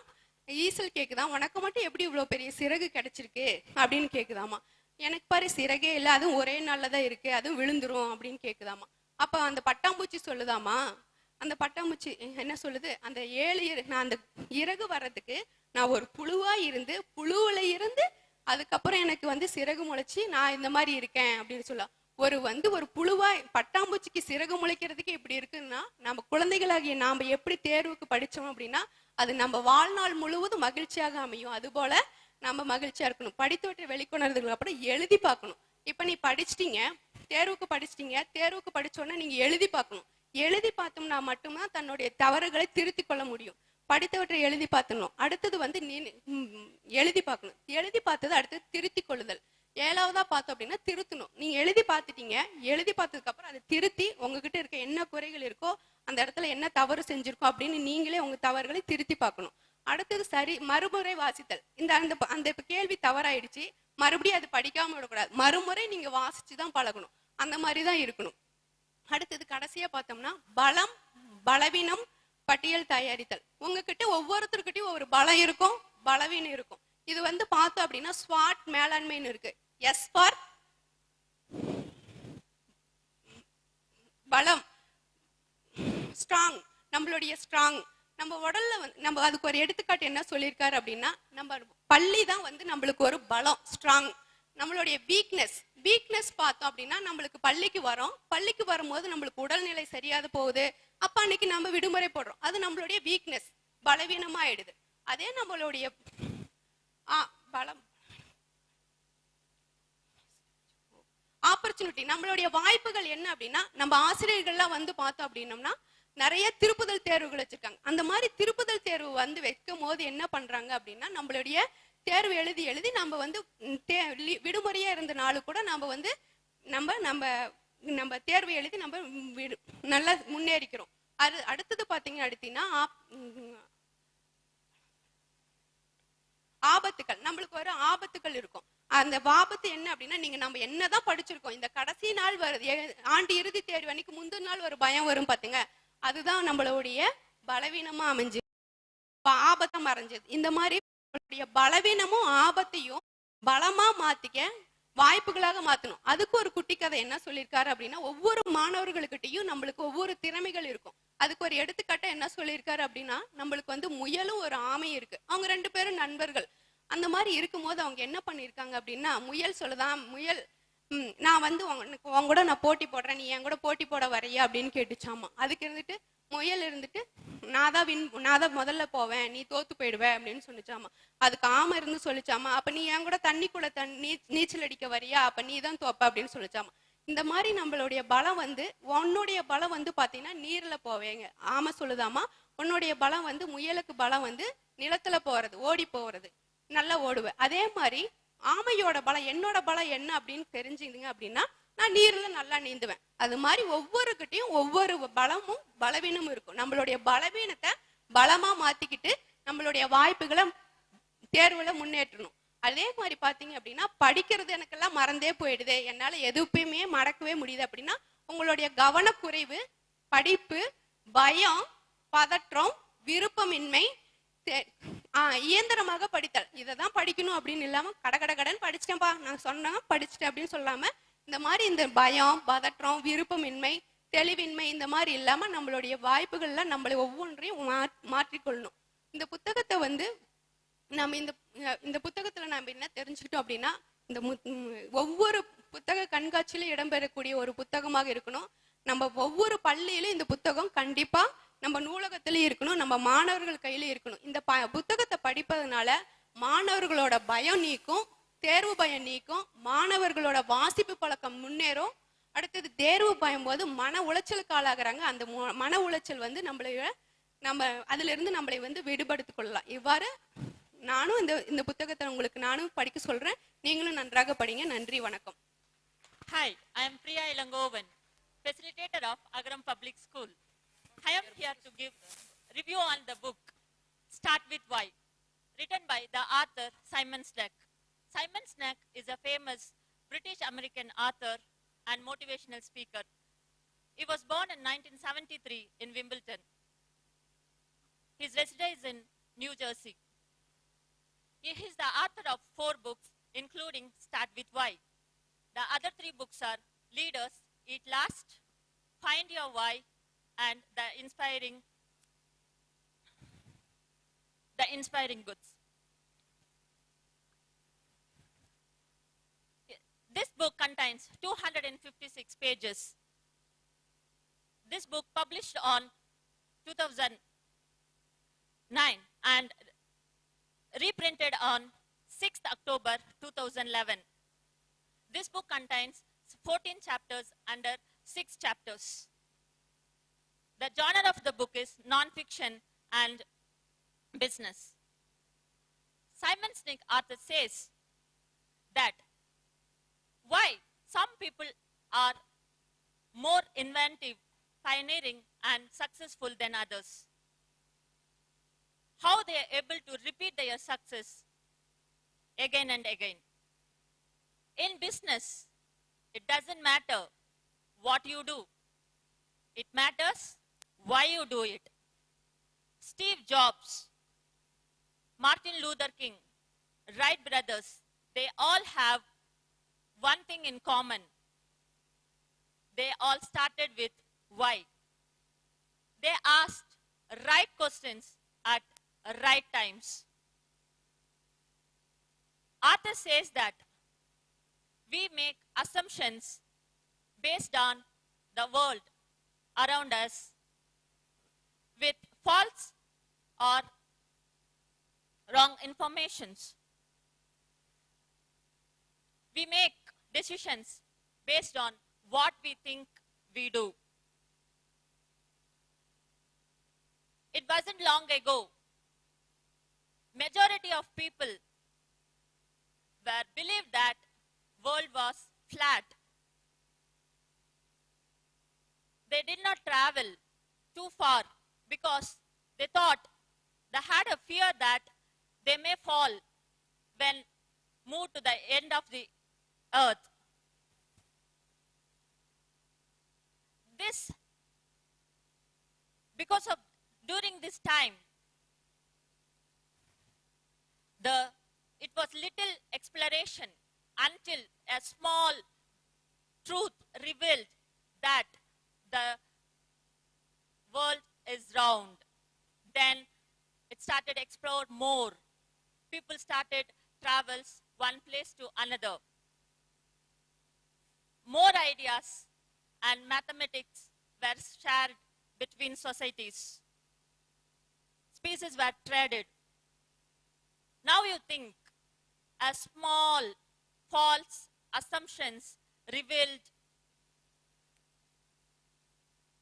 ஈசல் கேக்குதான், உனக்கு மட்டும் எப்படி இவ்வளவு பெரிய சிறகு கிடைச்சிருக்கு அப்படின்னு கேக்குதாமா. எனக்கு பாரு சிறகே இல்லை, அதுவும் ஒரே நாள்லதான் இருக்கு, அதுவும் விழுந்துரும் அப்படின்னு கேக்குதாமா. அப்ப அந்த பட்டாம்பூச்சி சொல்லுதாமா, அந்த பட்டாம்பூச்சி என்ன சொல்லுது, அந்த 7 நான் அந்த இறகு வர்றதுக்கு நான் ஒரு புழுவுல இருந்து அதுக்கப்புறம் எனக்கு வந்து சிறகு முளைச்சி நான் இந்த மாதிரி இருக்கேன் அப்படின்னு சொல்ல. ஒரு புழுவாய் பட்டாம்பூச்சிக்கு சிறகு முளைக்கிறதுக்கு எப்படி இருக்குன்னா நம்ம குழந்தைகளாகிய நாம எப்படி தேர்வுக்கு படிச்சோம் அப்படின்னா அது நம்ம வாழ்நாள் முழுவதும் மகிழ்ச்சியாக அமையும். அது போல நம்ம மகிழ்ச்சியா இருக்கணும். படித்தவற்றை வெளிக்கொணர்றதுக்கு அப்புறம் எழுதி பார்க்கணும். இப்ப நீ படிச்சிட்டீங்க, தேர்வுக்கு படிச்சோன்னா நீங்க எழுதி பார்க்கணும். எழுதி பார்த்தோம்னா மட்டும்தான் தன்னுடைய தவறுகளை திருத்திக் கொள்ள முடியும். படித்தவற்றை எழுதி பார்த்தணும். அடுத்தது வந்து எழுதி பார்க்கணும். எழுதி பார்த்தது அடுத்தது திருத்திக் கொள்ளுதல். 7வதா பார்த்தோம் அப்படின்னா திருத்தணும். நீங்க எழுதி பார்த்துட்டீங்க, எழுதி பார்த்ததுக்கு அப்புறம் அதை திருத்தி உங்ககிட்ட இருக்க என்ன குறைகள் இருக்கோ அந்த இடத்துல என்ன தவறு செஞ்சிருக்கோம் அப்படின்னு நீங்களே உங்க தவறுகளை திருத்தி பார்க்கணும். அடுத்தது மறுமுறை வாசித்தல். அந்த கேள்வி தவறாயிடுச்சு, மறுபடியும் அது படிக்காம விடக்கூடாது, மறுமுறை நீங்க வாசிச்சுதான் பழகணும், அந்த மாதிரிதான் இருக்கணும். அடுத்தது கடைசியா பார்த்தோம்னா பலம் பலவீனம் பட்டியல் தயாரித்தல். உங்ககிட்ட ஒவ்வொருத்தருக்கிட்டையும் ஒரு பலம் இருக்கும், பலவீனம் இருக்கும். இது வந்து பார்த்தோம் அப்படின்னா ஸ்வாட் மேலாண்மைன்னு இருக்கு. எஸ் ஃபார் பலம், ஸ்ட்ராங், நம்மளுடைய ஸ்ட்ராங். நம்ம உடல்ல நம்ம அதுக்கு ஒரு எடுத்துக்காட்டு என்ன சொல்லியிருக்காரு அப்படின்னா நம்ம பள்ளி தான் வந்து நம்மளுக்கு ஒரு பலம், ஸ்ட்ராங். நம்மளுடைய வீக்னஸ் பார்த்தோம் அப்படின்னா நம்மளுக்கு பள்ளிக்கு வரும்போது நம்மளுக்கு உடல்நிலை சரியாது போகுது, அப்ப அன்னைக்கு நம்ம விடுமுறை போடுறோம், அது நம்மளுடைய வீக்னஸ், பலவீனமா ஆயிடுது. அதே நம்மளுடைய பலம் ஆப்பர்ச்சுனிட்டி, நம்மளுடைய வாய்ப்புகள் என்ன அப்படின்னா நம்ம ஆசிரியர்கள்லாம் வந்து பார்த்தோம் அப்படின்னோம்னா நிறைய திருப்புதல் தேர்வுகள் வச்சிருக்காங்க. அந்த மாதிரி திருப்புதல் தேர்வு வந்து வைக்கும் போது என்ன பண்றாங்க அப்படின்னா நம்மளுடைய தேர்வு எழுதி நம்ம வந்து விடுமுறையா இருந்த நாளு கூட நம்ம வந்து நம்ம தேர்வு எழுதி நம்ம நல்லா முன்னேறிக்கிறோம். அது அடுத்தது பாத்தீங்கன்னா ஆபத்துக்கள், நம்மளுக்கு ஒரு ஆபத்துக்கள் இருக்கும். அந்த ஆபத்து என்ன அப்படின்னா நம்ம என்னதான் படிச்சிருக்கோம், இந்த கடைசி நாள் ஆண்டு இறுதி தேர்வு அன்னைக்கு முந்தின நாள் ஒரு பயம் வரும் பாத்தீங்க, அதுதான் நம்மளுடைய பலவீனமா அமைஞ்சு ஆபத்தா மறைஞ்சது. இந்த மாதிரி பலவீனமும் ஆபத்தையும் பலமா மாத்திக்க வாய்ப்புகளாக மாத்தணும். அதுக்கு ஒரு குட்டி கதை என்ன சொல்லியிருக்காரு அப்படின்னா, ஒவ்வொரு மாணவர்களுக்கிட்டையும் நம்மளுக்கு ஒவ்வொரு திறமைகள் இருக்கும். அதுக்கு ஒரு எடுத்துக்காட்டை என்ன சொல்லியிருக்காரு அப்படின்னா, நம்மளுக்கு வந்து முயலும் ஒரு ஆமையும் இருக்கு. அவங்க 2 பேரும் நண்பர்கள். அந்த மாதிரி இருக்கும்போது அவங்க என்ன பண்ணியிருக்காங்க அப்படின்னா, முயல் சொல்லுதான், முயல் நான் வந்து உன் கூட நான் போட்டி போடுறேன், நீ என் கூட போட்டி போட வரையா அப்படின்னு கேட்டுச்சாமா. அதுக்கு இருந்துட்டு முயல் இருந்துட்டு நான் தான் முதல்ல போவேன், நீ தோத்து போயிடுவ அப்படின்னு சொல்லிச்சாமா. அதுக்கு ஆமை இருந்து சொல்லிச்சாமா, அப்ப நீ என் கூட தண்ணிக்குள்ள நீச்சல் அடிக்க வரியா, அப்ப நீ தான் தோப்ப அப்படின்னு சொல்லிச்சாமா. இந்த மாதிரி நம்மளுடைய பலம் வந்து, உன்னுடைய பலம் வந்து பாத்தீங்கன்னா நீர்ல போவேங்க. ஆமை சொல்லுதாமா, உன்னுடைய பலம் வந்து, முயலுக்கு பலம் வந்து நிலத்துல போறது, ஓடி போறது, நல்லா ஓடுவேன். அதே மாதிரி ஆமையோட பலம், என்னோட பலம் என்ன அப்படின்னு தெரிஞ்சுங்க அப்படின்னா, நான் நீர்ல நல்லா நீந்துவேன். அது மாதிரி ஒவ்வொருக்கிட்டையும் ஒவ்வொரு பலமும் பலவீனமும் இருக்கும். நம்மளுடைய பலவீனத்தை பலமா மாத்திக்கிட்டு நம்மளுடைய வாய்ப்புகளை தேர்வுல முன்னேற்றணும். அதே மாதிரி பாத்தீங்க அப்படின்னா, படிக்கிறது எனக்கெல்லாம் மறந்தே போயிடுது, என்னால எதுவுமே மறக்கவே முடியுது அப்படின்னா, உங்களுடைய கவனக்குறைவு, படிப்பு, பயம், பதற்றம், விருப்பமின்மை, இயந்திரமாக படித்தல், இதைதான் படிக்கணும் அப்படின்னு இல்லாம கடன் படிச்சிட்டேன்பா, நான் சொன்னேன் படிச்சுட்டேன் அப்படின்னு சொல்லாம, இந்த மாதிரி இந்த பயம், பதற்றம், விருப்பமின்மை, தெளிவின்மை இந்த மாதிரி இல்லாம நம்மளுடைய வாய்ப்புகள்ல நம்மளை ஒவ்வொன்றையும் மாற்றிக்கொள்ளணும். இந்த புத்தகத்தை வந்து நம்ம இந்த புத்தகத்துல நம்ம என்ன தெரிஞ்சுக்கிட்டோம் அப்படின்னா, இந்த ஒவ்வொரு புத்தக கண்காட்சியிலும் இடம்பெறக்கூடிய ஒரு புத்தகமாக இருக்கணும். நம்ம ஒவ்வொரு பள்ளியிலும் இந்த புத்தகம் கண்டிப்பா நம்ம நூலகத்திலயும் இருக்கணும், நம்ம மாணவர்கள் கையில இருக்கணும். இந்த புத்தகத்தை படிப்பதனால மாணவர்களோட பயம் நீக்கும், தேர்வு பயம் நீக்கும், மாணவர்களோட வாசிப்பு பழக்கம் முன்னேறும். அடுத்தது தேர்வு பயம் போது மன உளைச்சலுக்கு ஆளாகிறாங்க. அந்த மன உளைச்சல் வந்து நம்ம அதுல இருந்து நம்மளை வந்து விடுபடுத்திக் கொள்ளலாம். இவ்வாறு நானும் இந்த புத்தகத்தை உங்களுக்கு நானும் படிக்க சொல்றேன், நீங்களும் நன்றாக படிங்க. நன்றி, வணக்கம். Hi, I am Priya Ilangovan, facilitator of Agaram Public School. I am here to give review on the book Start With Why, written by the author Simon Sinek. Simon Sinek is a famous British-American author and motivational speaker. He was born in 1973 in Wimbledon. His residence is in New Jersey. He is the author of 4 books, including Start With Why. The other 3 books are Leaders, Eat Last, Find Your Why, and The Inspiring Goods. This book contains 256 pages. This book published on 2009 and reprinted on 6th October 2011. This book contains 14 chapters under 6 chapters. The genre of the book is non-fiction and business. Simon Sinek author says that why some people are more inventive, pioneering, and successful than others. How they are able to repeat their success again and again. In business, it doesn't matter what you do. It matters why you do it. Steve Jobs, Martin Luther King, Wright brothers, they all have one thing in common. They all started with why. They asked right questions at right times. Author says that we make assumptions based on the world around us with false or wrong informations. We make decisions based on what we think we do. It wasn't long ago, majority of people were believed that world was flat. They did not travel too far because they thought, they had a fear that they may fall when moved to the end of the earth. Because of During this time, it was little exploration until a small truth revealed that the world is round. Then it started to explore more. People started travels one place to another. More ideas and mathematics were shared between societies. Species were traded. Now you think a small false assumptions revealed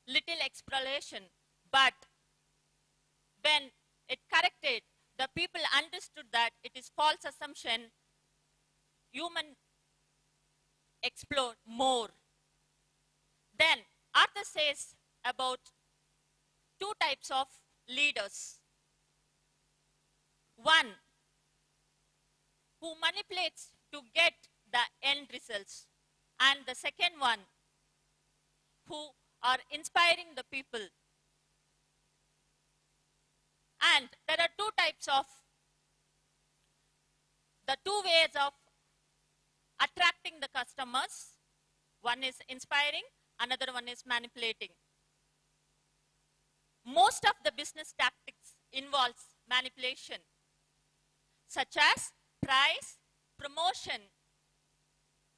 little exploration, but when it corrected, the people understood that it is false assumption, human explore more. Then Arthur says about two types of leaders. One who manipulates to get the end results, and the second one who are inspiring the people. And there are two types of, the two ways of attracting the customers. One is inspiring, another one is manipulating. Most of the business tactics involves manipulation, such as price, promotion,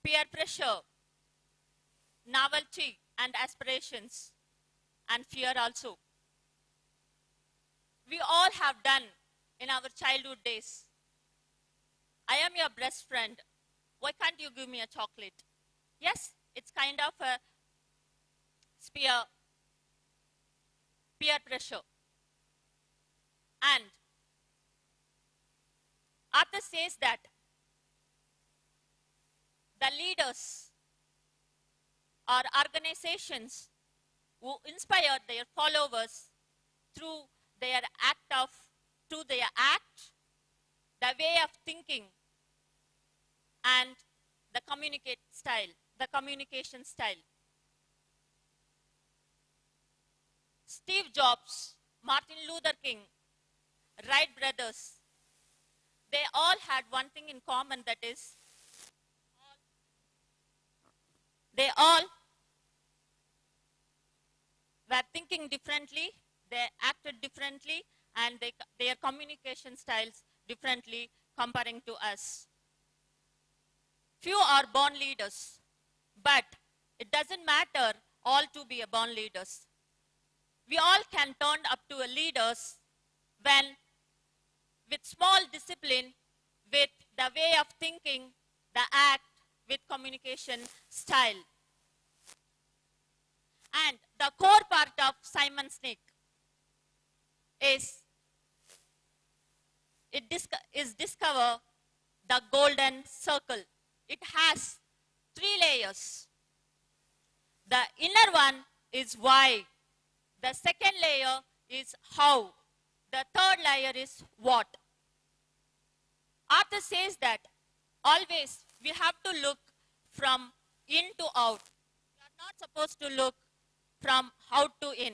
peer pressure, novelty and aspirations, and fear also. We all have done in our childhood days. I am your best friend. Why can't you give me a chocolate? Yes, it's kind of a peer pressure. And Arthur says that the leaders or organizations who inspire their followers through their act, the way of thinking, and the communication style. Steve Jobs, Martin Luther King, Wright brothers, they all had one thing in common, that is, they all were thinking differently, they acted differently, and their communication styles differently comparing to us. Few are born leaders, but it doesn't matter all to be a born leaders. We all can turn up to a leaders when, with small discipline, with the way of thinking, the act, with communication style. And the core part of Simon Sinek is discover the golden circle. It has 3 layers. The inner one is why. The second layer is how. The third layer is what. Arthur says that always we have to look from in to out. We are not supposed to look from out to in.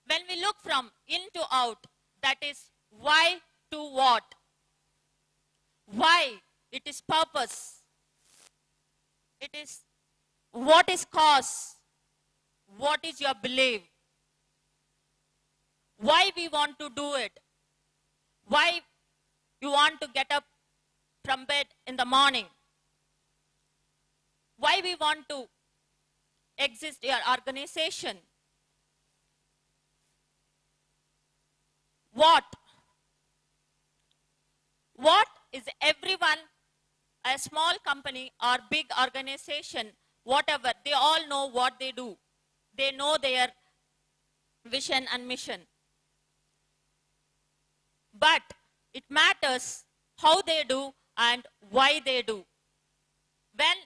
When we look from in to out, that is why to what. Why? It is purpose. It is what is cause. What is your belief? Why we want to do it? Why you want to get up from bed in the morning? Why we want to exist your organization? What? What is everyone, a small company or big organization, whatever, they all know what they do. They know their vision and mission. But it matters how they do and why they do. When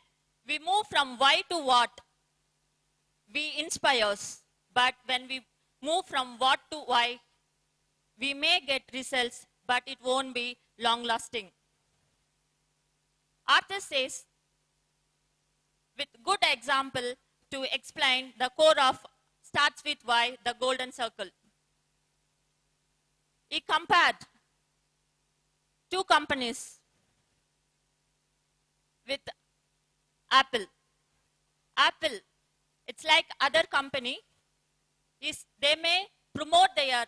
we move from why to what, we inspire. But when we move from what to why, we may get results, but it won't be long-lasting. Arthur says, with good example to explain the core of starts with why, the golden circle. He compared two companies with Apple. Apple, it's like other company, is they may promote their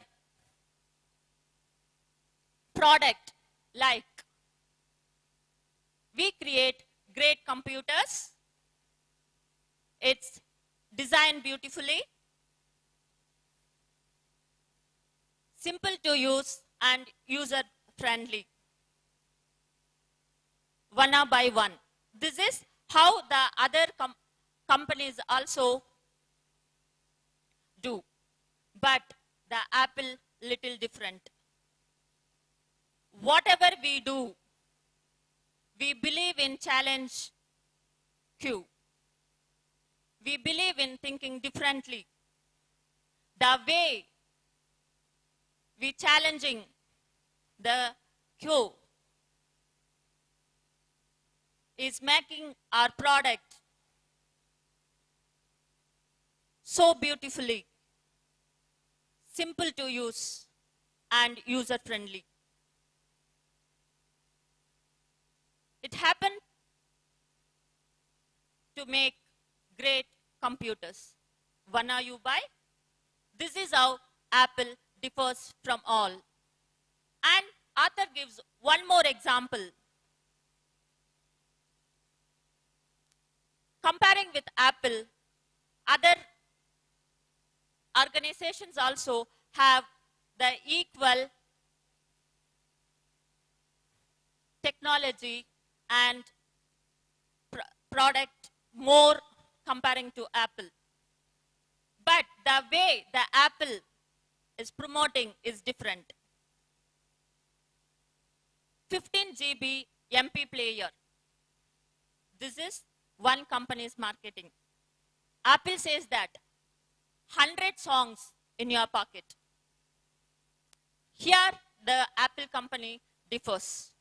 product like we create great computers, it's designed beautifully, simple to use and user friendly. One by one. This is how the other companies also do. But the Apple little different. Whatever we do, we believe in challenge Q. We believe in thinking differently. The way we challenging the Q is making our product so beautifully, simple to use and user friendly. It happened to make great computers. Wanna you buy? This is how Apple differs from all. And author gives one more example. Comparing with Apple, other organizations also have the equal technology and product more comparing to Apple. But the way the Apple is promoting is different. 15 GB MP player. This is one company's marketing. Apple says that 100 songs in your pocket. Here the Apple company differs.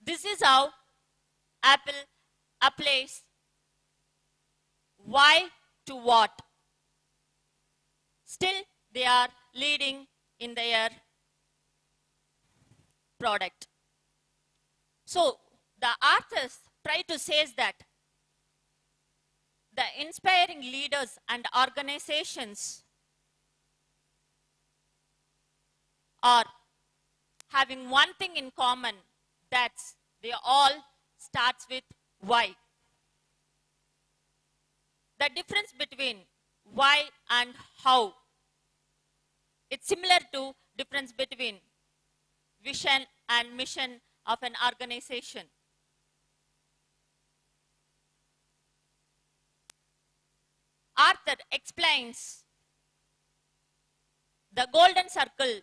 This is how Apple applies why to what. Still they are leading in their product. So the authors try to say that the inspiring leaders and organizations are having one thing in common, that's they all starts with why. The difference between why and how, it's similar to difference between vision and mission of an organization. Arthur explains the golden circle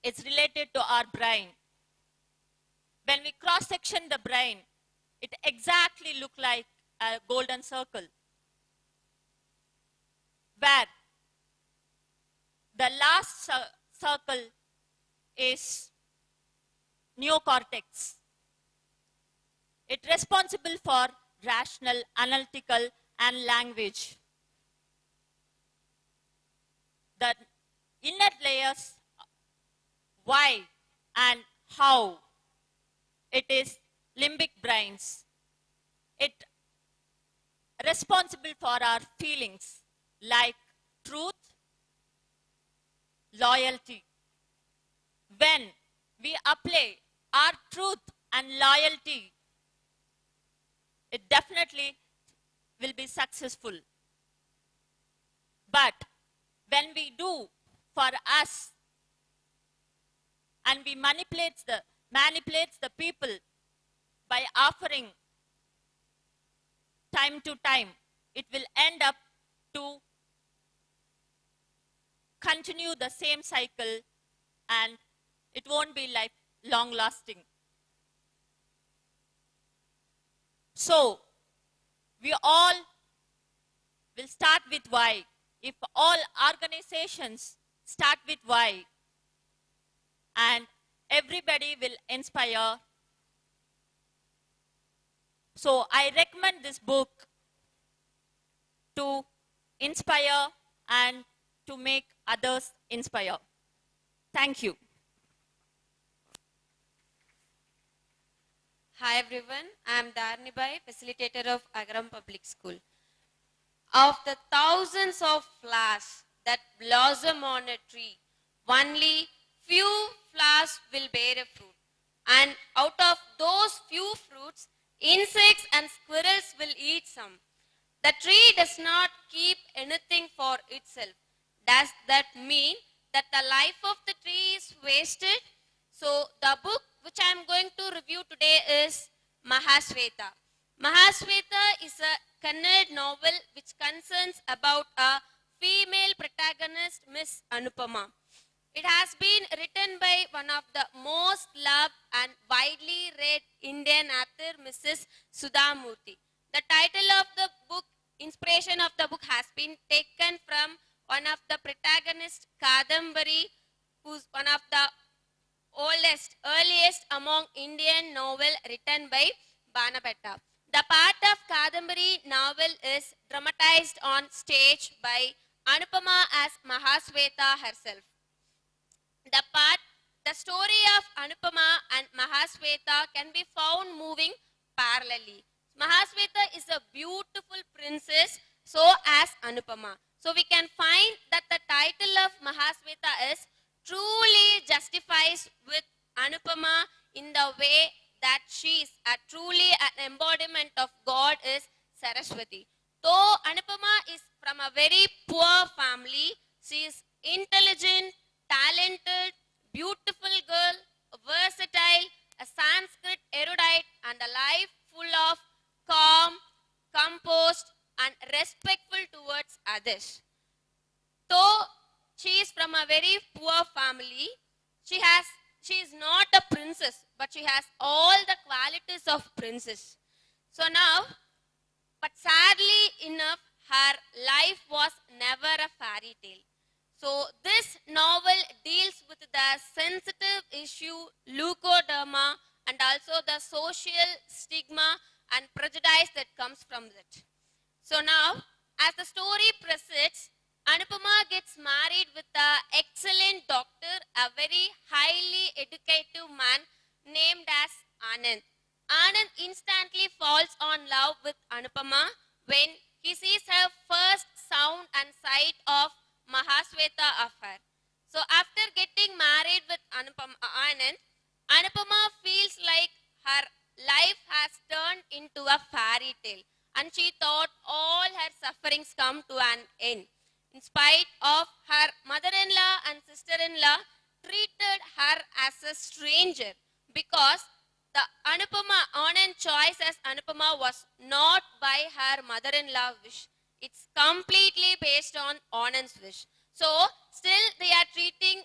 is related to our brain. When we cross-section the brain, it exactly looks like a golden circle, where the last circle is neocortex. It's responsible for rational, analytical, and language. The inner layers, why and how, it is limbic brains. It responsible for our feelings like truth, loyalty. When we apply our truth and loyalty, it definitely will be successful. But when we do for us and we manipulates the people by offering time to time, it will end up to continue the same cycle and it won't be like long lasting. So we all will start with why. If all organizations start with why and everybody will inspire. So I recommend this book to inspire and to make others inspire. Thank you. Hi everyone, I am Darnibai, facilitator of Agaram Public School. Of the thousands of flowers that blossom on a tree, only few flowers will bear a fruit. And out of those few fruits, insects and squirrels will eat some. The tree does not keep anything for itself. Does that mean that the life of the tree is wasted? So the book which I am going to review today is Mahasweta. Mahasweta is a Kannada novel which concerns about a female protagonist, Miss Anupama. It has been written by one of the most loved and widely read Indian author, Mrs. Sudha Murthy. The title of the book, inspiration of the book, has been taken from one of the protagonists, Kadambari, who's one of the earliest among Indian novel written by Banabetta. The part of Kadambari novel is dramatized on stage by Anupama as Mahasweta herself. The story of Anupama and Mahasweta can be found moving parallelly. Mahasweta is a beautiful princess, so as Anupama. So we can find that the title of Mahasweta is truly justifies with Anupama in the way that she is truly an embodiment of God is Saraswati. Though Anupama is from a very poor family, she is intelligent, talented, beautiful girl, versatile, a Sanskrit erudite, and a life full of calm, composed, and respectful towards others. Though she is from a very poor family, she is not a princess, but she has all the qualities of princess. So now, but sadly enough, her life was never a fairy tale. So this novel deals with the sensitive issue leukoderma and also the social stigma and prejudice that comes from it. So now, as the story proceeds, Anupama gets married with an excellent doctor, a very highly educated man named as Anand. Anand instantly falls on love with Anupama when he sees her first sound and sight of Mahasweta affair. So after getting married with Anand, Anupama feels like her life has turned into a fairy tale and she thought all her sufferings come to an end. In spite of her mother-in-law and sister-in-law treated her as a stranger because the Anand choice as Anupama was not by her mother-in-law wish. It's completely based on Anand's wish. So, still they are treating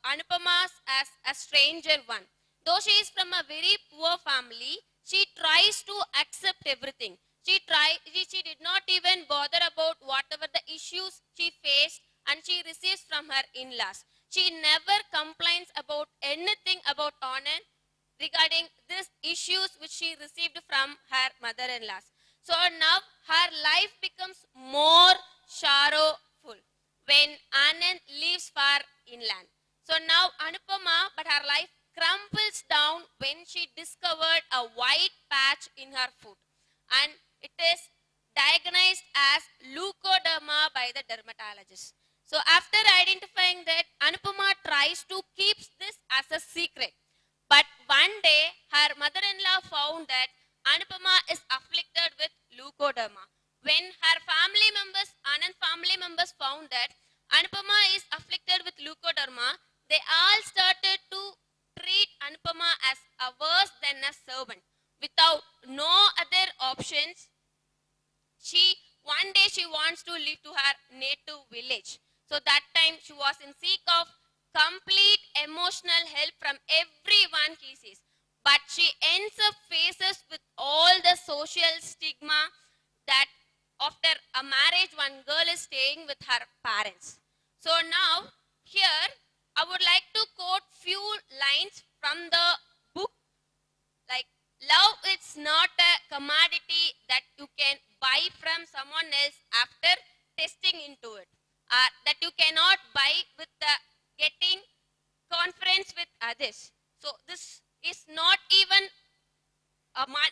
Anupama as a stranger one. Though she is from a very poor family, she tries to accept everything. She did not even bother about whatever the issues she faced and she receives from her in-laws. She never complains about anything about Anand regarding these issues which she received from her mother-in-laws. So now her life becomes more sorrowful when Anand leaves for inland. So now Anupama, but her life crumples down when she discovered a white patch in her foot. And it is diagnosed as leukoderma by the dermatologist. So after identifying that, Anupama tries to keep this as a secret. But one day, her mother-in-law found that Anupama is afflicted with leukoderma. When her family members, Anand family members found that Anupama is afflicted with leukoderma, they all started to treat Anupama as a worse than a servant. Without no other options, one day she wants to leave to her native village. So that time she was in seek of complete emotional help from everyone he sees. But she ends up faces with all the social stigma that after a marriage one girl is staying with her parents. So now here I would like to quote few lines from the book, like, love is not a commodity that you can buy from someone else after testing into it. that you cannot buy with the getting conference with others. So this is not even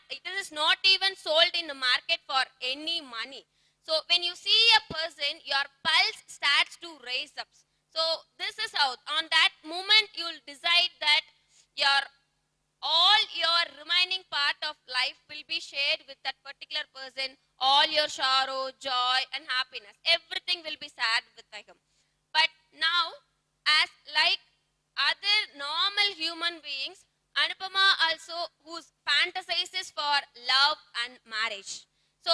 it is not even sold in the market for any money. So when you see a person, your pulse starts to raise up. So this is how on that moment you'll decide that your all your remaining part of life will be shared with that particular person. All your sorrow, joy and happiness, everything will be shared with him. But now, as like other normal human beings, Anupama also who fantasizes for love and marriage. So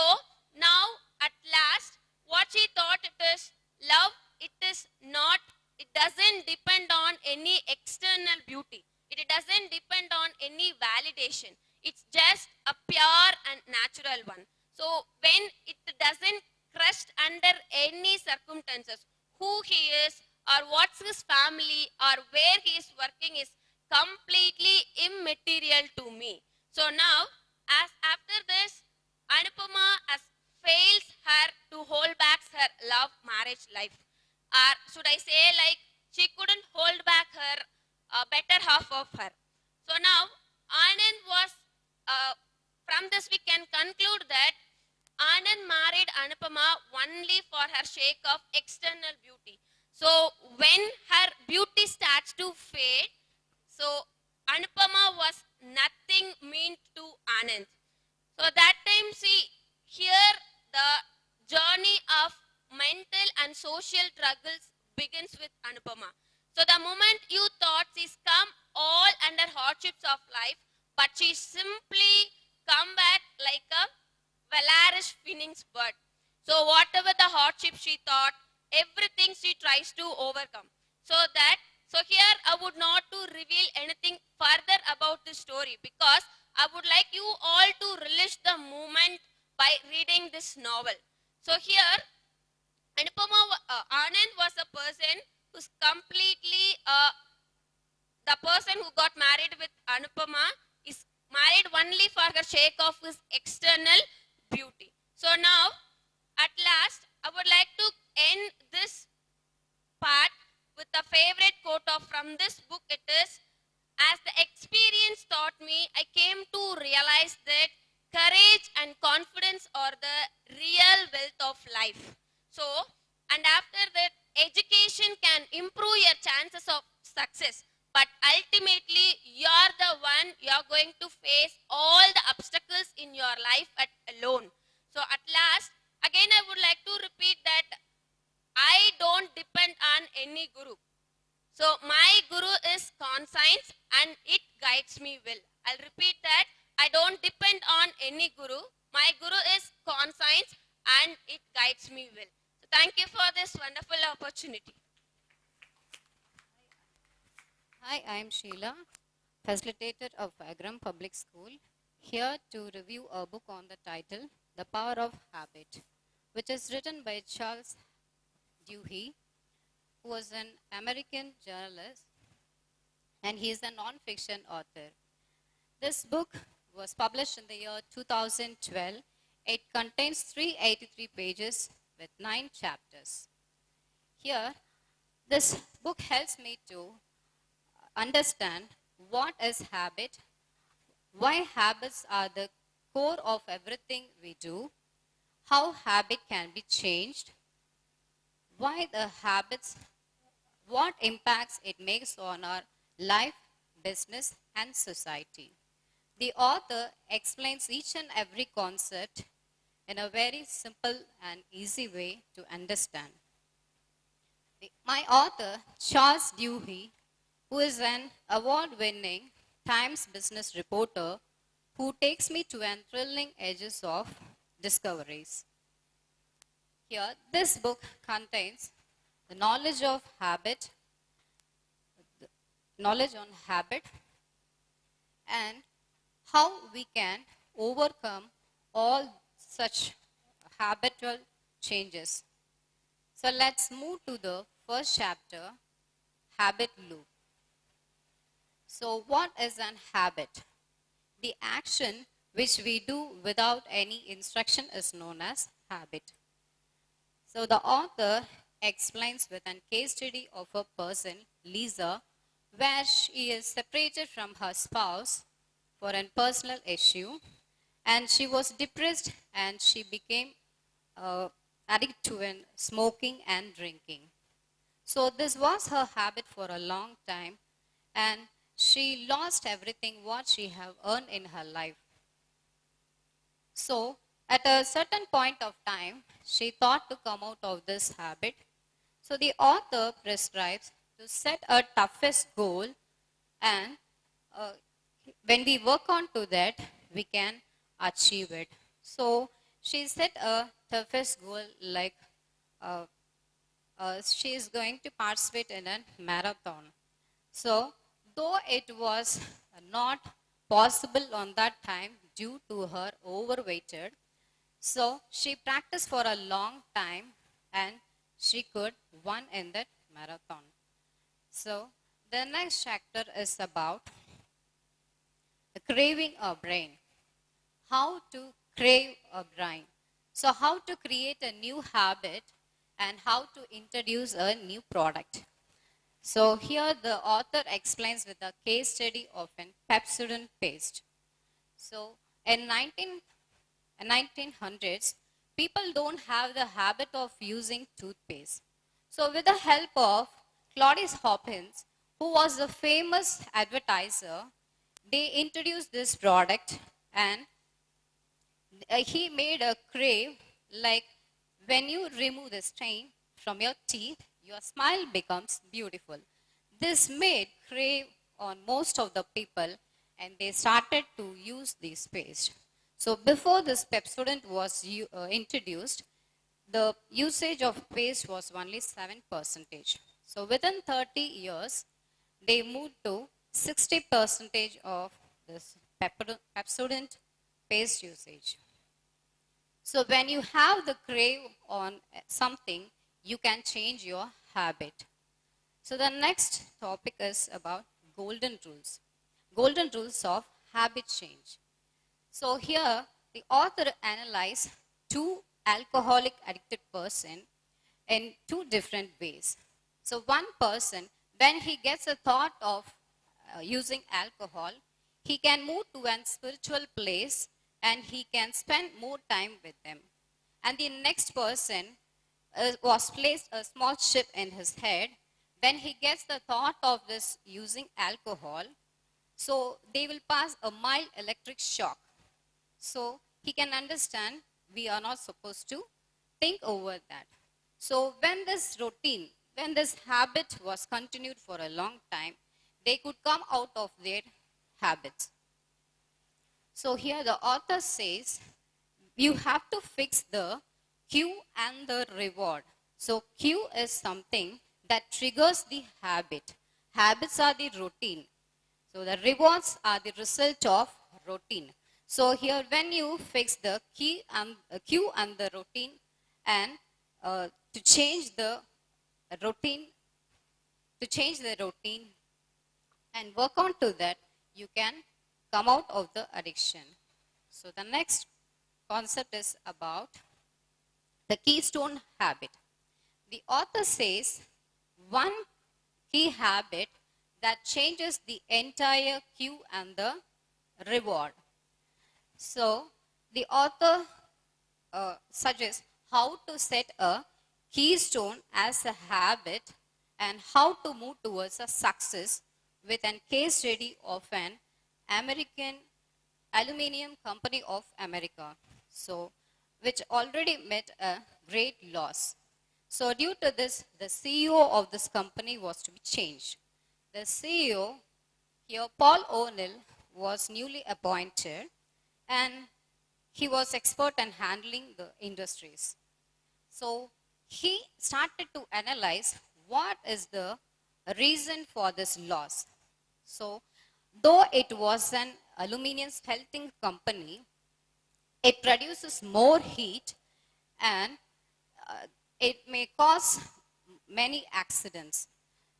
now at last, what she thought it is love, it is not, it doesn't depend on any external beauty. It doesn't depend on any validation. It's just a pure and natural one. So when it doesn't crushed under any circumstances, who he is or what's his family or where he is working is completely immaterial to me. So now, as after this, Anupama as fails her to hold back her love marriage life. Or should I say like she couldn't hold back her better half of her. So now, Anand was, from this we can conclude that Anand married Anupama only for her sake of external beauty. So when her beauty starts to fade, so Anupama was nothing meant to Anand. So that time, see, here the journey of mental and social struggles begins with Anupama. So the moment you thought she's come all under hardships of life, but she simply come back like a valorous phoenix bird. So whatever the hardship she thought, everything she tries to overcome. So here I would not to reveal anything further about the story because I would like you all to relish the moment by reading this novel. So here, Anand was a person who's completely, the person who got married with Anupama is married only for the sake of his external beauty. So now, at last, I would like to end this part with a favorite quote from this book. It is, as the experience taught me, I came to realize that courage and confidence are the real wealth of life. So, and after that, education can improve your chances of success. But ultimately, you're the one, you're going to face all the obstacles in your life alone. So at last, again I would like to repeat that I don't depend on any guru. So my guru is conscience and it guides me well. I'll repeat that. I don't depend on any guru. My guru is conscience and it guides me well. So thank you for this wonderful opportunity. Hi, I am Sheila, facilitator of Agaram Public School, here to review a book on the title, The Power of Habit, which is written by Charles Dewey, who was an American journalist, and he is a non-fiction author. This book was published in the year 2012. It contains 383 pages with 9 chapters. Here, this book helps me to understand what is habit, why habits are the core of everything we do, how habit can be changed, why the habits, what impacts it makes on our life, business, and society. The author explains each and every concept in a very simple and easy way to understand. My author, Charles Dewey, who is an award-winning Times business reporter who takes me to an thrilling edges of discoveries. Here, this book contains the knowledge of habit, knowledge on habit, and how we can overcome all such habitual changes. So let's move to the first chapter, habit loop. So what is an habit? The action which we do without any instruction is known as habit. So the author explains with a case study of a person, Lisa, where she is separated from her spouse for a personal issue, and she was depressed and she became addicted to smoking and drinking. So this was her habit for a long time, and she lost everything what she have earned in her life. So at a certain point of time, she thought to come out of this habit. So the author prescribes to set a toughest goal, and when we work on to that, we can achieve it. So she set a toughest goal like she is going to participate in a marathon. So though it was not possible on that time due to her overweighted, so she practiced for a long time and she could win in that marathon. So the next chapter is about craving a brain. How to crave a brain. So how to create a new habit and how to introduce a new product. So here the author explains with a case study of an Pepsodent paste. So in 1900s, people don't have the habit of using toothpaste. So with the help of Claudius Hopkins, who was a famous advertiser, they introduced this product, and he made a crave like when you remove the stain from your teeth, your smile becomes beautiful. This made crave on most of the people, and they started to use this paste. So before this Pepsodent was introduced, the usage of paste was only 7%. So within 30 years, they moved to 60% of this Pepsodent paste usage. So when you have the crave on something, you can change your habit. So the next topic is about golden rules. Golden rules of habit change. So here the author analyzed two alcoholic addicted person in two different ways. So one person, when he gets a thought of using alcohol, he can move to a spiritual place and he can spend more time with them. And the next person was placed a small chip in his head. When he gets the thought of this using alcohol, so they will pass a mild electric shock. So he can understand we are not supposed to think over that. So when this routine, when this habit was continued for a long time, they could come out of their habits. So here the author says, you have to fix the cue and the reward. So cue is something that triggers the habit. Habits are the routine. So the rewards are the result of routine. So here when you fix the cue and the routine, and to change the routine and work on to that, you can come out of the addiction. So the next concept is about the keystone habit. The author says one key habit that changes the entire cue and the reward. So the author suggests how to set a keystone as a habit and how to move towards a success with a case study of an American Aluminium Company of America, so which already met a great loss. So due to this, the CEO of this company was to be changed. The CEO here, Paul O'Neill, was newly appointed, and he was expert in handling the industries. So he started to analyze what is the reason for this loss. So though it was an aluminum smelting company, it produces more heat and it may cause many accidents.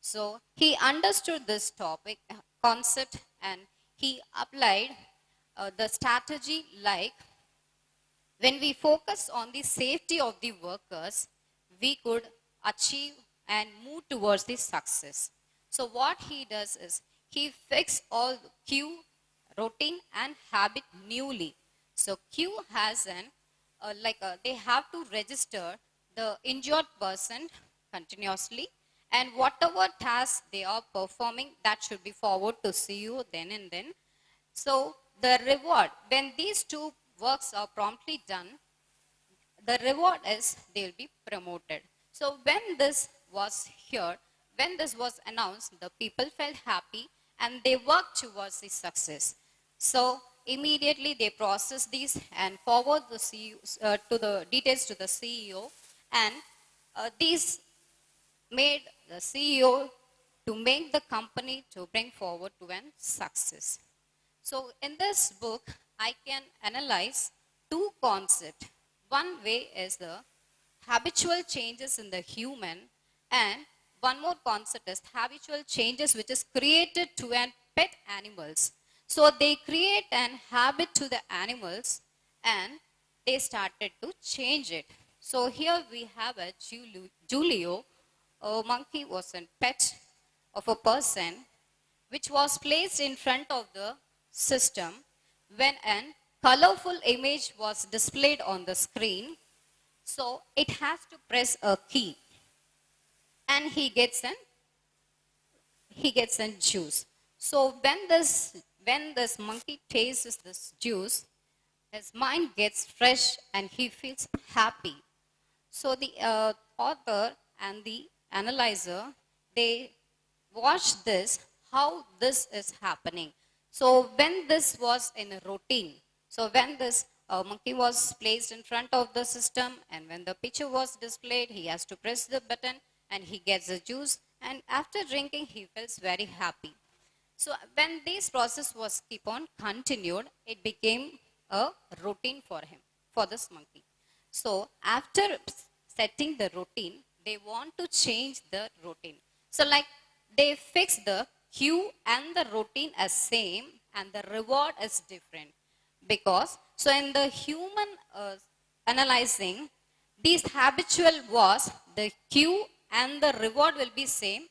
So he understood this topic, concept, and he applied the strategy like when we focus on the safety of the workers, we could achieve and move towards the success. So what he does is he fixes all the cue, routine and habit newly. So Q has an they have to register the injured person continuously, and whatever task they are performing, that should be forward to CU then and then. So the reward, when these two works are promptly done, the reward is they will be promoted. So when this was here, when this was announced, the people felt happy and they worked towards the success. So immediately they process these and forward the CEO, to the details to the CEO, and these made the CEO to make the company to bring forward to an success. So in this book, I can analyze two concepts. One way is the habitual changes in the human, and one more concept is habitual changes which is created to an pet animals. So they create an habit to the animals and they started to change it. So here we have a Julio, a monkey was a pet of a person which was placed in front of the system when a colorful image was displayed on the screen. So it has to press a key and he gets an juice. So when this monkey tastes this juice, his mind gets fresh and he feels happy. So the author and the analyzer, they watch this, how this is happening. So when this was in a routine, so when this monkey was placed in front of the system and when the picture was displayed, he has to press the button and he gets the juice, and after drinking he feels very happy. So when this process was keep on continued, it became a routine for him, for this monkey. So after setting the routine, they want to change the routine. So like they fix the cue and the routine as same and the reward is different. Because, so in the human analyzing, these habitual was the cue and the reward will be same,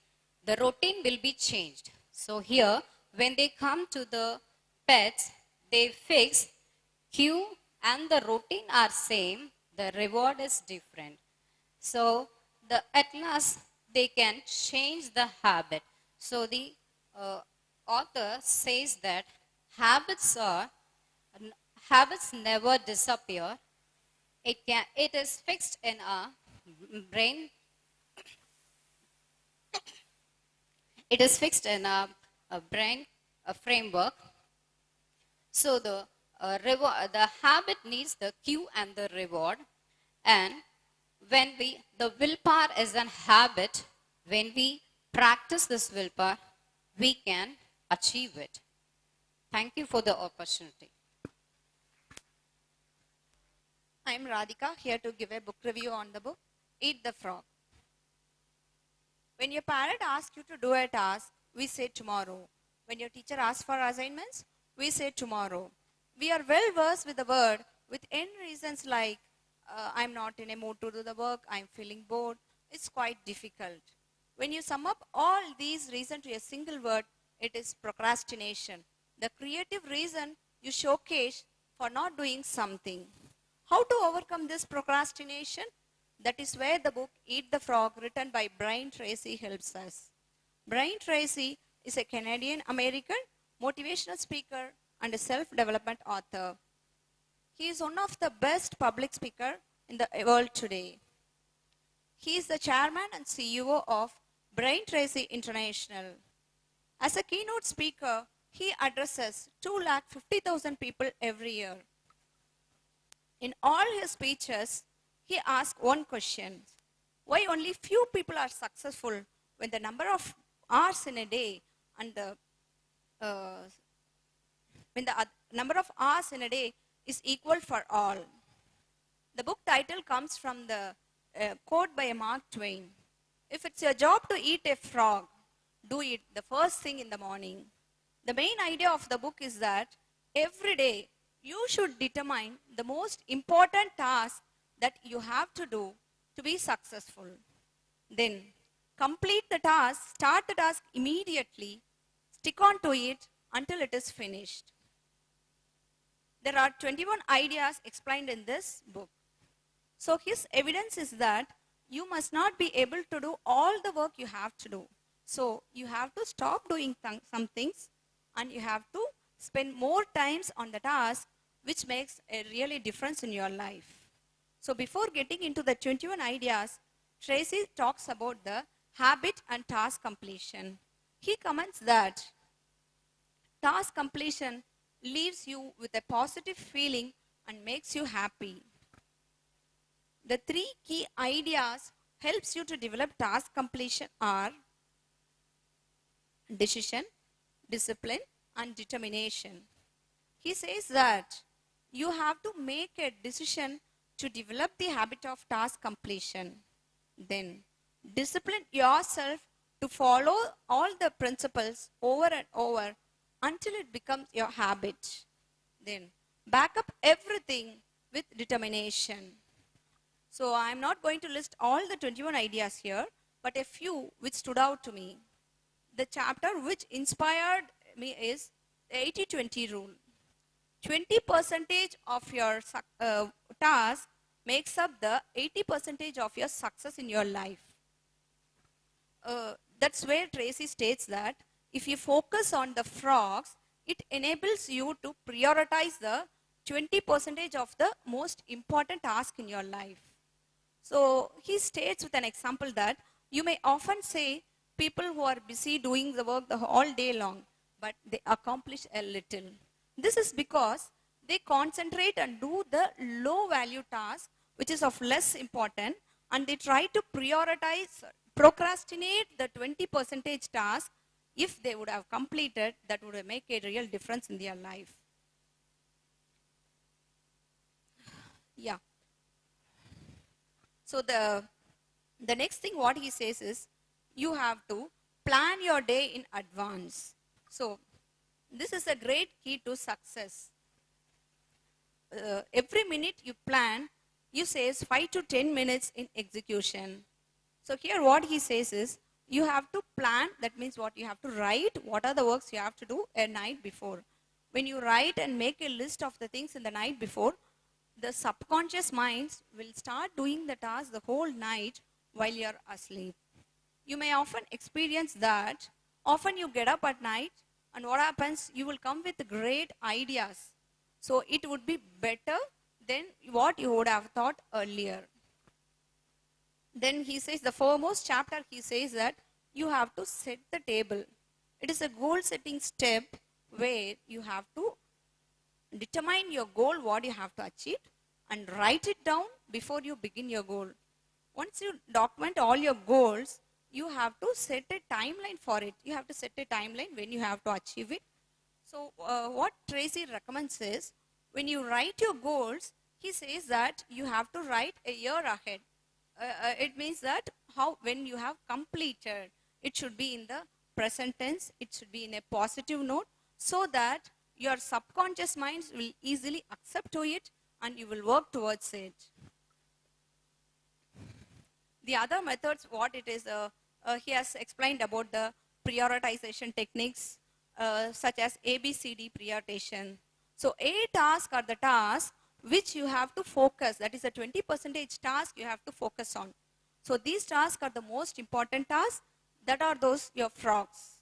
the routine will be changed. So here, when they come to the pets, they fix cue and the routine are same, the reward is different. So at last, they can change the habit. So the author says that habits never disappear. It is fixed in a brain. It is fixed in a brain framework. So the habit needs the cue and the reward. And when the willpower is an habit, when we practice this willpower, we can achieve it. Thank you for the opportunity. I am Radhika, here to give a book review on the book, Eat the Frog. When your parent asks you to do a task, we say tomorrow. When your teacher asks for assignments, we say tomorrow. We are well versed with the word with end reasons like, I'm not in a mood to do the work, I'm feeling bored. It's quite difficult. When you sum up all these reasons to a single word, it is procrastination. The creative reason you showcase for not doing something. How to overcome this procrastination? That is where the book Eat the Frog, written by Brian Tracy, helps us. Brian Tracy is a Canadian-American motivational speaker and a self-development author. He is one of the best public speakers in the world today. He is the chairman and CEO of Brian Tracy International. As a keynote speaker, he addresses 250,000 people every year. In all his speeches, he asks one question: why only few people are successful when the number of hours in a day and number of hours in a day is equal for all? The book title comes from the quote by Mark Twain: if it's your job to eat a frog, do it the first thing in the morning. The main idea of the book is that every day you should determine the most important task that you have to do to be successful. Then complete the task, start the task immediately, stick on to it until it is finished. There are 21 ideas explained in this book. So his evidence is that you must not be able to do all the work you have to do. So you have to stop doing some things and you have to spend more times on the task, which makes a really difference in your life. So before getting into the 21 ideas, Tracy talks about the habit and task completion. He comments that task completion leaves you with a positive feeling and makes you happy. The 3 key ideas helps you to develop task completion are decision, discipline, and determination. He says that you have to make a decision to develop the habit of task completion. Then discipline yourself to follow all the principles over and over until it becomes your habit. Then back up everything with determination. So I am not going to list all the 21 ideas here, but a few which stood out to me. The chapter which inspired me is the 80-20 rule. 20% of your task makes up the 80% of your success in your life. That's where Tracy states that if you focus on the frogs, it enables you to prioritize the 20% of the most important task in your life. So he states with an example that you may often say people who are busy doing the work all day long, but they accomplish a little. This is because they concentrate and do the low value task, which is of less important, and they try to procrastinate the 20% task. If they would have completed, that would make a real difference in their life. Yeah. So the next thing what he says is, you have to plan your day in advance. So this is a great key to success. Every minute you plan, you save 5 to 10 minutes in execution. So here what he says is, you have to plan. That means what you have to write, what are the works you have to do a night before. When you write and make a list of the things in the night before, the subconscious minds will start doing the task the whole night while you are asleep. You may often experience that. Often you get up at night and what happens, you will come with great ideas. So it would be better than what you would have thought earlier. Then he says, the foremost chapter, he says that you have to set the table. It is a goal setting step where you have to determine your goal, what you have to achieve, and write it down before you begin your goal. Once you document all your goals, you have to set a timeline for it. You have to set a timeline when you have to achieve it. So what Tracy recommends is, when you write your goals, he says that you have to write a year ahead. It means that when you have completed, it should be in the present tense, it should be in a positive note, so that your subconscious minds will easily accept to it and you will work towards it. The other methods, what it is, he has explained about the prioritization techniques, such as ABCD prioritization. So A tasks are the tasks which you have to focus. That is a 20% task you have to focus on. So these tasks are the most important tasks. That are those your frogs.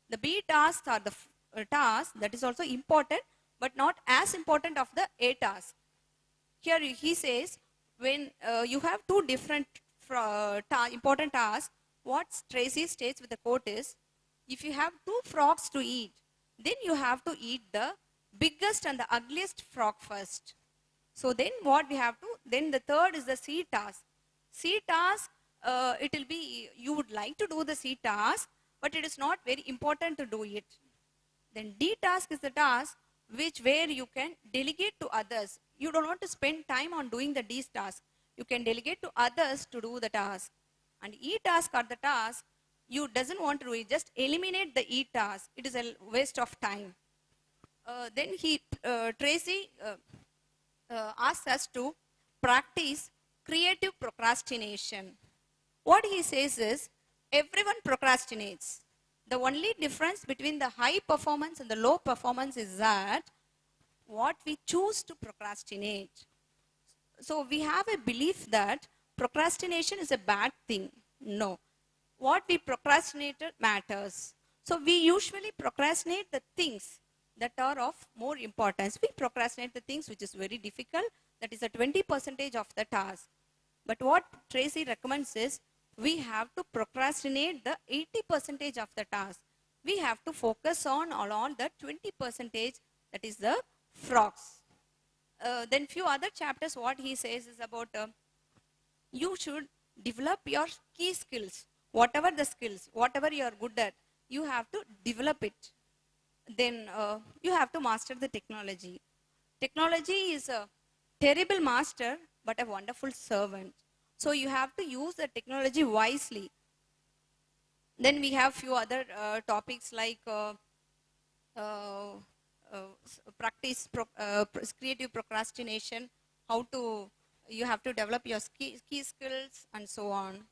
The B tasks are the tasks that is also important, but not as important of the A task. Here he says, when you have two different important tasks, what Tracy states with the quote is, if you have 2 frogs to eat, then you have to eat the biggest and the ugliest frog first. So then what we have to, then the third is the C task. C task, it will be, you would like to do the C task, but it is not very important to do it. Then D task is the task where you can delegate to others. You don't want to spend time on doing the D task. You can delegate to others to do the task. And E task are the tasks you doesn't want to do it. Just eliminate the E task. It is a waste of time. Then Tracy asks us to practice creative procrastination. What he says is, everyone procrastinates. The only difference between the high performance and the low performance is that what we choose to procrastinate. So we have a belief that procrastination is a bad thing. No. What we procrastinated matters. So we usually procrastinate the things that are of more importance. We procrastinate the things which is very difficult. That is a 20% of the task. But what Tracy recommends is, we have to procrastinate the 80% of the task. We have to focus on all the 20%, that is the frogs. Then few other chapters, what he says is about you should develop your key skills. Whatever the skills, whatever you are good at, you have to develop it. Then you have to master the technology. Technology is a terrible master, but a wonderful servant. So you have to use the technology wisely. Then we have few other topics like practice creative procrastination, how to, you have to develop your key skills and so on.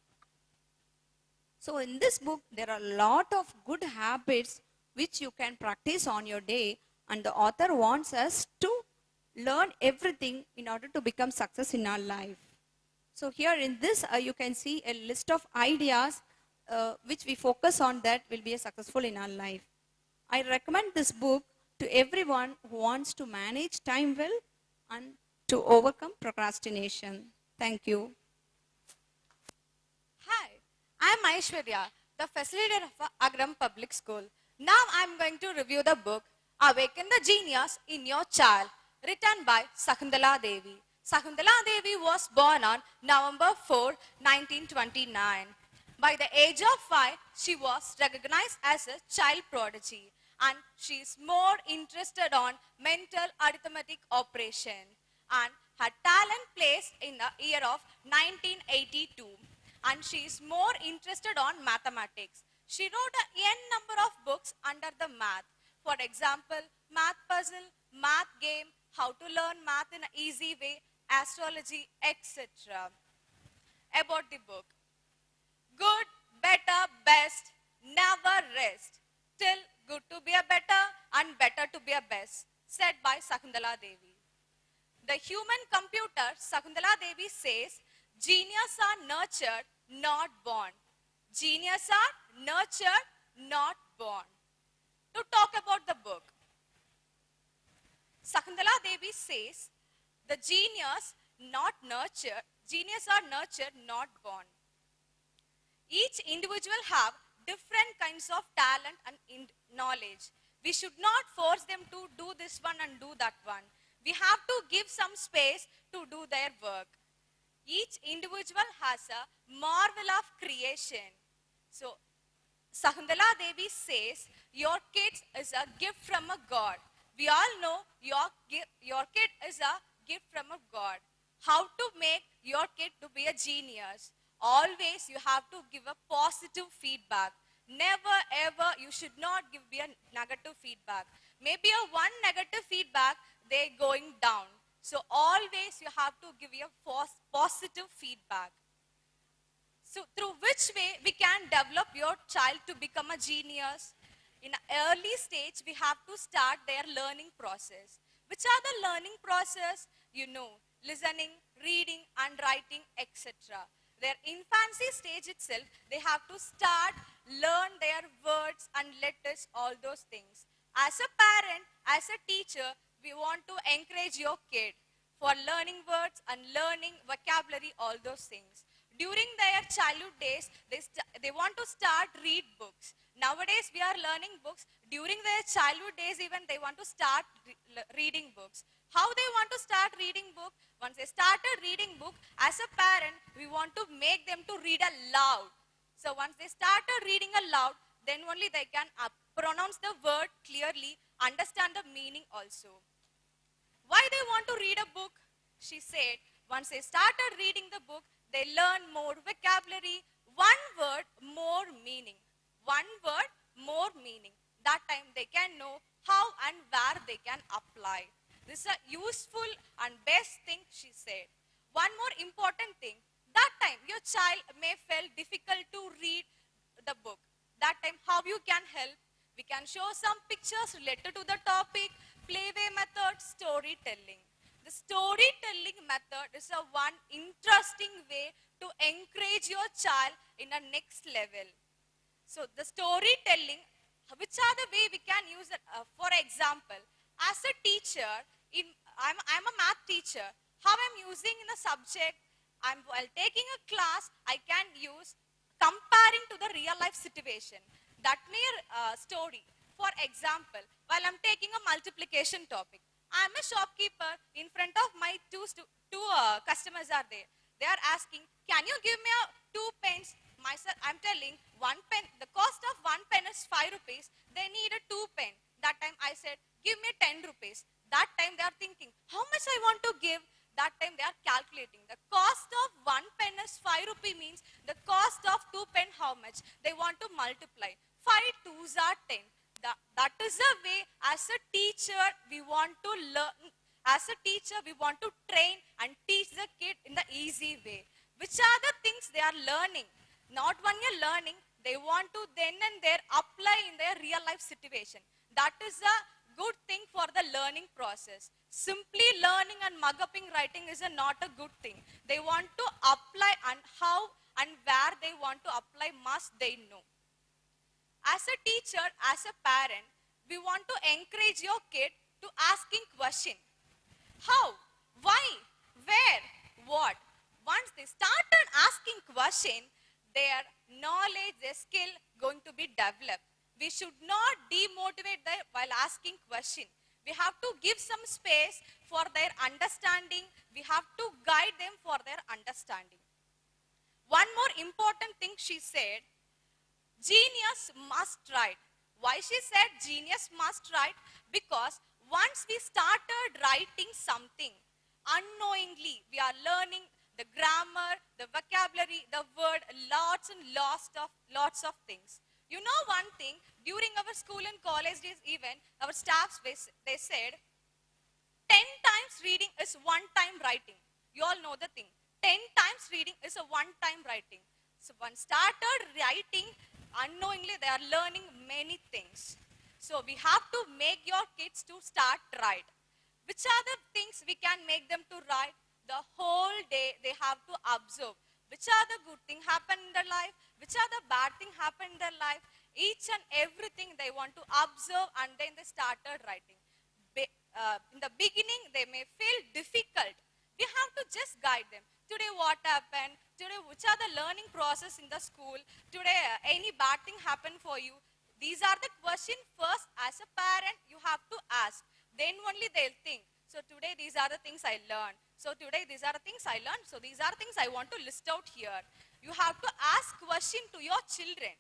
So in this book, there are a lot of good habits which you can practice on your day, and the author wants us to learn everything in order to become success in our life. So here in this, you can see a list of ideas which we focus on that will be successful in our life. I recommend this book to everyone who wants to manage time well and to overcome procrastination. Thank you. Hi, I am Aishwarya, the facilitator of Agaram Public School. Now I am going to review the book Awaken the Genius in Your Child, written by Sakuntala Devi. Sakuntala Devi was born on November 4, 1929. By the age of 5, she was recognized as a child prodigy, and she is more interested on mental arithmetic operation. And her talent placed in the year of 1982, and she is more interested on mathematics. She wrote n number of books under the math. For example, math puzzle, math game, how to learn math in an easy way, astrology, etc. About the book. Good, better, best, never rest. Till good to be a better and better to be a best, said by Sakuntala Devi. The human computer, Sakuntala Devi says, genius are nurtured, not born. Genius are nurtured, not born. To talk about the book, Sakuntala Devi says, the genius are nurtured, not born. Each individual have different kinds of talent and knowledge. We should not force them to do this one and do that one. We have to give some space to do their work. Each individual has a marvel of creation. So, Sakuntala Devi says, your kid is a gift from a God. We all know your kid is a gift from a God. How to make your kid to be a genius? Always you have to give a positive feedback. Never ever you should not give a negative feedback. Maybe a one negative feedback, they're going down. So always you have to give a positive feedback. So through which way we can develop your child to become a genius? In an early stage, we have to start their learning process. Which are the learning process? You know, listening, reading and writing, etc. Their infancy stage itself, they have to start, learn their words and letters, all those things. As a parent, as a teacher, we want to encourage your kid for learning words and learning vocabulary, all those things. During their childhood days, they want to start read books. Nowadays, we are learning books. During their childhood days, even they want to start reading books. How they want to start reading book? Once they started reading book, as a parent, we want to make them to read aloud. So once they started reading aloud, then only they can pronounce the word clearly, understand the meaning also. Why they want to read a book? She said, once they started reading the book, they learn more vocabulary, one word, more meaning. One word, more meaning. That time they can know how and where they can apply. This is a useful and best thing she said. One more important thing, That time your child may feel difficult to read the book. That time how you can help? We can show some pictures related to the topic, playway method, storytelling. The storytelling method is a one interesting way to encourage your child in a next level. So the storytelling, which are the way we can use it? For example, as a teacher, I'm a math teacher. How I'm using in a subject, while taking a class, I can use comparing to the real life situation. That mere story. For example, while I'm taking a multiplication topic, I'm a shopkeeper. In front of my two customers are there. They are asking, can you give me 2 pens? Myself, I'm telling, 1 pen, the cost of 1 pen is 5 rupees. They need a 2 pen. That time I said, give me 10 rupees. That time they are thinking, how much I want to give? That time they are calculating. The cost of 1 pen is 5 rupee means the cost of 2 pen how much? They want to multiply. 5 2s are 10. That is a way as a teacher we want to learn. As a teacher we want to train and teach the kid in the easy way. Which are the things they are learning? Not when you're learning, they want to then and there apply in their real life situation. That is a good thing for the learning process. Simply learning and mug-upping writing is not a good thing. They want to apply, and how and where they want to apply must they know. As a teacher, as a parent, we want to encourage your kid to asking question. How? Why? Where? What? Once they started asking question, their knowledge, their skill going to be developed. We should not demotivate them while asking question. We have to give some space for their understanding. We have to guide them for their understanding. One more important thing she said, genius must write. Why she said genius must write? Because once we started writing something, unknowingly we are learning the grammar, the vocabulary, the word, lots and lots of things. You know one thing, during our school and college days even, our staffs, they said, 10 times reading is 1 time writing. You all know the thing. 10 times reading is a 1 time writing. So one started writing, unknowingly they are learning many things. So we have to make your kids to start write. Which are the things we can make them to write? The whole day they have to observe. Which are the good things happen in their life? Which are the bad things happen in their life? Each and everything they want to observe, and then they started writing. In the beginning, they may feel difficult. We have to just guide them. Today what happened? Today which are the learning process in the school? Today any bad thing happened for you? These are the questions first as a parent you have to ask. Then only they'll think. So today these are the things I learned. So today these are the things I learned. So these are things I want to list out here. You have to ask question to your children.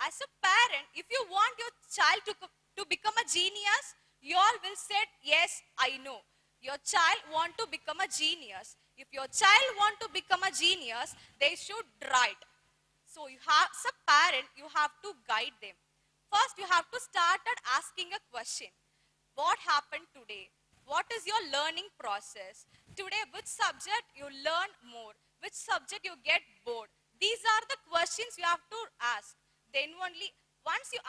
As a parent, if you want your child to become a genius, you all will say, yes, I know. Your child want to become a genius. If your child want to become a genius, they should write. So you have, as a parent, you have to guide them. First, you have to start at asking a question. What happened today? What is your learning process? Today, which subject you learn more? Which subject you get bored? These are the questions you have to ask. Then only, once you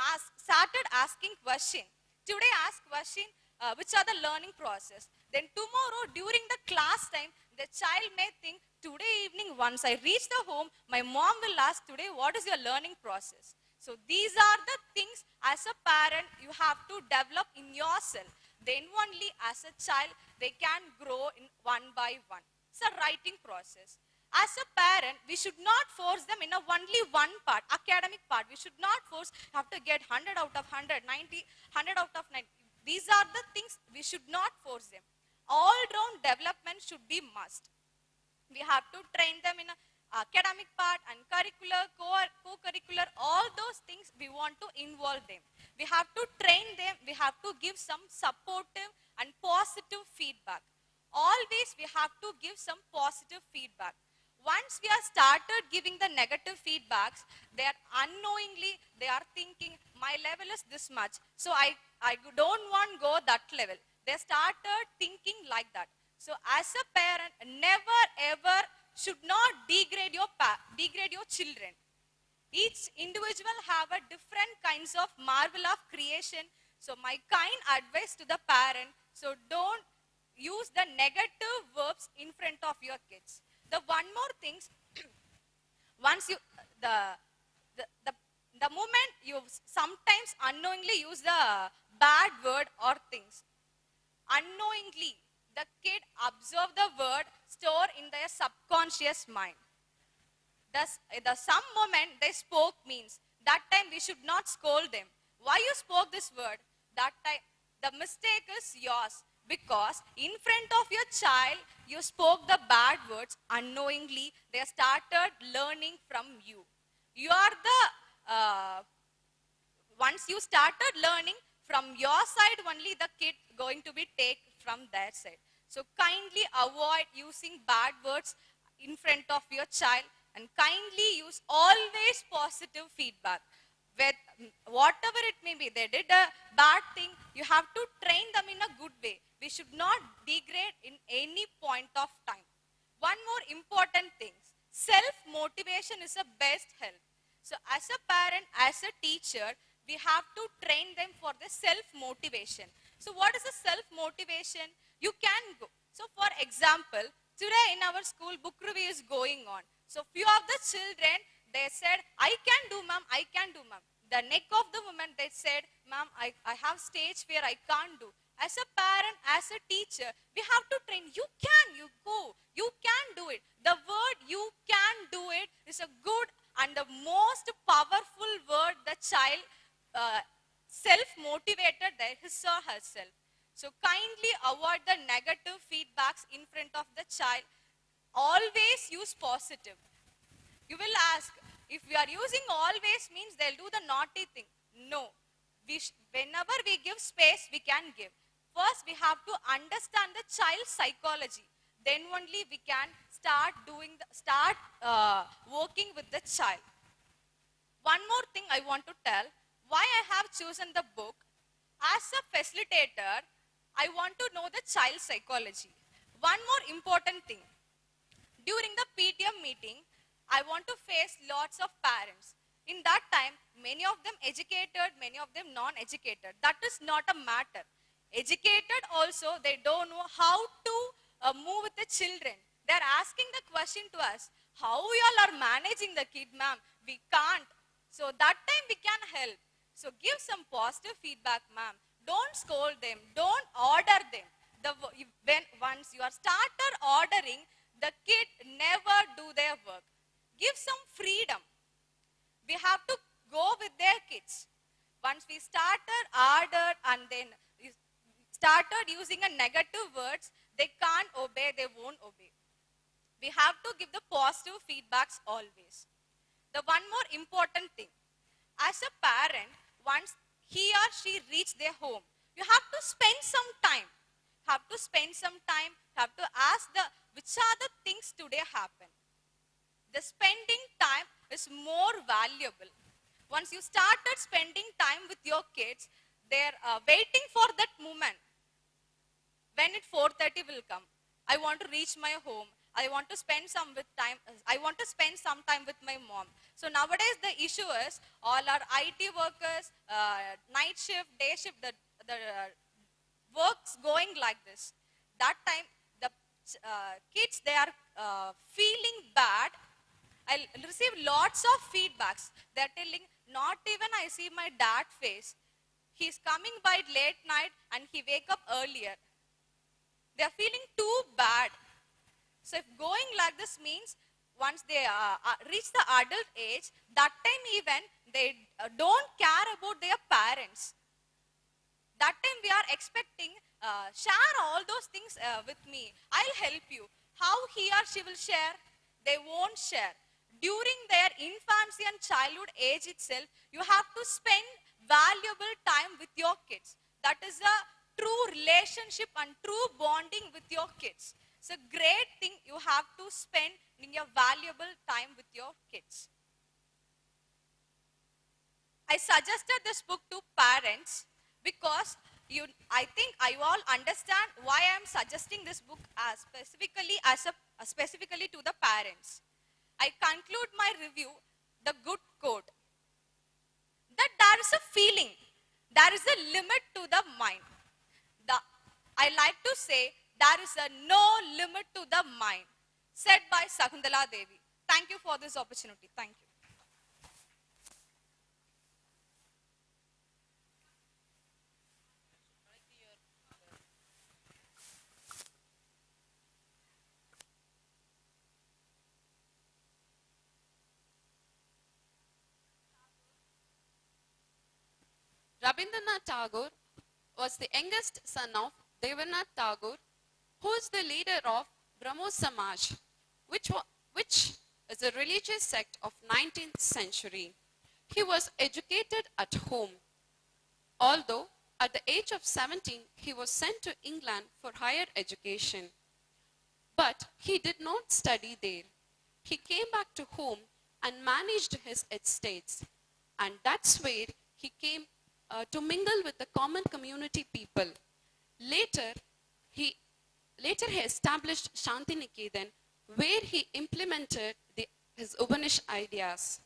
started asking question, today ask question, which are the learning process. Then tomorrow, during the class time, the child may think, today evening, once I reach the home, my mom will ask, today, what is your learning process? So these are the things as a parent you have to develop in yourself. Then only as a child, they can grow in one by one. It's a writing process. As a parent, we should not force them in only one part, academic part. We should not force, have to get 100 out of 100, 90, 100 out of 90. These are the things we should not force them. All-round development should be must. We have to train them in academic part and curricular, co-curricular, all those things we want to involve them. We have to train them, we have to give some supportive and positive feedback. Always we have to give some positive feedback. Once we have started giving the negative feedbacks, they are unknowingly, they are thinking, my level is this much, so I don't want to go that level. They started thinking like that. So as a parent, never ever should not degrade your children. Each individual have a different kinds of marvel of creation. So my kind advice to the parent, so don't use the negative verbs in front of your kids. The one more things, once you, the moment you sometimes unknowingly use the bad word or things, unknowingly the kid absorb the word, store in their subconscious mind. The some moment they spoke means, that time we should not scold them. Why you spoke this word? That time the mistake is yours, because in front of your child you spoke the bad words unknowingly. They started learning from you. You are the once you started learning from your side only, the kid going to be take from their side. So kindly avoid using bad words in front of your child, and kindly use always positive feedback. With whatever it may be, they did a bad thing, you have to train them in a good way. We should not degrade in any point of time. One more important thing, self-motivation is the best help. So as a parent, as a teacher, we have to train them for the self-motivation. So what is the self-motivation? You can go. So for example, today in our school, book review is going on. So few of the children, they said, I can do, ma'am, I can do, ma'am. The neck of the woman, they said, ma'am, I have stage fear, I can't do. As a parent, as a teacher, we have to train. You can, you go. You can do it. The word you can do it is a good and the most powerful word the child self-motivated his or herself. So kindly avoid the negative feedbacks in front of the child. Always use positive. You will ask, if we are using always means they'll do the naughty thing. No. Whenever we give space, we can give. First, we have to understand the child's psychology. Then only we can start working with the child. One more thing I want to tell, why I have chosen the book. As a facilitator, I want to know the child's psychology. One more important thing. During the PTM meeting, I want to face lots of parents. In that time, many of them educated, many of them non-educated. That is not a matter. Educated also, they don't know how to move with the children. They're asking the question to us, how we all are managing the kid, ma'am? We can't. So that time we can help. So give some positive feedback, ma'am. Don't scold them. Don't order them. Once you are started ordering, the kid never do their work. Give some freedom. We have to go with their kids. Once we started ordered and then started using a negative words, they can't obey, they won't obey. We have to give the positive feedbacks always. The one more important thing, as a parent, once he or she reach their home, you have to spend some time. Have to spend some time, have to ask which are the things today happen. The spending time is more valuable. Once you started spending time with your kids, they're waiting for that moment. When it 4:30 will come, I want to reach my home. I want to spend some time with my mom. So nowadays the issue is all our IT workers, night shift, day shift, the work's going like this. That time the kids, they are feeling bad. I receive lots of feedbacks. They're telling, not even I see my dad face. He's coming by late night and he wake up earlier. They're feeling too bad. So if going like this means, once they reach the adult age, that time even they don't care about their parents. That time we are expecting, share all those things with me. I'll help you. How he or she will share? They won't share. During their infancy and childhood age itself, you have to spend valuable time with your kids. That is a true relationship and true bonding with your kids. It's a great thing you have to spend in your valuable time with your kids. I suggested this book to parents because I think I all understand why I am suggesting this book specifically as a specifically to the parents. I conclude my review the good quote that there is a feeling, there is a limit to the mind. I like to say there is a no limit to the mind, said by Sakuntala Devi. Thank you for this opportunity. Thank you. Rabindranath Tagore was the youngest son of Devanath Tagore, who is the leader of Brahmo Samaj, which is a religious sect of 19th century. He was educated at home, although at the age of 17 he was sent to England for higher education. But he did not study there. He came back to home and managed his estates, and that's where he came to mingle with the common community people. Later he established Shantiniketan, where he implemented his Upanishad ideas.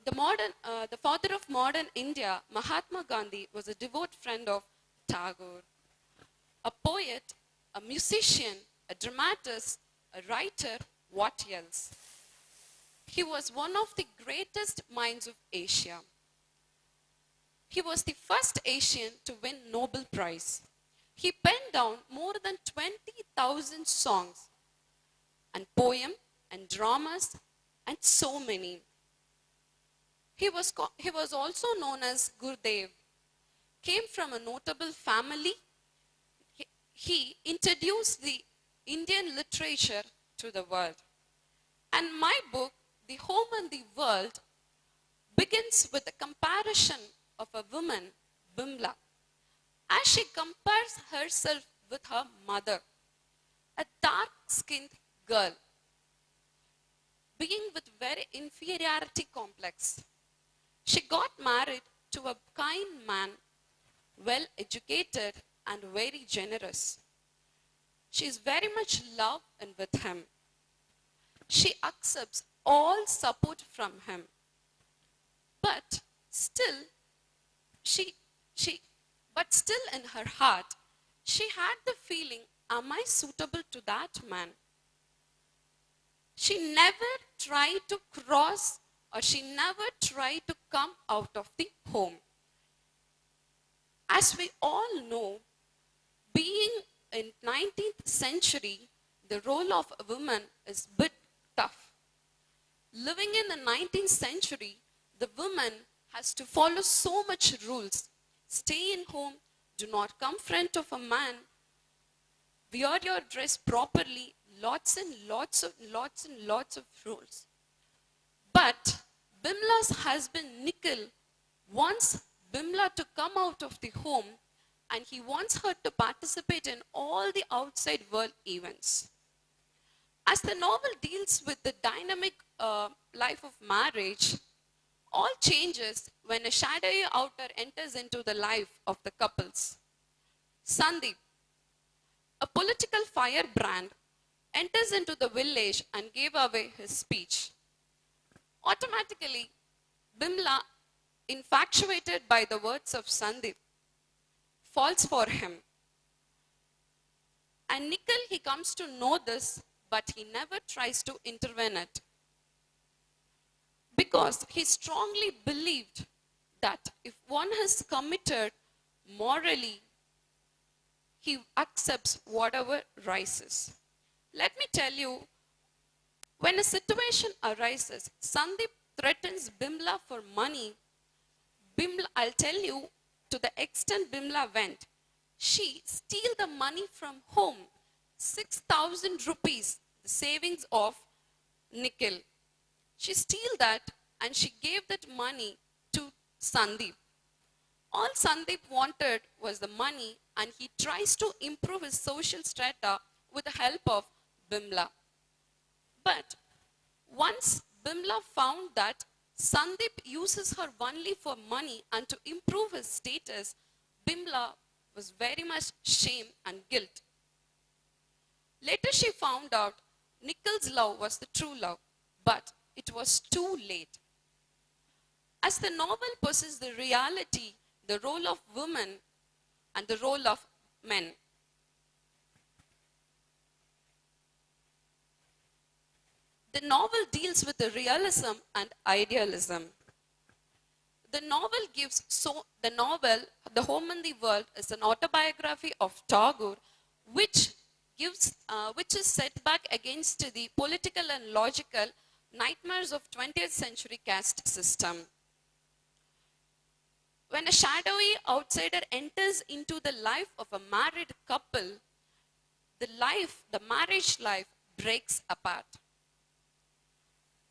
The father of modern India, Mahatma Gandhi, was a devout friend of Tagore. A poet, a musician, a dramatist, a writer, what else? He was one of the greatest minds of Asia. He was the first Asian to win Nobel Prize. He penned down more than 20,000 songs and poems and dramas and so many. He was also known as Gurudev. Came from a notable family. He introduced the Indian literature to the world. And my book, The Home and the World, begins with a comparison of a woman, Bimla, as she compares herself with her mother, a dark-skinned girl, being with very inferiority complex. She got married to a kind man, well educated and very generous. She is very much loved and with him. She accepts all support from him. But still in her heart, she had the feeling, am I suitable to that man? She never tried to cross, or she never tried to come out of the home. As we all know, being in 19th century, the role of a woman is a bit tough. Living in the 19th century, the woman has to follow so much rules. Stay in home, do not come front of a man, wear your dress properly, lots and lots of rules. But Bimla's husband Nikhil wants Bimla to come out of the home, and he wants her to participate in all the outside world events. As the novel deals with the dynamic life of marriage, all changes when a shadowy outer enters into the life of the couples. Sandeep, a political firebrand, enters into the village and gave away his speech. Automatically, Bimla, infatuated by the words of Sandeep, falls for him. And Nikhil, he comes to know this, but he never tries to intervene it. Because he strongly believed that if one has committed morally, he accepts whatever rises. Let me tell you, when a situation arises, Sandeep threatens Bimla for money. Bimla, I'll tell you to the extent Bimla went. She steal the money from home, 6,000 rupees, the savings of Nikhil. She steal that and she gave that money to Sandeep. All Sandeep wanted was the money, and he tries to improve his social strata with the help of Bimla. But once Bimla found that Sandeep uses her only for money and to improve his status, Bimla was very much shame and guilt. Later she found out Nickel's love was the true love, but it was too late. As the novel possesses the reality, the role of women and the role of men. The novel deals with the realism and idealism. The novel, The Home and the World, is an autobiography of Tagore, which is set back against the political and logical nightmares of 20th century caste system. When a shadowy outsider enters into the life of a married couple, the marriage life breaks apart.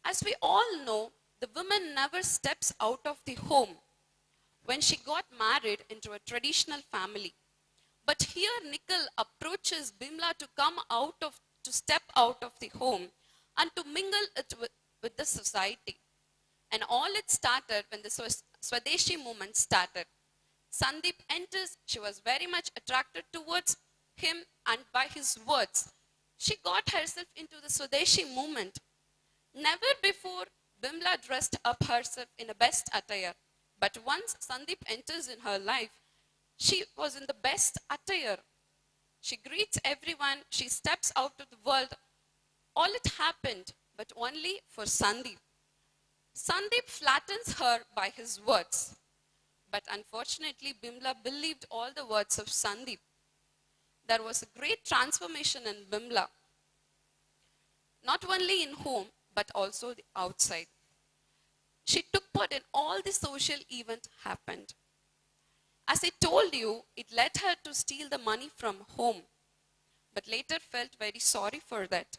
As we all know, the woman never steps out of the home when she got married into a traditional family. But here Nickel approaches Bimla to step out of the home and to mingle it with the society. And all it started when the Swadeshi movement started. Sandeep enters, she was very much attracted towards him, and by his words, she got herself into the Swadeshi movement. Never before Bimla dressed up herself in a best attire, but once Sandeep enters in her life, she was in the best attire. She greets everyone, she steps out of the world. All it happened, but only for Sandeep. Sandeep flattens her by his words. But unfortunately, Bimla believed all the words of Sandeep. There was a great transformation in Bimla. Not only in home, but also the outside. She took part in all the social events happened. As I told you, it led her to steal the money from home, but later felt very sorry for that.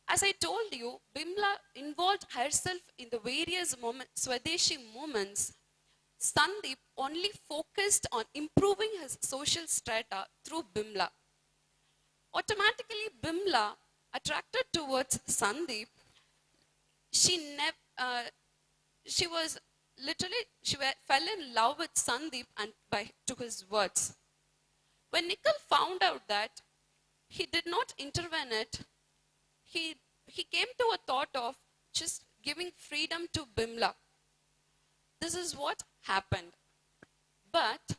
As I told you, Bimla involved herself in the various Swadeshi movements. Sandeep only focused on improving his social strata through Bimla. Automatically, Bimla, attracted towards Sandeep, she fell in love with Sandeep and to his words. When Nickel found out that he did not intervene it, he came to a thought of just giving freedom to Bimla. This is what happened. But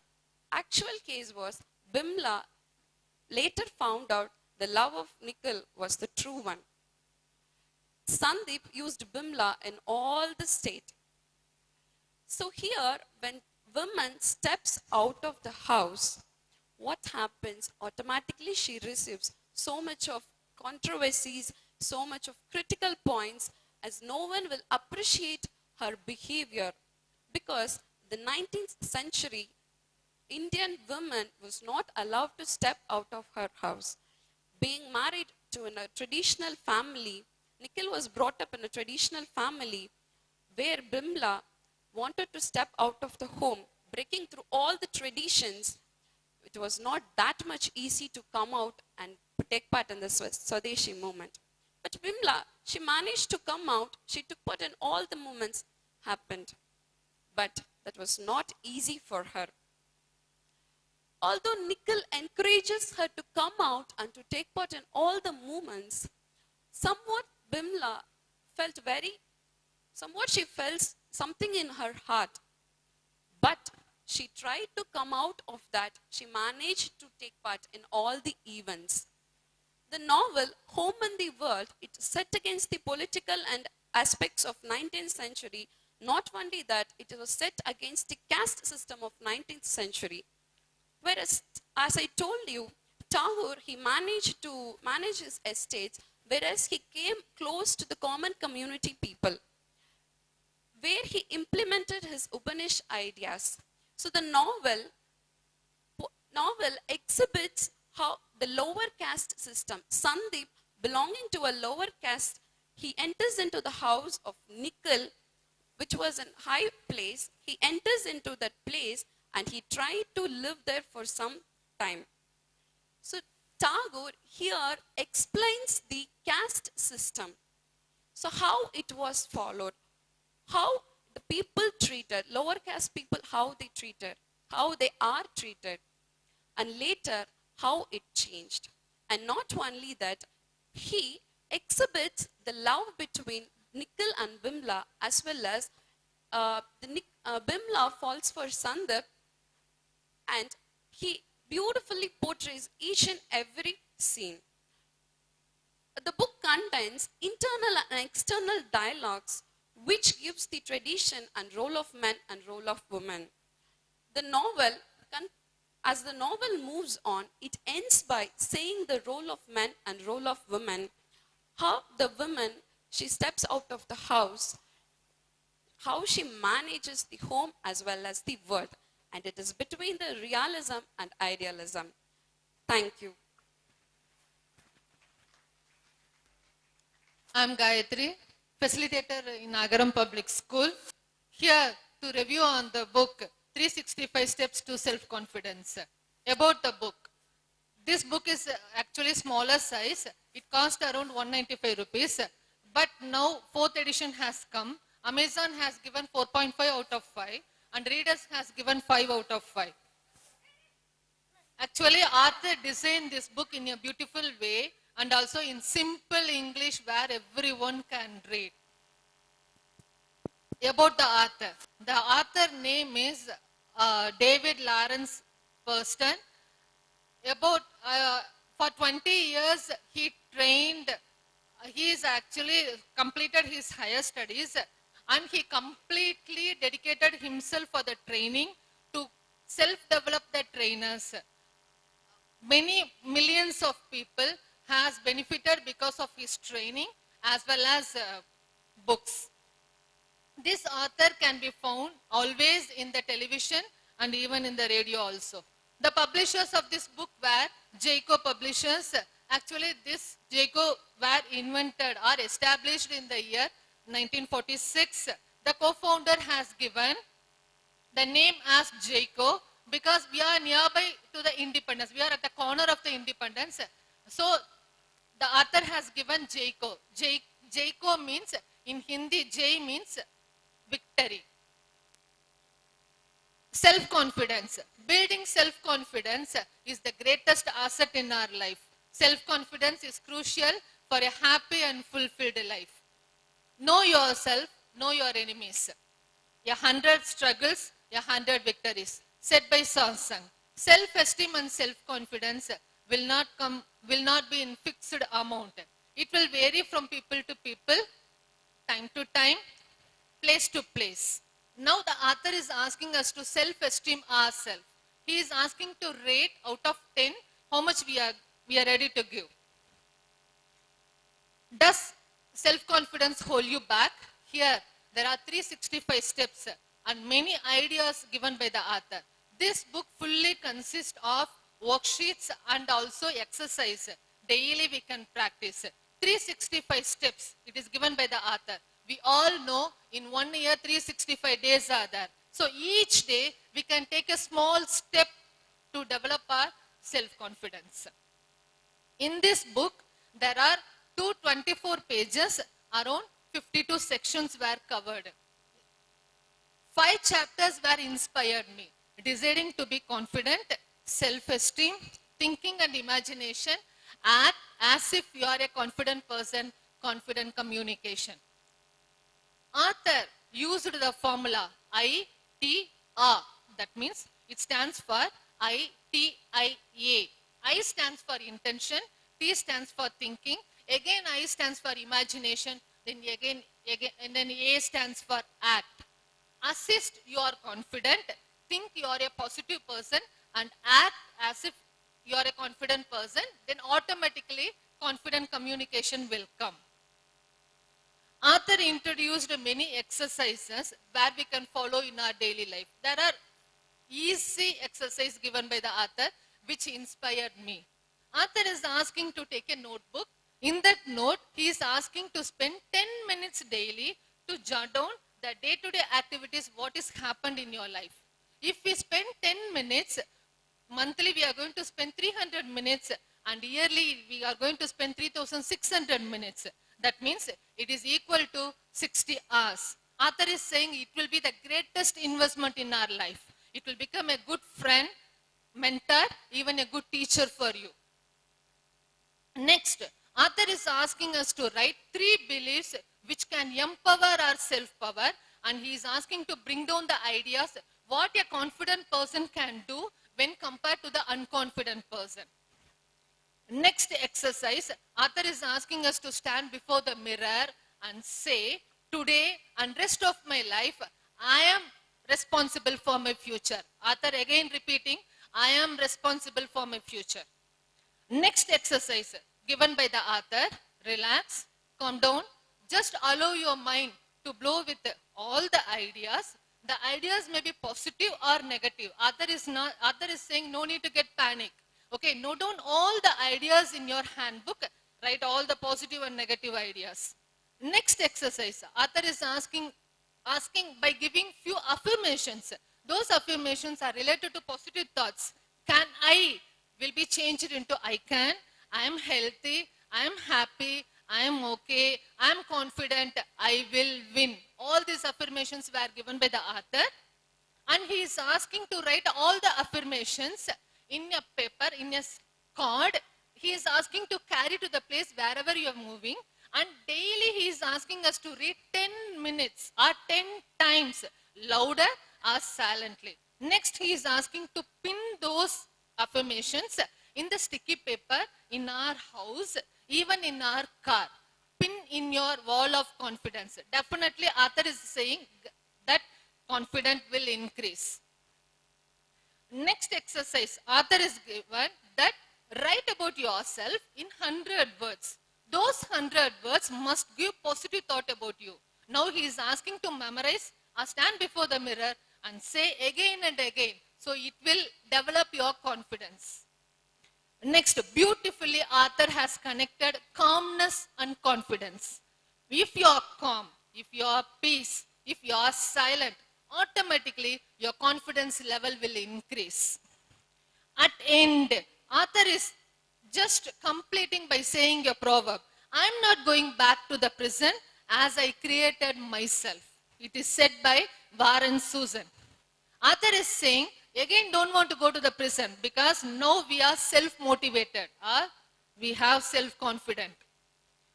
actual case was Bimla later found out the love of Nickel was the true one. Sandeep used Bimla in all the state. So here, when woman steps out of the house, what happens? Automatically she receives so much of controversies, so much of critical points, as no one will appreciate her behavior, because the 19th century Indian woman was not allowed to step out of her house. Being married to a traditional family, Nickel was brought up in a traditional family where Bimla wanted to step out of the home, breaking through all the traditions. It was not that much easy to come out and take part in the Swadeshi movement. But Bimla, she managed to come out. She took part in all the movements happened. But that was not easy for her. Although Nickel encourages her to come out and to take part in all the movements, somewhat Bimla she felt something in her heart. But she tried to come out of that. She managed to take part in all the events. The novel, Home and the World, it is set against the political and aspects of 19th century. Not only that, it was set against the caste system of 19th century. Whereas, as I told you, Tagore, he managed to manage his estates, whereas he came close to the common community people, where he implemented his Upanishad ideas. So the novel exhibits how the lower caste system, Sandeep, belonging to a lower caste, he enters into the house of Nickel, which was a high place. He enters into that place and he tried to live there for some time. So Tagore here explains the caste system. So how it was followed, how the people treated, lower caste people, how they treated, how they are treated. And later, how it changed. And not only that, he exhibits the love between Nikhil and Bimla, as well as Bimla falls for Sandip, and he beautifully portrays each and every scene. The book contains internal and external dialogues which gives the tradition and role of men and role of women. The novel, as the novel moves on, it ends by saying the role of men and role of women. How the woman, she steps out of the house, how she manages the home as well as the world. And it is between the realism and idealism. Thank you. I'm Gayatri, facilitator in Agaram Public School, here to review on the book 365 Steps to Self-Confidence. About the book. This book is actually smaller size. It cost around 195 rupees. But now 4th edition has come. Amazon has given 4.5 out of 5 and readers has given 5 out of 5. Actually, author designed this book in a beautiful way and also in simple English where everyone can read. About the author. The author name is David Lawrence Purston. About for 20 years he trained, he is actually completed his higher studies and he completely dedicated himself for the training to self-develop the trainers. Many millions of people has benefited because of his training as well as books. This author can be found always in the television and even in the radio also. The publishers of this book were Jayco Publishers. Actually, this Jayco were invented or established in the year 1946. The co-founder has given the name as Jayco because we are nearby to the Independence. We are at the corner of the Independence. So, the author has given Jayco. Jayco means, in Hindi, Jay means victory. Self-confidence. Building self-confidence is the greatest asset in our life. Self-confidence is crucial for a happy and fulfilled life. Know yourself, know your enemies. 100 struggles, 100 victories. Said by Sansang. Self-esteem and self-confidence will not be in fixed amount. It will vary from people to people, time to time, place to place. Now the author is asking us to self-esteem ourselves. He is asking to rate out of 10 how much we are ready to give. Does self-confidence hold you back? Here there are 365 steps and many ideas given by the author. This book fully consists of worksheets and also exercise. Daily we can practice. 365 steps it is given by the author. We all know in 1 year 365 days are there. So each day we can take a small step to develop our self-confidence. In this book there are 224 pages, around 52 sections were covered. 5 chapters were inspired me. Deciding to be confident, self-esteem, thinking and imagination, act as if you are a confident person, confident communication. Author used the formula ITR. That means it stands for ITIA. I stands for intention, T stands for thinking, again I stands for imagination, then again and then A stands for act. Assist you are confident, think you are a positive person and act as if you are a confident person, then automatically confident communication will come. Author introduced many exercises where we can follow in our daily life. There are easy exercises given by the author which inspired me. Author is asking to take a notebook. In that note, he is asking to spend 10 minutes daily to jot down the day-to-day activities, what has happened in your life. If we spend 10 minutes, monthly we are going to spend 300 minutes and yearly we are going to spend 3,600 minutes. That means it is equal to 60 hours. Author is saying it will be the greatest investment in our life. It will become a good friend mentor, even a good teacher for you. Next, author is asking us to write 3 beliefs which can empower our self-power, and he is asking to bring down the ideas what a confident person can do when compared to the unconfident person. Next exercise, author is asking us to stand before the mirror and say, today and rest of my life, I am responsible for my future. Author again repeating, I am responsible for my future. Next exercise given by the author, relax, calm down, just allow your mind to blow with all the ideas. The ideas may be positive or negative. Author is saying no need to get panic. Okay, note down all the ideas in your handbook, write all the positive and negative ideas. Next exercise, author is asking by giving few affirmations. Those affirmations are related to positive thoughts. Can I will be changed into I can, I am healthy, I am happy, I am okay, I am confident, I will win. All these affirmations were given by the author, and he is asking to write all the affirmations in a paper, in a card. He is asking to carry to the place wherever you are moving, and daily he is asking us to read 10 minutes or 10 times, louder or silently. Next, he is asking to pin those affirmations in the sticky paper in our house, even in our car. Pin in your wall of confidence. Definitely author is saying that confidence will increase. Next exercise, author is given that write about yourself in 100 words. Those 100 words must give positive thought about you. Now he is asking to memorize or stand before the mirror and say again and again. So it will develop your confidence. Next, beautifully author has connected calmness and confidence. If you are calm, if you are peace, if you are silent, automatically your confidence level will increase. At end, author is just completing by saying a proverb. I am not going back to the prison as I created myself. It is said by Warren Susan. Author is saying, again don't want to go to the prison because now we are self-motivated or we have self-confident.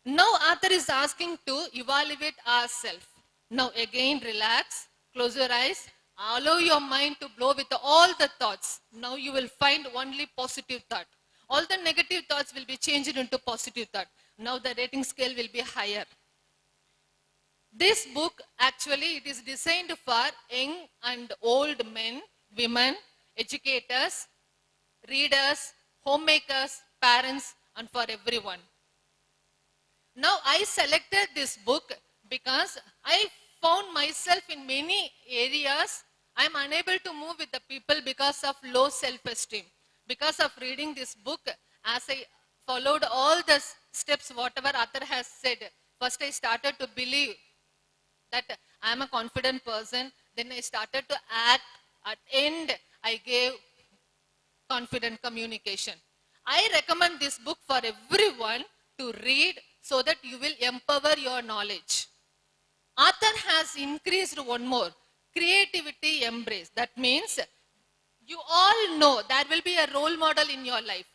Now author is asking to evaluate ourselves. Now again relax, close your eyes, allow your mind to blow with all the thoughts. Now you will find only positive thought. All the negative thoughts will be changed into positive thought. Now the rating scale will be higher. This book actually it is designed for young and old men, women, educators, readers, homemakers, parents, and for everyone. Now I selected this book because I found myself in many areas. I am unable to move with the people because of low self-esteem. Because of reading this book, as I followed all the steps, whatever author has said, first I started to believe that I am a confident person. Then I started to act. At end, I gave confident communication. I recommend this book for everyone to read so that you will empower your knowledge. Author has increased one more, creativity embrace. That means you all know there will be a role model in your life.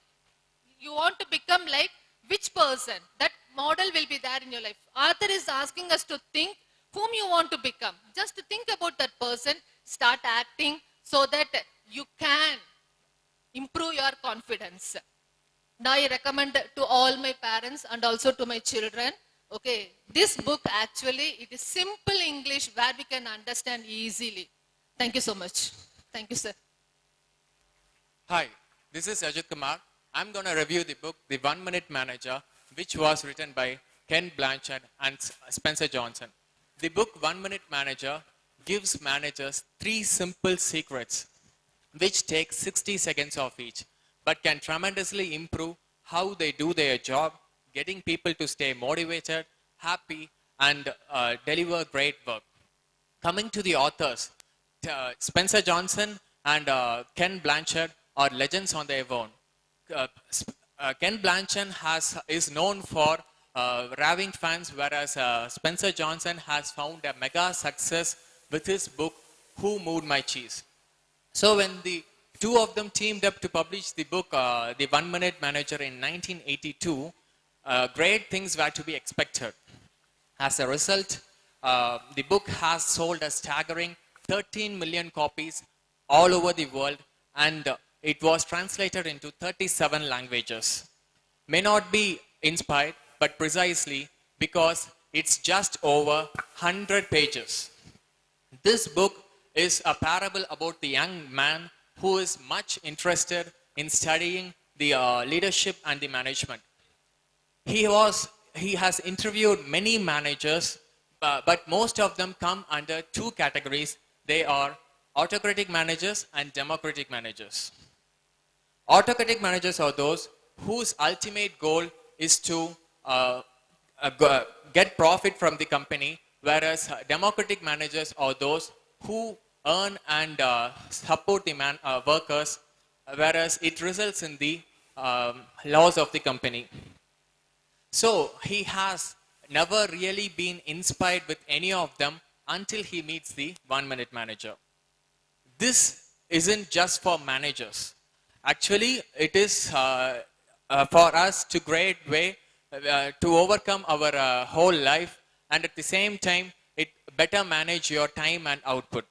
You want to become like which person? That model will be there in your life. Author is asking us to think whom you want to become. Just think about that person, start acting so that you can improve your confidence. Now I recommend to all my parents and also to my children, okay, this book actually, it is simple English where we can understand easily. Thank you so much. Thank you, sir. Hi, this is Ajit Kumar. I'm going to review the book, The 1 Minute Manager, which was written by Ken Blanchard and Spencer Johnson. The book 1 Minute Manager gives managers 3 simple secrets which take 60 seconds of each, but can tremendously improve how they do their job, getting people to stay motivated, happy, and deliver great work. Coming to the authors, Spencer Johnson and Ken Blanchard are legends on their own. Ken Blanchard is known for raving fans, whereas Spencer Johnson has found a mega success with his book, Who Moved My Cheese? So when the two of them teamed up to publish the book, The 1 Minute Manager, in 1982. Great things were to be expected. As a result, the book has sold a staggering 13 million copies all over the world, and it was translated into 37 languages. May not be inspired, but precisely because it's just over 100 pages. This book is a parable about the young man who is much interested in studying the leadership and the management. He has interviewed many managers, but most of them come under two categories. They are autocratic managers and democratic managers. Autocratic managers are those whose ultimate goal is to get profit from the company, whereas democratic managers are those who earn and support the workers, whereas it results in the laws of the company. So he has never really been inspired with any of them until he meets the 1 Minute Manager. This isn't just for managers. Actually, it is for us to great way to overcome our whole life, and at the same time, it better manage your time and output.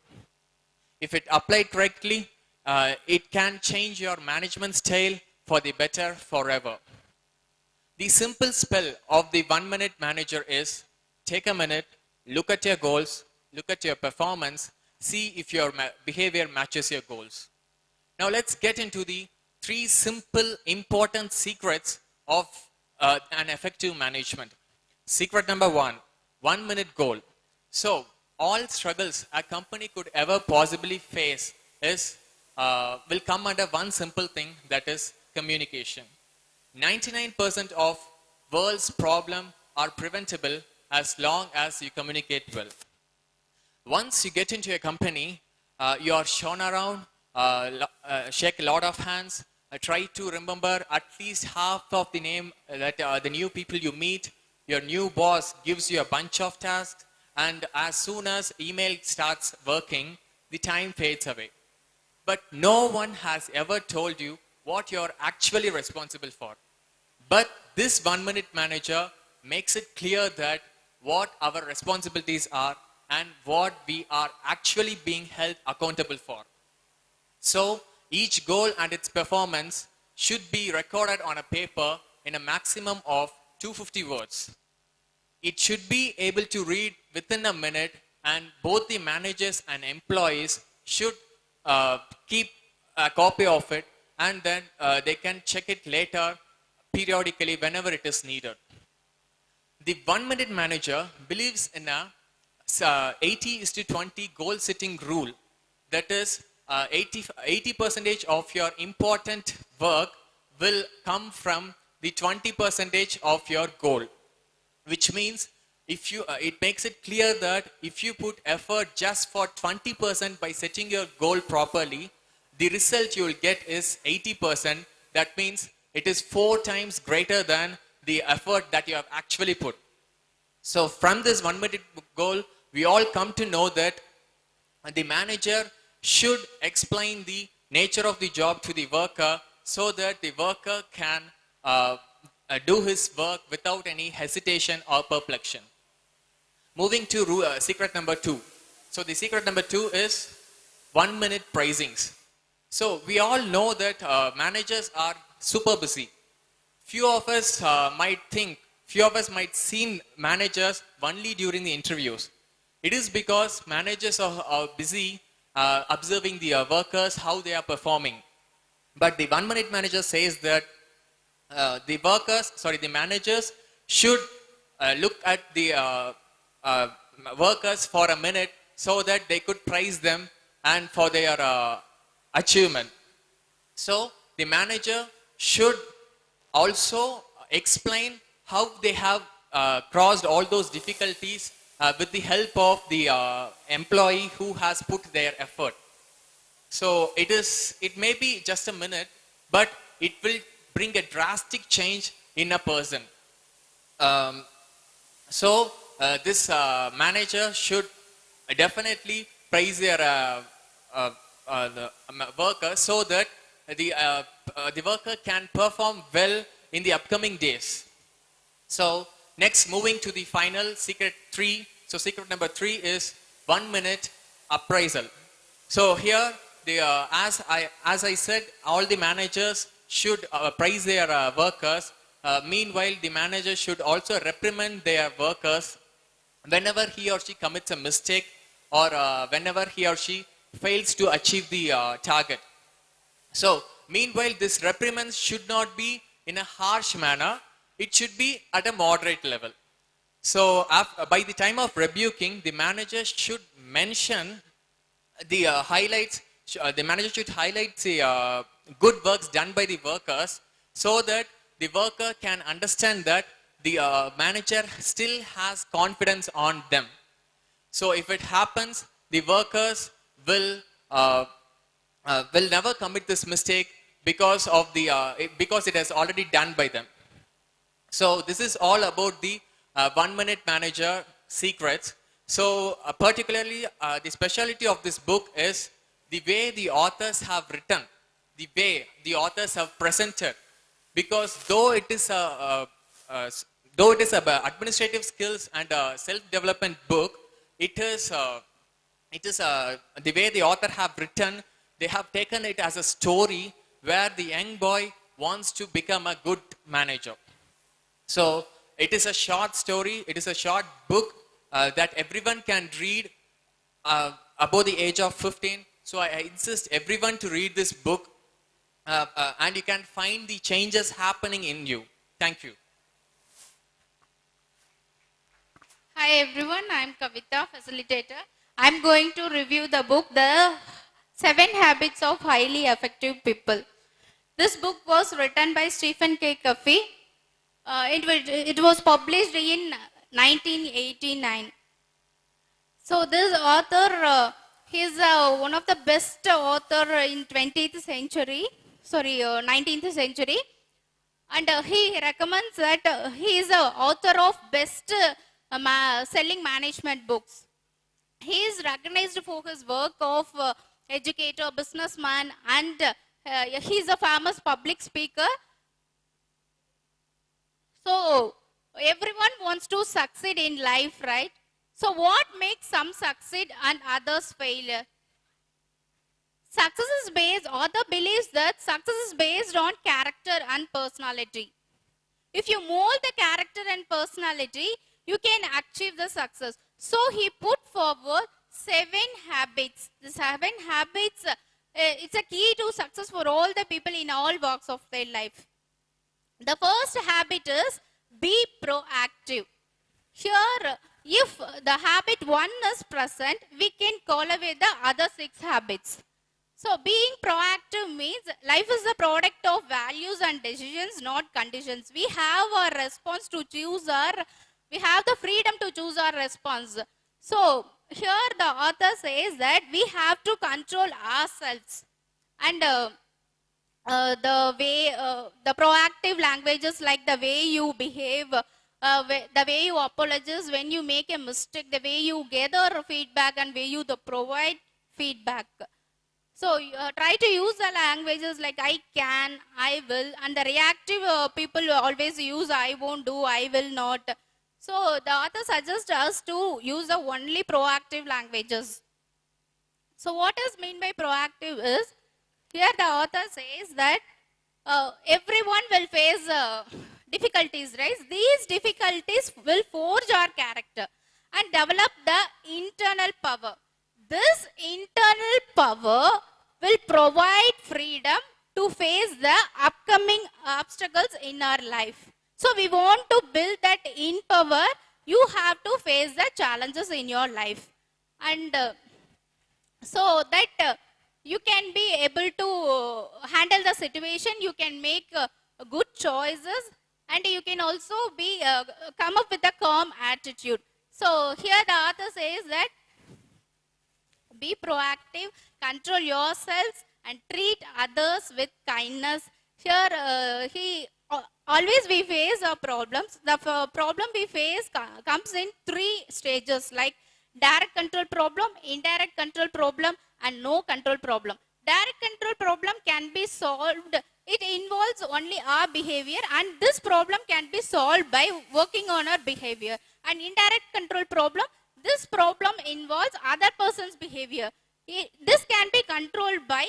If it applied correctly, it can change your management style for the better forever. The simple spell of the 1 Minute Manager is: take a minute, look at your goals, look at your performance, see if your behavior matches your goals. Now let's get into the 3 simple important secrets of an effective management. Secret number 1, 1 minute goal. So all struggles a company could ever possibly face will come under one simple thing, that is communication. 99% of world's problems are preventable as long as you communicate well. Once you get into a company, you are shown around, shake a lot of hands, try to remember at least half of the name that the new people you meet. Your new boss gives you a bunch of tasks, and as soon as email starts working, the time fades away. But no one has ever told you what you're actually responsible for. But this 1 Minute Manager makes it clear that what our responsibilities are and what we are actually being held accountable for. So each goal and its performance should be recorded on a paper in a maximum of 250 words. It should be able to read within a minute, and both the managers and employees should keep a copy of it, and then they can check it later periodically whenever it is needed. The 1 Minute Manager believes in a 80:20 goal setting rule. That is, 80% of your important work will come from the 20% of your goal, which means it makes it clear that if you put effort just for 20% by setting your goal properly, the result you will get is 80%. That means it is 4 times greater than the effort that you have actually put. So from this 1 minute goal, we all come to know that the manager should explain the nature of the job to the worker so that the worker can do his work without any hesitation or perplexion. Moving to secret number 2. So the secret number 2 is 1 minute praisings. So we all know that managers are super busy. Few of us might see managers only during the interviews. It is because managers are busy observing the workers, how they are performing. But the 1 minute manager says that the managers should look at the workers for a minute so that they could praise them and for their achievement. So the manager should also explain how they have crossed all those difficulties with the help of the employee who has put their effort. So it may be just a minute, but it will bring a drastic change in a person. This manager should definitely praise their worker so that the worker can perform well in the upcoming days. So next, moving to the final secret 3. So secret number 3 is 1 minute appraisal. So here, as I said, all the managers should praise their workers. Meanwhile, the manager should also reprimand their workers whenever he or she commits a mistake or whenever he or she fails to achieve the target. So, meanwhile, this reprimand should not be in a harsh manner. It should be at a moderate level. So, by the time of rebuking, the manager should mention the highlights. The manager should highlight the good works done by the workers so that the worker can understand that the manager still has confidence on them. So if it happens, the workers will never commit this mistake because of because it has already done by them. So this is all about the 1 minute manager secrets. So particularly the specialty of this book is the way the authors have written, the way the authors have presented. Because though it is a administrative skills and a self-development book, it is the way the author have written. They have taken it as a story where the young boy wants to become a good manager. So it is a short story. It is a short book that everyone can read above the age of 15. So I insist everyone to read this book. And you can find the changes happening in you. Thank you. Hi everyone, I am Kavita, facilitator. I am going to review the book, The 7 Habits of Highly Effective People. This book was written by Stephen K. Covey. It was published in 1989. So this author, he is one of the best author in 19th century. And he recommends that he is the author of best selling management books. He is recognized for his work of educator, businessman, and he is a famous public speaker. So everyone wants to succeed in life, right? So what makes some succeed and others fail? Success is based, author believes that success is based on character and personality. If you mold the character and personality, you can achieve the success. So he put forward 7 habits. The 7 habits, it's a key to success for all the people in all walks of their life. The first habit is be proactive. Here, if the habit 1 is present, we can call away the other 6 habits. So being proactive means life is a product of values and decisions, not conditions. We have our response to choose we have the freedom to choose our response. So here the author says that we have to control ourselves. And the proactive languages like the way you behave, the way you apologize when you make a mistake, the way you gather feedback and way you provide feedback. So try to use the languages like I can, I will, and the reactive people always use I won't do, I will not. So the author suggests us to use the only proactive languages. So what is meant by proactive is, here the author says that everyone will face difficulties, right? These difficulties will forge our character and develop the internal power. This internal power will provide freedom to face the upcoming obstacles in our life. So we want to build that in power. You have to face the challenges in your life. And so that you can be able to handle the situation, you can make good choices, and you can also be come up with a calm attitude. So here the author says that be proactive, control yourselves, and treat others with kindness. Here, always we face our problems. The problem we face comes in 3 stages, like direct control problem, indirect control problem, and no control problem. Direct control problem can be solved. It involves only our behavior, and this problem can be solved by working on our behavior. And indirect control problem, this problem involves other person's behavior. This can be controlled by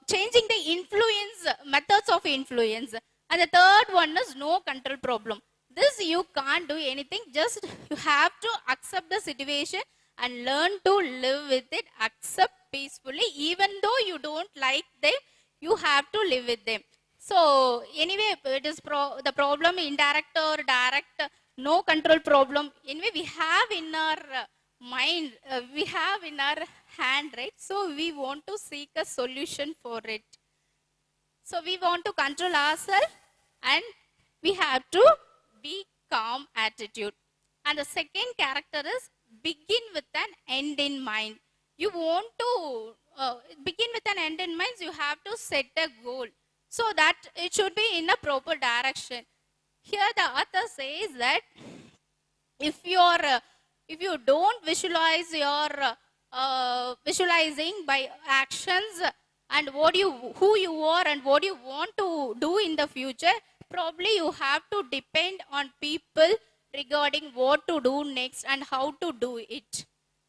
changing the influence, methods of influence. And the third one is no control problem. This you can't do anything, just you have to accept the situation and learn to live with it, accept peacefully, even though you don't like them, you have to live with them. So anyway, it is the problem indirect or direct, no control problem. Anyway, we have in our mind, we have in our hand, right? So we want to seek a solution for it. So we want to control ourselves, and we have to be calm attitude. And the second character is begin with an end in mind. You want to begin with an end in mind, you have to set a goal so that it should be in a proper direction. Here the author says that if you don't visualize your visualizing by actions and who you are and what you want to do in the future, probably you have to depend on people regarding what to do next and how to do it.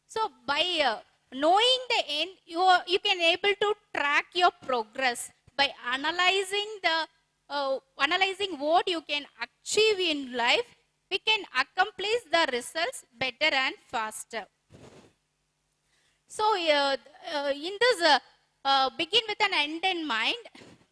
So by knowing the end, you can able to track your progress by analyzing what you can achieve in life. We can accomplish the results better and faster. So in this begin with an end in mind,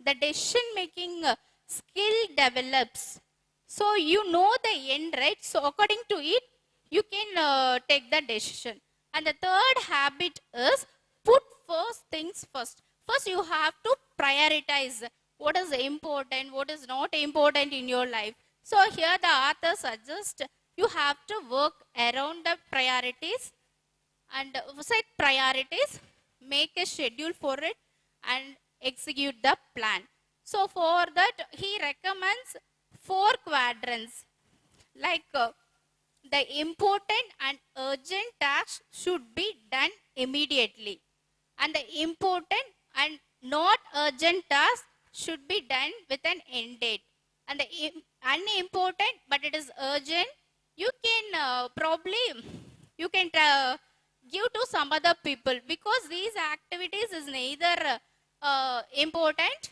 the decision making skill develops. So you know the end, right? So according to it, you can take the decision. And the third habit is put first things first. First you have to prioritize what is important, what is not important in your life. So here the author suggests you have to work around the priorities and set priorities, make a schedule for it, and execute the plan. So for that he recommends 4 quadrants, like the important and urgent tasks should be done immediately, and the important and not urgent tasks should be done with an end date, and the unimportant but it is urgent, you can you can give to some other people, because these activities is neither important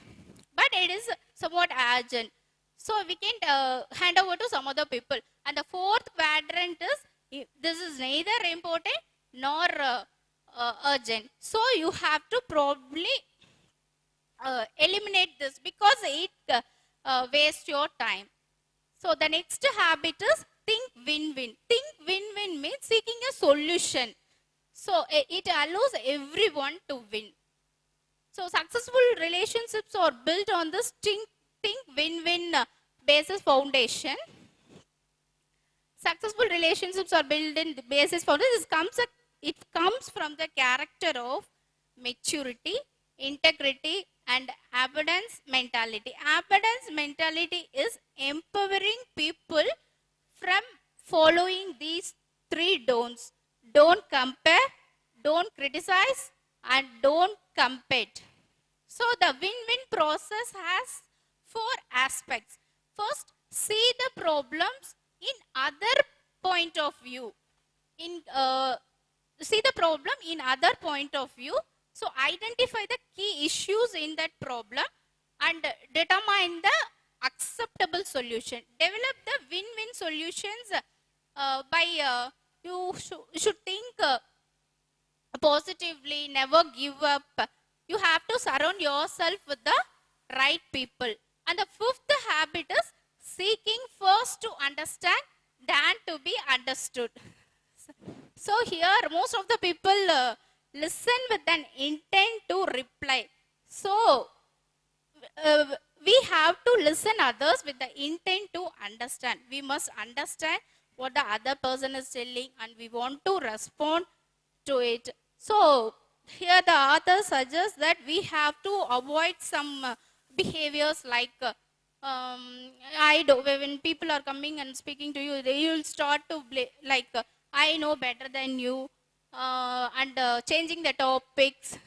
but it is somewhat urgent. So we can hand over to some other people. And the 4th quadrant is this is neither important nor urgent. So you have to probably eliminate this, because it wastes your time. So the next habit is think win-win. Think win-win means seeking a solution. So it allows everyone to win. So successful relationships are built on this think win-win basis foundation. Successful relationships are built in the basis foundation. It comes from the character of maturity, integrity, and abundance mentality. Abundance mentality is empowering people from following these 3 don'ts. Don't compare, don't criticize, and don't compete. So the win-win process has 4 aspects. First, see the problems in other point of view. See the problem in other point of view. So identify the key issues in that problem and determine the acceptable solution. Develop the win-win solutions by you should think positively, never give up. You have to surround yourself with the right people. And the 5th habit is seeking first to understand than to be understood. So here most of the people listen with an intent to reply. So we have to listen others with the intent to understand. We must understand what the other person is telling and we want to respond to it. So here the author suggests that we have to avoid some behaviors like when people are coming and speaking to you, they will start to I know better than you, and changing the topics,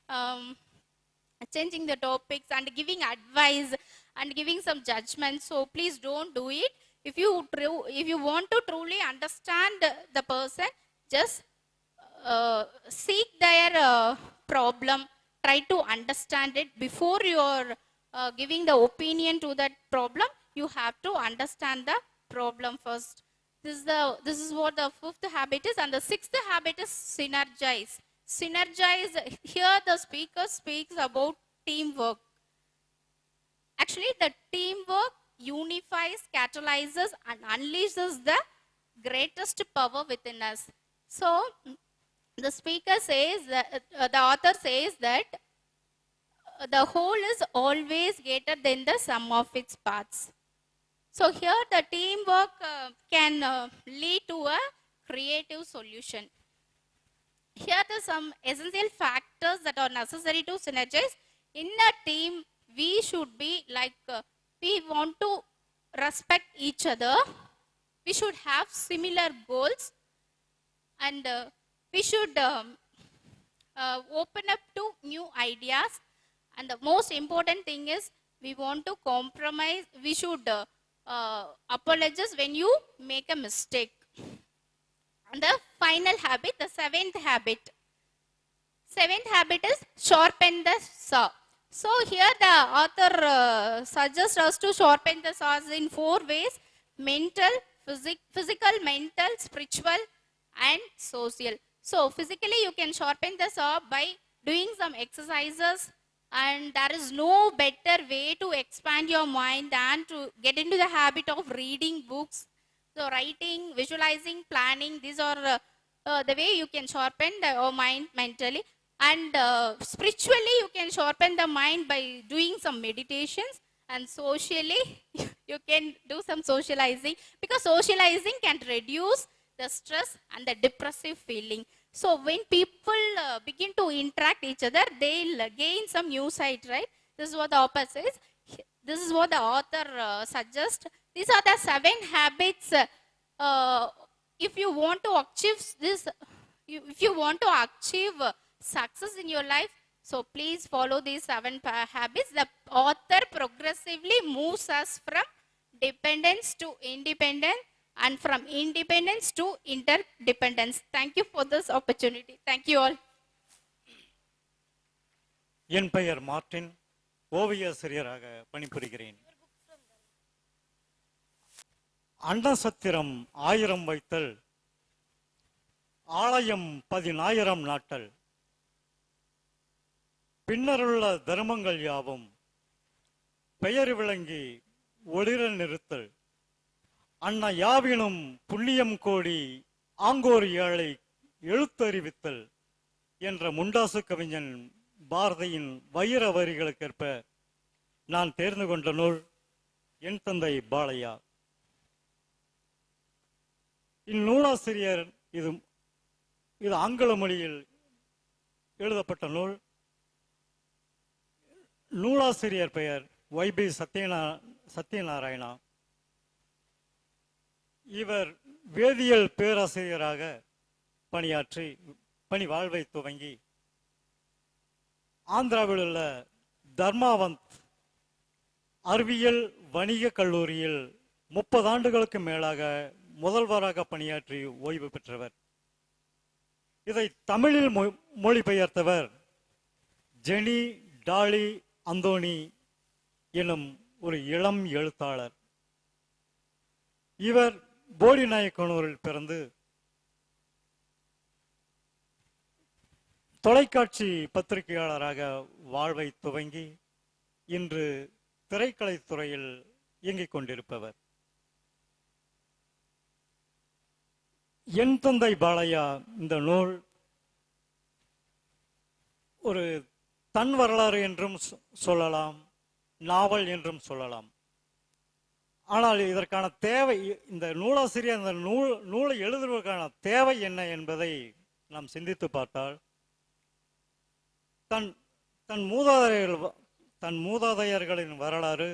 um, and giving advice and giving some judgment. So please don't do it. If you want to truly understand the person, just seek their problem, try to understand it. Before you are giving the opinion to that problem, you have to understand the problem first. This is what the fifth habit is. And the sixth habit is synergize. Synergize, here the speaker speaks about teamwork. Actually, the teamwork unifies, catalyzes, and unleashes the greatest power within us. So the speaker says that, the author says that the whole is always greater than the sum of its parts. So here the teamwork can lead to a creative solution. Here are some essential factors that are necessary to synergize. In a team, we should be like, we want to respect each other. We should have similar goals, and we should open up to new ideas. And the most important thing is, we want to compromise. We should apologize when you make a mistake. And the final habit, the seventh habit. Seventh habit is sharpen the saw. So here the author suggests us to sharpen the saws in 4 ways: mental, physical, mental, spiritual, and social. So physically you can sharpen the saw by doing some exercises, and there is no better way to expand your mind than to get into the habit of reading books. So writing, visualizing, planning, these are the way you can sharpen your mind mentally. And spiritually, you can sharpen the mind by doing some meditations. And socially, you can do some socializing, because socializing can reduce the stress and the depressive feeling. So when people begin to interact each other, they'll gain some new sight, right? This is what the author says. This is what the author suggests. These are the 7 habits. If you want to achieve this, if you want to achieve success in your life, so please follow these 7 habits. The author progressively moves us from dependence to independence, and from independence to interdependence. Thank you for this opportunity. Thank you all. என் பெயர் Martin, ஓவியாசிரியராக பணிபுரிகிறேன். அன்னசத்திரம் 1000 வைத்தல், ஆலயம் 10000 நாட்டல், பின்னருள்ள தர்மங்கள் யாவும் பெயர் விளங்கி ஒளிர நிறுத்தல், அன்ன யாவினும் புண்ணியம் கோடி ஆங்கோர் ஏழை எழுத்தறிவித்தல் என்ற முண்டாசு கவிஞன் பாரதியின் வைர வரிகளுக்கேற்ப நான் தேர்ந்து கொண்ட நூல் என் தந்தை பாலையா. இந்நூலாசிரியர் இது ஆங்கில மொழியில் எழுதப்பட்ட நூல். நூலாசிரியர் பெயர் YB சத்யநாராயணா. இவர் வேதியியல் பேராசிரியராக பணியாற்றி பணி வாழ்வை துவங்கி ஆந்திராவில் உள்ள தர்மாவந்த் அறிவியல் வணிக கல்லூரியில் 30 ஆண்டுகளுக்கு மேலாக முதல்வராக பணியாற்றி ஓய்வு பெற்றவர். இதை தமிழில் மொழிபெயர்த்தவர் ஜெனி டாலி அந்தோணி எனும் ஒரு இளம் எழுத்தாளர். இவர் போடிநாயக்கனூரில் பிறந்து தொலைக்காட்சி பத்திரிகையாளராக வாழ்வை துவங்கி இன்று திரைக்கலைத்துறையில் இயங்கிக் கொண்டிருப்பவர். என் தந்தை பாலையா இந்த நூல் ஒரு தன் வரலாறு என்றும் சொல்லலாம், நாவல் என்றும் சொல்லலாம். ஆனால் இதற்கான தேவை, இந்த நூலாசிரியர் இந்த நூலை எழுதுவதற்கான தேவை என்ன என்பதை நாம் சிந்தித்து பார்த்தால், தன் மூதாதையர்களின் வரலாறு,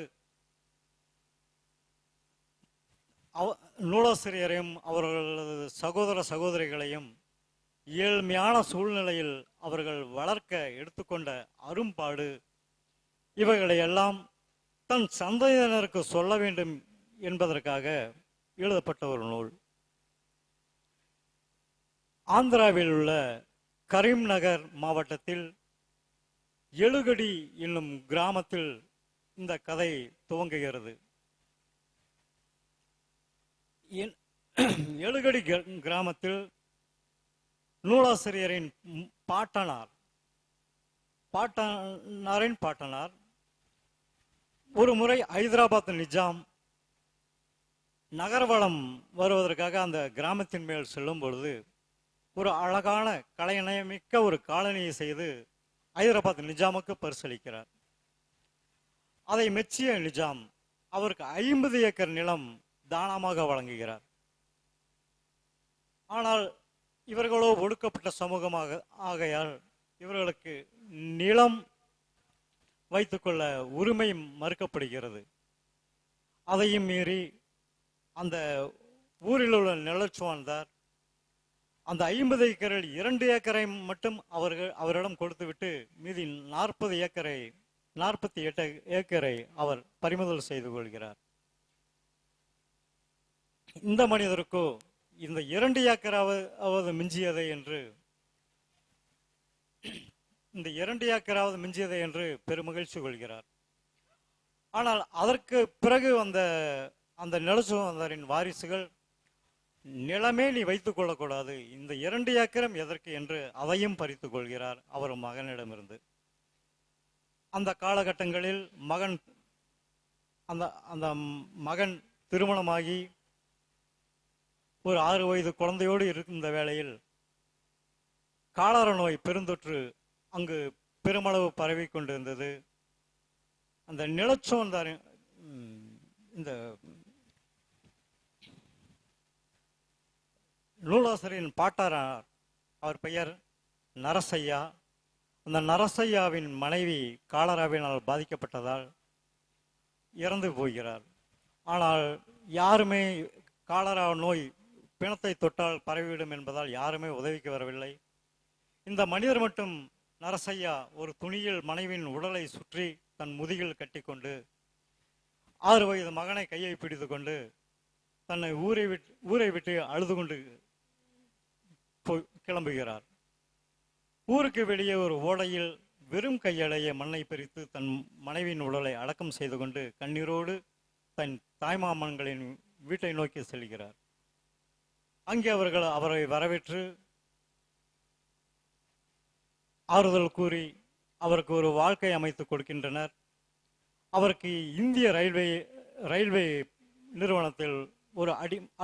நூலாசிரியரையும் அவர்களது சகோதர சகோதரிகளையும் ஏழ்மையான சூழ்நிலையில் அவர்கள் வளர்க்க எடுத்துக்கொண்ட அரும்பாடு இவைகளை எல்லாம் தன் சந்ததியினருக்கு சொல்ல வேண்டும் என்பதற்காக எழுதப்பட்ட ஒரு நூல். ஆந்திராவில் உள்ள கரீம்நகர் மாவட்டத்தில் எழுகடி என்னும் கிராமத்தில் இந்த கதை துவங்குகிறது. எழுகடி கிராமத்தில் நூலாசிரியரின் பாட்டனார் ஒரு முறை ஹைதராபாத் நிஜாம் நகர்வலம் வருவதற்காக அந்த கிராமத்தின் மேல் செல்லும் பொழுது ஒரு அழகான கலைநயமிக்க ஒரு காலனியை செய்து ஹைதராபாத் நிஜாமுக்கு பரிசளிக்கிறார். அதை மெச்சிய நிஜாம் அவருக்கு 50 ஏக்கர் நிலம் தானமாக வழங்குகிறார். ஆனால் இவர்களோ ஒடுக்கப்பட்ட சமூகமாக ஆகையால் இவர்களுக்கு நிலம் வைத்துக்கொள்ள உரிமை மறுக்கப்படுகிறது. அதையும் மீறி அந்த ஊரில் உள்ள நிலச்சுவான்தார் அந்த 50 ஏக்கரில் 2 ஏக்கரை மட்டும் அவரிடம் கொடுத்துவிட்டு மீதி 48 ஏக்கரை அவர் பறிமுதல் செய்து கொள்கிறார். இந்த மனிதருக்கோ இந்த 2 ஏக்கராவது மிஞ்சியதை என்று பெருமகிழ்ச்சி கொள்கிறார். ஆனால் அதற்கு பிறகு அந்த நிலச்சுவான்தாரின் வாரிசுகள் நிலமே நீ வைத்துக் கொள்ளக்கூடாது, இந்த 2 ஏக்கரம் எதற்கு என்று அதையும் பறித்துக் கொள்கிறார் அவர் மகனிடமிருந்து. அந்த காலகட்டங்களில் அந்த மகன் திருமணமாகி ஒரு 6 வயது குழந்தையோடு இருந்த வேளையில் காலரா நோய் பெருந்தொற்று அங்கு பெருமளவு பரவி கொண்டிருந்தது. அந்த நிலச்சுவான்தாரின் இந்த நூலாசிரியரின் பாட்டாரார், அவர் பெயர் நரசையா. அந்த நரசையாவின் மனைவி காலராவினால் பாதிக்கப்பட்டதால் இறந்து போகிறார். ஆனால் யாருமே காலரா நோய் பிணத்தை தொட்டால் பரவிவிடும் என்பதால் யாருமே உதவிக்கு வரவில்லை. இந்த மனிதர் மட்டும் நரசையா ஒரு துணியில் மனைவியின் உடலை சுற்றி தன் முதுகில் கட்டிக்கொண்டு 6 வயது மகனை கையை பிடித்து கொண்டு தன்னை ஊரை விட்டு அழுது கொண்டு கிளம்புகிறார். ஊருக்கு வெளியே ஒரு ஓடையில் வெறும் கையடைய மண்ணை பறித்து தன் மனைவியின் உடலை அடக்கம் செய்து கொண்டு கண்ணீரோடு தன் தாய்மாமன்களின் வீட்டை நோக்கி செல்கிறார். அங்கே அவர்கள் அவரை வரவேற்று ஆறுதல் கூறி அவருக்கு ஒரு வாழ்க்கை அமைத்து கொடுக்கின்றனர். அவருக்கு இந்திய ரயில்வே நிறுவனத்தில் ஒரு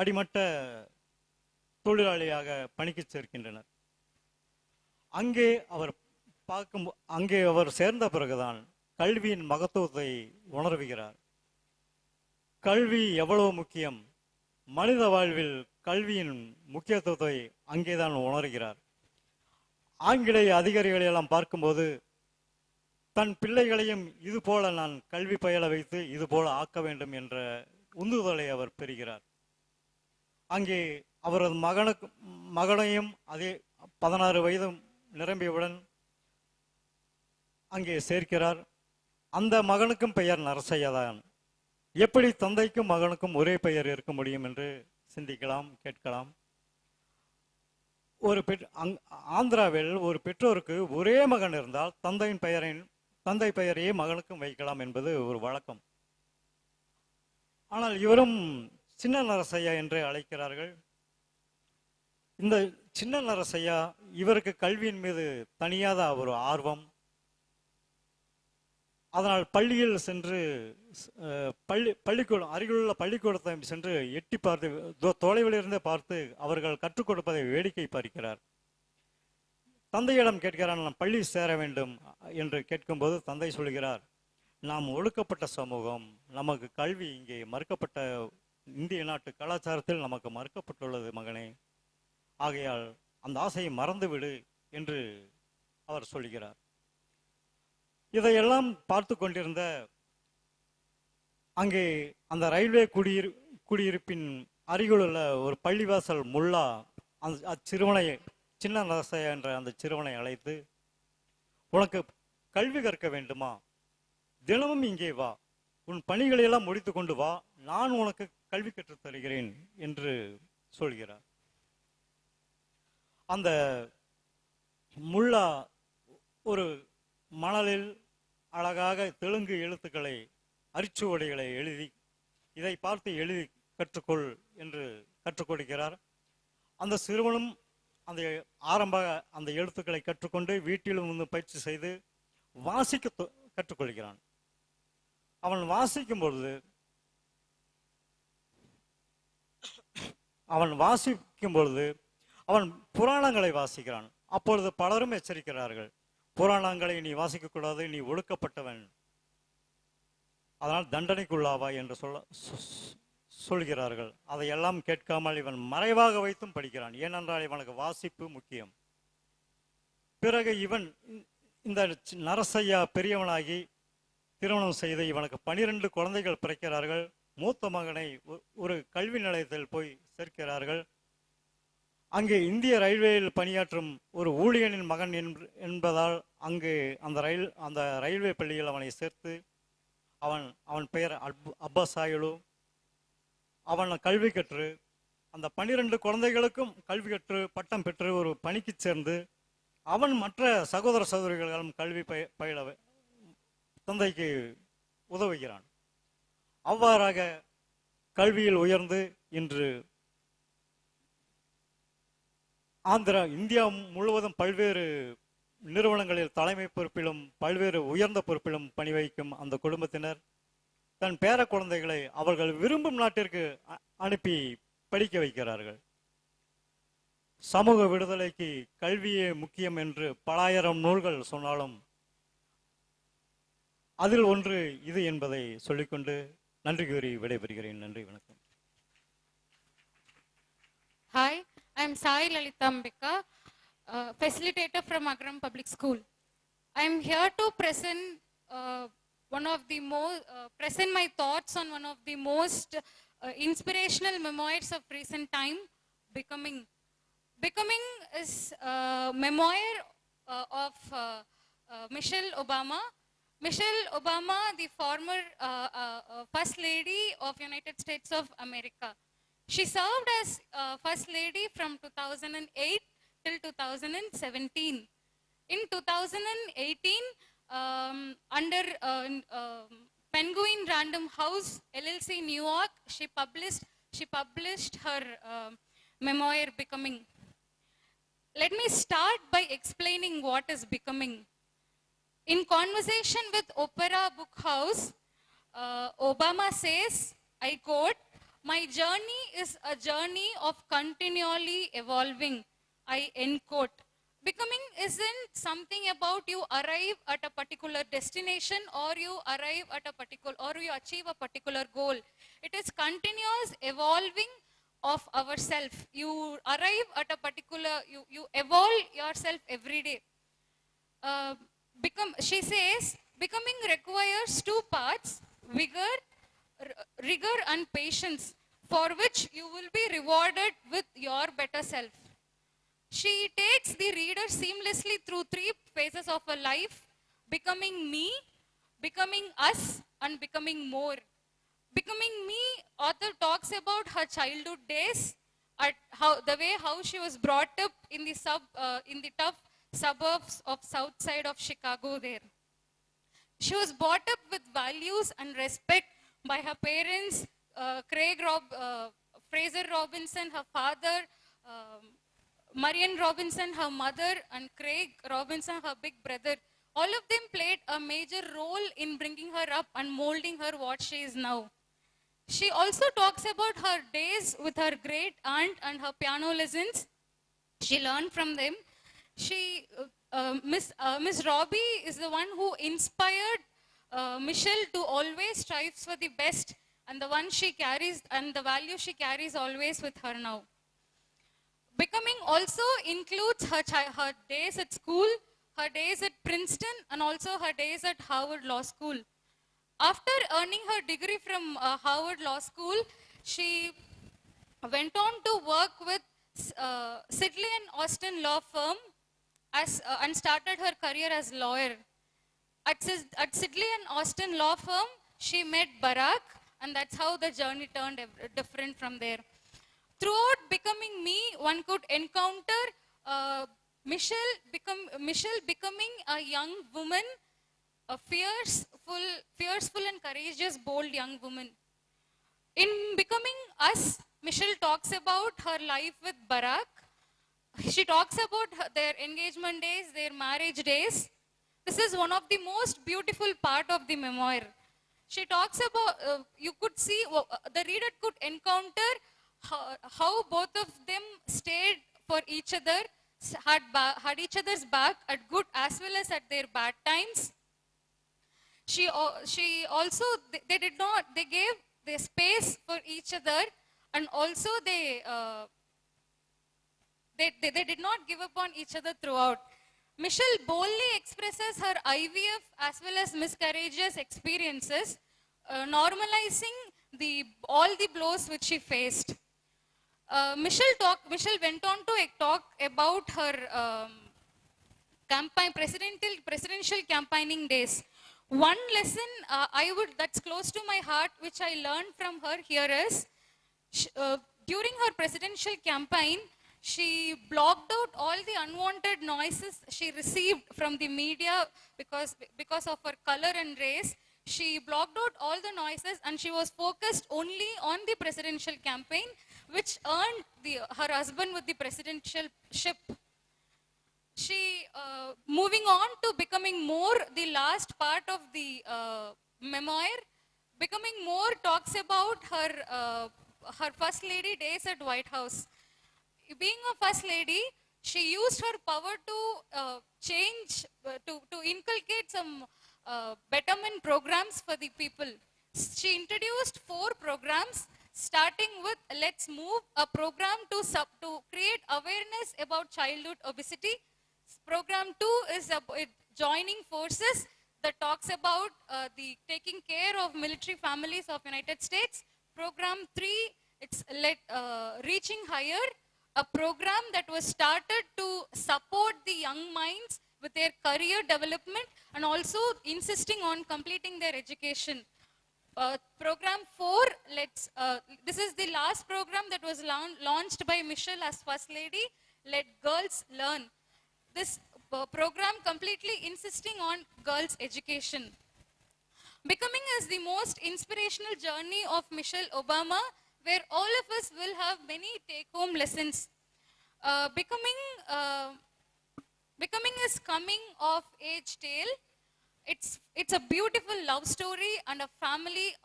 அடிமட்ட தொழிலாளியாக பணிக்கு சேர்க்கின்றனர். அங்கே அவர் சேர்ந்த பிறகுதான் கல்வியின் மகத்துவத்தை உணர்வுகிறார். கல்வி எவ்வளவு முக்கியம், மனித வாழ்வில் கல்வியின் முக்கியத்துவத்தை அங்கேதான் உணர்கிறார். ஆங்கிலேய அதிகாரிகளை எல்லாம் பார்க்கும்போது தன் பிள்ளைகளையும் இது போல நான் கல்வி பயில வைத்து இது போல ஆக்க வேண்டும் என்ற உந்துதலை அவர் பெறுகிறார். அங்கே அவரது மகனையும் அதே 16 வயது நிரம்பியவுடன் அங்கே சேர்க்கிறார். அந்த மகனுக்கும் பெயர் நரசையாதான். எப்படி தந்தைக்கும் மகனுக்கும் ஒரே பெயர் இருக்க முடியும் என்று சிந்திக்கலாம், கேட்கலாம். ஆந்திராவில் ஒரு பெற்றோருக்கு ஒரே மகன் இருந்தால் தந்தை பெயரையே மகனுக்கும் வைக்கலாம் என்பது ஒரு வழக்கம். ஆனால் இவரும் சின்ன நரசையா என்று அழைக்கிறார்கள். இந்த சின்ன நரசையா இவருக்கு கல்வியின் மீது தனியாத ஒரு ஆர்வம். அதனால் பள்ளியில் சென்று பள்ளிக்கூடம் அருகிலுள்ள பள்ளிக்கூடத்தை சென்று எட்டி பார்த்து தொலைவிலிருந்தே பார்த்து அவர்கள் கற்றுக் கொடுப்பதை வேடிக்கை பார்க்கிறார். தந்தையிடம் கேட்கிறார், நான் பள்ளி சேர வேண்டும் என்று கேட்கும்போது தந்தை சொல்கிறார், நாம் ஒடுக்கப்பட்ட சமூகம், நமக்கு கல்வி இங்கே மறுக்கப்பட்ட இந்திய நாட்டு கலாச்சாரத்தில் நமக்கு மறுக்கப்பட்டுள்ளது மகனே, ஆகையால் அந்த ஆசையை மறந்துவிடு என்று அவர் சொல்கிறார். இதையெல்லாம் பார்த்து கொண்டிருந்த அங்கே அந்த ரயில்வே குடியிருப்பின் அருகிலுள்ள ஒரு பள்ளிவாசல் முல்லா அச்சிறுவனை சின்ன நரசையா என்ற அந்த சிறுவனை அழைத்து, உனக்கு கல்வி கற்க வேண்டுமா? தினமும் இங்கே வா, உன் பணிகளை எல்லாம் முடித்து கொண்டு வா, நான் உனக்கு கல்வி கற்றுத் தருகிறேன் என்று சொல்கிறார். அந்த முல்லா ஒரு மணலில் அழகாக தெலுங்கு எழுத்துக்களை அரிச்சுவடிகளை எழுதி, இதை பார்த்து எழுதி கற்றுக்கொள் என்று கற்றுக் கொடுக்கிறார். அந்த சிறுவனும் அந்த ஆரம்ப அந்த எழுத்துக்களை கற்றுக்கொண்டு வீட்டிலும் வந்து பயிற்சி செய்து வாசிக்க கற்றுக்கொள்கிறான். அவன் வாசிக்கும் பொழுது அவன் புராணங்களை வாசிக்கிறான். அப்பொழுது பலரும் எச்சரிக்கிறார்கள், புராணங்களை நீ வாசிக்கக்கூடாது, நீ ஒடுக்கப்பட்டவன், அதனால் தண்டனைக்குள்ளாவாய் என்று சொல்கிறார்கள். அதையெல்லாம் கேட்காமல் இவன் மறைவாக வைத்தும் படிக்கிறான். ஏனென்றால் இவனுக்கு வாசிப்பு முக்கியம். பிறகு இவன் இந்த நரசையா பெரியவனாகி திருமணம் செய்து இவனுக்கு 12 குழந்தைகள் பிறக்கிறார்கள். மூத்த மகனை ஒரு கல்வி நிலையத்தில் போய் சேர்க்கிறார்கள். அங்கே இந்திய ரயில்வேயில் பணியாற்றும் ஒரு ஊழியனின் மகன் என்பதால் அங்கு அந்த ரயில்வே பள்ளியில் அவனை சேர்த்து அவன் பெயர் அப்பாசாயலு. அவன் கல்வி கற்று அந்த 12 குழந்தைகளுக்கும் கல்வி கற்று பட்டம் பெற்று ஒரு பணிக்கு சேர்ந்து அவன் மற்ற சகோதர சகோதரிகளிடம் கல்வி பயில தந்தைக்கு உதவுகிறான். அவ்வாறாக கல்வியில் உயர்ந்து இன்று இந்தியா முழுவதும் பல்வேறு நிறுவனங்களில் தலைமை பொறுப்பிலும் பல்வேறு உயர்ந்த பொறுப்பிலும் பணி வகிக்கும் அந்த குடும்பத்தினர் தன் பேர குழந்தைகளை அவர்கள் விரும்பும் நாட்டிற்கு அனுப்பி படிக்க வைக்கிறார்கள். சமூக விடுதலைக்கு கல்வியே முக்கியம் என்று பலாயிரம் நூல்கள் சொன்னாலும் அதில் ஒன்று இது என்பதை சொல்லிக்கொண்டு நன்றி கூறி விடைபெறுகிறேன். நன்றி, வணக்கம். Hi, I am Sai Lalitambika, facilitator from Agaram Public School. I am here to present present my thoughts on one of the most inspirational memoirs of recent time, Becoming. Becoming is a memoir of Michelle Obama. Michelle Obama, the former First Lady of United States of America. She served as First Lady from 2008 till 2017. In 2018, under Penguin Random House LLC New York, she published her memoir Becoming. Let me start by explaining what is becoming. In conversation with Opera Book House, Obama says, I quote, "My journey is a journey of continually evolving," I end quote. Becoming isn't something about you arrive at a particular destination or you achieve a particular goal. It is continuous evolving of ourself. You arrive at a particular, you evolve yourself every day. She says, becoming requires 2 parts, rigor and patience, for which you will be rewarded with your better self. She takes the reader seamlessly through 3 phases of a life: becoming me, becoming us, and becoming more. Becoming me, author talks about her childhood days, how she was brought up in the tough suburbs of south side of Chicago there. She was brought up with values and respect by her parents, Fraser Robinson, her father, Marian Robinson, her mother, and Craig Robinson, her big brother. All of them played a major role in bringing her up and molding her what she is now. She also talks about her days with her great aunt and her piano lessons. She learned from them. Miss Robbie is the one who inspired Michelle to always strive for the best, and the one she carries and the value she carries always with her now. Becoming also includes her days at school, her days at Princeton, and also her days at Harvard Law School. After earning her degree from Harvard Law School, She went on to work with Sidley and Austin law firm and started her career as lawyer. At Sidley and Austin law firm, she met Barack, and that's how the journey turned different from there. Throughout becoming me, one could encounter Michelle becoming a young woman, a fierceful and courageous, bold young woman. In Becoming Us, Michelle talks about her life with Barack. She talks about their engagement days, their marriage days. This is one of the most beautiful part of the memoir. She talks about, you could see, the reader could encounter how both of them stayed for each other, had each other's back at good as well as at their bad times. She also, they gave their space for each other, and also they did not give up on each other throughout. Michelle boldly expresses her IVF as well as miscarriages experiences, normalizing all the blows which she faced. Michelle went on to talk about her presidential campaigning days. One lesson that's close to my heart, which I learned from her here is, during her presidential campaign, she blocked out all the unwanted noises she received from the media because of her color and race. She blocked out all the noises, and she was focused only on the presidential campaign, which earned her husband with the presidentialship. She, moving on to becoming more, the last part of the memoir, becoming more talks about her first lady days at White House. Being a first lady, she used her power to to inculcate some betterment programs for the people. She introduced 4 programs, starting with Let's Move, a program to create awareness about childhood obesity. Program 2 is Joining Forces, that talks about the taking care of military families of United States. Program 3, it's Reaching Higher, a program that was started to support the young minds with their career development and also insisting on completing their education. Program 4, this is the last program that was launched by Michelle as First Lady, Let Girls Learn. This program completely insisting on girls' education. Becoming is the most inspirational journey of Michelle Obama, where all of us will have many take-home lessons. Becoming is coming of age tale. It's a beautiful love story and a family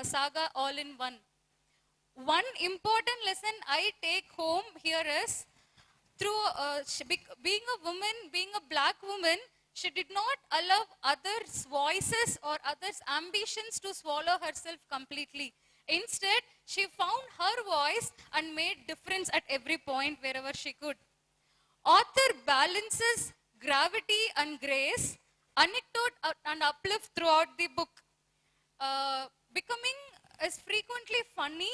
saga all in one. One important lesson I take home here is, being a woman, being a black woman, she did not allow others' voices or others' ambitions to swallow herself completely. Instead, she found her voice and made difference at every point wherever she could. Author balances gravity and grace, anecdote and uplift throughout the book. Becoming is frequently funny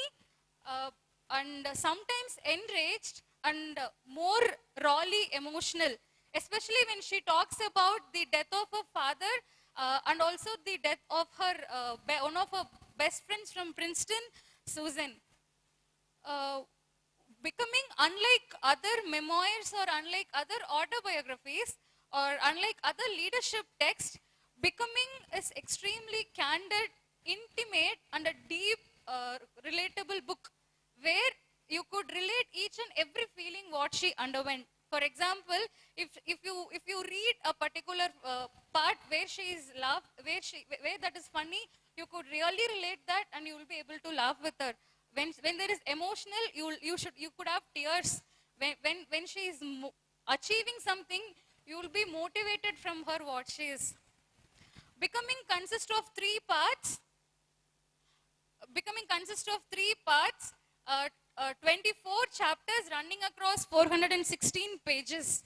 and sometimes enraged and more rawly emotional, especially when she talks about the death of her father and also the death of her one of her best friends from Princeton, Susan. Becoming, unlike other memoirs or unlike other autobiographies or unlike other leadership texts, Becoming is extremely candid, intimate, and a deep, relatable book where you could relate each and every feeling what she underwent. For example, if you read a particular part where she is where that is funny, you could really relate that and you will be able to laugh with her. When there is emotional, you could have tears. When she is achieving something, you will be motivated from her what she is. Becoming consists of 3 parts. 24 chapters running across 416 pages.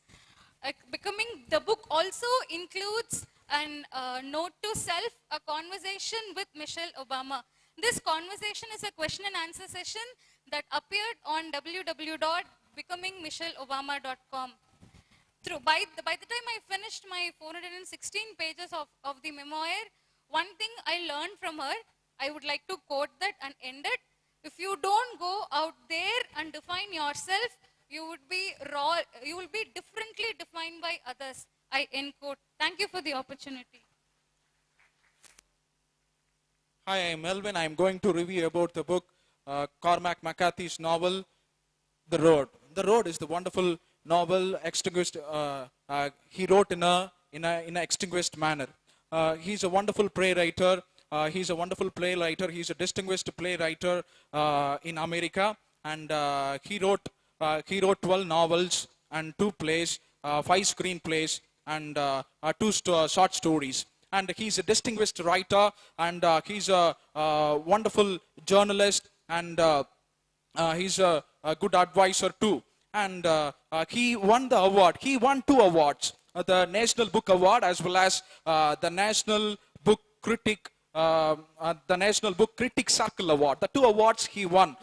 Becoming, the book also includes an note to self, a conversation with Michelle Obama. This conversation is a question and answer session that appeared on www.becomingmichelleobama.com. By the time I finished my 416 pages of the memoir, one thing I learned from her, I would like to quote that and end it. If you don't go out there and define yourself, you will be differently defined by others. I end quote. Thank you for the opportunity. Hi, I'm Melvin. I'm going to review about the book Cormac McCarthy's novel, The Road. The Road is the wonderful novel extinguished. He wrote in a extinguished manner. He's a wonderful playwright. He's a wonderful playwright. He's a distinguished playwright in America, and he wrote 12 novels and 2 plays, 5 screenplays, and 2 short stories. And he's a distinguished writer, and he's a wonderful journalist, and he's a good advisor too. And he won the award. He won 2 awards, the National Book Award as well as the National Book Critic Circle Award. The 2 awards he won.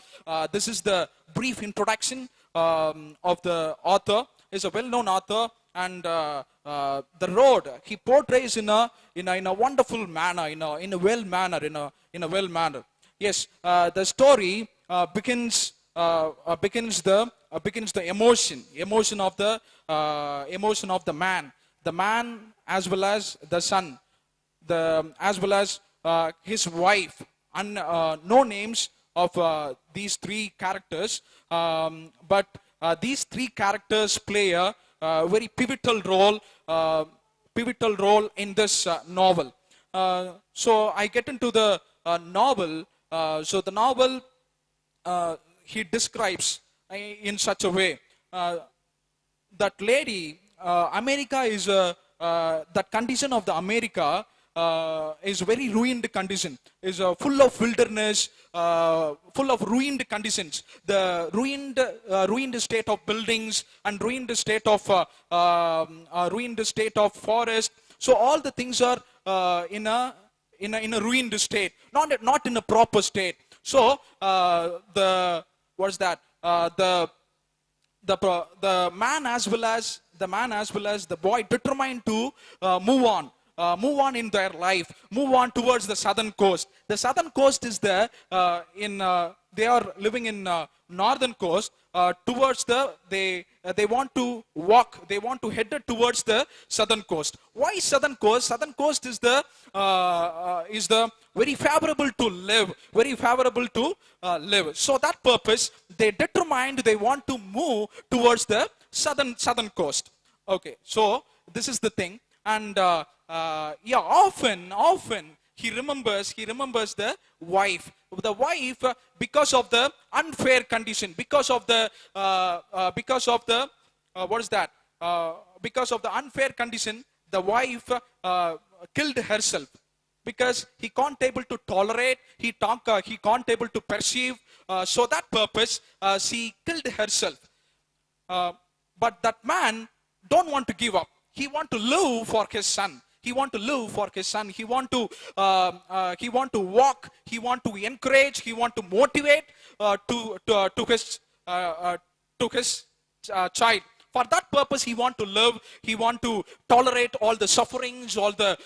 This is the brief introduction of the author. He's a well-known author, and The Road he portrays in a wonderful manner, in a well manner. Yes, the story begins the emotion of the man as well as the son, as well as his wife, and no names of these 3 characters, but these 3 characters play a very pivotal role in this novel. So I get into the novel. So the novel he describes in such a way that lady, America is that condition of the America is very ruined condition, is full of wilderness, full of ruined conditions, the ruined state of buildings, and ruined state of forest. So all the things are in a ruined state, not in a proper state. So the man as well as the boy determined to move on in their life, move on towards the southern coast. The southern coast is there they are living in northern coast. Towards they want to head towards the southern coast. Why southern coast? Southern coast is the very favorable to live, So that purpose they determined they want to move towards the southern coast. Okay, so this is the thing, and often he remembers the wife, because of the unfair condition, because of the unfair condition, the wife killed herself, because he can't able to tolerate, he can't able to perceive, so that purpose she killed herself. But that man don't want to give up. He want to live for his son. He want to walk. He want to encourage. He want to motivate to his child. For that purpose, he want to live. He want to tolerate all the sufferings, all the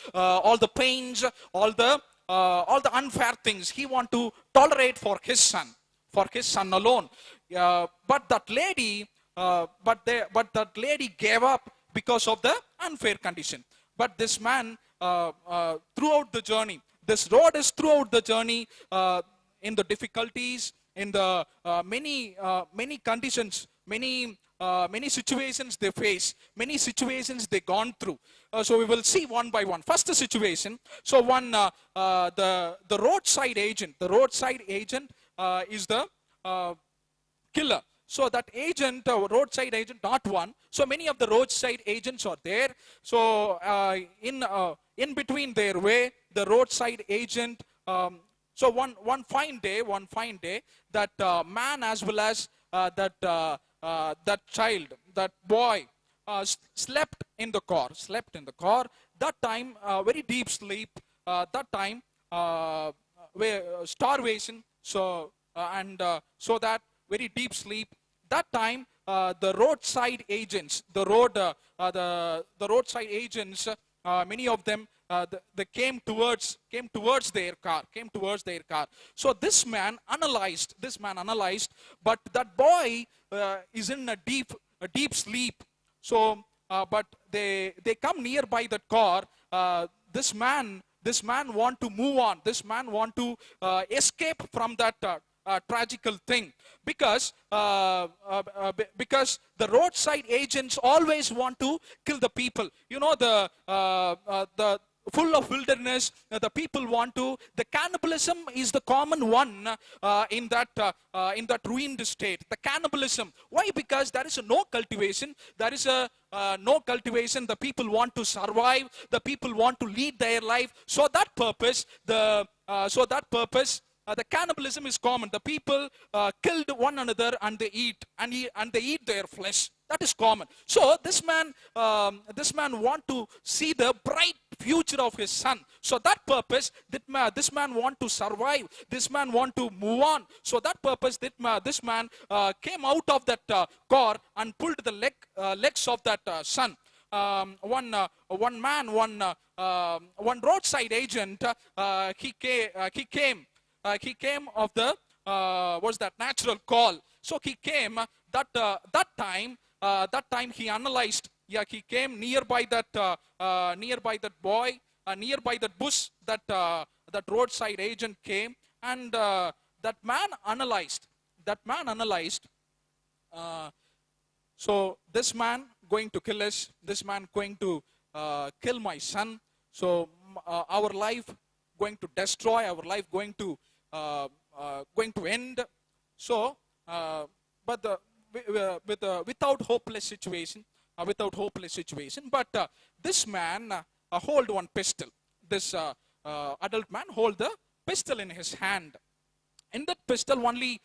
pains, all the unfair things. He want to tolerate for his son alone. But that lady gave up because of the unfair condition. But this man, throughout the journey, this road is throughout the journey, in the difficulties, in the many conditions, many situations they face, many situations they gone through. So we will see one by one. First situation. So the roadside agent. The roadside agent is the killer. So that agent, roadside agent, not one. So many of the roadside agents are there. So in between their way, the roadside agent. So one fine day, that man as well as that child, that boy, slept in the car. That time, very deep sleep. That time, starvation, so that very deep sleep. That time, the roadside agents, the roadside agents, many of them, they came towards their car. So this man analyzed, but that boy is in a deep sleep. So, but they come nearby that car. This man want to move on. This man want to escape from that tragical thing, because the roadside agents always want to kill the people. You know, the full of wilderness, the people want to. The cannibalism is the common one in that ruined state. The cannibalism. Why? Because there is no cultivation. There is no cultivation. The people want to survive. The people want to lead their life. So that purpose, the cannibalism is common. The people killed one another and they eat their flesh. That is common. So this man want to see the bright future of his son. So that purpose, this man want to survive. This man want to move on. So that purpose, this man came out of that car and pulled the legs of that son. One roadside agent, he came of the what's that natural call. So he came that time he analyzed. Yeah, he came nearby that boy, nearby that bush. That roadside agent came, and that man analyzed. So this man going to kill us. This man going to kill my son. So our life going to destroy. Our life going to end. So, but without hopeless situation. But this man hold one pistol. This adult man hold the pistol in his hand. In that pistol, only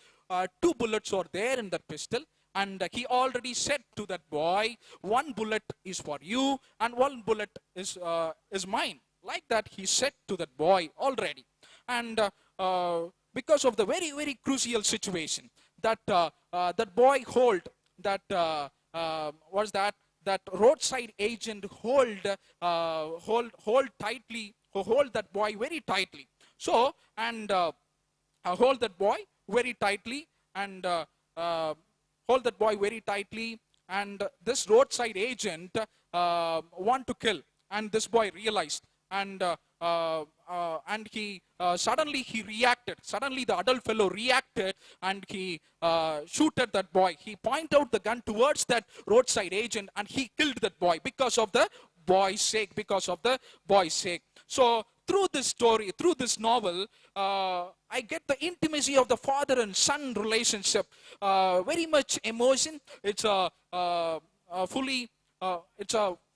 2 bullets are there in that pistol. And he already said to that boy, 1 bullet is for you and 1 bullet is mine. Like that, he said to that boy already. And because of the very, very crucial situation, that boy hold that that roadside agent hold that boy very tightly. So, and hold that boy very tightly, and and this roadside agent want to kill, and this boy realized, and he suddenly he reacted. Suddenly the adult fellow reacted, and he shooted that boy. He pointed out the gun towards that roadside agent, and he killed that boy because of the boy's sake. So through this story, through this novel, I get the intimacy of the father and son relationship. Very much emotion. It's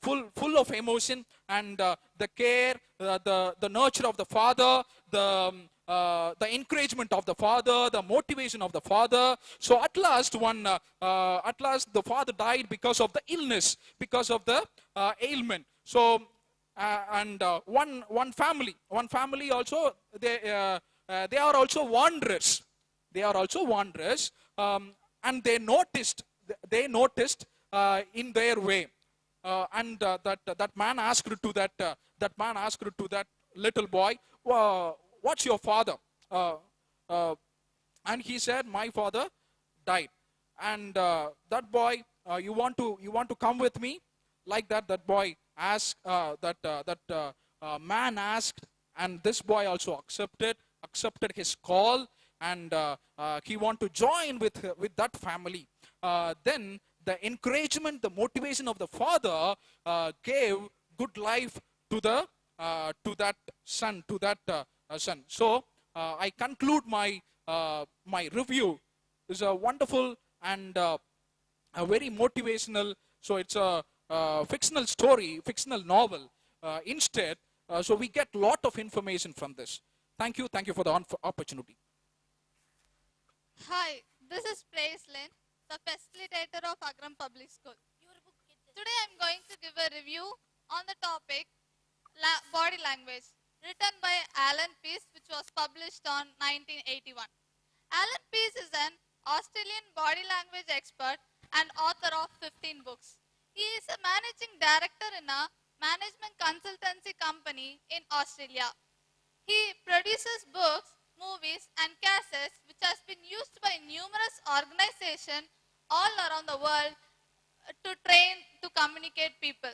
full of emotion, and the care, the nurture of the father, the encouragement of the father, the motivation of the father. So at last the father died because of the illness, because of the ailment. So and one family also, they are also wanderers. And they noticed in their way. And that man asked to that little boy, what's your father? And he said, my father died. And that boy, you want to come with me? Like that boy asked, man asked, and this boy also accepted his call, and he want to join with that family. Then the encouragement, the motivation of the father gave good life to that son. So I conclude my review. It's a wonderful and a very motivational. So it's a fictional story, fictional novel. Instead, so we get a lot of information from this. Thank you for the opportunity. Hi, this is Praislyn, the facilitator of Agaram Public School. Today I am going to give a review on the topic body language. written by Alan Pease, which was published on 1981. Alan Pease is an Australian body language expert and author of 15 books. He is a managing director in a management consultancy company in Australia. He produces books, movies, and cassettes which has been used by numerous organizations all around the world to train to communicate people.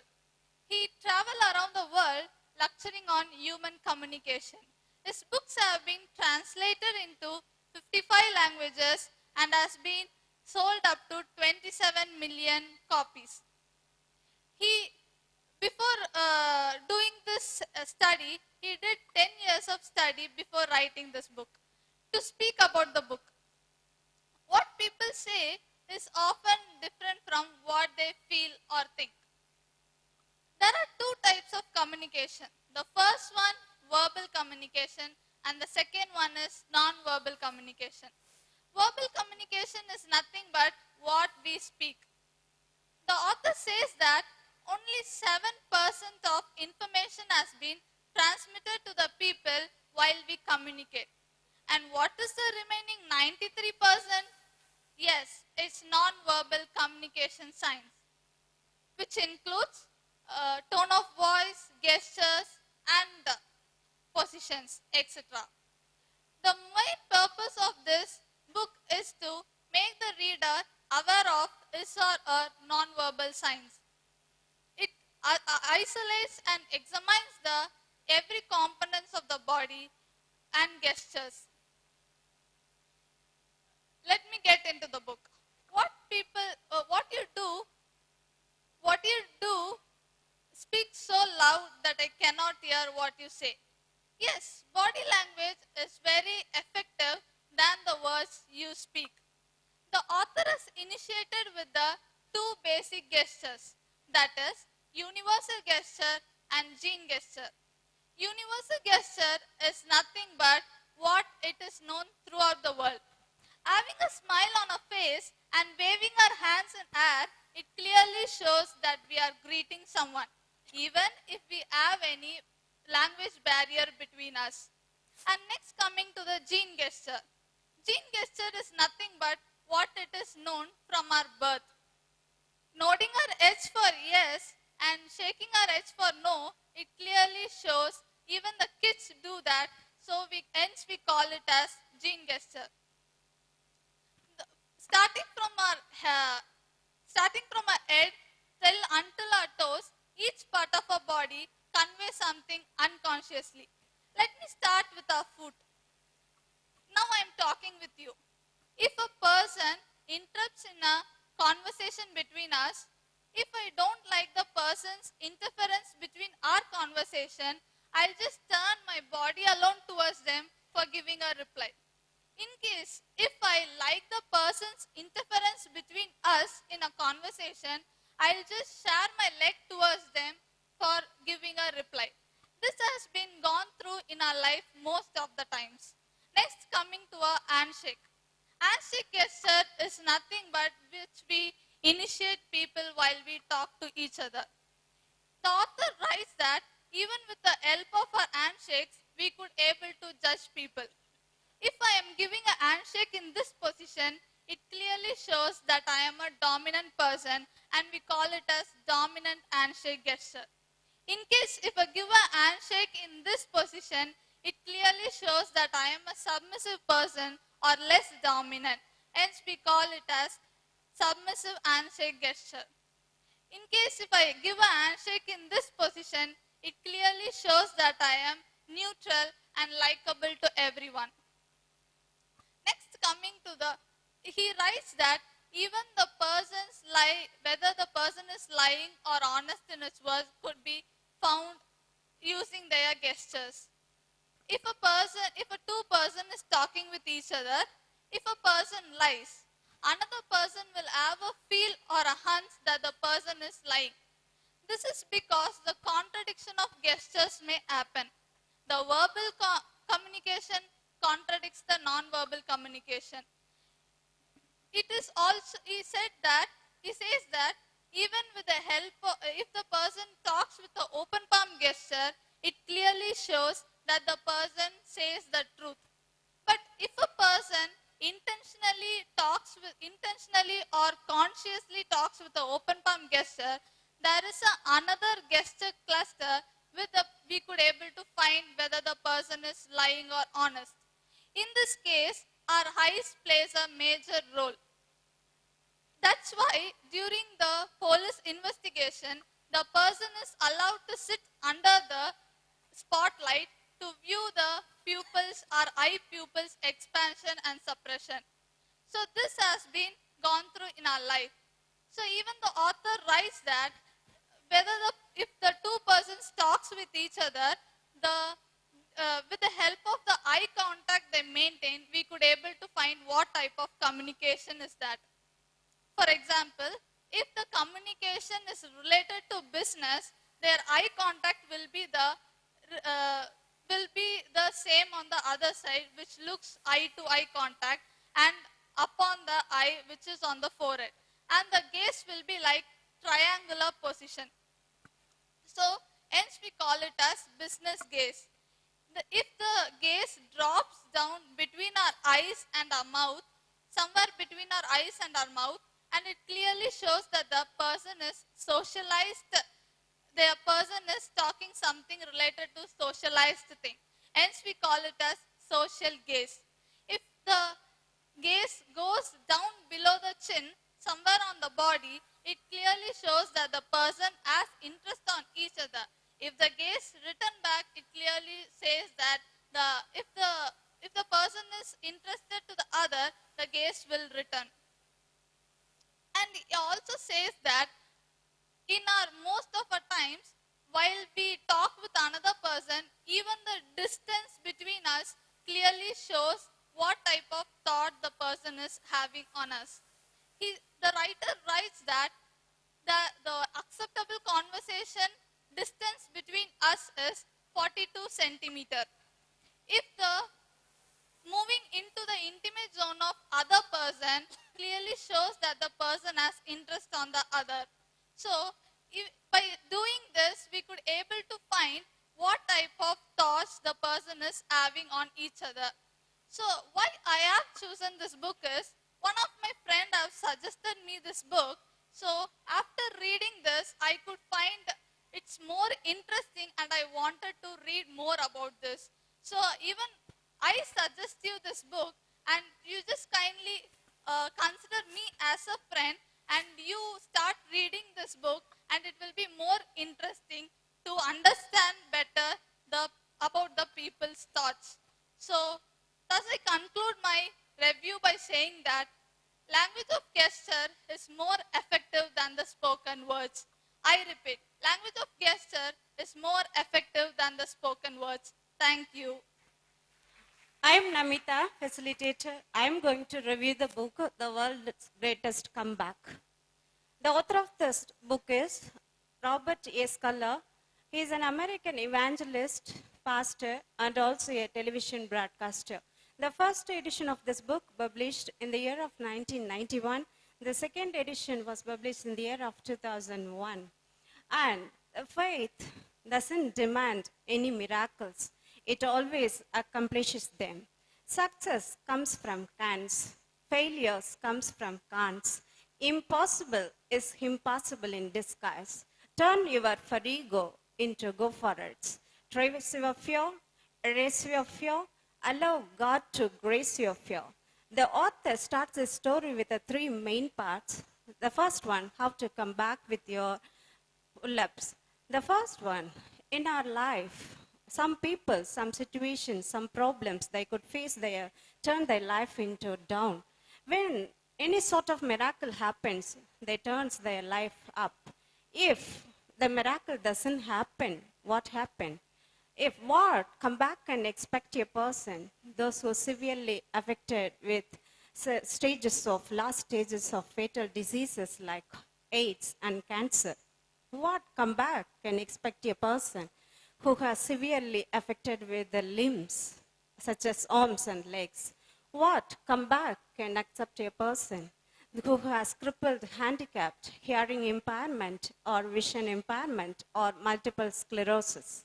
He traveled around the world lecturing on human communication. His books have been translated into 55 languages and has been sold up to 27 million copies. Before doing this study, he did 10 years of study before writing this book. To speak about the book, what people say is often different from what they feel or think. There are two types of communication. The first one, verbal communication, and the second one is non-verbal communication. Verbal communication is nothing but what we speak. The author says that only 7% of information has been transmitted to the people while we communicate. And what is the remaining 93%? Yes, it's non-verbal communication signs, which includes tone of voice, gestures, and positions, etc. The main purpose of this book is to make the reader aware of his or her non-verbal signs. It isolates and examines every components of the body and gestures. Let me get into the book. What you do speaks so loud that I cannot hear what you say. Yes, body language is very effective than the words you speak. The author has initiated with the two basic gestures, that is, universal gesture and gene gesture. Universal gesture is nothing but what it is known throughout the world. Having a smile on our face and waving our hands in air, it clearly shows that we are greeting someone, even if we have any language barrier between us. And next, coming to the gene gesture. Gene gesture is nothing but what it is known from our birth. Nodding our head for yes and shaking our head for no, it clearly shows even the kids do that, so hence we call it as gene gesture. Starting from our head till until our toes, each part of our body conveys something unconsciously. Let me start with our foot. Now I am talking with you. If a person interrupts in a conversation between us, if I don't like the person's interference between our conversation, I'll just turn my body alone towards them for giving a reply. In case, if I like the person's interference between us in a conversation, I'll just share my leg towards them for giving a reply. This has been gone through in our life most of the times. Next, coming to a handshake. Handshake gesture is nothing but which we initiate people while we talk to each other. The author writes that even with the help of our handshakes, we could able to judge people. If I am giving a handshake in this position, it clearly shows that I am a dominant person and we call it as dominant handshake gesture. In case if I give a handshake in this position, it clearly shows that I am a submissive person or less dominant. Hence we call it as submissive handshake gesture. In case if I give a handshake in this position, it clearly shows that I am neutral and likable to everyone. Next, coming to he writes that even the person's whether the person is lying or honest in his words could be found using their gestures. If a two person is talking with each other, if a person lies, another person will have a feel or a hunch that the person is lying. This is because the contradiction of gestures may happen. The verbal communication contradicts the non-verbal communication. It is also, he says that even with the help of, if the person talks with the open palm gesture, it clearly shows that the person says the truth. But if a person intentionally or consciously talks with an open palm gesture, there is another gesture cluster we could able to find whether the person is lying or honest. In this case, our eyes plays a major role. That's why during the police investigation, the person is allowed to sit under the spotlight to view the pupils or eye pupils expansion and suppression. So this has been gone through in our life. So even the author writes that if the two persons talks with each other, with the help of the eye contact they maintain, we could able to find what type of communication is that. For example, if the communication is related to business, their eye contact will be the same on the other side, which looks eye to eye contact, and upon the eye which is on the forehead, and the gaze will be like triangular position. So hence we call it as business gaze. If the gaze drops down between our eyes and our mouth, somewhere between our eyes and our mouth, and it clearly shows that the person is socialized, the person is talking something related to socialized thing. Hence we call it as social gaze. If the gaze goes down below the chin, somewhere on the body, it clearly shows that the person has interest on each other. If the gaze return back, it clearly says that if the person is interested to the other, the gaze will return. And it also says that in our most of our times, while we talk with another person, even the distance between us clearly shows what type of thought the person is having on us. The writer writes that the acceptable conversation distance between us is 42 centimeter. If the moving into the intimate zone of other person clearly shows that the person has interest on the other. So by doing this, we could able to find what type of thoughts the person is having on each other. So why I have chosen this book is, one of my friend have suggested me this book. So after reading this, I could find it's more interesting and I wanted to read more about this. So even I suggest you this book, and you just kindly consider me as a friend, and you start reading this book, and it will be more interesting to understand better about the people's thoughts. So thus I conclude my review by saying that language of gesture is more effective than the spoken words. I repeat, language of gesture is more effective than the spoken words. Thank you. I am Namita, facilitator. I am going to review the book, The World's Greatest Comeback. The author of this book is Robert A. Sculler. He is an American evangelist, pastor, and also a television broadcaster. The first edition of this book published in the year of 1991. The second edition was published in the year of 2001. And faith doesn't demand any miracles. It always accomplishes them. Success comes from can'ts. Failures comes from can'ts. Impossible is impossible in disguise. Turn your farrago into go forwards. Traverse your fear, erase your fear, allow God to grace your fear. The author starts his story with the three main parts. The first one, how to come back with your pull-ups. The first one, in our life, some people, some situations, some problems they could face, turn their life into down. When any sort of miracle happens, they turns their life up. If the miracle doesn't happen, what happened? If what comeback can expect a person, those who are severely affected with last stages of fatal diseases like AIDS and cancer, what comeback can expect a person who has severely affected with the limbs, such as arms and legs? What comeback can accept a person who has crippled, handicapped, hearing impairment or vision impairment or multiple sclerosis?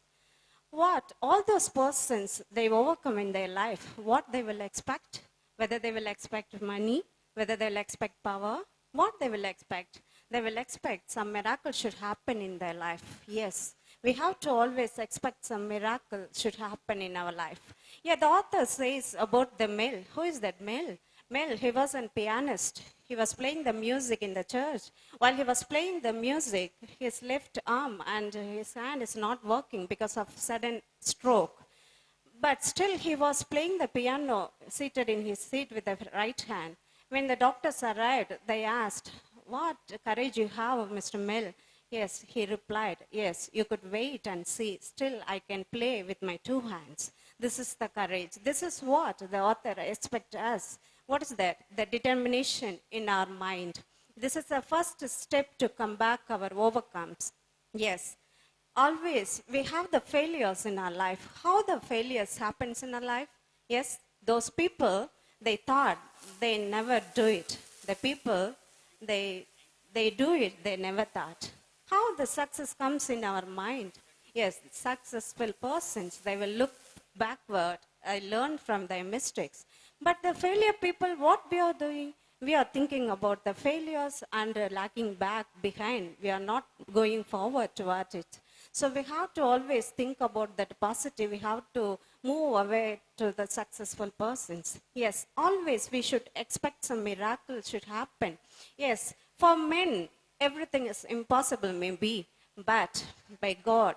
what all those persons they overcome in their life, what they will expect, whether they will expect money, whether they will expect power, what they will expect. They will expect some miracle should happen in their life. Yes, we have to always expect some miracle should happen in our life. Yeah, the author says about the male. Who is that male? Male, he was a pianist. He was playing the music in the church. While he was playing the music, his left arm and his hand is not working because of sudden stroke. But still he was playing the piano seated in his seat with the right hand. When the doctors arrived, they asked, "What courage you have, Mr. Mill?" Yes, he replied, "Yes, you could wait and see. Still I can play with my two hands." This is the courage. This is what the author expects us. What is that? The determination in our mind. This is the first step to come back our overcomes. Yes. Always we have the failures in our life. How the failures happens in our life? Yes, those people, they thought they never do it. The people, they do it, they never thought. How the success comes in our mind? Yes, successful persons, they will look backward, learn from their mistakes. But the failure people, what we are doing? We are thinking about the failures and lacking back behind. We are not going forward toward it. So we have to always think about that positive. We have to move away to the successful persons. Yes, always we should expect some miracle should happen. Yes, for men, everything is impossible maybe, but by God,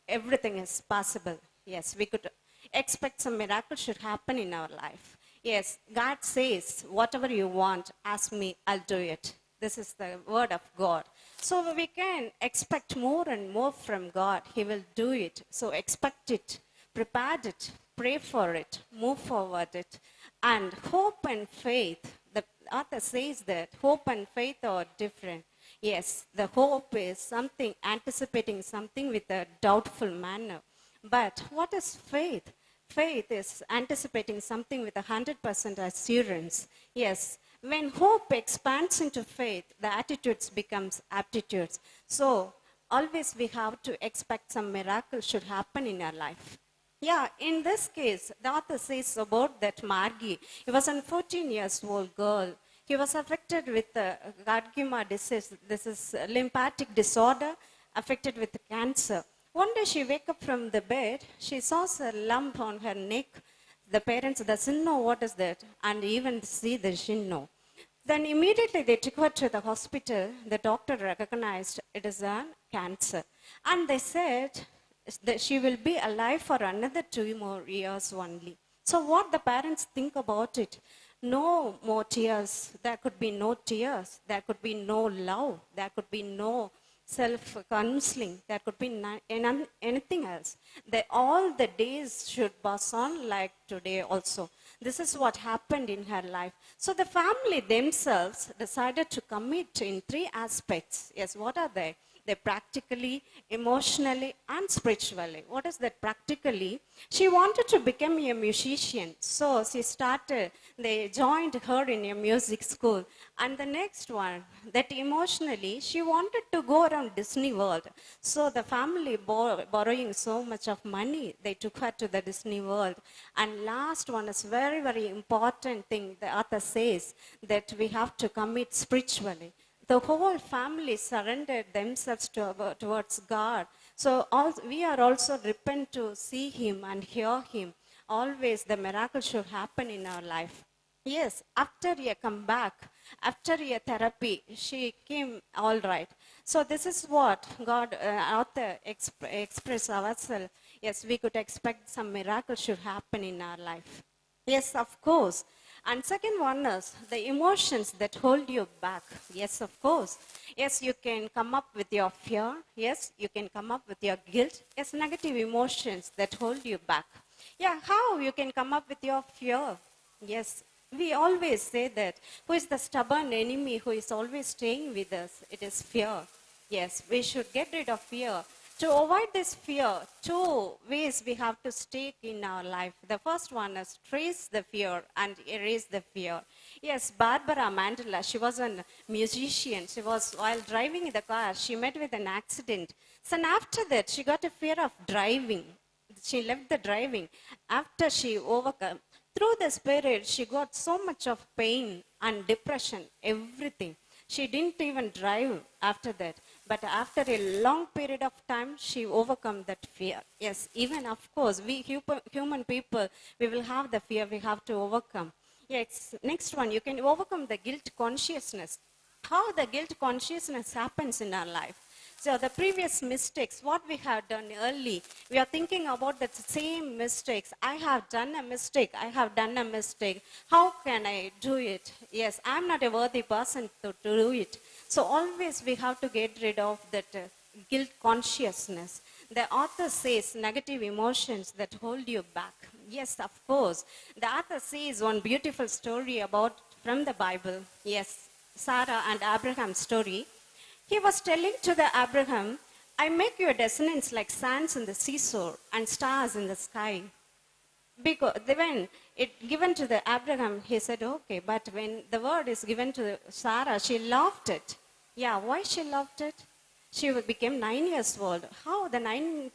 everything is possible. Yes, we could expect some miracle should happen in our life. Yes, God says, whatever you want, ask me, I'll do it. This is the word of God. So we can expect more and more from God. He will do it. So expect it, prepare it, pray for it, move forward it. And hope and faith, the author says that hope and faith are different. Yes, the hope is something, anticipating something with a doubtful manner. But what is faith? Faith is anticipating something with 100% assurance. Yes, when hope expands into faith, the attitudes becomes aptitudes. So always we have to expect some miracle should happen in our life. Yeah, in this case, the author says about that Margie. He was a 14 years old girl. He was affected with Gadgima disease. This is a lymphatic disorder affected with cancer. One day she wake up from the bed, she saw a lump on her neck. The parents doesn't know what is that and even see the didn't know. Then immediately they took her to the hospital. The doctor recognized it is a cancer. And they said that she will be alive for another 2 more years only. So what the parents think about it? No more tears. There could be no tears. There could be no love. There could be no self-counseling. There could be anything else. All the days should pass on like today also. This is what happened in her life. So the family themselves decided to commit in 3 aspects. Yes, what are they? They practically, emotionally, and spiritually. What is that practically? She wanted to become a musician. So they joined her in a music school. And the next one, that emotionally, she wanted to go around Disney World. So the family borrowing so much of money, they took her to the Disney World. And last one is very, very important thing. The author says that we have to commit spiritually. The whole family surrendered themselves towards God. So we are also repent to see Him and hear Him. Always the miracle should happen in our life. Yes, after a comeback, after a therapy, she came all right. So this is what God, author express ourselves. Yes, we could expect some miracle should happen in our life. Yes, of course. And second one is the emotions that hold you back. Yes, of course. Yes, you can come up with your fear. Yes, you can come up with your guilt. Yes, negative emotions that hold you back. Yeah, how you can come up with your fear? Yes, we always say that who is the stubborn enemy who is always staying with us? It is fear. Yes, we should get rid of fear. To avoid this fear, 2 ways we have to stake in our life. The first one is trace the fear and erase the fear. Yes, Barbara Mandela, she was a musician. She was, while driving the car, she met with an accident. So after that, she got a fear of driving. she left the driving. After she overcome, through this period, she got so much of pain and depression, everything. She didn't even drive after that. But after a long period of time, she overcome that fear. Yes, even of course, we human people, we will have the fear we have to overcome. Yes, next one, you can overcome the guilt consciousness. How the guilt consciousness happens in our life. So the previous mistakes, what we have done early, we are thinking about the same mistakes. I have done a mistake. I have done a mistake. How can I do it? Yes, I'm not a worthy person to do it. So always we have to get rid of that guilt consciousness. The author says negative emotions that hold you back. Yes, of course. The author says one beautiful story about from the Bible. Yes, Sarah and Abraham's story. He was telling to the Abraham, I make your descendants like sands in the seashore and stars in the sky. Because when it given to the Abraham, he said, okay, but when the word is given to Sarah, she loved it. Yeah, why she loved it? She became 9 years old. How the 9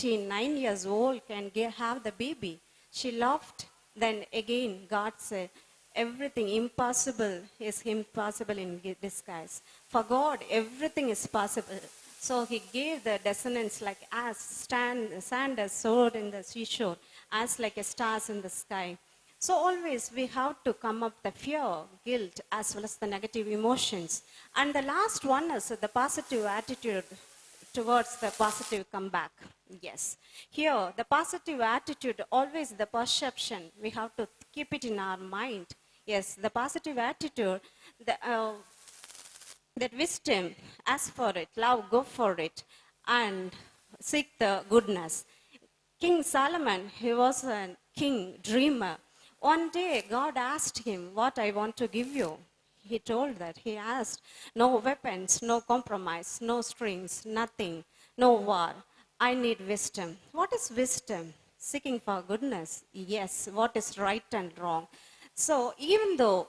years old can have the baby? She loved. Then again, God said, everything impossible is impossible in disguise. For God, everything is possible. So he gave the descendants like as sand as sword in the seashore, as like a stars in the sky. So always we have to come up the fear, guilt, as well as the negative emotions. And the last one is the positive attitude towards the positive comeback. Yes. Here, the positive attitude, always the perception, we have to keep it in our mind. Yes, the positive attitude, that wisdom, ask for it, love, go for it, and seek the goodness. King Solomon, he was a king, dreamer. One day, God asked him, what I want to give you. He told that, he asked, no weapons, no compromise, no strings, nothing, no war. I need wisdom. What is wisdom? Seeking for goodness. Yes, what is right and wrong. So even though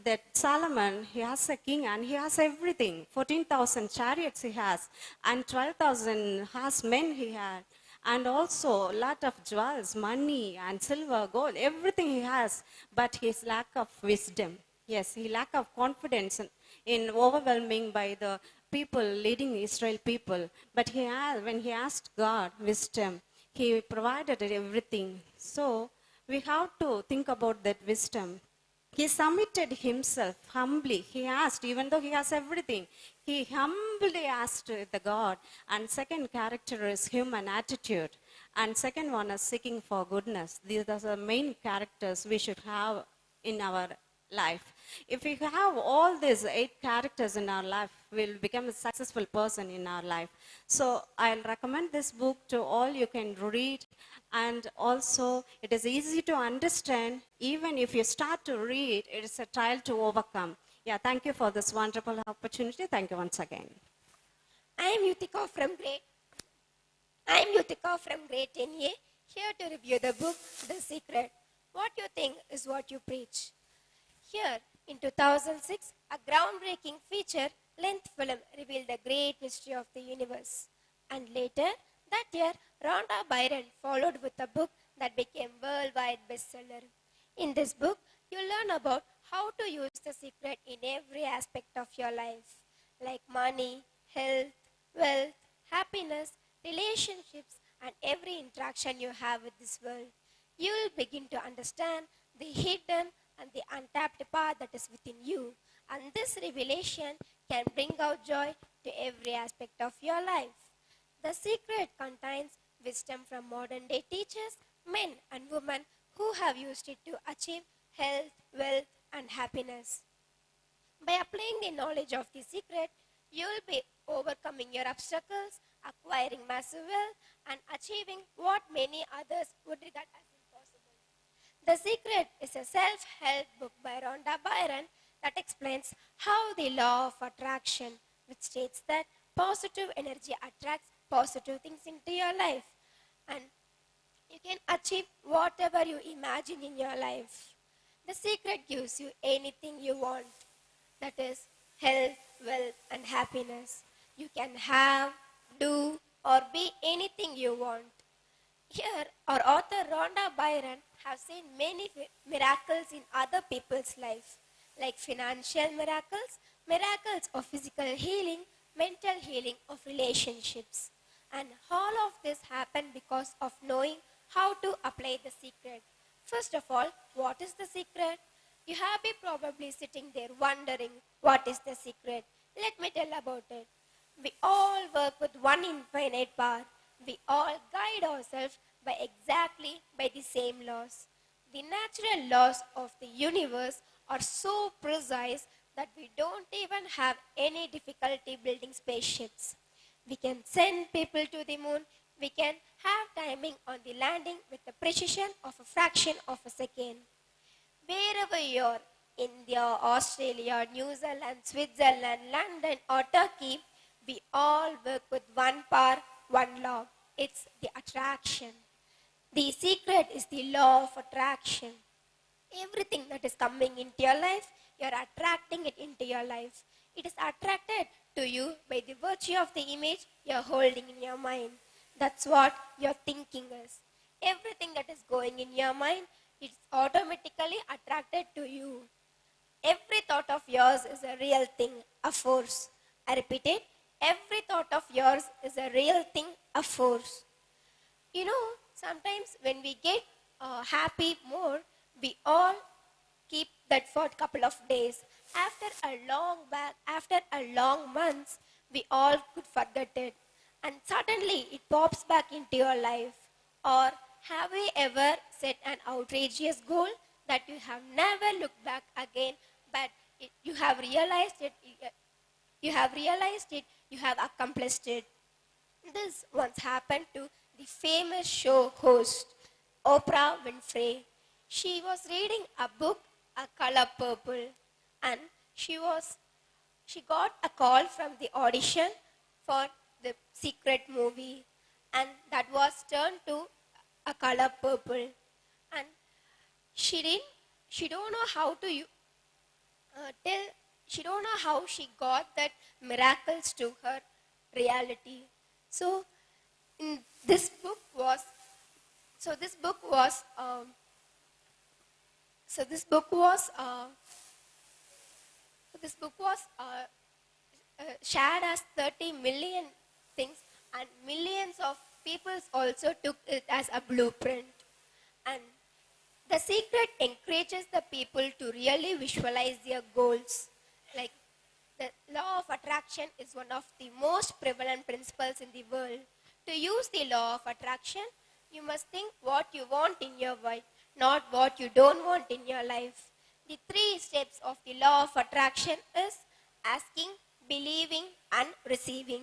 that Solomon, he has a king and he has everything. 14,000 chariots he has and 12,000 horsemen he had. And also a lot of jewels, money and silver, gold, everything he has. But his lack of wisdom. Yes, he lack of confidence in overwhelming by the people leading Israel people. But when he asked God wisdom, he provided everything. So we have to think about that wisdom. He submitted himself humbly. He asked, even though he has everything, he humbly asked the God. And second character is human attitude. And second one is seeking for goodness. These are the main characters we should have in our life. If we have all these 8 characters in our life, we'll become a successful person in our life. So I'll recommend this book to all. You can read. And also, it is easy to understand. Even if you start to read, it is a trial to overcome. Yeah, thank you for this wonderful opportunity. Thank you once again. I am Yutika from grade 10A, here to review the book, The Secret. What you think is what you preach. Here, in 2006, a groundbreaking feature-length film revealed the great mystery of the universe. And later, that year, Rhonda Byrne followed with a book that became worldwide bestseller. In this book, you learn about how to use the secret in every aspect of your life, like money, health, wealth, happiness, relationships, and every interaction you have with this world. You will begin to understand the hidden and the untapped power that is within you. And this revelation can bring out joy to every aspect of your life. The secret contains wisdom from modern day teachers, men and women who have used it to achieve health, wealth, and happiness. By applying the knowledge of the secret, you will be overcoming your obstacles, acquiring massive wealth, and achieving what many others would regard as impossible. The Secret is a self-help book by Rhonda Byrne that explains how the law of attraction, which states that positive energy attracts positive things into your life, and you can achieve whatever you imagine in your life. The Secret gives you anything you want, that is health, wealth, and happiness. You can have, do, or be anything you want. Here, our author Rhonda Byron have seen many miracles in other people's life, like financial miracles, miracles of physical healing, mental healing of relationships. And all of this happened because of knowing how to apply the secret. First of all, what is the secret? You have been probably sitting there wondering, what is the secret? Let me tell about it. We all work with one infinite power. We all guide ourselves by the same laws. The natural laws of the universe are so precise that we don't even have any difficulty building spaceships. We can send people to the moon. We can have timing on the landing with the precision of a fraction of a second. Wherever you are, India, Australia, New Zealand, Switzerland, London or Turkey, we all work with one power, one law. It's the attraction. The secret is the law of attraction. Everything that is coming into your life, you're attracting it into your life. It is attracted to you by the virtue of the image you're holding in your mind. That's what your thinking is. Everything that is going in your mind, it's automatically attracted to you. Every thought of yours is a real thing, a force. I repeat it. Every thought of yours is a real thing, a force. You know, sometimes when we get happy more, we all keep that for a couple of days. After a long months, we all could forget it. And suddenly it pops back into your life. Or have you ever set an outrageous goal that you have never looked back again, but you have realized it, you have accomplished it. This once happened to the famous show host, Oprah Winfrey. She was reading a book, A Color Purple, and she got a call from the audition for the secret movie, and that was turned to A Color Purple. And she don't know how to she don't know how she got that miracles to her reality. So this book was shared as 30 million things, and millions of people also took it as a blueprint. And the secret encourages the people to really visualize their goals. Like, the law of attraction is one of the most prevalent principles in the world. To use the law of attraction, you must think what you want in your life, not what you don't want in your life. The 3 steps of the law of attraction is asking, believing, and receiving.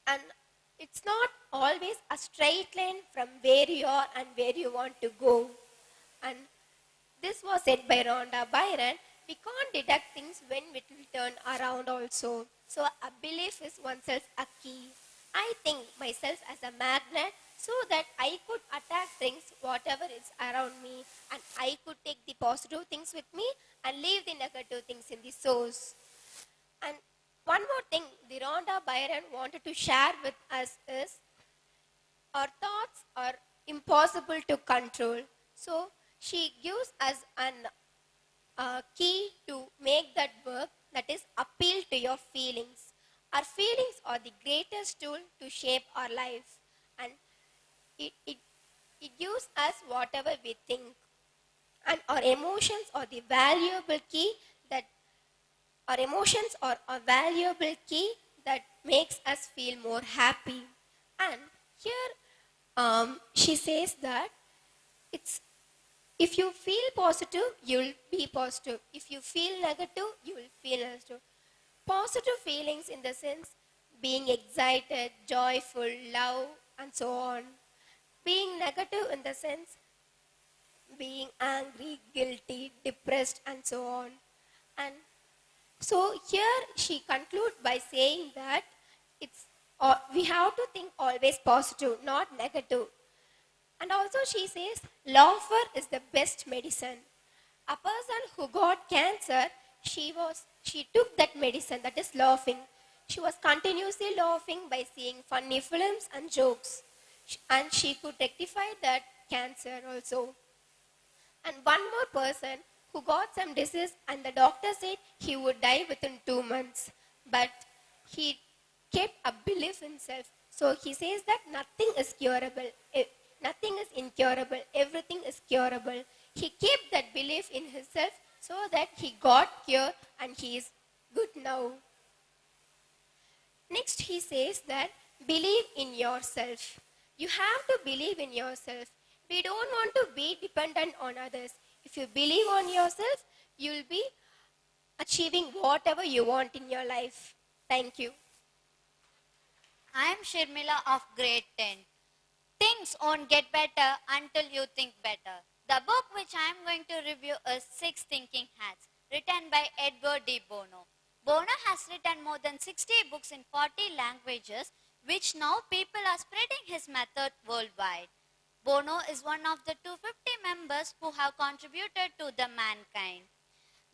And it's not always a straight line from where you are and where you want to go. And this was said by Rhonda Byron. We can't detect things when it will turn around also. So a belief is oneself a key. I think myself as a magnet so that I could attract things, whatever is around me, and I could take the positive things with me and leave the negative things in the source. And one more thing the Rhonda Byron wanted to share with us is our thoughts are impossible to control. So she gives us a key to make that work, that is appeal to your feelings. Our feelings are the greatest tool to shape our life, and it gives us whatever we think. And our emotions are the valuable key that makes us feel more happy. And here she says that if you feel positive, you'll be positive. If you feel negative, you will feel negative. Positive feelings in the sense being excited, joyful, love, and so on. Being negative in the sense being angry, guilty, depressed, and so on. And so here she concludes by saying that we have to think always positive, not negative. And also she says, laughter is the best medicine. A person who got cancer, she took that medicine, that is laughing. She was continuously laughing by seeing funny films and jokes. and she could rectify that cancer also. And one more person who got some disease and the doctor said he would die within 2 months. But he kept a belief in himself. So he says that nothing is curable. Nothing is incurable. Everything is curable. He kept that belief in himself so that he got cure and he is good now. Next he says that believe in yourself. You have to believe in yourself. We don't want to be dependent on others. If you believe on yourself, you'll be achieving whatever you want in your life. Thank you. I am Shirmila of grade 10. Things won't get better until you think better. The book which I am going to review is Six Thinking Hats, written by Edward D. Bono. Bono has written more than 60 books in 40 languages, which now people are spreading his method worldwide. Bono is one of the 250 members who have contributed to the mankind.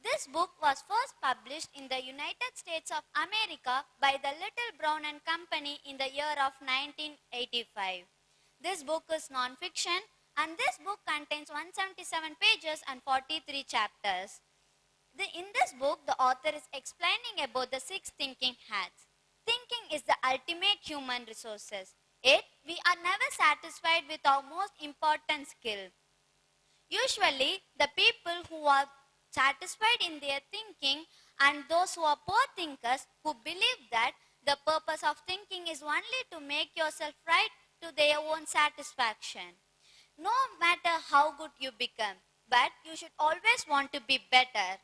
This book was first published in the United States of America by the Little Brown and Company in the year of 1985. This book is non-fiction, and this book contains 177 pages and 43 chapters. In this book, the author is explaining about the 6 thinking hats. Thinking is the ultimate human resources. Yet, we are never satisfied with our most important skill. Usually, the people who are satisfied in their thinking and those who are poor thinkers who believe that the purpose of thinking is only to make yourself right to their own satisfaction. No matter how good you become, but you should always want to be better.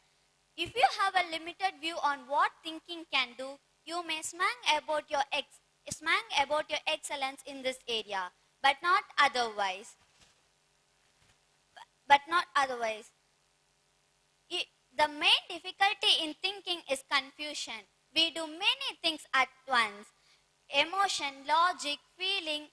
If you have a limited view on what thinking can do, you may smang about your excellence in this area, but not otherwise. The main difficulty in thinking is confusion. We do many things at once. Emotion, logic, feeling,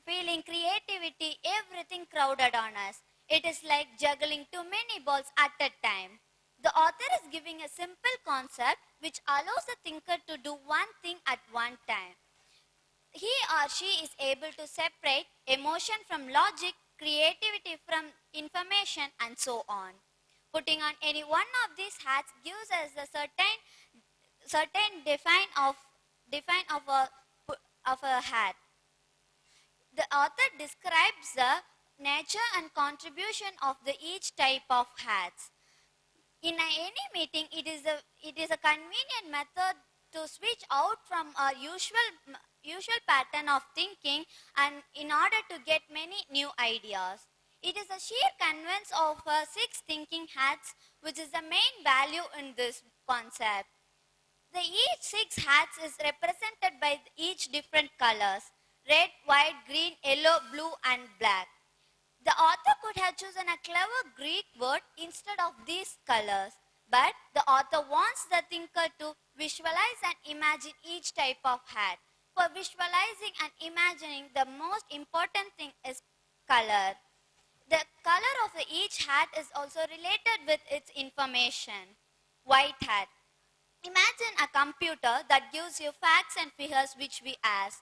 creativity, everything crowded on us. It is like juggling too many balls at a time. The author is giving a simple concept which allows the thinker to do one thing at one time. He or she is able to separate emotion from logic, creativity from information, and so on. Putting on any one of these hats gives us a certain define of a hat. The author describes the nature and contribution of each type of hats. In any meeting, it is a convenient method to switch out from our usual pattern of thinking and in order to get many new ideas. It is a sheer conveyance of 6 thinking hats, which is the main value in this concept. Each 6 hats is represented by each different colors: red, white, green, yellow, blue, and black. The author could have chosen a clever Greek word instead of these colors, but the author wants the thinker to visualize and imagine each type of hat. For visualizing and imagining, the most important thing is color. The color of each hat is also related with its information. White hat. Imagine a computer that gives you facts and figures which we ask.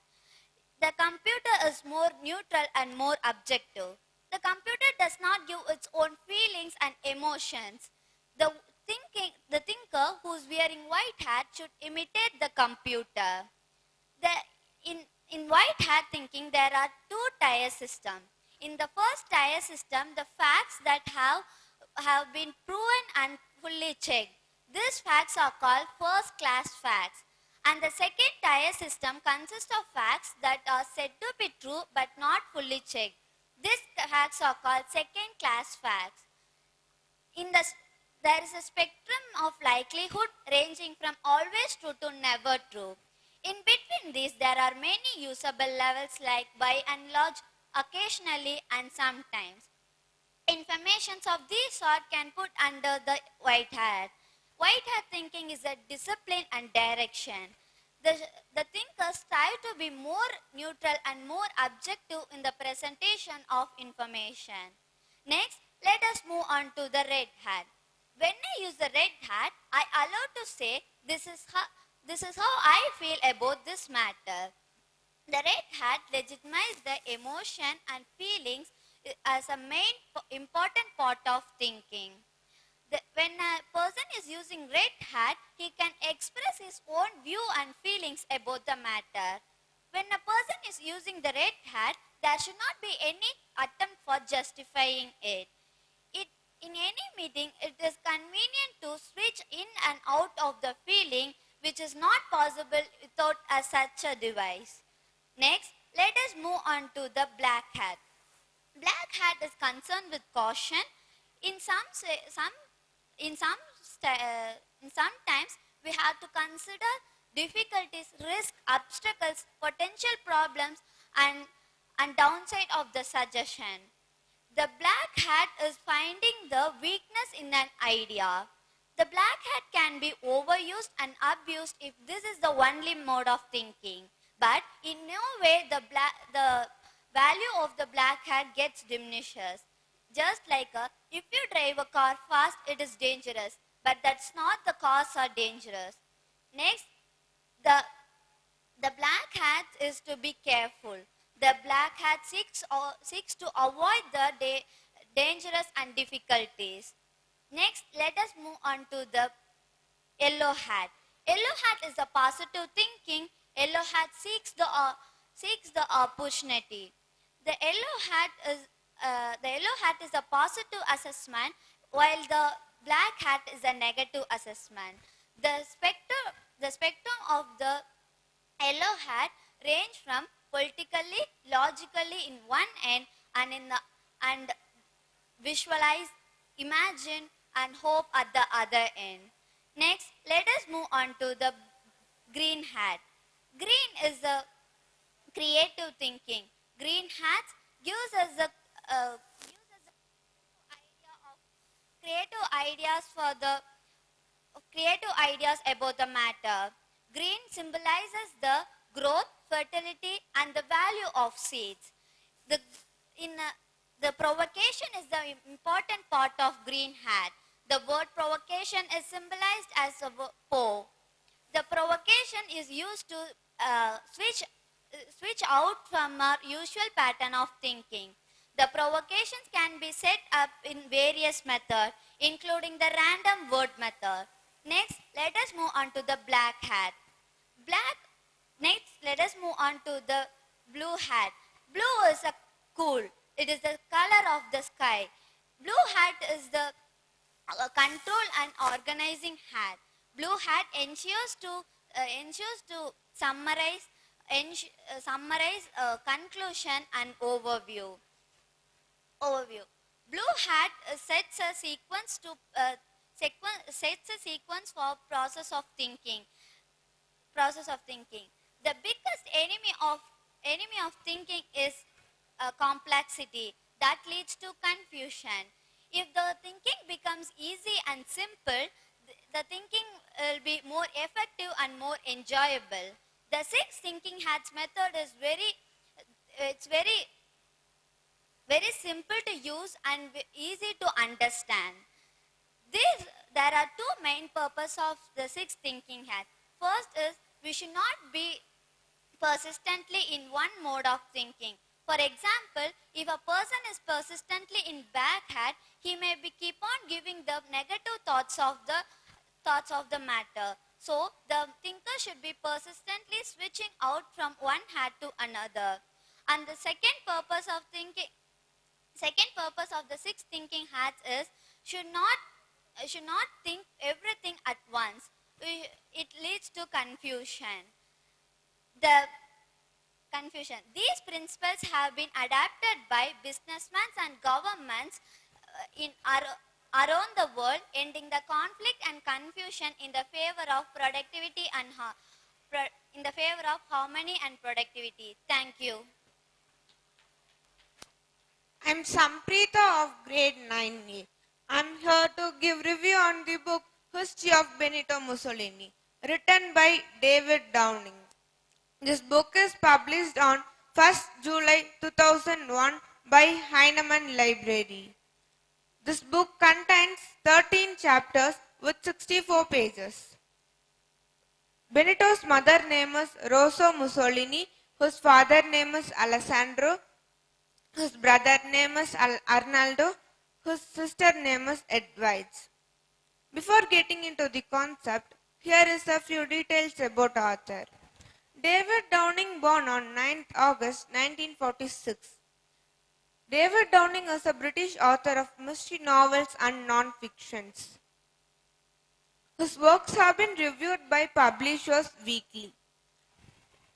The computer is more neutral and more objective. The computer does not give its own feelings and emotions. The thinker who is wearing white hat should imitate the computer. In white hat thinking, there are 2 tier systems. In the first tier system, the facts that have been proven and fully checked. These facts are called first class facts. And the second tier system consists of facts that are said to be true but not fully checked. These facts are called second class facts. There is a spectrum of likelihood ranging from always true to never true. In between these, there are many usable levels like by and large, occasionally, and sometimes. Informations of this sort can put under the white hat. White hat thinking is a discipline and direction. The thinkers strive to be more neutral and more objective in the presentation of information. Next, let us move on to the red hat. When I use the red hat, I allow to say, this is how I feel about this matter. The red hat legitimized the emotion and feelings as a main important part of thinking. When a person is using red hat, he can express his own view and feelings about the matter. When a person is using the red hat, there should not be any attempt for justifying it. In any meeting, it is convenient to switch in and out of the feeling, which is not possible without such a device. Next, let us move on to the black hat. Black hat is concerned with caution. Sometimes we have to consider difficulties, risk, obstacles, potential problems, and downside of the suggestion. The black hat is finding the weakness in an idea. The black hat can be overused and abused if this is the only mode of thinking. But in no way the value of the black hat gets diminishes. Just like if you drive a car fast, it is dangerous. But that's not the cars are dangerous. Next, the black hat is to be careful. The black hat seeks to avoid the dangerous and difficulties. Next, let us move on to the yellow hat. Yellow hat is a positive thinking. Yellow hat seeks the opportunity. The yellow hat is a positive assessment, while the black hat is a negative assessment. The spectrum of the yellow hat range from politically, logically in one end, and visualize, imagine, and hope at the other end. Next, let us move on to the green hat. Green is the creative thinking. Green hats gives us the creative ideas about the matter. Green symbolizes the growth, fertility, and the value of seeds. The provocation is the important part of green hat. The word provocation is symbolized as a po. The provocation is used to switch out from our usual pattern of thinking. The provocations can be set up in various methods, including the random word method. Next, let us move on to the black hat. Next, let us move on to the blue hat. Blue is a cool. It is the color of the sky. Blue hat is the control and organizing hat. Blue hat ensures to summarize conclusion and overview. Blue hat sets a sequence for process of thinking. The biggest enemy of thinking is complexity that leads to confusion. If the thinking becomes easy and simple, the thinking will be more effective and more enjoyable. The 6 thinking hats method is very simple to use and easy to understand. There are 2 main purposes of the 6 thinking hats. First is we should not be persistently in one mode of thinking. For example, if a person is persistently in black hat, he may keep on giving the negative thoughts of the matter. So the thinker should be persistently switching out from one hat to another. And the second purpose of the 6 thinking hats is should not think everything at once. It leads to confusion. These principles have been adapted by businessmen and governments around the world, ending the conflict and confusion in the favor of productivity and in the favor of harmony and productivity. Thank you. I'm Sampreeta of grade 9A. I'm here to give review on the book History of Benito Mussolini, written by David Downing. This book is published on 1st July 2001 by Heinemann Library. This book contains 13 chapters with 64 pages. Benito's mother name is Rosa Mussolini, whose father name is Alessandro, whose brother name is Arnaldo, whose sister name is Edwides. Before getting into the concept, here is a few details about author. David Downing, born on 9th August 1946. David Downing is a British author of mystery novels and non-fictions. His works have been reviewed by publishers weekly.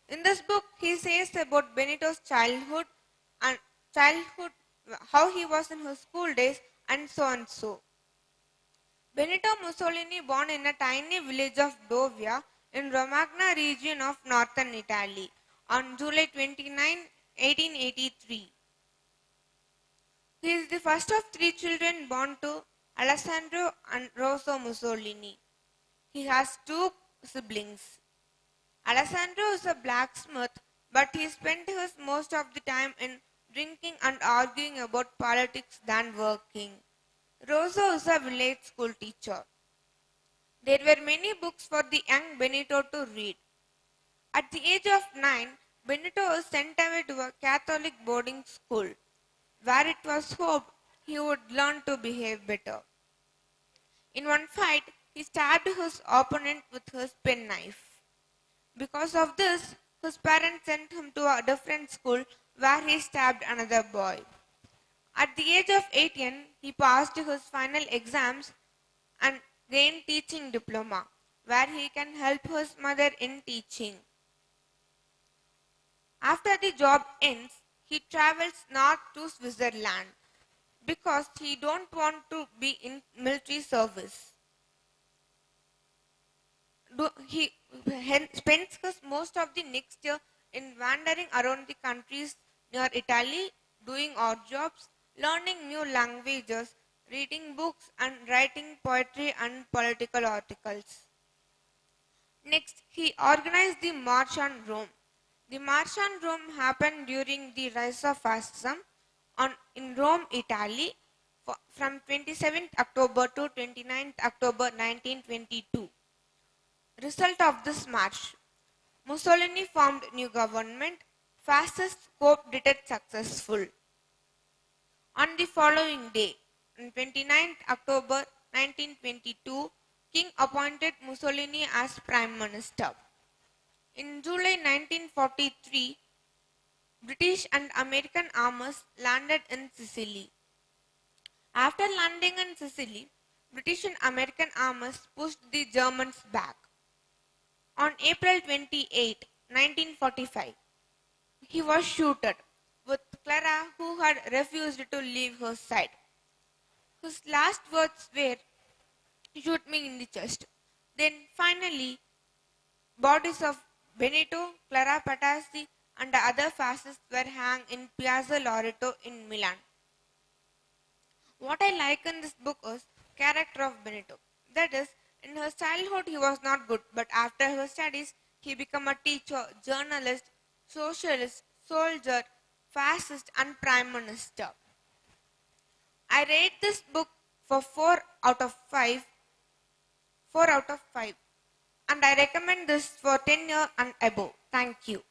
In this book, he says about Benito's childhood, how he was in his school days, and so and so. Benito Mussolini, born in a tiny village of Dovia in Romagna region of northern Italy on July 29, 1883. He is the first of three children born to Alessandro and Rosa Mussolini. He has two siblings. Alessandro is a blacksmith, but he spent his most of the time in drinking and arguing about politics than working. Rosa is a village school teacher. There were many books for the young Benito to read. At the age of 9, Benito was sent away to a Catholic boarding school, where it was hoped he would learn to behave better. In one fight, he stabbed his opponent with his penknife. Because of this, his parents sent him to a different school where he stabbed another boy. At the age of 18, he passed his final exams and gained teaching diploma, where he can help his mother in teaching. After the job ends, he travels north to Switzerland because he don't want to be in military service. He spends his most of the next year in wandering around the countries near Italy, doing odd jobs, learning new languages, reading books, and writing poetry and political articles. Next, he organized the March on Rome. The March on Rome happened during the rise of fascism in Rome, Italy, from 27th October to 29th October 1922. Result of this march: Mussolini formed new government. Fascist coup did successful. On the following day, on 29th October 1922, King appointed Mussolini as Prime Minister. In July 1943, British and American armies landed in Sicily. After landing in Sicily, British and American armies pushed the Germans back. On April 28, 1945, he was shot with Clara, who had refused to leave her side. His last words were, "Shoot me in the chest." Then finally, bodies of Benito, Clara Patazzi, and the other fascists were hung in Piazza Loreto in Milan. What I like in this book is character of Benito. That is, in his childhood he was not good, but after his studies he became a teacher, journalist, socialist, soldier, fascist, and prime minister. I rate this book for 4 out of 5, and I recommend this for 10 years and above. Thank you.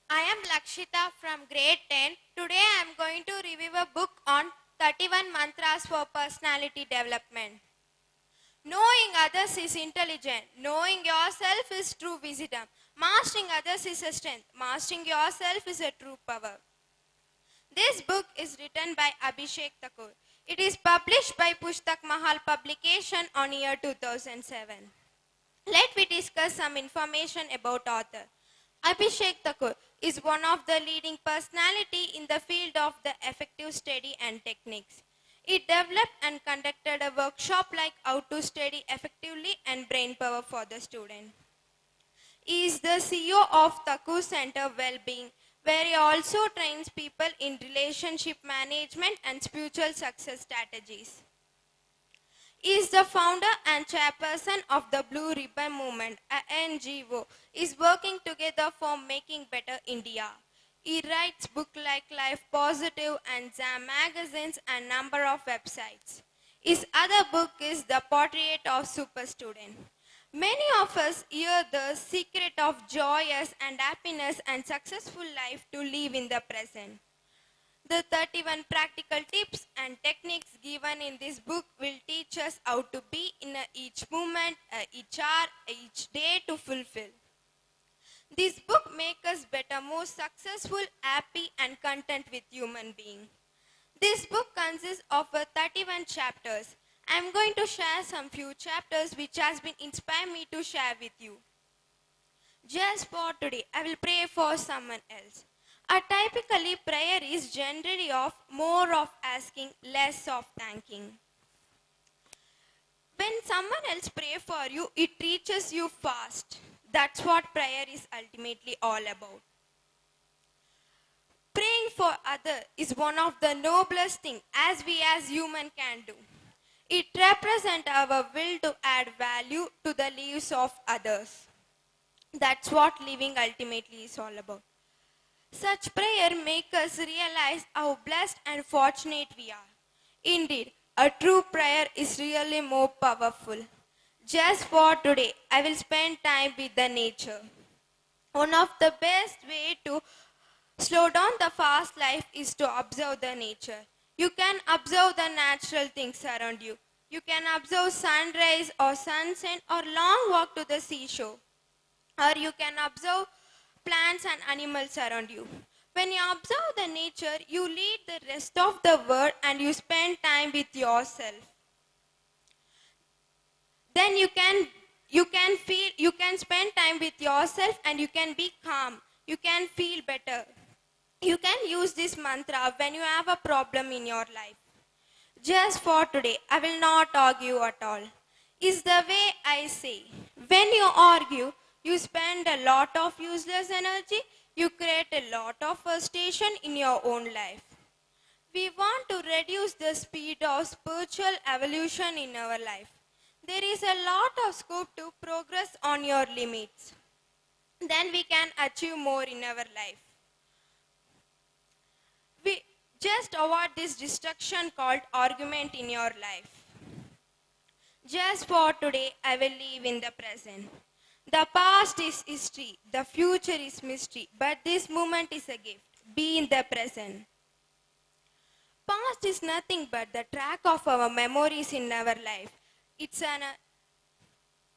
I am Lakshita from grade 10. Today I am going to review a book on 31 mantras for personality development. Knowing others is intelligent. Knowing yourself is true wisdom. Mastering others is a strength. Mastering yourself is a true power. This book is written by Abhishek Thakur. It is published by Pushtak Mahal Publication on year 2007. Let me discuss some information about author. Abhishek Thakur is one of the leading personality in the field of the effective study and techniques. He developed and conducted a workshop like how to study effectively and brain power for the student. He is the CEO of Thakur Center Wellbeing, where he also trains people in relationship management and spiritual success strategies. He is the founder and chairperson of the Blue Ribbon Movement, a NGO, is working together for making better India. He writes books like Life Positive and Zam magazines and number of websites. His other book is The Portrait of Super Student. Many of us hear the secret of joyous and happiness and successful life to live in the present. The 31 practical tips and techniques given in this book will teach us how to be in each moment, each hour, each day to fulfill. This book makes us better, more successful, happy and content with human being. This book consists of 31 chapters. I am going to share some few chapters which has been inspired me to share with you. Just for today, I will pray for someone else. Typically, prayer is generally of more of asking, less of thanking. When someone else prays for you, it reaches you fast. That's what prayer is ultimately all about. Praying for others is one of the noblest things as we as human can do. It represents our will to add value to the lives of others. That's what living ultimately is all about. Such prayer makes us realize how blessed and fortunate we are. Indeed, a true prayer is really more powerful. Just for today, I will spend time with the nature. One of the best ways to slow down the fast life is to observe the nature. You can observe the natural things around you. You can observe sunrise or sunset or long walk to the seashore. Or you can observe plants and animals around you. When you observe the nature, you lead the rest of the world and you spend time with yourself. Then you can spend time with yourself and you can be calm. You can feel better. You can use this mantra when you have a problem in your life. Just for today, I will not argue at all. Is the way I say. When you argue, you spend a lot of useless energy. You create a lot of frustration in your own life. We want to reduce the speed of spiritual evolution in our life. There is a lot of scope to progress on your limits. Then we can achieve more in our life. We just avoid this destruction called argument in your life. Just for today, I will live in the present. The past is history, the future is mystery, but this moment is a gift. Be in the present. Past is nothing but the track of our memories in our life. It's an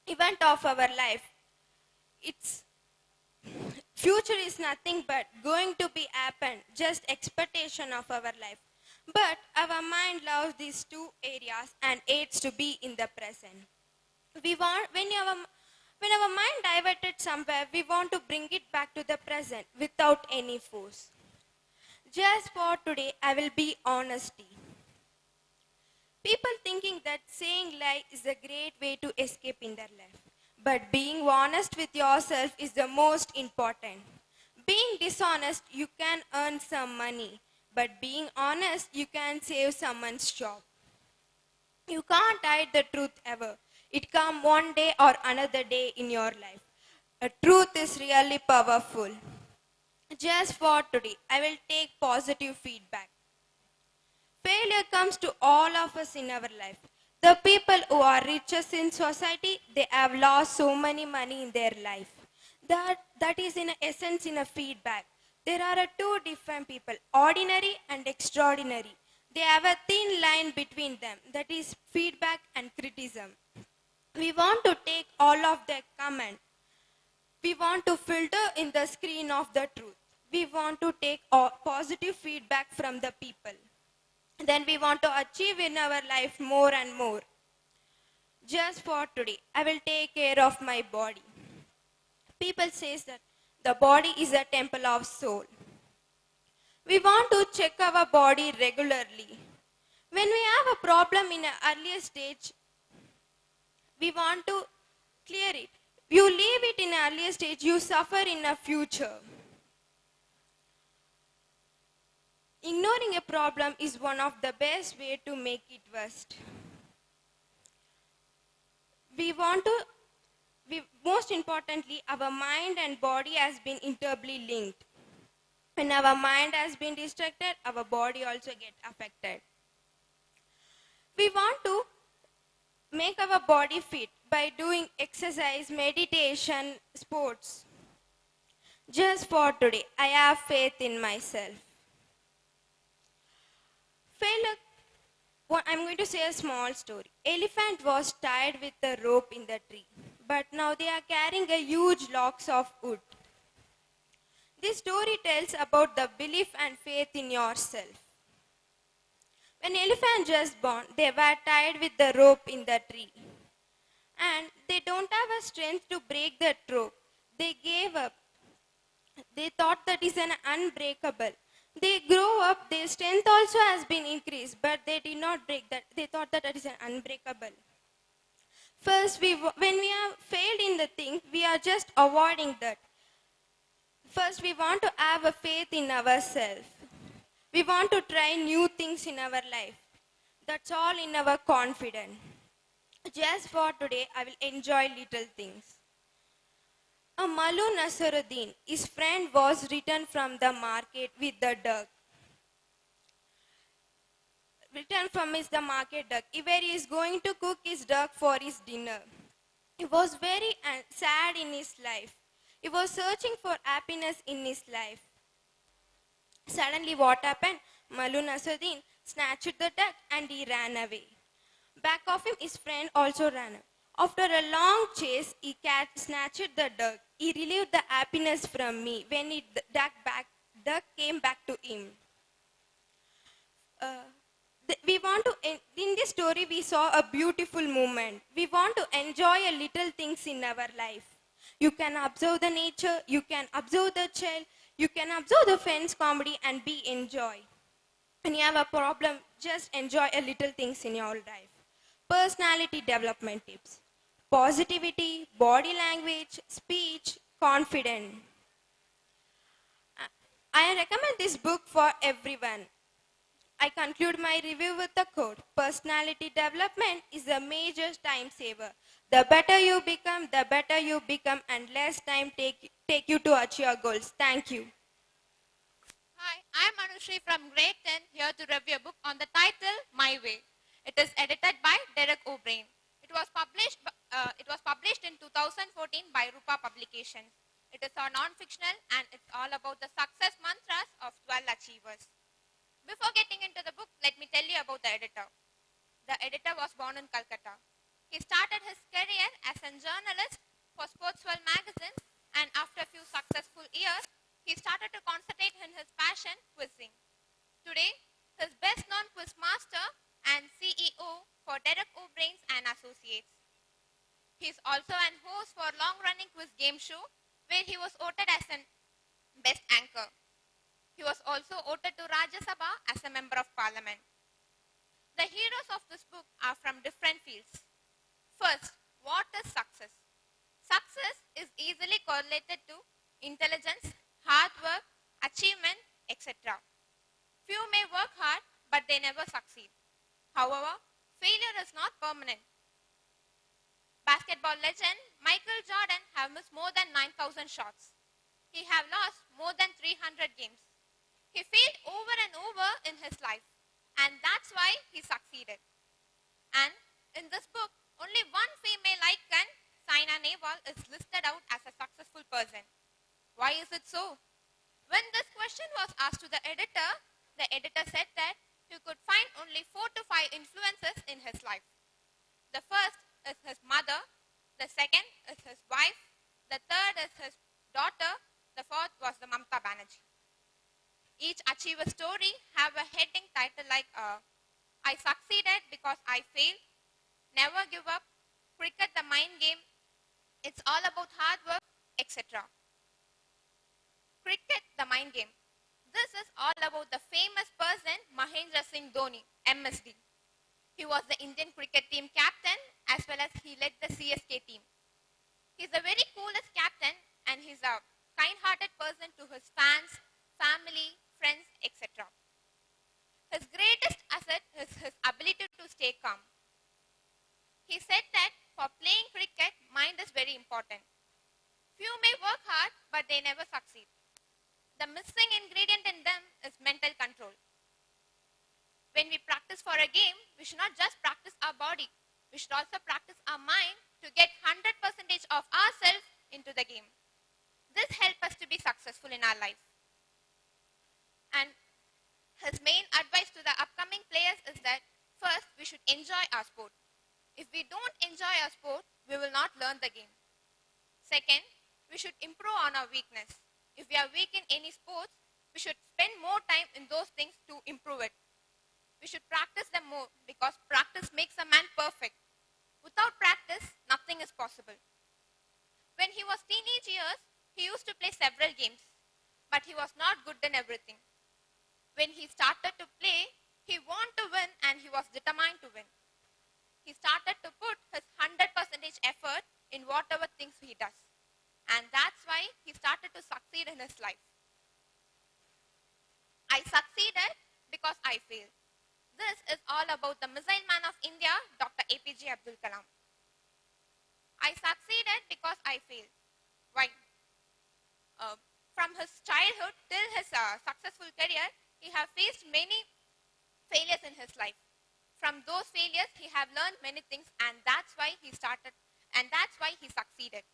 event of our life. Its future is nothing but going to be happen, just expectation of our life. But our mind loves these two areas and aids to be in the present. When our mind diverted somewhere, we want to bring it back to the present without any force. Just for today, I will be honesty. People thinking that saying lie is a great way to escape in their life. But being honest with yourself is the most important. Being dishonest, you can earn some money. But being honest, you can save someone's job. You can't hide the truth ever. It comes one day or another day in your life. The truth is really powerful. Just for today, I will take positive feedback. Failure comes to all of us in our life. The people who are richest in society, they have lost so many money in their life. That is in essence in a feedback. There are two different people, ordinary and extraordinary. They have a thin line between them, that is feedback and criticism. We want to take all of their comment. We want to filter in the screen of the truth. We want to take positive feedback from the people. Then we want to achieve in our life more and more. Just for today, I will take care of my body. People say that the body is a temple of soul. We want to check our body regularly. When we have a problem in an earlier stage, we want to clear it. You leave it in an earlier stage, you suffer in a future. Ignoring a problem is one of the best ways to make it worst. Most importantly, our mind and body has been intimately linked. When our mind has been distracted, our body also gets affected. We want to make our body fit. by doing exercise, meditation, sports. Just for today, I have faith in myself. I'm going to say a small story. Elephant was tied with a rope in the tree, but now they are carrying a huge logs of wood. This story tells about the belief and faith in yourself. When elephant just born, they were tied with the rope in the tree. And they don't have a strength to break that rope. They gave up. They thought that is an unbreakable. They grow up, their strength also has been increased, but they did not break that. They thought that it is an unbreakable. First, when we have failed in the thing, we are just avoiding that. First, we want to have a faith in ourselves. We want to try new things in our life. That's all in our confidence. Just for today, I will enjoy little things. A Malu Nasaruddin, his friend was returned from the market with the duck. Returned from the market duck, where he is going to cook his duck for his dinner. He was very sad in his life. He was searching for happiness in his life. Suddenly what happened? Malu Nasaruddin snatched the duck and he ran away. Back of him, his friend also ran away. After a long chase, he snatched the duck. He relieved the happiness from me when duck came back to him. In this story, we saw a beautiful moment. We want to enjoy a little things in our life. You can observe the nature, you can observe the child, you can observe the friends' comedy and be enjoy. When you have a problem, just enjoy a little things in your life. Personality development tips. Positivity, body language, speech, confidence. I recommend this book for everyone. I conclude my review with a quote. Personality development is a major time saver. The better you become, and less time take you to achieve your goals. Thank you. Hi, I am Anushri from grade 10 here to review a book on the title My Way. It is edited by Derek O'Brien. It was published in 2014 by Rupa Publications. It is a non-fictional and it's all about the success mantras of 12 achievers. Before getting into the book, let me tell you about the editor. The editor was born in Calcutta. He started his career as a journalist for Sportsworld magazine, and after a few successful years, he started to concentrate on his passion, quizzing. Today, he is best known quiz master and CEO for Derek O'Brien and Associates. He is also an host for long-running quiz game show, where he was voted as an best anchor. He was also voted to Rajya Sabha as a member of parliament. The heroes of this book are from different fields. First, what is success? Success is easily correlated to intelligence, hard work, achievement, etc. Few may work hard, but they never succeed. However, failure is not permanent. Basketball legend Michael Jordan have missed more than 9,000 shots. He have lost more than 300 games. He failed over and over in his life, and that's why he succeeded. And in this book, only one female icon, Saina Nehwal, is listed out as a successful person. Why is it so? When this question was asked to the editor said that he could find only 4 to 5 influences in his life. The first is his mother, the second is his wife, the third is his daughter, the fourth was the Mamta Banerjee. Each achiever story have a heading title like I succeeded because I failed, never give up, cricket the mind game, it's all about hard work, etc. Cricket the mind game. This is all about the famous person Mahendra Singh Dhoni, MSD. He was the Indian cricket team captain as well as he led the CSK team. He's the very coolest captain and he's a kind-hearted person to his fans, family, friends, etc. His greatest asset is his ability to stay calm. He said that for playing cricket, mind is very important. Few may work hard, but they never succeed. The missing ingredient in them is mental control. When we practice for a game, we should not just practice our body. We should also practice our mind to get 100% of ourselves into the game. This helps us to be successful in our life. And his main advice to the upcoming players is that first, we should enjoy our sport. If we don't enjoy our sport, we will not learn the game. Second, we should improve on our weakness. If we are weak in any sports, we should spend more time in those things to improve it. We should practice them more because practice makes a man perfect. Without practice, nothing is possible. When he was teenage years, he used to play several games, but he was not good in everything. When he started to play, he wanted to win and he was determined to win. He started to put his 100% effort in whatever things he does. And that's why he started to succeed in his life. I succeeded because I failed. This is all about the missile man of India, Dr. APJ Abdul Kalam. I succeeded because I failed. Why? From his childhood till his successful career, he has faced many failures in his life. From those failures, he have learned many things, and that's why he started, and that's why he succeeded.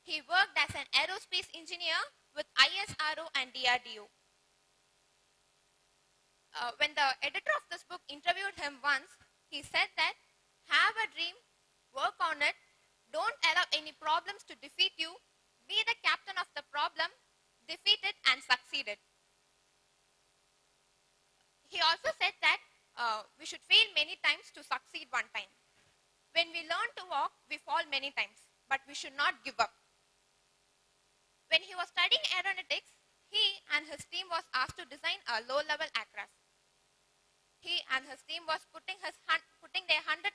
He worked as an aerospace engineer with ISRO and DRDO. When the editor of this book interviewed him once, he said that, have a dream, work on it, don't allow any problems to defeat you, be the captain of the problem, defeat it and succeed it. He also said that we should fail many times to succeed one time. When we learn to walk, we fall many times, but we should not give up. When he was studying aeronautics, he and his team was asked to design a low-level aircraft. He and his team was putting their 100%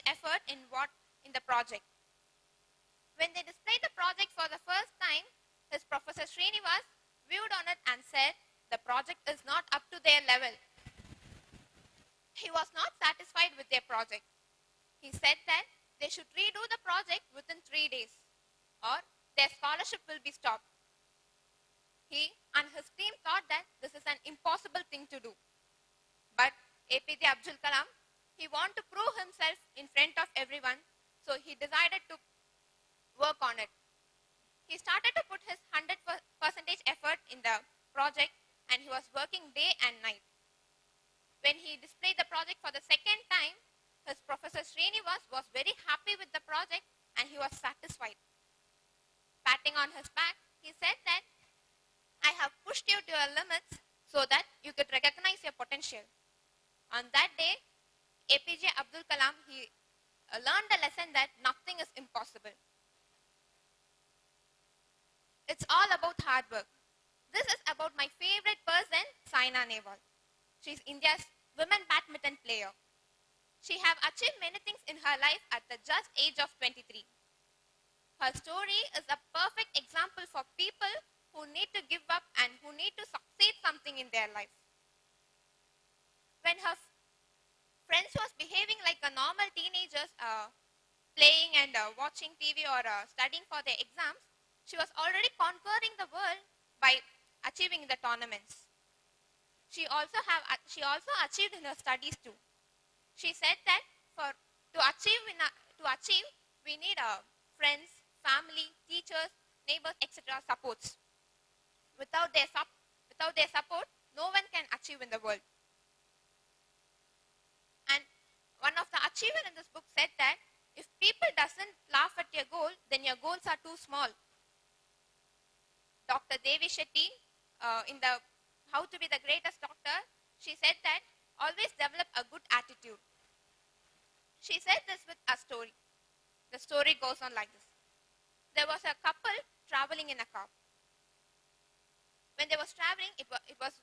effort in the project. When they displayed the project for the first time, his professor Srinivas viewed on it and said, the project is not up to their level. He was not satisfied with their project. He said that they should redo the project within 3 days or their scholarship will be stopped. He and his team thought that this is an impossible thing to do. But APJ Abdul Kalam, he wanted to prove himself in front of everyone, so he decided to work on it. He started to put his 100% effort in the project and he was working day and night. When he displayed the project for the second time, his professor Srinivas was very happy with the project and he was satisfied. Patting on his back, he said that, I have pushed you to your limits so that you could recognize your potential. On that day, APJ Abdul Kalam, he learned a lesson that nothing is impossible. It's all about hard work. This is about my favorite person, Saina Nehwal. She's India's women badminton player. She have achieved many things in her life at the just age of 23. Her story is a perfect example for people who need to give up and who need to succeed something in their life. When her friends was behaving like a normal teenagers, playing and watching TV or studying for their exams, she was already conquering the world by achieving the tournaments. She also achieved in her studies too. She said that to achieve, we need friends, family, teachers, neighbors, etc. supports. Without their support, no one can achieve in the world. And one of the achievers in this book said that if people doesn't laugh at your goal, then your goals are too small. Dr. Devi Shetty, in the How to be the Greatest Doctor, she said that always develop a good attitude. She said this with a story. The story goes on like this. There was a couple traveling in a car. When they was traveling, it was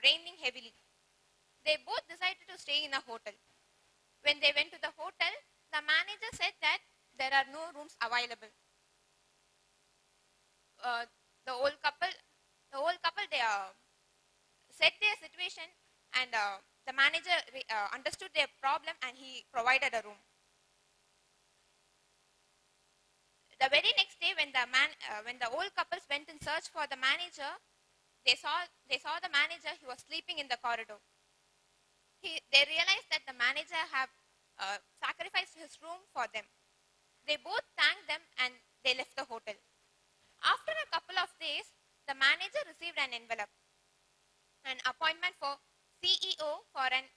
raining heavily. They both decided to stay in a hotel. When they went to the hotel, the manager said that there are no rooms available. The old couple, they said their situation and the manager understood their problem and he provided a room. The very next day when the old couples went in search for the manager, they saw the manager, he was sleeping in the corridor. They realized that the manager have sacrificed his room for them. They both thanked them and they left the hotel. After a couple of days, the manager received an envelope, an appointment for CEO for an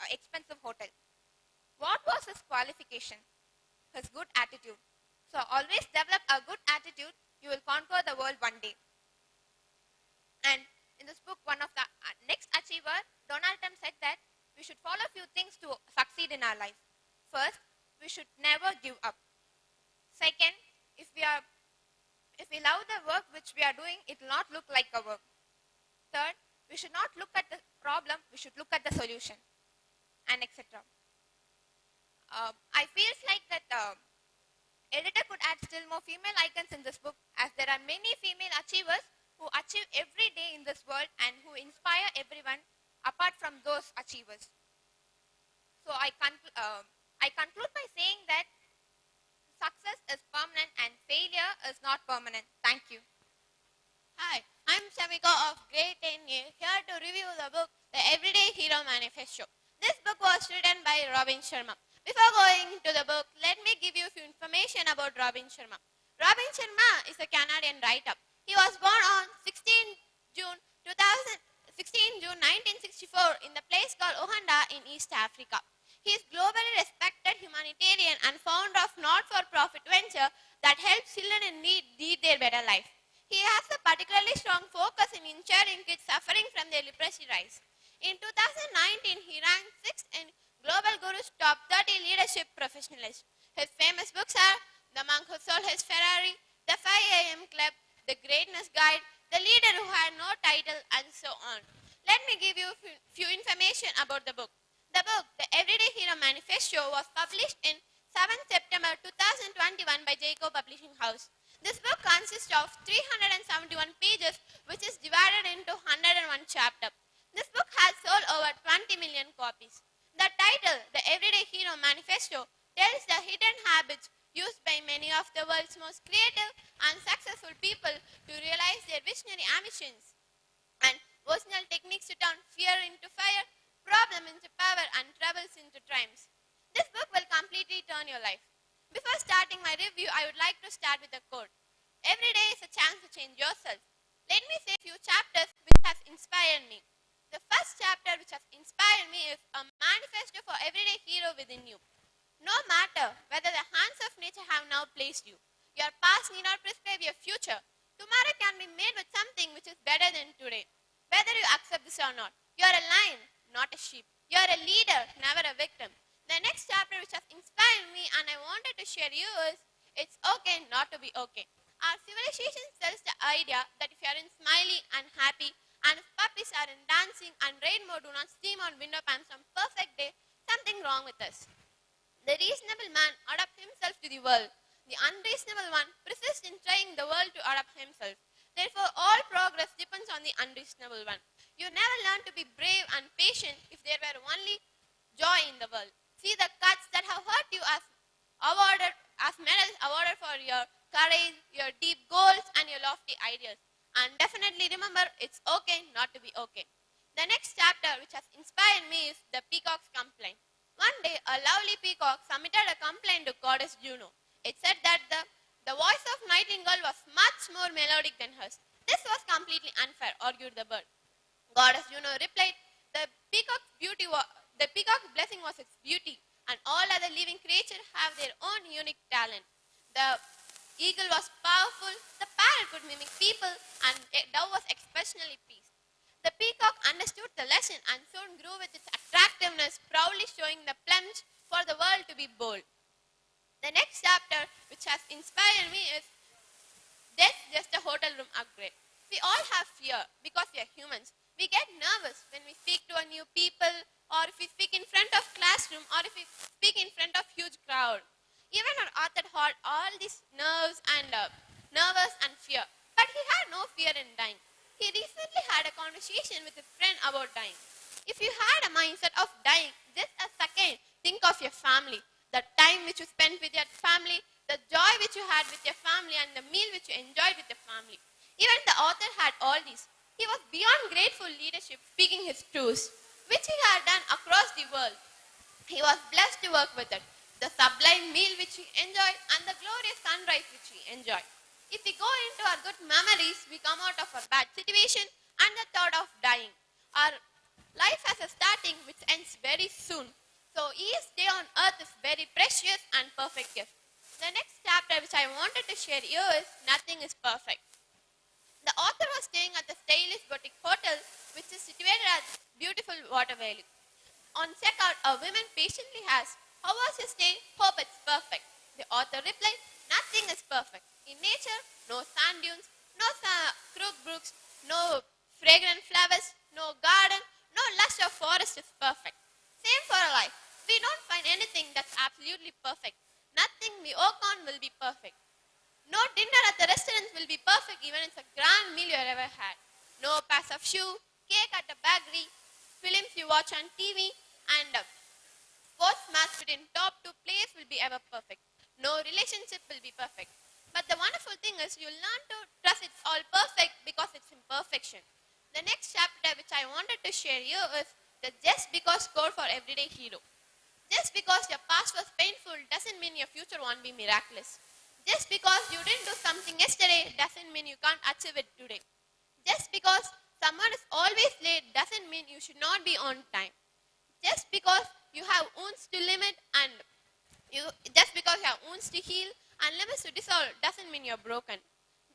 expensive hotel. What was his qualification? His good attitude. So always develop a good attitude, you will conquer the world one day. And in this book, one of the next achiever, Donald Trump, said that we should follow a few things to succeed in our life. First, we should never give up. Second, if we love the work which we are doing, it will not look like a work. Third, we should not look at the problem, we should look at the solution, and etc. I feel like that editor could add still more female icons in this book, as there are many female achievers who achieve every day in this world and who inspire everyone apart from those achievers. So I conclude by saying that success is permanent and failure is not permanent. Thank you. Hi, I'm Shamika of grade 10A, here to review the book, The Everyday Hero Manifesto. This book was written by Robin Sharma. Before going to the book, let me give you a few information about Robin Sharma. Robin Sharma is a Canadian writer. He was born on 16 June 1964 in the place called Uganda in East Africa. He is globally respected humanitarian and founder of not-for-profit venture that helps children in need lead their better life. He has a particularly strong focus in ensuring kids suffering from their literacy rise. In 2019, he ranked 6th in Global Guru's top 30 leadership professionals. His famous books are The Monk Who Sold His Ferrari, The 5 AM Club, The Greatness Guide, The Leader Who Had No Title, and so on. Let me give you a few information about the book. The book, The Everyday Hero Manifesto, was published in 7 September 2021 by Jacob Publishing House. This book consists of 371 pages, which is divided into 101 chapters. This book has sold over 20 million copies. The title, The Everyday Hero Manifesto, tells the hidden habits used by many of the world's most creative and successful people to realize their visionary ambitions, and personal techniques to turn fear into fire, problem into power, and troubles into triumphs. This book will completely turn your life. Before starting my review, I would like to start with a quote. Every day is a chance to change yourself. Let me say a few chapters which has inspired me. The first chapter which has inspired me is a manifesto for everyday hero within you. No matter whether the hands of nature have now placed you, your past need not prescribe your future. Tomorrow can be made with something which is better than today. Whether you accept this or not, you are a lion, not a sheep. You are a leader, never a victim. The next chapter which has inspired me and I wanted to share you is, it's okay not to be okay. Our civilization sells the idea that if you are in smiley and happy, and if puppies are in dancing and rainbow do not steam on window pans on perfect day, something wrong with us. The reasonable man adapts himself to the world. The unreasonable one persists in trying the world to adapt himself. Therefore, all progress depends on the unreasonable one. You never learn to be brave and patient if there were only joy in the world. See the cuts that have hurt you as medals awarded for your courage, your deep goals, and your lofty ideas. And definitely remember, it's okay not to be okay. The next chapter which has inspired me is the peacock's complaint. One day, a lovely peacock submitted a complaint to goddess Juno. It said that the voice of nightingale was much more melodic than hers. This was completely unfair, argued the bird. Goddess Juno replied, the peacock's blessing was its beauty, and all other living creatures have their own unique talent. The eagle was powerful, the parrot could mimic people, and a dove was exceptionally pleased. The peacock understood the lesson and soon grew with its attractiveness, proudly showing the plunge for the world to be bold. The next chapter which has inspired me is Death Just a Hotel Room Upgrade. We all have fear because we are humans. We get nervous when we speak to a new people, or if we speak in front of classroom, or if we speak in front of huge crowd. Even our author had all these nervous and fear, but he had no fear in dying. He recently had a conversation with a friend about dying. If you had a mindset of dying, just a second, think of your family, the time which you spent with your family, the joy which you had with your family, and the meal which you enjoyed with your family. Even the author had all these. He was beyond grateful leadership, speaking his truths, which he had done across the world. He was blessed to work with it, the sublime meal which he enjoyed and the glorious sunrise which he enjoyed. If we go into our good memories, we come out of a bad situation and the thought of dying. Our life has a starting which ends very soon. So each day on earth is very precious and perfect gift. The next chapter which I wanted to share here is Nothing is Perfect. The author was staying at the stylish boutique hotel which is situated at beautiful water valley. On checkout, a woman patiently asked, "How was your stay? Hope it's perfect." The author replied, "Nothing is perfect. In nature, no sand dunes, no crook brooks, no fragrant flowers, no garden, no lush of forest is perfect. Same for our life. We don't find anything that's absolutely perfect. Nothing we work on will be perfect. No dinner at the restaurant will be perfect even if it's a grand meal you ever had. No pair of shoe, cake at a bakery, films you watch on TV, and sports match between top two players will be ever perfect. No relationship will be perfect. But the wonderful thing is you'll learn to trust it's all perfect because it's imperfection." The next chapter which I wanted to share here is the Just Because score for Everyday Hero. Just because your past was painful doesn't mean your future won't be miraculous. Just because you didn't do something yesterday doesn't mean you can't achieve it today. Just because someone is always late doesn't mean you should not be on time. Just because you have wounds to limit and just because you have wounds to heal and limits to dissolve doesn't mean you're broken.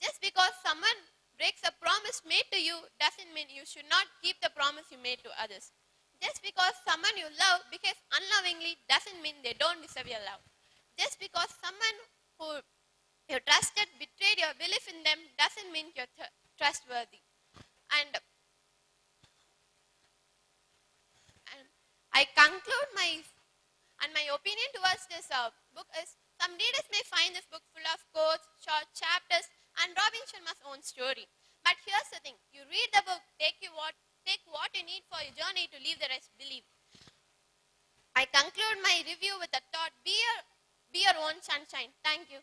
Just because someone breaks a promise made to you doesn't mean you should not keep the promise you made to others. Just because someone you love behaves unlovingly doesn't mean they don't deserve your love. Just because someone who you trusted betrayed your belief in them doesn't mean you're trustworthy. And I conclude my opinion towards this book is some readers may find this book full of quotes, short chapters, and Robin Sharma's own story. But here's the thing: you read the book, take what you need for your journey to leave the rest believe. I conclude my review with the thought: be your own sunshine. Thank you.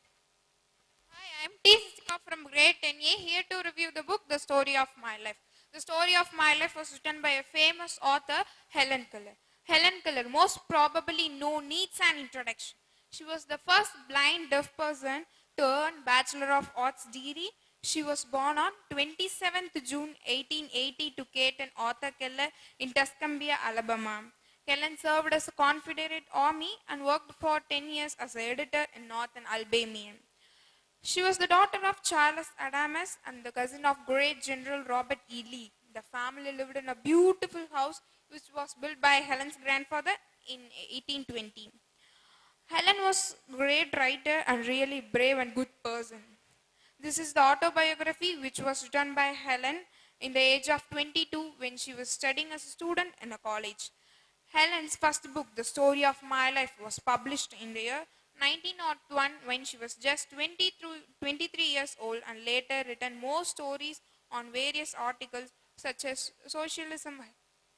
Hi, I'm T. Sisika from grade 10A, here to review the book The Story of My Life. The Story of My Life was written by a famous author, Helen Keller. Helen Keller, most probably known, needs an introduction. She was the first blind deaf person to earn Bachelor of Arts degree. She was born on 27th June 1880 to Kate and Arthur Keller in Tuscumbia, Alabama. Keller served as a Confederate Army and worked for 10 years as an editor in northern Alabama. She was the daughter of Charles Adamus and the cousin of great General Robert E. Lee. The family lived in a beautiful house which was built by Helen's grandfather in 1820. Helen was a great writer and really brave and good person. This is the autobiography which was written by Helen in the age of 22 when she was studying as a student in a college. Helen's first book, The Story of My Life, was published in the year 1901 when she was just 23 years old, and later written more stories on various articles such as socialism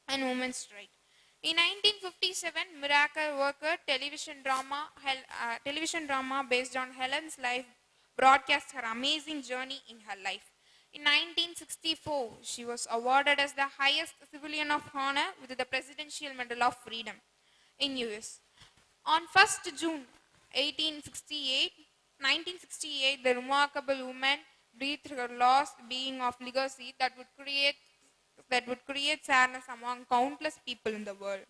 and women's rights. In 1957, Miracle Worker television drama based on Helen's life broadcast her amazing journey in her life. In 1964, she was awarded as the highest civilian of honor with the Presidential Medal of Freedom in US. On 1st June 1968, the remarkable woman breathed her last being of legacy that would create sadness among countless people in the world.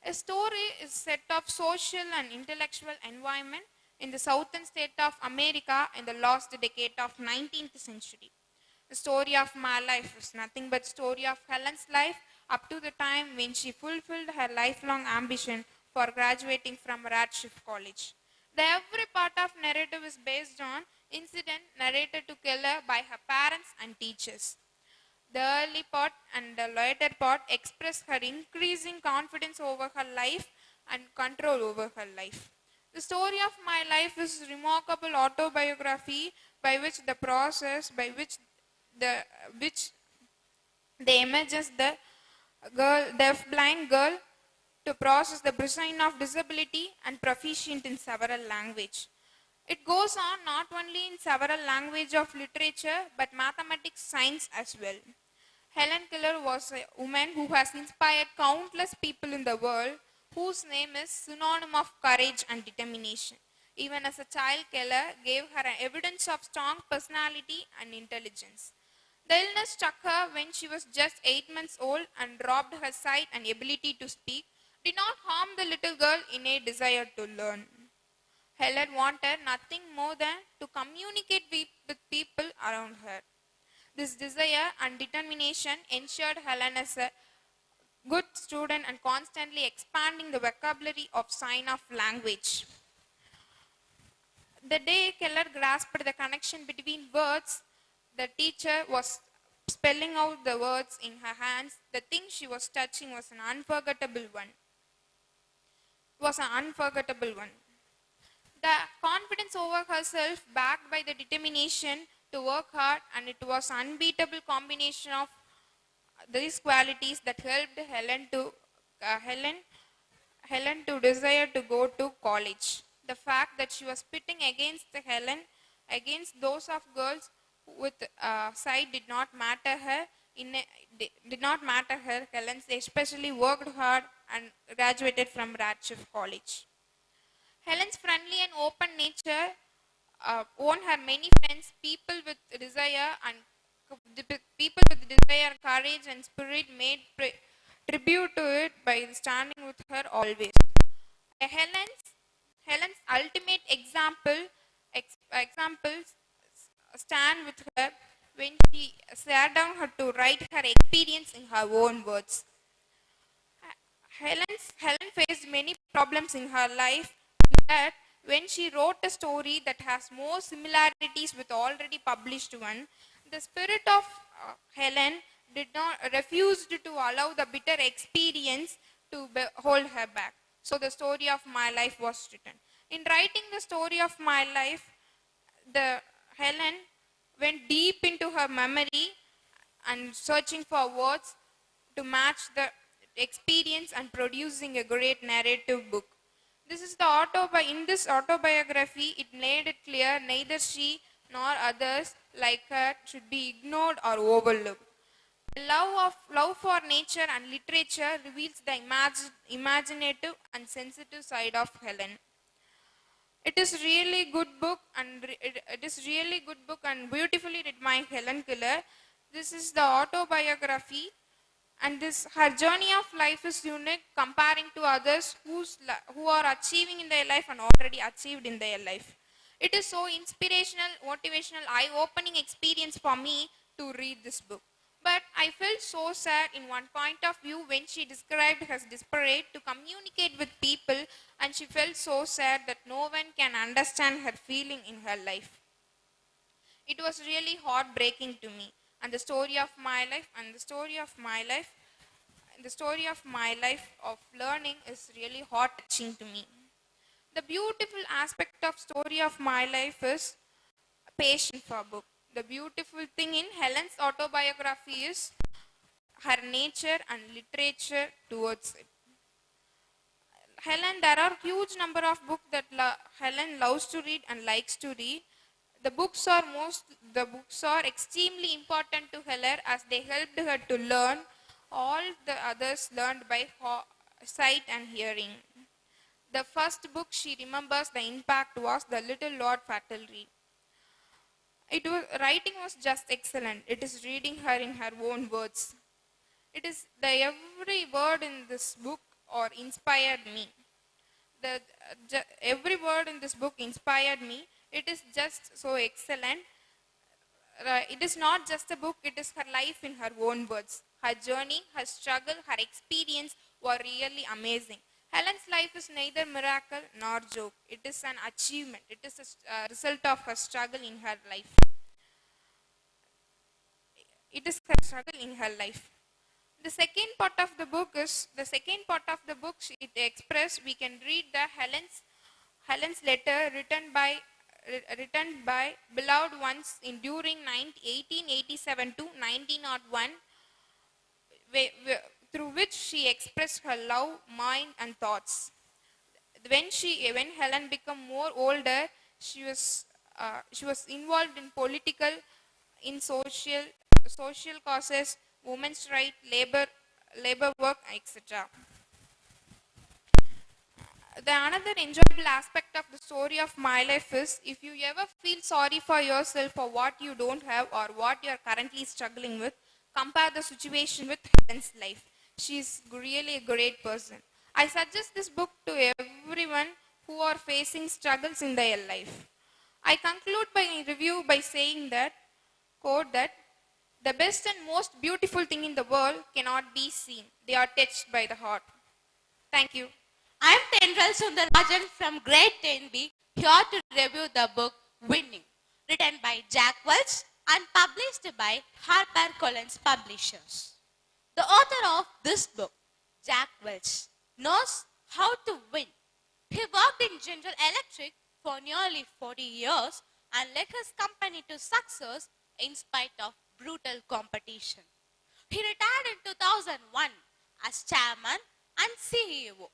A story is set of social and intellectual environment in the southern state of America in the last decade of 19th century. The story of my life is nothing but story of Helen's life up to the time when she fulfilled her lifelong ambition for graduating from Radcliffe College. The every part of narrative is based on incident narrated to Keller by her parents and teachers. The early part and the later part express her increasing confidence over her life and control over her life. The story of my life is a remarkable autobiography by which the process by which the images the deaf-blind girl to process the sign of disability and proficient in several languages. It goes on not only in several languages of literature but mathematics, science as well. Helen Keller was a woman who has inspired countless people in the world whose name is synonym of courage and determination. Even as a child, Keller gave her an evidence of strong personality and intelligence. The illness struck her when she was just 8 months old and robbed her sight and ability to speak, did not harm the little girl in a desire to learn. Helen wanted nothing more than to communicate with people around her. This desire and determination ensured Helen as a good student and constantly expanding the vocabulary of sign of language. The day Keller grasped the connection between words, the teacher was spelling out the words in her hands. The thing she was touching was an unforgettable one. The confidence over herself, backed by the determination to work hard, and it was an unbeatable combination of these qualities that helped Helen to desire to go to college. The fact that she was pitting against those of girls with sight did not matter her. Helen especially worked hard and graduated from Radcliffe College. Helen's friendly and open nature won her many friends. People with desire, courage, and spirit made tribute to it by standing with her always. Helen's ultimate examples stand with her when she sat down to write her experience in her own words. Helen faced many problems in her life, that when she wrote a story that has more similarities with already published one, the spirit of Helen refused to allow the bitter experience to hold her back. So the story of my life was written. In writing the story of my life, Helen went deep into her memory and searching for words to match the experience and producing a great narrative book. In this autobiography, it made it clear neither she nor others like her should be ignored or overlooked. The love for nature and literature reveals the imaginative and sensitive side of Helen. It is really good book and beautifully written by Helen Keller. This is the autobiography, and her journey of life is unique comparing to others who are achieving in their life and already achieved in their life. It is so inspirational, motivational, eye-opening experience for me to read this book. But I felt so sad in one point of view when she described her desperate to communicate with people, and she felt so sad that no one can understand her feeling in her life. It was really heartbreaking to me, and the story of my life of learning is really heart-touching to me. The beautiful aspect of story of my life is passion for book. The beautiful thing in Helen's autobiography is her nature and literature towards it. There are huge number of books that Helen loves to read and likes to read. The books are extremely important to Helen as they helped her to learn all the others learned by sight and hearing. The first book she remembers the impact was The Little Lord Fauntleroy. Writing was just excellent. It is reading her in her own words. Every word in this book inspired me. Every word in this book inspired me. It is just so excellent. It is not just a book, it is her life in her own words. Her journey, her struggle, her experience were really amazing. Helen's life is neither miracle nor joke. It is an achievement. It is a result of her struggle in her life. The second part of the book it express. We can read the Helen's letter written by beloved ones during 1887 to 1901, through which she expressed her love, mind, and thoughts. When Helen became more older, she was involved in political, in social causes, women's rights, labor work, etc. The another enjoyable aspect of the story of my life is if you ever feel sorry for yourself for what you don't have or what you are currently struggling with, compare the situation with Helen's life. She is really a great person. I suggest this book to everyone who are facing struggles in their life. I conclude my review by saying that, quote, that the best and most beautiful thing in the world cannot be seen. They are touched by the heart. Thank you. I am Tendral Sundarajan from grade 10B, here to review the book Winning, written by Jack Welch and published by HarperCollins Publishers. The author of this book, Jack Welch, knows how to win. He worked in General Electric for nearly 40 years and led his company to success in spite of brutal competition. He retired in 2001 as chairman and CEO.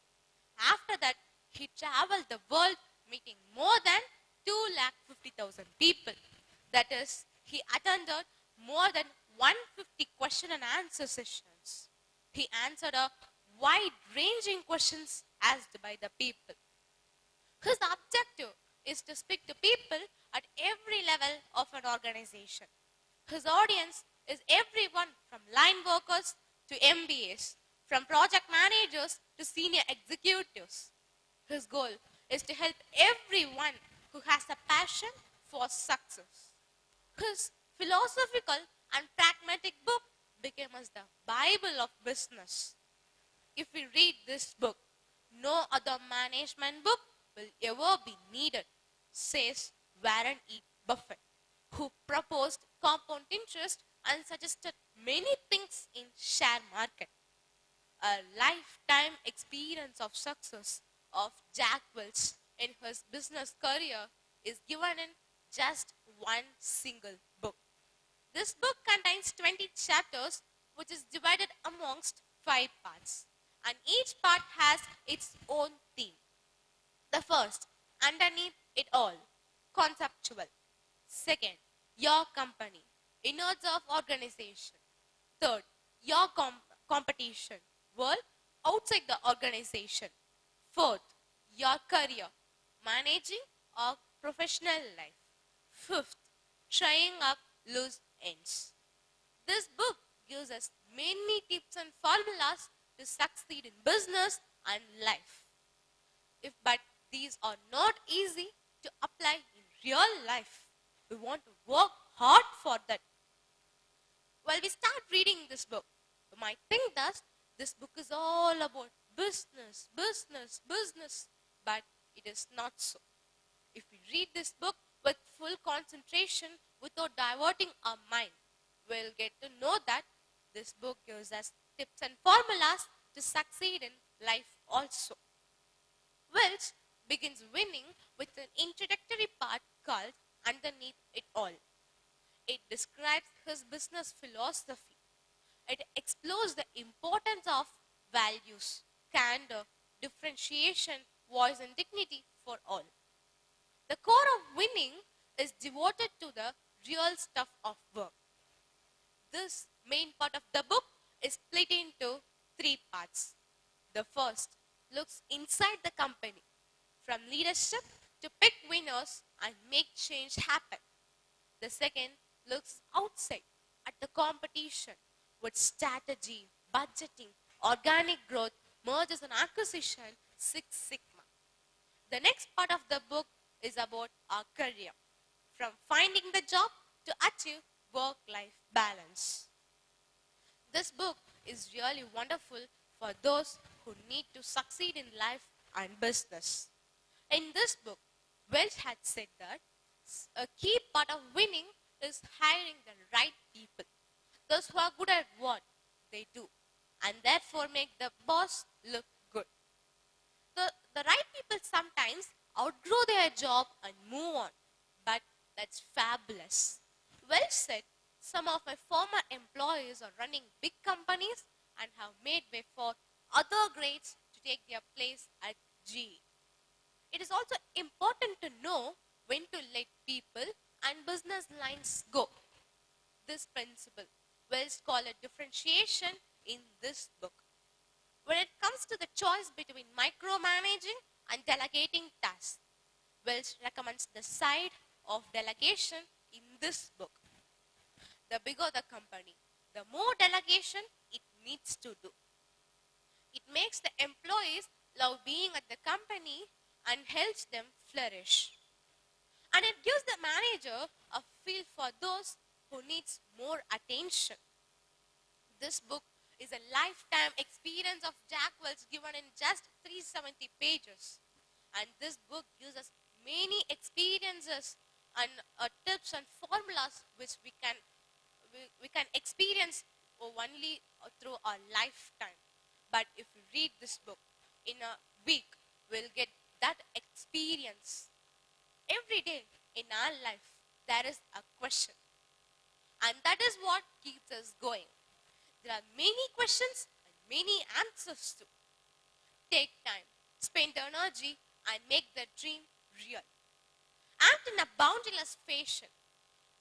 After that, he traveled the world meeting more than 250,000 people. That is, he attended more than 150 question and answer sessions. He answered a wide-ranging questions asked by the people. His objective is to speak to people at every level of an organization. His audience is everyone from line workers to MBAs, from project managers to senior executives. His goal is to help everyone who has a passion for success. His philosophical and pragmatic book became as the Bible of business. If we read this book, no other management book will ever be needed, says Warren E. Buffett, who proposed compound interest and suggested many things in share market. A lifetime experience of success of Jack Welch in his business career is given in just one single book. This book contains 20 chapters, which is divided amongst 5 parts, and each part has its own theme. The first, underneath it all, conceptual. Second, your company, innards of organization. Third, your competition, world outside the organization. Fourth, your career, managing or professional life. Fifth, trying up loose ends. This book gives us many tips and formulas to succeed in business and life. But these are not easy to apply in real life. We want to work hard for that. While we start reading this book, you might think that this book is all about business, business, business, but it is not so. If we read this book with full concentration without diverting our mind, we'll get to know that this book gives us tips and formulas to succeed in life also. Welch begins winning with an introductory part called Underneath It All. It describes his business philosophy. It explores the importance of values, candor, differentiation, voice and dignity for all. The core of winning is devoted to the real stuff of work. This main part of the book is split into 3 parts. The first looks inside the company, from leadership to pick winners and make change happen. The second looks outside at the competition with strategy, budgeting, organic growth, mergers and acquisition, Six Sigma. The next part of the book is about our career, from finding the job to achieve work-life balance. This book is really wonderful for those who need to succeed in life and business. In this book, Welch had said that a key part of winning is hiring the right people, those who are good at what they do, and therefore make the boss look good. The right people sometimes outgrow their job and move on, but that's fabulous. Welch said, some of my former employees are running big companies and have made way for other grades to take their place at GE. It is also important to know when to let people and business lines go. This principle, Welch called a differentiation in this book. When it comes to the choice between micromanaging and delegating tasks. Welch recommends the side of delegation in this book. The bigger the company, the more delegation it needs to do. It makes the employees love being at the company and helps them flourish. And it gives the manager a feel for those who needs more attention. This book is a lifetime experience of Jack Welch given in just 370 pages. And this book gives us many experiences and tips and formulas which we can experience only through our lifetime. But if we read this book in a week, we'll get that experience. Every day in our life, there is a question. And that is what keeps us going. There are many questions and many answers to. Take time, spend energy, and make the dream real. Act in a boundless fashion.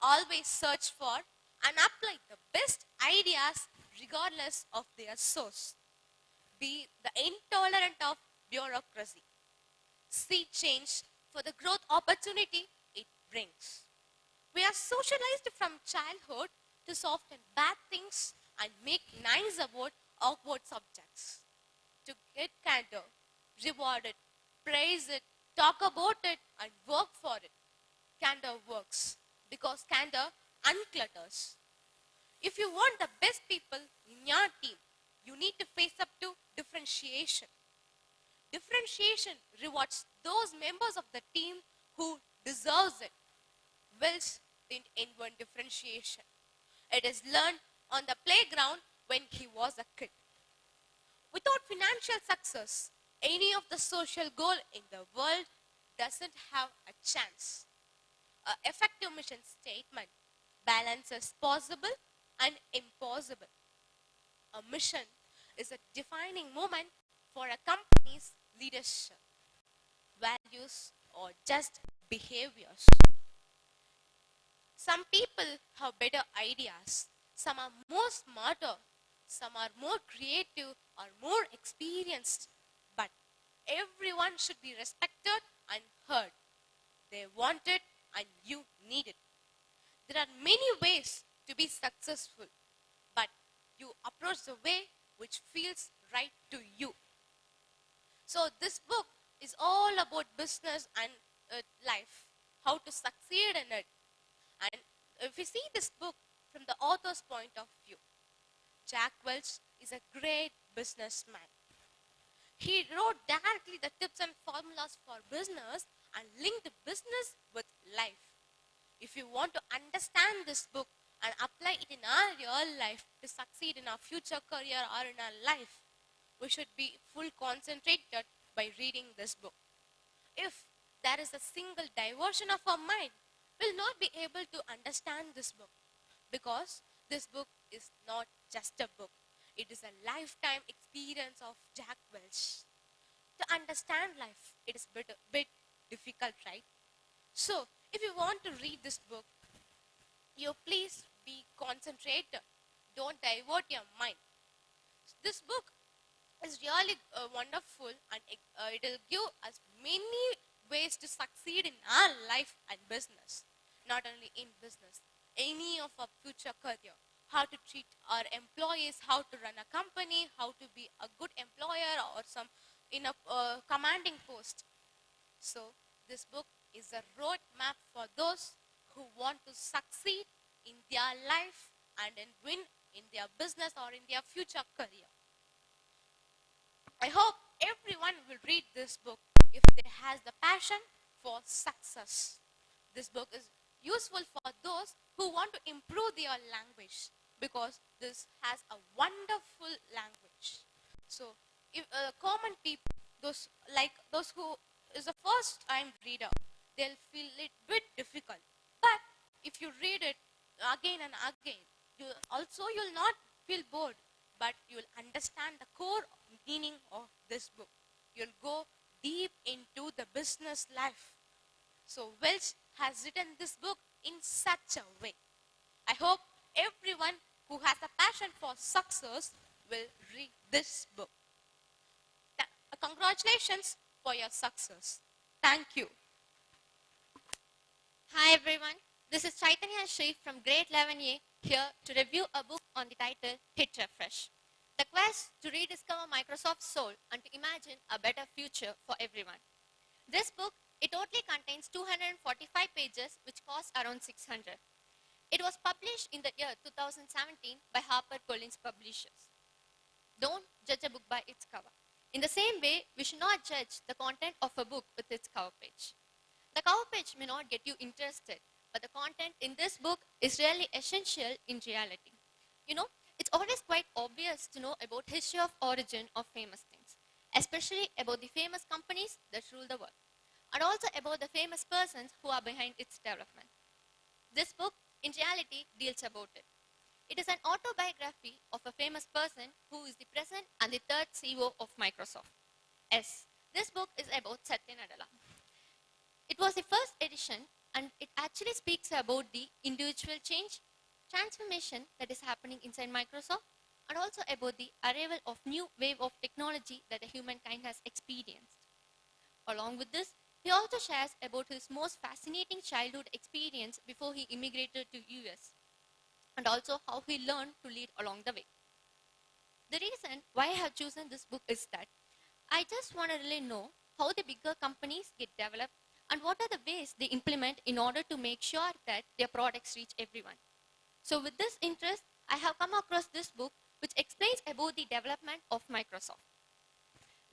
Always search for and apply the best ideas regardless of their source. Be the intolerant of bureaucracy. See change for the growth opportunity it brings. We are socialized from childhood to soften bad things and make nice about awkward subjects. To get candor, reward it, praise it, talk about it, and work for it. Candor works because candor unclutters. If you want the best people in your team, you need to face up to differentiation. Differentiation rewards those members of the team who deserves it. Welch didn't invent differentiation. It is learned on the playground when he was a kid. Without financial success, any of the social goal in the world doesn't have a chance. An effective mission statement balances possible and impossible. A mission is a defining moment for a company's leadership, values, or just behaviors. Some people have better ideas. Some are more smarter. Some are more creative or more experienced. But everyone should be respected and heard. They want it and you need it. There are many ways to be successful, but you approach the way which feels right to you. So this book is all about business and life, how to succeed in it. And if we see this book from the author's point of view, Jack Welch is a great businessman. He wrote directly the tips and formulas for business and linked business with life. If you want to understand this book and apply it in our real life to succeed in our future career or in our life, we should be full concentrated by reading this book. If there is a single diversion of our mind, we'll not be able to understand this book, because this book is not just a book. It is a lifetime experience of Jack Welch. To understand life, it is a bit difficult, right? So, if you want to read this book, you please be concentrated. Don't divert your mind. This book is really wonderful, and it will give us many ways to succeed in our life and business. Not only in business, any of our future career. How to treat our employees, how to run a company, how to be a good employer or some in a commanding post. So this book is a roadmap for those who want to succeed in their life and then win in their business or in their future career. I hope everyone will read this book if they has the passion for success. This book is useful for those who want to improve their language, because this has a wonderful language. So if common people, those who is a first time reader, they'll feel it bit difficult. But if you read it again and again, you'll not feel bored, but you'll understand the core meaning of this book. You'll go deep into the business life. So Welch has written this book in such a way. I hope everyone who has a passion for success will read this book. Congratulations for your success. Thank you. Hi everyone, this is Chaitanya Shree from grade 11A here to review a book on the title Hit Refresh. The quest to rediscover Microsoft's soul and to imagine a better future for everyone. This book, it totally contains 245 pages which cost around 600. It was published in the year 2017 by HarperCollins Publishers. Don't judge a book by its cover. In the same way, we should not judge the content of a book with its cover page. The cover page may not get you interested, but the content in this book is really essential in reality. You know, it's always quite obvious to know about history of origin of famous things, especially about the famous companies that rule the world, and also about the famous persons who are behind its development. This book, in reality, deals about it. It is an autobiography of a famous person who is the present and the third CEO of Microsoft. Yes, this book is about Satya Nadella. It was the first edition and it actually speaks about the individual change, transformation that is happening inside Microsoft and also about the arrival of new wave of technology that the humankind has experienced. Along with this, he also shares about his most fascinating childhood experience before he immigrated to US and also how he learned to lead along the way. The reason why I have chosen this book is that I just want to really know how the bigger companies get developed and what are the ways they implement in order to make sure that their products reach everyone. So with this interest, I have come across this book which explains about the development of Microsoft.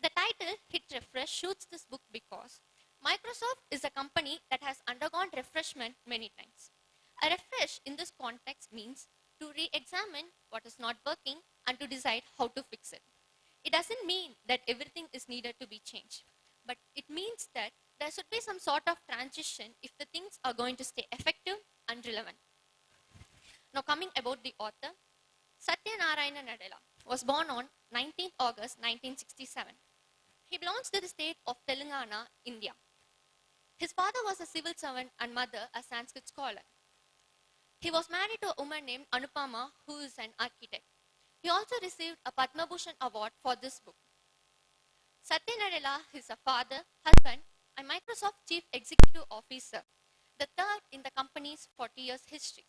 The title Hit Refresh shoots this book because Microsoft is a company that has undergone refreshment many times. A refresh in this context means to re-examine what is not working and to decide how to fix it. It doesn't mean that everything is needed to be changed, but it means that there should be some sort of transition if the things are going to stay effective and relevant. Now coming about the author, Satya Narayana Nadella was born on 19th August 1967. He belongs to the state of Telangana, India. His father was a civil servant and mother a Sanskrit scholar. He was married to a woman named Anupama who is an architect. He also received a Padma Bhushan award for this book. Satya Nadella is a father, husband, and Microsoft Chief Executive Officer, the third in the company's 40 years history.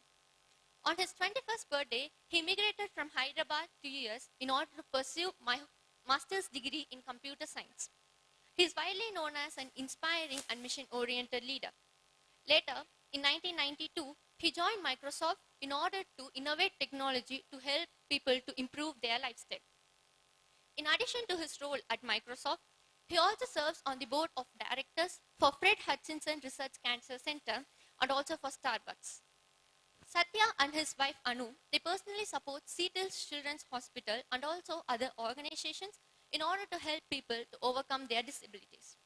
On his 21st birthday, he immigrated from Hyderabad to US in order to pursue my master's degree in computer science. He is widely known as an inspiring and mission-oriented leader. Later, in 1992, he joined Microsoft in order to innovate technology to help people to improve their lifestyle. In addition to his role at Microsoft, he also serves on the board of directors for Fred Hutchinson Research Cancer Center and also for Starbucks. Satya and his wife Anu, they personally support Seattle's Children's Hospital and also other organizations in order to help people to overcome their disabilities.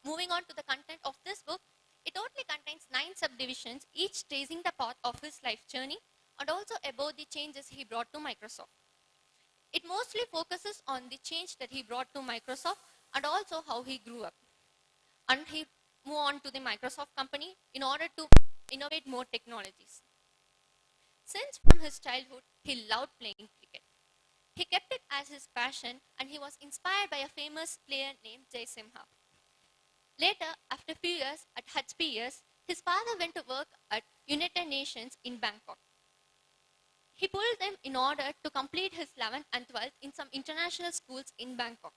Moving on to the content of this book, it totally contains 9 subdivisions, each tracing the path of his life journey and also about the changes he brought to Microsoft. It mostly focuses on the change that he brought to Microsoft and also how he grew up. And he moved on to the Microsoft company in order to innovate more technologies. Since from his childhood, he loved playing cricket. He kept it as his passion and he was inspired by a famous player named Jai Simha. Later, after a few years at HPS, his father went to work at United Nations in Bangkok. He pulled them in order to complete his 11th and 12th in some international schools in Bangkok.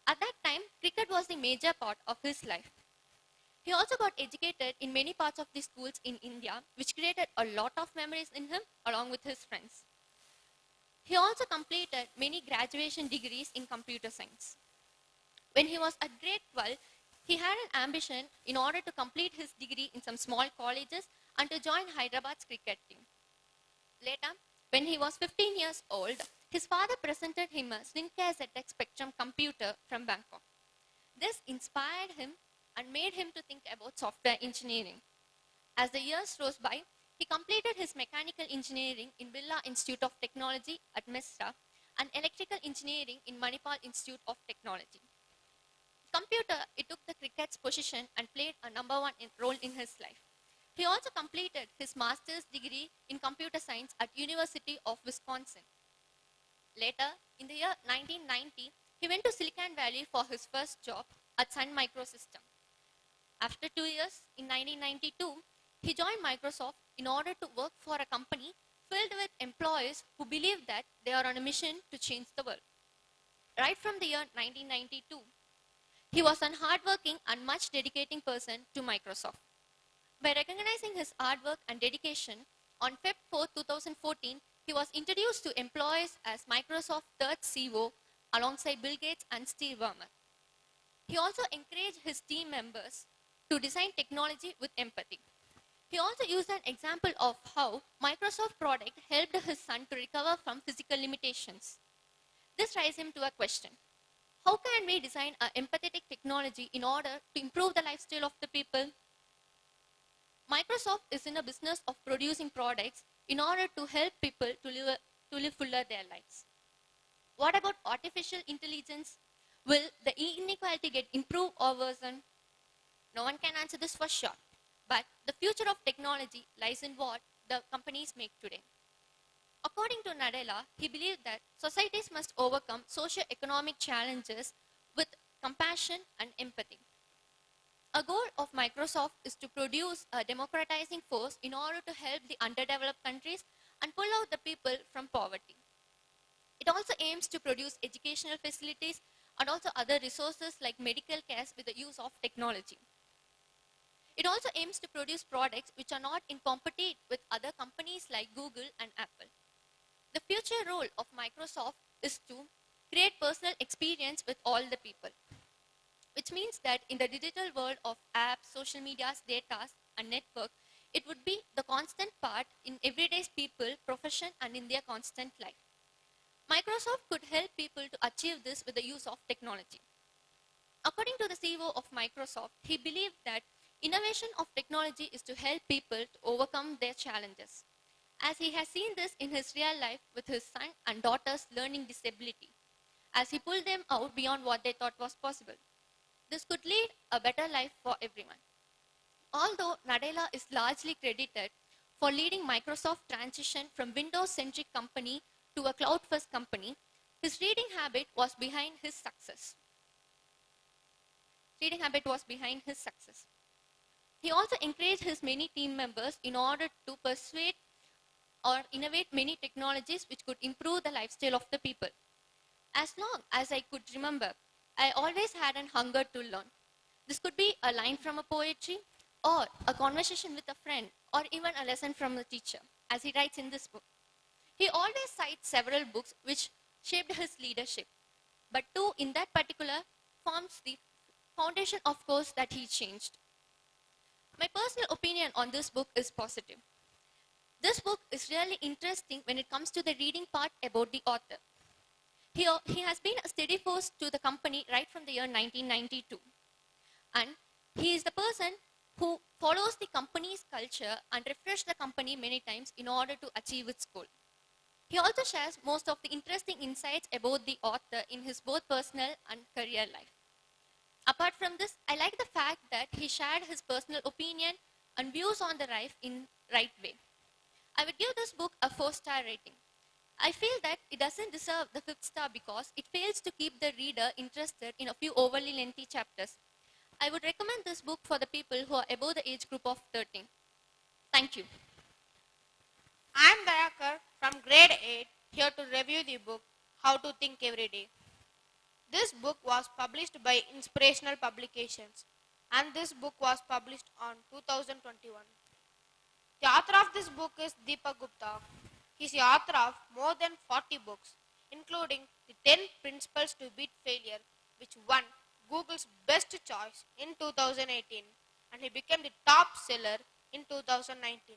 At that time, cricket was the major part of his life. He also got educated in many parts of the schools in India, which created a lot of memories in him along with his friends. He also completed many graduation degrees in computer science. When he was at grade 12, he had an ambition in order to complete his degree in some small colleges and to join Hyderabad's cricket team. Later, when he was 15 years old, his father presented him a Slinker ZX Spectrum computer from Bangkok. This inspired him and made him to think about software engineering. As the years rose by, he completed his mechanical engineering in Birla Institute of Technology at Mesra and electrical engineering in Manipal Institute of Technology. Computer, it took the cricket's position and played a #1 role in his life. He also completed his master's degree in computer science at University of Wisconsin. Later, in the year 1990, he went to Silicon Valley for his first job at Sun Microsystem. After 2 years, in 1992, he joined Microsoft in order to work for a company filled with employees who believed that they are on a mission to change the world. Right from the year 1992, he was a hardworking and much dedicating person to Microsoft. By recognizing his hard work and dedication, on February 4, 2014, he was introduced to employees as Microsoft's third CEO alongside Bill Gates and Steve Ballmer. He also encouraged his team members to design technology with empathy. He also used an example of how Microsoft product helped his son to recover from physical limitations. This raises him to a question. How can we design an empathetic technology in order to improve the lifestyle of the people? Microsoft is in a business of producing products in order to help people to live fuller their lives. What about artificial intelligence? Will the inequality get improved or worsened? No one can answer this for sure. But the future of technology lies in what the companies make today. According to Nadella, he believed that societies must overcome socio-economic challenges with compassion and empathy. A goal of Microsoft is to produce a democratizing force in order to help the underdeveloped countries and pull out the people from poverty. It also aims to produce educational facilities and also other resources like medical care with the use of technology. It also aims to produce products which are not in compete with other companies like Google and Apple. The future role of Microsoft is to create personal experience with all the people, which means that in the digital world of apps, social medias, data, and network, it would be the constant part in everyday people, profession, and in their constant life. Microsoft could help people to achieve this with the use of technology. According to the CEO of Microsoft, he believed that innovation of technology is to help people to overcome their challenges, as he has seen this in his real life with his son and daughter's learning disability, as he pulled them out beyond what they thought was possible. This could lead a better life for everyone. Although Nadella is largely credited for leading Microsoft's transition from Windows-centric company to a cloud-first company, his reading habit was behind his success. He also encouraged his many team members in order to persuade or innovate many technologies which could improve the lifestyle of the people. As long as I could remember, I always had an hunger to learn. This could be a line from a poetry, or a conversation with a friend, or even a lesson from a teacher, as he writes in this book. He always cites several books which shaped his leadership, but two in that particular forms the foundation of course that he changed. My personal opinion on this book is positive. This book is really interesting when it comes to the reading part about the author. He has been a steady force to the company right from the year 1992. And he is the person who follows the company's culture and refreshes the company many times in order to achieve its goal. He also shares most of the interesting insights about the author in his both personal and career life. Apart from this, I like the fact that he shared his personal opinion and views on the life in right way. I would give this book a 4-star rating. I feel that it doesn't deserve the 5th star because it fails to keep the reader interested in a few overly lengthy chapters. I would recommend this book for the people who are above the age group of 13. Thank you. I am Dayakar from grade 8 here to review the book How to Think Every Day. This book was published by Inspirational Publications and this book was published on 2021. The author of this book is Deepak Gupta. He is the author of more than 40 books, including the 10 Principles to Beat Failure, which won Google's Best Choice in 2018, and he became the top seller in 2019.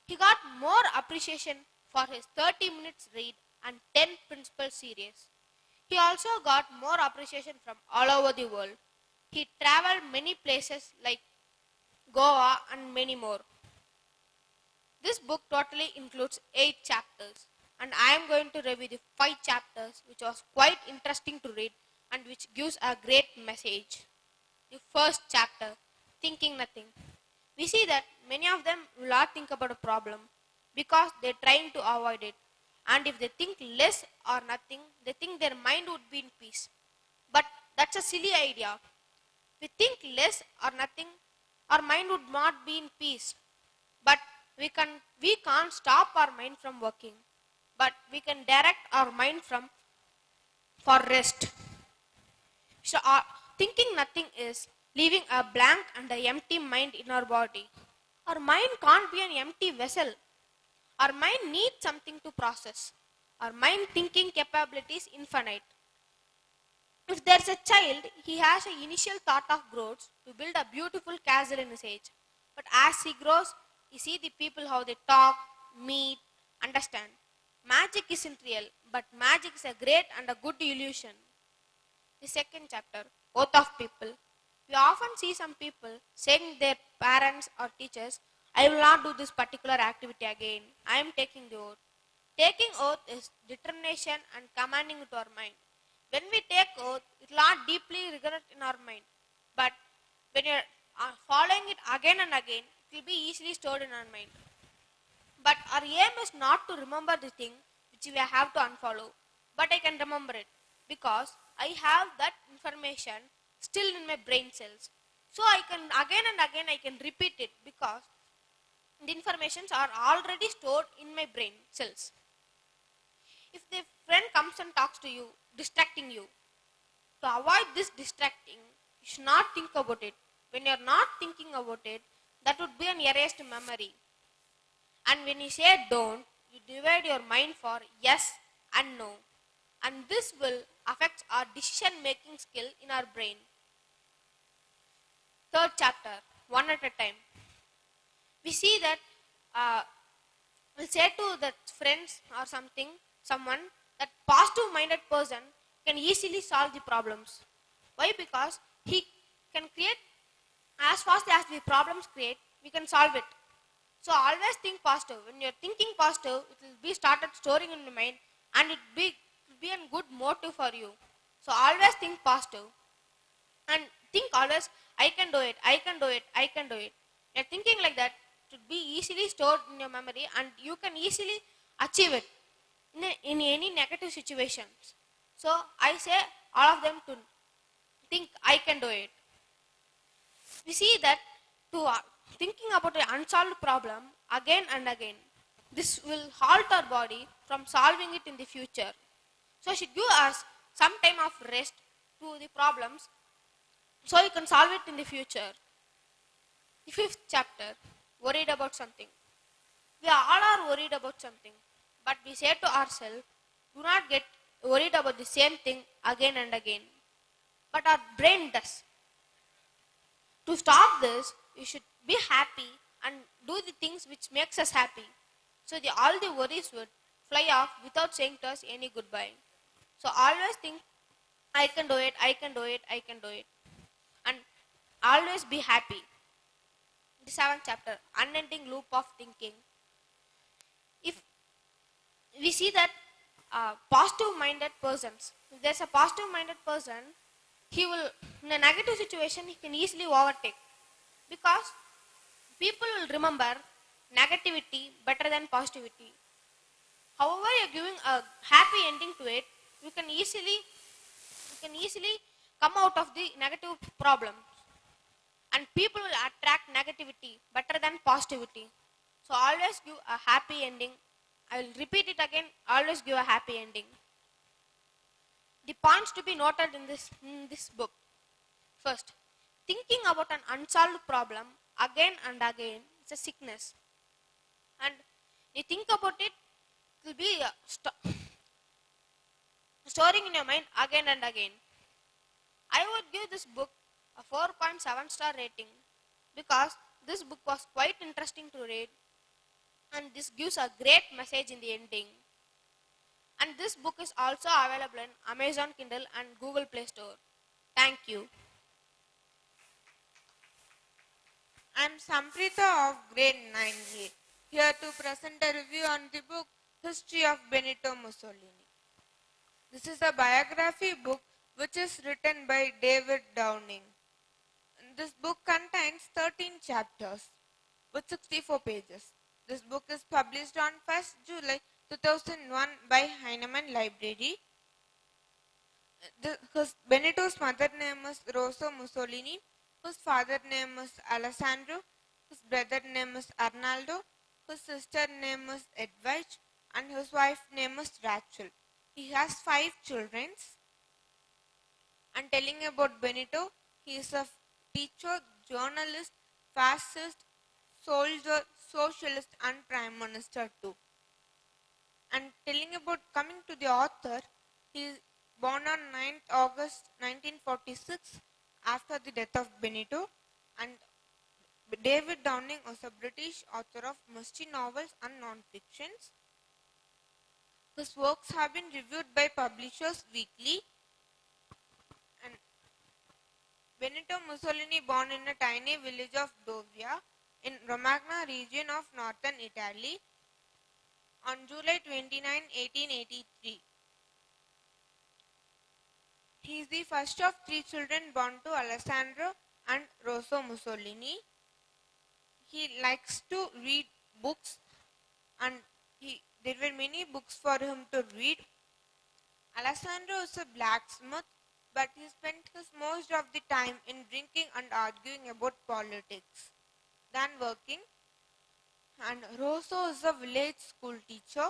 He got more appreciation for his 30 minutes read and 10 Principles series. He also got more appreciation from all over the world. He traveled many places like Goa and many more. This book totally includes 8 chapters and I am going to review the 5 chapters which was quite interesting to read and which gives a great message. The first chapter, Thinking Nothing. We see that many of them will not think about a problem because they are trying to avoid it, and if they think less or nothing, they think their mind would be in peace. But that's a silly idea. we think less or nothing, our mind would not be in peace. But we can't stop our mind from working. But we can direct our mind for rest. So thinking nothing is leaving a blank and an empty mind in our body. Our mind can't be an empty vessel. Our mind needs something to process. Our mind thinking capability is infinite. If there's a child, he has an initial thought of growth to build a beautiful castle in his age. But as he grows, you see the people how they talk, meet, understand. Magic isn't real, but magic is a great and a good illusion. The second chapter, Oath of People. We often see some people saying their parents or teachers, I will not do this particular activity again. I am taking the oath. Taking oath is determination and commanding to our mind. When we take oath, it will not deeply regret in our mind. But when you are following it again and again, it will be easily stored in our mind. But our aim is not to remember the thing which we have to unfollow. But I can remember it because I have that information still in my brain cells. So I can again and again I can repeat it because the informations are already stored in my brain cells. If the friend comes and talks to you, distracting you, to avoid this distracting, you should not think about it. When you are not thinking about it, that would be an erased memory. And when you say don't, you divide your mind for yes and no. And this will affect our decision making skill in our brain. Third chapter, one at a time. We see that we'll say to the friends or someone that positive minded person can easily solve the problems. Why? Because he can create as fast as the problems create, we can solve it. So always think positive. When you're thinking positive, it will be started storing in your mind and it will be a good motive for you. So always think positive. And think always, I can do it, I can do it, I can do it. You're thinking like that, it would be easily stored in your memory and you can easily achieve it in any negative situations. So I say all of them to think I can do it. We see that to thinking about an unsolved problem again and again, this will halt our body from solving it in the future. So it should give us some time of rest to the problems so you can solve it in the future. The fifth chapter, worried about something. We all are worried about something, but we say to ourselves, do not get worried about the same thing again and again. But our brain does. To stop this, we should be happy and do the things which makes us happy. So all the worries would fly off without saying to us any goodbye. So always think, I can do it, I can do it, I can do it. And always be happy. The seventh chapter, unending loop of thinking. If we see that positive-minded persons, if there's a positive-minded person, he will, in a negative situation, he can easily overtake. Because people will remember negativity better than positivity. However, you're giving a happy ending to it, you can easily come out of the negative problems. And people will attract negativity better than positivity. So always give a happy ending. I will repeat it again, always give a happy ending. The points to be noted in this book. First, thinking about an unsolved problem again and again is a sickness. And you think about it, it will be storing in your mind again and again. I would give this book a 4.7 star rating because this book was quite interesting to read and this gives a great message in the ending. And this book is also available in Amazon Kindle and Google Play Store. Thank you. I am Samprita of grade 9A, here to present a review on the book History of Benito Mussolini. This is a biography book which is written by David Downing. This book contains 13 chapters with 64 pages. This book is published on 1st July 2001 by Heinemann Library. Benito's mother name is Rosa Mussolini whose father name is Alessandro, whose brother name is Arnaldo, whose sister name is Edwige, and his wife name is Rachel. He has 5 children. And telling about Benito, he is a teacher, journalist, fascist, soldier, socialist, and prime minister too. And telling about coming to the author, he is born on 9th August 1946 after the death of Benito. And David Downing was a British author of mystery novels and non-fictions. His works have been reviewed by publishers weekly. And Benito Mussolini, born in a tiny village of Dovia in Romagna region of northern Italy on July 29, 1883. He is the first of 3 children born to Alessandro and Rosa Mussolini. He likes to read books, and there were many books for him to read. Alessandro is a blacksmith, but he spent his most of the time in drinking and arguing about politics than working. And Rosso is a village school teacher.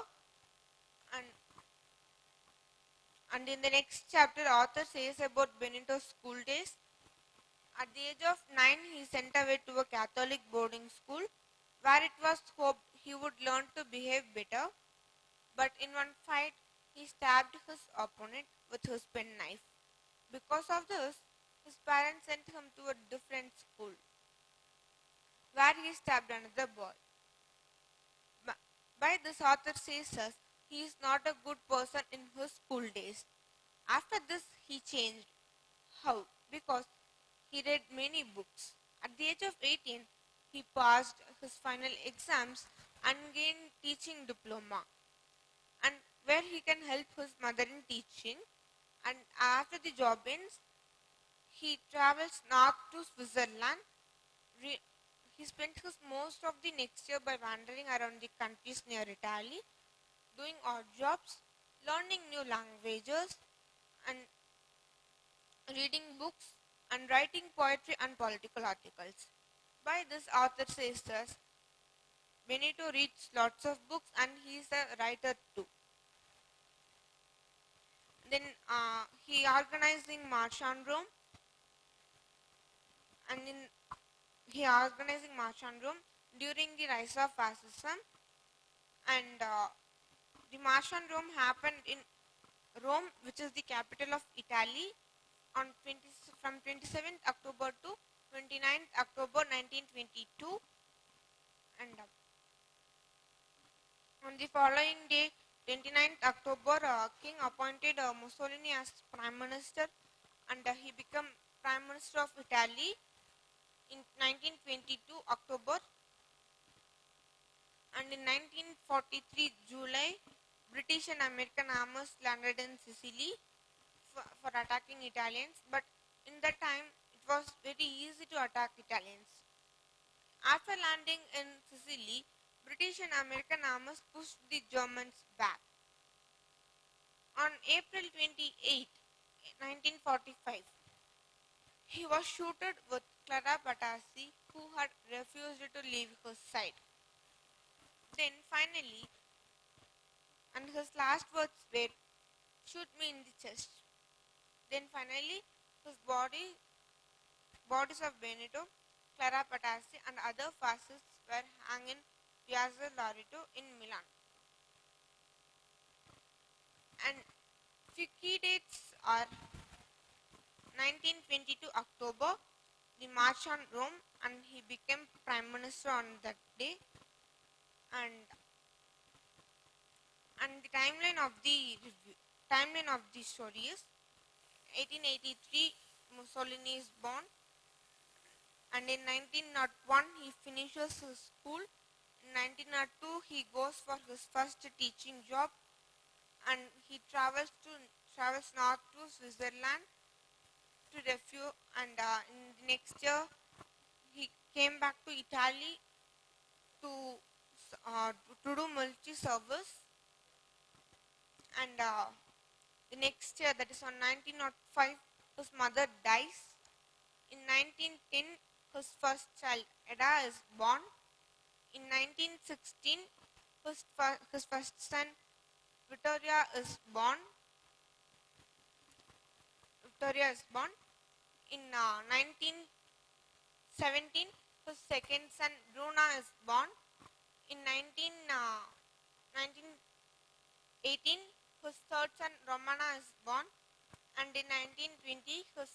And in the next chapter, author says about Benito's school days. At the age of 9, he sent away to a Catholic boarding school where it was hoped he would learn to behave better. But in one fight, he stabbed his opponent with his penknife. Because of this, his parents sent him to a different school where he stabbed another boy. By this, author says us he is not a good person in his school days. After this, he changed. How? Because he read many books. At the age of 18, he passed his final exams and gained teaching diploma, and where he can help his mother in teaching. And after the job ends, he travels north to Switzerland. He spent his most of the next year by wandering around the countries near Italy, doing odd jobs, learning new languages, and reading books, and writing poetry and political articles. By this, author says us, Benito reads lots of books and he is a writer too. Then he organizing March on Rome, and he organizing March on Rome during the rise of fascism. And the March on Rome happened in Rome, which is the capital of Italy, from 27th October to 29th October 1922. And on the following day, 29th October, King appointed Mussolini as Prime Minister, and he became Prime Minister of Italy in 1922 October. And in 1943 July, British and American armies landed in Sicily for attacking Italians, but in that time it was very easy to attack Italians. After landing in Sicily, British and American armies pushed the Germans back. On April 28, 1945, he was shot with Clara Patasi, who had refused to leave his side. Then finally, and his last words were, "Shoot me in the chest." Then finally, his bodies of Benito, Clara Patasi, and other fascists were hung in Piazza Loreto in Milan. And few key dates are 1922 October, the March on Rome, and he became Prime Minister on that day. And the timeline of the story is 1883 Mussolini is born, and in 1901 he finishes his school. In 1902 he goes for his first teaching job, and he travels north to Switzerland to refugee, and in the next year he came back to Italy to do military service. And the next year, that is on 1905, his mother dies. In 1910, his first child, Ada, is born. In 1916, his first son, Victoria, is born. In 1917, his second son, Bruna, is born. In 1918, his third son, Romana, is born. And in 1920, his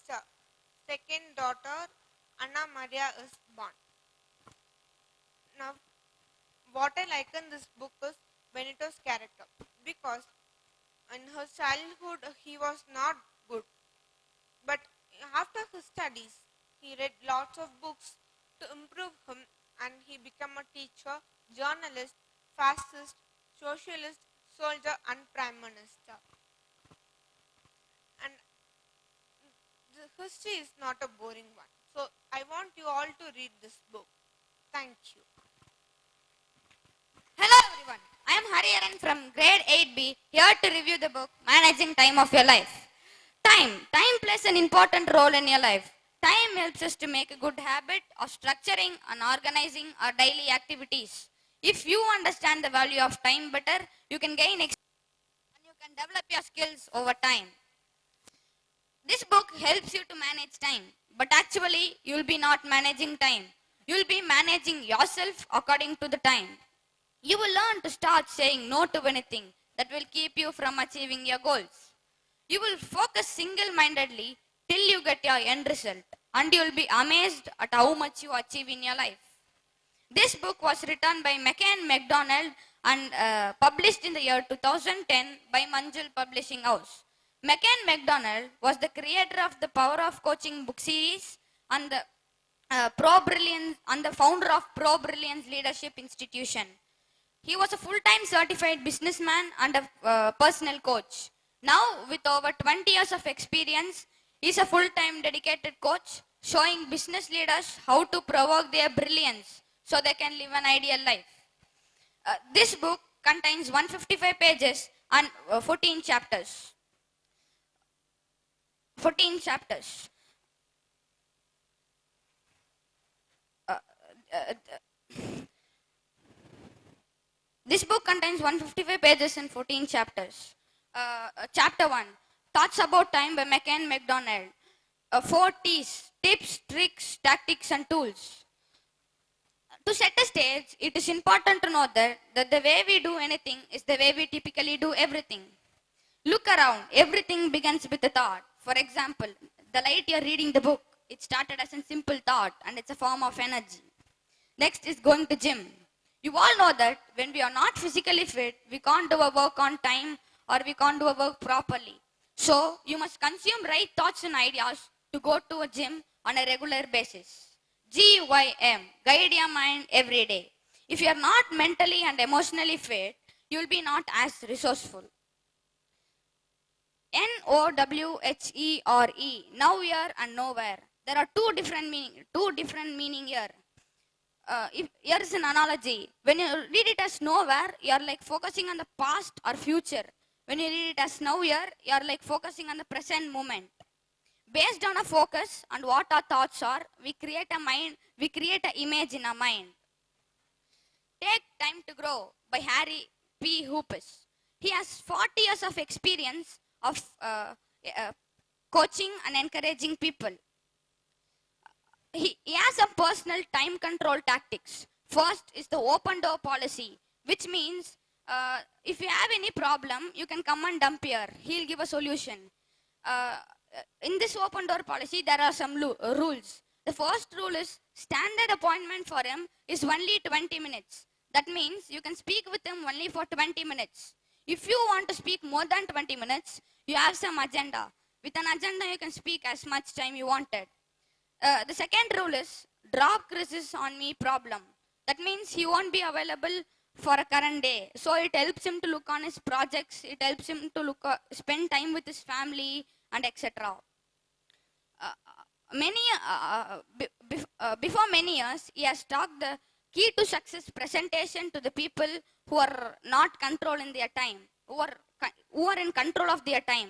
second daughter, Anna Maria, is born. Now, what I like in this book is Benito's character, because in his childhood he was not good, but after his studies he read lots of books to improve him, and he became a teacher, journalist, fascist, socialist, soldier, and prime minister. And the history is not a boring one, so I want you all to read this book. Thank you. Hello everyone, I am Hariharan from grade 8B, here to review the book Managing Time of Your Life. Time plays an important role in your life. Time helps us to make a good habit of structuring and organizing our daily activities. If you understand the value of time better, you can gain experience and you can develop your skills over time. This book helps you to manage time, but actually you will be not managing time. You will be managing yourself according to the time. You will learn to start saying no to anything that will keep you from achieving your goals. You will focus single-mindedly till you get your end result, and you will be amazed at how much you achieve in your life. This book was written by McCann MacDonald and published in the year 2010 by Manjul Publishing House. McCann MacDonald was the creator of the Power of Coaching book series and the founder of Pro Brilliance Leadership Institution. He was a full-time certified businessman and a personal coach. Now, with over 20 years of experience, he is a full-time dedicated coach, showing business leaders how to provoke their brilliance so they can live an ideal life. This book contains 155 pages and 14 chapters. This book contains 155 pages and 14 chapters. Chapter 1, Thoughts About Time by McCann MacDonald. 4 T's, tips, tricks, tactics and tools. To set a stage, it is important to know that the way we do anything is the way we typically do everything. Look around, everything begins with a thought. For example, the light you are reading the book, it started as a simple thought and it's a form of energy. Next is going to gym. You all know that when we are not physically fit, we can't do our work on time or we can't do our work properly. So, you must consume right thoughts and ideas to go to a gym on a regular basis. GYM, guide your mind every day. If you are not mentally and emotionally fit, you will be not as resourceful. NOWHERE, now here and nowhere. There are two different meaning here. Here is an analogy. When you read it as nowhere, you are like focusing on the past or future. When you read it as now here, you are like focusing on the present moment. Based on a focus and what our thoughts are, we create an image in our mind. Take Time to Grow by Harry P. Hoopes. He has 40 years of experience of coaching and encouraging people. He has some personal time control tactics. First is the open door policy, which means if you have any problem, you can come and dump here. He'll give a solution. In this open door policy, there are some rules. The first rule is standard appointment for him is only 20 minutes. That means you can speak with him only for 20 minutes. If you want to speak more than 20 minutes, you have some agenda. With an agenda, you can speak as much time you wanted. The second rule is drop crisis on me problem. That means he won't be available for a current day. So it helps him to look on his projects. It helps him to spend time with his family and etc. Before many years, he has taught the key to success presentation to the people who are not controlling their time, who are in control of their time.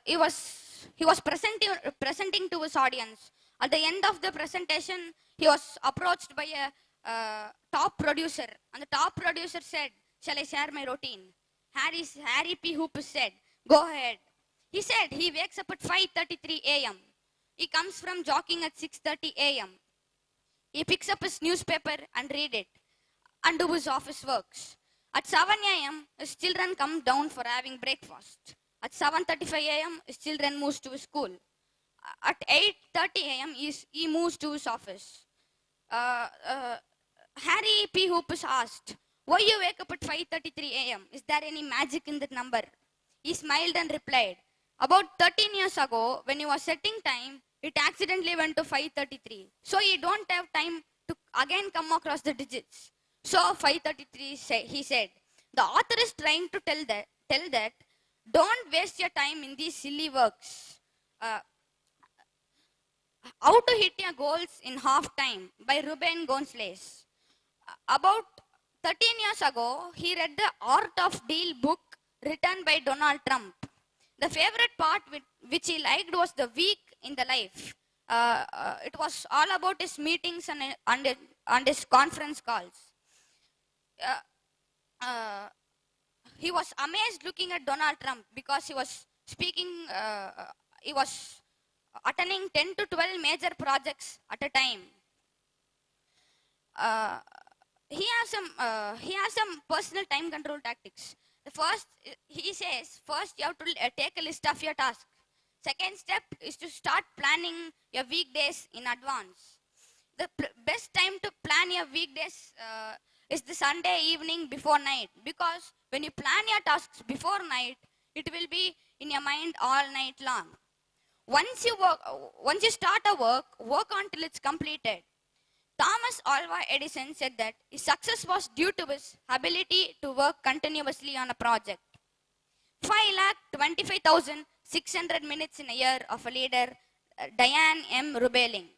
he was presenting to his audience. At the end of the presentation, he was approached by a top producer, and the top producer said, "Shall I share my routine?" Harry P. Hoopus said, "Go ahead." He said he wakes up at 5:33 a.m. He comes from jogging at 6:30 a.m. He picks up his newspaper and read it and do his office works. At 7 a.m., his children come down for having breakfast. At 7:35 a.m., his children moves to his school. At 8:30 a.m., he moves to his office. Harry P. Hoopus asked, "Why you wake up at 5:33 a.m.? Is there any magic in that number?" He smiled and replied, "About 13 years ago, when he was setting time, it accidentally went to 5:33. So he don't have time to again come across the digits. So 5:33, he said. The author is trying to tell that don't waste your time in these silly works. How to Hit Your Goals in Half Time by Ruben Gonzalez. About 13 years ago, he read the Art of Deal book written by Donald Trump. The favorite part which he liked was the week in the life. It was all about his meetings and his conference calls. He was amazed looking at Donald Trump because he was speaking, he was attending 10 to 12 major projects at a time. He has some personal time control tactics. The first, he says, first you have to take a list of your tasks. Second step is to start planning your weekdays in advance. The best time to plan your weekdays is the Sunday evening before night, because when you plan your tasks before night, it will be in your mind all night long. Once you start a work until it's completed. Thomas Alva Edison said that his success was due to his ability to work continuously on a project. 5,25,600 minutes in a year of a leader, Diane M. Rubeling.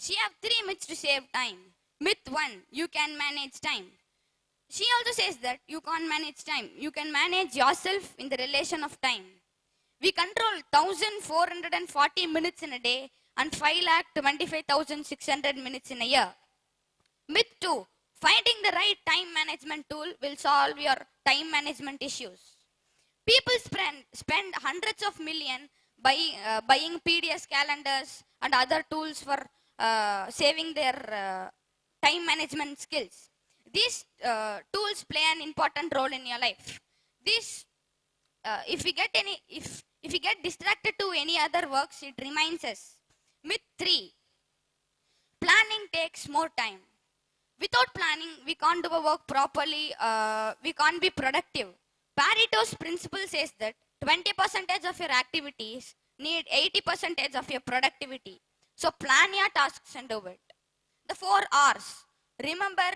She have 3 myths to save time. Myth 1, you can manage time. She also says that you can't manage time. You can manage yourself in the relation of time. We control 1,440 minutes in a day and 5,25,600 minutes in a year. Myth 2, finding the right time management tool will solve your time management issues. People spend hundreds of millions buying PDS calendars and other tools for saving their time management skills. These tools play an important role in your life. If we get distracted to any other works, it reminds us. Myth 3, planning takes more time. Without planning, we can't do a work properly. We can't be productive. Pareto's principle says that 20% of your activities need 80% of your productivity. So plan your tasks and do it. The 4 R's. Remember,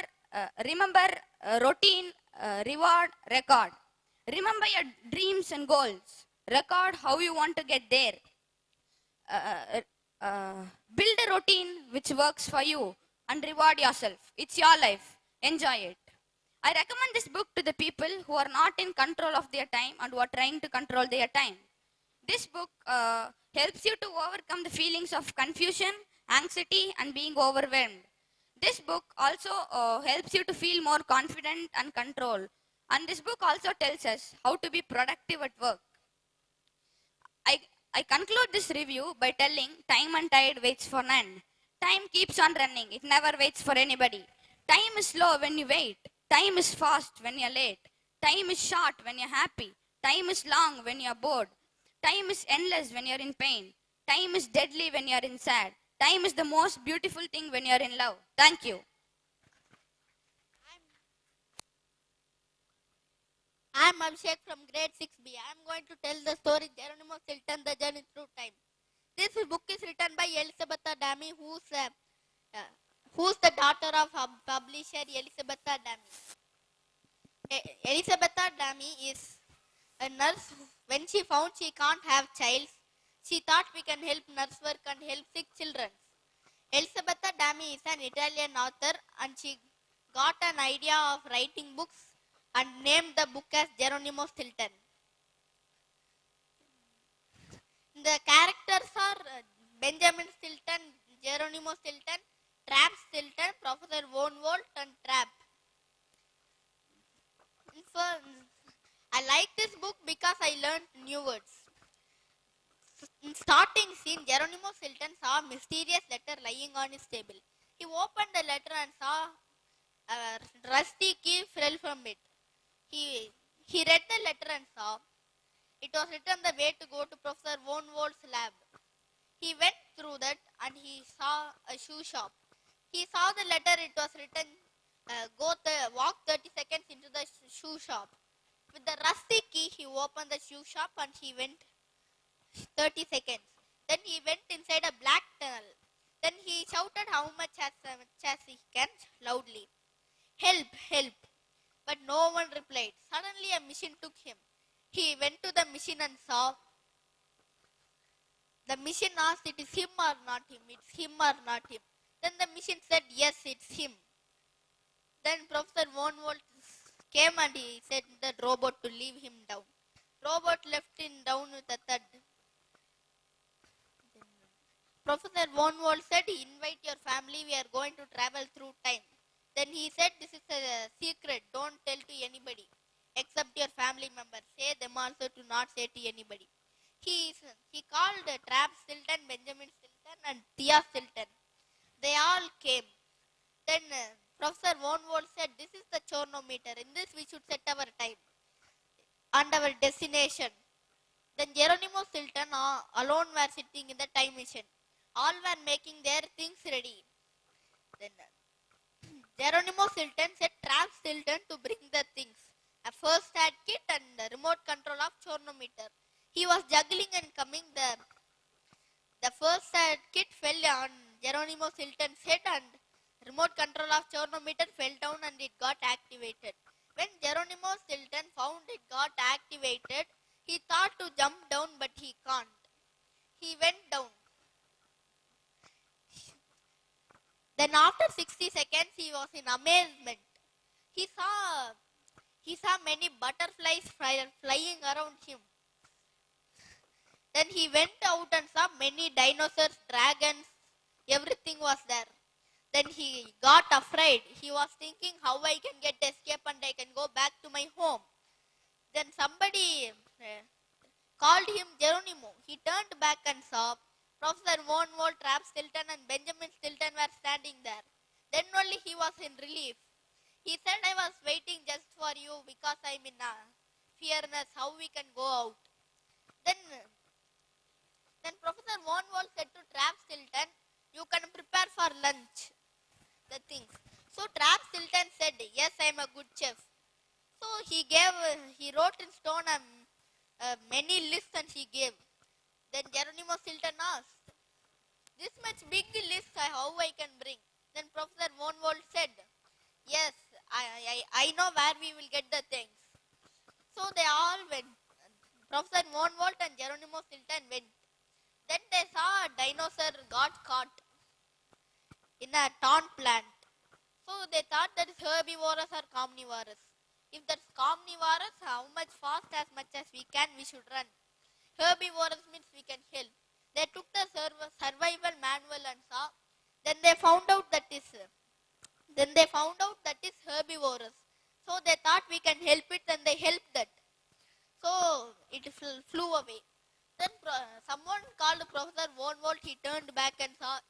routine, reward, record. Remember your dreams and goals. Record how you want to get there. Build a routine which works for you and reward yourself. It's your life. Enjoy it. I recommend this book to the people who are not in control of their time and who are trying to control their time. This book helps you to overcome the feelings of confusion, anxiety, and being overwhelmed. This book also helps you to feel more confident and control. And this book also tells us how to be productive at work. I conclude this review by telling time and tide waits for none. Time keeps on running. It never waits for anybody. Time is slow when you wait. Time is fast when you're late. Time is short when you're happy. Time is long when you're bored. Time is endless when you're in pain. Time is deadly when you're in sad. Time is the most beautiful thing when you're in love. Thank you. I'm Abhishek from grade 6B. I'm going to tell the story Geronimo Stilton, The Journey Through Time. This book is written by Elizabeth Adami, who's the daughter of publisher Elizabeth Adami. Elizabeth Adami is a nurse. When she found she can't have child, she thought we can help nurse work and help sick children. Elizabeth Adami is an Italian author, and she got an idea of writing books and named the book as Geronimo Stilton. The characters are Benjamin Stilton, Geronimo Stilton, Trap Stilton, Professor Von Volt, and Trap. I like this book because I learned new words. In starting scene, Geronimo Stilton saw a mysterious letter lying on his table. He opened the letter and saw a rusty key fell from it. He read the letter and saw it was written the way to go to Professor Von Volt's lab. He went through that and he saw a shoe shop. He saw the letter, it was written, walk 30 seconds into the shoe shop. With the rusty key, he opened the shoe shop and he went 30 seconds. Then he went inside a black tunnel. Then he shouted how much as he can loudly. Help, help. But no one replied. Suddenly a machine took him. He went to the machine and saw. The machine asked, it is him or not him? It's him or not him? Then the machine said, yes, it's him. Then Professor Von Volt came and he said the robot to leave him down. Robot left him down with a thud. Professor Von Volt said, invite your family, we are going to travel through time. Then he said, this is a secret, don't tell to anybody except your family members. Say them also to not say to anybody. He called Trap Stilton, Benjamin Stilton and Thea Stilton. They all came. Then Professor Von Volt said, this is the chronometer. In this we should set our time and our destination. Then Geronimo Stilton alone were sitting in the time machine. All were making their things ready. Then Geronimo Stilton said Trap Stilton to bring the things. A first aid kit and the remote control of chronometer. He was juggling and coming. The first aid kit fell on Geronimo Stilton's head and remote control of chronometer fell down and it got activated. When Geronimo Stilton found it got activated, he thought to jump down but he can't. He went down. Then after 60 seconds he was in amazement. He saw many butterflies flying around him. Then he went out and saw many dinosaurs, dragons, everything was there. Then he got afraid. He was thinking how I can get escape and I can go back to my home. Then somebody called him Geronimo. He turned back and saw Professor Von Volt, Trap Stilton and Benjamin Stilton were standing there. Then only he was in relief. He said, I was waiting just for you because I'm in fearness, how we can go out. Then Professor Von Volt said to Trap Stilton, you can prepare for lunch the things. So Trap Stilton said, yes, I'm a good chef. So he wrote in stone many lists and he gave. Then Geronimo Stilton asked, this much big list how I can bring. Then Professor Von Volt said, yes, I know where we will get the things. So they all went. Professor Von Volt and Geronimo Stilton went. Then they saw a dinosaur got caught in a thorn plant. So they thought that is herbivorous or carnivorous. If that's carnivorous, how much fast as much as we can we should run. Herbivorous means we can help. They took the survival manual and saw. Then they found out that is herbivorous. So they thought we can help it and they helped that. So it flew away. Then someone called Professor Von Volt. He turned back and saw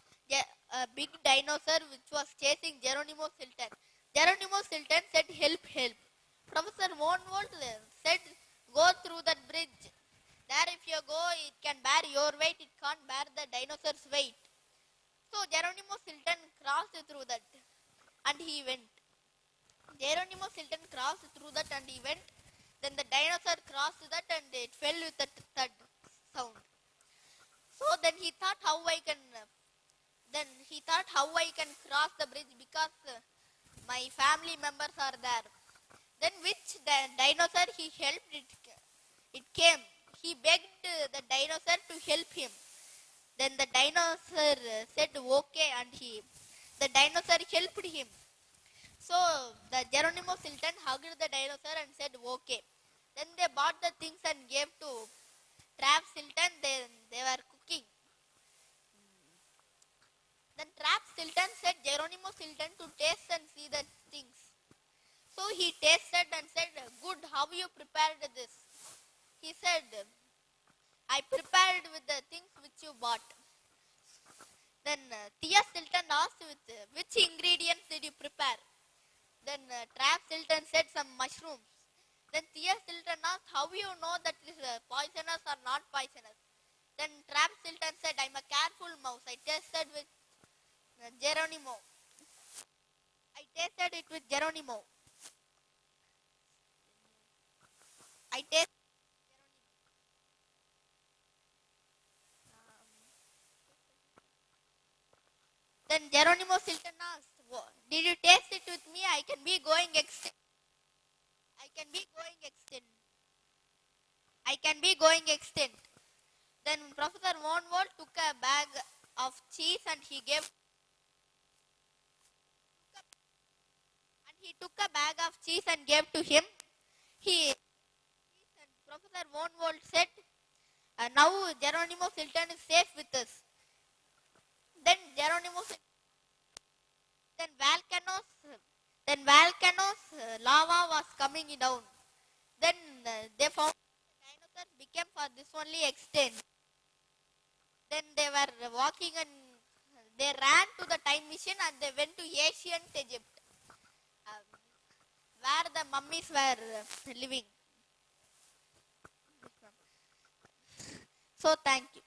a big dinosaur which was chasing Geronimo Stilton. Geronimo Stilton said, help, help. Professor Von Volt said, go through that bridge. There if you go, it can bear your weight, it can't bear the dinosaur's weight. So Geronimo Stilton crossed through that and he went. Geronimo Stilton crossed through that and he went. Then the dinosaur crossed that and it fell with a thud sound. So then he thought how I can cross the bridge because my family members are there. Then which dinosaur he helped, it came. He begged the dinosaur to help him. Then the dinosaur said okay and the dinosaur helped him. So the Geronimo Stilton hugged the dinosaur and said okay. Then they bought the things and gave to Trap Stilton. They They were cooking. Then Trap Silton said Geronimo Silton to taste and see the things. So he tasted and said, "Good, how you prepared this?" He said, "I prepared with the things which you bought." Then Thea Silton asked, "With which ingredients did you prepare?" Then Trap Silton said, "Some mushrooms." Then Thea Silton asked, "How you know that it is poisonous or not poisonous?" Then Trap Silton said, "I'm a careful mouse. I tasted with Geronimo. I tasted it with Geronimo. I tasted." Then Geronimo Silton asked, "Did you taste it with me? I can be going extinct. I can be going extinct. I can be going extinct." Then Professor Warnwald took a bag of cheese and he took a bag of cheese and gave to him. And Professor Warnwald said, "Now Geronimo Silton is safe with us." Then volcanoes lava was coming down. Then they found the dinosaurs became for this only extent. Then they were walking and they ran to the time machine and they went to ancient Egypt, where the mummies were living. So thank you.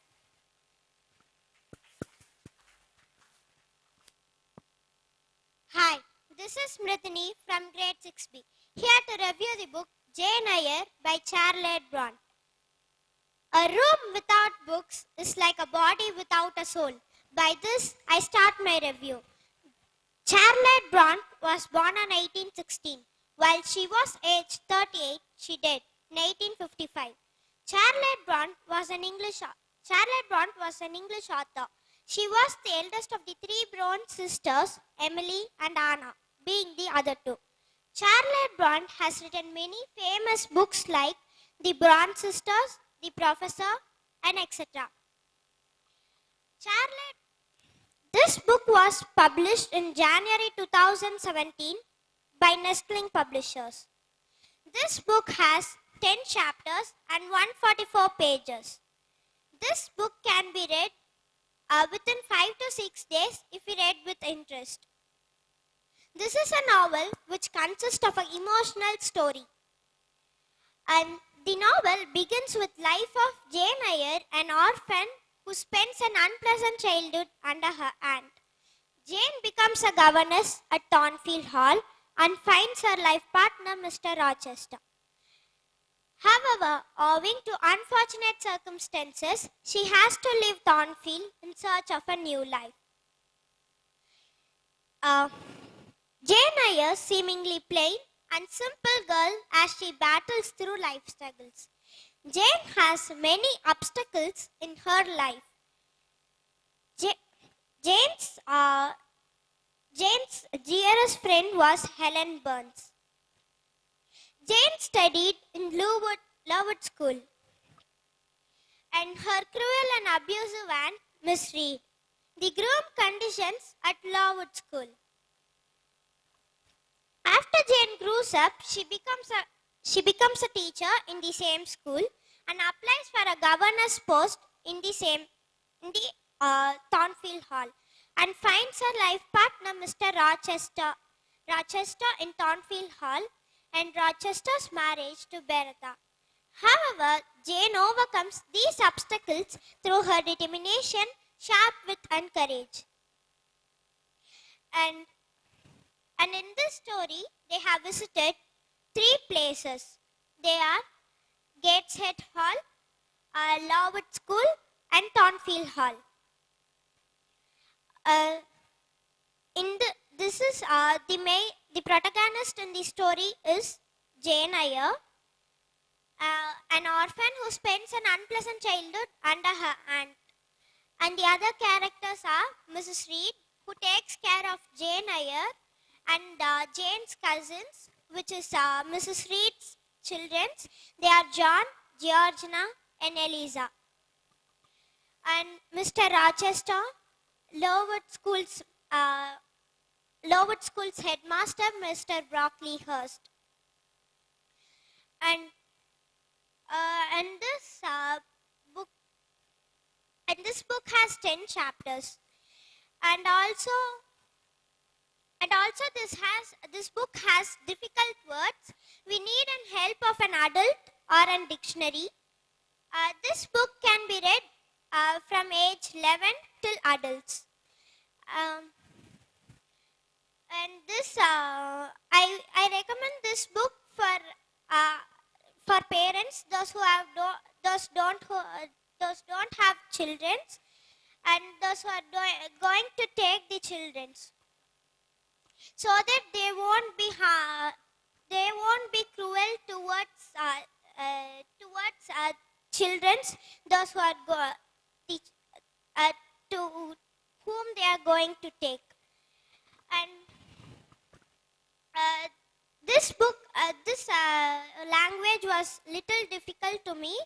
Hi, this is Smritini from grade 6B, here to review the book Jane Eyre by Charlotte Bronte. A room without books is like a body without a soul. By this, I start my review. Charlotte Bronte was born in 1816. While she was aged 38, she died in 1855. Charlotte Bronte was an English author. She was the eldest of the three Bronte sisters, Emily and Anna, being the other two. Charlotte Bronte has written many famous books like The Bronte Sisters, The Professor, and etc. This book was published in January 2017 by Nestling Publishers. This book has 10 chapters and 144 pages. This book can be read within 5 to 6 days if you read with interest. This is a novel which consists of an emotional story. And the novel begins with life of Jane Eyre, an orphan who spends an unpleasant childhood under her aunt. Jane becomes a governess at Thornfield Hall and finds her life partner, Mr. Rochester. However, owing to unfortunate circumstances, she has to leave Thornfield in search of a new life. Jane Eyre, seemingly plain and simple girl as she battles through life struggles. Jane has many obstacles in her life. Jane's dearest friend was Helen Burns. Jane studied in Lowood School, and her cruel and abusive aunt, Miss Reed. The grim conditions at Lowood School. After Jane grows up, she becomes a teacher in the same school and applies for a governess post in the Thornfield Hall and finds her life partner, Mr. Rochester in Thornfield Hall, and Rochester's marriage to Bertha. However, Jane overcomes these obstacles through her determination, sharp wit and courage. And in this story, they have visited 3 places. They are Gateshead Hall, Lowood School, and Thornfield Hall. The protagonist in the story is Jane Eyre, an orphan who spends an unpleasant childhood under her aunt. And the other characters are Mrs. Reed, who takes care of Jane Eyre, and Jane's cousins, which is Mrs. Reed's children. They are John, Georgina, and Eliza. and Mr. Rochester, Lowood School's headmaster, Mr. Broccoli Hurst. And this book has 10 chapters. And also this book has difficult words. We need an help of an adult or a dictionary. This book can be read from age 11 till adults. And this I recommend this book for parents, those don't have children, and those who are going to take the children, so that they won't be cruel towards children, those who are to whom they are going to take. And this book, this language was little difficult to me,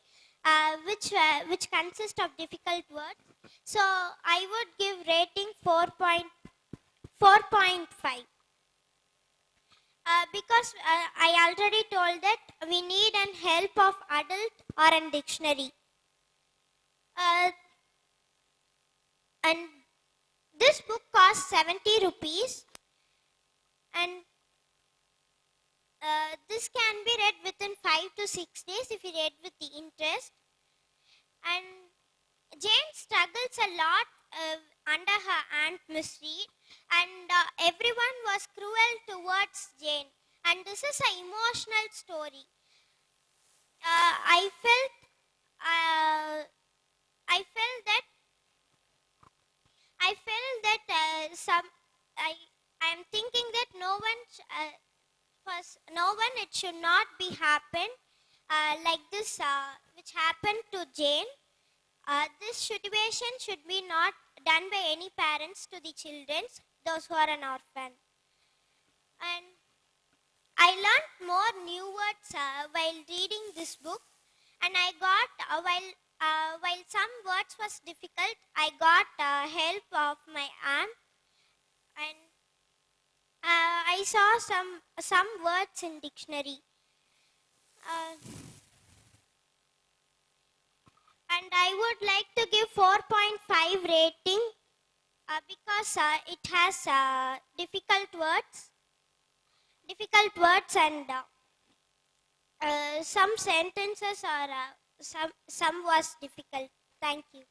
which consists of difficult words. So I would give rating 4.5. Because I already told that we need an help of adult or a dictionary. And this book costs 70 rupees. And this can be read within 5 to 6 days if you read with the interest. And Jane struggles a lot under her aunt Misread, and everyone was cruel towards Jane. And this is an emotional story. I felt that I am thinking that no one, it should not be happen like this, which happened to Jane. This situation should be not done by any parents to the children, those who are an orphan. And I learned more new words while reading this book, and I got while some words was difficult, I got help of my aunt, and I saw some words in dictionary. And I would like to give 4.5 rating because it has difficult words and some sentences or some was difficult. Thank you.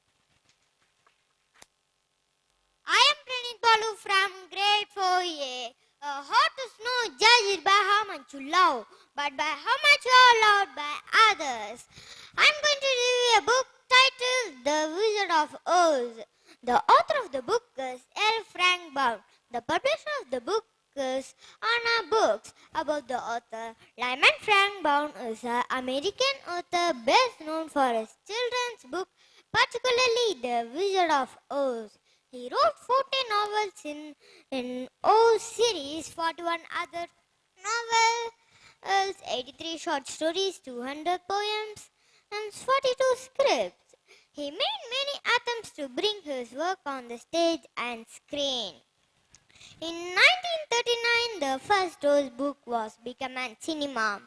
I am Pranit Balu from grade 4A. How to know judged by how much you love, but by how much you are loved by others. I am going to review a book titled The Wizard of Oz. The author of the book is L. Frank Baum. The publisher of the book is Anna Books. About the author, Lyman Frank Baum is an American author best known for his children's book, particularly The Wizard of Oz. He wrote 40 novels in Oz series, 41 other novels, 83 short stories, 200 poems, and 42 scripts. He made many attempts to bring his work on the stage and screen. In 1939, the first Oz book was become a cinema.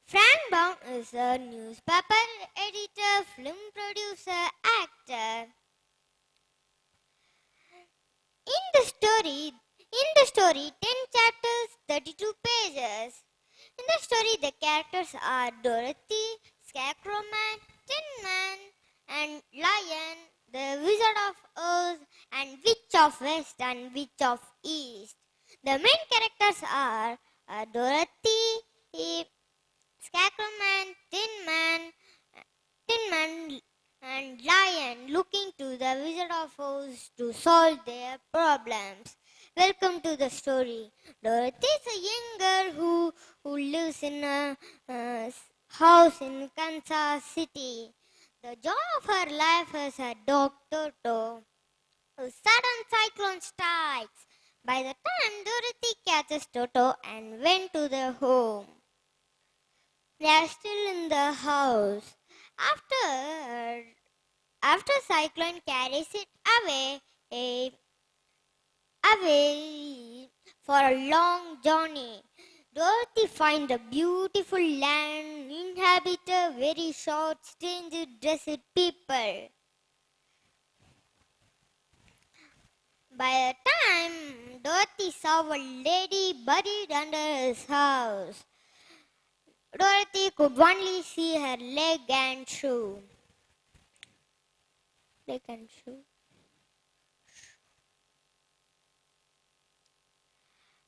Frank Baum is a newspaper editor, film producer, actor. In the story, 10 chapters, 32 pages. In the story, the characters are Dorothy, Scarecrow Man, Tin Man, and Lion, the Wizard of Oz, and Witch of West and Witch of East. The main characters are Dorothy, Scarecrow Man, Tin Man, and Lion, looking to the Wizard of Oz to solve their problems. Welcome to the story. Dorothy is a young girl who lives in a house in Kansas City. The joy of her life is a dog Toto, whose sudden cyclone strikes. By the time Dorothy catches Toto and went to their home, They are still in the house. After cyclone carries it away for a long journey, Dorothy finds a beautiful land inhabited very short, strange dressed people. By the time Dorothy saw a lady buried under his house, Dorothy could only see her leg and shoe.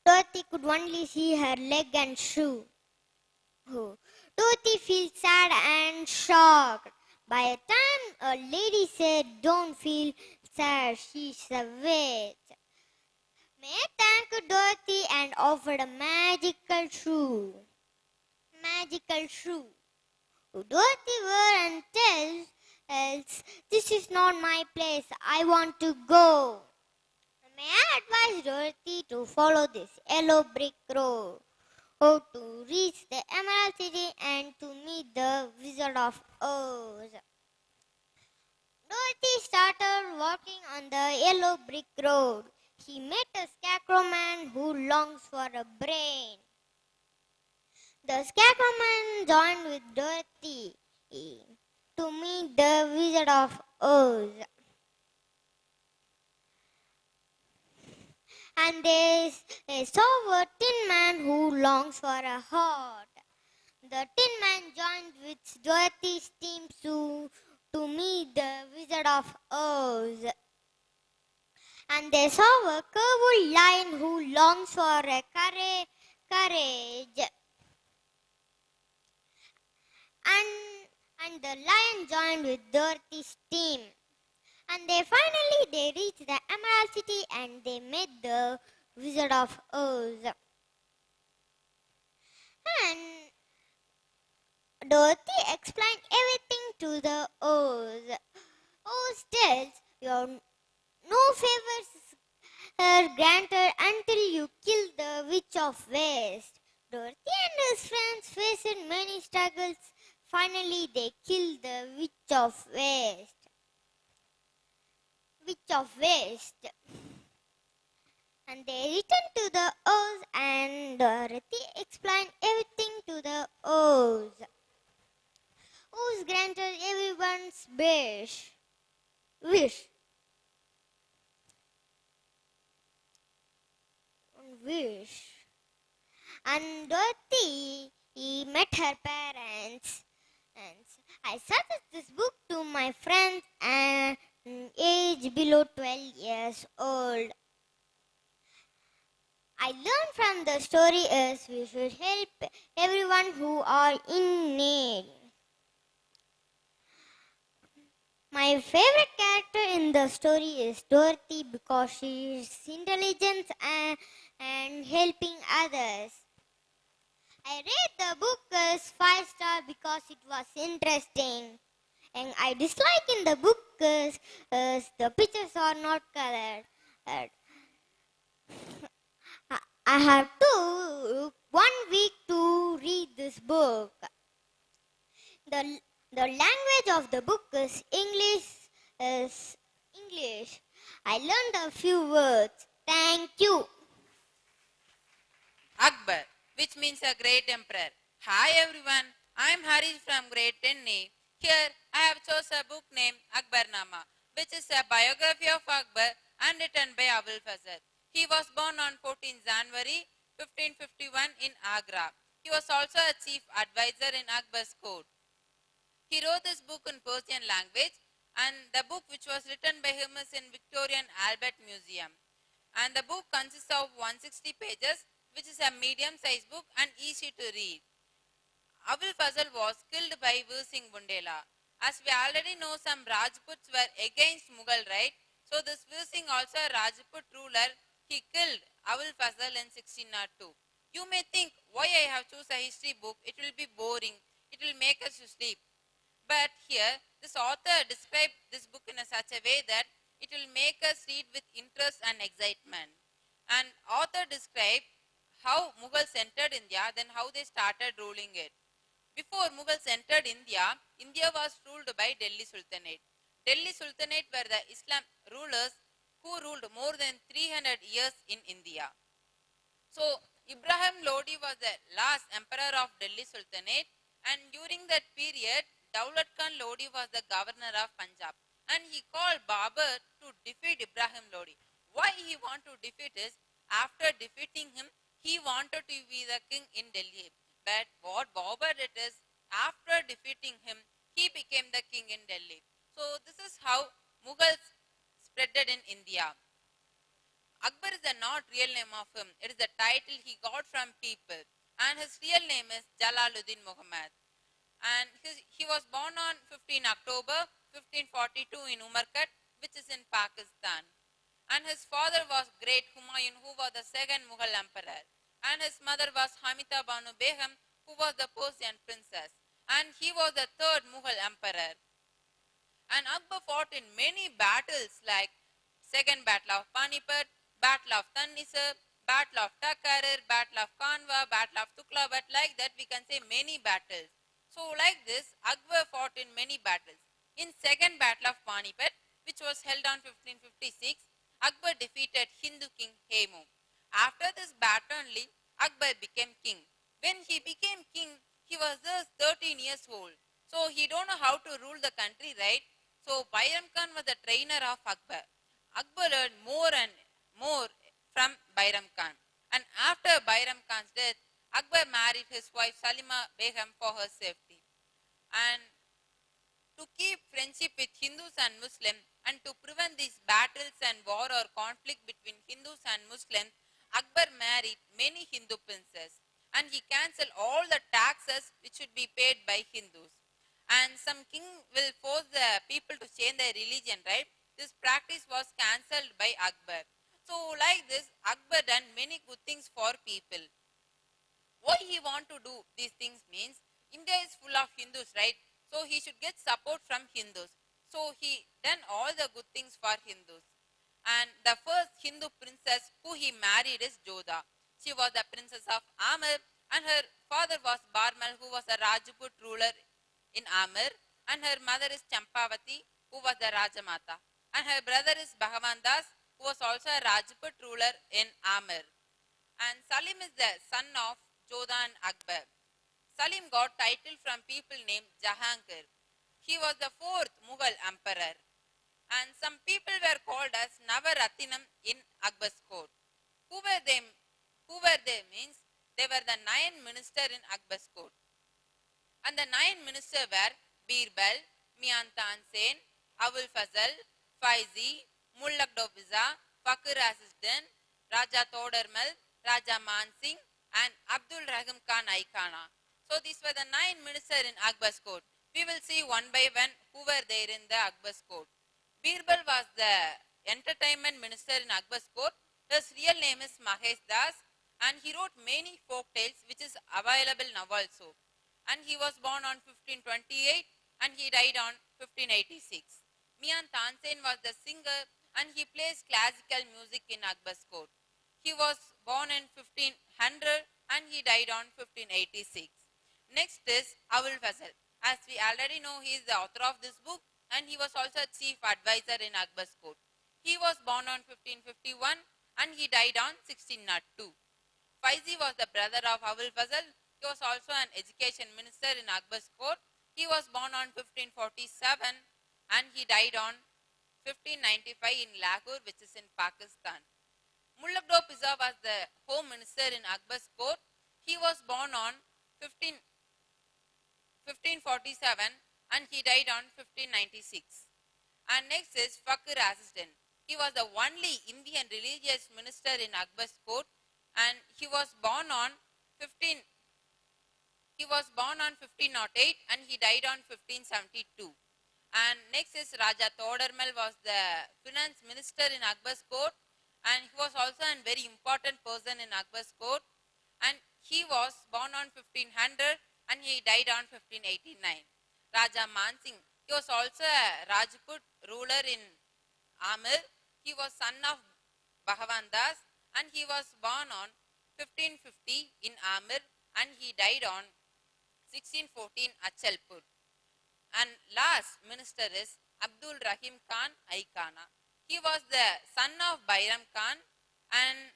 Dorothy could only see her leg and shoe. Dorothy feels sad and shocked. By the time a lady said, "Don't feel sad, she's a witch," May thanked Dorothy and offered a magical shoe. Dorothy wore and tells, "This is not my place. I want to go." May I advise Dorothy to follow this yellow brick road to reach the Emerald City and to meet the Wizard of Oz. Dorothy started walking on the yellow brick road. He met a scarecrow man who longs for a brain. The scarecrow man joined with Dorothy to meet the Wizard of Oz. And they saw a tin man who longs for a heart. The tin man joined with Dorothy's team to meet the Wizard of Oz. And they saw a curved lion who longs for a courage. And the lion joined with Dorothy's team. And they reached the Emerald City and they met the Wizard of Oz. And Dorothy explained everything to the Oz. Oz tells, "You're no favors are granted until you kill the Witch of West." Dorothy and his friends faced many struggles. Finally, they killed the Witch of West. And they returned to the Oz and Dorothy explained everything to the Oz. Oz granted everyone's wish. And Dorothy met her parents. And I suggest this book to my friends and age below 12 years old. I learned from the story is we should help everyone who are in need. My favorite character in the story is Dorothy because she is intelligent and helping others. I rate the book as 5 stars because it was interesting. And I dislike in the book is the pictures are not colored. I have 1 week to read this book. The language of the book is English. I learned a few words. Thank you. Akbar, which means a great emperor. Hi everyone, I am Harish from grade 10A. Here I have chosen a book named Akbarnama, which is a biography of Akbar and written by Abul Fazl. He was born on 14 January 1551 in Agra. He was also a chief advisor in Akbar's court. He wrote this book in Persian language, and the book which was written by him is in Victorian Albert Museum. And the book consists of 160 pages, which is a medium-sized book and easy to read. Abul Fazl was killed by Singh Bundela. As we already know, some Rajputs were against Mughal, right? So this Singh, also a Rajput ruler, he killed Abul Fazl in 1602. You may think, why I have chosen a history book? It will be boring. It will make us to sleep. But here, this author described this book in such a way that it will make us read with interest and excitement. And author described how Mughals entered India, then how they started ruling it. Before Mughals entered India, India was ruled by Delhi Sultanate. Delhi Sultanate were the Islam rulers who ruled more than 300 years in India. So, Ibrahim Lodi was the last emperor of Delhi Sultanate, and during that period, Daulat Khan Lodi was the governor of Punjab, and he called Babur to defeat Ibrahim Lodi. Why he wanted to defeat is, after defeating him, he wanted to be the king in Delhi. But what Babur did is, after defeating him, he became the king in Delhi. So this is how Mughals spreaded in India. Akbar is the not real name of him. It is the title he got from people. And his real name is Jalaluddin Muhammad. And he was born on 15 October 1542 in Umarkat, which is in Pakistan. And his father was Great Humayun, who was the second Mughal emperor. And his mother was Hamita Banu Begum, who was the Persian princess. And he was the third Mughal emperor. And Akbar fought in many battles like Second Battle of Panipat, Battle of Tannisar, Battle of Takharar, Battle of Kanwa, Battle of Tuklabat. Like that we can say many battles. So like this, Akbar fought in many battles. In Second Battle of Panipat, which was held on 1556, Akbar defeated Hindu king Hemu. After this battle only, Akbar became king. When he became king, he was just 13 years old. So he don't know how to rule the country, right? So Bairam Khan was the trainer of Akbar. Akbar learned more and more from Bairam Khan. And after Bairam Khan's death, Akbar married his wife Salima Begum for her safety. And to keep friendship with Hindus and Muslims and to prevent these battles and war or conflict between Hindus and Muslims, Akbar married many Hindu princes and he cancelled all the taxes which should be paid by Hindus. And some king will force the people to change their religion, right? This practice was cancelled by Akbar. So like this, Akbar done many good things for people. Why he want to do these things means, India is full of Hindus, right? So he should get support from Hindus. So he done all the good things for Hindus. And the first Hindu princess who he married is Jodha. She was the princess of Amir and her father was Barmal, who was a Rajput ruler in Amir, and her mother is Champavati, who was the Rajamata. And her brother is Bhagavan Das, who was also a Rajput ruler in Amir. And Salim is the son of Jodha and Akbar. Salim got title from people named Jahangir. He was the fourth Mughal emperor. And some people were called as Navaratinam in Akbar's court. Who were they means they were the 9 ministers in Akbar's court. And the 9 ministers were Birbal, Mian Tansen, Abul Fazal, Faizi, Mullak Dobiza, Fakir Assistant, Raja Todarmal, Raja Mansingh, and Abdul Rahim Khan Aikana. So these were the 9 ministers in Akbar's court. We will see one by one who were there in the Akbar's court. Birbal was the entertainment minister in Akbar's court. His real name is Mahesh Das and he wrote many folk tales which is available now also. And he was born on 1528 and he died on 1586. Mian Tansen was the singer and he plays classical music in Akbar's court. He was born in 1500 and he died on 1586. Next is Abul Fazal. As we already know, he is the author of this book and he was also a chief advisor in Akbar's court. He was born on 1551 and he died on 1602. Faizi was the brother of Abul Fazal. He was also an education minister in Akbar's court. He was born on 1547 and he died on 1595 in Lahore, which is in Pakistan. Mullak Dopiza was the home minister in Akbar's court. He was born on 1547 and he died on 1596. And next is Fakir Assistant. He was the only Indian religious minister in Akbar's court and he was born on 1508 and he died on 1572. And next is Raja Todarmal was the finance minister in Akbar's court and he was also a very important person in Akbar's court and he was born on 1500 and he died on 1589. Raja Mansingh, he was also a Rajput ruler in Amir. He was son of Bhagavan Das and he was born on 1550 in Amir and he died on 1614 Achalpur. And last minister is Abdul Rahim Khan Aikana. He was the son of Bairam Khan, and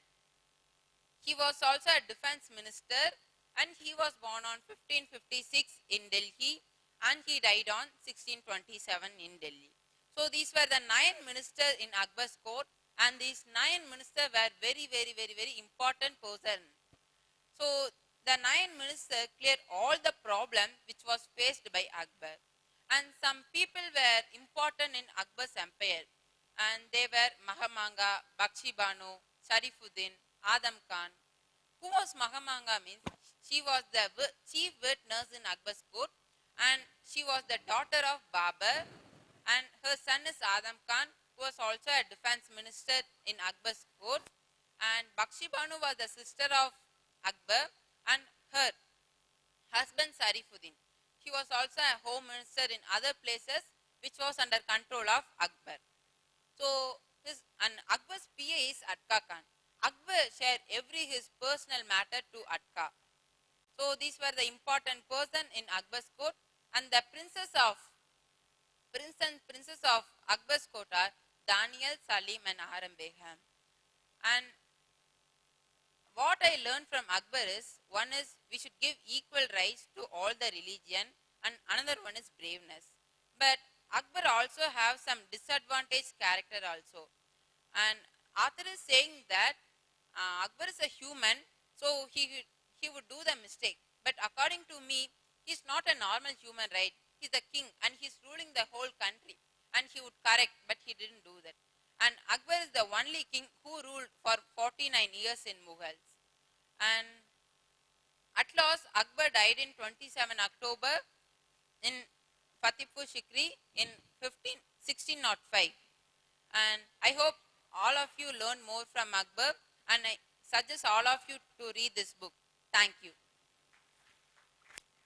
he was also a defense minister, and he was born on 1556 in Delhi, and he died on 1627 in Delhi. So these were the 9 ministers in Akbar's court, and these 9 ministers were very important person. So the 9 ministers cleared all the problem which was faced by Akbar. And some people were important in Akbar's empire, and they were Mahamanga, Bakshi Banu, Sharifuddin, Adam Khan. Who was Mahamanga means she was the chief witness in Akbar's court, and she was the daughter of Babur, and her son is Adam Khan, who was also a defense minister in Akbar's court, and Bakshi Banu was the sister of Akbar, and her husband Sharifuddin. He was also a home minister in other places which was under control of Akbar. So Akbar's PA is Atka Khan. Akbar shared his personal matter to Atka. So these were the important person in Akbar's court, and the prince and princess of Akbar's court are Daniel, Salim and Aram Begum. And what I learned from Akbar is, one is we should give equal rights to all the religion, and another one is braveness. But Akbar also have some disadvantaged character also. And author is saying that Akbar is a human, so he would do the mistake. But according to me, he's not a normal human, right? He's the king and he's ruling the whole country, and he would correct, but he didn't do that. And Akbar is the only king who ruled for 49 years in Mughals. And at last, Akbar died in 27 October in Fatehpur Sikri in 1605. And I hope all of you learn more from Akbar, and I suggest all of you to read this book. Thank you.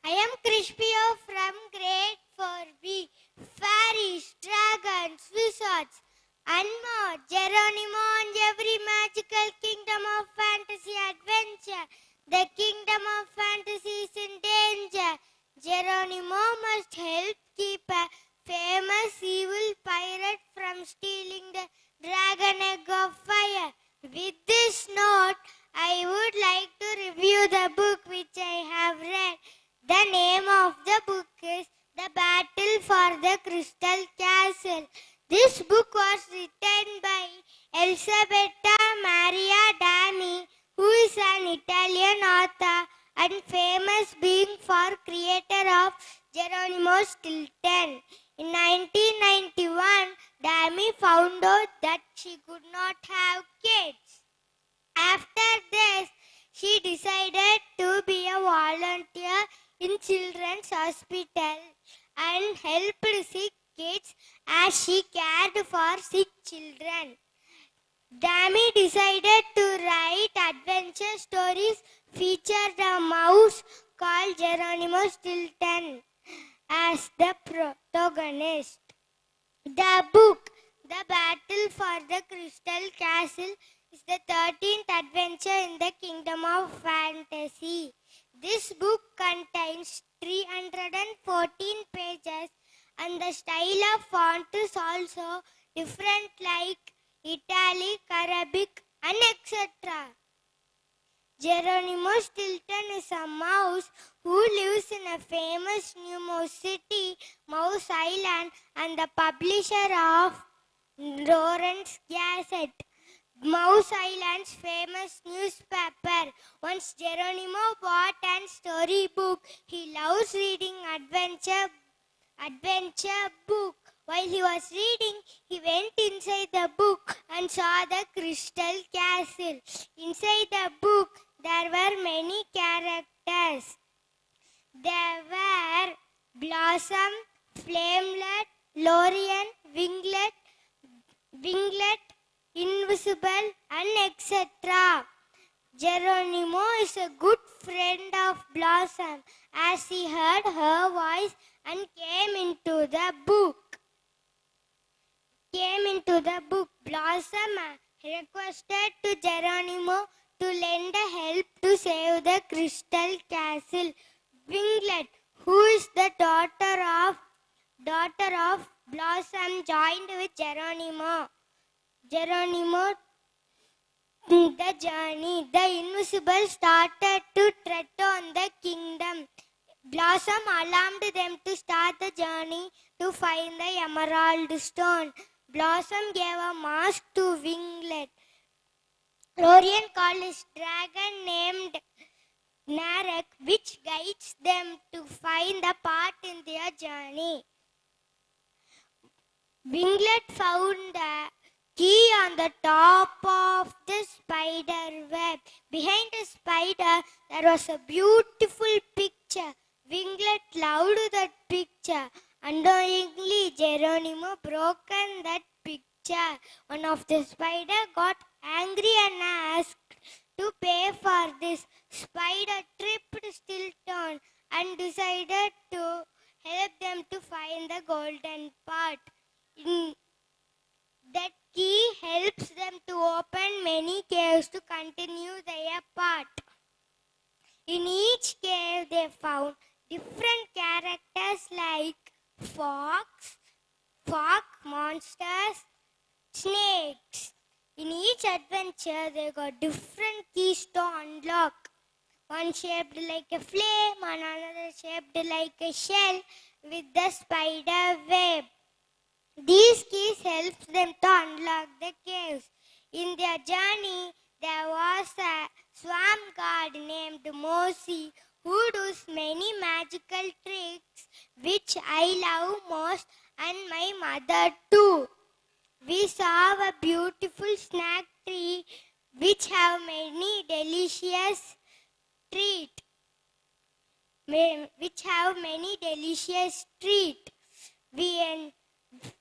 I am Krishpio from grade 4B. Fairies, dragons, wizards, and more. Geronimo and every magical kingdom of fantasy adventure. The kingdom of fantasy is in danger. Geronimo must help keep a famous evil pirate from stealing the dragon egg of fire. With this note, I would like to review the book which I have read. The name of the book is The Battle for the Crystal Castle. This book was written by Elisabetta Maria Dami, who is an Italian author and famous being for creator of Geronimo Stilton. In 1991, Dami found out that she could not have kids. After this, she decided to be a volunteer in children's hospital and helped sick kids as she cared for sick children. Dami decided to write adventure stories featured a mouse called Geronimo Stilton as the protagonist. The book, The Battle for the Crystal Castle, is the 13th adventure in the Kingdom of Fantasy. This book contains 314 pages, and the style of font is also different, like Italic, Arabic, and etc. Geronimo Stilton is a mouse who lives in a famous new mouse city, Mouse Island, and the publisher of Lawrence Gazette, Mouse Island's famous newspaper. Once Geronimo bought a storybook. He loves reading adventure book. While he was reading, he went inside the book and saw the crystal castle. Inside the book, there were many characters. There were Blossom, Flamelet, Lorian, Winglet, Invisible, and etc. Geronimo is a good friend of Blossom as he heard her voice and came into the book. Blossom requested to Geronimo to lend a help to save the crystal castle. Winglet, who is the daughter of Blossom, joined with Geronimo the journey. The invisible started to tread on the kingdom. Blossom alarmed them to start the journey to find the emerald stone. Blossom gave a mask to Winglet. Lorian called his dragon named Narek, which guides them to find the path in their journey. Winglet found the key on the top of the spider web. Behind the spider, there was a beautiful picture. Winglet loved that picture. Unknowingly, Geronimo broken that picture. One of the spider got angry and asked to pay for this. Spider tripped Stilton and decided to help them to find the golden path. That key helps them to open many caves to continue their path. In each cave they found different characters like fox, monsters, snakes. In each adventure they got different keys to unlock. One shaped like a flame, another shaped like a shell with the spider web. These keys helped them to unlock the caves. In their journey, there was a swamp god named Mosi who does many magical tricks which I love most and my mother too. We saw a beautiful snack tree which have many delicious treats.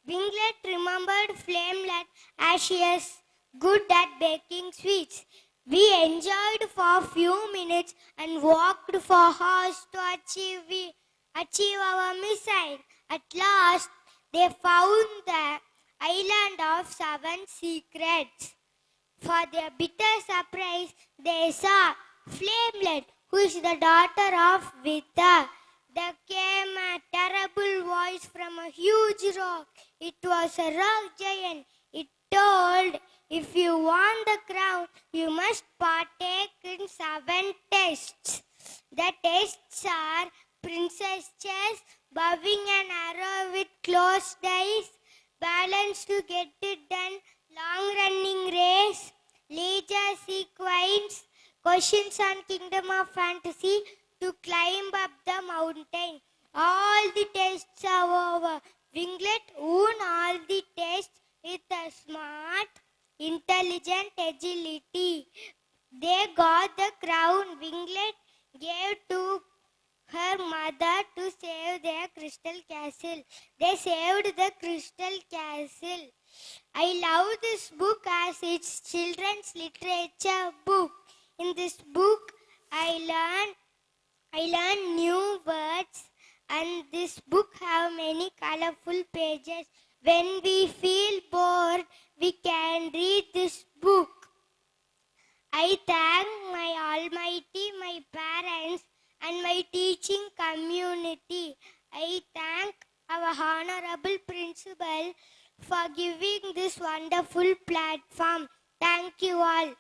Winglet remembered Flamelet as she is good at baking sweets. We enjoyed for a few minutes and walked for hours to achieve our mission. At last, they found the island of 7 secrets. For their bitter surprise, they saw Flamelet, who is the daughter of Vita. There came a terrible voice from a huge rock. It was a rock giant. It told, if you want the crown, you must partake in 7 tests. The tests are princess chess, bowing an arrow with closed eyes, balance to get it done, long-running race, leisure sequence, questions on kingdom of fantasy, to climb up the mountain. All the tests are over. Winglet won all the tests with a smart, intelligent agility. They got the crown Winglet gave to her mother to save their crystal castle. They saved the crystal castle. I love this book as it's children's literature book. In this book, I learn new words, and this book have many colorful pages. When we feel bored, we can read this book. I thank my Almighty, my parents, and my teaching community. I thank our honorable principal for giving this wonderful platform. Thank you all.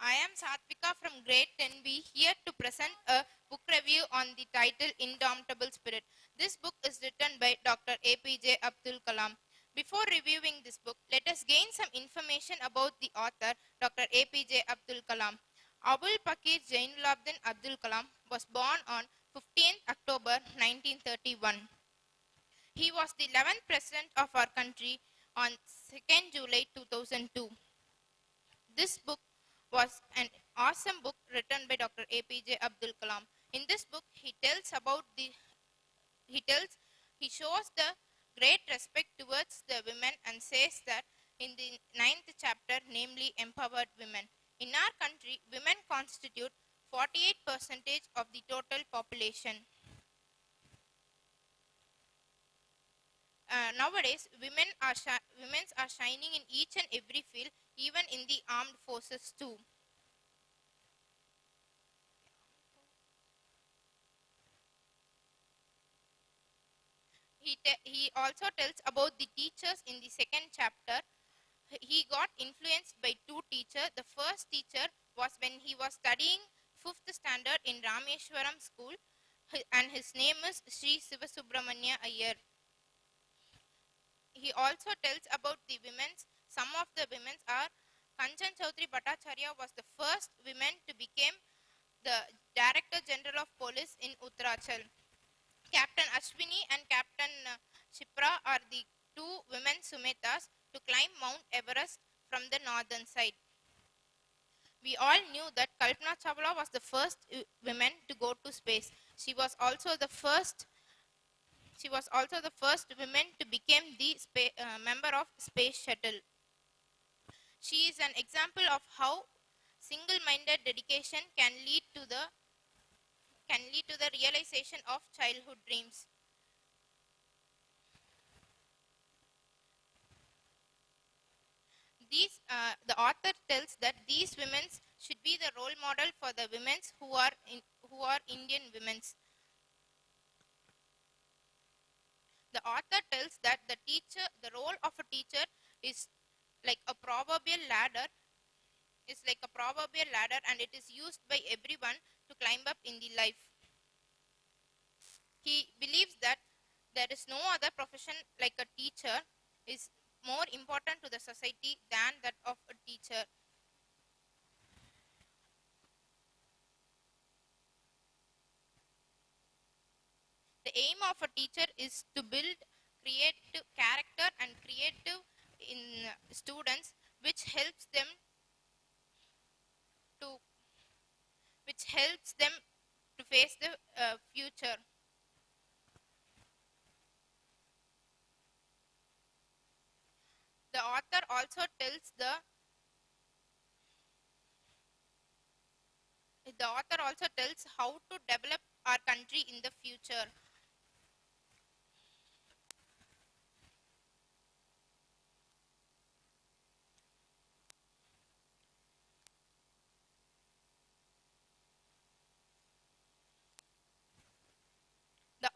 I am Satvika from grade 10B, here to present a book review on the title Indomitable Spirit. This book is written by Dr. APJ Abdul Kalam. Before reviewing this book, let us gain some information about the author, Dr. APJ Abdul Kalam. Abul Pakir Jainulabdin Abdul Kalam was born on 15th October 1931. He was the 11th president of our country on 2nd July 2002. This book was an awesome book written by Dr. APJ Abdul Kalam. In this book, he shows the great respect towards the women and says that in the 9th chapter, namely empowered women. In our country, women constitute 48% of the total population. Nowadays, women are shining in each and every field, even in the armed forces too. He also tells about the teachers in the second chapter. He got influenced by two teachers. The first teacher was when he was studying 5th standard in Rameshwaram school, and his name is Sri Sivasubramanya Iyer. He also tells about the women's. Some of the women's are Kanchan Chaudhary Bhattacharya was the first woman to become the Director General of Police in Uttarachal. Captain Ashwini and Captain Shipra are the two women Sumetas to climb Mount Everest from the northern side. We all knew that Kalpana Chawla was the first woman to go to space. She was also the first woman to become the member of Space Shuttle. She is an example of how single-minded dedication can lead to the realization of childhood dreams. The author tells that these women should be the role model for the women who are Indian women. The author tells that the role of a teacher is like a proverbial ladder, and it is used by everyone to climb up in the life. He believes that there is no other profession like a teacher is more important to the society than that of a teacher. The aim of a teacher is to build creative character and creative in students, which helps them to face the future. The author also tells how to develop our country in the future. The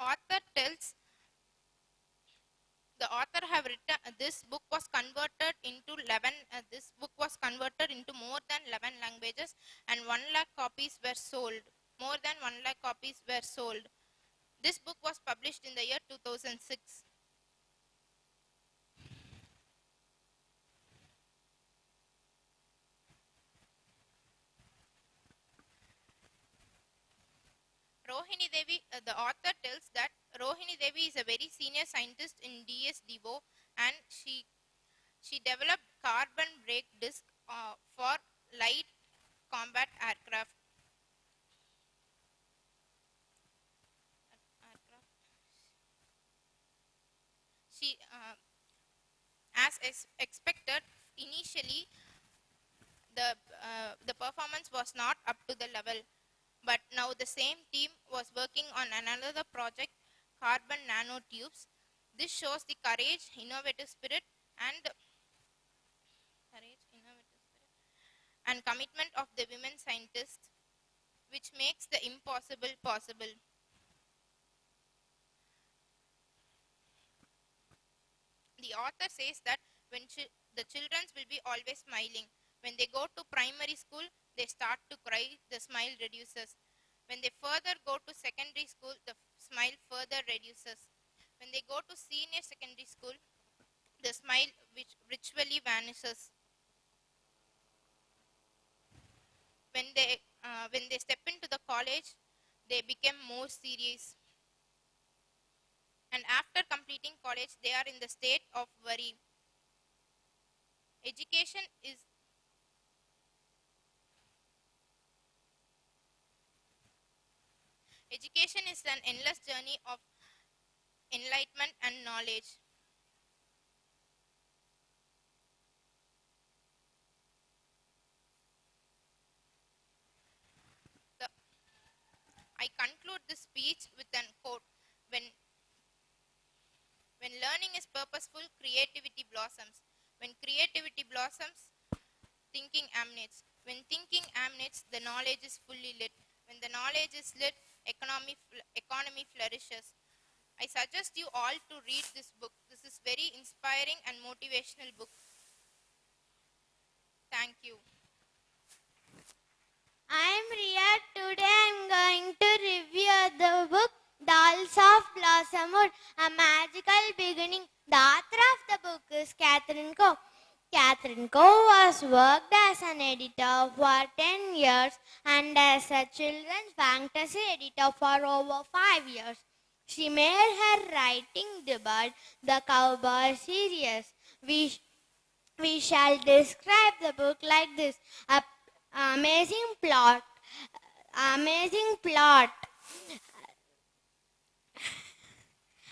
author have written this book was converted into more than 11 languages, and 1 lakh copies were sold. More than 1 lakh copies were sold. This book was published in the year 2006. Rohini Devi, the author tells that Rohini Devi is a very senior scientist in DSDO, and she developed carbon brake disc for light combat aircraft. She, as expected, initially the performance was not up to the level. But now the same team was working on another project, carbon nanotubes. This shows the courage, innovative spirit, and commitment of the women scientists, which makes the impossible possible. The author says that the children will be always smiling. When they go to primary school, they start to cry, the smile reduces. When they further go to secondary school, the smile further reduces. When they go to senior secondary school, the smile which virtually vanishes. When they step into the college, they become more serious. And after completing college, they are in the state of worry. Education is an endless journey of enlightenment and knowledge. I conclude this speech with a quote. When learning is purposeful, creativity blossoms. When creativity blossoms, thinking emanates. When thinking emanates, the knowledge is fully lit. When the knowledge is lit, economy flourishes. I suggest you all to read this book. This is very inspiring and motivational book. Thank you. I'm Riya. Today I'm going to review the book Dolls of Blossomwood, A Magical Beginning. The author of the book is Catherine Coe. Catherine Coe was worked as an editor for 10 years and as a children's fantasy editor for over 5 years. She made her writing debut the Cowboy series. We shall describe the book like this. Amazing plot. Amazing plot.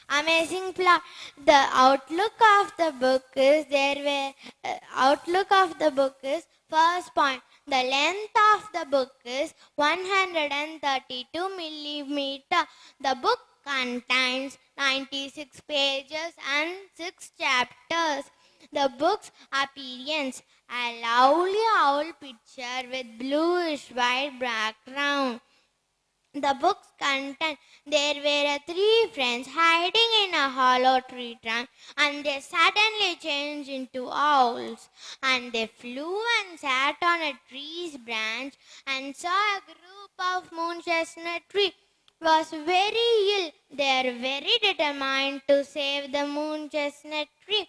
Amazing plot. The outlook of the book is first point. The length of the book is 132 millimeter. The book contains 96 pages and 6 chapters. The book's appearance, a lovely owl picture with bluish white background. The book's content, there were 3 friends hiding in a hollow tree trunk, and they suddenly changed into owls. And they flew and sat on a tree's branch and saw a group of moon chestnut tree was very ill. They are very determined to save the moon chestnut tree.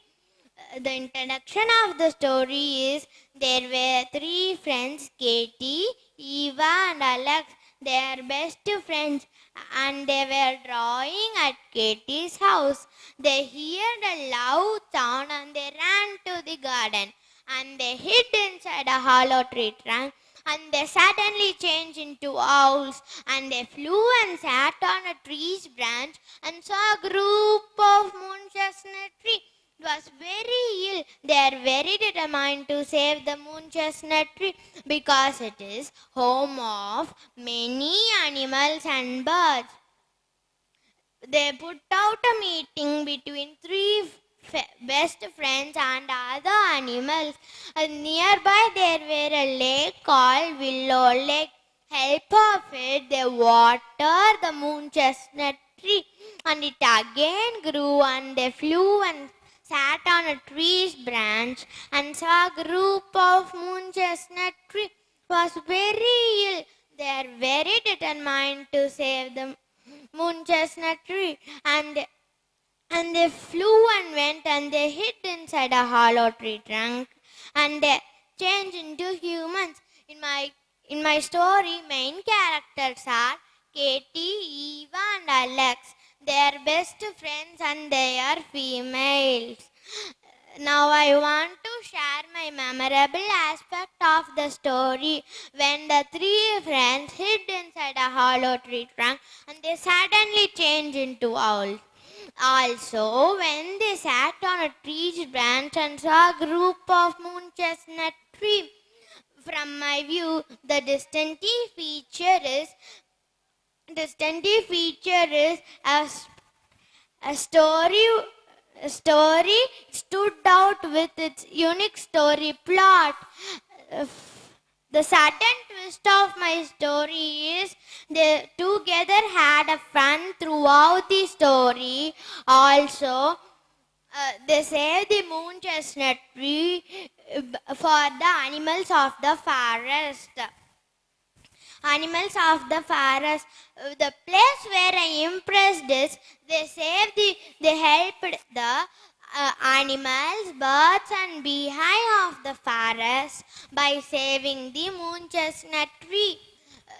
The introduction of the story is there were 3 friends, Katie, Eva and Alex. They are best friends and they were drawing at Katie's house. They heard a loud sound and they ran to the garden and they hid inside a hollow tree trunk and they suddenly changed into owls and they flew and sat on a tree's branch and saw a group of moon chestnut tree. Was very ill. They are very determined to save the moon chestnut tree because it is home of many animals and birds. They put out a meeting between 3 best friends and other animals. Nearby there were a lake called Willow Lake. Help of it, they watered the moon chestnut tree and it again grew and they flew and sat on a tree's branch and saw a group of moon chestnut tree was very ill. They are very determined to save the moon chestnut tree and they flew and went and they hid inside a hollow tree trunk and they changed into humans. In my story, main characters are Katie, Eva and Alex. They are best friends and they are females. Now I want to share my memorable aspect of the story when the 3 friends hid inside a hollow tree trunk and they suddenly changed into owls. Also, when they sat on a tree's branch and saw a group of moon chestnut tree, from my view, the distinctive feature is a story stood out with its unique story plot. The sudden twist of my story is they together had a fun throughout the story. Also, they saved the moon chestnut tree for the animals of the forest. Animals of the forest. The place where I impressed is they helped the animals, birds and beehive of the forest by saving the moon chestnut tree.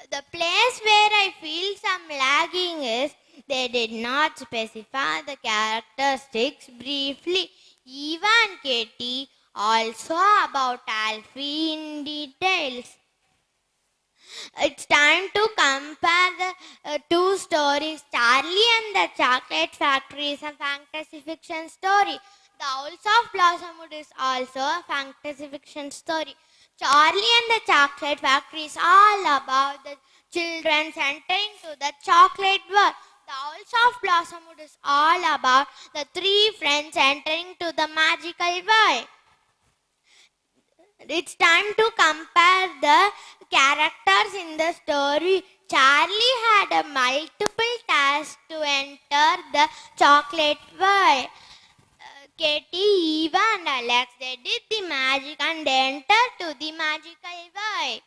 The place where I feel some lagging is they did not specify the characteristics briefly. Eva and Katie also about Alfie in details. It's time to compare the 2 stories. Charlie and the Chocolate Factory is a fantasy fiction story. The Owls of Blossomwood is also a fantasy fiction story. Charlie and the Chocolate Factory is all about the children entering to the chocolate world. The Owls of Blossomwood is all about the 3 friends entering to the magical world. It's time to compare the characters in the story. Charlie had a multiple tasks to enter the chocolate world. Katie, Eva, and Alex, they did the magic and they entered to the magical world.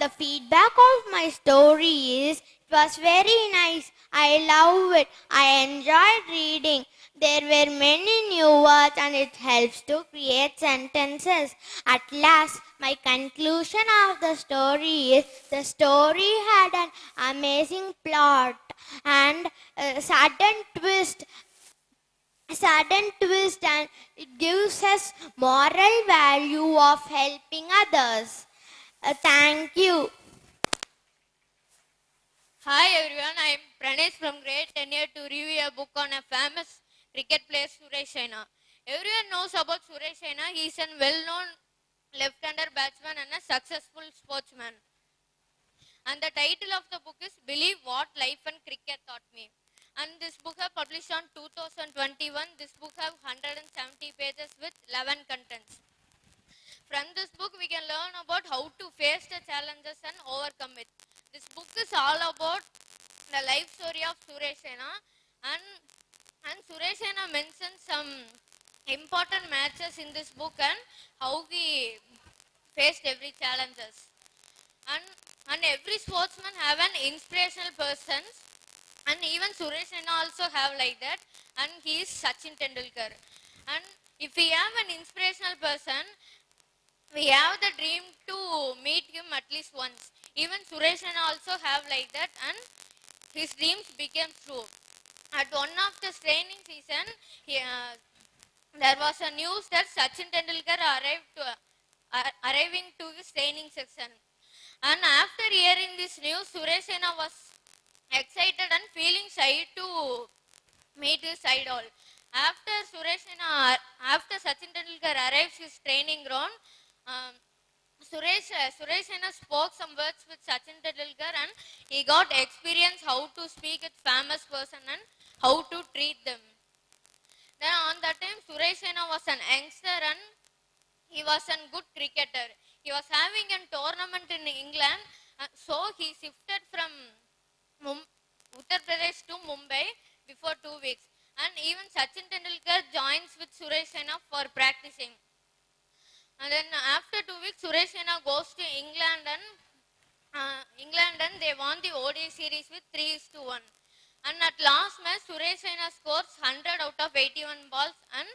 The feedback of my story is it was very nice. I love it. I enjoyed reading. There were many new words and it helps to create sentences. At last, my conclusion of the story is the story had an amazing plot and a sudden twist, and it gives us moral value of helping others. Thank you. Hi everyone, I am Pranesh from grade 10 here to review a book on a famous cricket player Suresh Raina. Everyone knows about Suresh Raina. He is a well-known left-hander batsman and a successful sportsman. And the title of the book is Believe What Life and Cricket Taught Me. And this book is published on 2021. This book has 170 pages with 11 contents. From this book, we can learn about how to face the challenges and overcome it. This book is all about the life story of Suresh Raina, and Suresh Raina mentions some important matches in this book and how he faced every challenges. And every sportsman have an inspirational person, and even Suresh Raina also have like that, and he is Sachin Tendulkar. And if we have an inspirational person, we have the dream to meet him at least once. Even Suresh Raina also have like that, and his dreams became true. At one of the training season, there was a news that Sachin Tendulkar arriving to his training section. And after hearing this news, Suresh Raina was excited and feeling shy to meet his idol. After Sachin Tendulkar arrives his training ground, Suresh Raina spoke some words with Sachin Tendulkar, and he got experience how to speak with famous person and how to treat them. Then on that time, Suresh Raina was an youngster and he was a good cricketer. He was having a tournament in England, so he shifted from Uttar Pradesh to Mumbai before 2 weeks. And even Sachin Tendulkar joins with Suresh Raina for practicing. And then after 2 weeks, Suresh Raina goes to England and they won the ODI series with 3-1. And at last match, Suresh Raina scores 100 out of 81 balls. And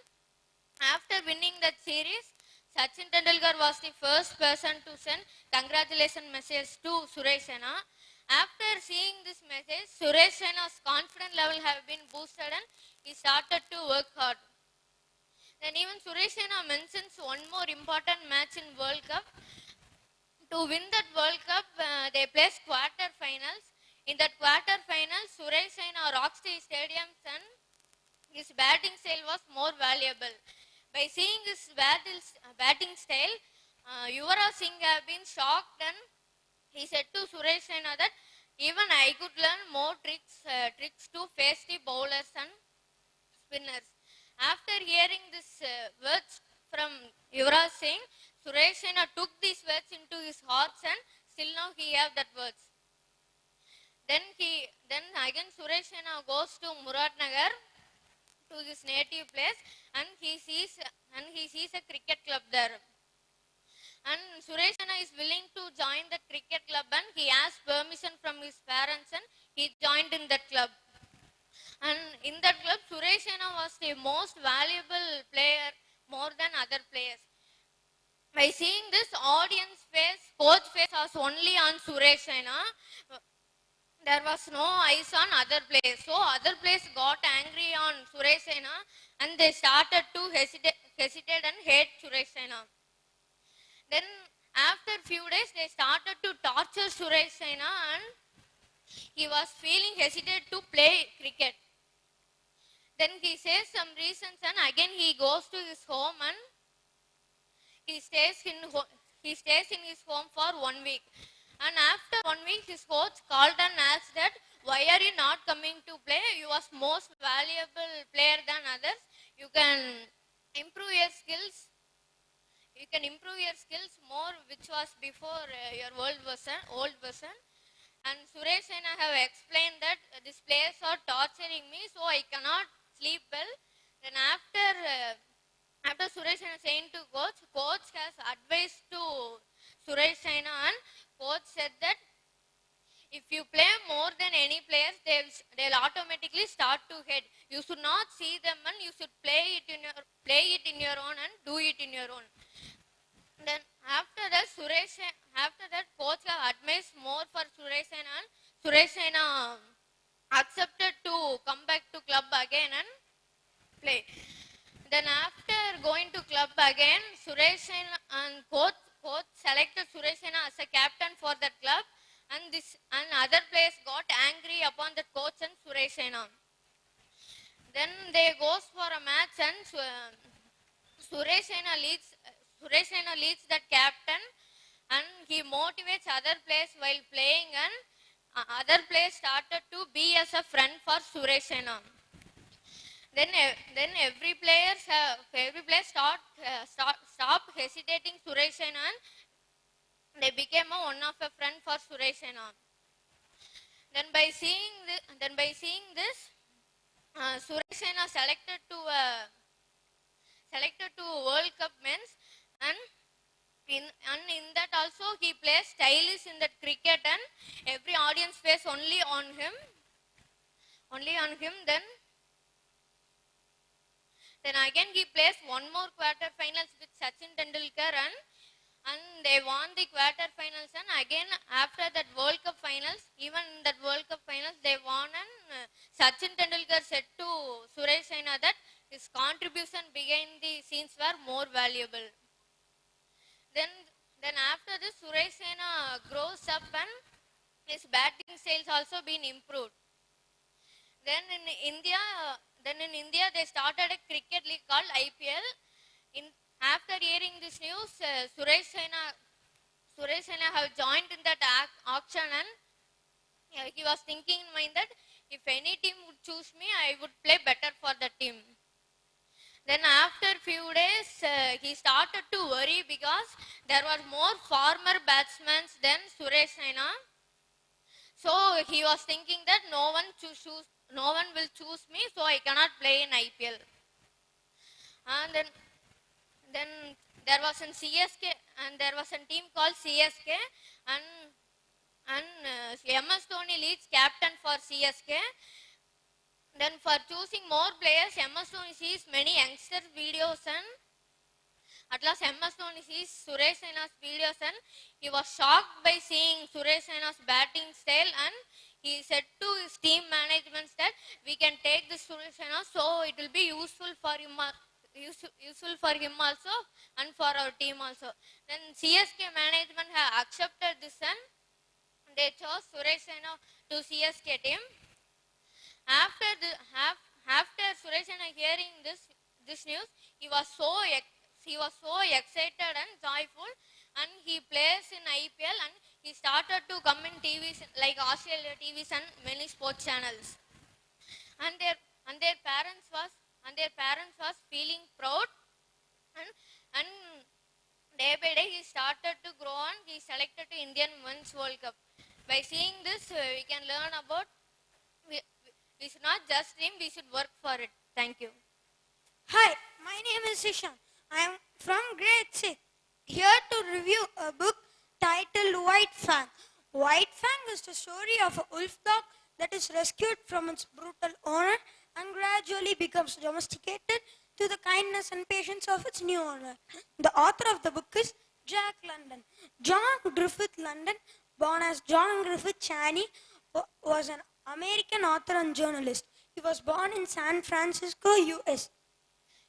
after winning that series, Sachin Tendulkar was the first person to send congratulations message to Suresh Raina. After seeing this message, Suresh Raina's confidence level have been boosted and he started to work hard. Then even Suresh Raina mentions one more important match in World Cup. To win that World Cup, they placed quarter-finals. In that quarter-finals, Suresh Raina rocked the stadium and his batting style was more valuable. By seeing his batting style, Yuvraj Singh have been shocked, and he said to Suresh Raina that even I could learn more tricks to face the bowlers and spinners. After hearing these words from Yuvraj Singh, Suresh Raina took these words into his heart, and still now he have that words. Then again Suresh Raina goes to Muradnagar, to his native place, and he sees a cricket club there. And Suresh Raina is willing to join the cricket club, and he asked permission from his parents, and he joined in that club. And in that club, Suresh Raina was the most valuable player more than other players. By seeing this, audience face, coach face was only on Suresh Raina. There was no eyes on other players. So other players got angry on Suresh Raina and they started to hesitate and hate Suresh Raina. Then after few days, they started to torture Suresh Raina and he was feeling hesitate to play cricket. Then he says some reasons, and again he goes to his home and he stays in his home for 1 week. And after 1 week, his coach called and asked that, why are you not coming to play? You are most valuable player than others. You can improve your skills you can improve your skills more, which was before your old version. And Suresh and I have explained that these players are torturing me, so I cannot sleep well. Then after Suresh and saying to coach has advised to Suresh Saina, and coach said that if you play more than any players, they'll automatically start to head. You should not see them, and you should play it in your own and do it in your own. Then after that coach have advised more for Suresh Saina, and Suresh Saina accepted to come back to club again and play. Then after going to club again, Suresh Saina and coach selected Suresh Saina as a captain for that club, and other players got angry upon the coach and Suresh Saina. Then they goes for a match, and Suresh Saina leads that captain, and he motivates other players while playing, and other players started to be as a friend for Suresh Saina. Then every player stop hesitating Suresh Saina, and they became one of a friend for Suresh Saina. Then by seeing this, Suresh Saina selected to World Cup men's, and in that also he plays stylish in that cricket, and every audience face only on him. Then again he plays one more quarterfinals with Sachin Tendulkar, and they won the quarterfinals, and again after that World Cup finals, even in that World Cup finals they won, and Sachin Tendulkar said to Suresh Saina that his contribution behind the scenes were more valuable. Then after this, Suresh Saina grows up, and his batting styles also been improved. Then in India they started a cricket league called IPL. After hearing this news, Suresh Saina have joined in that auction, and he was thinking in mind that if any team would choose me, I would play better for the team. Then after few days, he started to worry because there was more former batsmen than Suresh Saina. So he was thinking that no one will choose me, so I cannot play in IPL. And then there was a CSK, and there was a team called CSK, and MS Dhoni leads captain for CSK. Then for choosing more players, MS Dhoni sees many youngsters videos, and at last MS Dhoni sees Suresh Saina's videos, and he was shocked by seeing Suresh Saina's batting style, and he said to his team management that we can take this Suresh Saina, so it will be useful for him also and for our team also. Then CSK management have accepted this, and they chose Suresh Saina to CSK team. After Suresh Saina hearing this news, he was so excited and joyful, and he plays in IPL, and he started to come in TVs like Australia TVs and many sports channels. And their parents was feeling proud, and day by day he started to grow, and he selected to Indian Men's World Cup. By seeing this, we can learn about we should not just dream, we should work for it. Thank you. Hi, my name is Ishan. I am from grade 6, here to review a book titled White Fang. White Fang is the story of a wolf dog that is rescued from its brutal owner and gradually becomes domesticated to the kindness and patience of its new owner. The author of the book is Jack London. John Griffith London, born as John Griffith Chaney, was an American author and journalist. He was born in San Francisco, US.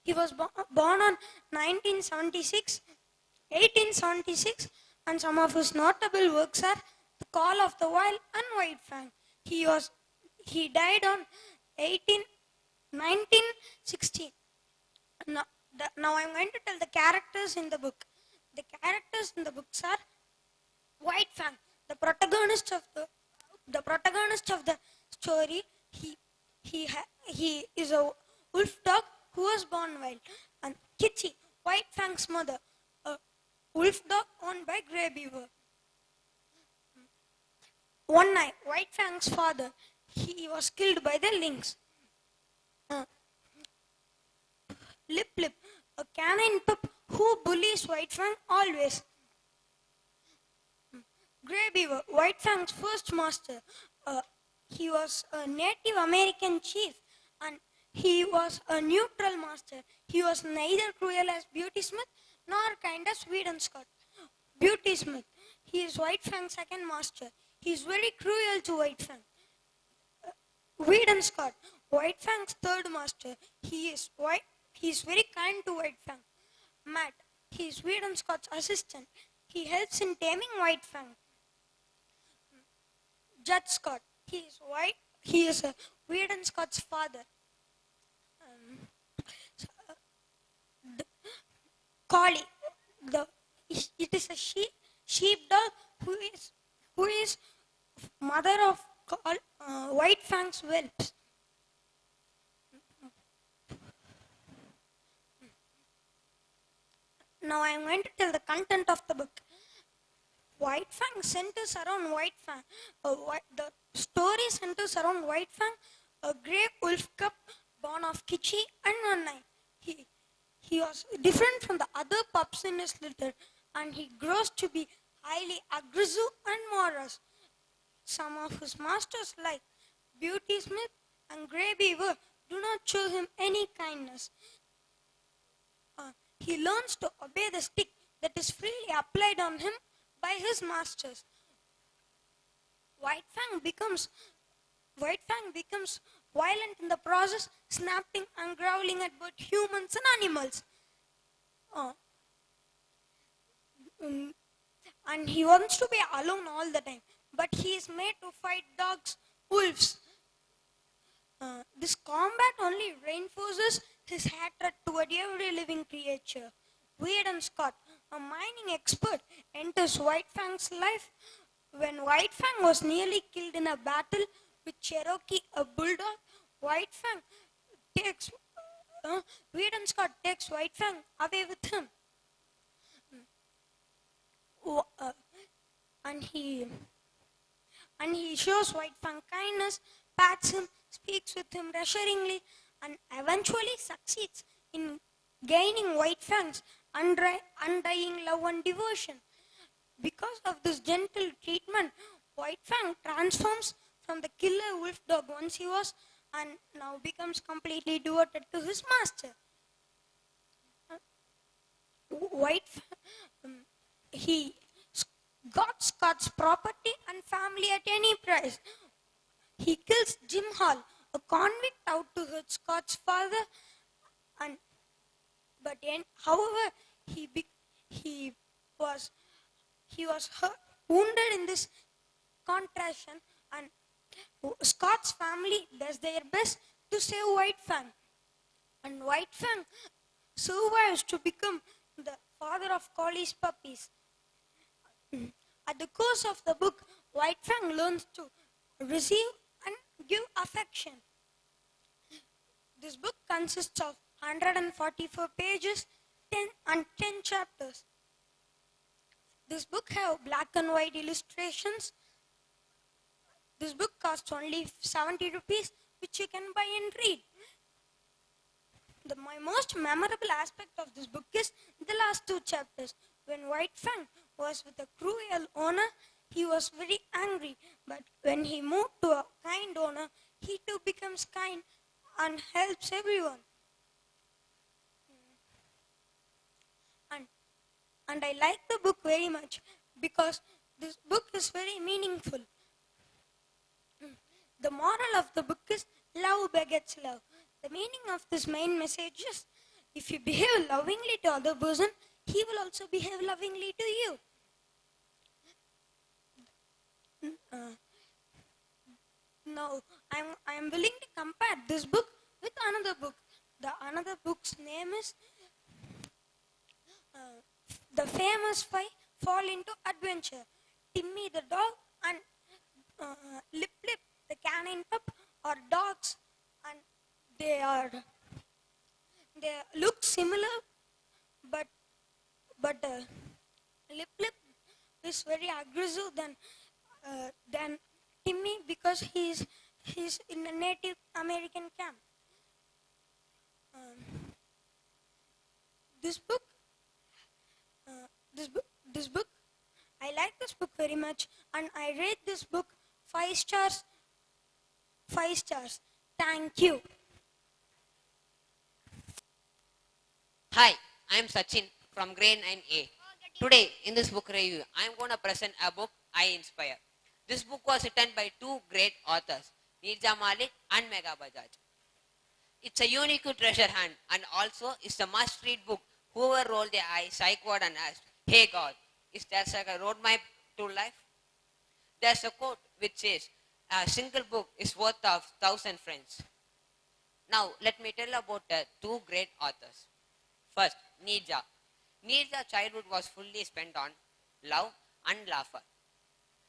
He was born on 1876, and some of his notable works are The Call of the Wild and White Fang. He died on 1916. Now I'm going to tell the characters in the book. The characters in the books are White Fang, the protagonist of the story. He is a wolf dog who was born wild. And Kitty, White Fang's mother, wolf dog owned by Grey Beaver. One night, White Fang's father, he was killed by the lynx. Lip Lip, a canine pup who bullies White Fang always. Grey Beaver, White Fang's first master. He was a Native American chief and he was a neutral master. He was neither cruel as Beauty Smith nor kind as Weed and Scott. Beauty Smith, he is White Fang's second master. He is very cruel to White Fang. Weed and Scott, White Fang's third master. He is very kind to White Fang. Matt, he is Weed and Scott's assistant. He helps in taming White Fang. Judge Scott, he is a Weed and Scott's father. Collie, it is a sheepdog who is mother of White Fang's whelps. Now I am going to tell the content of the book. White Fang centers around White Fang. The story centers around White Fang, a grey wolf cub born of Kichi and one night. He was different from the other pups in his litter and he grows to be highly aggressive and morose. Some of his masters like Beauty Smith and Grey Beaver do not show him any kindness. He learns to obey the stick that is freely applied on him by his masters. White Fang becomes violent in the process, snapping and growling at both humans and animals. And he wants to be alone all the time, but he is made to fight dogs, wolves. This combat only reinforces his hatred toward every living creature. Weed and Scott, a mining expert, enters White Fang's life when White Fang was nearly killed in a battle with Cherokee, a bulldog. Weed and Scott takes White Fang away with him. And he shows White Fang kindness, pats him, speaks with him reassuringly, and eventually succeeds in gaining White Fang's undying love and devotion. Because of this gentle treatment, White Fang transforms from the killer wolf dog once he was and now becomes completely devoted to his master. White Fang, he got Scott's property and family at any price. He kills Jim Hall, a convict out to hurt Scott's father, however, he was wounded in this contraction, and Scott's family does their best to save White Fang. And White Fang survives to become the father of Collie's puppies. At the course of the book, White Fang learns to receive and give affection. This book consists of 144 pages and 10 chapters. This book has black and white illustrations. This book costs only 70 rupees, which you can buy and read. My most memorable aspect of this book is the last 2 chapters. When White Fang was with a cruel owner, he was very angry. But when he moved to a kind owner, he too becomes kind and helps everyone. And I like the book very much because this book is very meaningful. The moral of the book is love begets love. The meaning of this main message is if you behave lovingly to other person, he will also behave lovingly to you. Now, I am willing to compare this book with another book. The another book's name is The Famous Five Fall into Adventure. Timmy the dog and Lip Lip the canine pup are dogs, and they look similar, but is very aggressive than Timmy because he's in a Native American camp. This book, this book, I like this book very much, and I rate this book 5 stars. 5 stars. Thank you. Hi, I am Sachin from grade 9A. Today, in this book review, I am going to present a book I inspire. This book was written by two great authors, Nirja Malik and Megha Bajaj. It's a unique treasure hunt and also it's a must-read book. Whoever rolled their eyes, psychoed and asked, "Hey God, is there a roadmap to life?" There's a quote which says, "A single book is worth 1,000 friends." Now, let me tell about the two great authors. First, Nirja. Nirja's childhood was fully spent on love and laughter.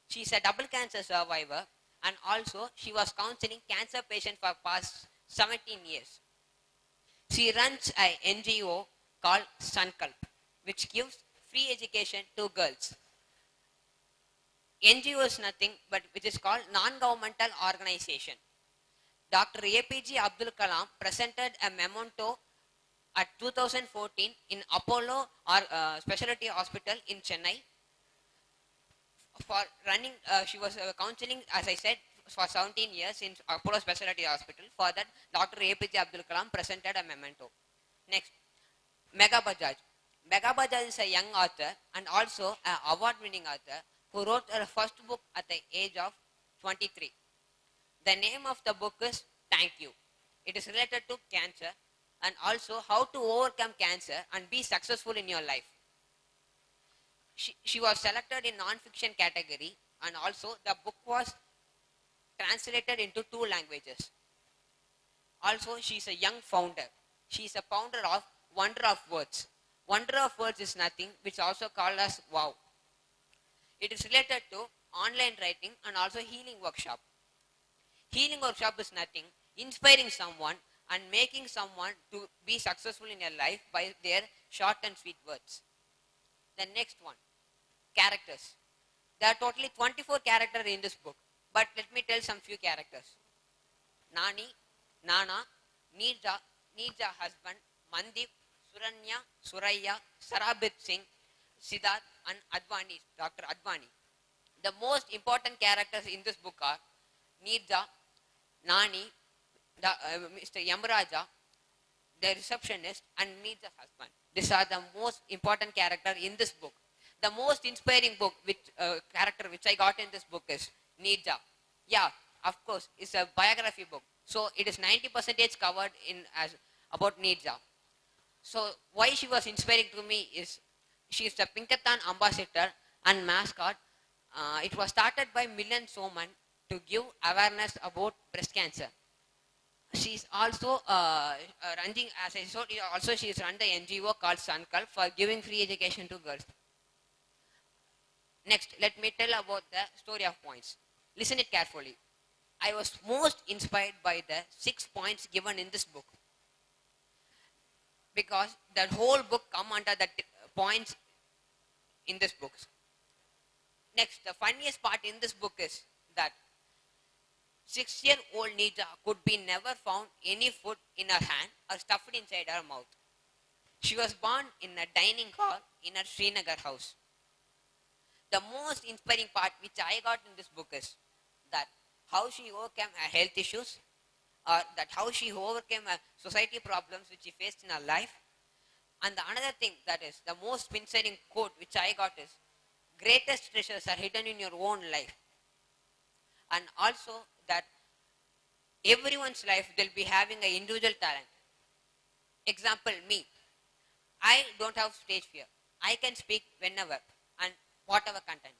She's a double cancer survivor and also she was counseling cancer patients for past 17 years. She runs an NGO called Sankalp, which gives free education to girls. NGO is nothing but which is called non-governmental organization. Dr. APJ Abdul Kalam presented a memento at 2014 in Apollo Specialty Hospital in Chennai for running, she was counseling, as I said, for 17 years in Apollo Specialty Hospital. For that, Dr. APJ Abdul Kalam presented a memento. Next, Megha Bajaj. Megha Bajaj is a young author and also an award-winning author who wrote her first book at the age of 23. The name of the book is Thank You. It is related to cancer and also how to overcome cancer and be successful in your life. She was selected in non-fiction category and also the book was translated into 2 languages. Also, she is a young founder. She is a founder of Wonder of Words. Wonder of Words is nothing which also called as WOW. It is related to online writing and also healing workshop. Healing workshop is nothing, inspiring someone and making someone to be successful in your life by their short and sweet words. The next one, characters. There are totally 24 characters in this book, but let me tell some few characters. Nani, Nana, Nirja husband, Mandip, Suranya, Suraya, Sarabit Singh, Siddharth and Advani, Dr. Advani. The most important characters in this book are Nirja, Nani, Mr. Yamraja, the receptionist and Nirja's husband. These are the most important characters in this book. The most inspiring book, character which I got in this book is Nirja. Yeah, of course, it's a biography book. So it is 90% covered in as about Nirja. So why she was inspiring to me is she is the Pinkerton ambassador and mascot. It was started by Milan Soman to give awareness about breast cancer. She is also running, as I told you, also she is run the NGO called Sankalp for giving free education to girls. Next, let me tell about the story of points. Listen it carefully. I was most inspired by the 6 points given in this book because the whole book come under the points in this book. Next, the funniest part in this book is that 6-year-old Nirja could be never found any food in her hand or stuffed inside her mouth. She was born in a dining hall in her Srinagar house. The most inspiring part which I got in this book is that how she overcame her health issues or that how she overcame her society problems which she faced in her life. And the another thing that is the most inspiring quote which I got is, greatest treasures are hidden in your own life. And also that everyone's life they'll be having an individual talent. Example, me. I don't have stage fear. I can speak whenever and whatever content.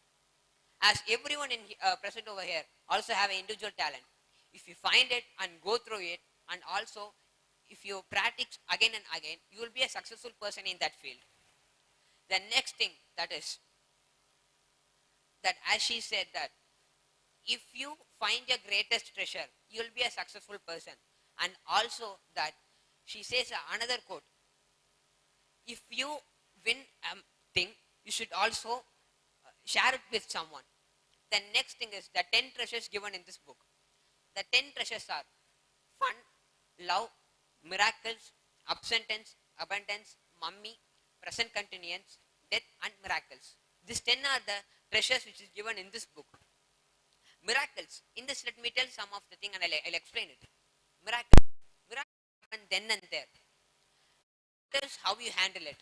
As everyone in present over here also have an individual talent. If you find it and go through it, and also if you practice again and again, you will be a successful person in that field. The next thing that is that, as she said, that if you find your greatest treasure, you will be a successful person. And also that she says another quote, if you win a thing, you should also share it with someone. The next thing is the 10 treasures given in this book. The 10 treasures are fun, love, miracles, abundance, mummy, present continuance, death, and miracles. These 10 are the treasures which is given in this book. Miracles. In this, let me tell some of the thing and I'll explain it. Miracles. Miracles happen then and there. That is how you handle it.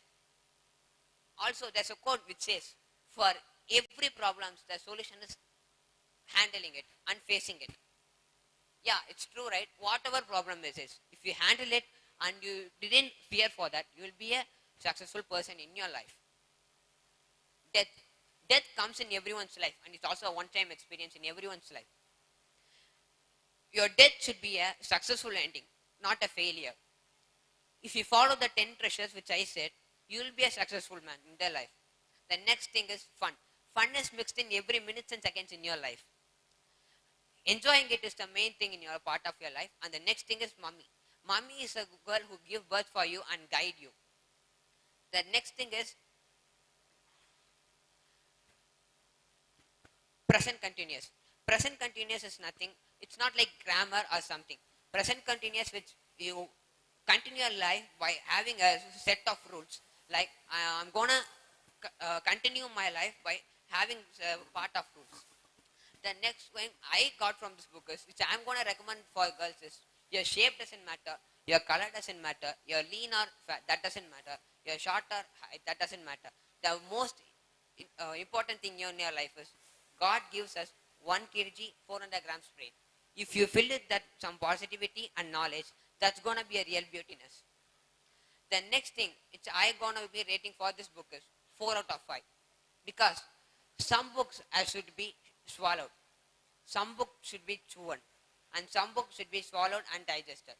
Also, there's a quote which says, for every problem, the solution is handling it and facing it. Yeah, it's true, right? Whatever problem it is, if you handle it and you didn't fear for that, you will be a successful person in your life. Death. Death comes in everyone's life, and it's also a one-time experience in everyone's life. Your death should be a successful ending, not a failure. If you follow the 10 treasures which I said, you will be a successful man in their life. The next thing is fun. Fun is mixed in every minutes and seconds in your life. Enjoying it is the main thing in your part of your life. And the next thing is mummy. Mummy is a girl who gives birth for you and guide you. The next thing is present continuous. Present continuous is nothing. It's not like grammar or something. Present continuous, which you continue your life by having a set of rules. Like I'm gonna continue my life by having a part of rules. The next one I got from this book is, which I'm gonna recommend for girls, is your shape doesn't matter, your color doesn't matter, your lean or fat, that doesn't matter, your short or height, that doesn't matter. The most important thing in your life is God gives us 1 kg, 400 grams brain. If you fill it that some positivity and knowledge, that's going to be a real beautiness. The next thing which I going to be rating for this book is 4 out of 5. Because some books should be swallowed. Some books should be chewed. And some books should be swallowed and digested.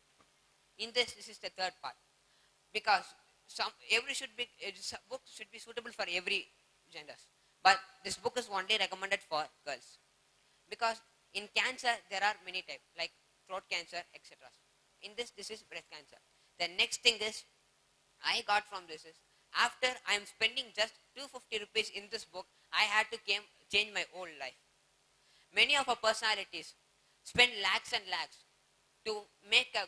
In this is the third part. Because book should be suitable for every genders. But this book is only recommended for girls. Because in cancer, there are many types, like throat cancer, etc. In this is breast cancer. The next thing is, I got from this is, after I am spending just 250 rupees in this book, I had to change my whole life. Many of our personalities spend lakhs and lakhs to make a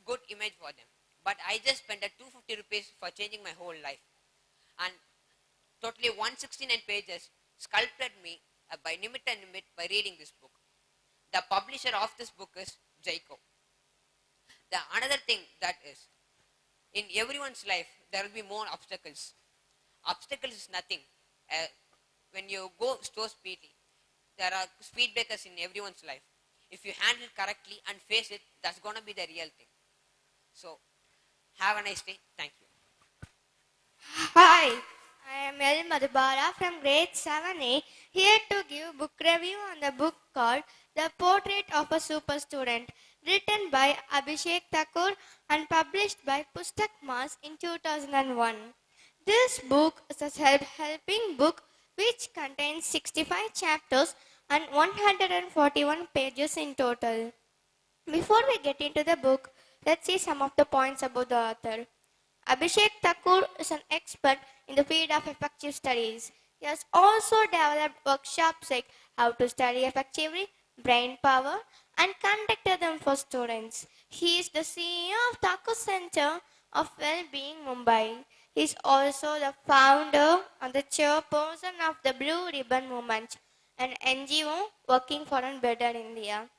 good image for them. But I just spent 250 rupees for changing my whole life. And totally 169 pages sculpted me by nimit and nimit by reading this book. The publisher of this book is Jaiko. The another thing that is, in everyone's life, there will be more obstacles. Obstacles is nothing. When you go so speedily, there are speed breakers in everyone's life. If you handle it correctly and face it, that's going to be the real thing. So, have a nice day. Thank you. Hi, I am L. Madhubala from grade 7A, here to give book review on the book called The Portrait of a Super Student, written by Abhishek Thakur and published by Pustak Mas in 2001. This book is a self-helping book which contains 65 chapters and 141 pages in total. Before we get into the book, let's see some of the points about the author. Abhishek Thakur is an expert in the field of effective studies. He has also developed workshops like how to study effectively, brain power, and conducted them for students. He is the CEO of Thakur Center of Well-Being, Mumbai. He is also the founder and the chairperson of the Blue Ribbon Movement, an NGO working for a better India.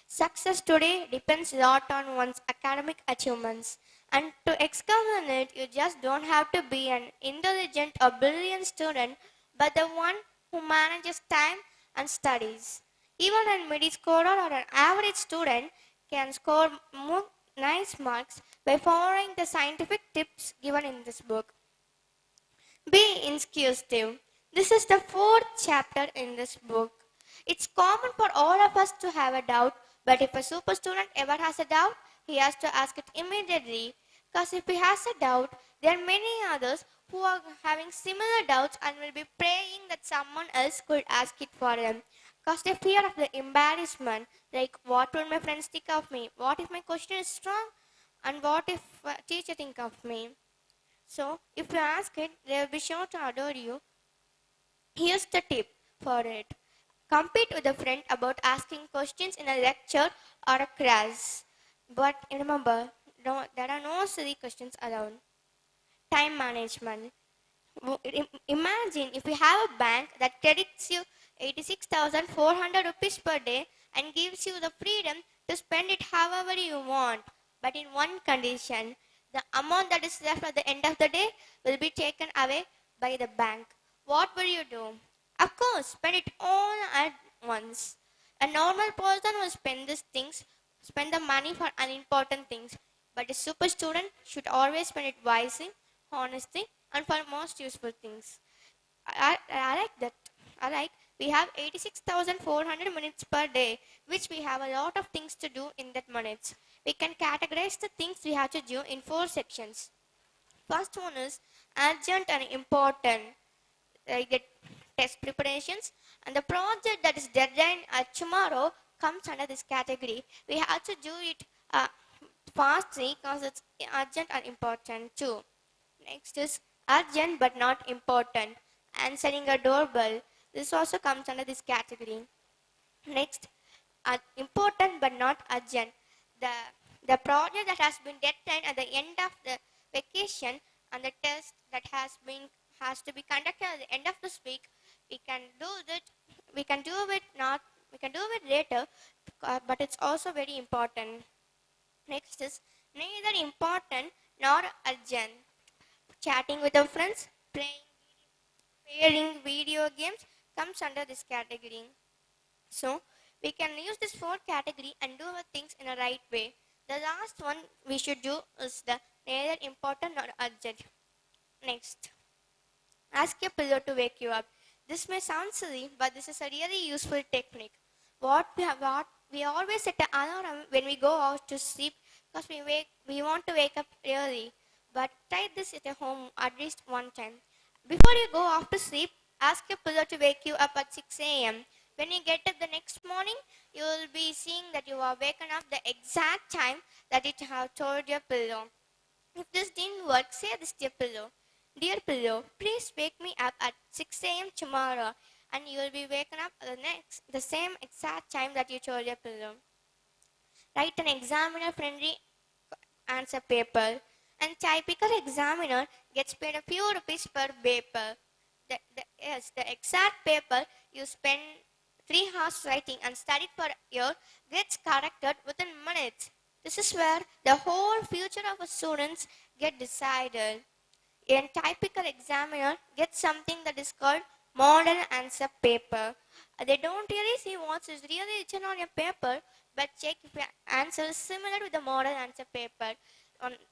Success today depends a lot on one's academic achievements. And to excel in it, you just don't have to be an intelligent or brilliant student, but the one who manages time and studies. Even a mediocre scorer or an average student can score more nice marks by following the scientific tips given in this book. Be inquisitive. This is the 4th chapter in this book. It's common for all of us to have a doubt, but if a super student ever has a doubt, he has to ask it immediately. Because if he has a doubt, there are many others who are having similar doubts and will be praying that someone else could ask it for them. Because they fear of the embarrassment, like what will my friends think of me? What if my question is wrong? And what if a teacher think of me? So, if you ask it, they will be sure to adore you. Here's the tip for it. Compete with a friend about asking questions in a lecture or a class. But remember, there are no silly questions around. Time management. Imagine if you have a bank that credits you 86,400 rupees per day and gives you the freedom to spend it however you want. But in one condition, the amount that is left at the end of the day will be taken away by the bank. What will you do? Of course, spend it all at once. A normal person will spend the money for unimportant things. But a super student should always spend it wisely, honestly, and for most useful things. I like that. I like we have 86,400 minutes per day, which we have a lot of things to do in that minutes. We can categorize the things we have to do in 4 sections. First one is urgent and important, like the test preparations, and the project that is deadline tomorrow comes under this category. We have to do it fastly because it's urgent and important too. Next is urgent but not important. Answering a doorbell. This also comes under this category. Next, important but not urgent. The project that has been deadline at the end of the vacation and the test that has to be conducted at the end of this week. We can do it. We can do it not. We can do it later, but it's also very important. Next is neither important nor urgent. Chatting with our friends, playing video games comes under this category. So we can use this 4 category and do our things in a right way. The last one we should do is the neither important nor urgent. Next, ask your pillow to wake you up. This may sound silly, but this is a really useful technique. What we always set an alarm when we go out to sleep because we want to wake up early. But try this at home at least one time. Before you go off to sleep, ask your pillow to wake you up at 6 a.m. When you get up the next morning, you will be seeing that you are waken up the exact time that you have told your pillow. If this didn't work, say this to your pillow. Dear pillow, please wake me up at 6 a.m. tomorrow, and you will be waken up the same exact time that you told your pillow. Write an examiner-friendly answer paper, and typical examiner gets paid a few rupees per paper. The exact paper you spend 3 hours writing and studied for a year gets corrected within minutes. This is where the whole future of a students get decided. A typical examiner gets something that is called model answer paper. They don't really see what is really written on your paper, but check if your answer is similar to the model answer paper.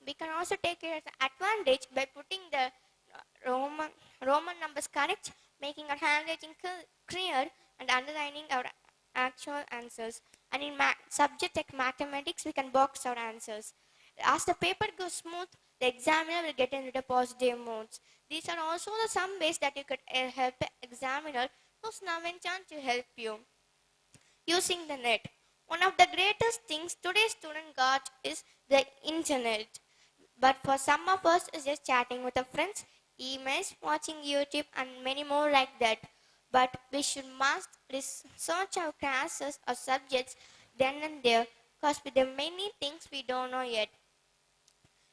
We can also take it as an advantage by putting the Roman numbers correct, making our handwriting clear, and underlining our actual answers. And in subject like mathematics, we can box our answers. As the paper goes smooth, the examiner will get into the positive modes. These are also some ways that you could help the examiner who's now in chance to help you. Using the net. One of the greatest things today's student got is the internet. But for some of us, it's just chatting with our friends, emails, watching YouTube, and many more like that. But we must research our classes or subjects then and there, because there are many things we don't know yet.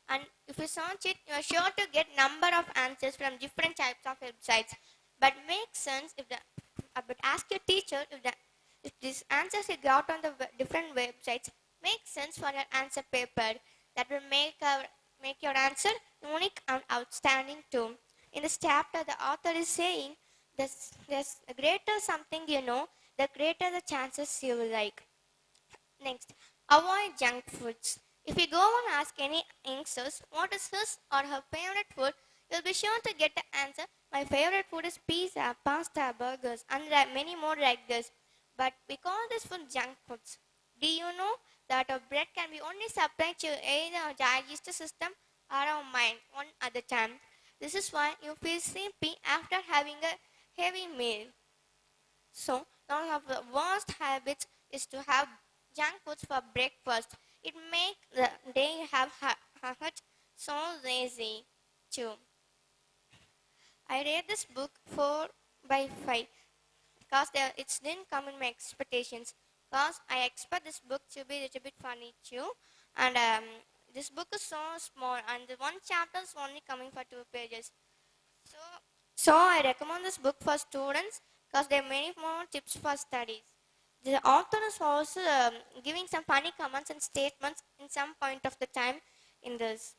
And if you search it, you are sure to get number of answers from different types of websites. But make sense but ask your teacher if these answers you got on the different websites make sense for your answer paper. That will make your answer unique and outstanding too. In this chapter, the author is saying the greater something you know, the greater the chances you will like. Next, avoid junk foods. If you go and ask any youngsters what is his or her favorite food, you'll be sure to get the answer, my favorite food is pizza, pasta, burgers, and there are many more like this. But we call this food junk foods. Do you know that our bread can be only supplied to either our digestive system or our mind one at a time? This is why you feel sleepy after having a heavy meal. So, one of the worst habits is to have junk foods for breakfast. It makes the day you have so lazy too. I read this book 4 by 5 because it didn't come in my expectations. Because I expect this book to be a little bit funny too, and this book is so small, and the one chapter is only coming for 2 pages. So, so I recommend this book for students because there are many more tips for studies. The author is also giving some funny comments and statements in some point of the time in this.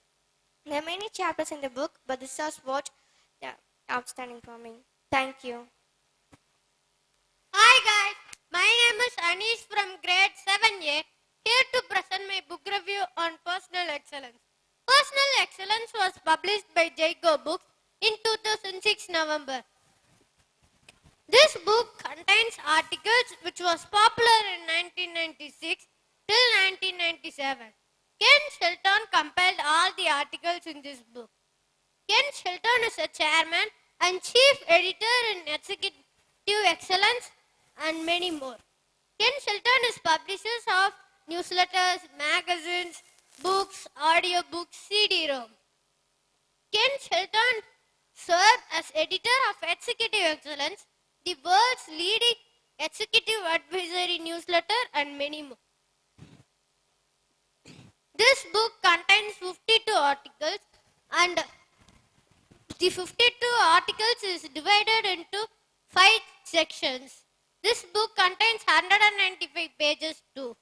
There are many chapters in the book, but this is what outstanding for me. Thank you. Hi guys, my name is Anish from grade 7A, here to present my book review on personal excellence. Personal Excellence was published by Jago Books in 2006 November. This book contains articles which was popular in 1996 till 1997. Ken Shelton compiled all the articles in this book. Ken Shelton is a chairman and chief editor in Executive Excellence and many more. Ken Shelton is publishers of newsletters, magazines, books, audiobooks, CD-ROM. Ken Shelton served as editor of Executive Excellence, the world's leading executive advisory newsletter, and many more. This book contains 52 articles, and the 52 articles is divided into 5 sections. This book contains 195 pages too.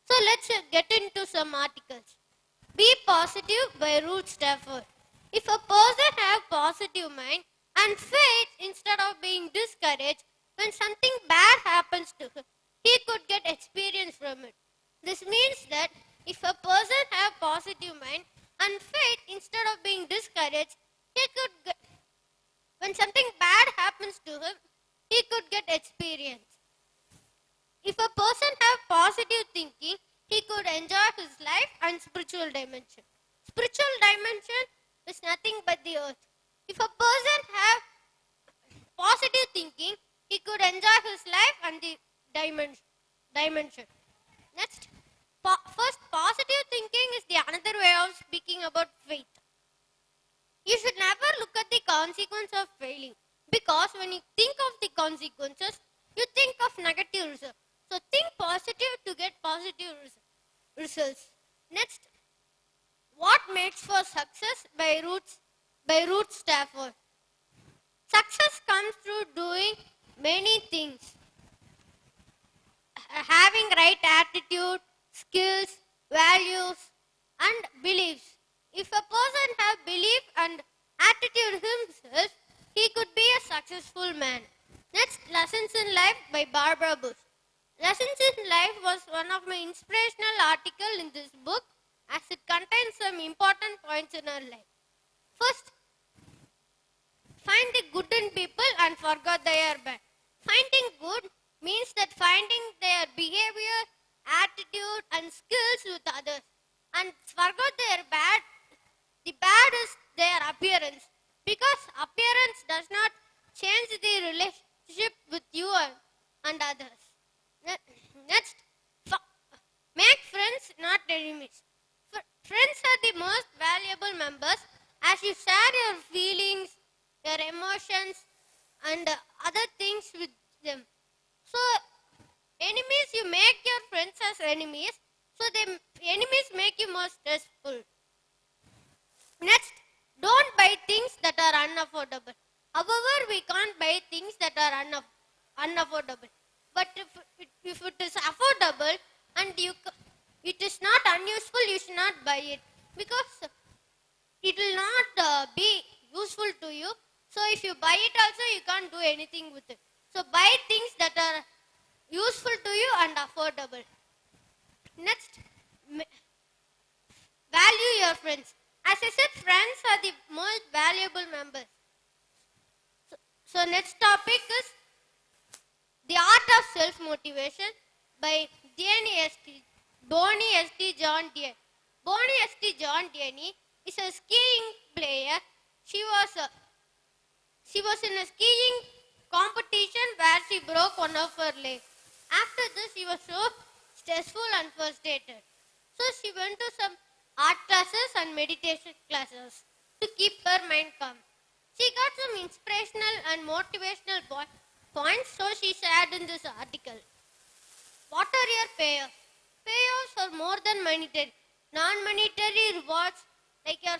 So let's get into some articles. Be Positive by Ruth Stafford. If a person have positive mind and faith instead of being discouraged, when something bad happens to him, he could get experience from it. This means that if a person have positive mind and faith instead of being discouraged, he could get, when something bad happens to him, he could get experience. If a person have positive thinking, he could enjoy his life and spiritual dimension. Spiritual dimension is nothing but the earth. If a person have positive thinking, he could enjoy his life and the dimension. Next, first, positive thinking is the another way of speaking about faith. You should never look at the consequence of failing, because when you think of the consequences, you think of negative results. So think positive to get positive results. Next, What Makes for Success by Ruth Stafford. Success comes through doing many things. Having right attitude, skills, values, and beliefs. If a person have belief and attitude himself, he could be a successful man. Next, Lessons in Life by Barbara Bush. Lessons in Life was one of my inspirational articles in this book, as it contains some important points in our life. First, find the good in people and forget their bad. Finding good means that finding their behavior, attitude, and skills with others, and forget their bad. The bad is their appearance, because appearance does not change the relationship with you and others. Next, make friends, not enemies. Friends are the most valuable members, as you share your feelings, your emotions, and other things with them. So, enemies, you make your friends as enemies, so enemies make you more stressful. Next, don't buy things that are unaffordable. However, we can't buy things that are unaffordable. But if it is affordable and it is not unuseful, you should not buy it, because it will not be useful to you. So if you buy it also, you can't do anything with it. So buy things that are useful to you and affordable. Next, value your friends. As I said, friends are the most valuable members. So next topic is The Art of Self-Motivation by Bonnie S.T. John Deere. Bonnie S.T. John Deere is a skiing player. She was in a skiing competition where she broke one of her legs. After this, she was so stressful and frustrated. So she went to some art classes and meditation classes to keep her mind calm. She got some inspirational and motivational points, so she shared in this article. What are your payoffs? Payoffs are more than monetary. Non-monetary rewards like your